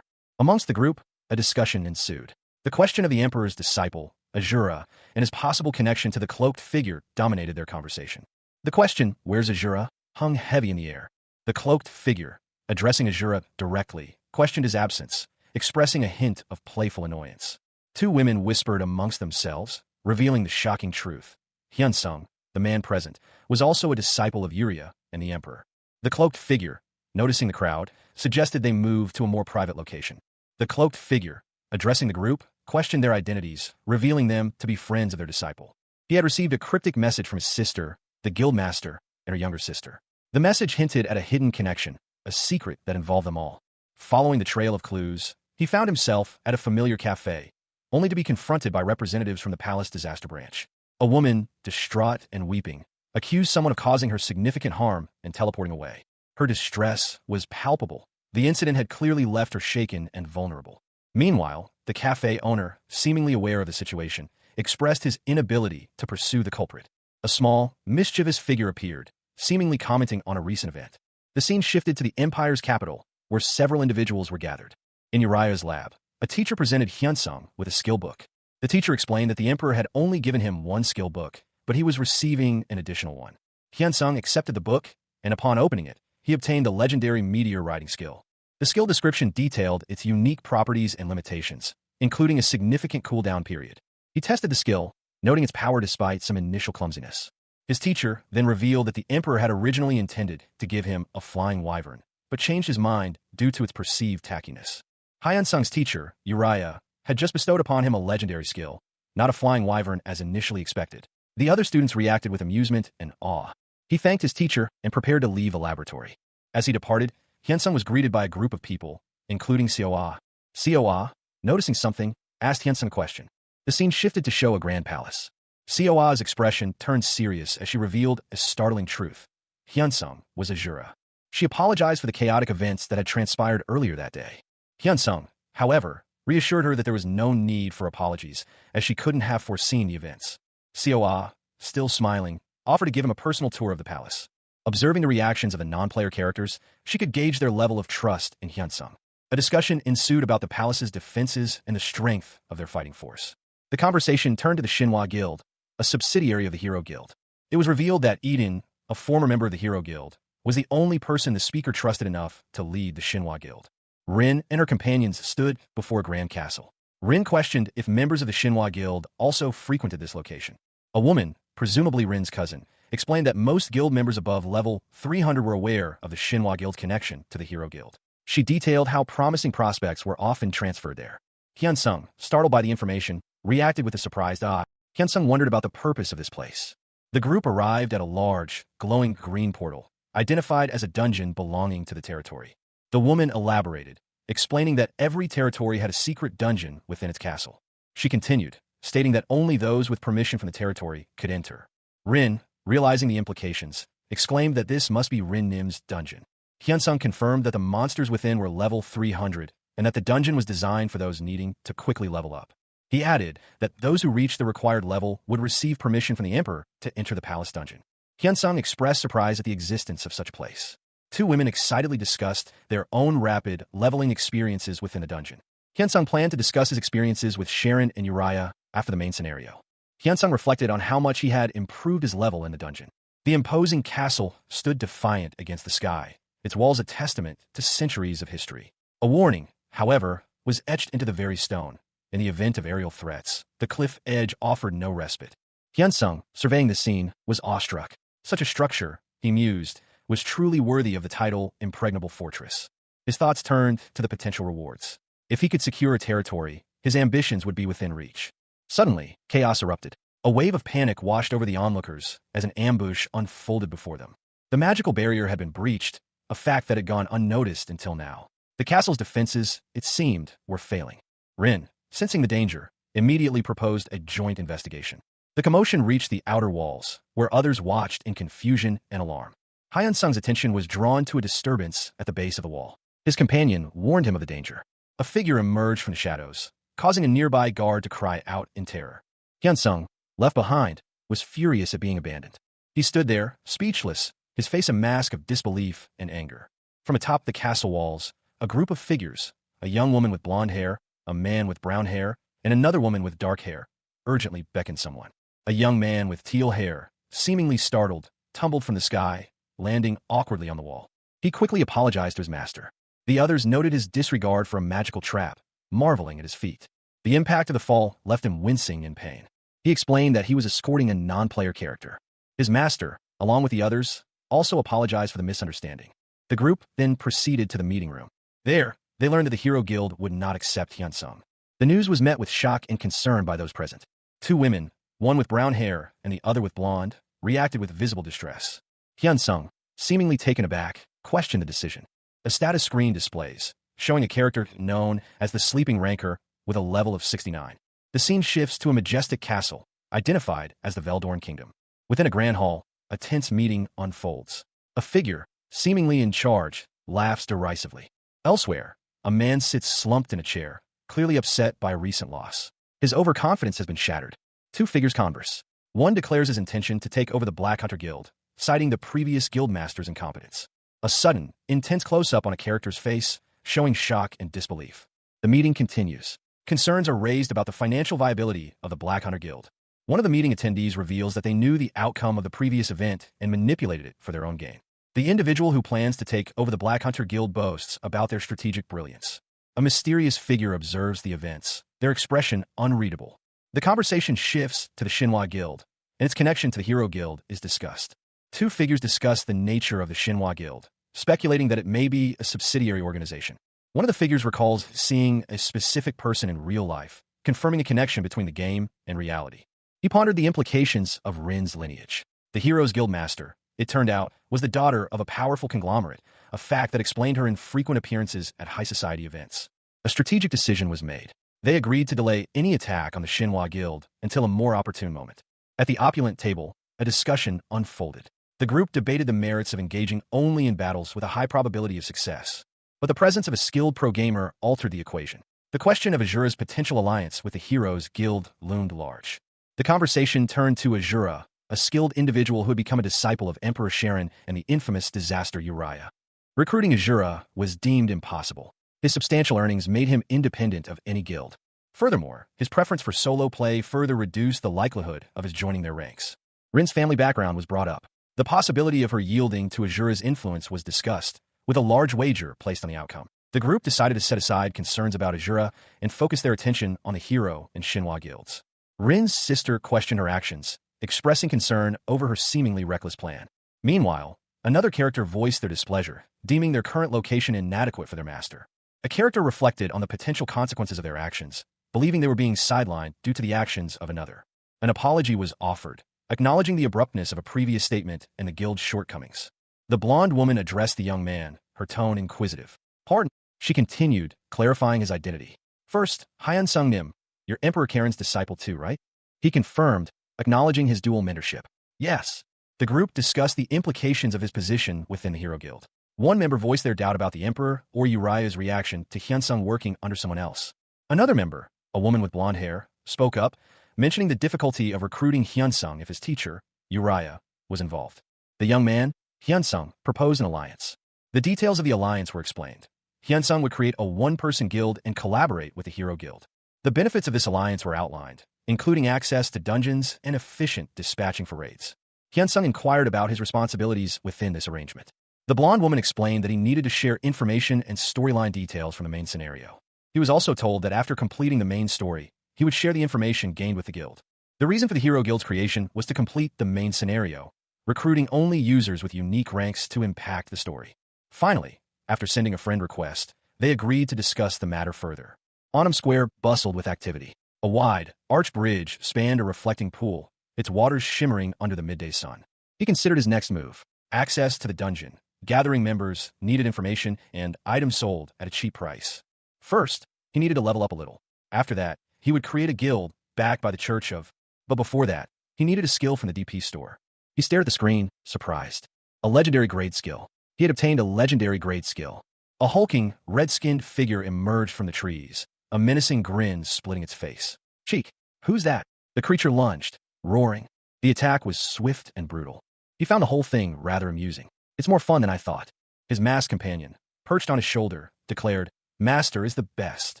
Amongst the group, a discussion ensued. The question of the emperor's disciple, Azura, and his possible connection to the cloaked figure dominated their conversation. The question, "Where's Azura?" hung heavy in the air. The cloaked figure, addressing Azura directly, questioned his absence, expressing a hint of playful annoyance. Two women whispered amongst themselves, revealing the shocking truth. Hyun-sung, the man present, was also a disciple of Yuria and the emperor. The cloaked figure, noticing the crowd, suggested they move to a more private location. The cloaked figure, addressing the group, questioned their identities, revealing them to be friends of their disciple. He had received a cryptic message from his sister, the guildmaster, and her younger sister. The message hinted at a hidden connection, a secret that involved them all. Following the trail of clues, he found himself at a familiar cafe, only to be confronted by representatives from the palace disaster branch. A woman, distraught and weeping, accused someone of causing her significant harm and teleporting away. Her distress was palpable. The incident had clearly left her shaken and vulnerable. Meanwhile, the cafe owner, seemingly aware of the situation, expressed his inability to pursue the culprit. A small, mischievous figure appeared, seemingly commenting on a recent event. The scene shifted to the empire's capital, where several individuals were gathered. In Uriah's lab, a teacher presented Hyunsung with a skill book. The teacher explained that the emperor had only given him one skill book, but he was receiving an additional one. Hyunsung accepted the book, and upon opening it, he obtained the legendary meteor riding skill. The skill description detailed its unique properties and limitations, including a significant cooldown period. He tested the skill, noting its power despite some initial clumsiness. His teacher then revealed that the emperor had originally intended to give him a flying wyvern, but changed his mind due to its perceived tackiness. Hyunsung's teacher, Uriah, had just bestowed upon him a legendary skill, not a flying wyvern as initially expected. The other students reacted with amusement and awe. He thanked his teacher and prepared to leave the laboratory. As he departed, Hyunsung was greeted by a group of people, including Seoa. Seoa, noticing something, asked Hyunsung a question. The scene shifted to show a grand palace. Seoa's expression turned serious as she revealed a startling truth. Hyunsung was Azura. She apologized for the chaotic events that had transpired earlier that day. Hyunsung, however, reassured her that there was no need for apologies, as she couldn't have foreseen the events. Seoa, still smiling, offered to give him a personal tour of the palace. Observing the reactions of the non-player characters, she could gauge their level of trust in Hyunsung. A discussion ensued about the palace's defenses and the strength of their fighting force. The conversation turned to the Shinhwa Guild, a subsidiary of the Hero Guild. It was revealed that Eden, a former member of the Hero Guild, was the only person the speaker trusted enough to lead the Shinhwa Guild. Rin and her companions stood before Grand Castle. Rin questioned if members of the Shinhwa Guild also frequented this location. A woman, presumably Rin's cousin, explained that most guild members above level 300 were aware of the Shinhwa Guild connection to the Hero Guild. She detailed how promising prospects were often transferred there. Hyunsung, startled by the information, reacted with a surprised eye. Hyunsung wondered about the purpose of this place. The group arrived at a large, glowing green portal, identified as a dungeon belonging to the territory. The woman elaborated, explaining that every territory had a secret dungeon within its castle. She continued, stating that only those with permission from the territory could enter. Rin, realizing the implications, exclaimed that this must be Rin Nim's dungeon. Hyunsung confirmed that the monsters within were level 300 and that the dungeon was designed for those needing to quickly level up. He added that those who reached the required level would receive permission from the emperor to enter the palace dungeon. Hyunsung expressed surprise at the existence of such a place. Two women excitedly discussed their own rapid leveling experiences within the dungeon. Hyunsung planned to discuss his experiences with Sharon and Uriah after the main scenario. Hyunsung reflected on how much he had improved his level in the dungeon. The imposing castle stood defiant against the sky, its walls a testament to centuries of history. A warning, however, was etched into the very stone. In the event of aerial threats, the cliff edge offered no respite. Hyunsung, surveying the scene, was awestruck. Such a structure, he mused, was truly worthy of the title Impregnable Fortress. His thoughts turned to the potential rewards. If he could secure a territory, his ambitions would be within reach. Suddenly, chaos erupted. A wave of panic washed over the onlookers as an ambush unfolded before them. The magical barrier had been breached, a fact that had gone unnoticed until now. The castle's defenses, it seemed, were failing. Rin, sensing the danger, immediately proposed a joint investigation. The commotion reached the outer walls, where others watched in confusion and alarm. Hyunsung's attention was drawn to a disturbance at the base of the wall. His companion warned him of the danger. A figure emerged from the shadows, causing a nearby guard to cry out in terror. Hyunsung, left behind, was furious at being abandoned. He stood there, speechless, his face a mask of disbelief and anger. From atop the castle walls, a group of figures, a young woman with blonde hair, a man with brown hair, and another woman with dark hair, urgently beckoned someone. A young man with teal hair, seemingly startled, tumbled from the sky, landing awkwardly on the wall. He quickly apologized to his master. The others noted his disregard for a magical trap, marveling at his feat. The impact of the fall left him wincing in pain. He explained that he was escorting a non-player character. His master, along with the others, also apologized for the misunderstanding. The group then proceeded to the meeting room. There, they learned that the Hero Guild would not accept Hyunsung. The news was met with shock and concern by those present. Two women, one with brown hair and the other with blonde, reacted with visible distress. Hyunsung, seemingly taken aback, questioned the decision. A status screen displays, showing a character known as the Sleeping Rancor with a level of 69. The scene shifts to a majestic castle, identified as the Veldorn Kingdom. Within a grand hall, a tense meeting unfolds. A figure, seemingly in charge, laughs derisively. Elsewhere, a man sits slumped in a chair, clearly upset by a recent loss. His overconfidence has been shattered. Two figures converse. One declares his intention to take over the Black Hunter Guild, citing the previous guildmaster's incompetence. A sudden, intense close-up on a character's face, showing shock and disbelief. The meeting continues. Concerns are raised about the financial viability of the Black Hunter Guild. One of the meeting attendees reveals that they knew the outcome of the previous event and manipulated it for their own gain. The individual who plans to take over the Black Hunter Guild boasts about their strategic brilliance. A mysterious figure observes the events, their expression unreadable. The conversation shifts to the Shinhwa Guild, and its connection to the Hero Guild is discussed. Two figures discuss the nature of the Shinhwa Guild, speculating that it may be a subsidiary organization. One of the figures recalls seeing a specific person in real life, confirming a connection between the game and reality. He pondered the implications of Rin's lineage. The Hero's Guildmaster, it turned out, was the daughter of a powerful conglomerate, a fact that explained her infrequent appearances at high society events. A strategic decision was made. They agreed to delay any attack on the Shinhwa Guild until a more opportune moment. At the opulent table, a discussion unfolded. The group debated the merits of engaging only in battles with a high probability of success. But the presence of a skilled pro-gamer altered the equation. The question of Azura's potential alliance with the Heroes Guild loomed large. The conversation turned to Azura, a skilled individual who had become a disciple of Emperor Sharon and the infamous disaster Uriah. Recruiting Azura was deemed impossible. His substantial earnings made him independent of any guild. Furthermore, his preference for solo play further reduced the likelihood of his joining their ranks. Rin's family background was brought up. The possibility of her yielding to Azura's influence was discussed, with a large wager placed on the outcome. The group decided to set aside concerns about Azura and focus their attention on the Hero and Shinhwa guilds. Rin's sister questioned her actions, expressing concern over her seemingly reckless plan. Meanwhile, another character voiced their displeasure, deeming their current location inadequate for their master. A character reflected on the potential consequences of their actions, believing they were being sidelined due to the actions of another. An apology was offered, acknowledging the abruptness of a previous statement and the guild's shortcomings. The blonde woman addressed the young man, her tone inquisitive. "Pardon," she continued, clarifying his identity. "First, Hyun Sung Nim, you're Emperor Karen's disciple too, right?" He confirmed, acknowledging his dual mentorship. "Yes." The group discussed the implications of his position within the Hero Guild. One member voiced their doubt about the Emperor or Uriah's reaction to Hyunsung working under someone else. Another member, a woman with blonde hair, spoke up, mentioning the difficulty of recruiting Hyunsung if his teacher, Uriah, was involved. The young man, Hyunsung, proposed an alliance. The details of the alliance were explained. Hyunsung would create a one-person guild and collaborate with the Hero Guild. The benefits of this alliance were outlined, including access to dungeons and efficient dispatching for raids. Hyunsung inquired about his responsibilities within this arrangement. The blonde woman explained that he needed to share information and storyline details from the main scenario. He was also told that after completing the main story, he would share the information gained with the guild. The reason for the Hero Guild's creation was to complete the main scenario, recruiting only users with unique ranks to impact the story. Finally, after sending a friend request, they agreed to discuss the matter further. Onam Square bustled with activity. A wide, arched bridge spanned a reflecting pool, its waters shimmering under the midday sun. He considered his next move: access to the dungeon, gathering members, needed information, and items sold at a cheap price. First, he needed to level up a little. After that, he would create a guild backed by the Church of... But before that, he needed a skill from the DP store. He stared at the screen, surprised. A legendary grade skill. He had obtained a legendary grade skill. A hulking, red-skinned figure emerged from the trees, a menacing grin splitting its face. "Cheek, who's that?" The creature lunged, roaring. The attack was swift and brutal. He found the whole thing rather amusing. "It's more fun than I thought." His masked companion, perched on his shoulder, declared, "Master is the best.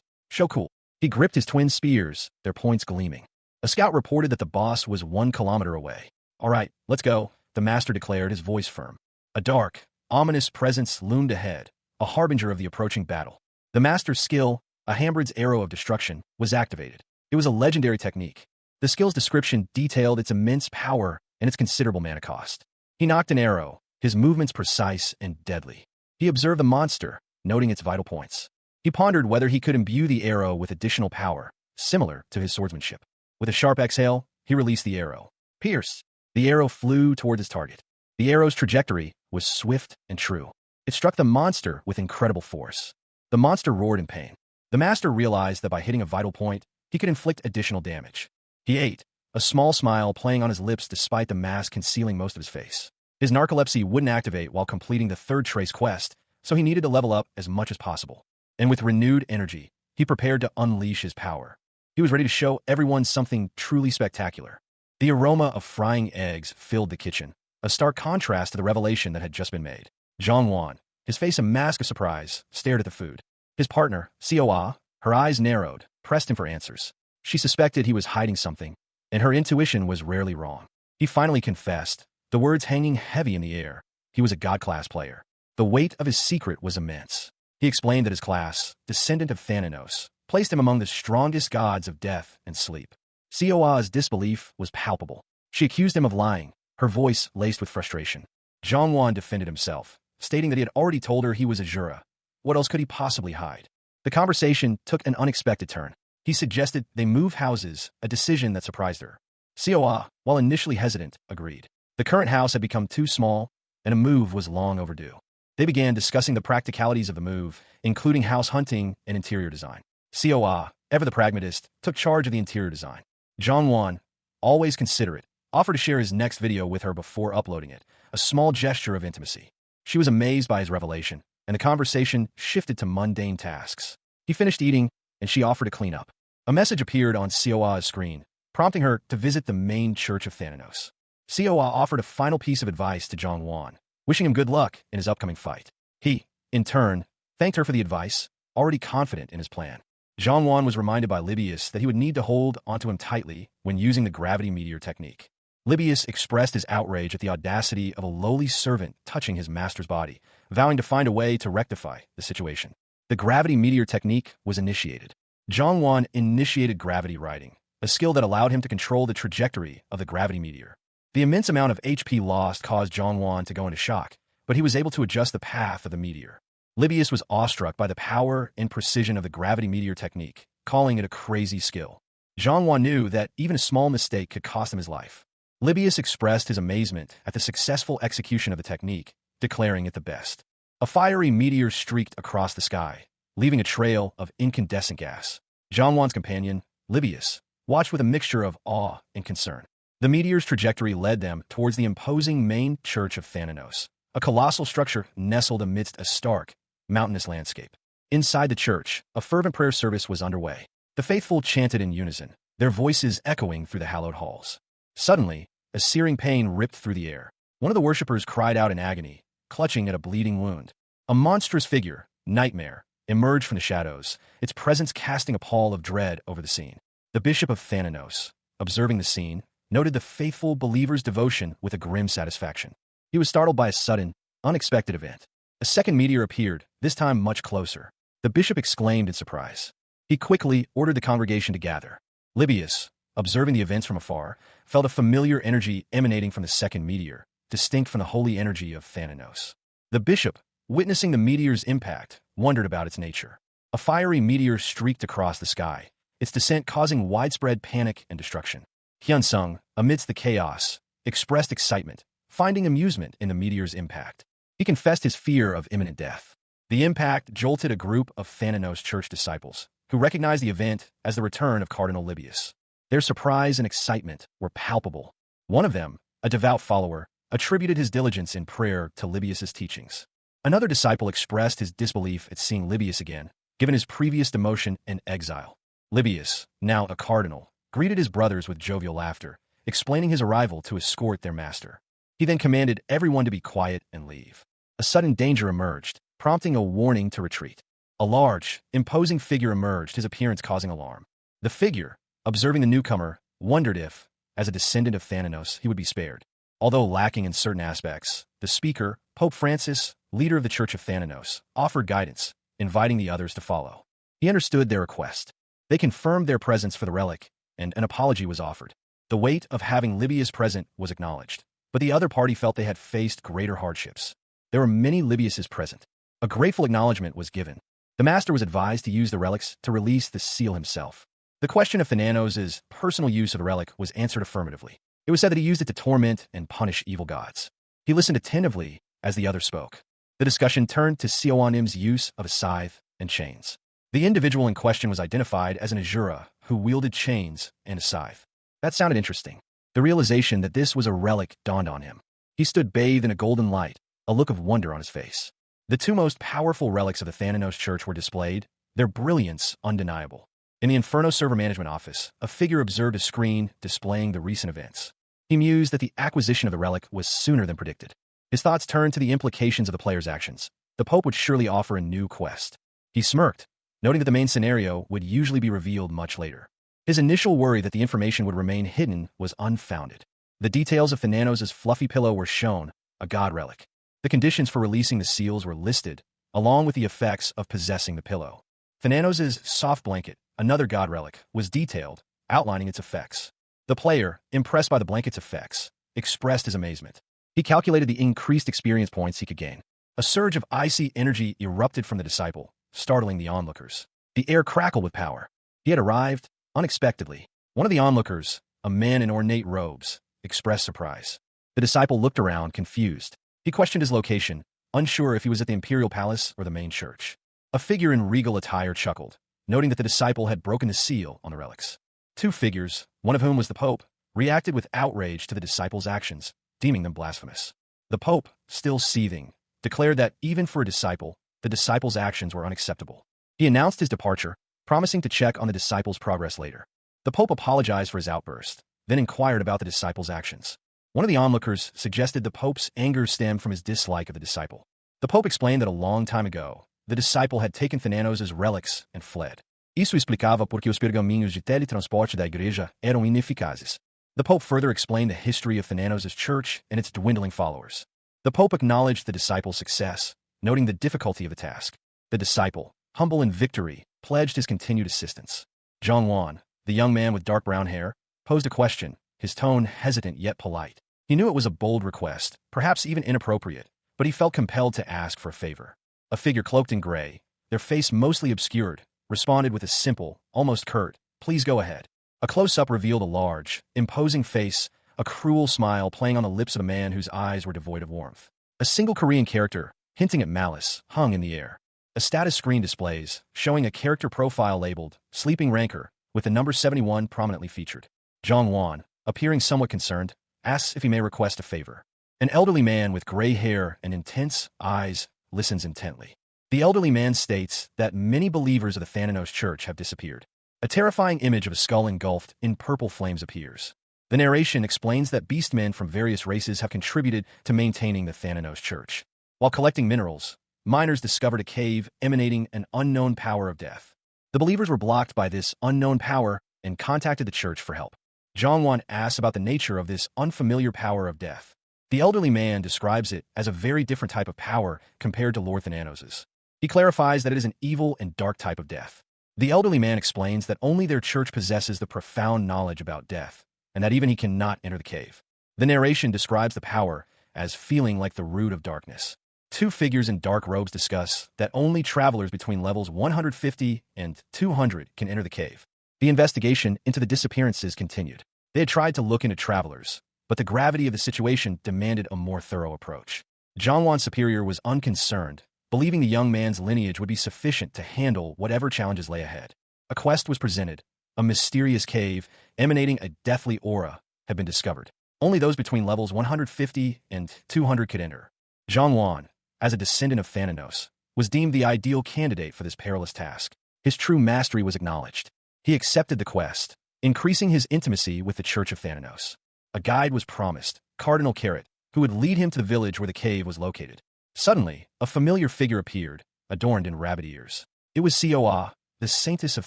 Show cool." He gripped his twin spears, their points gleaming. A scout reported that the boss was 1 kilometer away. "All right, let's go," the master declared, his voice firm. A dark, ominous presence loomed ahead, a harbinger of the approaching battle. The master's skill, a Hambrid's Arrow of Destruction, was activated. It was a legendary technique. The skill's description detailed its immense power and its considerable mana cost. He knocked an arrow, his movements precise and deadly. He observed the monster, noting its vital points. He pondered whether he could imbue the arrow with additional power, similar to his swordsmanship. With a sharp exhale, he released the arrow. Pierce! The arrow flew toward his target. The arrow's trajectory, was swift and true. It struck the monster with incredible force. The monster roared in pain. The master realized that by hitting a vital point, he could inflict additional damage. He ate, a small smile playing on his lips despite the mask concealing most of his face. His narcolepsy wouldn't activate while completing the third trace quest, so he needed to level up as much as possible. And with renewed energy, he prepared to unleash his power. He was ready to show everyone something truly spectacular. The aroma of frying eggs filled the kitchen, a stark contrast to the revelation that had just been made. Zhang, his face a mask of surprise, stared at the food. His partner, Xiao, her eyes narrowed, pressed him for answers. She suspected he was hiding something, and her intuition was rarely wrong. He finally confessed, the words hanging heavy in the air. He was a god-class player. The weight of his secret was immense. He explained that his class, descendant of Thanatos, placed him among the strongest gods of death and sleep. Xiao's disbelief was palpable. She accused him of lying, her voice laced with frustration. Zhang defended himself, stating that he had already told her he was a Jura. What else could he possibly hide? The conversation took an unexpected turn. He suggested they move houses, a decision that surprised her. Xiao, while initially hesitant, agreed. The current house had become too small, and a move was long overdue. They began discussing the practicalities of the move, including house hunting and interior design. Xiao, ever the pragmatist, took charge of the interior design. Zhang, always considerate, offered to share his next video with her before uploading it, a small gesture of intimacy. She was amazed by his revelation, and the conversation shifted to mundane tasks. He finished eating, and she offered to clean up. A message appeared on Xiao's screen, prompting her to visit the main church of Thanatos. Xiao offered a final piece of advice to Zhang, wishing him good luck in his upcoming fight. He, in turn, thanked her for the advice, already confident in his plan. Zhang was reminded by Libius that he would need to hold onto him tightly when using the gravity meteor technique. Libius expressed his outrage at the audacity of a lowly servant touching his master's body, vowing to find a way to rectify the situation. The gravity meteor technique was initiated. Zhang initiated gravity riding, a skill that allowed him to control the trajectory of the gravity meteor. The immense amount of HP lost caused Zhang to go into shock, but he was able to adjust the path of the meteor. Libius was awestruck by the power and precision of the gravity meteor technique, calling it a crazy skill. Zhang knew that even a small mistake could cost him his life. Libius expressed his amazement at the successful execution of the technique, declaring it the best. A fiery meteor streaked across the sky, leaving a trail of incandescent gas. Zhang's companion, Libius, watched with a mixture of awe and concern. The meteor's trajectory led them towards the imposing main church of Thanatos, a colossal structure nestled amidst a stark, mountainous landscape. Inside the church, a fervent prayer service was underway. The faithful chanted in unison, their voices echoing through the hallowed halls. Suddenly, a searing pain ripped through the air. One of the worshippers cried out in agony, clutching at a bleeding wound. A monstrous figure, Nightmare, emerged from the shadows, its presence casting a pall of dread over the scene. The bishop of Thanatos, observing the scene, noted the faithful believer's devotion with a grim satisfaction. He was startled by a sudden, unexpected event. A second meteor appeared, this time much closer. The bishop exclaimed in surprise. He quickly ordered the congregation to gather. Libius, observing the events from afar, felt a familiar energy emanating from the second meteor, distinct from the holy energy of Thanatos. The bishop, witnessing the meteor's impact, wondered about its nature. A fiery meteor streaked across the sky, its descent causing widespread panic and destruction. Hyunsung, amidst the chaos, expressed excitement, finding amusement in the meteor's impact. He confessed his fear of imminent death. The impact jolted a group of Thanatos church disciples, who recognized the event as the return of Cardinal Libius. Their surprise and excitement were palpable. One of them, a devout follower, attributed his diligence in prayer to Libius's teachings. Another disciple expressed his disbelief at seeing Libius again, given his previous demotion and exile. Libius, now a cardinal, greeted his brothers with jovial laughter, explaining his arrival to escort their master. He then commanded everyone to be quiet and leave. A sudden danger emerged, prompting a warning to retreat. A large, imposing figure emerged, his appearance causing alarm. The figure, observing the newcomer, wondered if, as a descendant of Thanatos, he would be spared. Although lacking in certain aspects, the speaker, Pope Francis, leader of the Church of Thanatos, offered guidance, inviting the others to follow. He understood their request. They confirmed their presence for the relic, and an apology was offered. The weight of having Libius present was acknowledged, but the other party felt they had faced greater hardships. There were many Libiuses present. A grateful acknowledgement was given. The master was advised to use the relics to release the seal himself. The question of Thanatos' personal use of the relic was answered affirmatively. It was said that he used it to torment and punish evil gods. He listened attentively, as the other spoke. The discussion turned to Seoanim's use of a scythe and chains. The individual in question was identified as an Azura who wielded chains and a scythe. That sounded interesting. The realization that this was a relic dawned on him. He stood bathed in a golden light, a look of wonder on his face. The two most powerful relics of the Thanatos Church were displayed, their brilliance undeniable. In the Inferno server management office, a figure observed a screen displaying the recent events. He mused that the acquisition of the relic was sooner than predicted. His thoughts turned to the implications of the player's actions. The Pope would surely offer a new quest. He smirked, noting that the main scenario would usually be revealed much later. His initial worry that the information would remain hidden was unfounded. The details of Thanatos' fluffy pillow were shown, a god relic. The conditions for releasing the seals were listed, along with the effects of possessing the pillow. Thanatos' soft blanket, another god relic, was detailed, outlining its effects. The player, impressed by the blanket's effects, expressed his amazement. He calculated the increased experience points he could gain. A surge of icy energy erupted from the disciple, startling the onlookers. The air crackled with power. He had arrived, unexpectedly. One of the onlookers, a man in ornate robes, expressed surprise. The disciple looked around, confused. He questioned his location, unsure if he was at the Imperial Palace or the main church. A figure in regal attire chuckled, noting that the disciple had broken the seal on the relics. Two figures, one of whom was the Pope, reacted with outrage to the disciple's actions, deeming them blasphemous. The Pope, still seething, declared that even for a disciple, the disciple's actions were unacceptable. He announced his departure, promising to check on the disciple's progress later. The Pope apologized for his outburst, then inquired about the disciple's actions. One of the onlookers suggested the Pope's anger stemmed from his dislike of the disciple. The Pope explained that a long time ago, the disciple had taken Thanatos' relics and fled. Isso explicava porque os pergaminhos de teletransporte da igreja eram ineficazes. The Pope further explained the history of Thanatos' church and its dwindling followers. The Pope acknowledged the disciple's success, noting the difficulty of the task. The disciple, humble in victory, pledged his continued assistance. Zhongwan, the young man with dark brown hair, posed a question, his tone hesitant yet polite. He knew it was a bold request, perhaps even inappropriate, but he felt compelled to ask for a favor. A figure cloaked in gray, their face mostly obscured, responded with a simple, almost curt, "Please go ahead." A close-up revealed a large, imposing face, a cruel smile playing on the lips of a man whose eyes were devoid of warmth. A single Korean character, hinting at malice, hung in the air. A status screen displays, showing a character profile labeled, Sleeping Rancor, with the number 71 prominently featured. Zhongwan, appearing somewhat concerned, asks if he may request a favor. An elderly man with gray hair and intense eyes listens intently. The elderly man states that many believers of the Thanatos Church have disappeared. A terrifying image of a skull engulfed in purple flames appears. The narration explains that beastmen from various races have contributed to maintaining the Thanatos Church. While collecting minerals, miners discovered a cave emanating an unknown power of death. The believers were blocked by this unknown power and contacted the church for help. Zhongwan asks about the nature of this unfamiliar power of death. The elderly man describes it as a very different type of power compared to Lord Thanatos'. He clarifies that it is an evil and dark type of death. The elderly man explains that only their church possesses the profound knowledge about death, and that even he cannot enter the cave. The narration describes the power as feeling like the root of darkness. Two figures in dark robes discuss that only travelers between levels 150 and 200 can enter the cave. The investigation into the disappearances continued. They had tried to look into travelers, but the gravity of the situation demanded a more thorough approach. Zhongwan's superior was unconcerned, believing the young man's lineage would be sufficient to handle whatever challenges lay ahead. A quest was presented. A mysterious cave, emanating a deathly aura, had been discovered. Only those between levels 150 and 200 could enter. Zhongwan, as a descendant of Thanatos, was deemed the ideal candidate for this perilous task. His true mastery was acknowledged. He accepted the quest, increasing his intimacy with the Church of Thanatos. A guide was promised, Cardinal Carrot, who would lead him to the village where the cave was located. Suddenly, a familiar figure appeared, adorned in rabbit ears. It was Seoa, the saintess of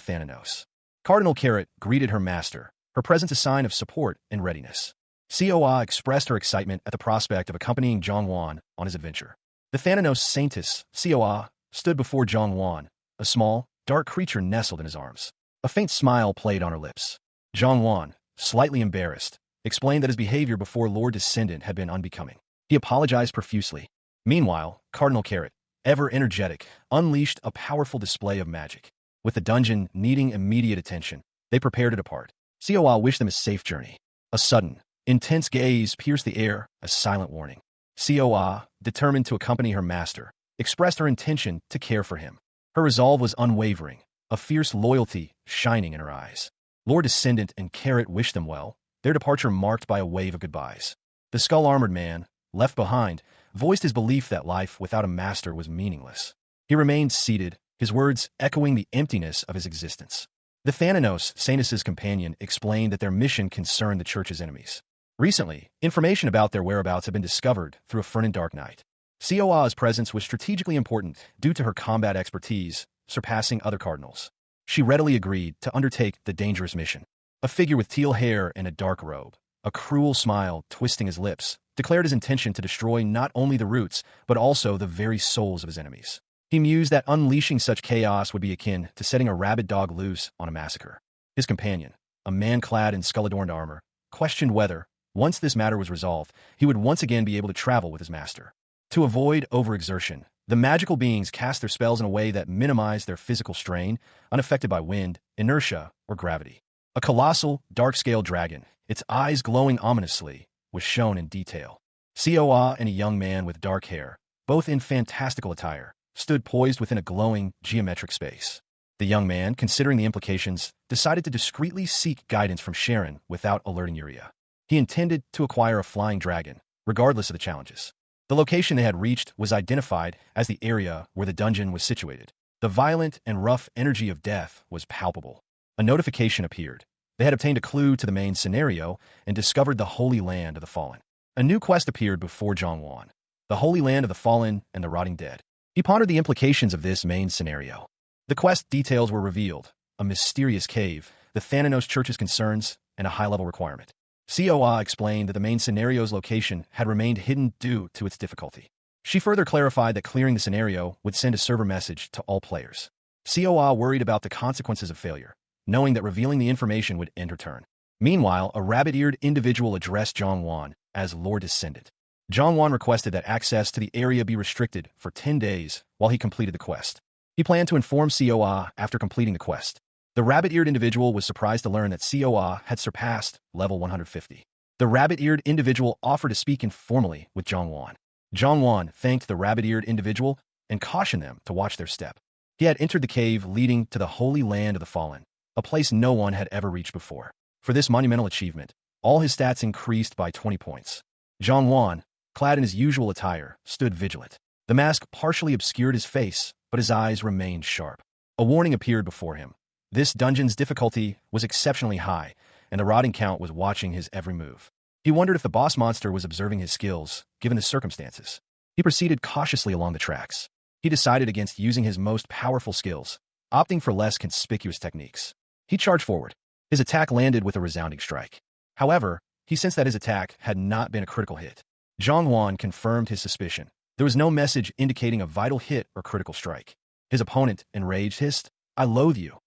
Thanatos. Cardinal Carrot greeted her master, her presence a sign of support and readiness. Seoa expressed her excitement at the prospect of accompanying Zhongwan on his adventure. The Thanatos saintess, Seoa, stood before Zhongwan, a small, dark creature nestled in his arms. A faint smile played on her lips. Zhongwan, slightly embarrassed, explained that his behavior before Lord Descendant had been unbecoming. He apologized profusely. Meanwhile, Cardinal Carrot, ever energetic, unleashed a powerful display of magic. With the dungeon needing immediate attention, they prepared to depart. Seoa wished them a safe journey. A sudden, intense gaze pierced the air, a silent warning. Coa, determined to accompany her master, expressed her intention to care for him. Her resolve was unwavering, a fierce loyalty shining in her eyes. Lord Descendant and Carrot wished them well, their departure marked by a wave of goodbyes. The skull-armored man, left behind, voiced his belief that life without a master was meaningless. He remained seated, his words echoing the emptiness of his existence. The Thananos, Sanus's companion, explained that their mission concerned the church's enemies. Recently, information about their whereabouts had been discovered through a Fernan dark night. Coa's presence was strategically important due to her combat expertise, surpassing other cardinals. She readily agreed to undertake the dangerous mission. A figure with teal hair and a dark robe, a cruel smile twisting his lips, declared his intention to destroy not only the roots, but also the very souls of his enemies. He mused that unleashing such chaos would be akin to setting a rabid dog loose on a massacre. His companion, a man clad in skull-adorned armor, questioned whether, once this matter was resolved, he would once again be able to travel with his master. To avoid overexertion, the magical beings cast their spells in a way that minimized their physical strain, unaffected by wind, inertia, or gravity. A colossal, dark-scaled dragon, its eyes glowing ominously, was shown in detail. Coa and a young man with dark hair, both in fantastical attire, stood poised within a glowing, geometric space. The young man, considering the implications, decided to discreetly seek guidance from Sharon without alerting Yuria. He intended to acquire a flying dragon, regardless of the challenges. The location they had reached was identified as the area where the dungeon was situated. The violent and rough energy of death was palpable. A notification appeared. They had obtained a clue to the main scenario and discovered the Holy Land of the Fallen. A new quest appeared before Zhongwan, the Holy Land of the Fallen and the Rotting Dead. He pondered the implications of this main scenario. The quest details were revealed: a mysterious cave, the Thananos Church's concerns, and a high-level requirement. Coa explained that the main scenario's location had remained hidden due to its difficulty. She further clarified that clearing the scenario would send a server message to all players. Coa worried about the consequences of failure, knowing that revealing the information would end her turn. Meanwhile, a rabbit-eared individual addressed Zhongwan as Lord Descendant. Zhongwan requested that access to the area be restricted for 10 days while he completed the quest. He planned to inform Coa after completing the quest. The rabbit-eared individual was surprised to learn that Coa had surpassed level 150. The rabbit-eared individual offered to speak informally with Zhongwan. Zhongwan thanked the rabbit-eared individual and cautioned them to watch their step. He had entered the cave leading to the Holy Land of the Fallen, a place no one had ever reached before. For this monumental achievement, all his stats increased by 20 points. Zhongwan, clad in his usual attire, stood vigilant. The mask partially obscured his face, but his eyes remained sharp. A warning appeared before him. This dungeon's difficulty was exceptionally high, and the rotting count was watching his every move. He wondered if the boss monster was observing his skills, given the circumstances. He proceeded cautiously along the tracks. He decided against using his most powerful skills, opting for less conspicuous techniques. He charged forward. His attack landed with a resounding strike. However, he sensed that his attack had not been a critical hit. Zhongwan confirmed his suspicion. There was no message indicating a vital hit or critical strike. His opponent, enraged, hissed, "I loathe you."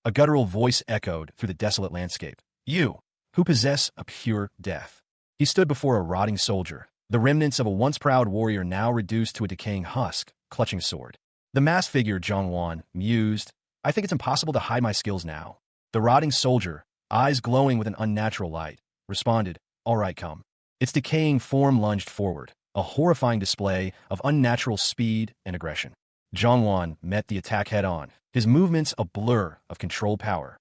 A guttural voice echoed through the desolate landscape. "You, who possess a pure death." He stood before a rotting soldier, the remnants of a once proud warrior now reduced to a decaying husk, clutching a sword. The masked figure, Zhongwan, mused, "I think it's impossible to hide my skills now." The rotting soldier, eyes glowing with an unnatural light, responded, "All right, come." Its decaying form lunged forward, a horrifying display of unnatural speed and aggression. Zhongwan met the attack head-on, his movements a blur of controlled power.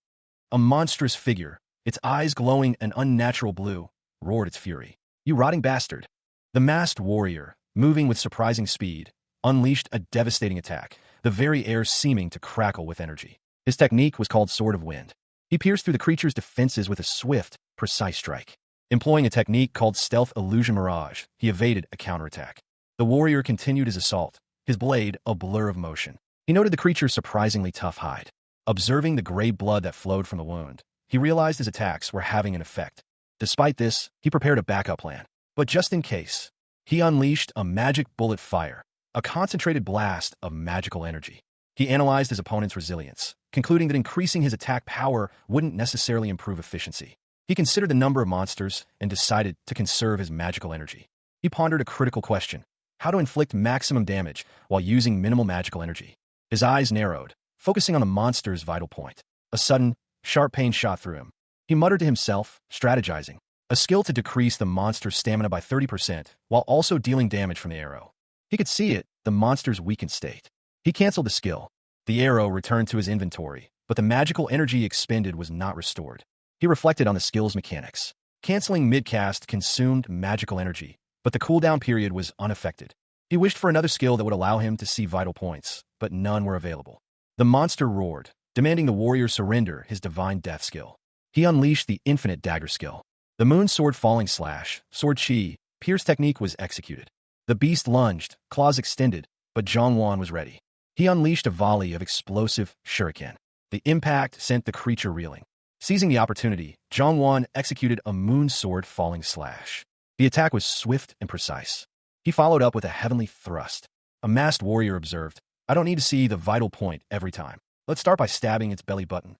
A monstrous figure, its eyes glowing an unnatural blue, roared its fury. "You rotting bastard!" The masked warrior, moving with surprising speed, unleashed a devastating attack, the very air seeming to crackle with energy. His technique was called Sword of Wind. He pierced through the creature's defenses with a swift, precise strike. Employing a technique called Stealth Illusion Mirage, he evaded a counterattack. The warrior continued his assault, his blade a blur of motion. He noted the creature's surprisingly tough hide. Observing the gray blood that flowed from the wound, he realized his attacks were having an effect. Despite this, he prepared a backup plan. But just in case, he unleashed a magic bullet fire, a concentrated blast of magical energy. He analyzed his opponent's resilience, concluding that increasing his attack power wouldn't necessarily improve efficiency. He considered the number of monsters and decided to conserve his magical energy. He pondered a critical question: how to inflict maximum damage while using minimal magical energy. His eyes narrowed, focusing on the monster's vital point. A sudden, sharp pain shot through him. He muttered to himself, strategizing, a skill to decrease the monster's stamina by 30% while also dealing damage from the arrow. He could see it, the monster's weakened state. He canceled the skill. The arrow returned to his inventory, but the magical energy expended was not restored. He reflected on the skill's mechanics. Canceling mid-cast consumed magical energy, but the cooldown period was unaffected. He wished for another skill that would allow him to see vital points, but none were available. The monster roared, demanding the warrior surrender his divine death skill. He unleashed the infinite dagger skill. The moon sword falling slash, sword chi, pierce technique was executed. The beast lunged, claws extended, but Zhongwan was ready. He unleashed a volley of explosive shuriken. The impact sent the creature reeling. Seizing the opportunity, Zhongwan executed a moon sword falling slash. The attack was swift and precise. He followed up with a heavenly thrust. A masked warrior observed, "I don't need to see the vital point every time. Let's start by stabbing its belly button."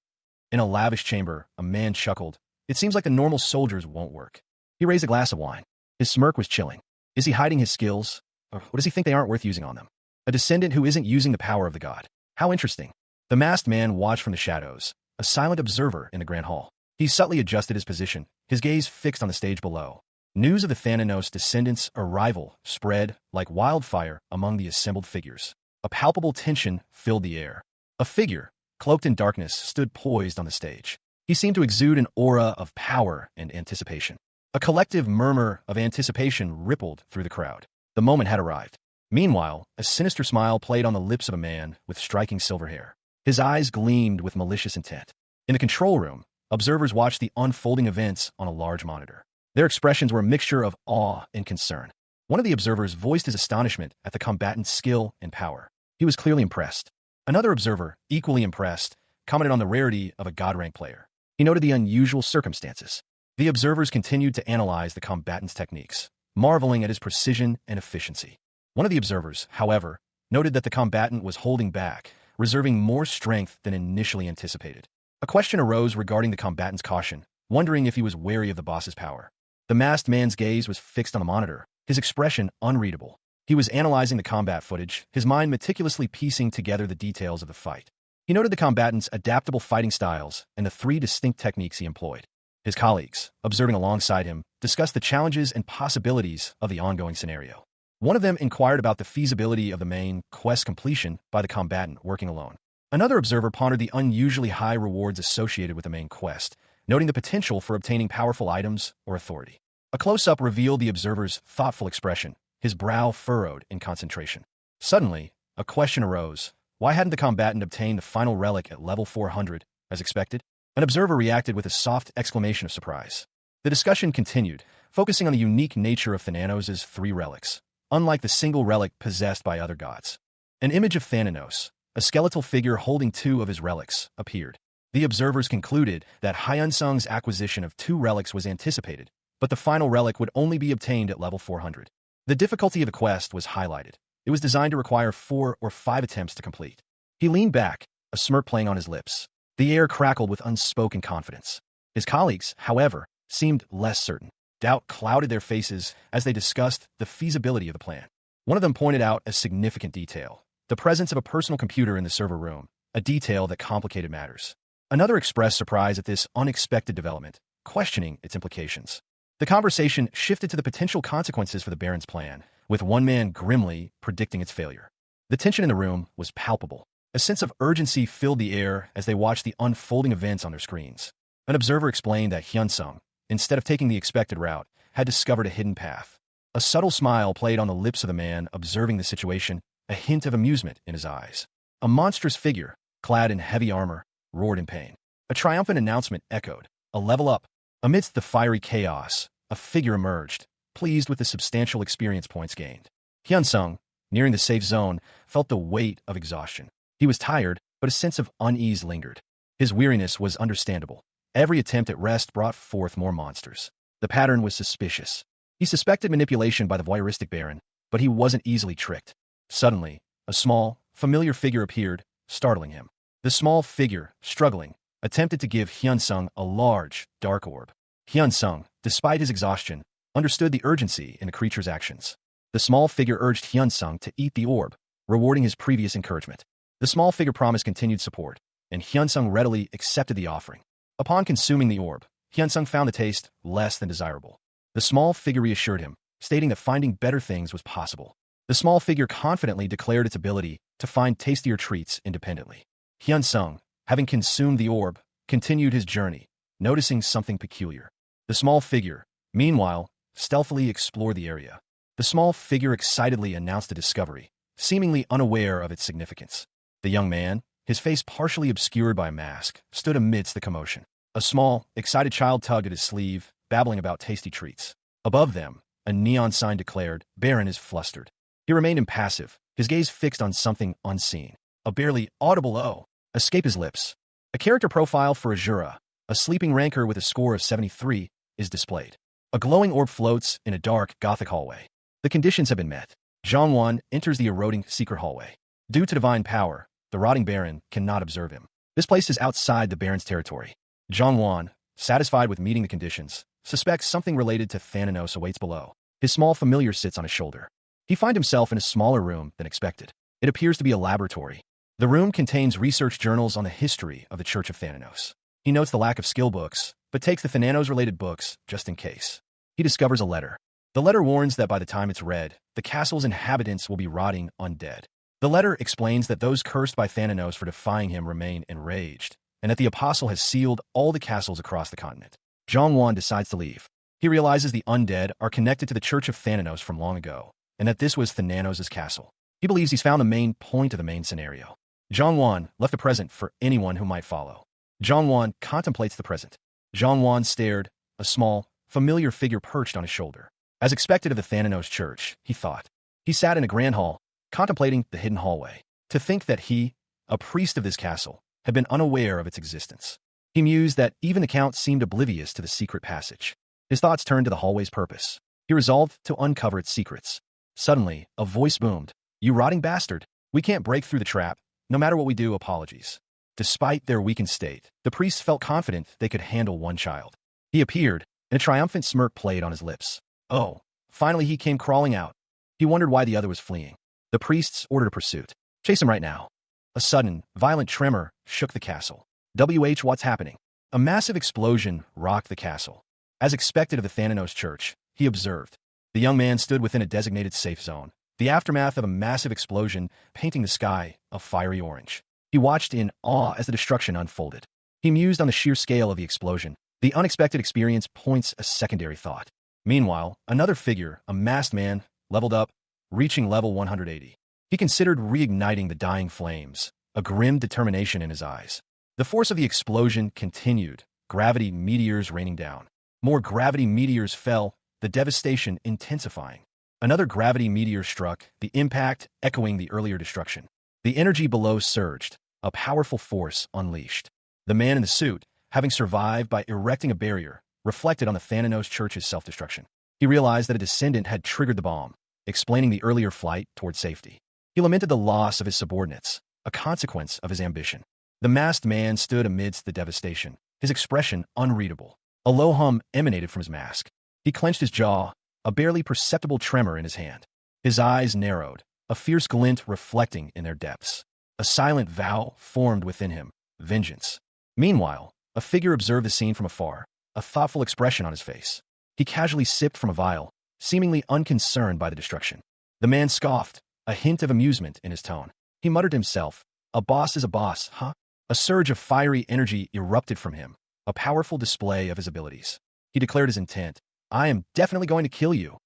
In a lavish chamber, a man chuckled. "It seems like the normal soldiers won't work." He raised a glass of wine. His smirk was chilling. Is he hiding his skills? Or does he think they aren't worth using on them? A descendant who isn't using the power of the god. How interesting. The masked man watched from the shadows, a silent observer in the grand hall. He subtly adjusted his position, his gaze fixed on the stage below. News of the Thananos descendants' arrival spread like wildfire among the assembled figures. A palpable tension filled the air. A figure, cloaked in darkness, stood poised on the stage. He seemed to exude an aura of power and anticipation. A collective murmur of anticipation rippled through the crowd. The moment had arrived. Meanwhile, a sinister smile played on the lips of a man with striking silver hair. His eyes gleamed with malicious intent. In the control room, observers watched the unfolding events on a large monitor. Their expressions were a mixture of awe and concern. One of the observers voiced his astonishment at the combatant's skill and power. He was clearly impressed. Another observer, equally impressed, commented on the rarity of a God-rank player. He noted the unusual circumstances. The observers continued to analyze the combatant's techniques, marveling at his precision and efficiency. One of the observers, however, noted that the combatant was holding back, reserving more strength than initially anticipated. A question arose regarding the combatant's caution, wondering if he was wary of the boss's power. The masked man's gaze was fixed on the monitor, his expression unreadable. He was analyzing the combat footage, his mind meticulously piecing together the details of the fight. He noted the combatant's adaptable fighting styles and the 3 distinct techniques he employed. His colleagues, observing alongside him, discussed the challenges and possibilities of the ongoing scenario. One of them inquired about the feasibility of the main quest completion by the combatant working alone. Another observer pondered the unusually high rewards associated with the main quest, noting the potential for obtaining powerful items or authority. A close-up revealed the observer's thoughtful expression, his brow furrowed in concentration. Suddenly, a question arose. Why hadn't the combatant obtained the final relic at level 400, as expected? An observer reacted with a soft exclamation of surprise. The discussion continued, focusing on the unique nature of Thananos' 3 relics, unlike the single relic possessed by other gods. An image of Thananos, a skeletal figure holding 2 of his relics, appeared. The observers concluded that Hyunsung's acquisition of 2 relics was anticipated, but the final relic would only be obtained at level 400. The difficulty of the quest was highlighted. It was designed to require 4 or 5 attempts to complete. He leaned back, a smirk playing on his lips. The air crackled with unspoken confidence. His colleagues, however, seemed less certain. Doubt clouded their faces as they discussed the feasibility of the plan. One of them pointed out a significant detail: the presence of a personal computer in the server room, a detail that complicated matters. Another expressed surprise at this unexpected development, questioning its implications. The conversation shifted to the potential consequences for the Baron's plan, with one man grimly predicting its failure. The tension in the room was palpable. A sense of urgency filled the air as they watched the unfolding events on their screens. An observer explained that Hyunsung, instead of taking the expected route, had discovered a hidden path. A subtle smile played on the lips of the man observing the situation, a hint of amusement in his eyes. A monstrous figure, clad in heavy armor, roared in pain. A triumphant announcement echoed. A level up. Amidst the fiery chaos, a figure emerged, pleased with the substantial experience points gained. Hyunsung, nearing the safe zone, felt the weight of exhaustion. He was tired, but a sense of unease lingered. His weariness was understandable. Every attempt at rest brought forth more monsters. The pattern was suspicious. He suspected manipulation by the voyeuristic Baron, but he wasn't easily tricked. Suddenly, a small, familiar figure appeared, startling him. The small figure, struggling, attempted to give Hyunsung a large, dark orb. Hyunsung, despite his exhaustion, understood the urgency in the creature's actions. The small figure urged Hyunsung to eat the orb, rewarding his previous encouragement. The small figure promised continued support, and Hyunsung readily accepted the offering. Upon consuming the orb, Hyunsung found the taste less than desirable. The small figure reassured him, stating that finding better things was possible. The small figure confidently declared its ability to find tastier treats independently. Hyunsung, having consumed the orb, continued his journey, noticing something peculiar. The small figure, meanwhile, stealthily explored the area. The small figure excitedly announced a discovery, seemingly unaware of its significance. The young man, his face partially obscured by a mask, stood amidst the commotion. A small, excited child tugged at his sleeve, babbling about tasty treats. Above them, a neon sign declared, "Baron is flustered." He remained impassive, his gaze fixed on something unseen. A barely audible "oh" escaped his lips. A character profile for Azura, a sleeping rancor with a score of 73, is displayed. A glowing orb floats in a dark, gothic hallway. The conditions have been met. Zhongwan enters the eroding secret hallway. Due to divine power, the rotting Baron cannot observe him. This place is outside the Baron's territory. Zhongwan, satisfied with meeting the conditions, suspects something related to Thananos awaits below. His small familiar sits on his shoulder. He finds himself in a smaller room than expected. It appears to be a laboratory. The room contains research journals on the history of the Church of Thananos. He notes the lack of skill books, but takes the Thananos-related books just in case. He discovers a letter. The letter warns that by the time it's read, the castle's inhabitants will be rotting undead. The letter explains that those cursed by Thananos for defying him remain enraged, and that the apostle has sealed all the castles across the continent. Zhongwan decides to leave. He realizes the undead are connected to the Church of Thananos from long ago, and that this was Thananos' castle. He believes he's found the main point of the main scenario. Zhongwan left a present for anyone who might follow. Zhongwan contemplates the present. Zhongwan stared, a small, familiar figure perched on his shoulder. As expected of the Thananos Church, he thought. He sat in a grand hall, contemplating the hidden hallway. To think that he, a priest of this castle, had been unaware of its existence. He mused that even the Count seemed oblivious to the secret passage. His thoughts turned to the hallway's purpose. He resolved to uncover its secrets. Suddenly, a voice boomed. "You rotting bastard! We can't break through the trap. No matter what we do, apologies." Despite their weakened state, the priests felt confident they could handle one child. He appeared, and a triumphant smirk played on his lips. Oh, finally he came crawling out. He wondered why the other was fleeing. The priests ordered a pursuit. "Chase him right now." A sudden, violent tremor shook the castle. What's happening? A massive explosion rocked the castle. As expected of the Thananos Church, he observed. The young man stood within a designated safe zone, the aftermath of a massive explosion painting the sky a fiery orange. He watched in awe as the destruction unfolded. He mused on the sheer scale of the explosion. The unexpected experience points a secondary thought. Meanwhile, another figure, a masked man, leveled up, reaching level 180. He considered reigniting the dying flames, a grim determination in his eyes. The force of the explosion continued, gravity meteors raining down. More gravity meteors fell, the devastation intensifying. Another gravity meteor struck, the impact echoing the earlier destruction. The energy below surged, a powerful force unleashed. The man in the suit, having survived by erecting a barrier, reflected on the Thananos Church's self-destruction. He realized that a descendant had triggered the bomb, explaining the earlier flight toward safety. He lamented the loss of his subordinates, a consequence of his ambition. The masked man stood amidst the devastation, his expression unreadable. A low hum emanated from his mask. He clenched his jaw, a barely perceptible tremor in his hand. His eyes narrowed, a fierce glint reflecting in their depths. A silent vow formed within him, vengeance. Meanwhile, a figure observed the scene from afar, a thoughtful expression on his face. He casually sipped from a vial, seemingly unconcerned by the destruction. The man scoffed, a hint of amusement in his tone. He muttered to himself, "A boss is a boss, huh?" A surge of fiery energy erupted from him, a powerful display of his abilities. He declared his intent. "I am definitely going to kill you."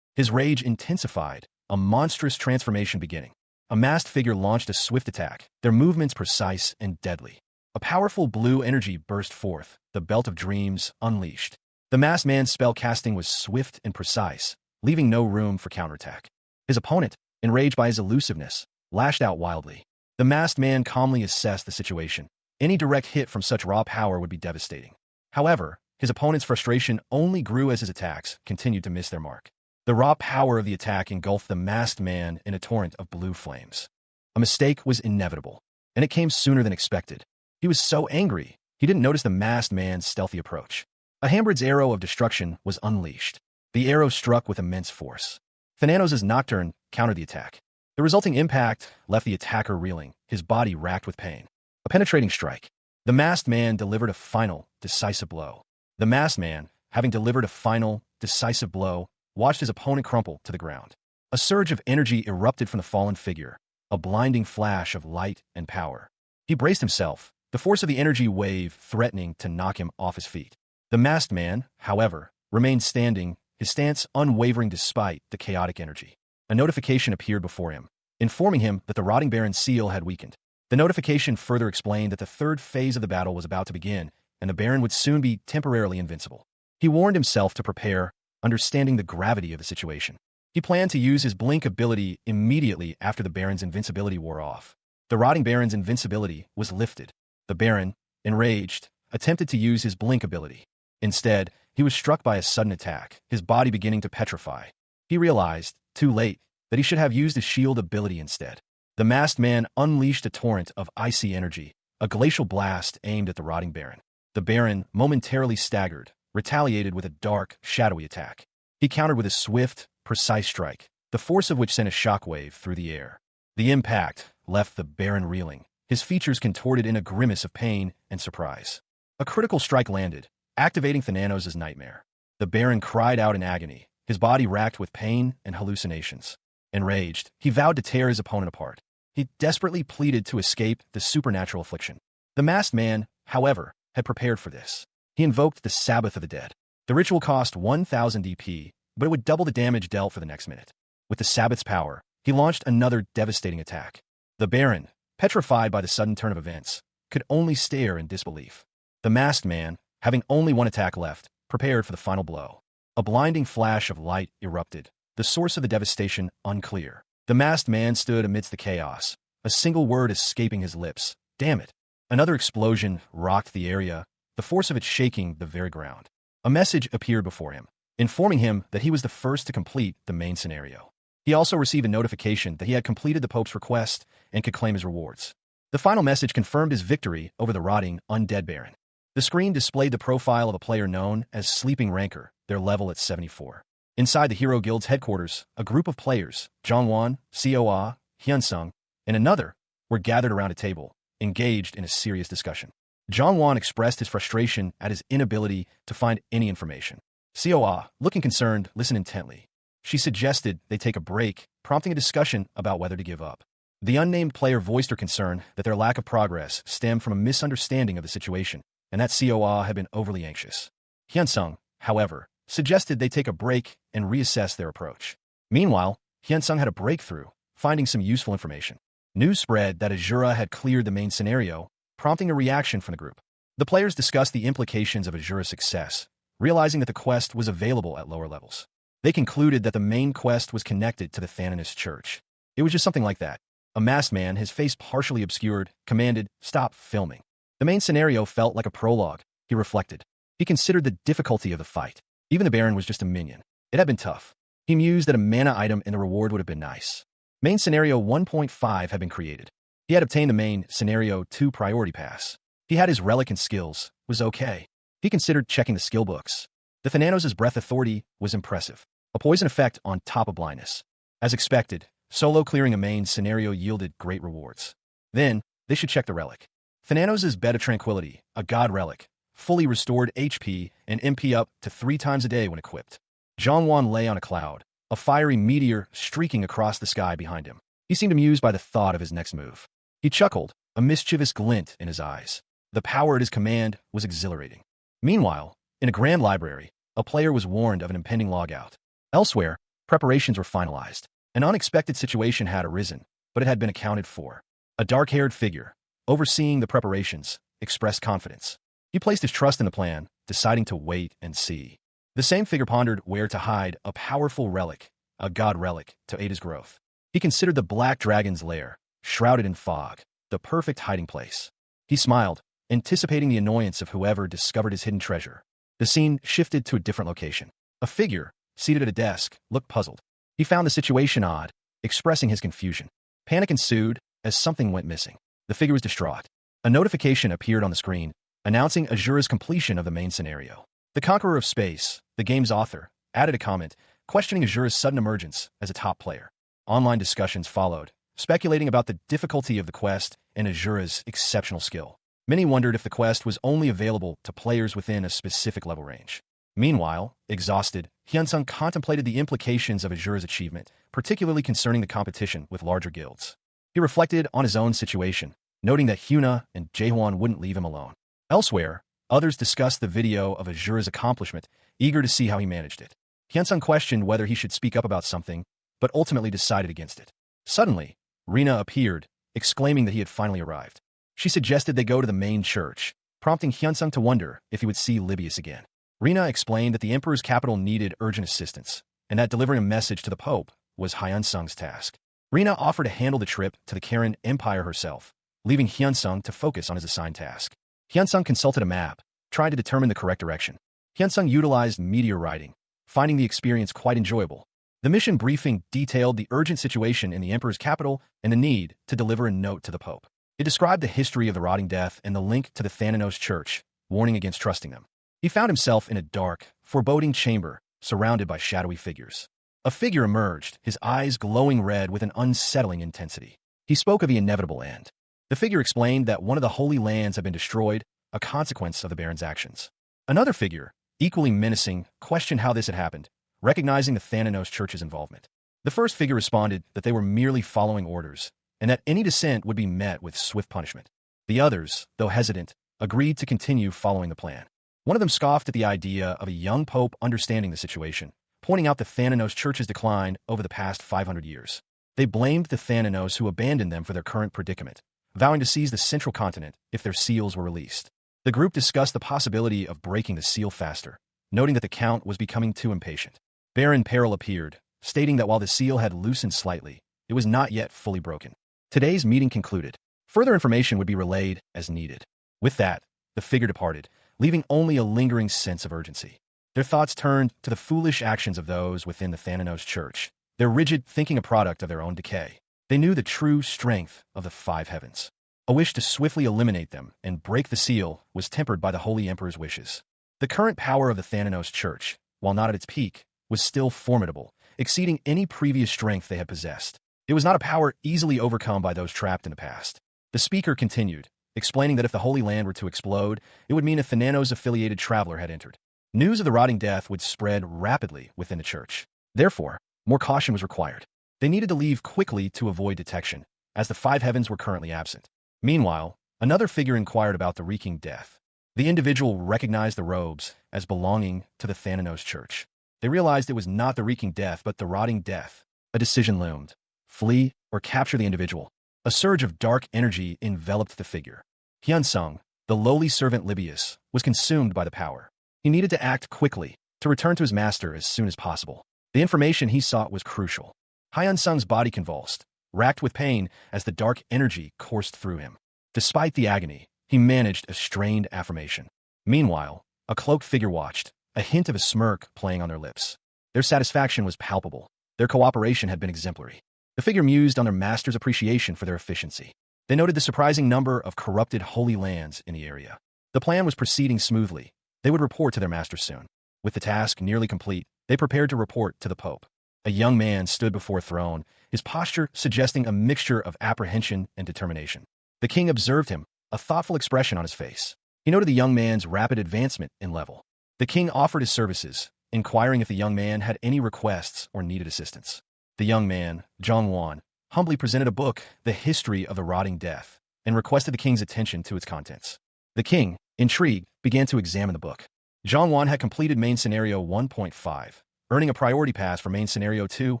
His rage intensified, a monstrous transformation beginning. A masked figure launched a swift attack, their movements precise and deadly. A powerful blue energy burst forth, the belt of dreams unleashed. The masked man's spell casting was swift and precise, leaving no room for counterattack. His opponent, enraged by his elusiveness, lashed out wildly. The masked man calmly assessed the situation. Any direct hit from such raw power would be devastating. However, his opponent's frustration only grew as his attacks continued to miss their mark. The raw power of the attack engulfed the masked man in a torrent of blue flames. A mistake was inevitable, and it came sooner than expected. He was so angry, he didn't notice the masked man's stealthy approach. A Hambrid's arrow of destruction was unleashed. The arrow struck with immense force. Thananos' Nocturne countered the attack. The resulting impact left the attacker reeling, his body racked with pain. A penetrating strike. The masked man delivered a final, decisive blow. The masked man, having delivered a final, decisive blow, watched his opponent crumple to the ground. A surge of energy erupted from the fallen figure, a blinding flash of light and power. He braced himself, the force of the energy wave threatening to knock him off his feet. The masked man, however, remained standing, his stance unwavering despite the chaotic energy. A notification appeared before him, informing him that the rotting Baron's seal had weakened. The notification further explained that the third phase of the battle was about to begin, and the Baron would soon be temporarily invincible. He warned himself to prepare, understanding the gravity of the situation. He planned to use his blink ability immediately after the Baron's invincibility wore off. The rotting Baron's invincibility was lifted. The Baron, enraged, attempted to use his blink ability. Instead, he was struck by a sudden attack, his body beginning to petrify. He realized, too late, that he should have used his shield ability instead. The masked man unleashed a torrent of icy energy, a glacial blast aimed at the rotting Baron. The Baron, momentarily staggered, retaliated with a dark, shadowy attack. He countered with a swift, precise strike, the force of which sent a shockwave through the air. The impact left the Baron reeling, his features contorted in a grimace of pain and surprise. A critical strike landed, activating Thananos' nightmare. The Baron cried out in agony, his body racked with pain and hallucinations. Enraged, he vowed to tear his opponent apart. He desperately pleaded to escape the supernatural affliction. The masked man, however, had prepared for this. He invoked the Sabbath of the Dead. The ritual cost 1,000 DP, but it would double the damage dealt for the next minute. With the Sabbath's power, he launched another devastating attack. The Baron, petrified by the sudden turn of events, could only stare in disbelief. The masked man, having only one attack left, prepared for the final blow. A blinding flash of light erupted, the source of the devastation unclear. The masked man stood amidst the chaos, a single word escaping his lips. Damn it. Another explosion rocked the area, the force of it shaking the very ground. A message appeared before him, informing him that he was the first to complete the main scenario. He also received a notification that he had completed the Pope's request and could claim his rewards. The final message confirmed his victory over the rotting, undead Baron. The screen displayed the profile of a player known as Sleeping Rancor, their level at 74. Inside the Hero Guild's headquarters, a group of players, Jongwon, Seoa, Hyunsung, and another, were gathered around a table, engaged in a serious discussion. Jongwon expressed his frustration at his inability to find any information. Seoa, looking concerned, listened intently. She suggested they take a break, prompting a discussion about whether to give up. The unnamed player voiced her concern that their lack of progress stemmed from a misunderstanding of the situation, and that Seoa had been overly anxious. Hyunsung, however, suggested they take a break and reassess their approach. Meanwhile, Hyunsung had a breakthrough, finding some useful information. News spread that Azura had cleared the main scenario, prompting a reaction from the group. The players discussed the implications of Azura's success, realizing that the quest was available at lower levels. They concluded that the main quest was connected to the Thananist Church. It was just something like that. A masked man, his face partially obscured, commanded, "Stop filming." The main scenario felt like a prologue, he reflected. He considered the difficulty of the fight. Even the Baron was just a minion. It had been tough. He mused that a mana item in the reward would have been nice. Main Scenario 1.5 had been created. He had obtained the Main Scenario 2 Priority Pass. He had his relic and skills, was okay. He considered checking the skill books. The Thananos' Breath Authority was impressive. A poison effect on top of blindness. As expected, solo clearing a main scenario yielded great rewards. Then, they should check the relic. Thananos' Bed of Tranquility, a god relic, fully restored HP and MP up to 3 times a day when equipped. Jongwon lay on a cloud, a fiery meteor streaking across the sky behind him. He seemed amused by the thought of his next move. He chuckled, a mischievous glint in his eyes. The power at his command was exhilarating. Meanwhile, in a grand library, a player was warned of an impending logout. Elsewhere, preparations were finalized. An unexpected situation had arisen, but it had been accounted for. A dark-haired figure, overseeing the preparations, expressed confidence. He placed his trust in the plan, deciding to wait and see. The same figure pondered where to hide a powerful relic, a god relic, to aid his growth. He considered the Black Dragon's lair, shrouded in fog, the perfect hiding place. He smiled, anticipating the annoyance of whoever discovered his hidden treasure. The scene shifted to a different location. A figure, seated at a desk, looked puzzled. He found the situation odd, expressing his confusion. Panic ensued as something went missing. The figure was distraught. A notification appeared on the screen, announcing Azura's completion of the main scenario. The Conqueror of Space, the game's author, added a comment, questioning Azura's sudden emergence as a top player. Online discussions followed, speculating about the difficulty of the quest and Azura's exceptional skill. Many wondered if the quest was only available to players within a specific level range. Meanwhile, exhausted, Hyunsung contemplated the implications of Azura's achievement, particularly concerning the competition with larger guilds. He reflected on his own situation, noting that Hyuna and Jaehwan wouldn't leave him alone. Elsewhere, others discussed the video of Azura's accomplishment, eager to see how he managed it. Hyunsung questioned whether he should speak up about something, but ultimately decided against it. Suddenly, Rina appeared, exclaiming that he had finally arrived. She suggested they go to the main church, prompting Hyunsung to wonder if he would see Libius again. Rina explained that the emperor's capital needed urgent assistance, and that delivering a message to the Pope was Hyunsung's task. Rina offered to handle the trip to the Karen Empire herself, leaving Hyunsung to focus on his assigned task. Hyunsung consulted a map, trying to determine the correct direction. Hyunsung utilized meteor riding, finding the experience quite enjoyable. The mission briefing detailed the urgent situation in the emperor's capital and the need to deliver a note to the Pope. It described the history of the rotting death and the link to the Thananos Church, warning against trusting them. He found himself in a dark, foreboding chamber, surrounded by shadowy figures. A figure emerged, his eyes glowing red with an unsettling intensity. He spoke of the inevitable end. The figure explained that one of the holy lands had been destroyed, a consequence of the Baron's actions. Another figure, equally menacing, questioned how this had happened, recognizing the Thananos Church's involvement. The first figure responded that they were merely following orders, and that any dissent would be met with swift punishment. The others, though hesitant, agreed to continue following the plan. One of them scoffed at the idea of a young pope understanding the situation, pointing out the Thananos Church's decline over the past 500 years. They blamed the Thananos who abandoned them for their current predicament, vowing to seize the central continent if their seals were released. The group discussed the possibility of breaking the seal faster, noting that the Count was becoming too impatient. Baron Peril appeared, stating that while the seal had loosened slightly, it was not yet fully broken. Today's meeting concluded. Further information would be relayed as needed. With that, the figure departed, leaving only a lingering sense of urgency. Their thoughts turned to the foolish actions of those within the Thananos Church, their rigid thinking a product of their own decay. They knew the true strength of the five heavens. A wish to swiftly eliminate them and break the seal was tempered by the Holy Emperor's wishes. The current power of the Thananos Church, while not at its peak, was still formidable, exceeding any previous strength they had possessed. It was not a power easily overcome by those trapped in the past. The speaker continued, explaining that if the Holy Land were to explode, it would mean a Thananos-affiliated traveler had entered. News of the rotting death would spread rapidly within the church. Therefore, more caution was required. They needed to leave quickly to avoid detection, as the five heavens were currently absent. Meanwhile, another figure inquired about the reeking death. The individual recognized the robes as belonging to the Thananos Church. They realized it was not the reeking death but the rotting death. A decision loomed. Flee or capture the individual. A surge of dark energy enveloped the figure. Hyunsung, the lowly servant Libius, was consumed by the power. He needed to act quickly, to return to his master as soon as possible. The information he sought was crucial. Hyunsung's body convulsed, racked with pain as the dark energy coursed through him. Despite the agony, he managed a strained affirmation. Meanwhile, a cloaked figure watched, a hint of a smirk playing on their lips. Their satisfaction was palpable. Their cooperation had been exemplary. The figure mused on their master's appreciation for their efficiency. They noted the surprising number of corrupted holy lands in the area. The plan was proceeding smoothly. They would report to their master soon. With the task nearly complete, they prepared to report to the Pope. A young man stood before a throne, his posture suggesting a mixture of apprehension and determination. The king observed him, a thoughtful expression on his face. He noted the young man's rapid advancement in level. The king offered his services, inquiring if the young man had any requests or needed assistance. The young man, Jongwon, humbly presented a book, The History of the Rotting Death, and requested the king's attention to its contents. The king, intrigued, began to examine the book. Jongwon had completed main scenario 1.5, earning a priority pass for main scenario 2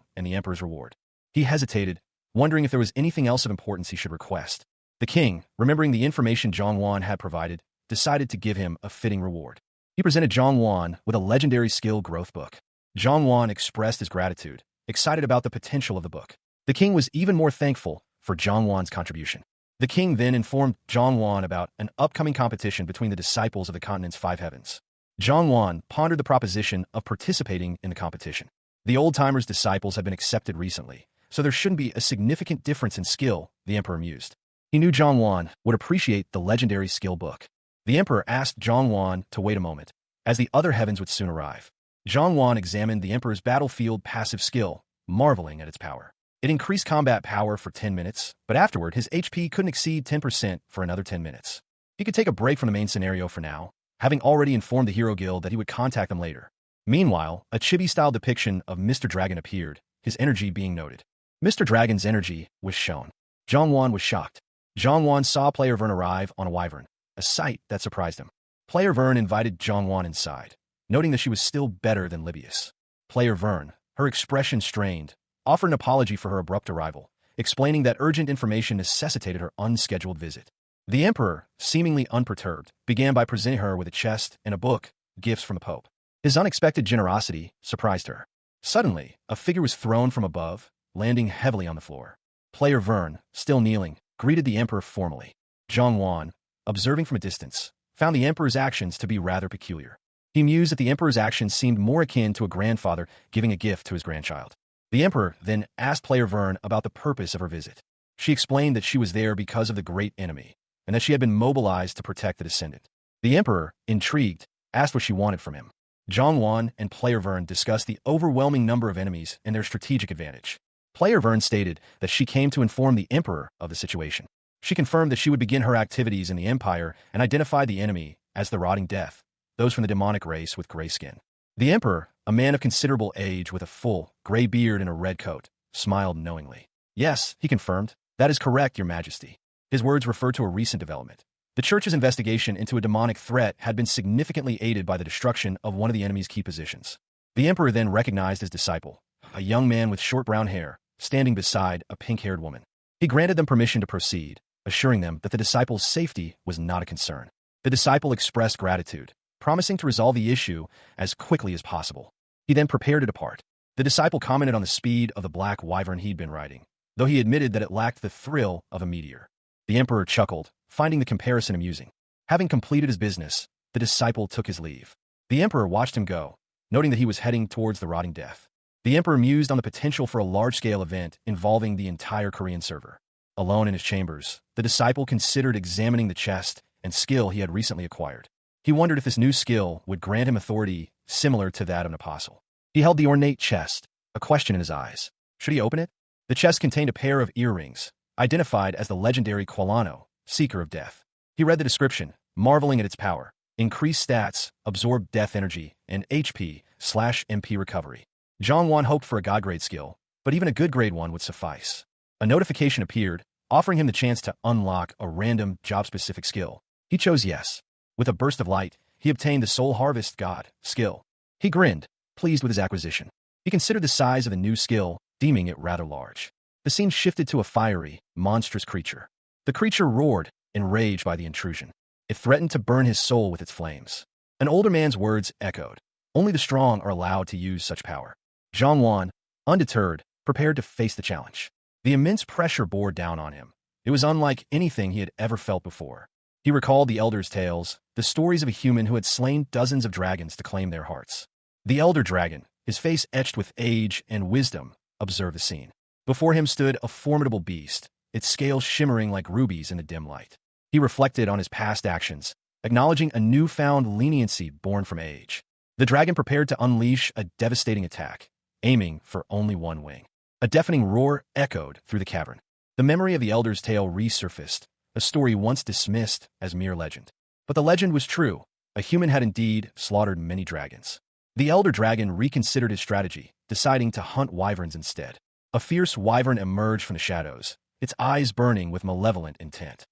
and the emperor's reward. He hesitated, wondering if there was anything else of importance he should request. The king, remembering the information Jongwon had provided, decided to give him a fitting reward. He presented Jongwon with a legendary skill growth book. Jongwon expressed his gratitude, excited about the potential of the book. The king was even more thankful for Jongwon's contribution. The king then informed Jongwon about an upcoming competition between the disciples of the continent's five heavens. Jongwon pondered the proposition of participating in the competition. The old-timers' disciples had been accepted recently, so there shouldn't be a significant difference in skill, the emperor mused. He knew Jongwon would appreciate the legendary skill book. The emperor asked Jongwon to wait a moment, as the other heavens would soon arrive. Jongwon examined the emperor's battlefield passive skill, marveling at its power. It increased combat power for 10 minutes, but afterward his HP couldn't exceed 10% for another 10 minutes. He could take a break from the main scenario for now, having already informed the Hero Guild that he would contact them later. Meanwhile, a chibi-style depiction of Mr. Dragon appeared, his energy being noted. Mr. Dragon's energy was shown. Jongwon was shocked. Jongwon saw Player Vern arrive on a wyvern, a sight that surprised him. Player Vern invited Jongwon inside, noting that she was still better than Libius. Player Vern, her expression strained, offered an apology for her abrupt arrival, explaining that urgent information necessitated her unscheduled visit. The Emperor, seemingly unperturbed, began by presenting her with a chest and a book, gifts from the Pope. His unexpected generosity surprised her. Suddenly, a figure was thrown from above, landing heavily on the floor. Player Vern, still kneeling, greeted the Emperor formally. Jongwon, observing from a distance, found the Emperor's actions to be rather peculiar. He mused that the Emperor's actions seemed more akin to a grandfather giving a gift to his grandchild. The Emperor then asked Player Vern about the purpose of her visit. She explained that she was there because of the great enemy, and that she had been mobilized to protect the descendant. The Emperor, intrigued, asked what she wanted from him. Jongwon and Player Vern discussed the overwhelming number of enemies and their strategic advantage. Player Vern stated that she came to inform the Emperor of the situation. She confirmed that she would begin her activities in the Empire and identified the enemy as the Rotting Death, those from the demonic race with gray skin. The Emperor, a man of considerable age with a full, gray beard and a red coat, smiled knowingly. Yes, he confirmed. That is correct, Your Majesty. His words referred to a recent development. The Church's investigation into a demonic threat had been significantly aided by the destruction of one of the enemy's key positions. The Emperor then recognized his disciple, a young man with short brown hair, standing beside a pink-haired woman. He granted them permission to proceed, assuring them that the disciple's safety was not a concern. The disciple expressed gratitude, promising to resolve the issue as quickly as possible. He then prepared to depart. The disciple commented on the speed of the black wyvern he'd been riding, though he admitted that it lacked the thrill of a meteor. The Emperor chuckled, finding the comparison amusing. Having completed his business, the disciple took his leave. The Emperor watched him go, noting that he was heading towards the Rotting Death. The Emperor mused on the potential for a large-scale event involving the entire Korean server. Alone in his chambers, the disciple considered examining the chest and skill he had recently acquired. He wondered if this new skill would grant him authority similar to that of an apostle. He held the ornate chest, a question in his eyes. Should he open it? The chest contained a pair of earrings, identified as the legendary Qualano, Seeker of Death. He read the description, marveling at its power. Increased stats, absorb death energy, and HP/MP recovery. Jongwon hoped for a god-grade skill, but even a good grade one would suffice. A notification appeared, offering him the chance to unlock a random, job-specific skill. He chose yes. With a burst of light, he obtained the Soul Harvest God skill. He grinned, pleased with his acquisition. He considered the size of the new skill, deeming it rather large. The scene shifted to a fiery, monstrous creature. The creature roared, enraged by the intrusion. It threatened to burn his soul with its flames. An older man's words echoed. Only the strong are allowed to use such power. Jongwon, undeterred, prepared to face the challenge. The immense pressure bore down on him. It was unlike anything he had ever felt before. He recalled the elders' tales, the stories of a human who had slain dozens of dragons to claim their hearts. The elder dragon, his face etched with age and wisdom, observed the scene. Before him stood a formidable beast, its scales shimmering like rubies in the dim light. He reflected on his past actions, acknowledging a newfound leniency born from age. The dragon prepared to unleash a devastating attack, aiming for only one wing. A deafening roar echoed through the cavern. The memory of the elder's tale resurfaced, a story once dismissed as mere legend. But the legend was true. A human had indeed slaughtered many dragons. The elder dragon reconsidered his strategy, deciding to hunt wyverns instead. A fierce wyvern emerged from the shadows, its eyes burning with malevolent intent.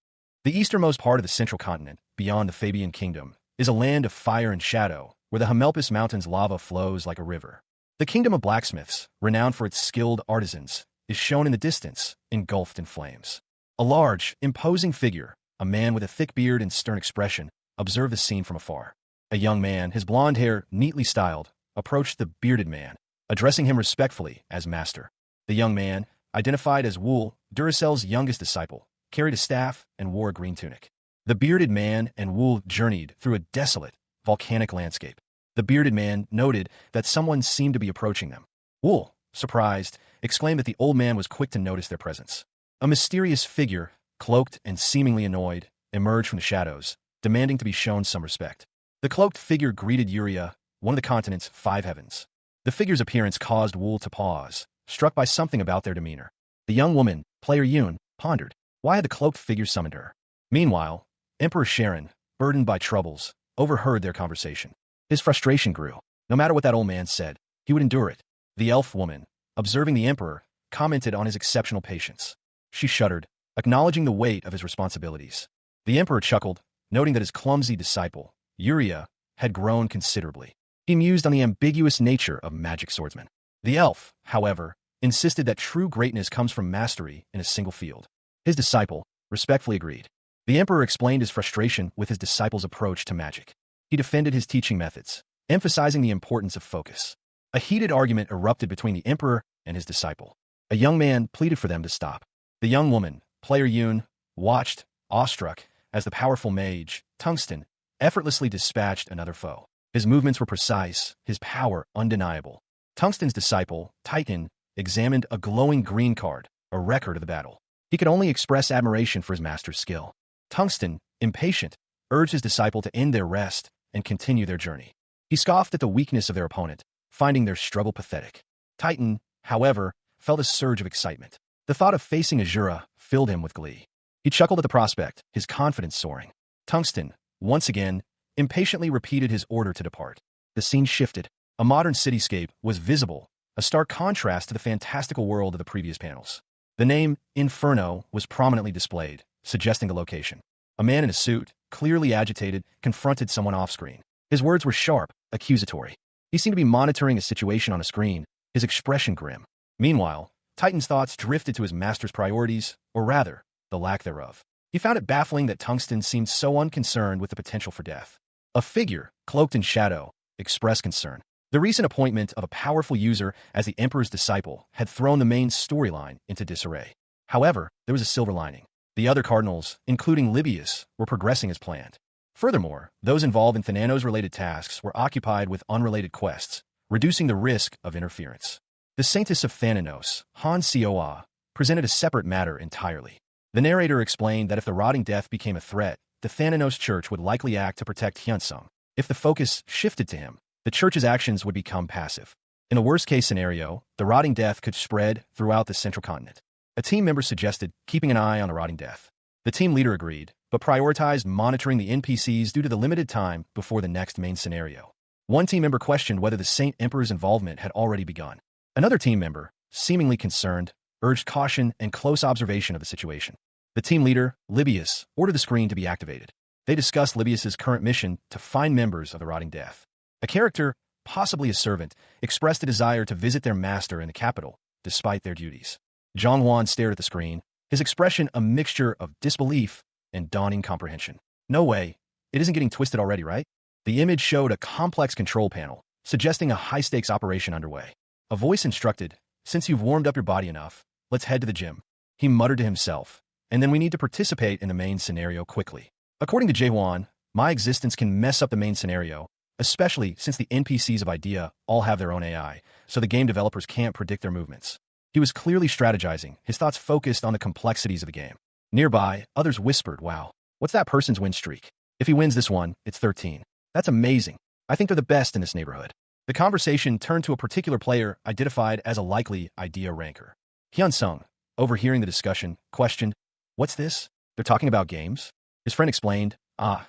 The easternmost part of the central continent, beyond the Fabian kingdom, is a land of fire and shadow, where the Himelpus Mountain's lava flows like a river. The kingdom of blacksmiths, renowned for its skilled artisans, is shown in the distance, engulfed in flames. A large, imposing figure, a man with a thick beard and stern expression, observed the scene from afar. A young man, his blonde hair neatly styled, approached the bearded man, addressing him respectfully as master. The young man, identified as Wool, Duracell's youngest disciple, carried a staff and wore a green tunic. The bearded man and Wool journeyed through a desolate, volcanic landscape. The bearded man noted that someone seemed to be approaching them. Wool, surprised, exclaimed that the old man was quick to notice their presence. A mysterious figure, cloaked and seemingly annoyed, emerged from the shadows, demanding to be shown some respect. The cloaked figure greeted Uria, one of the continent's 5 heavens. The figure's appearance caused Wool to pause, struck by something about their demeanor. The young woman, Player Yoon, pondered. Why had the cloaked figure summoned her? Meanwhile, Emperor Sharon, burdened by troubles, overheard their conversation. His frustration grew. No matter what that old man said, he would endure it. The elf woman, observing the emperor, commented on his exceptional patience. She shuddered, acknowledging the weight of his responsibilities. The emperor chuckled, noting that his clumsy disciple, Uriah, had grown considerably. He mused on the ambiguous nature of magic swordsmen. The elf, however, insisted that true greatness comes from mastery in a single field. His disciple respectfully agreed. The emperor explained his frustration with his disciple's approach to magic. He defended his teaching methods, emphasizing the importance of focus. A heated argument erupted between the emperor and his disciple. A young man pleaded for them to stop. The young woman, Player Yoon, watched, awestruck, as the powerful mage, Tungsten, effortlessly dispatched another foe. His movements were precise, his power undeniable. Tungsten's disciple, Titan, examined a glowing green card, a record of the battle. He could only express admiration for his master's skill. Tungsten, impatient, urged his disciple to end their rest and continue their journey. He scoffed at the weakness of their opponent, finding their struggle pathetic. Titan, however, felt a surge of excitement. The thought of facing Azura filled him with glee. He chuckled at the prospect, his confidence soaring. Tungsten, once again, impatiently repeated his order to depart. The scene shifted. A modern cityscape was visible, a stark contrast to the fantastical world of the previous panels. The name Inferno was prominently displayed, suggesting the location. A man in a suit, clearly agitated, confronted someone off-screen. His words were sharp, accusatory. He seemed to be monitoring a situation on a screen, his expression grim. Meanwhile, Titan's thoughts drifted to his master's priorities, or rather, the lack thereof. He found it baffling that Tungsten seemed so unconcerned with the potential for death. A figure, cloaked in shadow, expressed concern. The recent appointment of a powerful user as the Emperor's disciple had thrown the main storyline into disarray. However, there was a silver lining. The other cardinals, including Libius, were progressing as planned. Furthermore, those involved in Thananos-related tasks were occupied with unrelated quests, reducing the risk of interference. The Saintess of Thananos, Han Seoa, presented a separate matter entirely. The narrator explained that if the rotting death became a threat, the Thananos Church would likely act to protect Hyunsung. If the focus shifted to him, the Church's actions would become passive. In a worst-case scenario, the rotting death could spread throughout the central continent. A team member suggested keeping an eye on the rotting death. The team leader agreed, but prioritized monitoring the NPCs due to the limited time before the next main scenario. One team member questioned whether the Saint Emperor's involvement had already begun. Another team member, seemingly concerned, urged caution and close observation of the situation. The team leader, Libius, ordered the screen to be activated. They discussed Libius's current mission to find members of the rotting death. A character, possibly a servant, expressed a desire to visit their master in the capital, despite their duties. Zhonghuan stared at the screen, his expression a mixture of disbelief and dawning comprehension. No way. It isn't getting twisted already, right? The image showed a complex control panel, suggesting a high-stakes operation underway. A voice instructed, "Since you've warmed up your body enough, let's head to the gym." He muttered to himself, "And then we need to participate in the main scenario quickly." According to Jaehwan, my existence can mess up the main scenario, especially since the NPCs of Idea all have their own AI, so the game developers can't predict their movements. He was clearly strategizing, his thoughts focused on the complexities of the game. Nearby, others whispered, "Wow, what's that person's win streak? If he wins this one, it's 13. That's amazing. I think they're the best in this neighborhood." The conversation turned to a particular player identified as a likely Idea ranker. Hyunsung, overhearing the discussion, questioned, "What's this? They're talking about games?" His friend explained,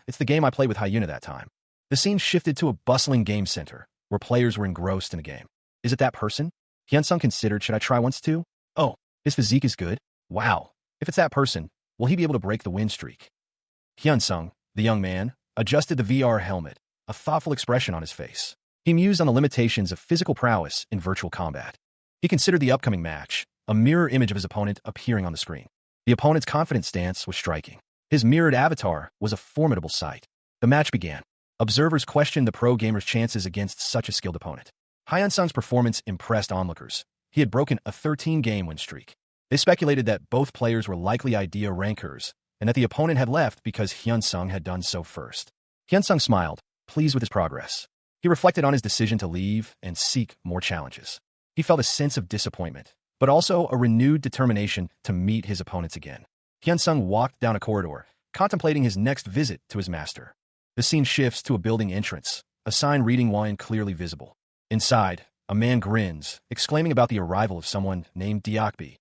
"It's the game I played with Hyuna that time." The scene shifted to a bustling game center, where players were engrossed in the game. "Is it that person?" Hyunsung considered, "Should I try once too? Oh, his physique is good. Wow. If it's that person, will he be able to break the win streak?" Hyunsung, the young man, adjusted the VR helmet, a thoughtful expression on his face. He mused on the limitations of physical prowess in virtual combat. He considered the upcoming match, a mirror image of his opponent appearing on the screen. The opponent's confident stance was striking. His mirrored avatar was a formidable sight. The match began. Observers questioned the pro gamer's chances against such a skilled opponent. Hyunsung's performance impressed onlookers. He had broken a 13-game win streak. They speculated that both players were likely Idea rankers, and that the opponent had left because Hyunsung had done so first. Hyunsung smiled, pleased with his progress. He reflected on his decision to leave and seek more challenges. He felt a sense of disappointment, but also a renewed determination to meet his opponents again. Hyunsung walked down a corridor, contemplating his next visit to his master. The scene shifts to a building entrance, a sign reading "Wine" clearly visible. Inside, a man grins, exclaiming about the arrival of someone named Deokbi.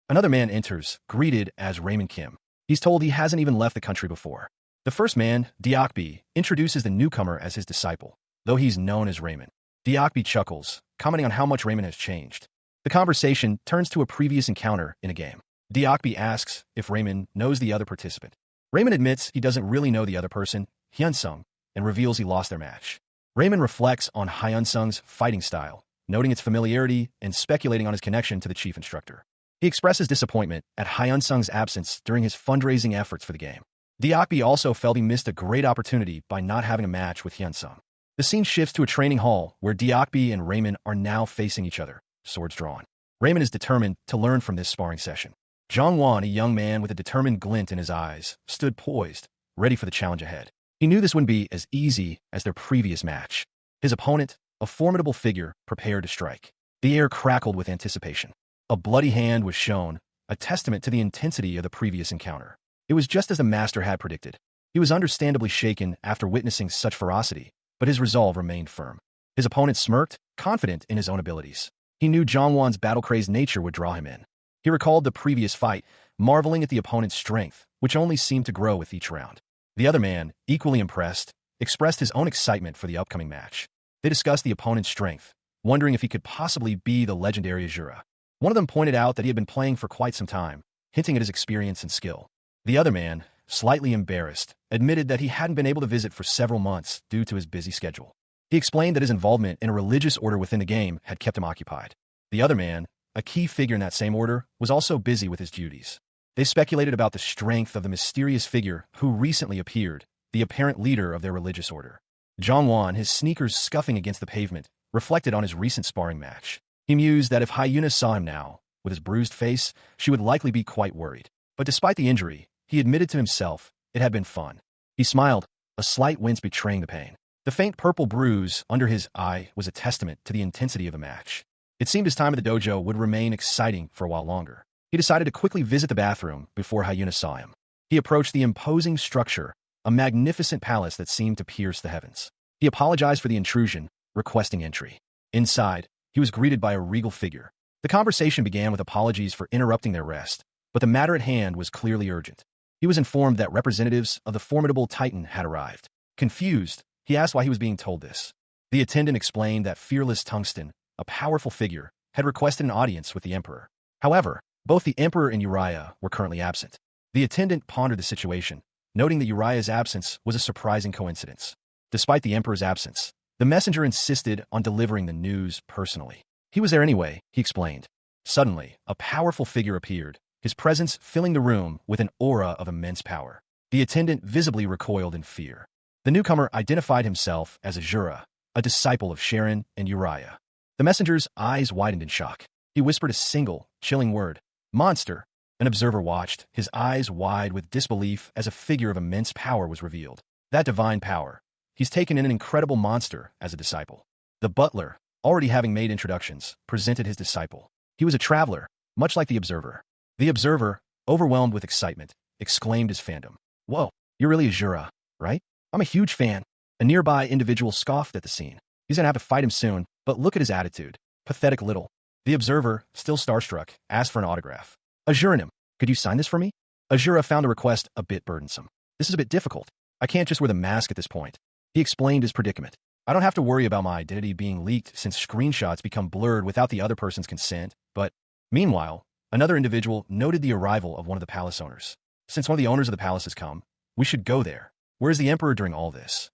Another man enters, greeted as Raymond Kim. He's told he hasn't even left the country before. The first man, Diokbi, introduces the newcomer as his disciple, though he's known as Raymond. Diokbi chuckles, commenting on how much Raymond has changed. The conversation turns to a previous encounter in a game. Diokbi asks if Raymond knows the other participant. Raymond admits he doesn't really know the other person, Hyunsung, and reveals he lost their match. Raymond reflects on Hyunsung's fighting style, noting its familiarity and speculating on his connection to the chief instructor. He expresses disappointment at Hyunsung's absence during his fundraising efforts for the game. Diokbi also felt he missed a great opportunity by not having a match with Hyunsung. The scene shifts to a training hall where Diokbi and Raymond are now facing each other, swords drawn. Raymond is determined to learn from this sparring session. Jongwon, a young man with a determined glint in his eyes, stood poised, ready for the challenge ahead. He knew this wouldn't be as easy as their previous match. His opponent, a formidable figure, prepared to strike. The air crackled with anticipation. A bloody hand was shown, a testament to the intensity of the previous encounter. It was just as the master had predicted. He was understandably shaken after witnessing such ferocity, but his resolve remained firm. His opponent smirked, confident in his own abilities. He knew Jongwon's battle-crazed nature would draw him in. He recalled the previous fight, marveling at the opponent's strength, which only seemed to grow with each round. The other man, equally impressed, expressed his own excitement for the upcoming match. They discussed the opponent's strength, wondering if he could possibly be the legendary Azura. One of them pointed out that he had been playing for quite some time, hinting at his experience and skill. The other man, slightly embarrassed, admitted that he hadn't been able to visit for several months due to his busy schedule. He explained that his involvement in a religious order within the game had kept him occupied. The other man, a key figure in that same order, was also busy with his duties. They speculated about the strength of the mysterious figure who recently appeared, the apparent leader of their religious order. Jongwon, his sneakers scuffing against the pavement, reflected on his recent sparring match. He mused that if Hyuna saw him now, with his bruised face, she would likely be quite worried. But despite the injury, he admitted to himself it had been fun. He smiled, a slight wince betraying the pain. The faint purple bruise under his eye was a testament to the intensity of the match. It seemed his time at the dojo would remain exciting for a while longer. He decided to quickly visit the bathroom before Hyuna saw him. He approached the imposing structure, a magnificent palace that seemed to pierce the heavens. He apologized for the intrusion, requesting entry. Inside, he was greeted by a regal figure. The conversation began with apologies for interrupting their rest, but the matter at hand was clearly urgent. He was informed that representatives of the formidable Titan had arrived. Confused, he asked why he was being told this. The attendant explained that fearless Tungsten, a powerful figure, had requested an audience with the Emperor. However, both the Emperor and Uriah were currently absent. The attendant pondered the situation, noting that Uriah's absence was a surprising coincidence. Despite the Emperor's absence, the messenger insisted on delivering the news personally. He was there anyway, he explained. Suddenly, a powerful figure appeared, his presence filling the room with an aura of immense power. The attendant visibly recoiled in fear. The newcomer identified himself as Azura, a disciple of Sharon and Uriah. The messenger's eyes widened in shock. He whispered a single, chilling word, "Monster." An observer watched, his eyes wide with disbelief as a figure of immense power was revealed. That divine power. He's taken in an incredible monster as a disciple. The butler, already having made introductions, presented his disciple. He was a traveler, much like the observer. The observer, overwhelmed with excitement, exclaimed his fandom. "Whoa, you're really Azura, right? I'm a huge fan." A nearby individual scoffed at the scene. He's gonna have to fight him soon, but look at his attitude. Pathetic little. The observer, still starstruck, asked for an autograph. "Azurim, could you sign this for me?" Azura found the request a bit burdensome. "This is a bit difficult. I can't just wear the mask at this point." He explained his predicament. "I don't have to worry about my identity being leaked since screenshots become blurred without the other person's consent, but..." Meanwhile, another individual noted the arrival of one of the palace owners. "Since one of the owners of the palace has come, we should go there. Where is the Emperor during all this?"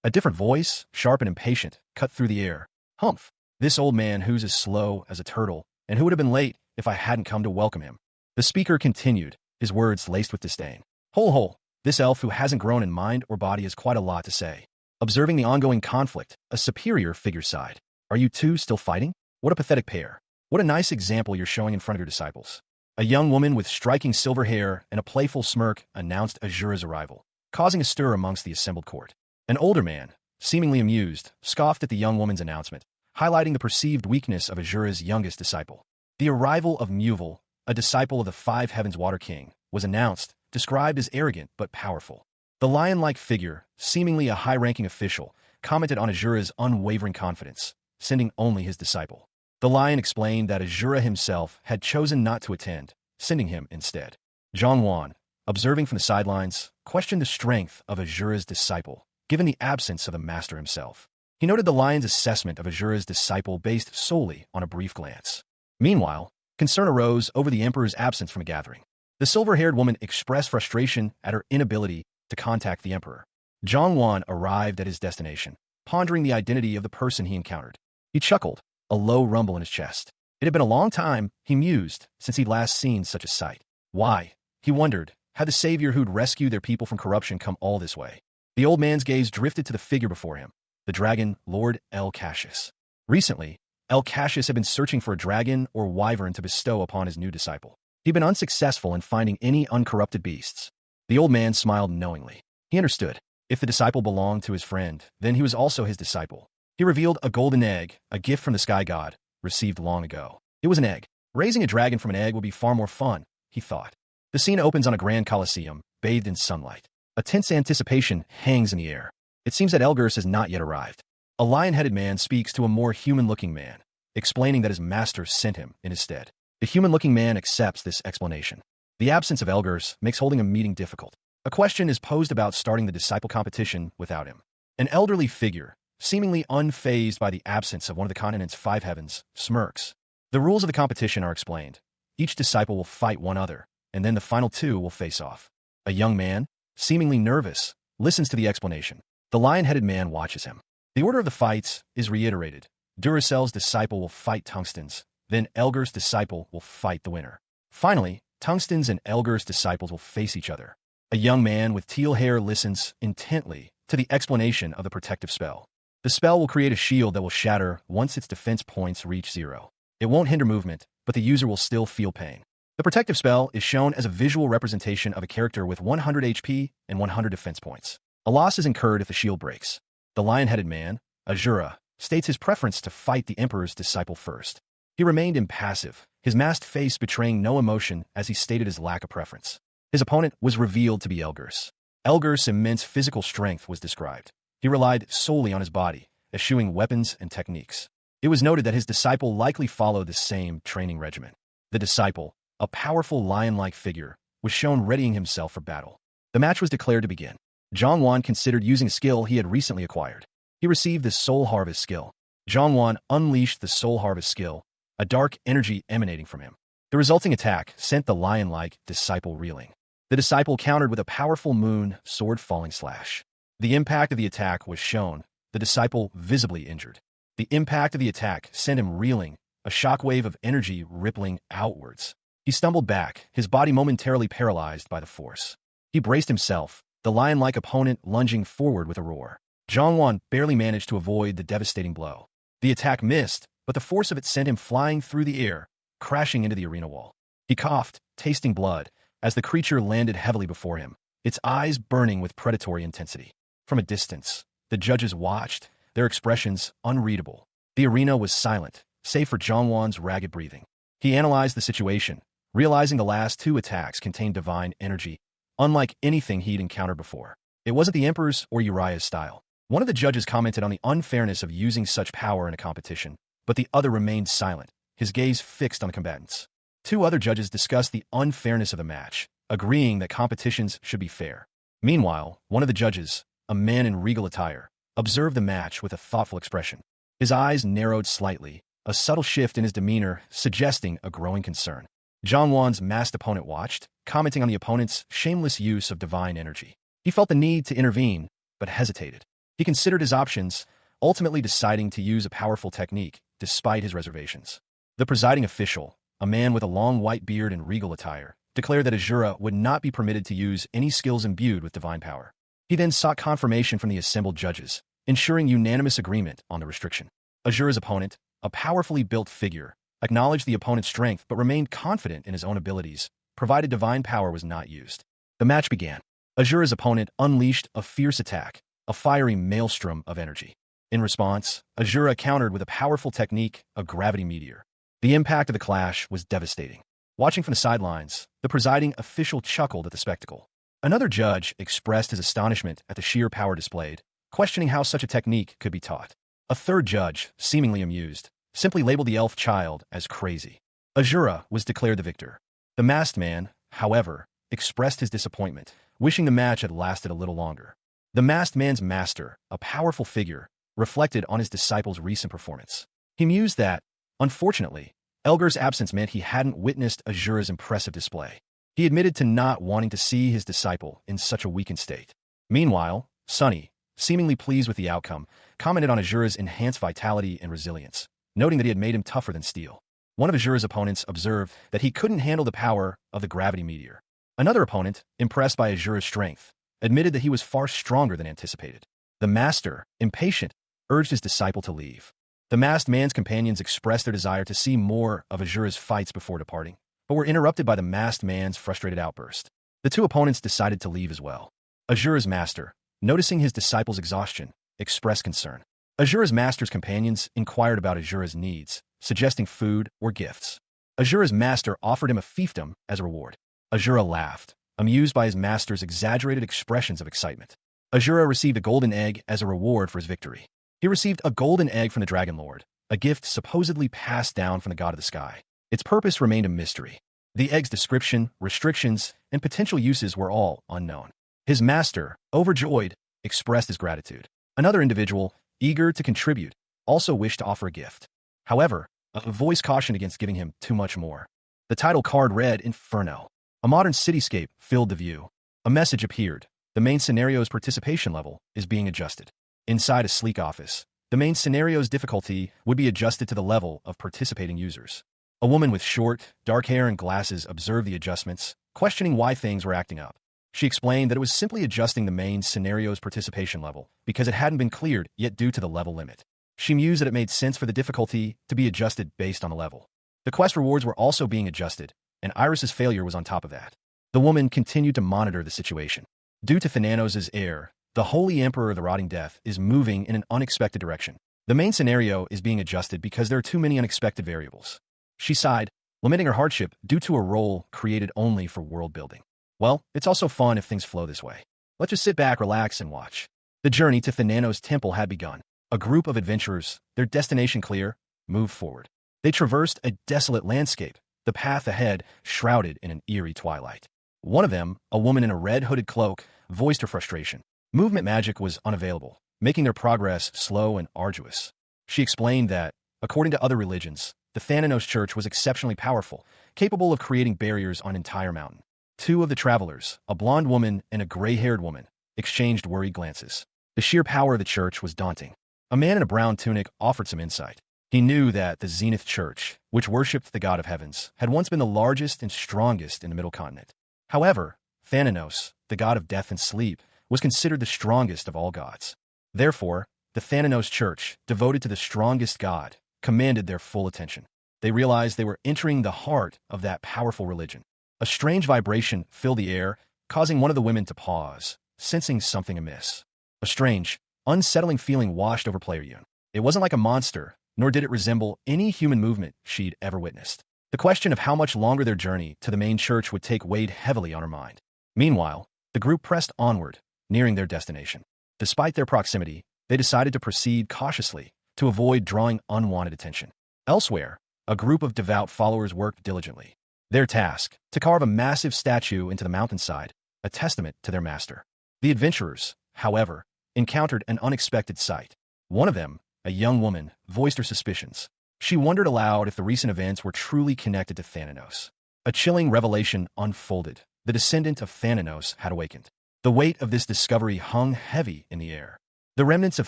A different voice, sharp and impatient, cut through the air. "Humph. This old man who's as slow as a turtle, and who would have been late if I hadn't come to welcome him." The speaker continued, his words laced with disdain. Hole. This elf who hasn't grown in mind or body has quite a lot to say." Observing the ongoing conflict, a superior figure sighed. "Are you two still fighting? What a pathetic pair. What a nice example you're showing in front of your disciples." A young woman with striking silver hair and a playful smirk announced Azura's arrival, causing a stir amongst the assembled court. An older man, seemingly amused, scoffed at the young woman's announcement, highlighting the perceived weakness of Azura's youngest disciple. The arrival of Muval, a disciple of the Five Heavens Water King, was announced, described as arrogant but powerful. The lion-like figure, seemingly a high-ranking official, commented on Azura's unwavering confidence, sending only his disciple. The lion explained that Azura himself had chosen not to attend, sending him instead. Zhongwan, observing from the sidelines, questioned the strength of Azura's disciple, given the absence of the master himself. He noted the lion's assessment of Azura's disciple based solely on a brief glance. Meanwhile, concern arose over the emperor's absence from a gathering. The silver-haired woman expressed frustration at her inability to contact the emperor. Zhang arrived at his destination, pondering the identity of the person he encountered. He chuckled, a low rumble in his chest. It had been a long time, he mused, since he'd last seen such a sight. Why, he wondered, had the savior who'd rescued their people from corruption come all this way? The old man's gaze drifted to the figure before him, the dragon, Lord El Cassius. Recently, El Cassius had been searching for a dragon or wyvern to bestow upon his new disciple. He'd been unsuccessful in finding any uncorrupted beasts. The old man smiled knowingly. He understood. If the disciple belonged to his friend, then he was also his disciple. He revealed a golden egg, a gift from the sky god, received long ago. It was an egg. Raising a dragon from an egg would be far more fun, he thought. The scene opens on a grand coliseum, bathed in sunlight. A tense anticipation hangs in the air. It seems that Elgurs has not yet arrived. A lion-headed man speaks to a more human-looking man, explaining that his master sent him in his stead. The human-looking man accepts this explanation. The absence of Elgurs makes holding a meeting difficult. A question is posed about starting the disciple competition without him. An elderly figure, seemingly unfazed by the absence of one of the continent's five heavens, smirks. The rules of the competition are explained. Each disciple will fight one other, and then the final two will face off. A young man, seemingly nervous, listens to the explanation. The lion-headed man watches him. The order of the fights is reiterated. Duracell's disciple will fight Tungsten's, then Elgur's disciple will fight the winner. Finally, Tungsten's and Elgur's disciples will face each other. A young man with teal hair listens intently to the explanation of the protective spell. The spell will create a shield that will shatter once its defense points reach 0. It won't hinder movement, but the user will still feel pain. The protective spell is shown as a visual representation of a character with 100 HP and 100 defense points. A loss is incurred if the shield breaks. The lion-headed man, Azura, states his preference to fight the Emperor's disciple first. He remained impassive, his masked face betraying no emotion as he stated his lack of preference. His opponent was revealed to be Elgurs. Elgurs' immense physical strength was described. He relied solely on his body, eschewing weapons and techniques. It was noted that his disciple likely followed the same training regimen. The disciple, a powerful lion-like figure, was shown readying himself for battle. The match was declared to begin. Zhang considered using a skill he had recently acquired. He received the Soul Harvest skill. Zhang unleashed the Soul Harvest skill, a dark energy emanating from him. The resulting attack sent the lion-like disciple reeling. The disciple countered with a powerful moon sword-falling slash. The impact of the attack was shown, the disciple visibly injured. The impact of the attack sent him reeling, a shockwave of energy rippling outwards. He stumbled back, his body momentarily paralyzed by the force. He braced himself, the lion-like opponent lunging forward with a roar. Zhang barely managed to avoid the devastating blow. The attack missed, but the force of it sent him flying through the air, crashing into the arena wall. He coughed, tasting blood, as the creature landed heavily before him, its eyes burning with predatory intensity. From a distance, the judges watched, their expressions unreadable. The arena was silent, save for Zhang ragged breathing. He analyzed the situation, realizing the last two attacks contained divine energy, unlike anything he'd encountered before. It wasn't the Emperor's or Uriah's style. One of the judges commented on the unfairness of using such power in a competition, but the other remained silent, his gaze fixed on the combatants. Two other judges discussed the unfairness of the match, agreeing that competitions should be fair. Meanwhile, one of the judges, a man in regal attire, observed the match with a thoughtful expression. His eyes narrowed slightly, a subtle shift in his demeanor suggesting a growing concern. Zhang masked opponent watched, commenting on the opponent's shameless use of divine energy. He felt the need to intervene, but hesitated. He considered his options, ultimately deciding to use a powerful technique, despite his reservations. The presiding official, a man with a long white beard and regal attire, declared that Azura would not be permitted to use any skills imbued with divine power. He then sought confirmation from the assembled judges, ensuring unanimous agreement on the restriction. Azura's opponent, a powerfully built figure, acknowledged the opponent's strength but remained confident in his own abilities, provided divine power was not used. The match began. Azura's opponent unleashed a fierce attack, a fiery maelstrom of energy. In response, Azura countered with a powerful technique, a gravity meteor. The impact of the clash was devastating. Watching from the sidelines, the presiding official chuckled at the spectacle. Another judge expressed his astonishment at the sheer power displayed, questioning how such a technique could be taught. A third judge, seemingly amused, simply labeled the elf child as crazy. Azura was declared the victor. The masked man, however, expressed his disappointment, wishing the match had lasted a little longer. The masked man's master, a powerful figure, reflected on his disciple's recent performance. He mused that, unfortunately, Elgar's absence meant he hadn't witnessed Azura's impressive display. He admitted to not wanting to see his disciple in such a weakened state. Meanwhile, Sunny, seemingly pleased with the outcome, commented on Azura's enhanced vitality and resilience, noting that he had made him tougher than steel. One of Azura's opponents observed that he couldn't handle the power of the gravity meteor. Another opponent, impressed by Azura's strength, admitted that he was far stronger than anticipated. The master, impatient, urged his disciple to leave. The masked man's companions expressed their desire to see more of Azura's fights before departing, but were interrupted by the masked man's frustrated outburst. The two opponents decided to leave as well. Azura's master, noticing his disciple's exhaustion, expressed concern. Azura's master's companions inquired about Azura's needs, suggesting food or gifts. Azura's master offered him a fiefdom as a reward. Azura laughed, amused by his master's exaggerated expressions of excitement. Azura received a golden egg as a reward for his victory. He received a golden egg from the Dragon Lord, a gift supposedly passed down from the god of the sky. Its purpose remained a mystery. The egg's description, restrictions, and potential uses were all unknown. His master, overjoyed, expressed his gratitude. Another individual, eager to contribute, also wished to offer a gift. However, a voice cautioned against giving him too much more. The title card read Inferno. A modern cityscape filled the view. A message appeared. The main scenario's participation level is being adjusted. Inside a sleek office, the main scenario's difficulty would be adjusted to the level of participating users. A woman with short, dark hair and glasses observed the adjustments, questioning why things were acting up. She explained that it was simply adjusting the main scenario's participation level because it hadn't been cleared yet due to the level limit. She mused that it made sense for the difficulty to be adjusted based on the level. The quest rewards were also being adjusted, and Iris's failure was on top of that. The woman continued to monitor the situation. Due to Thananos' heir, the Holy Emperor of the Rotting Death is moving in an unexpected direction. The main scenario is being adjusted because there are too many unexpected variables. She sighed, lamenting her hardship due to a role created only for world building. Well, it's also fun if things flow this way. Let's just sit back, relax, and watch. The journey to Thananos' temple had begun. A group of adventurers, their destination clear, moved forward. They traversed a desolate landscape, the path ahead shrouded in an eerie twilight. One of them, a woman in a red hooded cloak, voiced her frustration. Movement magic was unavailable, making their progress slow and arduous. She explained that, according to other religions, the Thananos Church was exceptionally powerful, capable of creating barriers on an entire mountain. Two of the travelers, a blonde woman and a gray-haired woman, exchanged worried glances. The sheer power of the church was daunting. A man in a brown tunic offered some insight. He knew that the Zenith Church, which worshipped the god of heavens, had once been the largest and strongest in the Middle Continent. However, Thananos, the god of death and sleep, was considered the strongest of all gods. Therefore, the Thananos Church, devoted to the strongest god, commanded their full attention. They realized they were entering the heart of that powerful religion. A strange vibration filled the air, causing one of the women to pause, sensing something amiss. A strange, unsettling feeling washed over Player Yun. It wasn't like a monster, nor did it resemble any human movement she'd ever witnessed. The question of how much longer their journey to the main church would take weighed heavily on her mind. Meanwhile, the group pressed onward, nearing their destination. Despite their proximity, they decided to proceed cautiously to avoid drawing unwanted attention. Elsewhere, a group of devout followers worked diligently. Their task, to carve a massive statue into the mountainside, a testament to their master. The adventurers, however, encountered an unexpected sight. One of them, a young woman, voiced her suspicions. She wondered aloud if the recent events were truly connected to Thananos. A chilling revelation unfolded. The descendant of Thananos had awakened. The weight of this discovery hung heavy in the air. The remnants of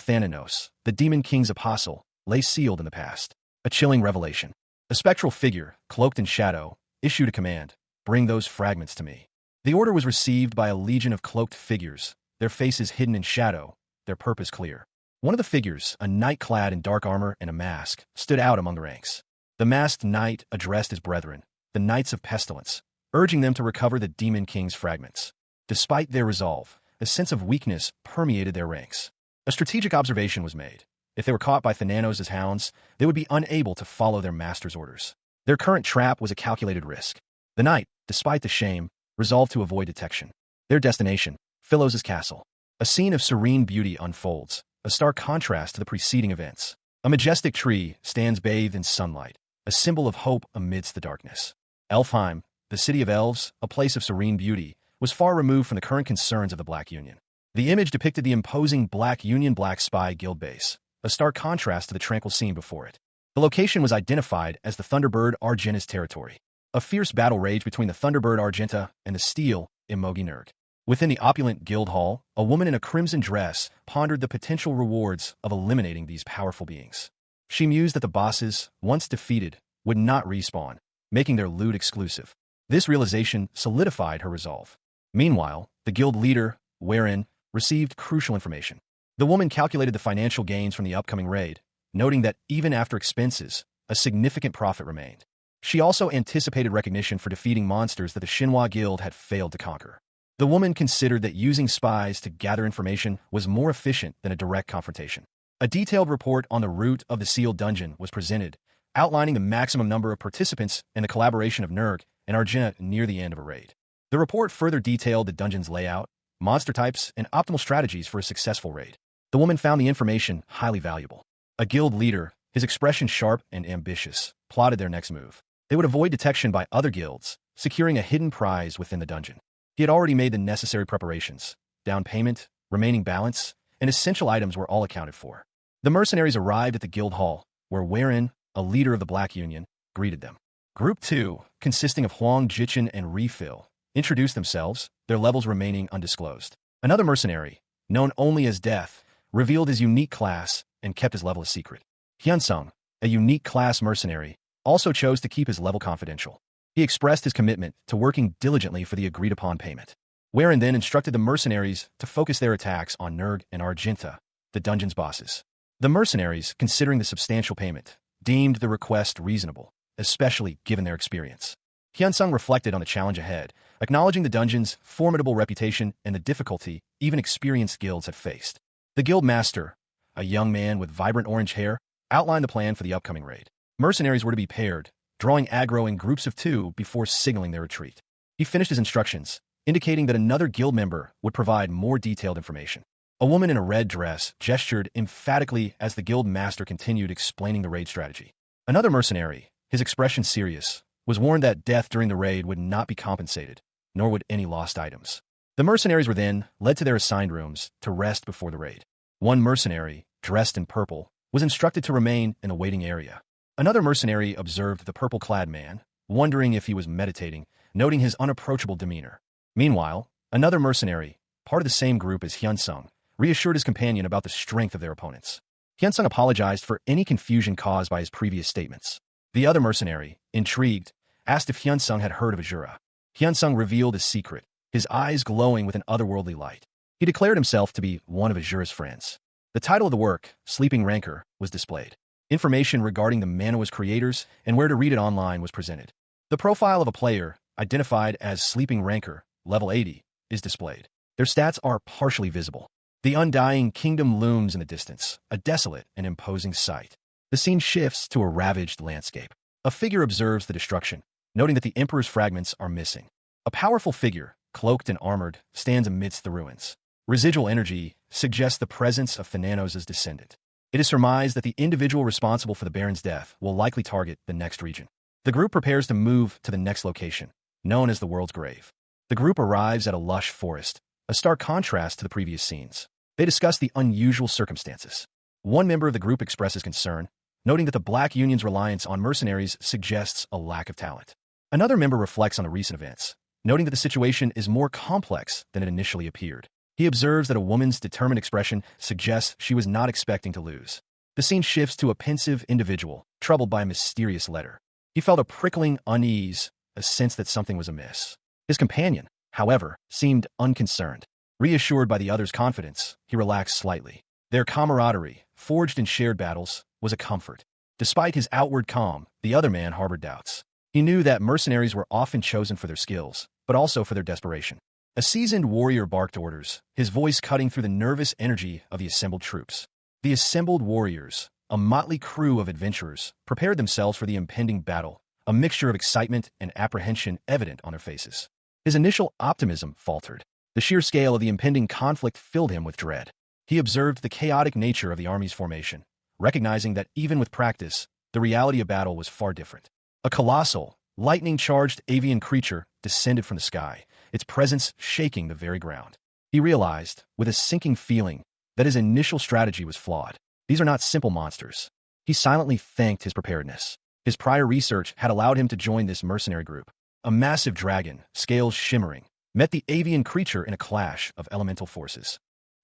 Thananos, the Demon King's apostle, lay sealed in the past. A chilling revelation. A spectral figure, cloaked in shadow, issued a command, "Bring those fragments to me." The order was received by a legion of cloaked figures, their faces hidden in shadow, their purpose clear. One of the figures, a knight clad in dark armor and a mask, stood out among the ranks. The masked knight addressed his brethren, the Knights of Pestilence, urging them to recover the Demon King's fragments. Despite their resolve, a sense of weakness permeated their ranks. A strategic observation was made. If they were caught by Thananos' hounds, they would be unable to follow their master's orders. Their current trap was a calculated risk. The knight, despite the shame, resolved to avoid detection. Their destination, Philos' castle. A scene of serene beauty unfolds, a stark contrast to the preceding events. A majestic tree stands bathed in sunlight, a symbol of hope amidst the darkness. Elfheim, the City of Elves, a place of serene beauty, was far removed from the current concerns of the Black Union. The image depicted the imposing Black Union Black Spy Guild base, a stark contrast to the tranquil scene before it. The location was identified as the Thunderbird Argenta's territory. A fierce battle raged between the Thunderbird Argenta and the Steel Imogi Nurg. Within the opulent guild hall, a woman in a crimson dress pondered the potential rewards of eliminating these powerful beings. She mused that the bosses, once defeated, would not respawn, making their loot exclusive. This realization solidified her resolve. Meanwhile, the guild leader, Wherein, received crucial information. The woman calculated the financial gains from the upcoming raid, noting that even after expenses, a significant profit remained. She also anticipated recognition for defeating monsters that the Shinhwa Guild had failed to conquer. The woman considered that using spies to gather information was more efficient than a direct confrontation. A detailed report on the route of the sealed dungeon was presented, outlining the maximum number of participants and the collaboration of Nurg and Argenta near the end of a raid. The report further detailed the dungeon's layout, monster types, and optimal strategies for a successful raid. The woman found the information highly valuable. A guild leader, his expression sharp and ambitious, plotted their next move. They would avoid detection by other guilds, securing a hidden prize within the dungeon. He had already made the necessary preparations. Down payment, remaining balance, and essential items were all accounted for. The mercenaries arrived at the guild hall, where Wherein, a leader of the Black Union, greeted them. Group 2, consisting of Huang Jichin and Refill, introduced themselves, their levels remaining undisclosed. Another mercenary, known only as Death, revealed his unique class and kept his level a secret. Hyunsung, a unique class mercenary, also chose to keep his level confidential. He expressed his commitment to working diligently for the agreed-upon payment. Wherein then instructed the mercenaries to focus their attacks on Nurg and Argenta, the dungeon's bosses. The mercenaries, considering the substantial payment, deemed the request reasonable, especially given their experience. Hyunsung reflected on the challenge ahead, acknowledging the dungeon's formidable reputation and the difficulty even experienced guilds had faced. The guild master, a young man with vibrant orange hair, outlined the plan for the upcoming raid. Mercenaries were to be paired, drawing aggro in groups of 2 before signaling their retreat. He finished his instructions, indicating that another guild member would provide more detailed information. A woman in a red dress gestured emphatically as the guild master continued explaining the raid strategy. Another mercenary, his expression serious, was warned that death during the raid would not be compensated, nor would any lost items. The mercenaries were then led to their assigned rooms to rest before the raid. One mercenary, dressed in purple, was instructed to remain in the waiting area. Another mercenary observed the purple-clad man, wondering if he was meditating, noting his unapproachable demeanor. Meanwhile, another mercenary, part of the same group as Hyunsung, reassured his companion about the strength of their opponents. Hyunsung apologized for any confusion caused by his previous statements. The other mercenary, intrigued, asked if Hyunsung had heard of Azura. Hyunsung revealed his secret, his eyes glowing with an otherworldly light. He declared himself to be one of Azura's friends. The title of the work, Sleeping Rancor, was displayed. Information regarding the Manhwa's creators and where to read it online was presented. The profile of a player, identified as Sleeping Rancor, level 80, is displayed. Their stats are partially visible. The Undying Kingdom looms in the distance, a desolate and imposing sight. The scene shifts to a ravaged landscape. A figure observes the destruction, noting that the Emperor's fragments are missing. A powerful figure, cloaked and armored, stands amidst the ruins. Residual energy suggests the presence of Thananos' descendant. It is surmised that the individual responsible for the Baron's death will likely target the next region. The group prepares to move to the next location, known as the World's Grave. The group arrives at a lush forest, a stark contrast to the previous scenes. They discuss the unusual circumstances. One member of the group expresses concern, noting that the Black Union's reliance on mercenaries suggests a lack of talent. Another member reflects on the recent events, noting that the situation is more complex than it initially appeared. He observes that a woman's determined expression suggests she was not expecting to lose. The scene shifts to a pensive individual, troubled by a mysterious letter. He felt a prickling unease, a sense that something was amiss. His companion, however, seemed unconcerned. Reassured by the other's confidence, he relaxed slightly. Their camaraderie, forged in shared battles, was a comfort. Despite his outward calm, the other man harbored doubts. He knew that mercenaries were often chosen for their skills, but also for their desperation. A seasoned warrior barked orders, his voice cutting through the nervous energy of the assembled troops. The assembled warriors, a motley crew of adventurers, prepared themselves for the impending battle, a mixture of excitement and apprehension evident on their faces. His initial optimism faltered. The sheer scale of the impending conflict filled him with dread. He observed the chaotic nature of the army's formation, recognizing that even with practice, the reality of battle was far different. A colossal, lightning-charged avian creature descended from the sky, its presence shaking the very ground. He realized, with a sinking feeling, that his initial strategy was flawed. These are not simple monsters. He silently thanked his preparedness. His prior research had allowed him to join this mercenary group. A massive dragon, scales shimmering, met the avian creature in a clash of elemental forces.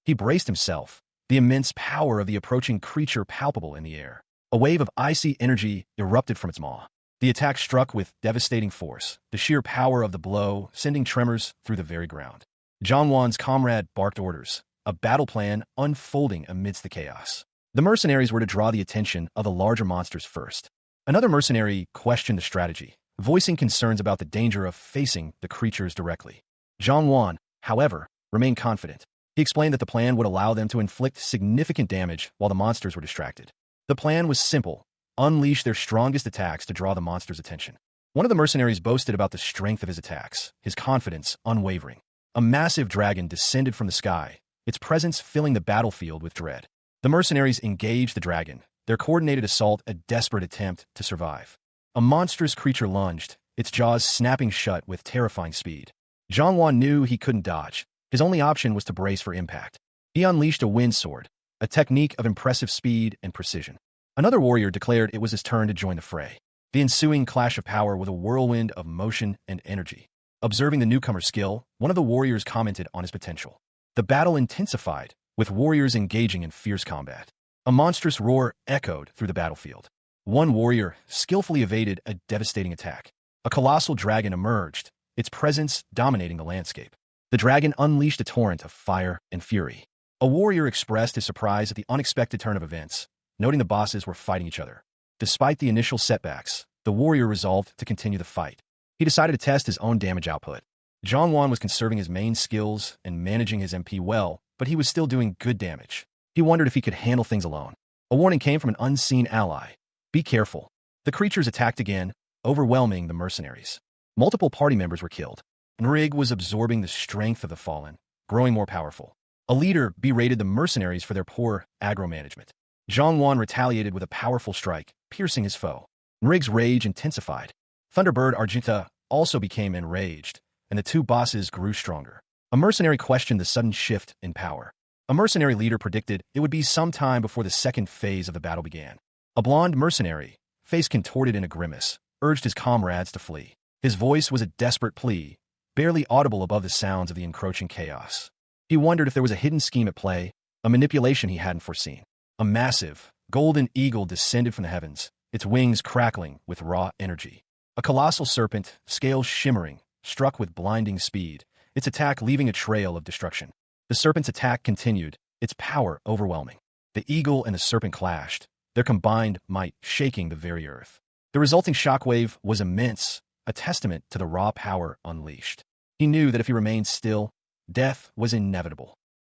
He braced himself, the immense power of the approaching creature palpable in the air. A wave of icy energy erupted from its maw. The attack struck with devastating force, the sheer power of the blow sending tremors through the very ground. Zhang comrade barked orders, a battle plan unfolding amidst the chaos. The mercenaries were to draw the attention of the larger monsters first. Another mercenary questioned the strategy, voicing concerns about the danger of facing the creatures directly. Zhang, however, remained confident. He explained that the plan would allow them to inflict significant damage while the monsters were distracted. The plan was simple: unleash their strongest attacks to draw the monsters' attention. One of the mercenaries boasted about the strength of his attacks, his confidence unwavering. A massive dragon descended from the sky, its presence filling the battlefield with dread. The mercenaries engaged the dragon, their coordinated assault a desperate attempt to survive. A monstrous creature lunged, its jaws snapping shut with terrifying speed. Zhang knew he couldn't dodge. His only option was to brace for impact. He unleashed a wind sword, a technique of impressive speed and precision. Another warrior declared it was his turn to join the fray. The ensuing clash of power was a whirlwind of motion and energy. Observing the newcomer's skill, one of the warriors commented on his potential. The battle intensified, with warriors engaging in fierce combat. A monstrous roar echoed through the battlefield. One warrior skillfully evaded a devastating attack. A colossal dragon emerged, its presence dominating the landscape. The dragon unleashed a torrent of fire and fury. A warrior expressed his surprise at the unexpected turn of events, noting the bosses were fighting each other. Despite the initial setbacks, the warrior resolved to continue the fight. He decided to test his own damage output. Zhang was conserving his main skills and managing his MP well, but he was still doing good damage. He wondered if he could handle things alone. A warning came from an unseen ally. Be careful. The creatures attacked again, overwhelming the mercenaries. Multiple party members were killed. Nrig was absorbing the strength of the fallen, growing more powerful. A leader berated the mercenaries for their poor aggro management. Zhang retaliated with a powerful strike, piercing his foe. Nrig's rage intensified. Thunderbird Argenta also became enraged, and the two bosses grew stronger. A mercenary questioned the sudden shift in power. A mercenary leader predicted it would be some time before the second phase of the battle began. A blonde mercenary, face contorted in a grimace, urged his comrades to flee. His voice was a desperate plea, barely audible above the sounds of the encroaching chaos. He wondered if there was a hidden scheme at play, a manipulation he hadn't foreseen. A massive, golden eagle descended from the heavens, its wings crackling with raw energy. A colossal serpent, scales shimmering, struck with blinding speed, its attack leaving a trail of destruction. The serpent's attack continued, its power overwhelming. The eagle and the serpent clashed, their combined might shaking the very earth. The resulting shockwave was immense, a testament to the raw power unleashed. He knew that if he remained still, death was inevitable.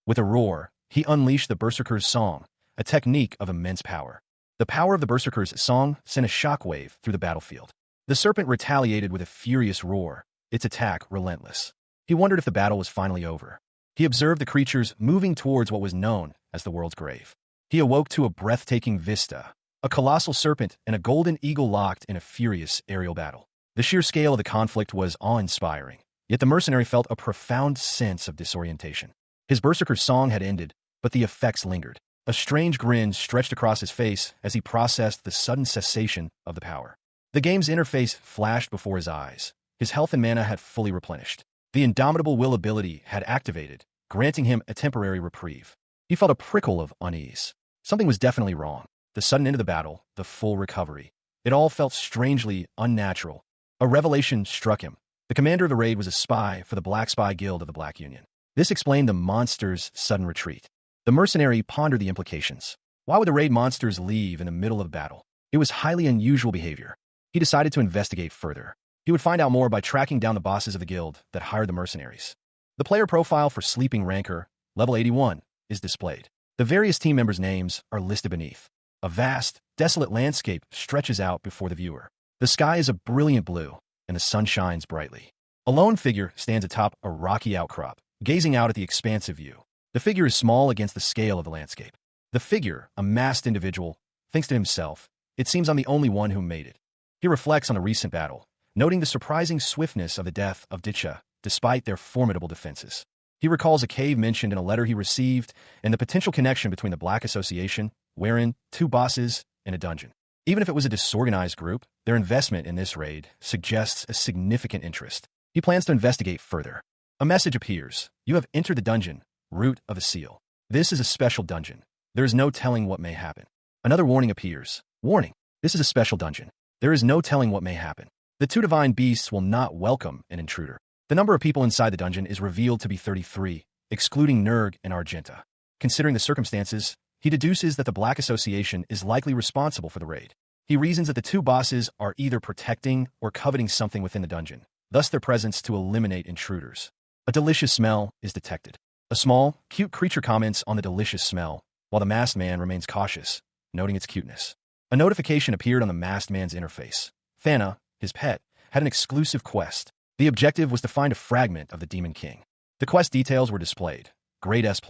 With a roar, he unleashed the Berserker's Song, a technique of immense power. The power of the Berserker's Song sent a shockwave through the battlefield. The serpent retaliated with a furious roar, its attack relentless. He wondered if the battle was finally over. He observed the creatures moving towards what was known as the world's grave. He awoke to a breathtaking vista, a colossal serpent and a golden eagle locked in a furious aerial battle. The sheer scale of the conflict was awe-inspiring, yet the mercenary felt a profound sense of disorientation. His Berserker's Song had ended, but the effects lingered. A strange grin stretched across his face as he processed the sudden cessation of the power. The game's interface flashed before his eyes. His health and mana had fully replenished. The indomitable will ability had activated, granting him a temporary reprieve. He felt a prickle of unease. Something was definitely wrong. The sudden end of the battle, the full recovery. It all felt strangely unnatural. A revelation struck him. The commander of the raid was a spy for the Black Spy Guild of the Black Union. This explained the monster's sudden retreat. The mercenary pondered the implications. Why would the raid monsters leave in the middle of battle? It was highly unusual behavior. He decided to investigate further. He would find out more by tracking down the bosses of the guild that hired the mercenaries. The player profile for Sleeping Rancor, level 81, is displayed. The various team members' names are listed beneath. A vast, desolate landscape stretches out before the viewer. The sky is a brilliant blue, and the sun shines brightly. A lone figure stands atop a rocky outcrop, gazing out at the expansive view. The figure is small against the scale of the landscape. The figure, a masked individual, thinks to himself, "It seems I'm the only one who made it." He reflects on the recent battle, noting the surprising swiftness of the death of Dicha, despite their formidable defenses. He recalls a cave mentioned in a letter he received and the potential connection between the Black Association, wherein 2 bosses, in a dungeon. Even if it was a disorganized group, their investment in this raid suggests a significant interest. He plans to investigate further. A message appears. You have entered the dungeon, Root of a Seal. This is a special dungeon. There is no telling what may happen. Another warning appears. Warning. This is a special dungeon. There is no telling what may happen. The 2 divine beasts will not welcome an intruder. The number of people inside the dungeon is revealed to be 33, excluding Nerg and Argenta. Considering the circumstances, he deduces that the Black Association is likely responsible for the raid. He reasons that the 2 bosses are either protecting or coveting something within the dungeon, thus their presence to eliminate intruders. A delicious smell is detected. A small, cute creature comments on the delicious smell, while the masked man remains cautious, noting its cuteness. A notification appeared on the masked man's interface. Thana, his pet, had an exclusive quest. The objective was to find a fragment of the Demon King. The quest details were displayed. Grade S+.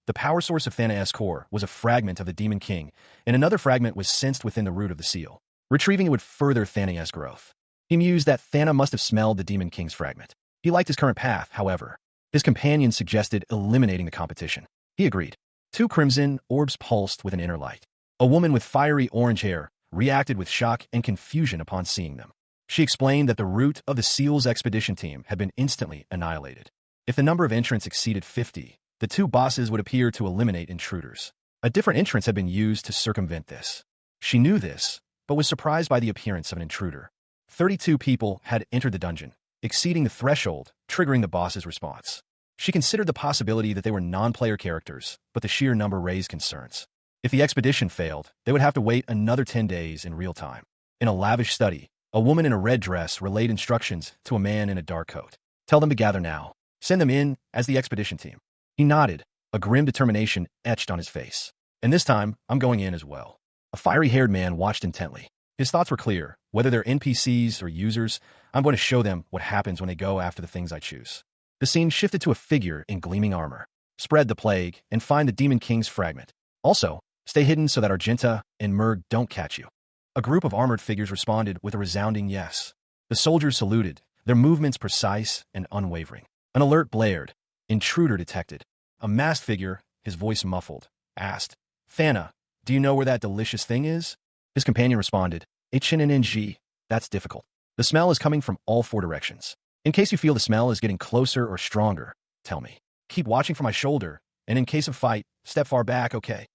The power source of Thana's core was a fragment of the Demon King, and another fragment was sensed within the root of the seal. Retrieving it would further Thana's growth. He mused that Thana must have smelled the Demon King's fragment. He liked his current path, however. His companion suggested eliminating the competition. He agreed. 2 crimson orbs pulsed with an inner light. A woman with fiery orange hair reacted with shock and confusion upon seeing them. She explained that the root of the SEAL's expedition team had been instantly annihilated. If the number of entrants exceeded 50, the 2 bosses would appear to eliminate intruders. A different entrance had been used to circumvent this. She knew this, but was surprised by the appearance of an intruder. 32 people had entered the dungeon, exceeding the threshold, triggering the boss's response. She considered the possibility that they were non-player characters, but the sheer number raised concerns. If the expedition failed, they would have to wait another 10 days in real time. In a lavish study, a woman in a red dress relayed instructions to a man in a dark coat. Tell them to gather now. Send them in as the expedition team. He nodded, a grim determination etched on his face. And this time, I'm going in as well. A fiery-haired man watched intently. His thoughts were clear. Whether they're NPCs or users, I'm going to show them what happens when they go after the things I choose. The scene shifted to a figure in gleaming armor. Spread the plague and find the Demon King's fragment. Also, stay hidden so that Argenta and Merg don't catch you. A group of armored figures responded with a resounding yes. The soldiers saluted, their movements precise and unwavering. An alert blared. Intruder detected. A masked figure, his voice muffled, asked, Thana, do you know where that delicious thing is? His companion responded, HNNNG, that's difficult. The smell is coming from all 4 directions. In case you feel the smell is getting closer or stronger, tell me. Keep watching for my shoulder, and in case of fight, step far back, okay?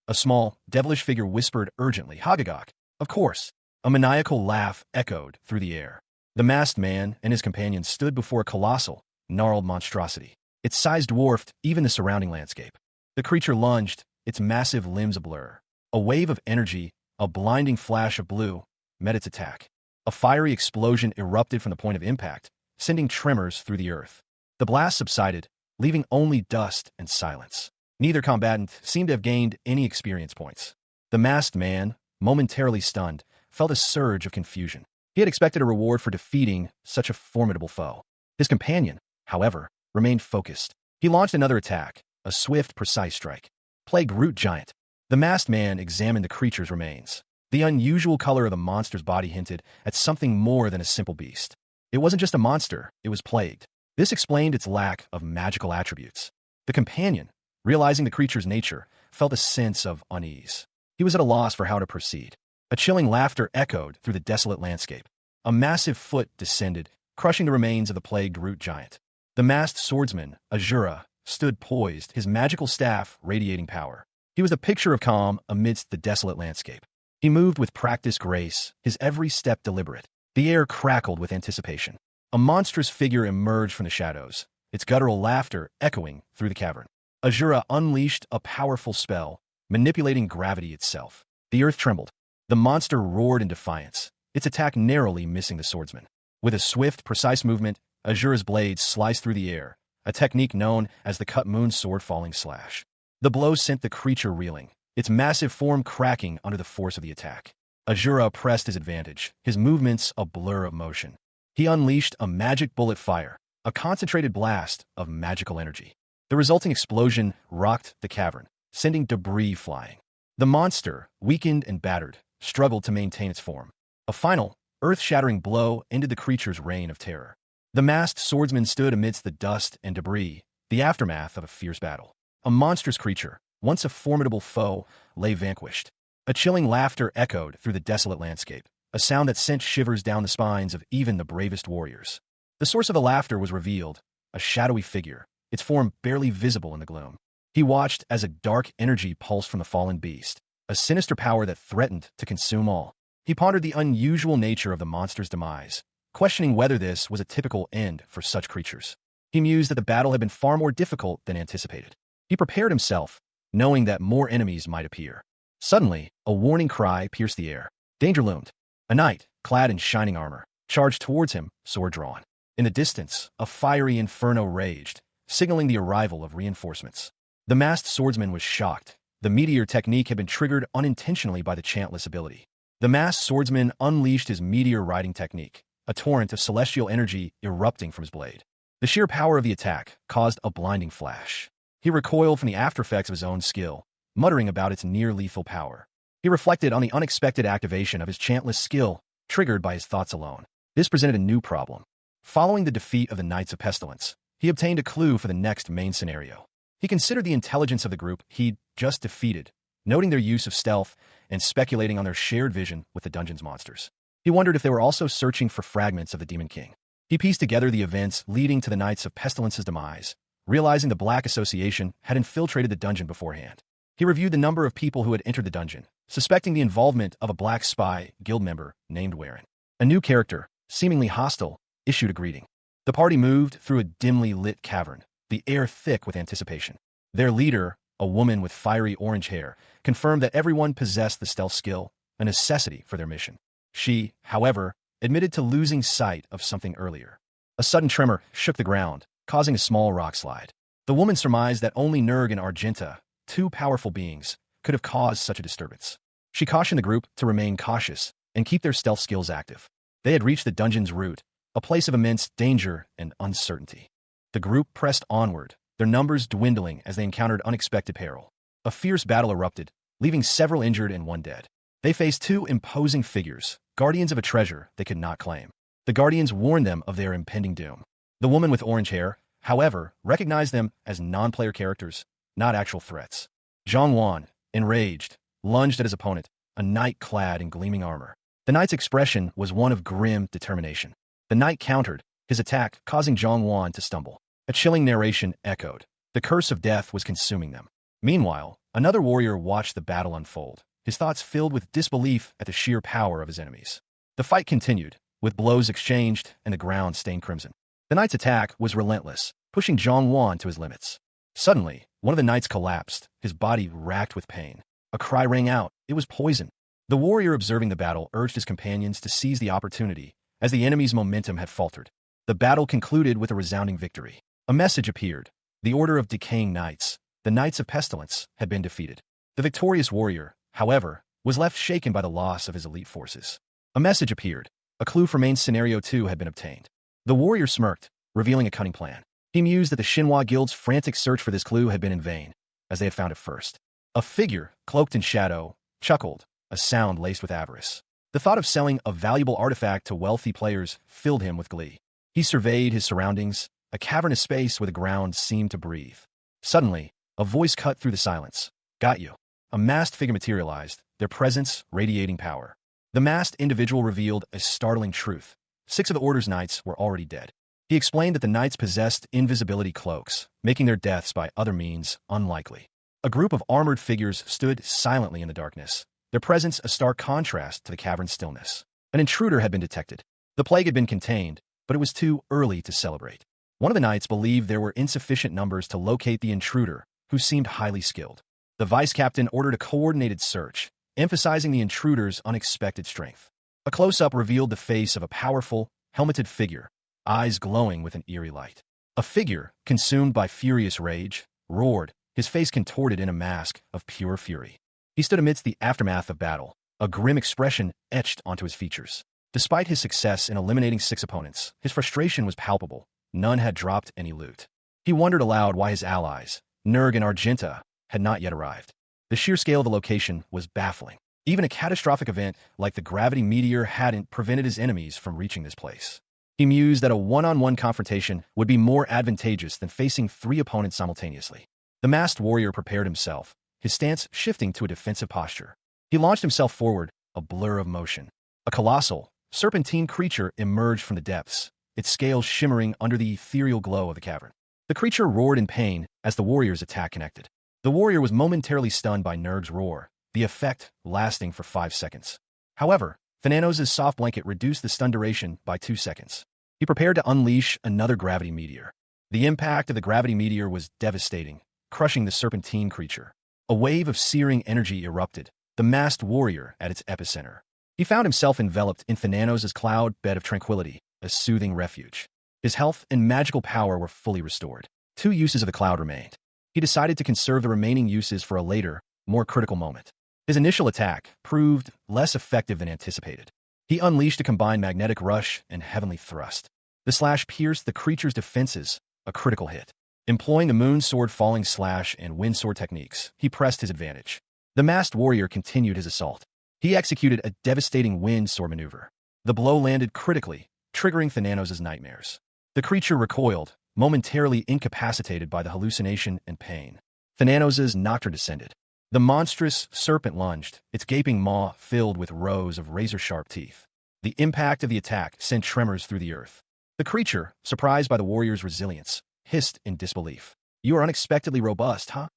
A small, devilish figure whispered urgently, Hagagok. Of course. A maniacal laugh echoed through the air. The masked man and his companion stood before a colossal, gnarled monstrosity. Its size dwarfed even the surrounding landscape. The creature lunged, its massive limbs ablur. A wave of energy, a blinding flash of blue, met its attack. A fiery explosion erupted from the point of impact, sending tremors through the earth. The blast subsided, leaving only dust and silence. Neither combatant seemed to have gained any experience points. The masked man, momentarily stunned, felt a surge of confusion. He had expected a reward for defeating such a formidable foe. His companion, however, remained focused. He launched another attack, a swift, precise strike. Plague Root Giant. The masked man examined the creature's remains. The unusual color of the monster's body hinted at something more than a simple beast. It wasn't just a monster, it was plagued. This explained its lack of magical attributes. The companion, realizing the creature's nature, felt a sense of unease. He was at a loss for how to proceed. A chilling laughter echoed through the desolate landscape. A massive foot descended, crushing the remains of the plagued Root Giant. The masked swordsman, Azura, stood poised, his magical staff radiating power. He was a picture of calm amidst the desolate landscape. He moved with practiced grace, his every step deliberate. The air crackled with anticipation. A monstrous figure emerged from the shadows, its guttural laughter echoing through the cavern. Azura unleashed a powerful spell, manipulating gravity itself. The earth trembled. The monster roared in defiance, its attack narrowly missing the swordsman. With a swift, precise movement, Azura's blade sliced through the air, a technique known as the cut moon sword falling slash. The blow sent the creature reeling, its massive form cracking under the force of the attack. Azura pressed his advantage, his movements a blur of motion. He unleashed a magic bullet fire, a concentrated blast of magical energy. The resulting explosion rocked the cavern, sending debris flying. The monster, weakened and battered, struggled to maintain its form. A final, earth-shattering blow ended the creature's reign of terror. The masked swordsman stood amidst the dust and debris, the aftermath of a fierce battle. A monstrous creature, once a formidable foe, lay vanquished. A chilling laughter echoed through the desolate landscape, a sound that sent shivers down the spines of even the bravest warriors. The source of the laughter was revealed, a shadowy figure, its form barely visible in the gloom. He watched as a dark energy pulsed from the fallen beast, a sinister power that threatened to consume all. He pondered the unusual nature of the monster's demise, questioning whether this was a typical end for such creatures. He mused that the battle had been far more difficult than anticipated. He prepared himself, knowing that more enemies might appear. Suddenly, a warning cry pierced the air. Danger loomed. A knight, clad in shining armor, charged towards him, sword drawn. In the distance, a fiery inferno raged, signaling the arrival of reinforcements. The masked swordsman was shocked. The meteor technique had been triggered unintentionally by the chantless ability. The masked swordsman unleashed his meteor riding technique, a torrent of celestial energy erupting from his blade. The sheer power of the attack caused a blinding flash. He recoiled from the aftereffects of his own skill, muttering about its near-lethal power. He reflected on the unexpected activation of his chantless skill, triggered by his thoughts alone. This presented a new problem. Following the defeat of the Knights of Pestilence, he obtained a clue for the next main scenario. He considered the intelligence of the group he'd just defeated, noting their use of stealth and speculating on their shared vision with the dungeon's monsters. He wondered if they were also searching for fragments of the Demon King. He pieced together the events leading to the Knights of Pestilence's demise, realizing the Black Association had infiltrated the dungeon beforehand. He reviewed the number of people who had entered the dungeon, suspecting the involvement of a Black Spy guild member named Warren. A new character, seemingly hostile, issued a greeting. The party moved through a dimly lit cavern, the air thick with anticipation. Their leader, a woman with fiery orange hair, confirmed that everyone possessed the stealth skill, a necessity for their mission. She, however, admitted to losing sight of something earlier. A sudden tremor shook the ground, causing a small rock slide. The woman surmised that only Nurg and Argenta, two powerful beings, could have caused such a disturbance. She cautioned the group to remain cautious and keep their stealth skills active. They had reached the dungeon's root, a place of immense danger and uncertainty. The group pressed onward, their numbers dwindling as they encountered unexpected peril. A fierce battle erupted, leaving several injured and one dead. They faced two imposing figures, guardians of a treasure they could not claim. The guardians warned them of their impending doom. The woman with orange hair, however, recognized them as non-player characters, not actual threats. Zhang Wan, enraged, lunged at his opponent, a knight clad in gleaming armor. The knight's expression was one of grim determination. The knight countered, his attack causing Zhang Wan to stumble. A chilling narration echoed. The curse of death was consuming them. Meanwhile, another warrior watched the battle unfold, his thoughts filled with disbelief at the sheer power of his enemies. The fight continued, with blows exchanged and the ground stained crimson. The knight's attack was relentless, pushing Zhang Wan to his limits. Suddenly, one of the knights collapsed, his body racked with pain. A cry rang out. It was poison. The warrior observing the battle urged his companions to seize the opportunity, as the enemy's momentum had faltered. The battle concluded with a resounding victory. A message appeared. The Order of Decaying Knights, the Knights of Pestilence, had been defeated. The victorious warrior, however, was left shaken by the loss of his elite forces. A message appeared. A clue for main scenario 2 had been obtained. The warrior smirked, revealing a cunning plan. He mused that the Xinhua Guild's frantic search for this clue had been in vain, as they had found it first. A figure, cloaked in shadow, chuckled, a sound laced with avarice. The thought of selling a valuable artifact to wealthy players filled him with glee. He surveyed his surroundings, a cavernous space where the ground seemed to breathe. Suddenly, a voice cut through the silence. Got you. A masked figure materialized, their presence radiating power. The masked individual revealed a startling truth. 6 of the Order's knights were already dead. He explained that the knights possessed invisibility cloaks, making their deaths by other means unlikely. A group of armored figures stood silently in the darkness, their presence a stark contrast to the cavern's stillness. An intruder had been detected. The plague had been contained, but it was too early to celebrate. One of the knights believed there were insufficient numbers to locate the intruder, who seemed highly skilled. The vice-captain ordered a coordinated search, emphasizing the intruder's unexpected strength. A close-up revealed the face of a powerful, helmeted figure, eyes glowing with an eerie light. A figure, consumed by furious rage, roared, his face contorted in a mask of pure fury. He stood amidst the aftermath of battle, a grim expression etched onto his features. Despite his success in eliminating 6 opponents, his frustration was palpable. None had dropped any loot. He wondered aloud why his allies, Nurg and Argenta, had not yet arrived. The sheer scale of the location was baffling. Even a catastrophic event like the gravity meteor hadn't prevented his enemies from reaching this place. He mused that a one-on-one confrontation would be more advantageous than facing 3 opponents simultaneously. The masked warrior prepared himself, his stance shifting to a defensive posture. He launched himself forward, a blur of motion. A colossal, serpentine creature emerged from the depths, its scales shimmering under the ethereal glow of the cavern. The creature roared in pain as the warrior's attack connected. The warrior was momentarily stunned by Nurg's roar, the effect lasting for 5 seconds. However, Thananos' soft blanket reduced the stun duration by 2 seconds. He prepared to unleash another gravity meteor. The impact of the gravity meteor was devastating, crushing the serpentine creature. A wave of searing energy erupted, the masked warrior at its epicenter. He found himself enveloped in Thananos' cloud bed of tranquility, a soothing refuge. His health and magical power were fully restored. 2 uses of the cloud remained. He decided to conserve the remaining uses for a later, more critical moment. His initial attack proved less effective than anticipated. He unleashed a combined magnetic rush and heavenly thrust. The slash pierced the creature's defenses, a critical hit. Employing the moon sword falling slash and wind sword techniques, he pressed his advantage. The masked warrior continued his assault. He executed a devastating wind sword maneuver. The blow landed critically, triggering Thananos' nightmares. The creature recoiled, momentarily incapacitated by the hallucination and pain. Thananos' nocturne descended. The monstrous serpent lunged, its gaping maw filled with rows of razor-sharp teeth. The impact of the attack sent tremors through the earth. The creature, surprised by the warrior's resilience, hissed in disbelief. "You are unexpectedly robust, huh?"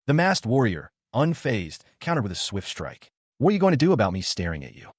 The masked warrior, unfazed, countered with a swift strike. "What are you going to do about me staring at you?"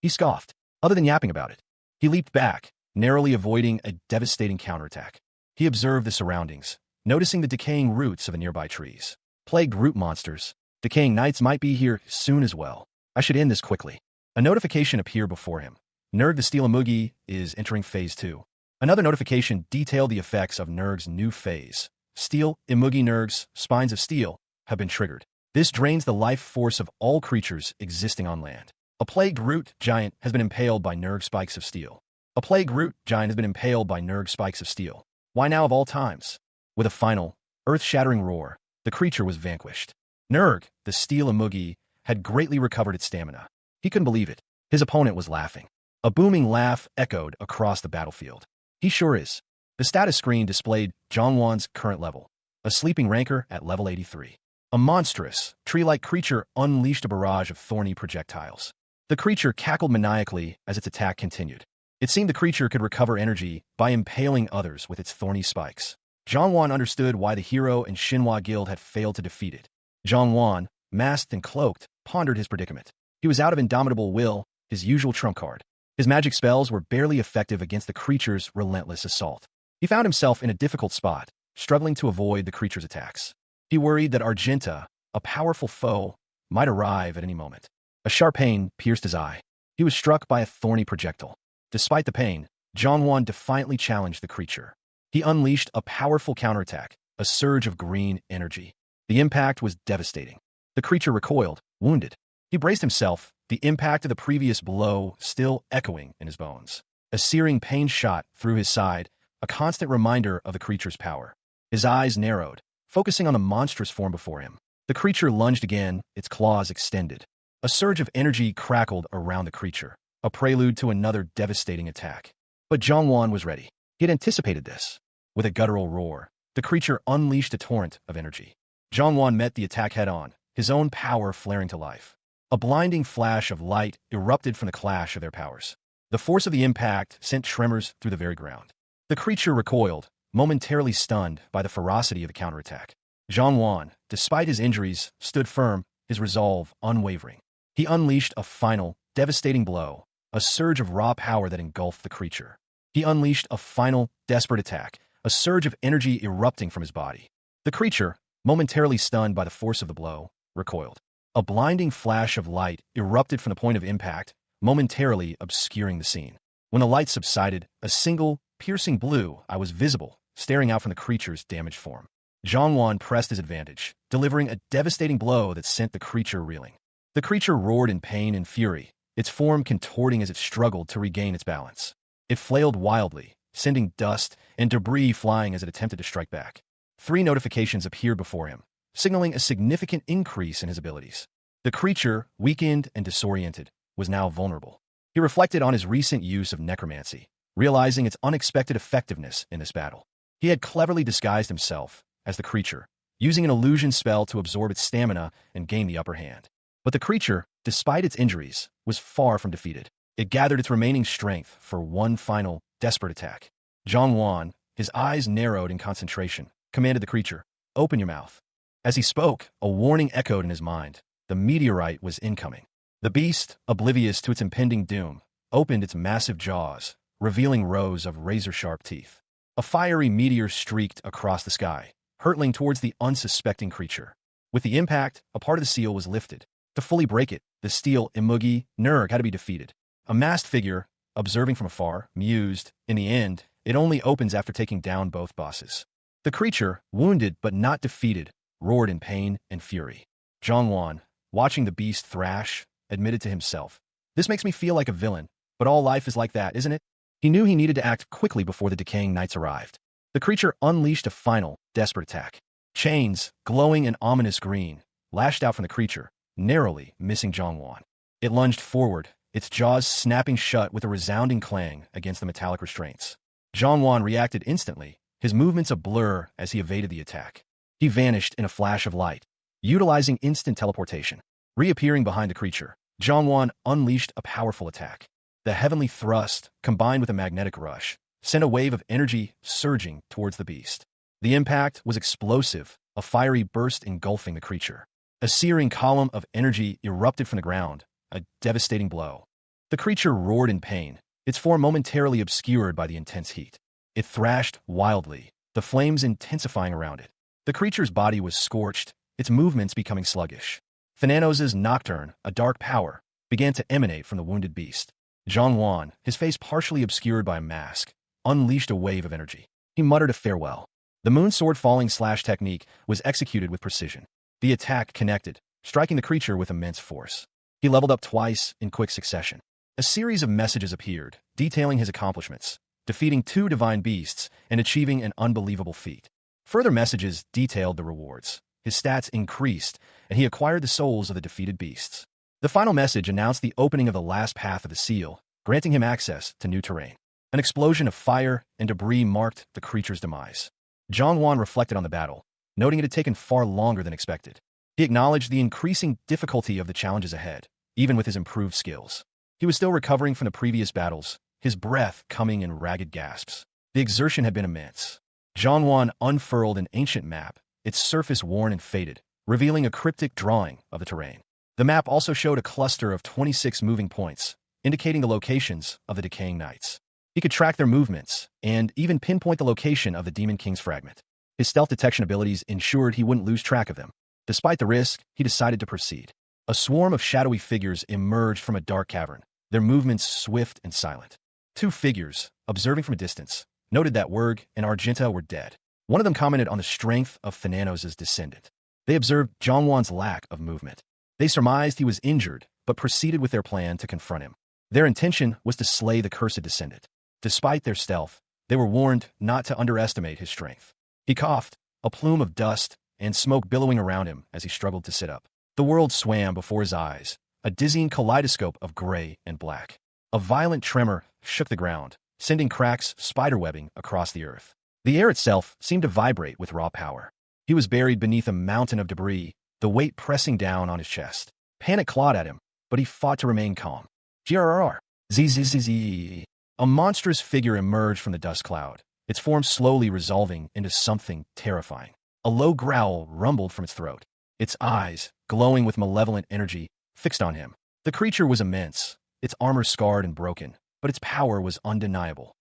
He scoffed. Other than yapping about it, he leaped back, narrowly avoiding a devastating counterattack. He observed the surroundings, noticing the decaying roots of the nearby trees. Plagued root monsters. Decaying knights might be here soon as well. I should end this quickly. A notification appeared before him. Nurg the Steel Imugi is entering Phase 2. Another notification detailed the effects of Nurg's new phase. Steel Imugi Nurg's spines of steel have been triggered. This drains the life force of all creatures existing on land. A plagued root giant has been impaled by Nurg spikes of steel. A plagued root giant has been impaled by Nurg spikes of steel. Why now of all times? With a final, earth-shattering roar, the creature was vanquished. Nurg, the Steel Imugi, had greatly recovered its stamina. He couldn't believe it. His opponent was laughing. A booming laugh echoed across the battlefield. "He sure is." The status screen displayed Zhongwan's current level, a sleeping ranker at level 83. A monstrous, tree-like creature unleashed a barrage of thorny projectiles. The creature cackled maniacally as its attack continued. It seemed the creature could recover energy by impaling others with its thorny spikes. Zhongwan understood why the hero and Xinhua Guild had failed to defeat it. Zhongwan, masked and cloaked, pondered his predicament. He was out of Indomitable Will, his usual trump card. His magic spells were barely effective against the creature's relentless assault. He found himself in a difficult spot, struggling to avoid the creature's attacks. He worried that Argenta, a powerful foe, might arrive at any moment. A sharp pain pierced his eye. He was struck by a thorny projectile. Despite the pain, Zhongwan defiantly challenged the creature. He unleashed a powerful counterattack, a surge of green energy. The impact was devastating. The creature recoiled, wounded. He braced himself, the impact of the previous blow still echoing in his bones. A searing pain shot through his side, a constant reminder of the creature's power. His eyes narrowed, focusing on the monstrous form before him. The creature lunged again, its claws extended. A surge of energy crackled around the creature, a prelude to another devastating attack. But Zhongwan was ready. He had anticipated this. With a guttural roar, the creature unleashed a torrent of energy. Zhongwan met the attack head-on, his own power flaring to life. A blinding flash of light erupted from the clash of their powers. The force of the impact sent tremors through the very ground. The creature recoiled, momentarily stunned by the ferocity of the counterattack. Zhongwan, despite his injuries, stood firm, his resolve unwavering. He unleashed a final, devastating blow, a surge of raw power that engulfed the creature. He unleashed a final, desperate attack, a surge of energy erupting from his body. The creature, momentarily stunned by the force of the blow, recoiled. A blinding flash of light erupted from the point of impact, momentarily obscuring the scene. When the light subsided, a single, piercing blue eye was visible, staring out from the creature's damaged form. Zhongwan pressed his advantage, delivering a devastating blow that sent the creature reeling. The creature roared in pain and fury, its form contorting as it struggled to regain its balance. It flailed wildly, sending dust and debris flying as it attempted to strike back. 3 notifications appeared before him, signaling a significant increase in his abilities. The creature, weakened and disoriented, was now vulnerable. He reflected on his recent use of necromancy, realizing its unexpected effectiveness in this battle. He had cleverly disguised himself as the creature, using an illusion spell to absorb its stamina and gain the upper hand. But the creature, despite its injuries, was far from defeated. It gathered its remaining strength for one final, desperate attack. Zhang Wan, his eyes narrowed in concentration, commanded the creature, "Open your mouth." As he spoke, a warning echoed in his mind. The meteorite was incoming. The beast, oblivious to its impending doom, opened its massive jaws, revealing rows of razor-sharp teeth. A fiery meteor streaked across the sky, hurtling towards the unsuspecting creature. With the impact, a part of the seal was lifted. To fully break it, the steel Imugi Nurg had to be defeated. A masked figure, observing from afar, mused, "In the end, it only opens after taking down both bosses." The creature, wounded but not defeated, roared in pain and fury. Zhang Wan, watching the beast thrash, admitted to himself, "This makes me feel like a villain, but all life is like that, isn't it?" He knew he needed to act quickly before the decaying knights arrived. The creature unleashed a final, desperate attack. Chains, glowing an ominous green, lashed out from the creature, narrowly missing Zhang Wan. It lunged forward, its jaws snapping shut with a resounding clang against the metallic restraints. Zhang Wan reacted instantly, his movements a blur as he evaded the attack. He vanished in a flash of light, utilizing instant teleportation. Reappearing behind the creature, Zhang Wan unleashed a powerful attack. The heavenly thrust, combined with a magnetic rush, sent a wave of energy surging towards the beast. The impact was explosive, a fiery burst engulfing the creature. A searing column of energy erupted from the ground, a devastating blow. The creature roared in pain, its form momentarily obscured by the intense heat. It thrashed wildly, the flames intensifying around it. The creature's body was scorched, its movements becoming sluggish. Thananos' nocturne, a dark power, began to emanate from the wounded beast. Zhang Wan, his face partially obscured by a mask, unleashed a wave of energy. He muttered a farewell. The moon sword falling slash technique was executed with precision. The attack connected, striking the creature with immense force. He leveled up twice in quick succession. A series of messages appeared, detailing his accomplishments, defeating 2 divine beasts and achieving an unbelievable feat. Further messages detailed the rewards. His stats increased, and he acquired the souls of the defeated beasts. The final message announced the opening of the last path of the seal, granting him access to new terrain. An explosion of fire and debris marked the creature's demise. Zhang Wan reflected on the battle, noting it had taken far longer than expected. He acknowledged the increasing difficulty of the challenges ahead, even with his improved skills. He was still recovering from the previous battles, his breath coming in ragged gasps. The exertion had been immense. Zhang Wan unfurled an ancient map, its surface worn and faded, revealing a cryptic drawing of the terrain. The map also showed a cluster of 26 moving points, indicating the locations of the decaying knights. He could track their movements, and even pinpoint the location of the Demon King's fragment. His stealth detection abilities ensured he wouldn't lose track of them. Despite the risk, he decided to proceed. A swarm of shadowy figures emerged from a dark cavern, their movements swift and silent. 2 figures, observing from a distance, noted that Werg and Argenta were dead. One of them commented on the strength of Thananos' descendant. They observed Zhang Wan's lack of movement. They surmised he was injured, but proceeded with their plan to confront him. Their intention was to slay the cursed descendant. Despite their stealth, they were warned not to underestimate his strength. He coughed, a plume of dust and smoke billowing around him as he struggled to sit up. The world swam before his eyes, a dizzying kaleidoscope of gray and black. A violent tremor shook the ground, sending cracks spiderwebbing across the earth. The air itself seemed to vibrate with raw power. He was buried beneath a mountain of debris, the weight pressing down on his chest. Panic clawed at him, but he fought to remain calm. GRRR. ZZZZ. A monstrous figure emerged from the dust cloud, its form slowly resolving into something terrifying. A low growl rumbled from its throat, its eyes, glowing with malevolent energy, fixed on him. The creature was immense, its armor scarred and broken, but its power was undeniable.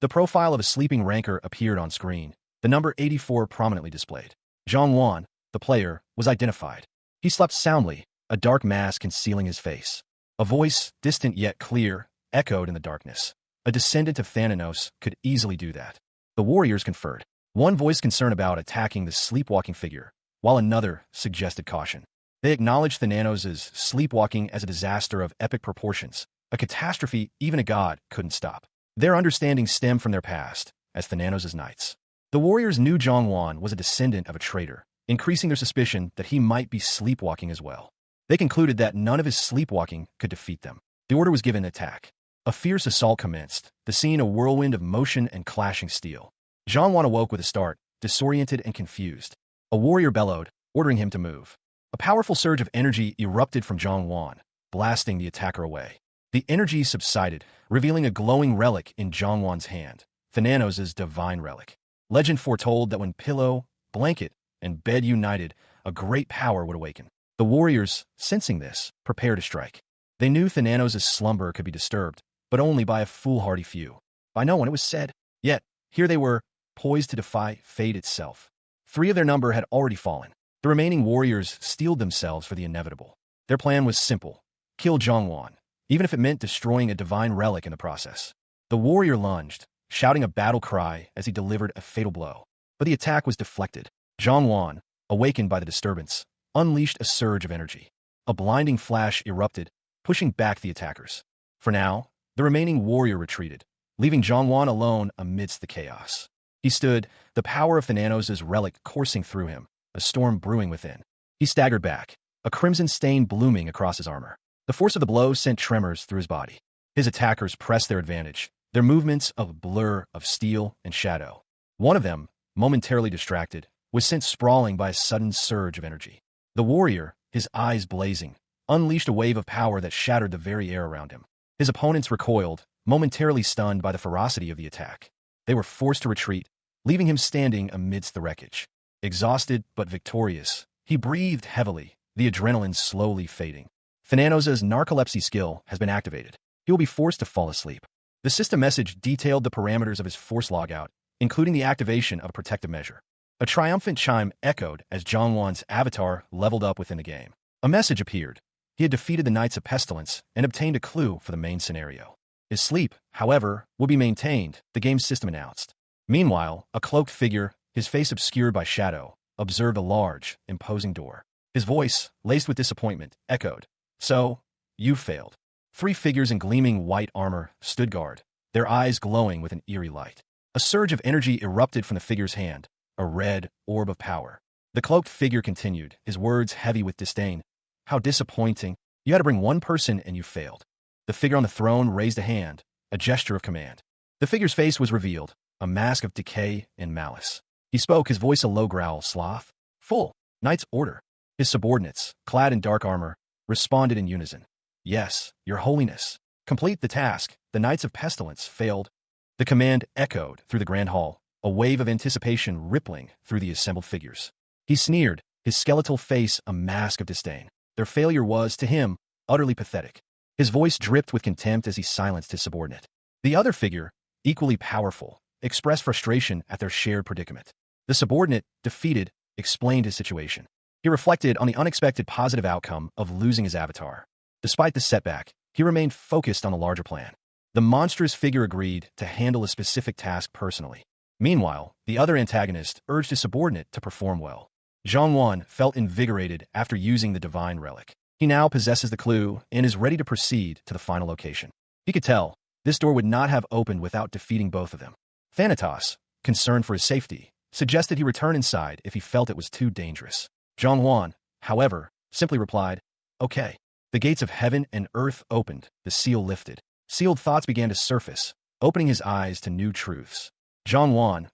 The profile of a sleeping rancor appeared on screen, the number 84 prominently displayed. Zhang Wan, the player, was identified. He slept soundly, a dark mask concealing his face. A voice, distant yet clear, echoed in the darkness. A descendant of Thananos could easily do that. The warriors conferred. One voiced concern about attacking the sleepwalking figure, while another suggested caution. They acknowledged Thananos' sleepwalking as a disaster of epic proportions, a catastrophe even a god couldn't stop. Their understanding stemmed from their past, as Thananos' knights. The warriors knew Zhang Wan was a descendant of a traitor, increasing their suspicion that he might be sleepwalking as well. They concluded that none of his sleepwalking could defeat them. The order was given attack. A fierce assault commenced, the scene a whirlwind of motion and clashing steel. Zhang awoke with a start, disoriented and confused. A warrior bellowed, ordering him to move. A powerful surge of energy erupted from Zhang, blasting the attacker away. The energy subsided, revealing a glowing relic in Zhang's hand, Thananos' divine relic. Legend foretold that when pillow, blanket, and bed united, a great power would awaken. The warriors, sensing this, prepared to strike. They knew Thananos' slumber could be disturbed, but only by a foolhardy few. By no one, it was said. Yet, here they were, poised to defy fate itself. 3 of their number had already fallen. The remaining warriors steeled themselves for the inevitable. Their plan was simple: kill Zhang, even if it meant destroying a divine relic in the process. The warrior lunged, shouting a battle cry as he delivered a fatal blow. But the attack was deflected. Zhang, awakened by the disturbance, unleashed a surge of energy. A blinding flash erupted, pushing back the attackers. For now, the remaining warrior retreated, leaving Zhang alone amidst the chaos. He stood, the power of Thananos' relic coursing through him, a storm brewing within. He staggered back, a crimson stain blooming across his armor. The force of the blow sent tremors through his body. His attackers pressed their advantage, their movements a blur of steel and shadow. One of them, momentarily distracted, was sent sprawling by a sudden surge of energy. The warrior, his eyes blazing, unleashed a wave of power that shattered the very air around him. His opponents recoiled, momentarily stunned by the ferocity of the attack. They were forced to retreat, leaving him standing amidst the wreckage. Exhausted but victorious, he breathed heavily, the adrenaline slowly fading. Thananos' narcolepsy skill has been activated. He will be forced to fall asleep. The system message detailed the parameters of his force logout, including the activation of a protective measure. A triumphant chime echoed as Zhang's avatar leveled up within the game. A message appeared. He had defeated the Knights of Pestilence and obtained a clue for the main scenario. His sleep, however, will be maintained, the game's system announced. Meanwhile, a cloaked figure, his face obscured by shadow, observed a large, imposing door. His voice, laced with disappointment, echoed. So, you failed. 3 figures in gleaming white armor stood guard, their eyes glowing with an eerie light. A surge of energy erupted from the figure's hand, a red orb of power. The cloaked figure continued, his words heavy with disdain. How disappointing. You had to bring 1 person and you failed. The figure on the throne raised a hand, a gesture of command. The figure's face was revealed, a mask of decay and malice. He spoke, his voice a low growl. Sloth? Full. Knight's order. His subordinates, clad in dark armor, responded in unison. Yes, your holiness. Complete the task. The Knights of Pestilence failed. The command echoed through the grand hall, a wave of anticipation rippling through the assembled figures. He sneered, his skeletal face a mask of disdain. Their failure was, to him, utterly pathetic. His voice dripped with contempt as he silenced his subordinate. The other figure, equally powerful, expressed frustration at their shared predicament. The subordinate, defeated, explained his situation. He reflected on the unexpected positive outcome of losing his avatar. Despite the setback, he remained focused on the larger plan. The monstrous figure agreed to handle a specific task personally. Meanwhile, the other antagonist urged his subordinate to perform well. Zhang felt invigorated after using the divine relic. He now possesses the clue and is ready to proceed to the final location. He could tell this door would not have opened without defeating both of them. Thanatos, concerned for his safety, suggested he return inside if he felt it was too dangerous. Zhang, however, simply replied, Okay. The gates of heaven and earth opened, the seal lifted. Sealed thoughts began to surface, opening his eyes to new truths. Zhang,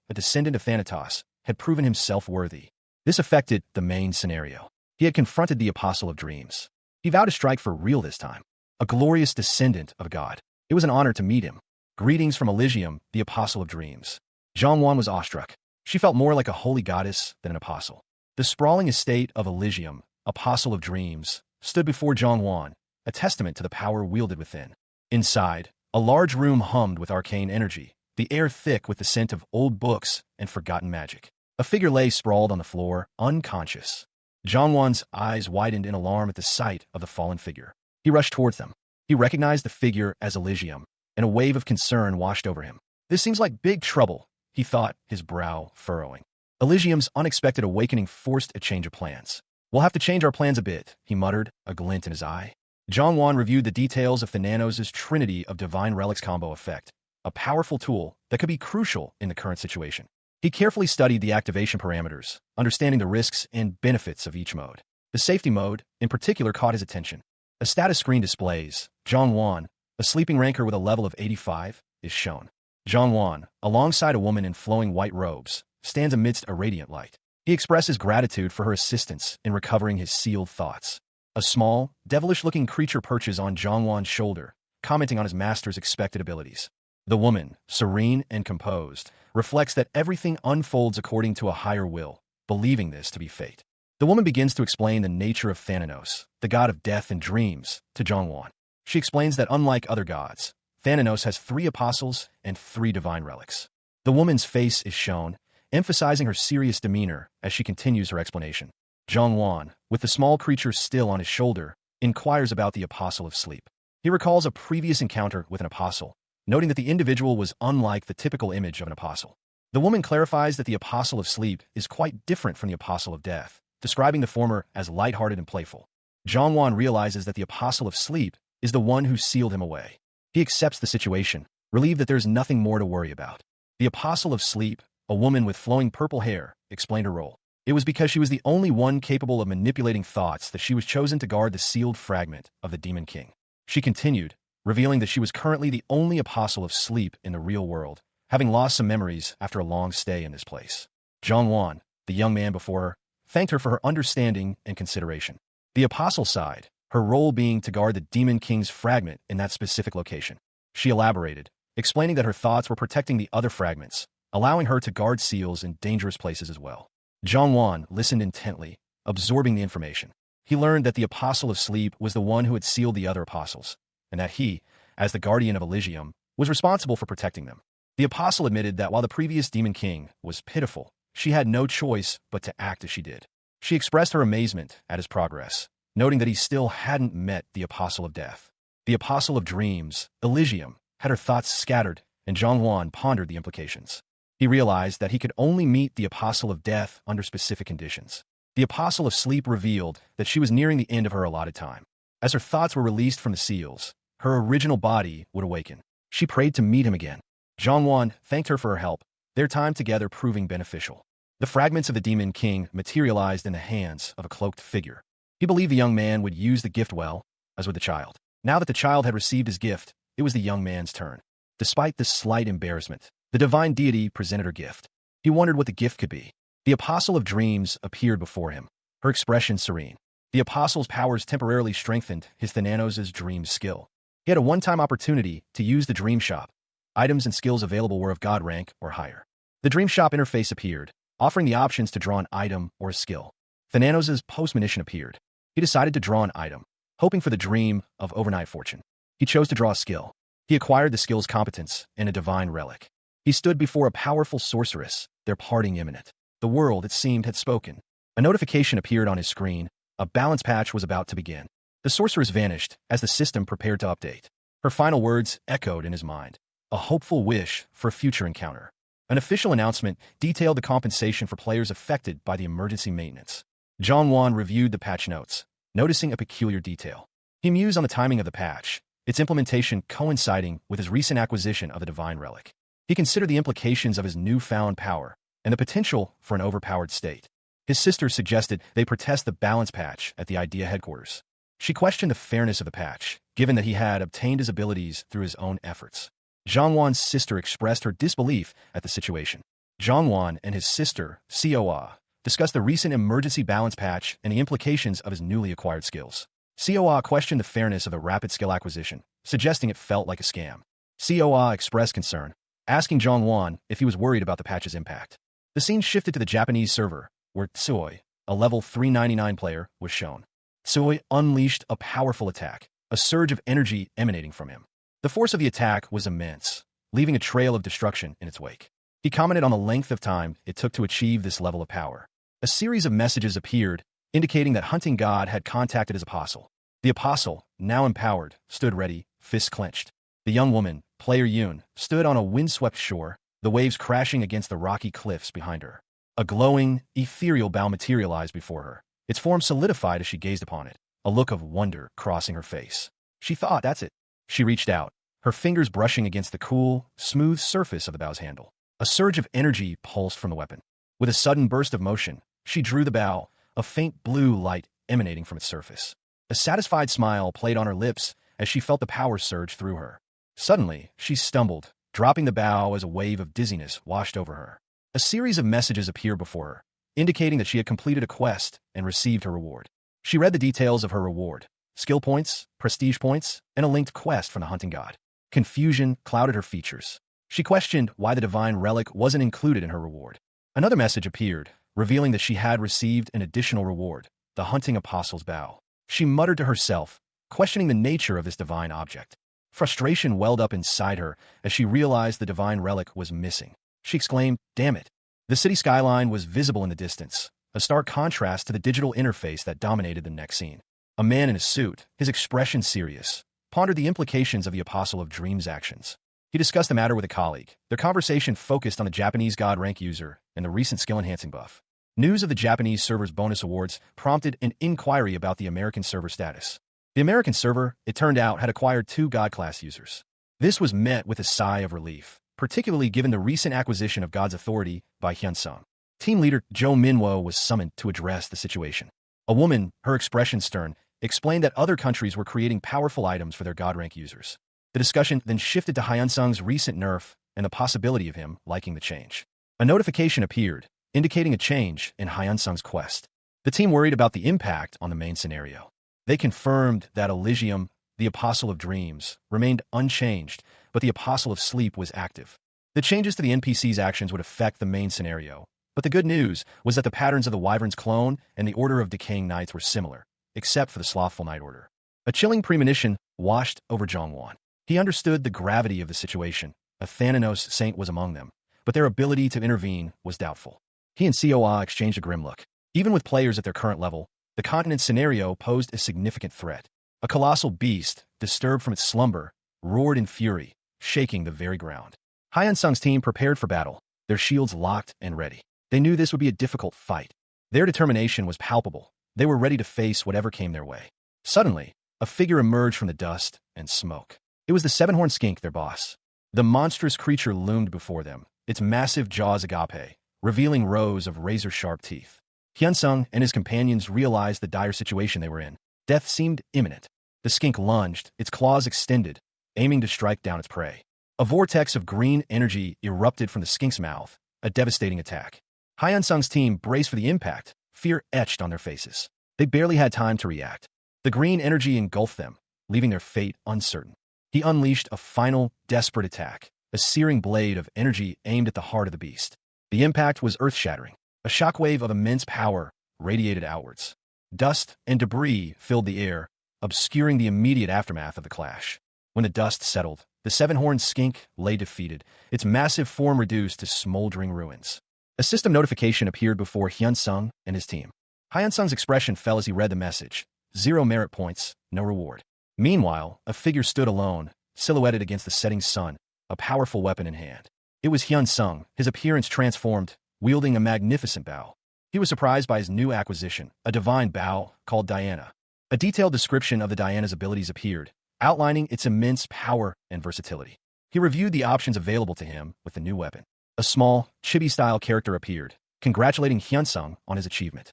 a descendant of Thanatos, had proven himself worthy. This affected the main scenario. He had confronted the Apostle of Dreams. He vowed to strike for real this time. A glorious descendant of God. It was an honor to meet him. Greetings from Elysium, the Apostle of Dreams. Zhang was awestruck. She felt more like a holy goddess than an apostle. The sprawling estate of Elysium, Apostle of Dreams, stood before Zhang, a testament to the power wielded within. Inside, a large room hummed with arcane energy, the air thick with the scent of old books and forgotten magic. A figure lay sprawled on the floor, unconscious. Zhang's eyes widened in alarm at the sight of the fallen figure. He rushed towards them. He recognized the figure as Elysium, and a wave of concern washed over him. This seems like big trouble, he thought, his brow furrowing. Elysium's unexpected awakening forced a change of plans. We'll have to change our plans a bit, he muttered, a glint in his eye. Zhang reviewed the details of Thananos' Trinity of Divine Relics combo effect, a powerful tool that could be crucial in the current situation. He carefully studied the activation parameters, understanding the risks and benefits of each mode. The safety mode, in particular, caught his attention. A status screen displays, Zhongwan, a sleeping ranker with a level of 85, is shown. Zhongwan, alongside a woman in flowing white robes, stands amidst a radiant light. He expresses gratitude for her assistance in recovering his sealed thoughts. A small, devilish-looking creature perches on Zhongwan's shoulder, commenting on his master's expected abilities. The woman, serene and composed, reflects that everything unfolds according to a higher will, believing this to be fate. The woman begins to explain the nature of Thanatos, the god of death and dreams, to Zhongwan. She explains that unlike other gods, Thanatos has 3 apostles and 3 divine relics. The woman's face is shown, emphasizing her serious demeanor as she continues her explanation. Zhongwan, with the small creature still on his shoulder, inquires about the Apostle of Sleep. He recalls a previous encounter with an apostle, noting that the individual was unlike the typical image of an apostle. The woman clarifies that the Apostle of Sleep is quite different from the Apostle of Death, describing the former as lighthearted and playful. Zhongwan realizes that the Apostle of Sleep is the one who sealed him away. He accepts the situation, relieved that there's nothing more to worry about. The Apostle of Sleep, a woman with flowing purple hair, explained her role. It was because she was the only one capable of manipulating thoughts that she was chosen to guard the sealed fragment of the Demon King. She continued, revealing that she was currently the only Apostle of Sleep in the real world, having lost some memories after a long stay in this place. Zhongwan, the young man before her, thanked her for her understanding and consideration. The Apostle sighed, her role being to guard the Demon King's fragment in that specific location. She elaborated, explaining that her thoughts were protecting the other fragments, allowing her to guard seals in dangerous places as well. Zhongwan listened intently, absorbing the information. He learned that the Apostle of Sleep was the one who had sealed the other apostles, and that he, as the guardian of Elysium, was responsible for protecting them. The apostle admitted that while the previous Demon King was pitiful, she had no choice but to act as she did. She expressed her amazement at his progress, noting that he still hadn't met the Apostle of Death. The Apostle of Dreams, Elysium, had her thoughts scattered, and Zhongwan pondered the implications. He realized that he could only meet the Apostle of Death under specific conditions. The Apostle of Sleep revealed that she was nearing the end of her allotted time. As her thoughts were released from the seals, her original body would awaken. She prayed to meet him again. Zhongwan thanked her for her help, their time together proving beneficial. The fragments of the Demon King materialized in the hands of a cloaked figure. He believed the young man would use the gift well, as would the child. Now that the child had received his gift, it was the young man's turn. Despite this slight embarrassment, the divine deity presented her gift. He wondered what the gift could be. The Apostle of Dreams appeared before him, her expression serene. The Apostle's powers temporarily strengthened his Thanatos' dream skill. He had a one-time opportunity to use the Dream Shop. Items and skills available were of God rank or higher. The Dream Shop interface appeared, offering the options to draw an item or a skill. Thanatos' post-munition appeared. He decided to draw an item, hoping for the dream of overnight fortune. He chose to draw a skill. He acquired the skill's competence and a divine relic. He stood before a powerful sorceress, their parting imminent. The world, it seemed, had spoken. A notification appeared on his screen. A balance patch was about to begin. The sorceress vanished as the system prepared to update. Her final words echoed in his mind. A hopeful wish for a future encounter. An official announcement detailed the compensation for players affected by the emergency maintenance. Zhongwan reviewed the patch notes, noticing a peculiar detail. He mused on the timing of the patch, its implementation coinciding with his recent acquisition of the divine relic. He considered the implications of his newfound power and the potential for an overpowered state. His sister suggested they protest the balance patch at the Idea headquarters. She questioned the fairness of the patch, given that he had obtained his abilities through his own efforts. Zhongwan's sister expressed her disbelief at the situation. Zhongwan and his sister, Coa, discussed the recent emergency balance patch and the implications of his newly acquired skills. Coa questioned the fairness of the rapid skill acquisition, suggesting it felt like a scam. Coa expressed concern, asking Zhongwan if he was worried about the patch's impact. The scene shifted to the Japanese server, where Tsui, a level 399 player, was shown. Tsui unleashed a powerful attack, a surge of energy emanating from him. The force of the attack was immense, leaving a trail of destruction in its wake. He commented on the length of time it took to achieve this level of power. A series of messages appeared, indicating that Hunting God had contacted his apostle. The apostle, now empowered, stood ready, fists clenched. The young woman, player Yoon, stood on a windswept shore, the waves crashing against the rocky cliffs behind her. A glowing, ethereal bow materialized before her. Its form solidified as she gazed upon it, a look of wonder crossing her face. She thought, that's it. She reached out, her fingers brushing against the cool, smooth surface of the bow's handle. A surge of energy pulsed from the weapon. With a sudden burst of motion, she drew the bow, a faint blue light emanating from its surface. A satisfied smile played on her lips as she felt the power surge through her. Suddenly, she stumbled, dropping the bow as a wave of dizziness washed over her. A series of messages appeared before her, indicating that she had completed a quest and received her reward. She read the details of her reward: skill points, prestige points, and a linked quest from the hunting god. Confusion clouded her features. She questioned why the divine relic wasn't included in her reward. Another message appeared, revealing that she had received an additional reward: the hunting apostle's bow. She muttered to herself, questioning the nature of this divine object. Frustration welled up inside her as she realized the divine relic was missing. She exclaimed, "Damn it!" The city skyline was visible in the distance, a stark contrast to the digital interface that dominated the next scene. A man in a suit, his expression serious, pondered the implications of the Apostle of Dreams' actions. He discussed the matter with a colleague. Their conversation focused on the Japanese God rank user and the recent skill-enhancing buff. News of the Japanese server's bonus awards prompted an inquiry about the American server status. The American server, it turned out, had acquired 2 God-class users. This was met with a sigh of relief, particularly given the recent acquisition of God's authority by Hyunsung. Team leader Jo Minwo was summoned to address the situation. A woman, her expression stern, explained that other countries were creating powerful items for their God rank users. The discussion then shifted to Hyunsung's recent nerf and the possibility of him liking the change. A notification appeared, indicating a change in Hyunsung's quest. The team worried about the impact on the main scenario. They confirmed that Elysium, the Apostle of Dreams, remained unchanged, but the Apostle of Sleep was active. The changes to the NPC's actions would affect the main scenario, but the good news was that the patterns of the Wyvern's clone and the Order of Decaying Knights were similar, except for the Slothful Knight Order. A chilling premonition washed over Zhongwan. He understood the gravity of the situation. A Thananos saint was among them, but their ability to intervene was doubtful. He and Coa exchanged a grim look. Even with players at their current level, the continent scenario posed a significant threat. A colossal beast, disturbed from its slumber, roared in fury, shaking the very ground. Hyunsung's team prepared for battle, their shields locked and ready. They knew this would be a difficult fight. Their determination was palpable. They were ready to face whatever came their way. Suddenly, a figure emerged from the dust and smoke. It was the seven-horned skink, their boss. The monstrous creature loomed before them, its massive jaws agape, revealing rows of razor-sharp teeth. Hyunsung and his companions realized the dire situation they were in. Death seemed imminent. The skink lunged, its claws extended, aiming to strike down its prey. A vortex of green energy erupted from the skink's mouth, a devastating attack. Hyunsung's team braced for the impact, fear etched on their faces. They barely had time to react. The green energy engulfed them, leaving their fate uncertain. He unleashed a final, desperate attack, a searing blade of energy aimed at the heart of the beast. The impact was earth-shattering. A shockwave of immense power radiated outwards. Dust and debris filled the air, obscuring the immediate aftermath of the clash. When the dust settled, the seven-horned skink lay defeated, its massive form reduced to smoldering ruins. A system notification appeared before Hyunsung and his team. Hyunsung's expression fell as he read the message: 0 merit points, no reward. Meanwhile, a figure stood alone, silhouetted against the setting sun, a powerful weapon in hand. It was Hyunsung, his appearance transformed, wielding a magnificent bow. He was surprised by his new acquisition, a divine bow called Diana. A detailed description of the Diana's abilities appeared, outlining its immense power and versatility. He reviewed the options available to him with the new weapon. A small, chibi-style character appeared, congratulating Hyunsung on his achievement.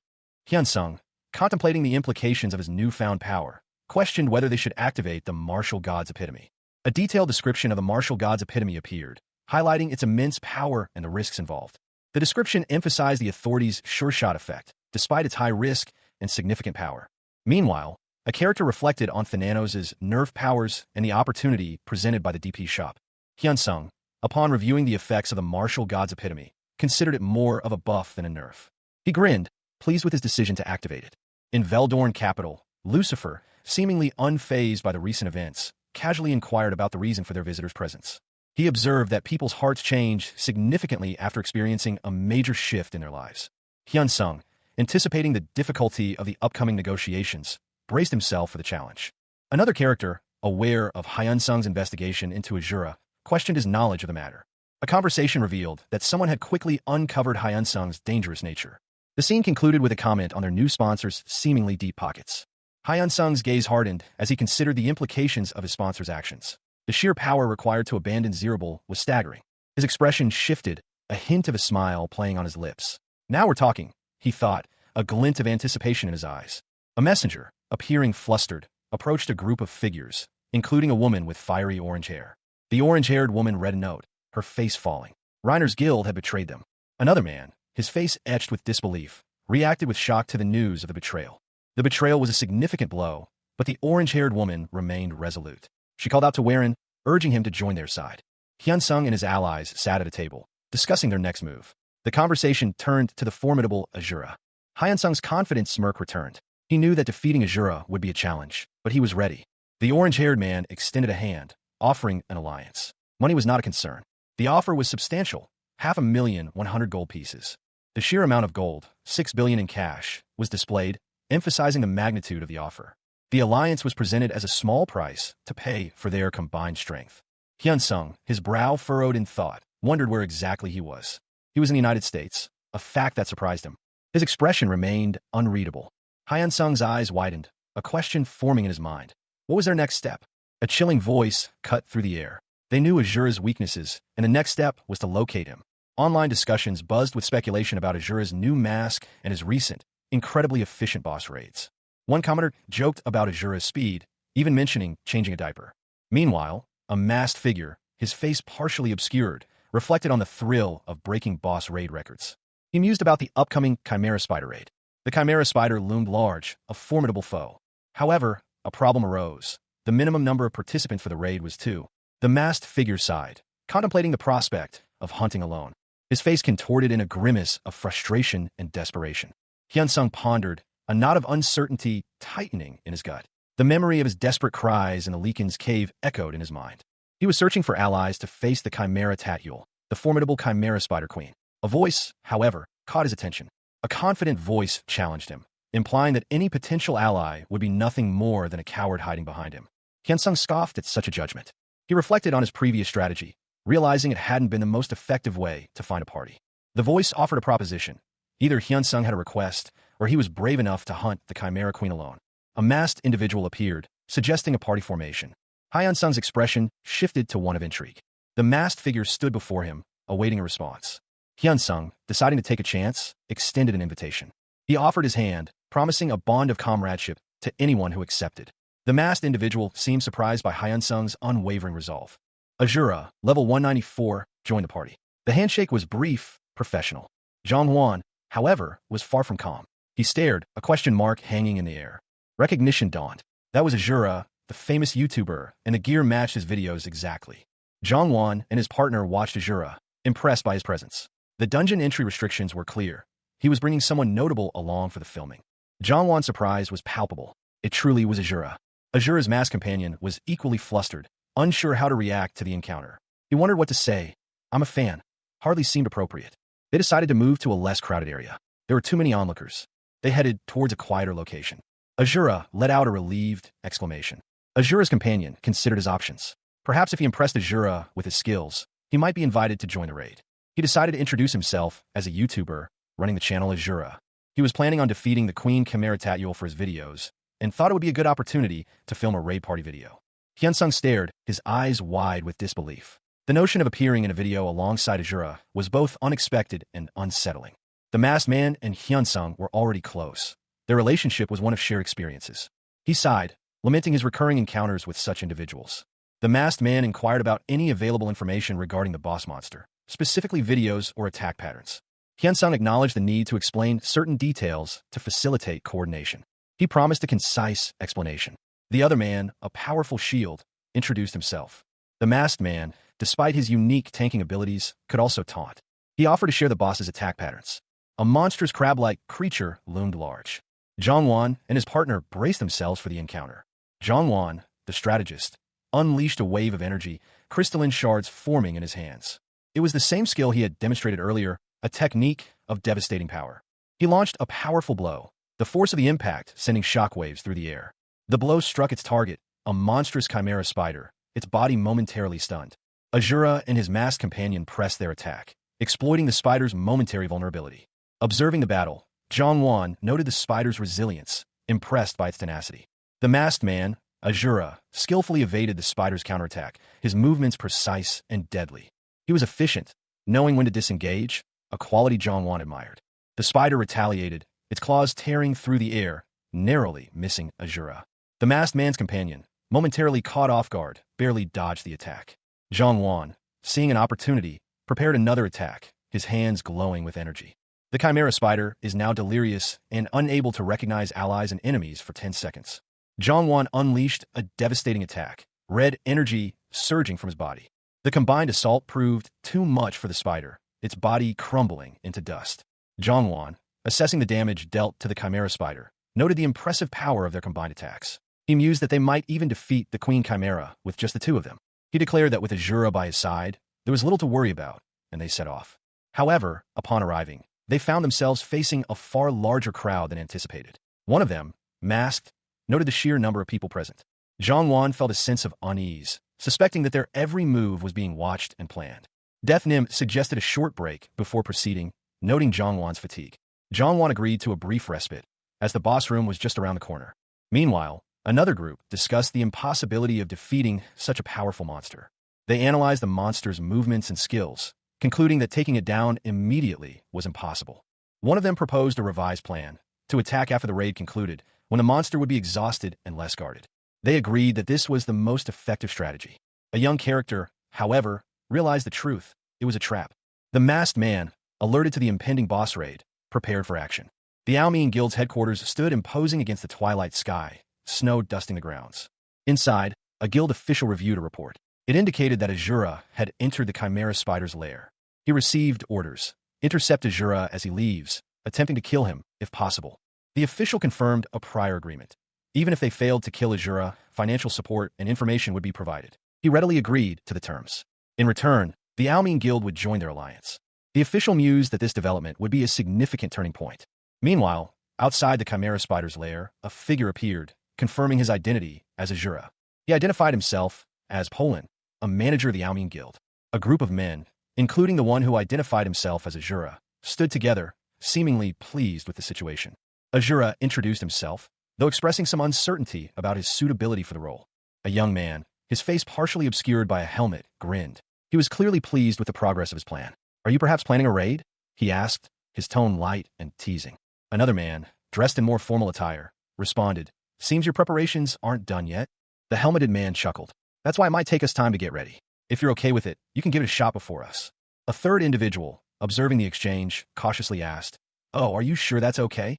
Hyunsung, contemplating the implications of his newfound power, questioned whether they should activate the Martial God's Epitome. A detailed description of the Martial God's Epitome appeared, highlighting its immense power and the risks involved. The description emphasized the authority's sure-shot effect, despite its high risk and significant power. Meanwhile, a character reflected on Thananos' nerf powers and the opportunity presented by the DP shop. Hyunsung, upon reviewing the effects of the Martial God's Epitome, considered it more of a buff than a nerf. He grinned, pleased with his decision to activate it. In Veldorn capital, Lucifer, seemingly unfazed by the recent events, casually inquired about the reason for their visitor's presence. He observed that people's hearts changed significantly after experiencing a major shift in their lives. Hyunsung, anticipating the difficulty of the upcoming negotiations, braced himself for the challenge. Another character, aware of Hyunsung's investigation into Azura, questioned his knowledge of the matter. A conversation revealed that someone had quickly uncovered Hyunsung's dangerous nature. The scene concluded with a comment on their new sponsor's seemingly deep pockets. Hyunsung's gaze hardened as he considered the implications of his sponsor's actions. The sheer power required to abandon Zerable was staggering. His expression shifted, a hint of a smile playing on his lips. Now we're talking, he thought, a glint of anticipation in his eyes. A messenger, appearing flustered, approached a group of figures, including a woman with fiery orange hair. The orange-haired woman read a note, her face falling. Reiner's guild had betrayed them. Another man, his face etched with disbelief, reacted with shock to the news of the betrayal. The betrayal was a significant blow, but the orange-haired woman remained resolute. She called out to Warren, urging him to join their side. Hyun-sung and his allies sat at a table, discussing their next move. The conversation turned to the formidable Azura. Hyun-sung's confident smirk returned. He knew that defeating Azura would be a challenge, but he was ready. The orange-haired man extended a hand, offering an alliance. Money was not a concern. The offer was substantial, 5,100,000 gold pieces. The sheer amount of gold, 6 billion in cash, was displayed, emphasizing the magnitude of the offer. The alliance was presented as a small price to pay for their combined strength. Hyun-sung, his brow furrowed in thought, wondered where exactly he was. He was in the United States, a fact that surprised him. His expression remained unreadable. Hyun-sung's eyes widened, a question forming in his mind. What was their next step? A chilling voice cut through the air. They knew Azura's weaknesses, and the next step was to locate him. Online discussions buzzed with speculation about Azura's new mask and his recent, incredibly efficient boss raids. One commenter joked about Azura's speed, even mentioning changing a diaper. Meanwhile, a masked figure, his face partially obscured, reflected on the thrill of breaking boss raid records. He mused about the upcoming Chimera Spider raid. The Chimera Spider loomed large, a formidable foe. However, a problem arose. The minimum number of participants for the raid was 2. The masked figure sighed, contemplating the prospect of hunting alone. His face contorted in a grimace of frustration and desperation. Hyun-sung pondered, a knot of uncertainty tightening in his gut. The memory of his desperate cries in the Leekin's cave echoed in his mind. He was searching for allies to face the Chimera Tatyul, the formidable Chimera Spider Queen. A voice, however, caught his attention. A confident voice challenged him, implying that any potential ally would be nothing more than a coward hiding behind him. Hyun-sung scoffed at such a judgment. He reflected on his previous strategy, realizing it hadn't been the most effective way to find a party. The voice offered a proposition. Either Hyun-sung had a request, or he was brave enough to hunt the Chimera Queen alone. A masked individual appeared, suggesting a party formation. Hyun-sung's expression shifted to one of intrigue. The masked figure stood before him, awaiting a response. Hyun-sung, deciding to take a chance, extended an invitation. He offered his hand, promising a bond of comradeship to anyone who accepted. The masked individual seemed surprised by Hyun-sung's unwavering resolve. Azura, level 194, joined the party. The handshake was brief, professional. Jong-hwan, however, was far from calm. He stared, a question mark hanging in the air. Recognition dawned. That was Azura, the famous YouTuber, and the gear matched his videos exactly. Jong-hwan and his partner watched Azura, impressed by his presence. The dungeon entry restrictions were clear. He was bringing someone notable along for the filming. Jong-hwan's surprise was palpable. It truly was Azura. Azura's masked companion was equally flustered, unsure how to react to the encounter. He wondered what to say. "I'm a fan," hardly seemed appropriate. They decided to move to a less crowded area. There were too many onlookers. They headed towards a quieter location. Azura let out a relieved exclamation. Azura's companion considered his options. Perhaps if he impressed Azura with his skills, he might be invited to join the raid. He decided to introduce himself as a YouTuber running the channel Azura. He was planning on defeating the Queen Chimera Tatyul for his videos, and thought it would be a good opportunity to film a raid party video. Hyun-sung stared, his eyes wide with disbelief. The notion of appearing in a video alongside Azura was both unexpected and unsettling. The masked man and Hyun-sung were already close. Their relationship was one of shared experiences. He sighed, lamenting his recurring encounters with such individuals. The masked man inquired about any available information regarding the boss monster, specifically videos or attack patterns. Hyun-sung acknowledged the need to explain certain details to facilitate coordination. He promised a concise explanation. The other man, a powerful shield, introduced himself. The masked man, despite his unique tanking abilities, could also taunt. He offered to share the boss's attack patterns. A monstrous crab-like creature loomed large. Jong-hwan and his partner braced themselves for the encounter. Jong-hwan, the strategist, unleashed a wave of energy, crystalline shards forming in his hands. It was the same skill he had demonstrated earlier, a technique of devastating power. He launched a powerful blow, the force of the impact sending shockwaves through the air. The blow struck its target, a monstrous chimera spider, its body momentarily stunned. Azura and his masked companion pressed their attack, exploiting the spider's momentary vulnerability. Observing the battle, Jong-hwan noted the spider's resilience, impressed by its tenacity. The masked man, Azura, skillfully evaded the spider's counterattack, his movements precise and deadly. He was efficient, knowing when to disengage, a quality Jong-hwan admired. The spider retaliated, its claws tearing through the air, narrowly missing Azura. The masked man's companion, momentarily caught off guard, barely dodged the attack. Zhongwan, seeing an opportunity, prepared another attack, his hands glowing with energy. The Chimera Spider is now delirious and unable to recognize allies and enemies for 10 seconds. Zhongwan unleashed a devastating attack, red energy surging from his body. The combined assault proved too much for the spider, its body crumbling into dust. Zhongwan, assessing the damage dealt to the Chimera Spider, noted the impressive power of their combined attacks. He mused that they might even defeat the Queen Chimera with just the two of them. He declared that with Azura by his side, there was little to worry about, and they set off. However, upon arriving, they found themselves facing a far larger crowd than anticipated. One of them, masked, noted the sheer number of people present. Zhongwan felt a sense of unease, suspecting that their every move was being watched and planned. Death Nim suggested a short break before proceeding, noting Zhongwan's fatigue. Zhongwan agreed to a brief respite, as the boss room was just around the corner. Meanwhile, another group discussed the impossibility of defeating such a powerful monster. They analyzed the monster's movements and skills, concluding that taking it down immediately was impossible. One of them proposed a revised plan, to attack after the raid concluded, when the monster would be exhausted and less guarded. They agreed that this was the most effective strategy. A young character, however, realized the truth. It was a trap. The masked man, alerted to the impending boss raid, prepared for action. The Almine Guild's headquarters stood imposing against the twilight sky, snow dusting the grounds. Inside, a guild official reviewed a report. It indicated that Azura had entered the Chimera Spider's lair. He received orders. Intercept Azura as he leaves, attempting to kill him, if possible. The official confirmed a prior agreement. Even if they failed to kill Azura, financial support and information would be provided. He readily agreed to the terms. In return, the Almine Guild would join their alliance. The official mused that this development would be a significant turning point. Meanwhile, outside the Chimera Spider's lair, a figure appeared, confirming his identity as Azura. He identified himself as Poland, a manager of the Almine Guild. A group of men, including the one who identified himself as Azura, stood together, seemingly pleased with the situation. Azura introduced himself, though expressing some uncertainty about his suitability for the role. A young man, his face partially obscured by a helmet, grinned. He was clearly pleased with the progress of his plan. "Are you perhaps planning a raid?" he asked, his tone light and teasing. Another man, dressed in more formal attire, responded, "Seems your preparations aren't done yet." The helmeted man chuckled. "That's why it might take us time to get ready. If you're okay with it, you can give it a shot before us." A third individual, observing the exchange, cautiously asked, "Oh, are you sure that's okay?"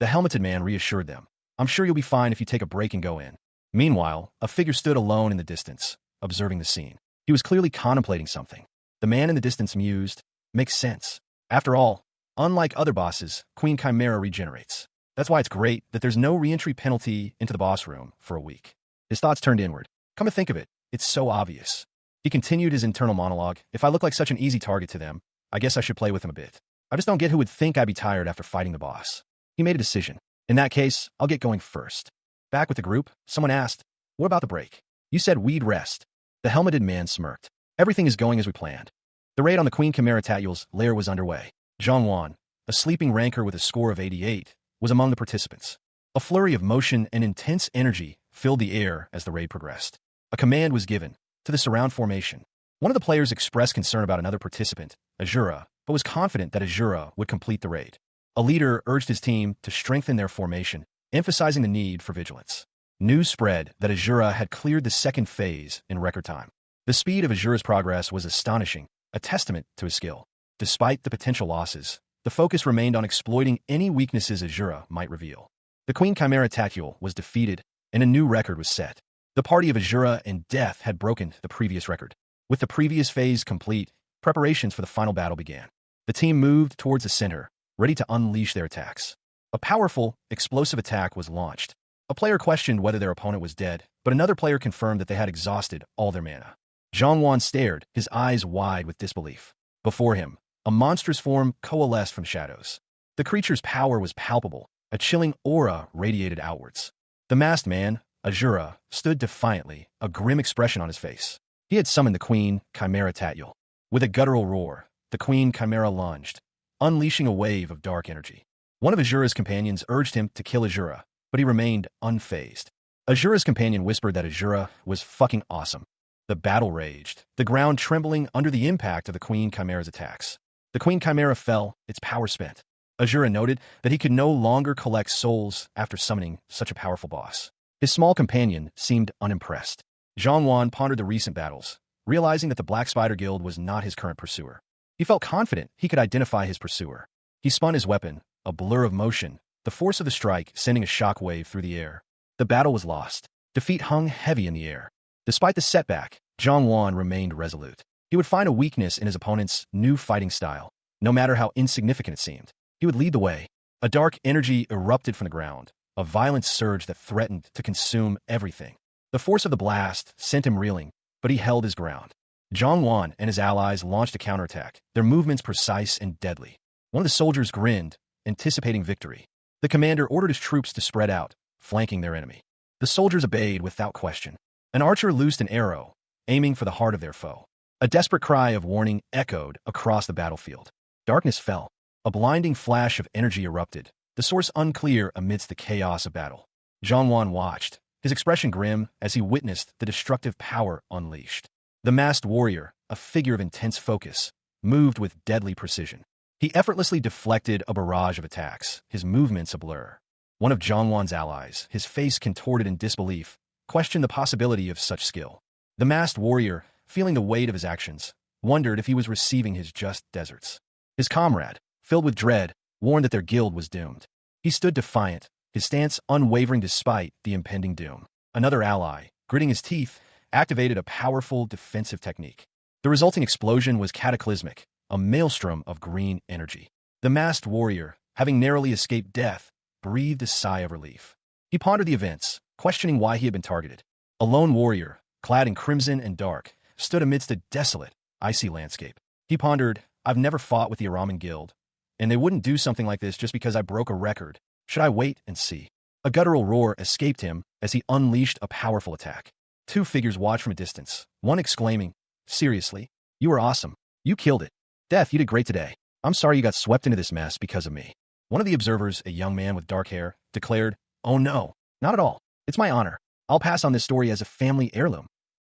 The helmeted man reassured them. "I'm sure you'll be fine if you take a break and go in." Meanwhile, a figure stood alone in the distance, observing the scene. He was clearly contemplating something. The man in the distance mused, "Makes sense. After all, unlike other bosses, Queen Chimera regenerates. That's why it's great that there's no re-entry penalty into the boss room for a week." His thoughts turned inward. "Come to think of it, it's so obvious." He continued his internal monologue. "If I look like such an easy target to them, I guess I should play with them a bit. I just don't get who would think I'd be tired after fighting the boss." He made a decision. "In that case, I'll get going first." Back with the group, someone asked, "What about the break? You said we'd rest." The helmeted man smirked. "Everything is going as we planned." The raid on the Queen Chimera Tatuel's lair was underway. Zhongwan, a sleeping ranker with a score of 88, was among the participants. A flurry of motion and intense energy filled the air as the raid progressed. A command was given to the surround formation. One of the players expressed concern about another participant, Azura, but was confident that Azura would complete the raid. A leader urged his team to strengthen their formation, emphasizing the need for vigilance. News spread that Azura had cleared the second phase in record time. The speed of Azura's progress was astonishing, a testament to his skill. Despite the potential losses, the focus remained on exploiting any weaknesses Azura might reveal. The Queen Chimera Tatuel was defeated, and a new record was set. The party of Azura and Death had broken the previous record. With the previous phase complete, preparations for the final battle began. The team moved towards the center, ready to unleash their attacks. A powerful, explosive attack was launched. A player questioned whether their opponent was dead, but another player confirmed that they had exhausted all their mana. Zhongwan stared, his eyes wide with disbelief. Before him, a monstrous form coalesced from shadows. The creature's power was palpable. A chilling aura radiated outwards. The masked man, Azura, stood defiantly, a grim expression on his face. He had summoned the Queen Chimera Tatuel. With a guttural roar, the Queen Chimera lunged, unleashing a wave of dark energy. One of Azura's companions urged him to kill Azura, but he remained unfazed. Azura's companion whispered that Azura was fucking awesome. The battle raged, the ground trembling under the impact of the Queen Chimera's attacks. The Queen Chimera fell, its power spent. Azura noted that he could no longer collect souls after summoning such a powerful boss. His small companion seemed unimpressed. Zhang pondered the recent battles, realizing that the Black Spider Guild was not his current pursuer. He felt confident he could identify his pursuer. He spun his weapon, a blur of motion, the force of the strike sending a shockwave through the air. The battle was lost. Defeat hung heavy in the air. Despite the setback, Zhang remained resolute. He would find a weakness in his opponent's new fighting style, no matter how insignificant it seemed. He would lead the way. A dark energy erupted from the ground, a violent surge that threatened to consume everything. The force of the blast sent him reeling, but he held his ground. Zhang and his allies launched a counterattack, their movements precise and deadly. One of the soldiers grinned, anticipating victory. The commander ordered his troops to spread out, flanking their enemy. The soldiers obeyed without question. An archer loosed an arrow, aiming for the heart of their foe. A desperate cry of warning echoed across the battlefield. Darkness fell. A blinding flash of energy erupted, the source unclear amidst the chaos of battle. Zhang watched, his expression grim as he witnessed the destructive power unleashed. The masked warrior, a figure of intense focus, moved with deadly precision. He effortlessly deflected a barrage of attacks, his movements a blur. One of Zhang allies, his face contorted in disbelief, questioned the possibility of such skill. The masked warrior, feeling the weight of his actions, wondered if he was receiving his just deserts. His comrade, filled with dread, warned that their guild was doomed. He stood defiant, his stance unwavering despite the impending doom. Another ally, gritting his teeth, activated a powerful defensive technique. The resulting explosion was cataclysmic, a maelstrom of green energy. The masked warrior, having narrowly escaped death, breathed a sigh of relief. He pondered the events, questioning why he had been targeted. A lone warrior, clad in crimson and dark, stood amidst a desolate, icy landscape. He pondered, I've never fought with the Araman Guild, and they wouldn't do something like this just because I broke a record. Should I wait and see? A guttural roar escaped him as he unleashed a powerful attack. Two figures watched from a distance, one exclaiming, seriously? You were awesome. You killed it. Death, you did great today. I'm sorry you got swept into this mess because of me. One of the observers, a young man with dark hair, declared, oh no, not at all. It's my honor. I'll pass on this story as a family heirloom.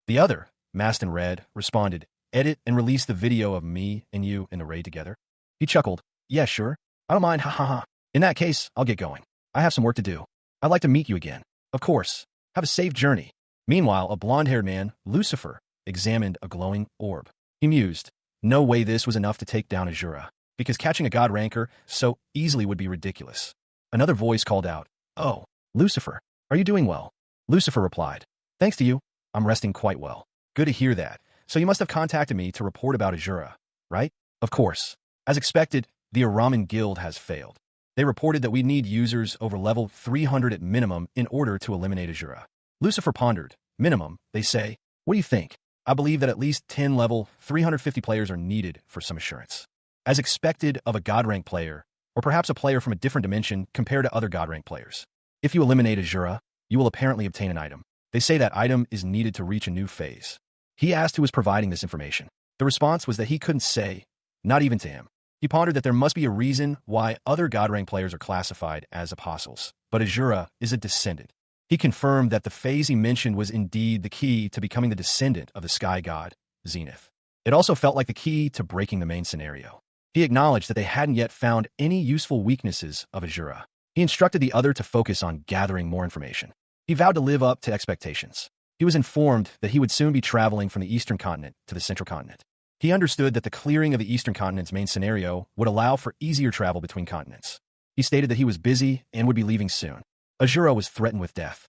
The other, masked in red, responded, edit and release the video of me and you in the raid together. He chuckled, yeah, sure. I don't mind, ha ha ha. In that case, I'll get going. I have some work to do. I'd like to meet you again. Of course. Have a safe journey. Meanwhile, a blonde-haired man, Lucifer, examined a glowing orb. He mused, no way this was enough to take down Azura, because catching a god ranker so easily would be ridiculous. Another voice called out, oh, Lucifer, are you doing well? Lucifer replied, thanks to you, I'm resting quite well. Good to hear that. So you must have contacted me to report about Azura, right? Of course. As expected, the Araman Guild has failed. They reported that we need users over level 300 at minimum in order to eliminate Azura. Lucifer pondered, minimum, they say. What do you think? I believe that at least 10 level 350 players are needed for some assurance. As expected of a god rank player, or perhaps a player from a different dimension compared to other god rank players. If you eliminate Azura, you will apparently obtain an item. They say that item is needed to reach a new phase. He asked who was providing this information. The response was that he couldn't say, not even to him. He pondered that there must be a reason why other god rank players are classified as apostles, but Azura is a descendant. He confirmed that the phase he mentioned was indeed the key to becoming the descendant of the sky god, Zenith. It also felt like the key to breaking the main scenario. He acknowledged that they hadn't yet found any useful weaknesses of Azura. He instructed the other to focus on gathering more information. He vowed to live up to expectations. He was informed that he would soon be traveling from the eastern continent to the central continent. He understood that the clearing of the eastern continent's main scenario would allow for easier travel between continents. He stated that he was busy and would be leaving soon. Azura was threatened with death.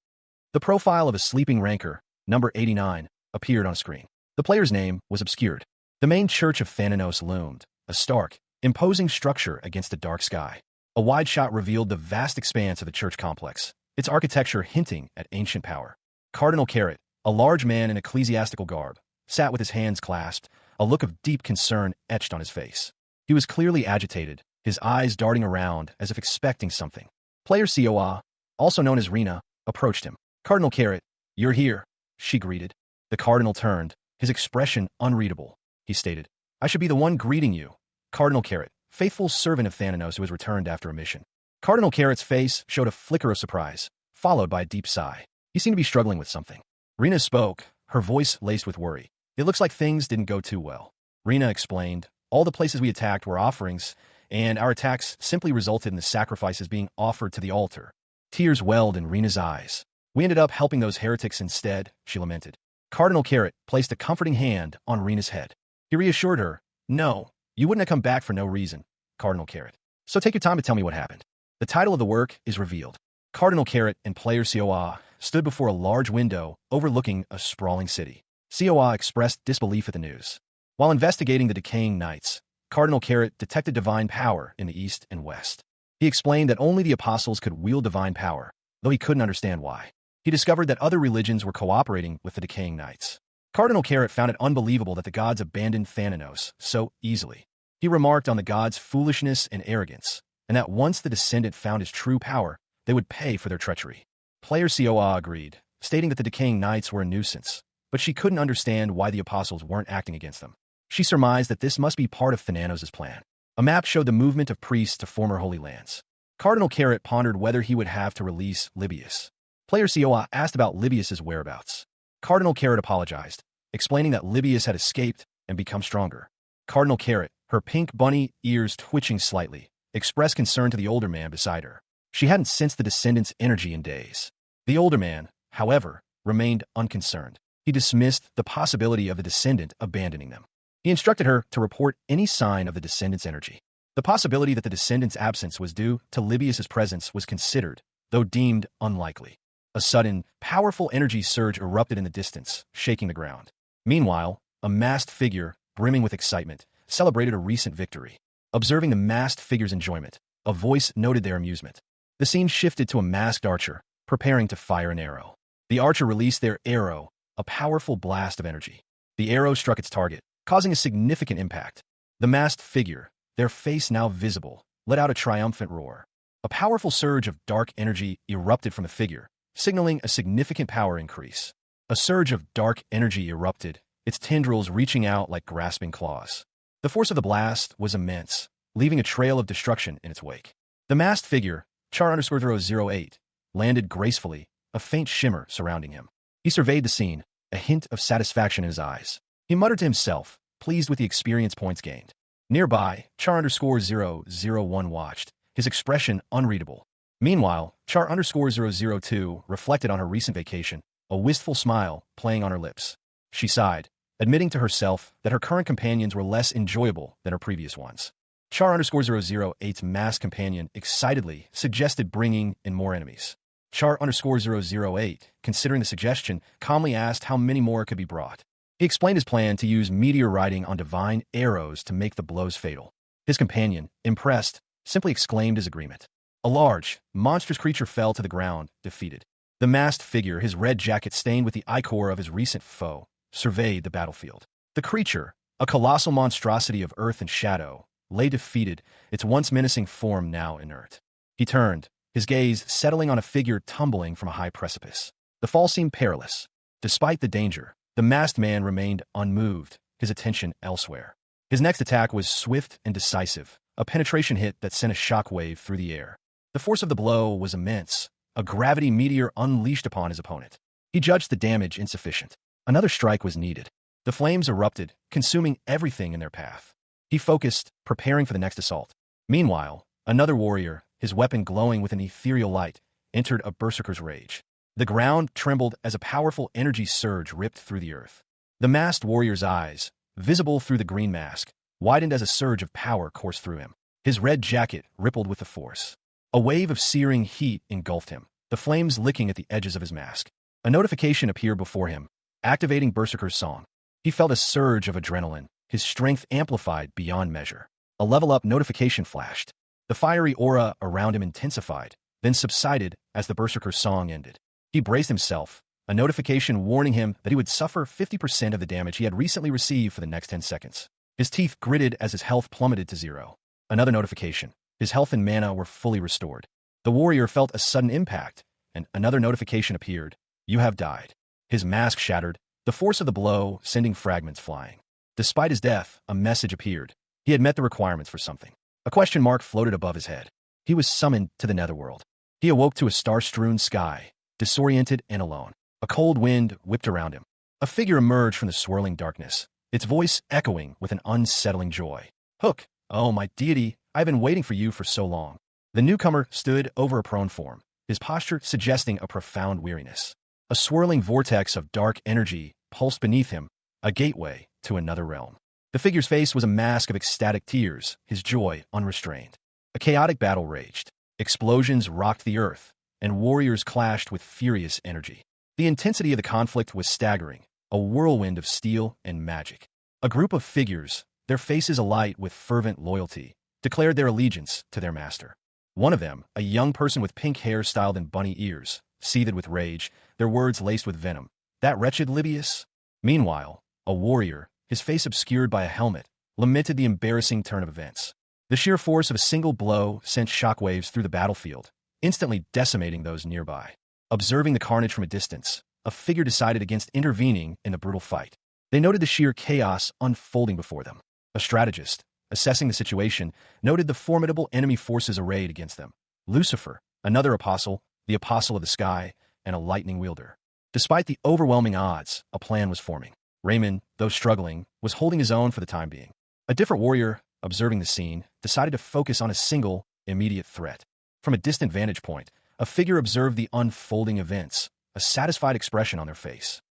The profile of a sleeping ranker, number 89, appeared on a screen. The player's name was obscured. The main church of Thanatos loomed, a stark, imposing structure against the dark sky. A wide shot revealed the vast expanse of the church complex, its architecture hinting at ancient power. Cardinal Carrot, a large man in ecclesiastical garb, sat with his hands clasped, a look of deep concern etched on his face. He was clearly agitated, his eyes darting around as if expecting something. Player Coa, also known as Rena, approached him. Cardinal Carrot, you're here, she greeted. The cardinal turned, his expression unreadable. He stated, I should be the one greeting you. Cardinal Carrot, faithful servant of Thanatos who has returned after a mission. Cardinal Carrot's face showed a flicker of surprise, followed by a deep sigh. He seemed to be struggling with something. Rena spoke, her voice laced with worry. It looks like things didn't go too well. Rena explained, all the places we attacked were offerings, and our attacks simply resulted in the sacrifices being offered to the altar. Tears welled in Rena's eyes. We ended up helping those heretics instead, she lamented. Cardinal Carrot placed a comforting hand on Rena's head. He reassured her, "No, you wouldn't have come back for no reason, Cardinal Carrot. So take your time to tell me what happened." The title of the work is revealed. Cardinal Carrot and player Coa stood before a large window overlooking a sprawling city. Coa expressed disbelief at the news. While investigating the decaying knights, Cardinal Carrot detected divine power in the east and west. He explained that only the apostles could wield divine power, though he couldn't understand why. He discovered that other religions were cooperating with the decaying knights. Cardinal Carrot found it unbelievable that the gods abandoned Thanatos so easily. He remarked on the gods' foolishness and arrogance, and that once the descendant found his true power, they would pay for their treachery. Player Coa agreed, stating that the decaying knights were a nuisance, but she couldn't understand why the apostles weren't acting against them. She surmised that this must be part of Thanatos' plan. A map showed the movement of priests to former holy lands. Cardinal Carrot pondered whether he would have to release Libius. Player Coa asked about Libius's whereabouts. Cardinal Carrot apologized, explaining that Libius had escaped and become stronger. Cardinal Carrot, her pink bunny ears twitching slightly, expressed concern to the older man beside her. She hadn't sensed the descendant's energy in days. The older man, however, remained unconcerned. He dismissed the possibility of the descendant abandoning them. He instructed her to report any sign of the descendant's energy. The possibility that the descendant's absence was due to Libius's presence was considered, though deemed unlikely. A sudden, powerful energy surge erupted in the distance, shaking the ground. Meanwhile, a masked figure, brimming with excitement, celebrated a recent victory. Observing the masked figure's enjoyment, a voice noted their amusement. The scene shifted to a masked archer, preparing to fire an arrow. The archer released their arrow, a powerful blast of energy. The arrow struck its target, causing a significant impact. The masked figure, their face now visible, let out a triumphant roar. A powerful surge of dark energy erupted from the figure, signaling a significant power increase. A surge of dark energy erupted, its tendrils reaching out like grasping claws. The force of the blast was immense, leaving a trail of destruction in its wake. The masked figure, Char_008, landed gracefully, a faint shimmer surrounding him. He surveyed the scene, a hint of satisfaction in his eyes. He muttered to himself, pleased with the experience points gained. Nearby, Char_001 watched, his expression unreadable. Meanwhile, Char_002 reflected on her recent vacation, a wistful smile playing on her lips. She sighed, admitting to herself that her current companions were less enjoyable than her previous ones. Char_008's masked companion excitedly suggested bringing in more enemies. Char_008, considering the suggestion, calmly asked how many more could be brought. He explained his plan to use meteor riding on divine arrows to make the blows fatal. His companion, impressed, simply exclaimed his agreement. A large, monstrous creature fell to the ground, defeated. The masked figure, his red jacket stained with the ichor of his recent foe, surveyed the battlefield. The creature, a colossal monstrosity of earth and shadow, lay defeated, its once menacing form now inert. He turned, his gaze settling on a figure tumbling from a high precipice. The fall seemed perilous. Despite the danger, the masked man remained unmoved, his attention elsewhere. His next attack was swift and decisive, a penetration hit that sent a shockwave through the air. The force of the blow was immense, a gravity meteor unleashed upon his opponent. He judged the damage insufficient. Another strike was needed. The flames erupted, consuming everything in their path. He focused, preparing for the next assault. Meanwhile, another warrior, his weapon glowing with an ethereal light, entered a berserker's rage. The ground trembled as a powerful energy surge ripped through the earth. The masked warrior's eyes, visible through the green mask, widened as a surge of power coursed through him. His red jacket rippled with the force. A wave of searing heat engulfed him, the flames licking at the edges of his mask. A notification appeared before him, activating Berserker's song. He felt a surge of adrenaline, his strength amplified beyond measure. A level-up notification flashed. The fiery aura around him intensified, then subsided as the Berserker's song ended. He braced himself, a notification warning him that he would suffer 50% of the damage he had recently received for the next 10 seconds. His teeth gritted as his health plummeted to zero. Another notification. His health and mana were fully restored. The warrior felt a sudden impact, and another notification appeared. You have died. His mask shattered, the force of the blow sending fragments flying. Despite his death, a message appeared. He had met the requirements for something. A question mark floated above his head. He was summoned to the netherworld. He awoke to a star-strewn sky, disoriented and alone. A cold wind whipped around him. A figure emerged from the swirling darkness, its voice echoing with an unsettling joy. Hook, oh my deity, I've been waiting for you for so long. The newcomer stood over a prone form, his posture suggesting a profound weariness. A swirling vortex of dark energy pulsed beneath him, a gateway to another realm. The figure's face was a mask of ecstatic tears, his joy unrestrained. A chaotic battle raged. Explosions rocked the earth, and warriors clashed with furious energy. The intensity of the conflict was staggering, a whirlwind of steel and magic. A group of figures, their faces alight with fervent loyalty, declared their allegiance to their master. One of them, a young person with pink hair styled in bunny ears, seethed with rage, their words laced with venom. That wretched Libius? Meanwhile, a warrior, his face obscured by a helmet, lamented the embarrassing turn of events. The sheer force of a single blow sent shockwaves through the battlefield, instantly decimating those nearby. Observing the carnage from a distance, a figure decided against intervening in the brutal fight. They noted the sheer chaos unfolding before them. A strategist, assessing the situation, noted the formidable enemy forces arrayed against them. Lucifer, another apostle, the apostle of the sky, and a lightning wielder. Despite the overwhelming odds, a plan was forming. Raymond, though struggling, was holding his own for the time being. A different warrior, observing the scene, decided to focus on a single, immediate threat. From a distant vantage point, a figure observed the unfolding events, a satisfied expression on their face.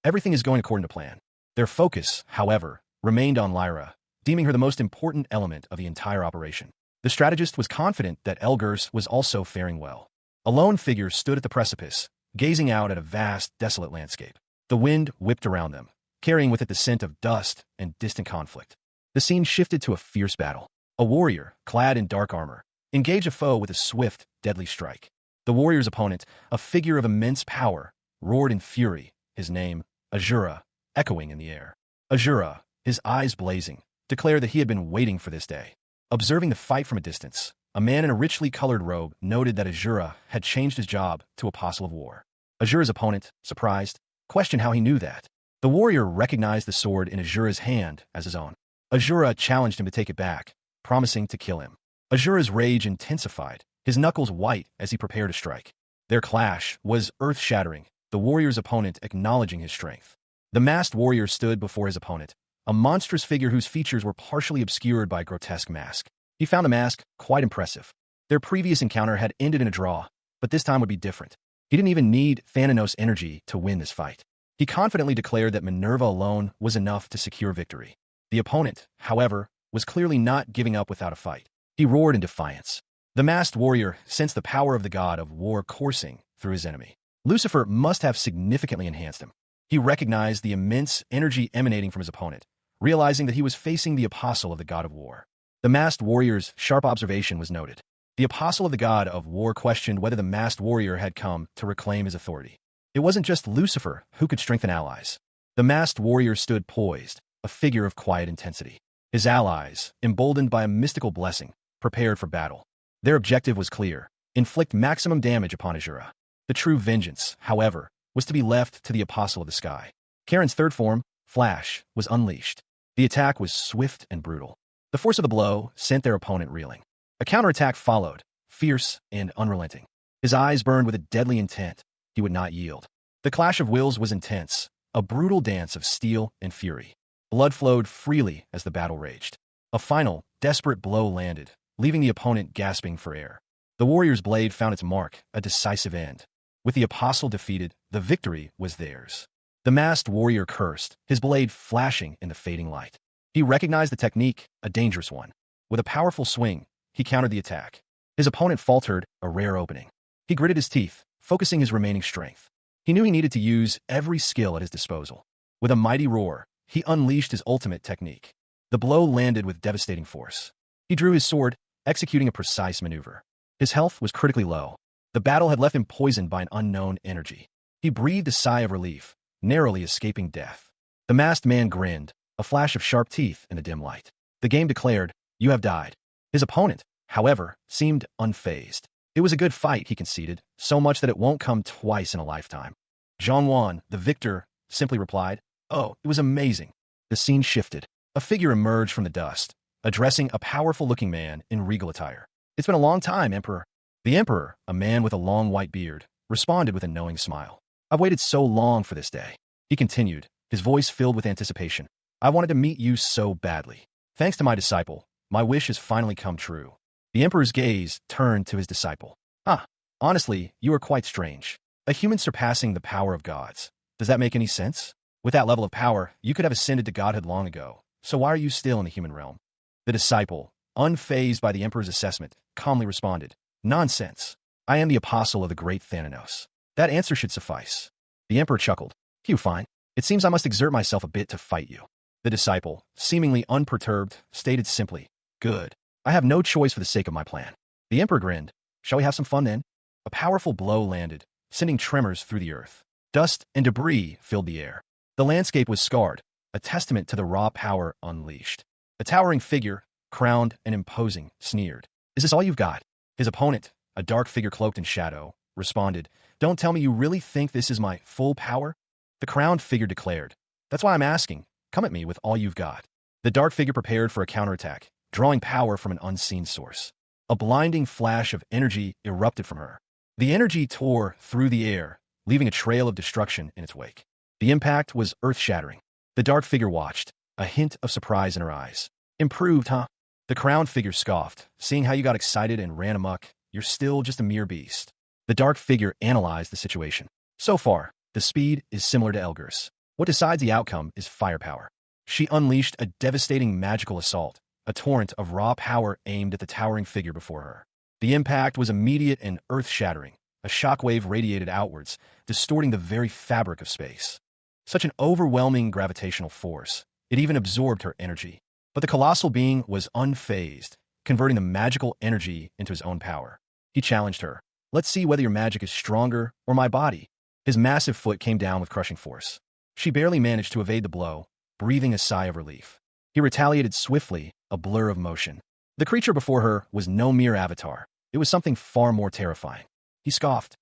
Everything is going according to plan. Their focus, however, remained on Lyra, deeming her the most important element of the entire operation. The strategist was confident that Elgers was also faring well. A lone figure stood at the precipice, gazing out at a vast, desolate landscape. The wind whipped around them, carrying with it the scent of dust and distant conflict. The scene shifted to a fierce battle. A warrior, clad in dark armor, engaged a foe with a swift, deadly strike. The warrior's opponent, a figure of immense power, roared in fury, his name, Azura, echoing in the air. Azura, his eyes blazing, declared that he had been waiting for this day. Observing the fight from a distance, a man in a richly colored robe noted that Azura had changed his job to Apostle of War. Azura's opponent, surprised, questioned how he knew that. The warrior recognized the sword in Azura's hand as his own. Azura challenged him to take it back, promising to kill him. Azura's rage intensified, his knuckles white as he prepared to strike. Their clash was earth-shattering, the warrior's opponent acknowledging his strength. The masked warrior stood before his opponent, a monstrous figure whose features were partially obscured by a grotesque mask. He found the mask quite impressive. Their previous encounter had ended in a draw, but this time would be different. He didn't even need Thananos' energy to win this fight. He confidently declared that Minerva alone was enough to secure victory. The opponent, however, was clearly not giving up without a fight. He roared in defiance. The masked warrior sensed the power of the god of war coursing through his enemy. Lucifer must have significantly enhanced him. He recognized the immense energy emanating from his opponent, realizing that he was facing the apostle of the god of war. The masked warrior's sharp observation was noted. The apostle of the god of war questioned whether the masked warrior had come to reclaim his authority. It wasn't just Lucifer who could strengthen allies. The masked warrior stood poised, a figure of quiet intensity. His allies, emboldened by a mystical blessing, prepared for battle. Their objective was clear: inflict maximum damage upon Azura. The true vengeance, however, was to be left to the Apostle of the Sky. Karen's third form, Flash, was unleashed. The attack was swift and brutal. The force of the blow sent their opponent reeling. A counterattack followed, fierce and unrelenting. His eyes burned with a deadly intent. He would not yield. The clash of wills was intense, a brutal dance of steel and fury. Blood flowed freely as the battle raged. A final, desperate blow landed, leaving the opponent gasping for air. The warrior's blade found its mark, a decisive end. With the apostle defeated, the victory was theirs. The masked warrior cursed, his blade flashing in the fading light. He recognized the technique, a dangerous one. With a powerful swing, he countered the attack. His opponent faltered, a rare opening. He gritted his teeth, focusing his remaining strength. He knew he needed to use every skill at his disposal. With a mighty roar, he unleashed his ultimate technique. The blow landed with devastating force. He drew his sword, executing a precise maneuver. His health was critically low. The battle had left him poisoned by an unknown energy. He breathed a sigh of relief, narrowly escaping death. The masked man grinned, a flash of sharp teeth in the dim light. The game declared, "You have died." His opponent, however, seemed unfazed. It was a good fight, he conceded, so much that it won't come twice in a lifetime. Zhongwan, the victor, simply replied, "Oh, it was amazing." The scene shifted. A figure emerged from the dust, addressing a powerful-looking man in regal attire. "It's been a long time, Emperor." The Emperor, a man with a long white beard, responded with a knowing smile. "I've waited so long for this day." He continued, his voice filled with anticipation. "I wanted to meet you so badly. Thanks to my disciple, My wish has finally come true. The emperor's gaze turned to his disciple. Ah, honestly, you are quite strange. A human surpassing the power of gods. Does that make any sense? With that level of power, you could have ascended to godhood long ago. So why are you still in the human realm? The disciple, unfazed by the emperor's assessment, calmly responded, Nonsense. I am the apostle of the great Thanatos. That answer should suffice. The emperor chuckled. Phew, fine. It seems I must exert myself a bit to fight you. The disciple, seemingly unperturbed, stated simply, Good. I have no choice for the sake of my plan. The emperor grinned. Shall we have some fun then? A powerful blow landed, sending tremors through the earth. Dust and debris filled the air. The landscape was scarred, a testament to the raw power unleashed. A towering figure, crowned and imposing, sneered. Is this all you've got? His opponent, a dark figure cloaked in shadow, responded, Don't tell me you really think this is my full power? The crowned figure declared, That's why I'm asking. Come at me with all you've got. The dark figure prepared for a counterattack, drawing power from an unseen source. A blinding flash of energy erupted from her. The energy tore through the air, leaving a trail of destruction in its wake. The impact was earth-shattering. The dark figure watched, a hint of surprise in her eyes. Improved, huh? The crowned figure scoffed, seeing how you got excited and ran amok. You're still just a mere beast. The dark figure analyzed the situation. So far, the speed is similar to Elgar's. What decides the outcome is firepower. She unleashed a devastating magical assault, a torrent of raw power aimed at the towering figure before her. The impact was immediate and earth-shattering. A shockwave radiated outwards, distorting the very fabric of space. Such an overwhelming gravitational force, it even absorbed her energy. But the colossal being was unfazed, converting the magical energy into his own power. He challenged her. Let's see whether your magic is stronger or my body. His massive foot came down with crushing force. She barely managed to evade the blow, breathing a sigh of relief. He retaliated swiftly, a blur of motion. The creature before her was no mere avatar. It was something far more terrifying. He scoffed.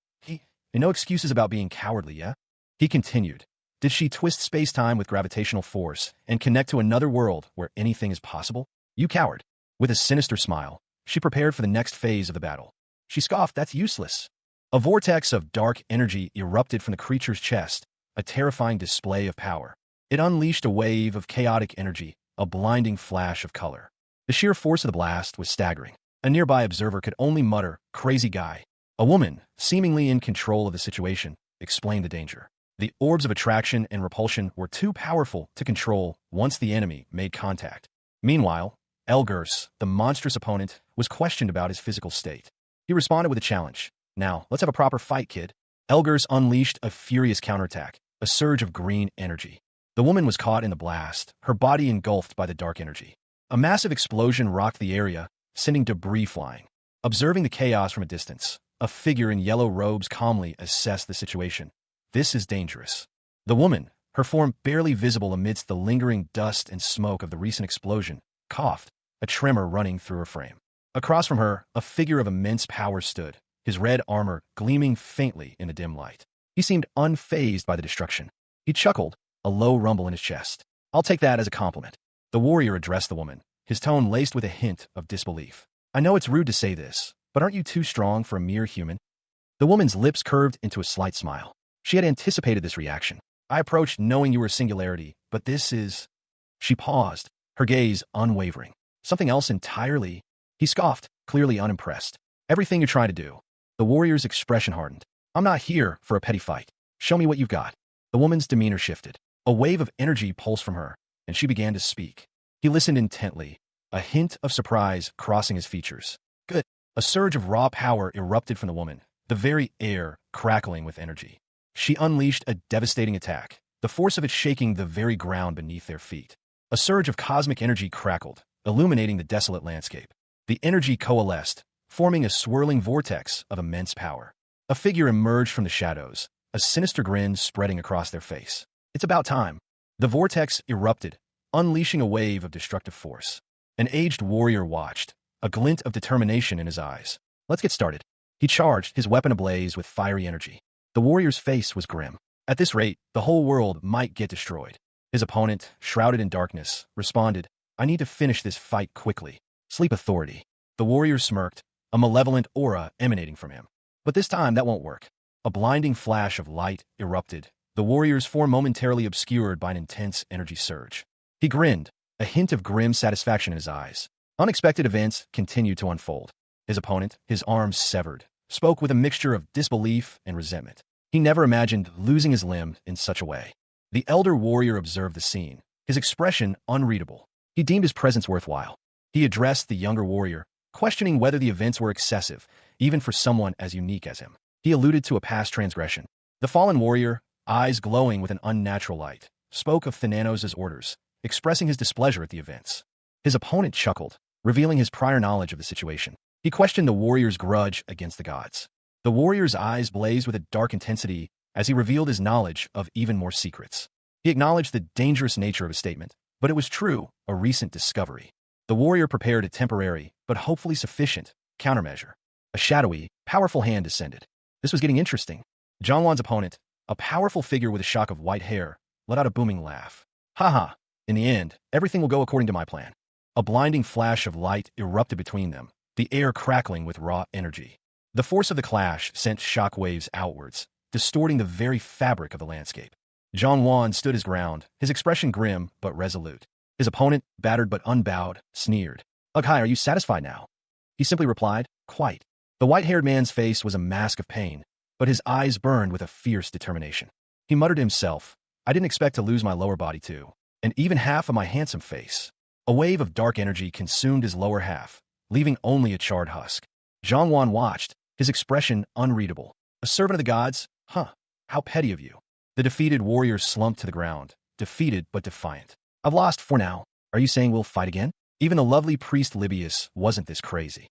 No excuses about being cowardly, yeah? He continued. Did she twist space-time with gravitational force and connect to another world where anything is possible? You coward. With a sinister smile, she prepared for the next phase of the battle. She scoffed, that's useless. A vortex of dark energy erupted from the creature's chest, a terrifying display of power. It unleashed a wave of chaotic energy, a blinding flash of color. The sheer force of the blast was staggering. A nearby observer could only mutter, crazy guy. A woman, seemingly in control of the situation, explained the danger. The orbs of attraction and repulsion were too powerful to control once the enemy made contact. Meanwhile, Elgurs, the monstrous opponent, was questioned about his physical state. He responded with a challenge. Now, let's have a proper fight, kid. Elgurs unleashed a furious counterattack, a surge of green energy. The woman was caught in the blast, her body engulfed by the dark energy. A massive explosion rocked the area, sending debris flying. Observing the chaos from a distance, a figure in yellow robes calmly assessed the situation. This is dangerous. The woman, her form barely visible amidst the lingering dust and smoke of the recent explosion, coughed, a tremor running through her frame. Across from her, a figure of immense power stood, his red armor gleaming faintly in the dim light. He seemed unfazed by the destruction. He chuckled, a low rumble in his chest. I'll take that as a compliment. The warrior addressed the woman, his tone laced with a hint of disbelief. I know it's rude to say this, but aren't you too strong for a mere human? The woman's lips curved into a slight smile. She had anticipated this reaction. I approached knowing you were a singularity, but this is... She paused, her gaze unwavering. Something else entirely? He scoffed, clearly unimpressed. Everything you're trying to do. The warrior's expression hardened. I'm not here for a petty fight. Show me what you've got. The woman's demeanor shifted. A wave of energy pulsed from her, and she began to speak. He listened intently, a hint of surprise crossing his features. Good. A surge of raw power erupted from the woman, the very air crackling with energy. She unleashed a devastating attack, the force of it shaking the very ground beneath their feet. A surge of cosmic energy crackled, illuminating the desolate landscape. The energy coalesced, forming a swirling vortex of immense power. A figure emerged from the shadows, a sinister grin spreading across their face. It's about time. The vortex erupted, unleashing a wave of destructive force. An aged warrior watched, a glint of determination in his eyes. Let's get started. He charged, his weapon ablaze with fiery energy. The warrior's face was grim. At this rate, the whole world might get destroyed. His opponent, shrouded in darkness, responded, I need to finish this fight quickly. Sleep authority. The warrior smirked, a malevolent aura emanating from him. But this time, that won't work. A blinding flash of light erupted, the warrior's form momentarily obscured by an intense energy surge. He grinned, a hint of grim satisfaction in his eyes. Unexpected events continued to unfold. His opponent, his arms severed, spoke with a mixture of disbelief and resentment. He never imagined losing his limb in such a way. The elder warrior observed the scene, his expression unreadable. He deemed his presence worthwhile. He addressed the younger warrior, questioning whether the events were excessive, even for someone as unique as him. He alluded to a past transgression. The fallen warrior, eyes glowing with an unnatural light, spoke of Thananos' orders, expressing his displeasure at the events. His opponent chuckled, revealing his prior knowledge of the situation. He questioned the warrior's grudge against the gods. The warrior's eyes blazed with a dark intensity as he revealed his knowledge of even more secrets. He acknowledged the dangerous nature of his statement, but it was true, a recent discovery. The warrior prepared a temporary, but hopefully sufficient, countermeasure. A shadowy, powerful hand descended. This was getting interesting. Zhongwan's opponent, a powerful figure with a shock of white hair, let out a booming laugh. Ha! In the end, everything will go according to my plan. A blinding flash of light erupted between them, the air crackling with raw energy. The force of the clash sent shock waves outwards, distorting the very fabric of the landscape. Zhongwan stood his ground, his expression grim but resolute. His opponent, battered but unbowed, sneered. Ugh, are you satisfied now? He simply replied, quite. The white-haired man's face was a mask of pain, but his eyes burned with a fierce determination. He muttered to himself, I didn't expect to lose my lower body too, and even half of my handsome face. A wave of dark energy consumed his lower half, leaving only a charred husk. Zhongwan watched, his expression unreadable. A servant of the gods? How petty of you. The defeated warrior slumped to the ground, defeated but defiant. I've lost for now. Are you saying we'll fight again? Even the lovely priest Libius wasn't this crazy.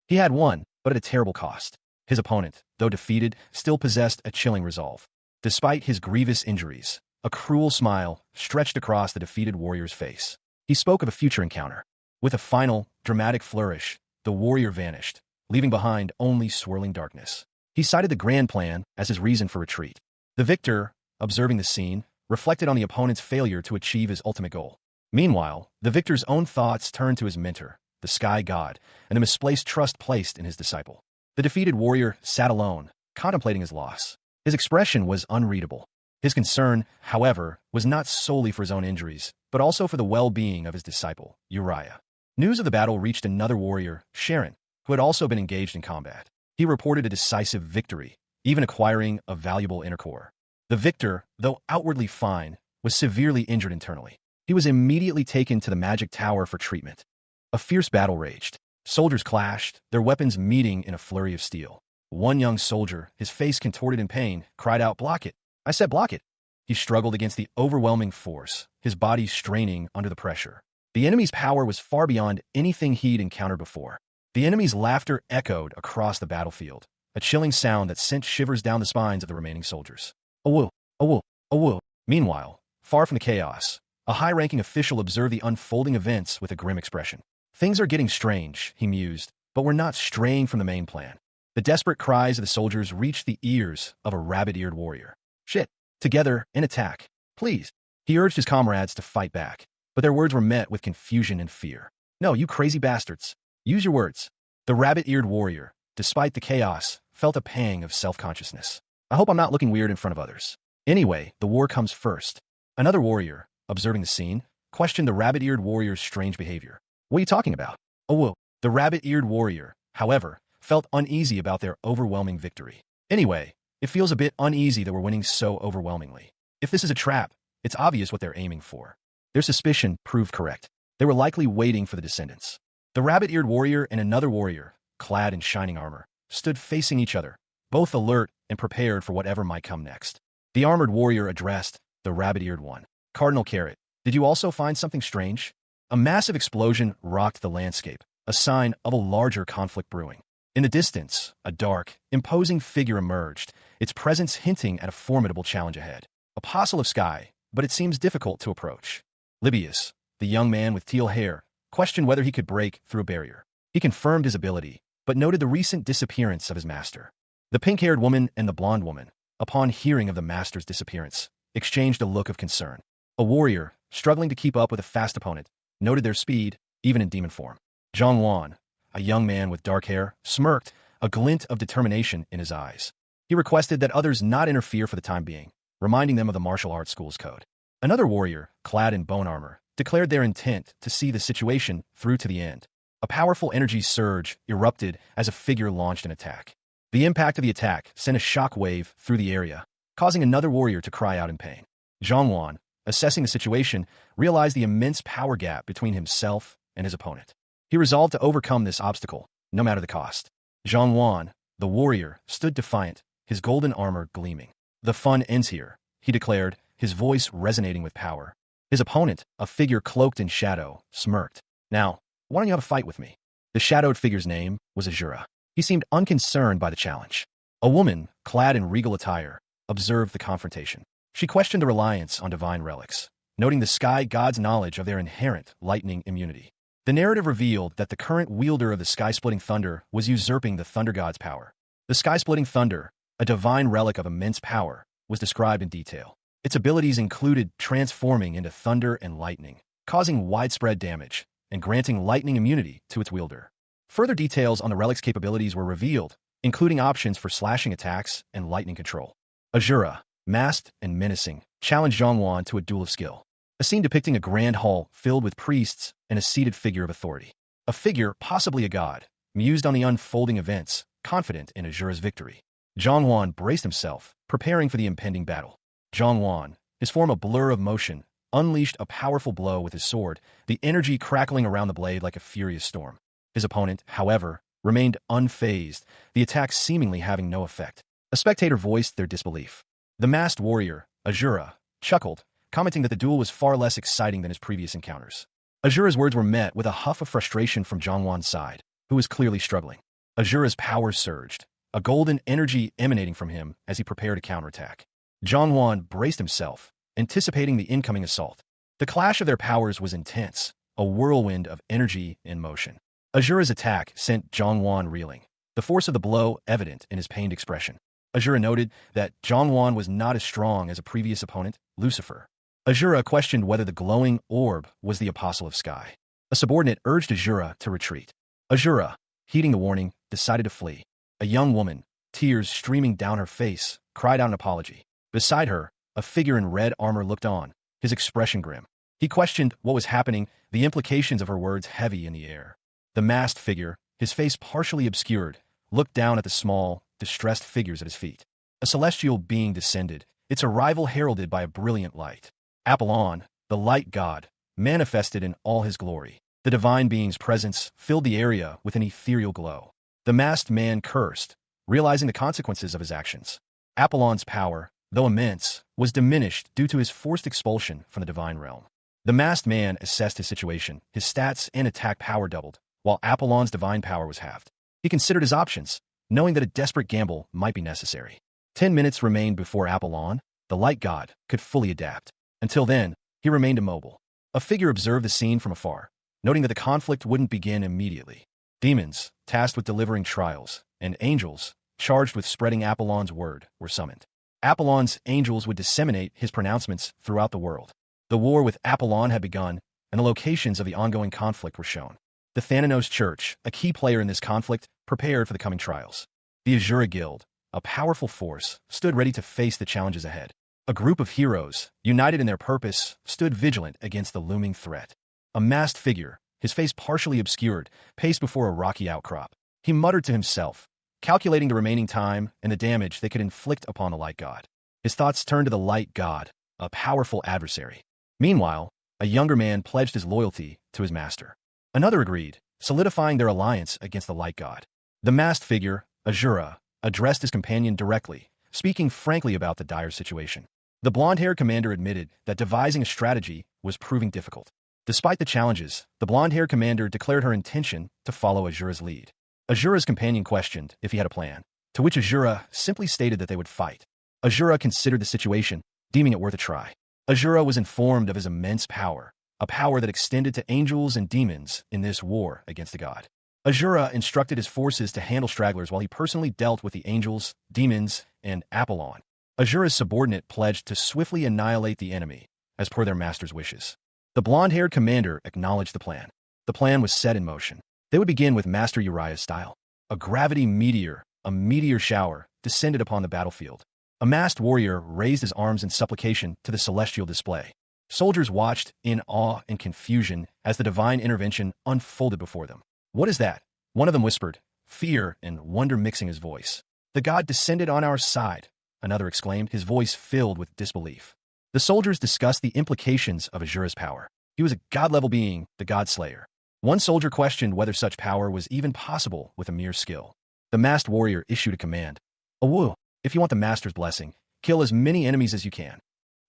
He had won, but at a terrible cost. His opponent, though defeated, still possessed a chilling resolve. Despite his grievous injuries, a cruel smile stretched across the defeated warrior's face. He spoke of a future encounter. With a final, dramatic flourish, the warrior vanished, leaving behind only swirling darkness. He cited the grand plan as his reason for retreat. The victor, observing the scene, reflected on the opponent's failure to achieve his ultimate goal. Meanwhile, the victor's own thoughts turned to his mentor, the sky god, and the misplaced trust placed in his disciple. The defeated warrior sat alone, contemplating his loss. His expression was unreadable. His concern, however, was not solely for his own injuries, but also for the well-being of his disciple, Uriah. News of the battle reached another warrior, Sharon, who had also been engaged in combat. He reported a decisive victory, even acquiring a valuable inner core. The victor, though outwardly fine, was severely injured internally. He was immediately taken to the magic tower for treatment. A fierce battle raged. Soldiers clashed, their weapons meeting in a flurry of steel. One young soldier, his face contorted in pain, cried out, "Block it! I said block it!" He struggled against the overwhelming force, his body straining under the pressure. The enemy's power was far beyond anything he'd encountered before. The enemy's laughter echoed across the battlefield, a chilling sound that sent shivers down the spines of the remaining soldiers. Awoo! Awoo! Awoo! Meanwhile, far from the chaos, a high-ranking official observed the unfolding events with a grim expression. Things are getting strange, he mused, but we're not straying from the main plan. The desperate cries of the soldiers reached the ears of a rabbit-eared warrior. Shit! Together, in attack! Please! He urged his comrades to fight back, but their words were met with confusion and fear. No, you crazy bastards! Use your words. The rabbit-eared warrior, despite the chaos, felt a pang of self-consciousness. I hope I'm not looking weird in front of others. Anyway, the war comes first. Another warrior, observing the scene, questioned the rabbit-eared warrior's strange behavior. What are you talking about? Oh, whoa. The rabbit-eared warrior, however, felt uneasy about their overwhelming victory. Anyway, it feels a bit uneasy that we're winning so overwhelmingly. If this is a trap, it's obvious what they're aiming for. Their suspicion proved correct. They were likely waiting for the descendants. The rabbit-eared warrior and another warrior, clad in shining armor, stood facing each other, both alert and prepared for whatever might come next. The armored warrior addressed the rabbit-eared one. Cardinal Carrot, did you also find something strange? A massive explosion rocked the landscape, a sign of a larger conflict brewing. In the distance, a dark, imposing figure emerged, its presence hinting at a formidable challenge ahead. A parcel of sky, but it seems difficult to approach. Libius, the young man with teal hair, questioned whether he could break through a barrier. He confirmed his ability, but noted the recent disappearance of his master. The pink-haired woman and the blonde woman, upon hearing of the master's disappearance, exchanged a look of concern. A warrior, struggling to keep up with a fast opponent, noted their speed, even in demon form. Zhongwan, a young man with dark hair, smirked, a glint of determination in his eyes. He requested that others not interfere for the time being, reminding them of the martial arts school's code. Another warrior, clad in bone armor, declared their intent to see the situation through to the end. A powerful energy surge erupted as a figure launched an attack. The impact of the attack sent a shock wave through the area, causing another warrior to cry out in pain. Zhongwan, assessing the situation, realized the immense power gap between himself and his opponent. He resolved to overcome this obstacle, no matter the cost. Zhongwan, the warrior, stood defiant, his golden armor gleaming. "The fun ends here," he declared, his voice resonating with power. His opponent, a figure cloaked in shadow, smirked. "Now, why don't you have a fight with me?" The shadowed figure's name was Azura. He seemed unconcerned by the challenge. A woman, clad in regal attire, observed the confrontation. She questioned the reliance on divine relics, noting the sky god's knowledge of their inherent lightning immunity. The narrative revealed that the current wielder of the sky-splitting thunder was usurping the thunder god's power. The sky-splitting thunder, a divine relic of immense power, was described in detail. Its abilities included transforming into thunder and lightning, causing widespread damage, and granting lightning immunity to its wielder. Further details on the relic's capabilities were revealed, including options for slashing attacks and lightning control. Azura, masked and menacing, challenged Zhongwan to a duel of skill. A scene depicting a grand hall filled with priests and a seated figure of authority. A figure, possibly a god, mused on the unfolding events, confident in Azura's victory. Zhongwan braced himself, preparing for the impending battle. Zhongwan, his form a blur of motion, unleashed a powerful blow with his sword, the energy crackling around the blade like a furious storm. His opponent, however, remained unfazed, the attack seemingly having no effect. A spectator voiced their disbelief. The masked warrior, Azura, chuckled, commenting that the duel was far less exciting than his previous encounters. Azura's words were met with a huff of frustration from Zhongwan's side, who was clearly struggling. Azura's power surged, a golden energy emanating from him as he prepared a counterattack. Zhongwan braced himself, anticipating the incoming assault. The clash of their powers was intense, a whirlwind of energy in motion. Azura's attack sent Zhongwan reeling, the force of the blow evident in his pained expression. Azura noted that Zhongwan was not as strong as a previous opponent, Lucifer. Azura questioned whether the glowing orb was the apostle of sky. A subordinate urged Azura to retreat. Azura, heeding the warning, decided to flee. A young woman, tears streaming down her face, cried out an apology. Beside her, a figure in red armor looked on, his expression grim. He questioned what was happening, the implications of her words heavy in the air. The masked figure, his face partially obscured, looked down at the small, distressed figures at his feet. A celestial being descended, its arrival heralded by a brilliant light. Apollon, the light god, manifested in all his glory. The divine being's presence filled the area with an ethereal glow. The masked man cursed, realizing the consequences of his actions. Apollon's power, though immense, was diminished due to his forced expulsion from the divine realm. The masked man assessed his situation, his stats and attack power doubled, while Apollon's divine power was halved. He considered his options, knowing that a desperate gamble might be necessary. 10 minutes remained before Apollon, the light god, could fully adapt. Until then, he remained immobile. A figure observed the scene from afar, noting that the conflict wouldn't begin immediately. Demons, tasked with delivering trials, and angels, charged with spreading Apollon's word, were summoned. Apollon's angels would disseminate his pronouncements throughout the world. The war with Apollon had begun, and the locations of the ongoing conflict were shown. The Thananos Church, a key player in this conflict, prepared for the coming trials. The Azura Guild, a powerful force, stood ready to face the challenges ahead. A group of heroes, united in their purpose, stood vigilant against the looming threat. A masked figure, his face partially obscured, paced before a rocky outcrop. He muttered to himself, calculating the remaining time and the damage they could inflict upon the light god. His thoughts turned to the light god, a powerful adversary. Meanwhile, a younger man pledged his loyalty to his master. Another agreed, solidifying their alliance against the light god. The masked figure, Azura, addressed his companion directly, speaking frankly about the dire situation. The blonde-haired commander admitted that devising a strategy was proving difficult. Despite the challenges, the blonde-haired commander declared her intention to follow Azura's lead. Azura's companion questioned if he had a plan, to which Azura simply stated that they would fight. Azura considered the situation, deeming it worth a try. Azura was informed of his immense power, a power that extended to angels and demons in this war against the god. Azura instructed his forces to handle stragglers while he personally dealt with the angels, demons, and Apollon. Azura's subordinate pledged to swiftly annihilate the enemy, as per their master's wishes. The blonde-haired commander acknowledged the plan. The plan was set in motion. They would begin with Master Uriah's style. A gravity meteor, a meteor shower, descended upon the battlefield. A masked warrior raised his arms in supplication to the celestial display. Soldiers watched in awe and confusion as the divine intervention unfolded before them. "What is that?" One of them whispered, fear and wonder mixing his voice. "The god descended on our side," another exclaimed, his voice filled with disbelief. The soldiers discussed the implications of Azura's power. He was a god-level being, the god slayer. One soldier questioned whether such power was even possible with a mere skill. The masked warrior issued a command. "Awu, if you want the master's blessing, kill as many enemies as you can."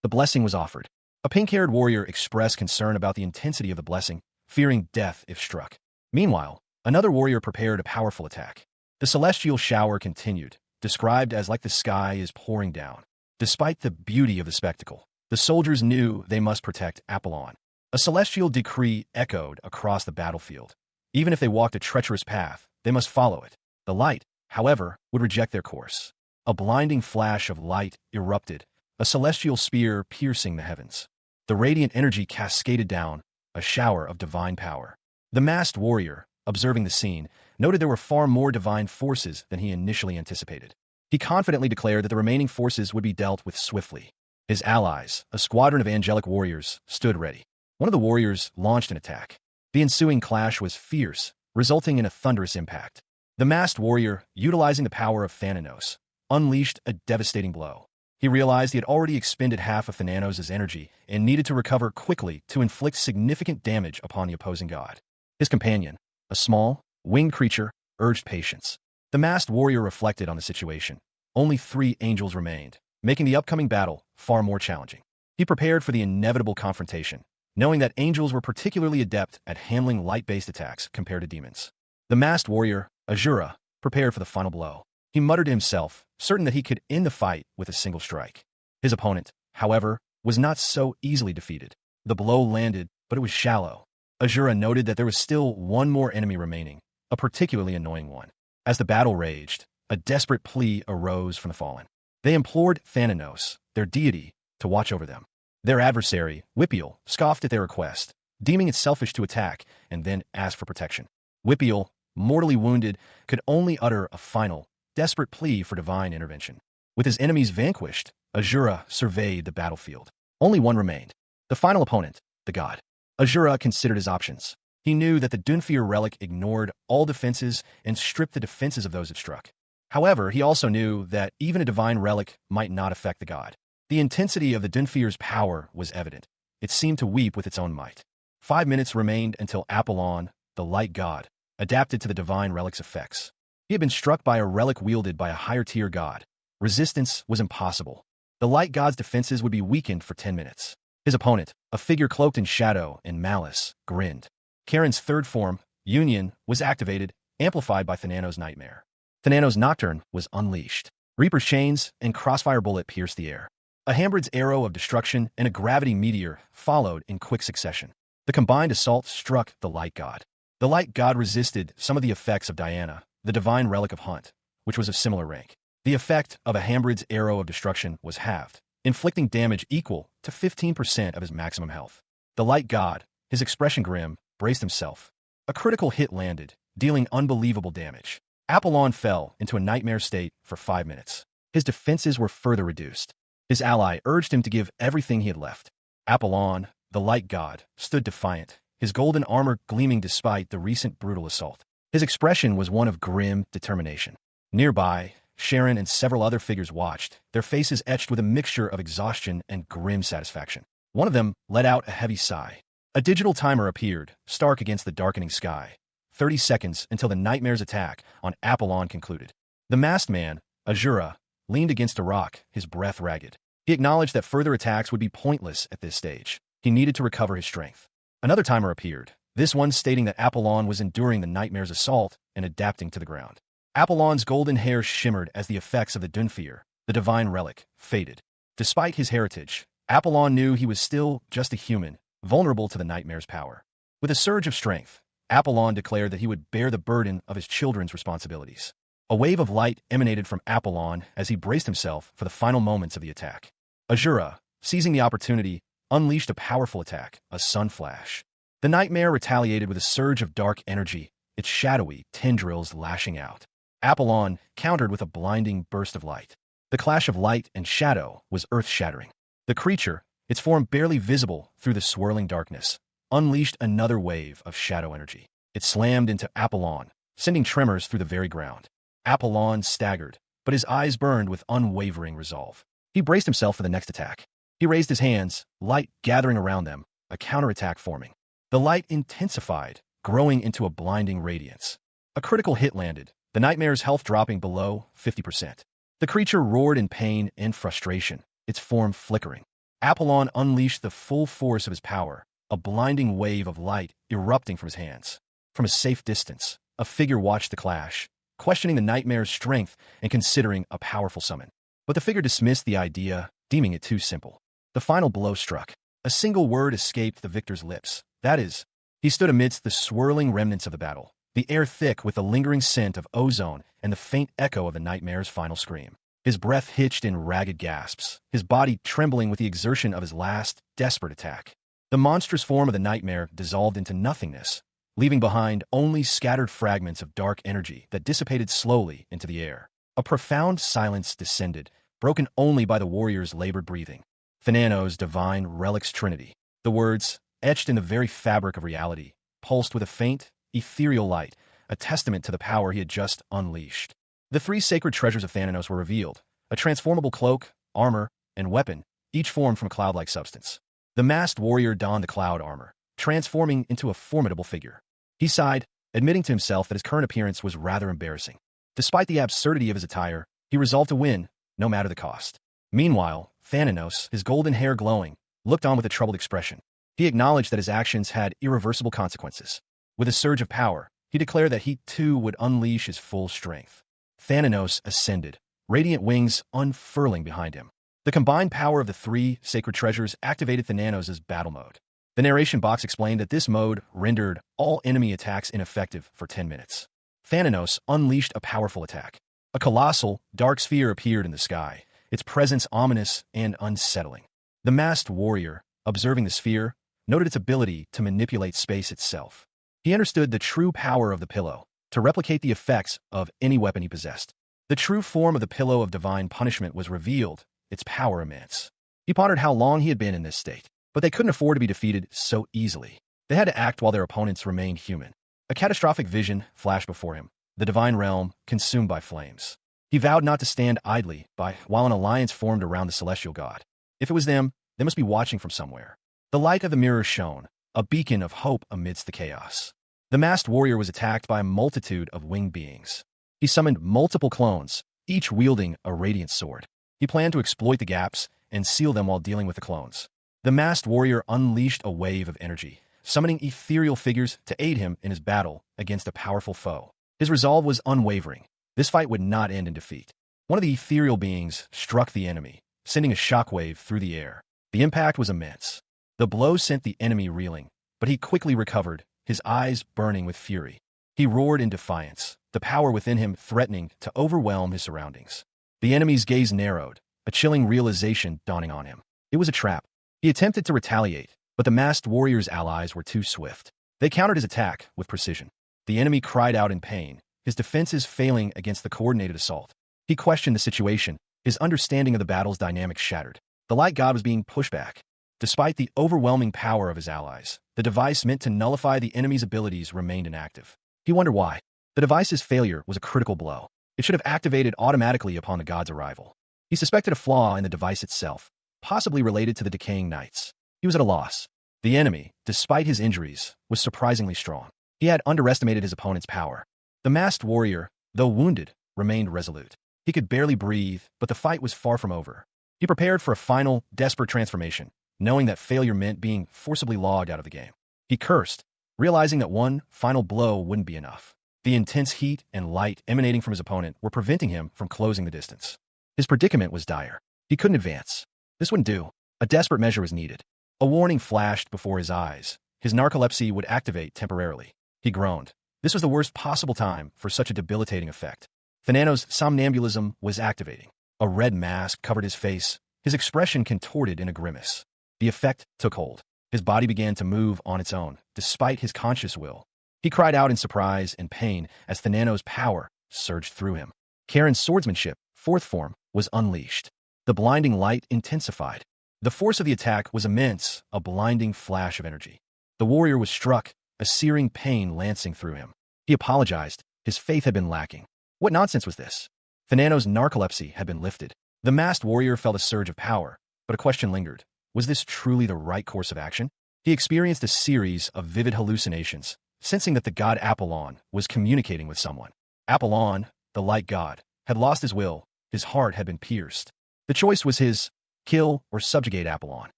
The blessing was offered. A pink-haired warrior expressed concern about the intensity of the blessing, fearing death if struck. Meanwhile, another warrior prepared a powerful attack. The celestial shower continued, described as like the sky is pouring down. Despite the beauty of the spectacle, the soldiers knew they must protect Apollon. A celestial decree echoed across the battlefield. Even if they walked a treacherous path, they must follow it. The light, however, would reject their course. A blinding flash of light erupted, a celestial spear piercing the heavens. The radiant energy cascaded down, a shower of divine power. The masked warrior, observing the scene, noted there were far more divine forces than he initially anticipated. He confidently declared that the remaining forces would be dealt with swiftly. His allies, a squadron of angelic warriors, stood ready. One of the warriors launched an attack. The ensuing clash was fierce, resulting in a thunderous impact. The masked warrior, utilizing the power of Thananos, unleashed a devastating blow. He realized he had already expended half of Thananos' energy and needed to recover quickly to inflict significant damage upon the opposing god. His companion, a small, winged creature, urged patience. The masked warrior reflected on the situation. Only 3 angels remained, making the upcoming battle far more challenging. He prepared for the inevitable confrontation, knowing that angels were particularly adept at handling light-based attacks compared to demons. The masked warrior, Azura, prepared for the final blow. He muttered to himself, certain that he could end the fight with a single strike. His opponent, however, was not so easily defeated. The blow landed, but it was shallow. Azura noted that there was still one more enemy remaining, a particularly annoying one. As the battle raged, a desperate plea arose from the fallen. They implored Thananos, their deity, to watch over them. Their adversary, Whippeal, scoffed at their request, deeming it selfish to attack and then ask for protection. Whippeal, mortally wounded, could only utter a final, desperate plea for divine intervention. With his enemies vanquished, Azura surveyed the battlefield. Only one remained. The final opponent, the god. Azura considered his options. He knew that the Dunfir relic ignored all defenses and stripped the defenses of those it struck. However, he also knew that even a divine relic might not affect the god. The intensity of the Dunfir's power was evident. It seemed to weep with its own might. 5 minutes remained until Apollon, the light god, adapted to the divine relic's effects. He had been struck by a relic wielded by a higher-tier god. Resistance was impossible. The light god's defenses would be weakened for 10 minutes. His opponent, a figure cloaked in shadow and malice, grinned. Charon's third form, Union, was activated, amplified by Thananos' nightmare. Thananos' nocturne was unleashed. Reaper's chains and crossfire bullet pierced the air. A Hambrid's arrow of destruction and a gravity meteor followed in quick succession. The combined assault struck the light god. The light god resisted some of the effects of Diana, the divine relic of Hunt, which was of similar rank. The effect of a Hambrid's arrow of destruction was halved, inflicting damage equal to 15% of his maximum health. The light god, his expression grim, braced himself. A critical hit landed, dealing unbelievable damage. Apollon fell into a nightmare state for 5 minutes. His defenses were further reduced. His ally urged him to give everything he had left. Apollon, the light god, stood defiant, his golden armor gleaming despite the recent brutal assault. His expression was one of grim determination. Nearby, Sharon and several other figures watched, their faces etched with a mixture of exhaustion and grim satisfaction. One of them let out a heavy sigh. A digital timer appeared, stark against the darkening sky. 30 seconds until the nightmare's attack on Apollon concluded. The masked man, Azura, leaned against a rock, his breath ragged. He acknowledged that further attacks would be pointless at this stage. He needed to recover his strength. Another timer appeared, this one stating that Apollon was enduring the nightmare's assault and adapting to the ground. Apollon's golden hair shimmered as the effects of the Dunfir, the divine relic, faded. Despite his heritage, Apollon knew he was still just a human, vulnerable to the nightmare's power. With a surge of strength, Apollon declared that he would bear the burden of his children's responsibilities. A wave of light emanated from Apollon as he braced himself for the final moments of the attack. Azura, seizing the opportunity, unleashed a powerful attack, a sun flash. The nightmare retaliated with a surge of dark energy, its shadowy tendrils lashing out. Apollon countered with a blinding burst of light. The clash of light and shadow was earth-shattering. The creature, its form barely visible through the swirling darkness, unleashed another wave of shadow energy. It slammed into Apollon, sending tremors through the very ground. Apollon staggered, but his eyes burned with unwavering resolve. He braced himself for the next attack. He raised his hands, light gathering around them, a counterattack forming. The light intensified, growing into a blinding radiance. A critical hit landed, the nightmare's health dropping below 50%. The creature roared in pain and frustration, its form flickering. Apollon unleashed the full force of his power, a blinding wave of light erupting from his hands. From a safe distance, a figure watched the clash, questioning the nightmare's strength and considering a powerful summon. But the figure dismissed the idea, deeming it too simple. The final blow struck. A single word escaped the victor's lips. That is, he stood amidst the swirling remnants of the battle, the air thick with the lingering scent of ozone and the faint echo of the nightmare's final scream. His breath hitched in ragged gasps, his body trembling with the exertion of his last, desperate attack. The monstrous form of the nightmare dissolved into nothingness, leaving behind only scattered fragments of dark energy that dissipated slowly into the air. A profound silence descended, broken only by the warrior's labored breathing. Thanano's divine relics trinity. The words, etched in the very fabric of reality, pulsed with a faint, ethereal light, a testament to the power he had just unleashed. The three sacred treasures of Thananos were revealed, a transformable cloak, armor, and weapon, each formed from cloud-like substance. The masked warrior donned the cloud armor, transforming into a formidable figure. He sighed, admitting to himself that his current appearance was rather embarrassing. Despite the absurdity of his attire, he resolved to win, no matter the cost. Meanwhile, Thananos, his golden hair glowing, looked on with a troubled expression. He acknowledged that his actions had irreversible consequences. With a surge of power, he declared that he too would unleash his full strength. Thananos ascended, radiant wings unfurling behind him. The combined power of the three sacred treasures activated Thananos' battle mode. The narration box explained that this mode rendered all enemy attacks ineffective for 10 minutes. Thananos unleashed a powerful attack. A colossal, dark sphere appeared in the sky, its presence ominous and unsettling. The masked warrior, observing the sphere, noted its ability to manipulate space itself. He understood the true power of the pillow, to replicate the effects of any weapon he possessed. The true form of the pillow of divine punishment was revealed, its power immense. He pondered how long he had been in this state, but they couldn't afford to be defeated so easily. They had to act while their opponents remained human. A catastrophic vision flashed before him, the divine realm consumed by flames. He vowed not to stand idly by while an alliance formed around the celestial god. If it was them, they must be watching from somewhere. The light of the mirror shone, a beacon of hope amidst the chaos. The masked warrior was attacked by a multitude of winged beings. He summoned multiple clones, each wielding a radiant sword. He planned to exploit the gaps and seal them while dealing with the clones. The masked warrior unleashed a wave of energy, summoning ethereal figures to aid him in his battle against a powerful foe. His resolve was unwavering. This fight would not end in defeat. One of the ethereal beings struck the enemy, sending a shockwave through the air. The impact was immense. The blow sent the enemy reeling, but he quickly recovered, his eyes burning with fury. He roared in defiance, the power within him threatening to overwhelm his surroundings. The enemy's gaze narrowed, a chilling realization dawning on him. It was a trap. He attempted to retaliate, but the masked warrior's allies were too swift. They countered his attack with precision. The enemy cried out in pain, his defenses failing against the coordinated assault. He questioned the situation, his understanding of the battle's dynamics shattered. The light god was being pushed back. Despite the overwhelming power of his allies, the device meant to nullify the enemy's abilities remained inactive. He wondered why. The device's failure was a critical blow. It should have activated automatically upon the god's arrival. He suspected a flaw in the device itself, possibly related to the decaying knights. He was at a loss. The enemy, despite his injuries, was surprisingly strong. He had underestimated his opponent's power. The masked warrior, though wounded, remained resolute. He could barely breathe, but the fight was far from over. He prepared for a final, desperate transformation, knowing that failure meant being forcibly logged out of the game. He cursed, realizing that one final blow wouldn't be enough. The intense heat and light emanating from his opponent were preventing him from closing the distance. His predicament was dire. He couldn't advance. This wouldn't do. A desperate measure was needed. A warning flashed before his eyes. His narcolepsy would activate temporarily. He groaned. This was the worst possible time for such a debilitating effect. Thananos' somnambulism was activating. A red mask covered his face, his expression contorted in a grimace. The effect took hold. His body began to move on its own, despite his conscious will. He cried out in surprise and pain as Thananos' power surged through him. Karen's swordsmanship, fourth form, was unleashed. The blinding light intensified. The force of the attack was immense, a blinding flash of energy. The warrior was struck, a searing pain lancing through him. He apologized. His faith had been lacking. What nonsense was this? Fernando's narcolepsy had been lifted. The masked warrior felt a surge of power, but a question lingered. Was this truly the right course of action? He experienced a series of vivid hallucinations, sensing that the god Apollon was communicating with someone. Apollon, the light god, had lost his will. His heart had been pierced. The choice was his: kill or subjugate Apollon.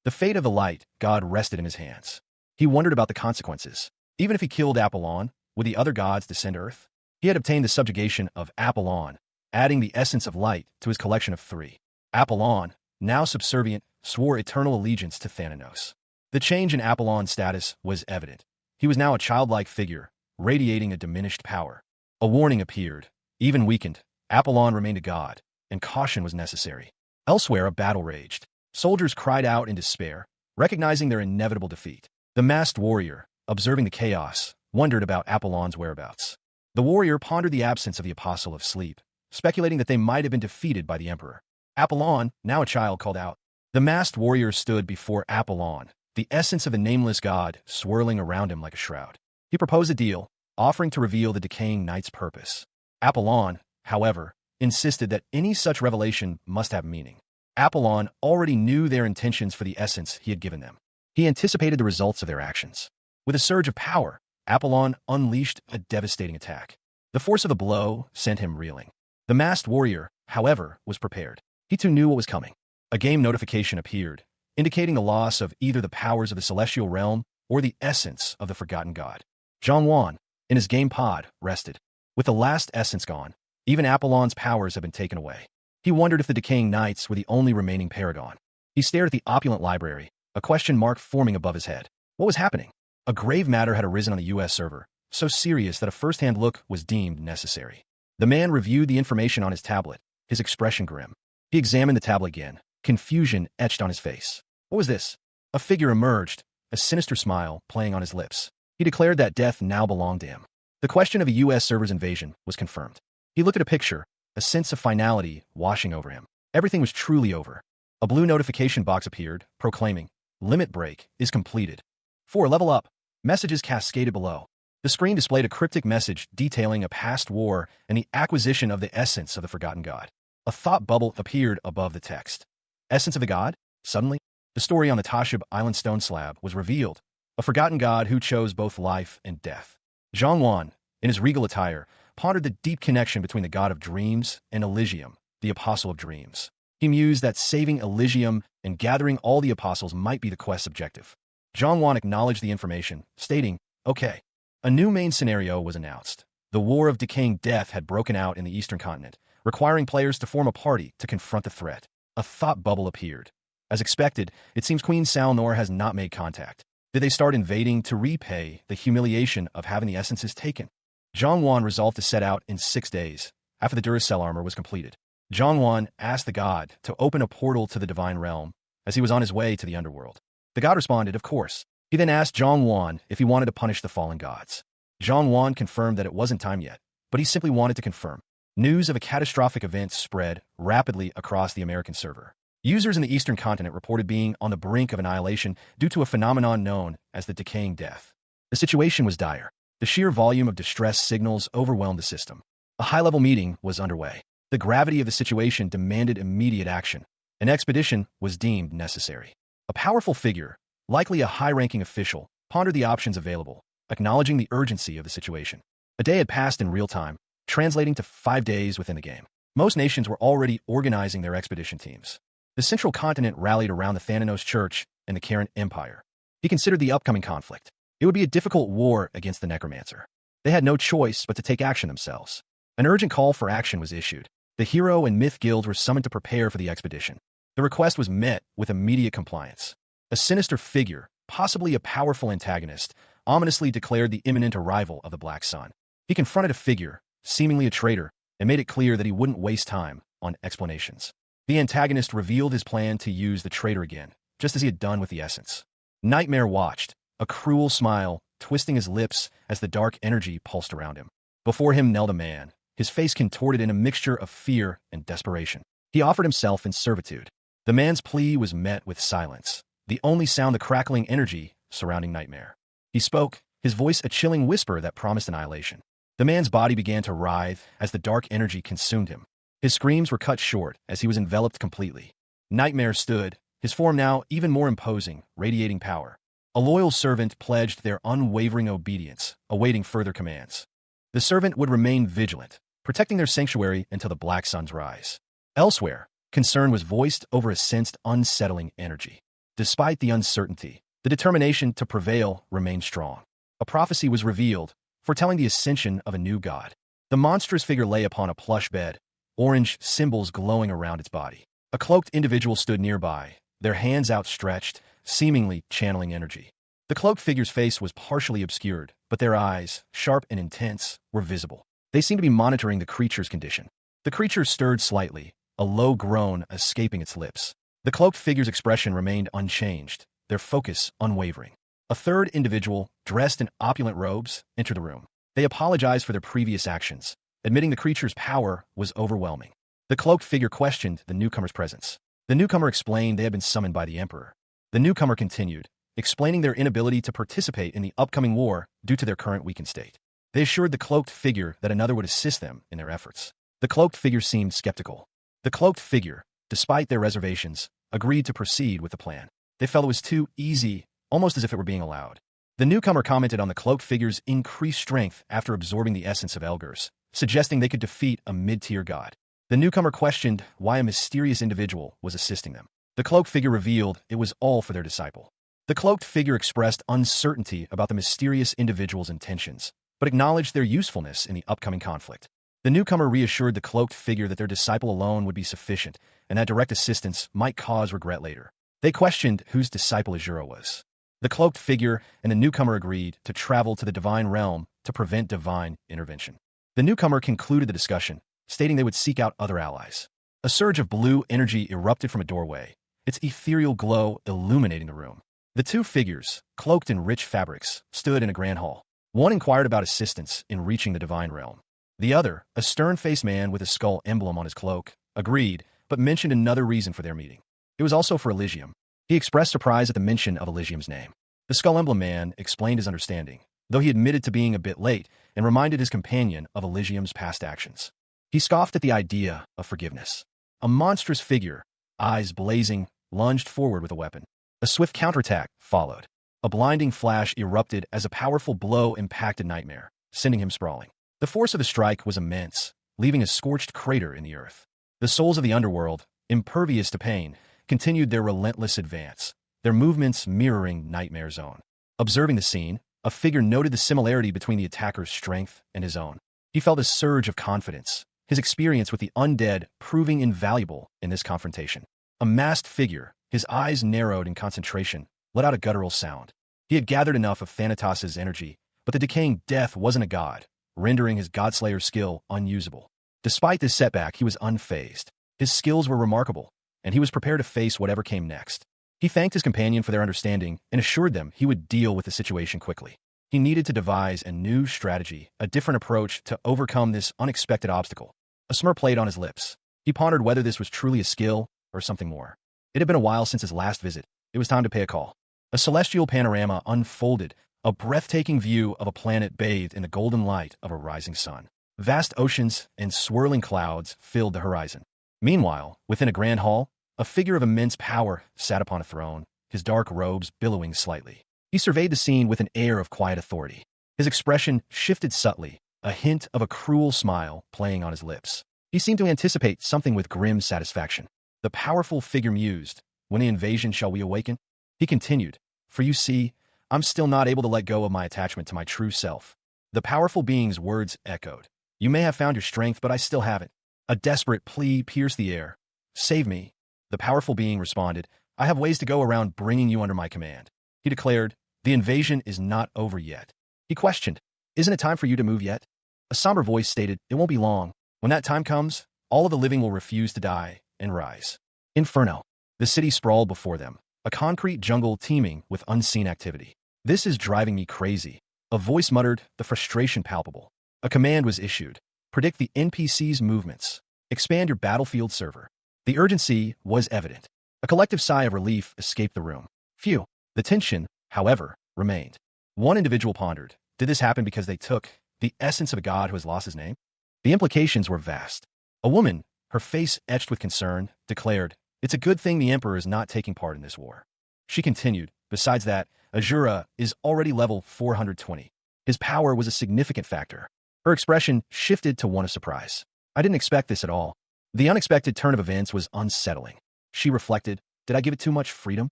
The fate of the light god rested in his hands. He wondered about the consequences. Even if he killed Apollon, would the other gods descend to earth? He had obtained the subjugation of Apollon, adding the essence of light to his collection of 3. Apollon, now subservient, swore eternal allegiance to Thanatos. The change in Apollon's status was evident. He was now a childlike figure, radiating a diminished power. A warning appeared. Even weakened, Apollon remained a god, and caution was necessary. Elsewhere, a battle raged. Soldiers cried out in despair, recognizing their inevitable defeat. The masked warrior, observing the chaos, wondered about Apollon's whereabouts. The warrior pondered the absence of the apostle of sleep, speculating that they might have been defeated by the emperor. Apollon, now a child, called out. The masked warrior stood before Apollon, the essence of the nameless god swirling around him like a shroud. He proposed a deal, offering to reveal the decaying knight's purpose. Apollon, however, insisted that any such revelation must have meaning. Apollon already knew their intentions for the essence he had given them. He anticipated the results of their actions. With a surge of power, Apollon unleashed a devastating attack. The force of the blow sent him reeling. The masked warrior, however, was prepared. He too knew what was coming. A game notification appeared, indicating the loss of either the powers of the celestial realm or the essence of the forgotten god. Zhang, in his game pod, rested. With the last essence gone, even Apollon's powers had been taken away. He wondered if the decaying knights were the only remaining paragon. He stared at the opulent library, a question mark forming above his head. What was happening? A grave matter had arisen on the U.S. server, so serious that a first-hand look was deemed necessary. The man reviewed the information on his tablet, his expression grim. He examined the tablet again, confusion etched on his face. What was this? A figure emerged, a sinister smile playing on his lips. He declared that death now belonged to him. The question of a U.S. server's invasion was confirmed. He looked at a picture, a sense of finality washing over him. Everything was truly over. A blue notification box appeared, proclaiming, "Limit break is completed. 4 level up." Messages cascaded below. The screen displayed a cryptic message detailing a past war and the acquisition of the essence of the forgotten god. A thought bubble appeared above the text. Essence of the god? Suddenly, the story on the Tashib Island stone slab was revealed. A forgotten god who chose both life and death. Zhang, in his regal attire, pondered the deep connection between the god of dreams and Elysium, the apostle of dreams. He mused that saving Elysium and gathering all the apostles might be the quest's objective. Zhang acknowledged the information, stating, "Okay." A new main scenario was announced. The War of Decaying Death had broken out in the Eastern continent, requiring players to form a party to confront the threat. A thought bubble appeared. As expected, it seems Queen Salnor has not made contact. Did they start invading to repay the humiliation of having the essences taken? Zhang resolved to set out in 6 days, after the Duracell armor was completed. Zhang asked the god to open a portal to the divine realm, as he was on his way to the underworld. The god responded, of course. He then asked Zhang if he wanted to punish the fallen gods. Zhang confirmed that it wasn't time yet, but he simply wanted to confirm. News of a catastrophic event spread rapidly across the American server. Users in the Eastern continent reported being on the brink of annihilation due to a phenomenon known as the decaying death. The situation was dire. The sheer volume of distress signals overwhelmed the system. A high-level meeting was underway. The gravity of the situation demanded immediate action. An expedition was deemed necessary. A powerful figure, likely a high-ranking official, pondered the options available, acknowledging the urgency of the situation. A day had passed in real time, translating to 5 days within the game. Most nations were already organizing their expedition teams. The central continent rallied around the Thanatos Church and the Karen Empire. He considered the upcoming conflict. It would be a difficult war against the necromancer. They had no choice but to take action themselves. An urgent call for action was issued. The hero and myth guilds were summoned to prepare for the expedition. The request was met with immediate compliance. A sinister figure, possibly a powerful antagonist, ominously declared the imminent arrival of the Black Sun. He confronted a figure, seemingly a traitor, and made it clear that he wouldn't waste time on explanations. The antagonist revealed his plan to use the traitor again, just as he had done with the essence. Nightmare watched, a cruel smile twisting his lips as the dark energy pulsed around him. Before him knelt a man, his face contorted in a mixture of fear and desperation. He offered himself in servitude. The man's plea was met with silence, the only sound the crackling energy surrounding Nightmare. He spoke, his voice a chilling whisper that promised annihilation. The man's body began to writhe as the dark energy consumed him. His screams were cut short as he was enveloped completely. Nightmare stood, his form now even more imposing, radiating power. A loyal servant pledged their unwavering obedience, awaiting further commands. The servant would remain vigilant, protecting their sanctuary until the black sun's rise. Elsewhere, concern was voiced over a sensed unsettling energy. Despite the uncertainty, the determination to prevail remained strong. A prophecy was revealed, foretelling the ascension of a new god. The monstrous figure lay upon a plush bed, orange symbols glowing around its body. A cloaked individual stood nearby, their hands outstretched, seemingly channeling energy. The cloaked figure's face was partially obscured, but their eyes, sharp and intense, were visible. They seemed to be monitoring the creature's condition. The creature stirred slightly, a low groan escaping its lips. The cloaked figure's expression remained unchanged, their focus unwavering. A third individual, dressed in opulent robes, entered the room. They apologized for their previous actions, admitting the creature's power was overwhelming. The cloaked figure questioned the newcomer's presence. The newcomer explained they had been summoned by the emperor. The newcomer continued, explaining their inability to participate in the upcoming war due to their current weakened state. They assured the cloaked figure that another would assist them in their efforts. The cloaked figure seemed skeptical. The cloaked figure, despite their reservations, agreed to proceed with the plan. They felt it was too easy, almost as if it were being allowed. The newcomer commented on the cloaked figure's increased strength after absorbing the essence of Elgers, suggesting they could defeat a mid-tier god. The newcomer questioned why a mysterious individual was assisting them. The cloaked figure revealed it was all for their disciple. The cloaked figure expressed uncertainty about the mysterious individual's intentions, but acknowledged their usefulness in the upcoming conflict. The newcomer reassured the cloaked figure that their disciple alone would be sufficient, and that direct assistance might cause regret later. They questioned whose disciple Azura was. The cloaked figure and the newcomer agreed to travel to the divine realm to prevent divine intervention. The newcomer concluded the discussion, stating they would seek out other allies. A surge of blue energy erupted from a doorway, its ethereal glow illuminating the room. The two figures, cloaked in rich fabrics, stood in a grand hall. One inquired about assistance in reaching the divine realm. The other, a stern-faced man with a skull emblem on his cloak, agreed, but mentioned another reason for their meeting. It was also for Elysium. He expressed surprise at the mention of Elysium's name. The skull emblem man explained his understanding, though he admitted to being a bit late and reminded his companion of Elysium's past actions. He scoffed at the idea of forgiveness. A monstrous figure, eyes blazing, lunged forward with a weapon. A swift counterattack followed. A blinding flash erupted as a powerful blow impacted Nightmare, sending him sprawling. The force of the strike was immense, leaving a scorched crater in the earth. The souls of the underworld, impervious to pain, continued their relentless advance, their movements mirroring Nightmare's own. Observing the scene, a figure noted the similarity between the attacker's strength and his own. He felt a surge of confidence, his experience with the undead proving invaluable in this confrontation. A masked figure, his eyes narrowed in concentration, let out a guttural sound. He had gathered enough of Thanatos' energy, but the decaying death wasn't a god, rendering his Godslayer's skill unusable. Despite this setback, he was unfazed. His skills were remarkable, and he was prepared to face whatever came next. He thanked his companion for their understanding and assured them he would deal with the situation quickly. He needed to devise a new strategy, a different approach to overcome this unexpected obstacle. A smirk played on his lips. He pondered whether this was truly a skill or something more. It had been a while since his last visit. It was time to pay a call. A celestial panorama unfolded, a breathtaking view of a planet bathed in the golden light of a rising sun. Vast oceans and swirling clouds filled the horizon. Meanwhile, within a grand hall, a figure of immense power sat upon a throne, his dark robes billowing slightly. He surveyed the scene with an air of quiet authority. His expression shifted subtly, a hint of a cruel smile playing on his lips. He seemed to anticipate something with grim satisfaction. The powerful figure mused, "When the invasion shall we awaken?" He continued, "For you see, I'm still not able to let go of my attachment to my true self." The powerful being's words echoed. "You may have found your strength, but I still haven't." A desperate plea pierced the air. "Save me." The powerful being responded, "I have ways to go around bringing you under my command." He declared, "The invasion is not over yet." He questioned, "Isn't it time for you to move yet?" A somber voice stated, "It won't be long. When that time comes, all of the living will refuse to die and rise." Inferno. The city sprawled before them, a concrete jungle teeming with unseen activity. "This is driving me crazy." A voice muttered, the frustration palpable. A command was issued. Predict the NPC's movements. Expand your battlefield server. The urgency was evident. A collective sigh of relief escaped the room. Phew. The tension, however, remained. One individual pondered, did this happen because they took the essence of a god who has lost his name? The implications were vast. A woman, her face etched with concern, declared, it's a good thing the emperor is not taking part in this war. She continued, besides that, Azura is already level 420. His power was a significant factor. Her expression shifted to one of surprise. I didn't expect this at all. The unexpected turn of events was unsettling. She reflected, did I give it too much freedom?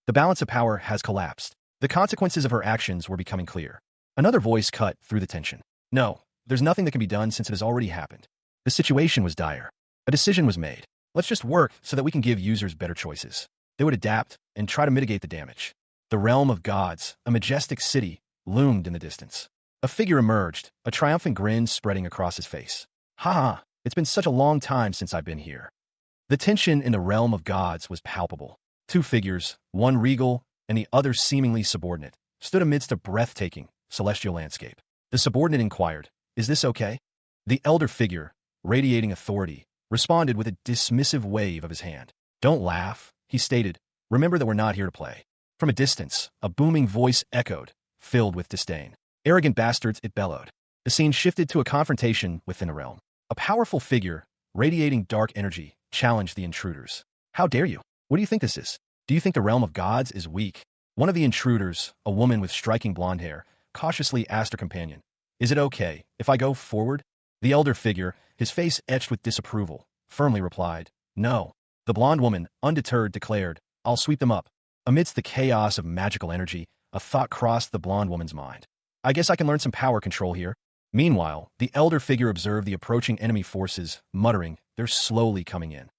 The balance of power has collapsed. The consequences of her actions were becoming clear. Another voice cut through the tension. No, there's nothing that can be done since it has already happened. The situation was dire. A decision was made. Let's just work so that we can give users better choices. They would adapt and try to mitigate the damage. The realm of gods, a majestic city, loomed in the distance. A figure emerged, a triumphant grin spreading across his face. Ha ha, it's been such a long time since I've been here. The tension in the realm of gods was palpable. Two figures, one regal and the other seemingly subordinate, stood amidst a breathtaking, celestial landscape. The subordinate inquired, is this okay? The elder figure, radiating authority, responded with a dismissive wave of his hand. Don't laugh, he stated. Remember that we're not here to play. From a distance, a booming voice echoed, filled with disdain. Arrogant bastards, it bellowed. The scene shifted to a confrontation within the realm. A powerful figure, radiating dark energy, challenged the intruders. How dare you? What do you think this is? Do you think the realm of gods is weak? One of the intruders, a woman with striking blonde hair, cautiously asked her companion, is it okay if I go forward? The elder figure, his face etched with disapproval, firmly replied, no. The blonde woman, undeterred, declared, I'll sweep them up. Amidst the chaos of magical energy, a thought crossed the blonde woman's mind. I guess I can learn some power control here. Meanwhile, the elder figure observed the approaching enemy forces, muttering, they're slowly coming in.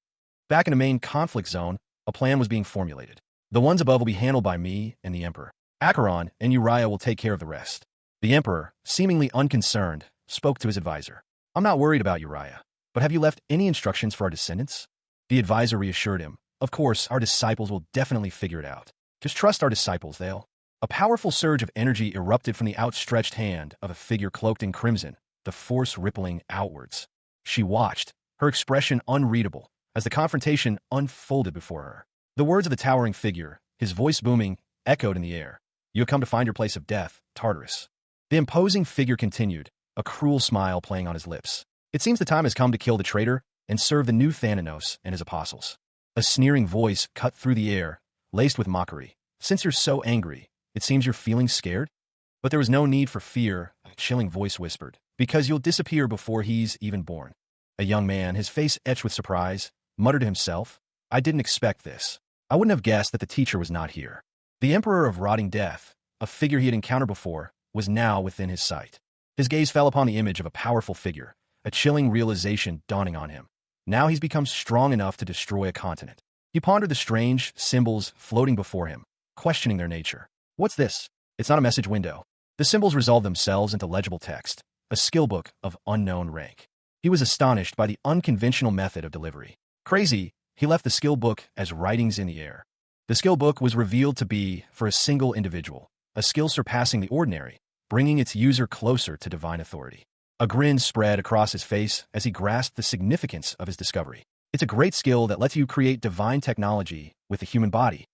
Back in the main conflict zone, a plan was being formulated. The ones above will be handled by me and the Emperor. Acheron and Uriah will take care of the rest. The Emperor, seemingly unconcerned, spoke to his advisor. I'm not worried about Uriah, but have you left any instructions for our descendants? The advisor reassured him. Of course, our disciples will definitely figure it out. Just trust our disciples, they'll. A powerful surge of energy erupted from the outstretched hand of a figure cloaked in crimson, the force rippling outwards. She watched, her expression unreadable, as the confrontation unfolded before her. The words of the towering figure, his voice booming, echoed in the air. You have come to find your place of death, Tartarus. The imposing figure continued, a cruel smile playing on his lips. It seems the time has come to kill the traitor and serve the new Thanatos and his apostles. A sneering voice cut through the air, laced with mockery. Since you're so angry, it seems you're feeling scared? But there was no need for fear, a chilling voice whispered, because you'll disappear before he's even born. A young man, his face etched with surprise, muttered to himself, I didn't expect this. I wouldn't have guessed that the teacher was not here. The Emperor of Rotting Death, a figure he had encountered before, was now within his sight. His gaze fell upon the image of a powerful figure, a chilling realization dawning on him. Now he's become strong enough to destroy a continent. He pondered the strange symbols floating before him, questioning their nature. What's this? It's not a message window. The symbols resolve themselves into legible text, a skill book of unknown rank. He was astonished by the unconventional method of delivery. Crazy, he left the skill book as writings in the air. The skill book was revealed to be for a single individual, a skill surpassing the ordinary, bringing its user closer to divine authority. A grin spread across his face as he grasped the significance of his discovery. It's a great skill that lets you create divine technology with the human body.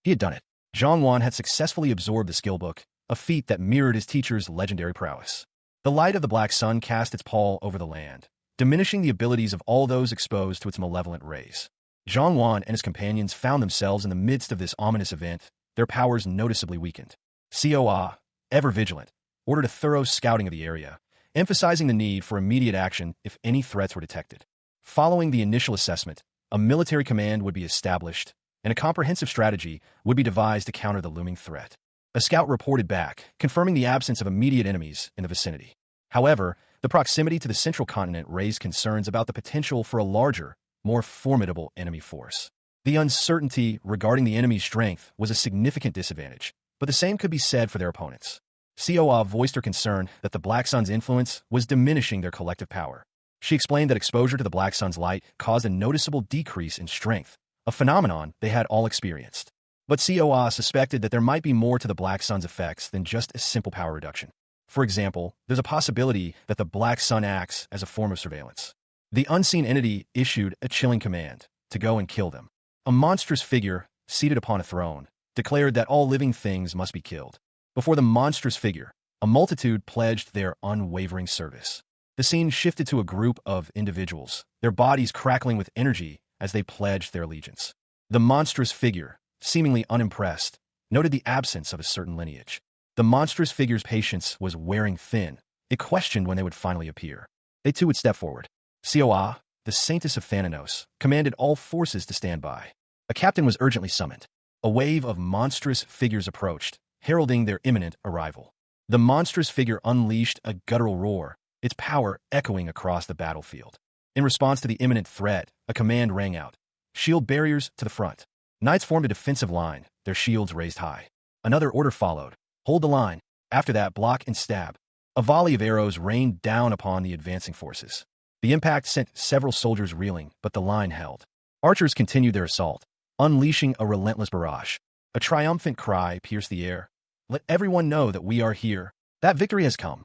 He had done it. Zhongwan had successfully absorbed the skill book, a feat that mirrored his teacher's legendary prowess. The light of the black sun cast its pall over the land, diminishing the abilities of all those exposed to its malevolent rays. Zhongwan and his companions found themselves in the midst of this ominous event, their powers noticeably weakened. Coa, ever vigilant, ordered a thorough scouting of the area, emphasizing the need for immediate action if any threats were detected. Following the initial assessment, a military command would be established, and a comprehensive strategy would be devised to counter the looming threat. A scout reported back, confirming the absence of immediate enemies in the vicinity. However, the proximity to the central continent raised concerns about the potential for a larger, more formidable enemy force. The uncertainty regarding the enemy's strength was a significant disadvantage, but the same could be said for their opponents. Coa voiced her concern that the Black Sun's influence was diminishing their collective power. She explained that exposure to the Black Sun's light caused a noticeable decrease in strength, a phenomenon they had all experienced. But Coa suspected that there might be more to the Black Sun's effects than just a simple power reduction. For example, there's a possibility that the Black Sun acts as a form of surveillance. The unseen entity issued a chilling command to go and kill them. A monstrous figure, seated upon a throne, declared that all living things must be killed. Before the monstrous figure, a multitude pledged their unwavering service. The scene shifted to a group of individuals, their bodies crackling with energy as they pledged their allegiance. The monstrous figure, seemingly unimpressed, noted the absence of a certain lineage. The monstrous figure's patience was wearing thin. It questioned when they would finally appear. They too would step forward. Coa, the saintess of Thanatos, commanded all forces to stand by. A captain was urgently summoned. A wave of monstrous figures approached, heralding their imminent arrival. The monstrous figure unleashed a guttural roar, its power echoing across the battlefield. In response to the imminent threat, a command rang out. Shield barriers to the front. Knights formed a defensive line, their shields raised high. Another order followed. Hold the line. After that, block and stab. A volley of arrows rained down upon the advancing forces. The impact sent several soldiers reeling, but the line held. Archers continued their assault, unleashing a relentless barrage. A triumphant cry pierced the air. Let everyone know that we are here. That victory has come.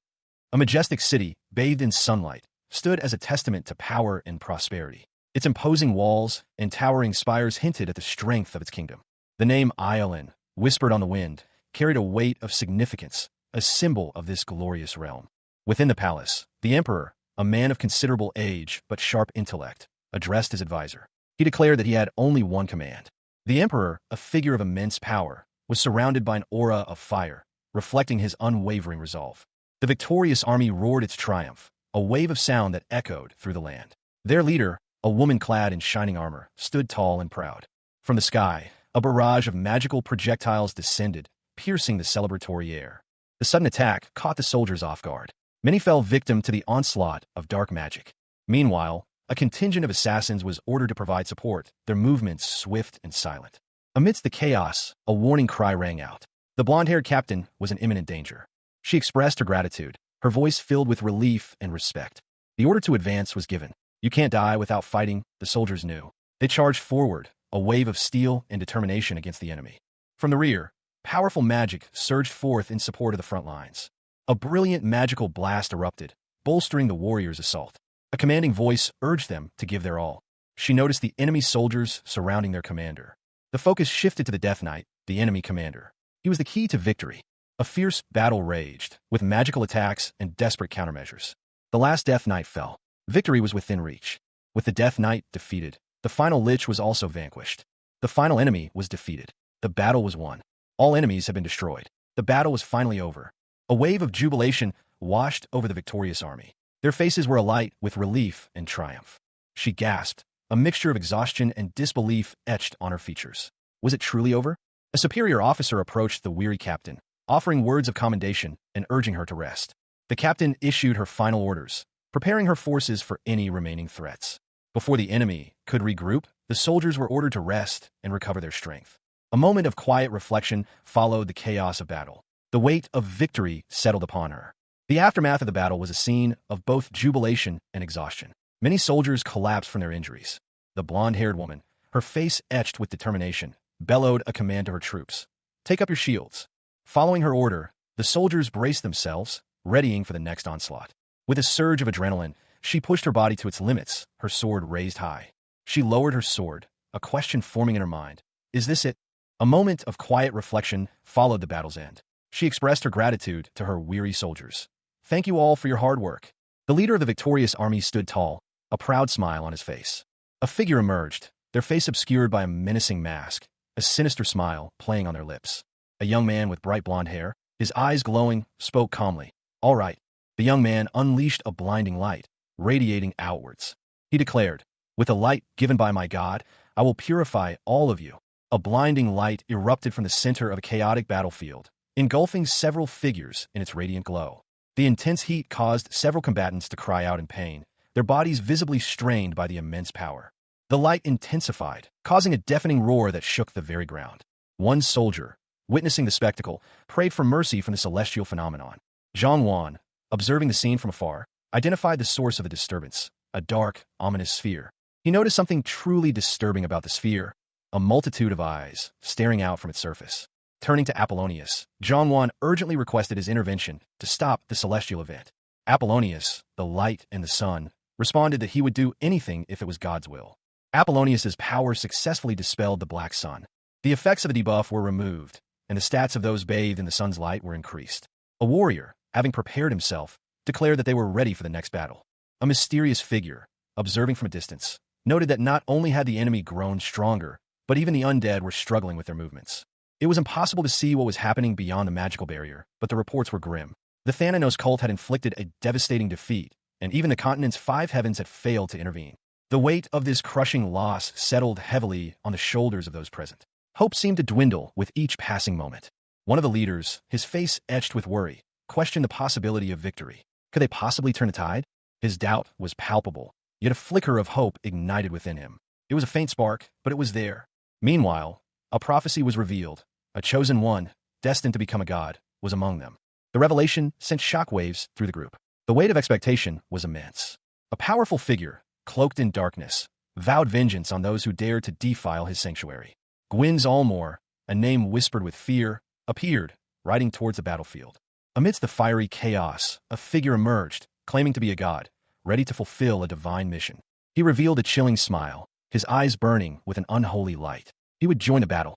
A majestic city, bathed in sunlight, stood as a testament to power and prosperity. Its imposing walls and towering spires hinted at the strength of its kingdom. The name Iolan, whispered on the wind, carried a weight of significance, a symbol of this glorious realm. Within the palace, the emperor, a man of considerable age but sharp intellect, addressed his advisor. He declared that he had only one command. The emperor, a figure of immense power, was surrounded by an aura of fire, reflecting his unwavering resolve. The victorious army roared its triumph, a wave of sound that echoed through the land. Their leader, a woman clad in shining armor, stood tall and proud. From the sky, a barrage of magical projectiles descended, piercing the celebratory air. The sudden attack caught the soldiers off guard. Many fell victim to the onslaught of dark magic. Meanwhile, a contingent of assassins was ordered to provide support, their movements swift and silent. Amidst the chaos, a warning cry rang out. The blonde-haired captain was in imminent danger. She expressed her gratitude, her voice filled with relief and respect. The order to advance was given. You can't die without fighting, the soldiers knew. They charged forward, a wave of steel and determination against the enemy. From the rear, powerful magic surged forth in support of the front lines. A brilliant magical blast erupted, bolstering the warriors' assault. A commanding voice urged them to give their all. She noticed the enemy soldiers surrounding their commander. The focus shifted to the Death Knight, the enemy commander. He was the key to victory. A fierce battle raged, with magical attacks and desperate countermeasures. The last Death Knight fell. Victory was within reach. With the Death Knight defeated, the final Lich was also vanquished. The final enemy was defeated. The battle was won. All enemies had been destroyed. The battle was finally over. A wave of jubilation washed over the victorious army. Their faces were alight with relief and triumph. She gasped, a mixture of exhaustion and disbelief etched on her features. Was it truly over? A superior officer approached the weary captain, offering words of commendation and urging her to rest. The captain issued her final orders, preparing her forces for any remaining threats. Before the enemy could regroup, the soldiers were ordered to rest and recover their strength. A moment of quiet reflection followed the chaos of battle. The weight of victory settled upon her. The aftermath of the battle was a scene of both jubilation and exhaustion. Many soldiers collapsed from their injuries. The blonde-haired woman, her face etched with determination, bellowed a command to her troops. Take up your shields. Following her order, the soldiers braced themselves, readying for the next onslaught. With a surge of adrenaline, she pushed her body to its limits, her sword raised high. She lowered her sword, a question forming in her mind. Is this it? A moment of quiet reflection followed the battle's end. She expressed her gratitude to her weary soldiers. Thank you all for your hard work. The leader of the victorious army stood tall, a proud smile on his face. A figure emerged, their face obscured by a menacing mask, a sinister smile playing on their lips. A young man with bright blonde hair, his eyes glowing, spoke calmly. All right. The young man unleashed a blinding light, radiating outwards. He declared, with the light given by my God, I will purify all of you. A blinding light erupted from the center of a chaotic battlefield, engulfing several figures in its radiant glow. The intense heat caused several combatants to cry out in pain, their bodies visibly strained by the immense power. The light intensified, causing a deafening roar that shook the very ground. One soldier, witnessing the spectacle, prayed for mercy from the celestial phenomenon. Zhang Wan, observing the scene from afar, identified the source of the disturbance, a dark, ominous sphere. He noticed something truly disturbing about the sphere, a multitude of eyes staring out from its surface. Turning to Apollonius, Zhang Wan urgently requested his intervention to stop the celestial event. Apollonius, the light and the sun, responded that he would do anything if it was God's will. Apollonius's power successfully dispelled the black sun. The effects of the debuff were removed, and the stats of those bathed in the sun's light were increased. A warrior, having prepared himself, declared that they were ready for the next battle. A mysterious figure, observing from a distance, noted that not only had the enemy grown stronger, but even the undead were struggling with their movements. It was impossible to see what was happening beyond the magical barrier, but the reports were grim. The Thananos cult had inflicted a devastating defeat, and even the continent's five heavens had failed to intervene. The weight of this crushing loss settled heavily on the shoulders of those present. Hope seemed to dwindle with each passing moment. One of the leaders, his face etched with worry, questioned the possibility of victory. Could they possibly turn the tide? His doubt was palpable, yet a flicker of hope ignited within him. It was a faint spark, but it was there. Meanwhile, a prophecy was revealed. A chosen one, destined to become a god, was among them. The revelation sent shockwaves through the group. The weight of expectation was immense. A powerful figure, cloaked in darkness, vowed vengeance on those who dared to defile his sanctuary. Gwyn's Almor, a name whispered with fear, appeared, riding towards the battlefield. Amidst the fiery chaos, a figure emerged, claiming to be a god, ready to fulfill a divine mission. He revealed a chilling smile, his eyes burning with an unholy light. He would join the battle,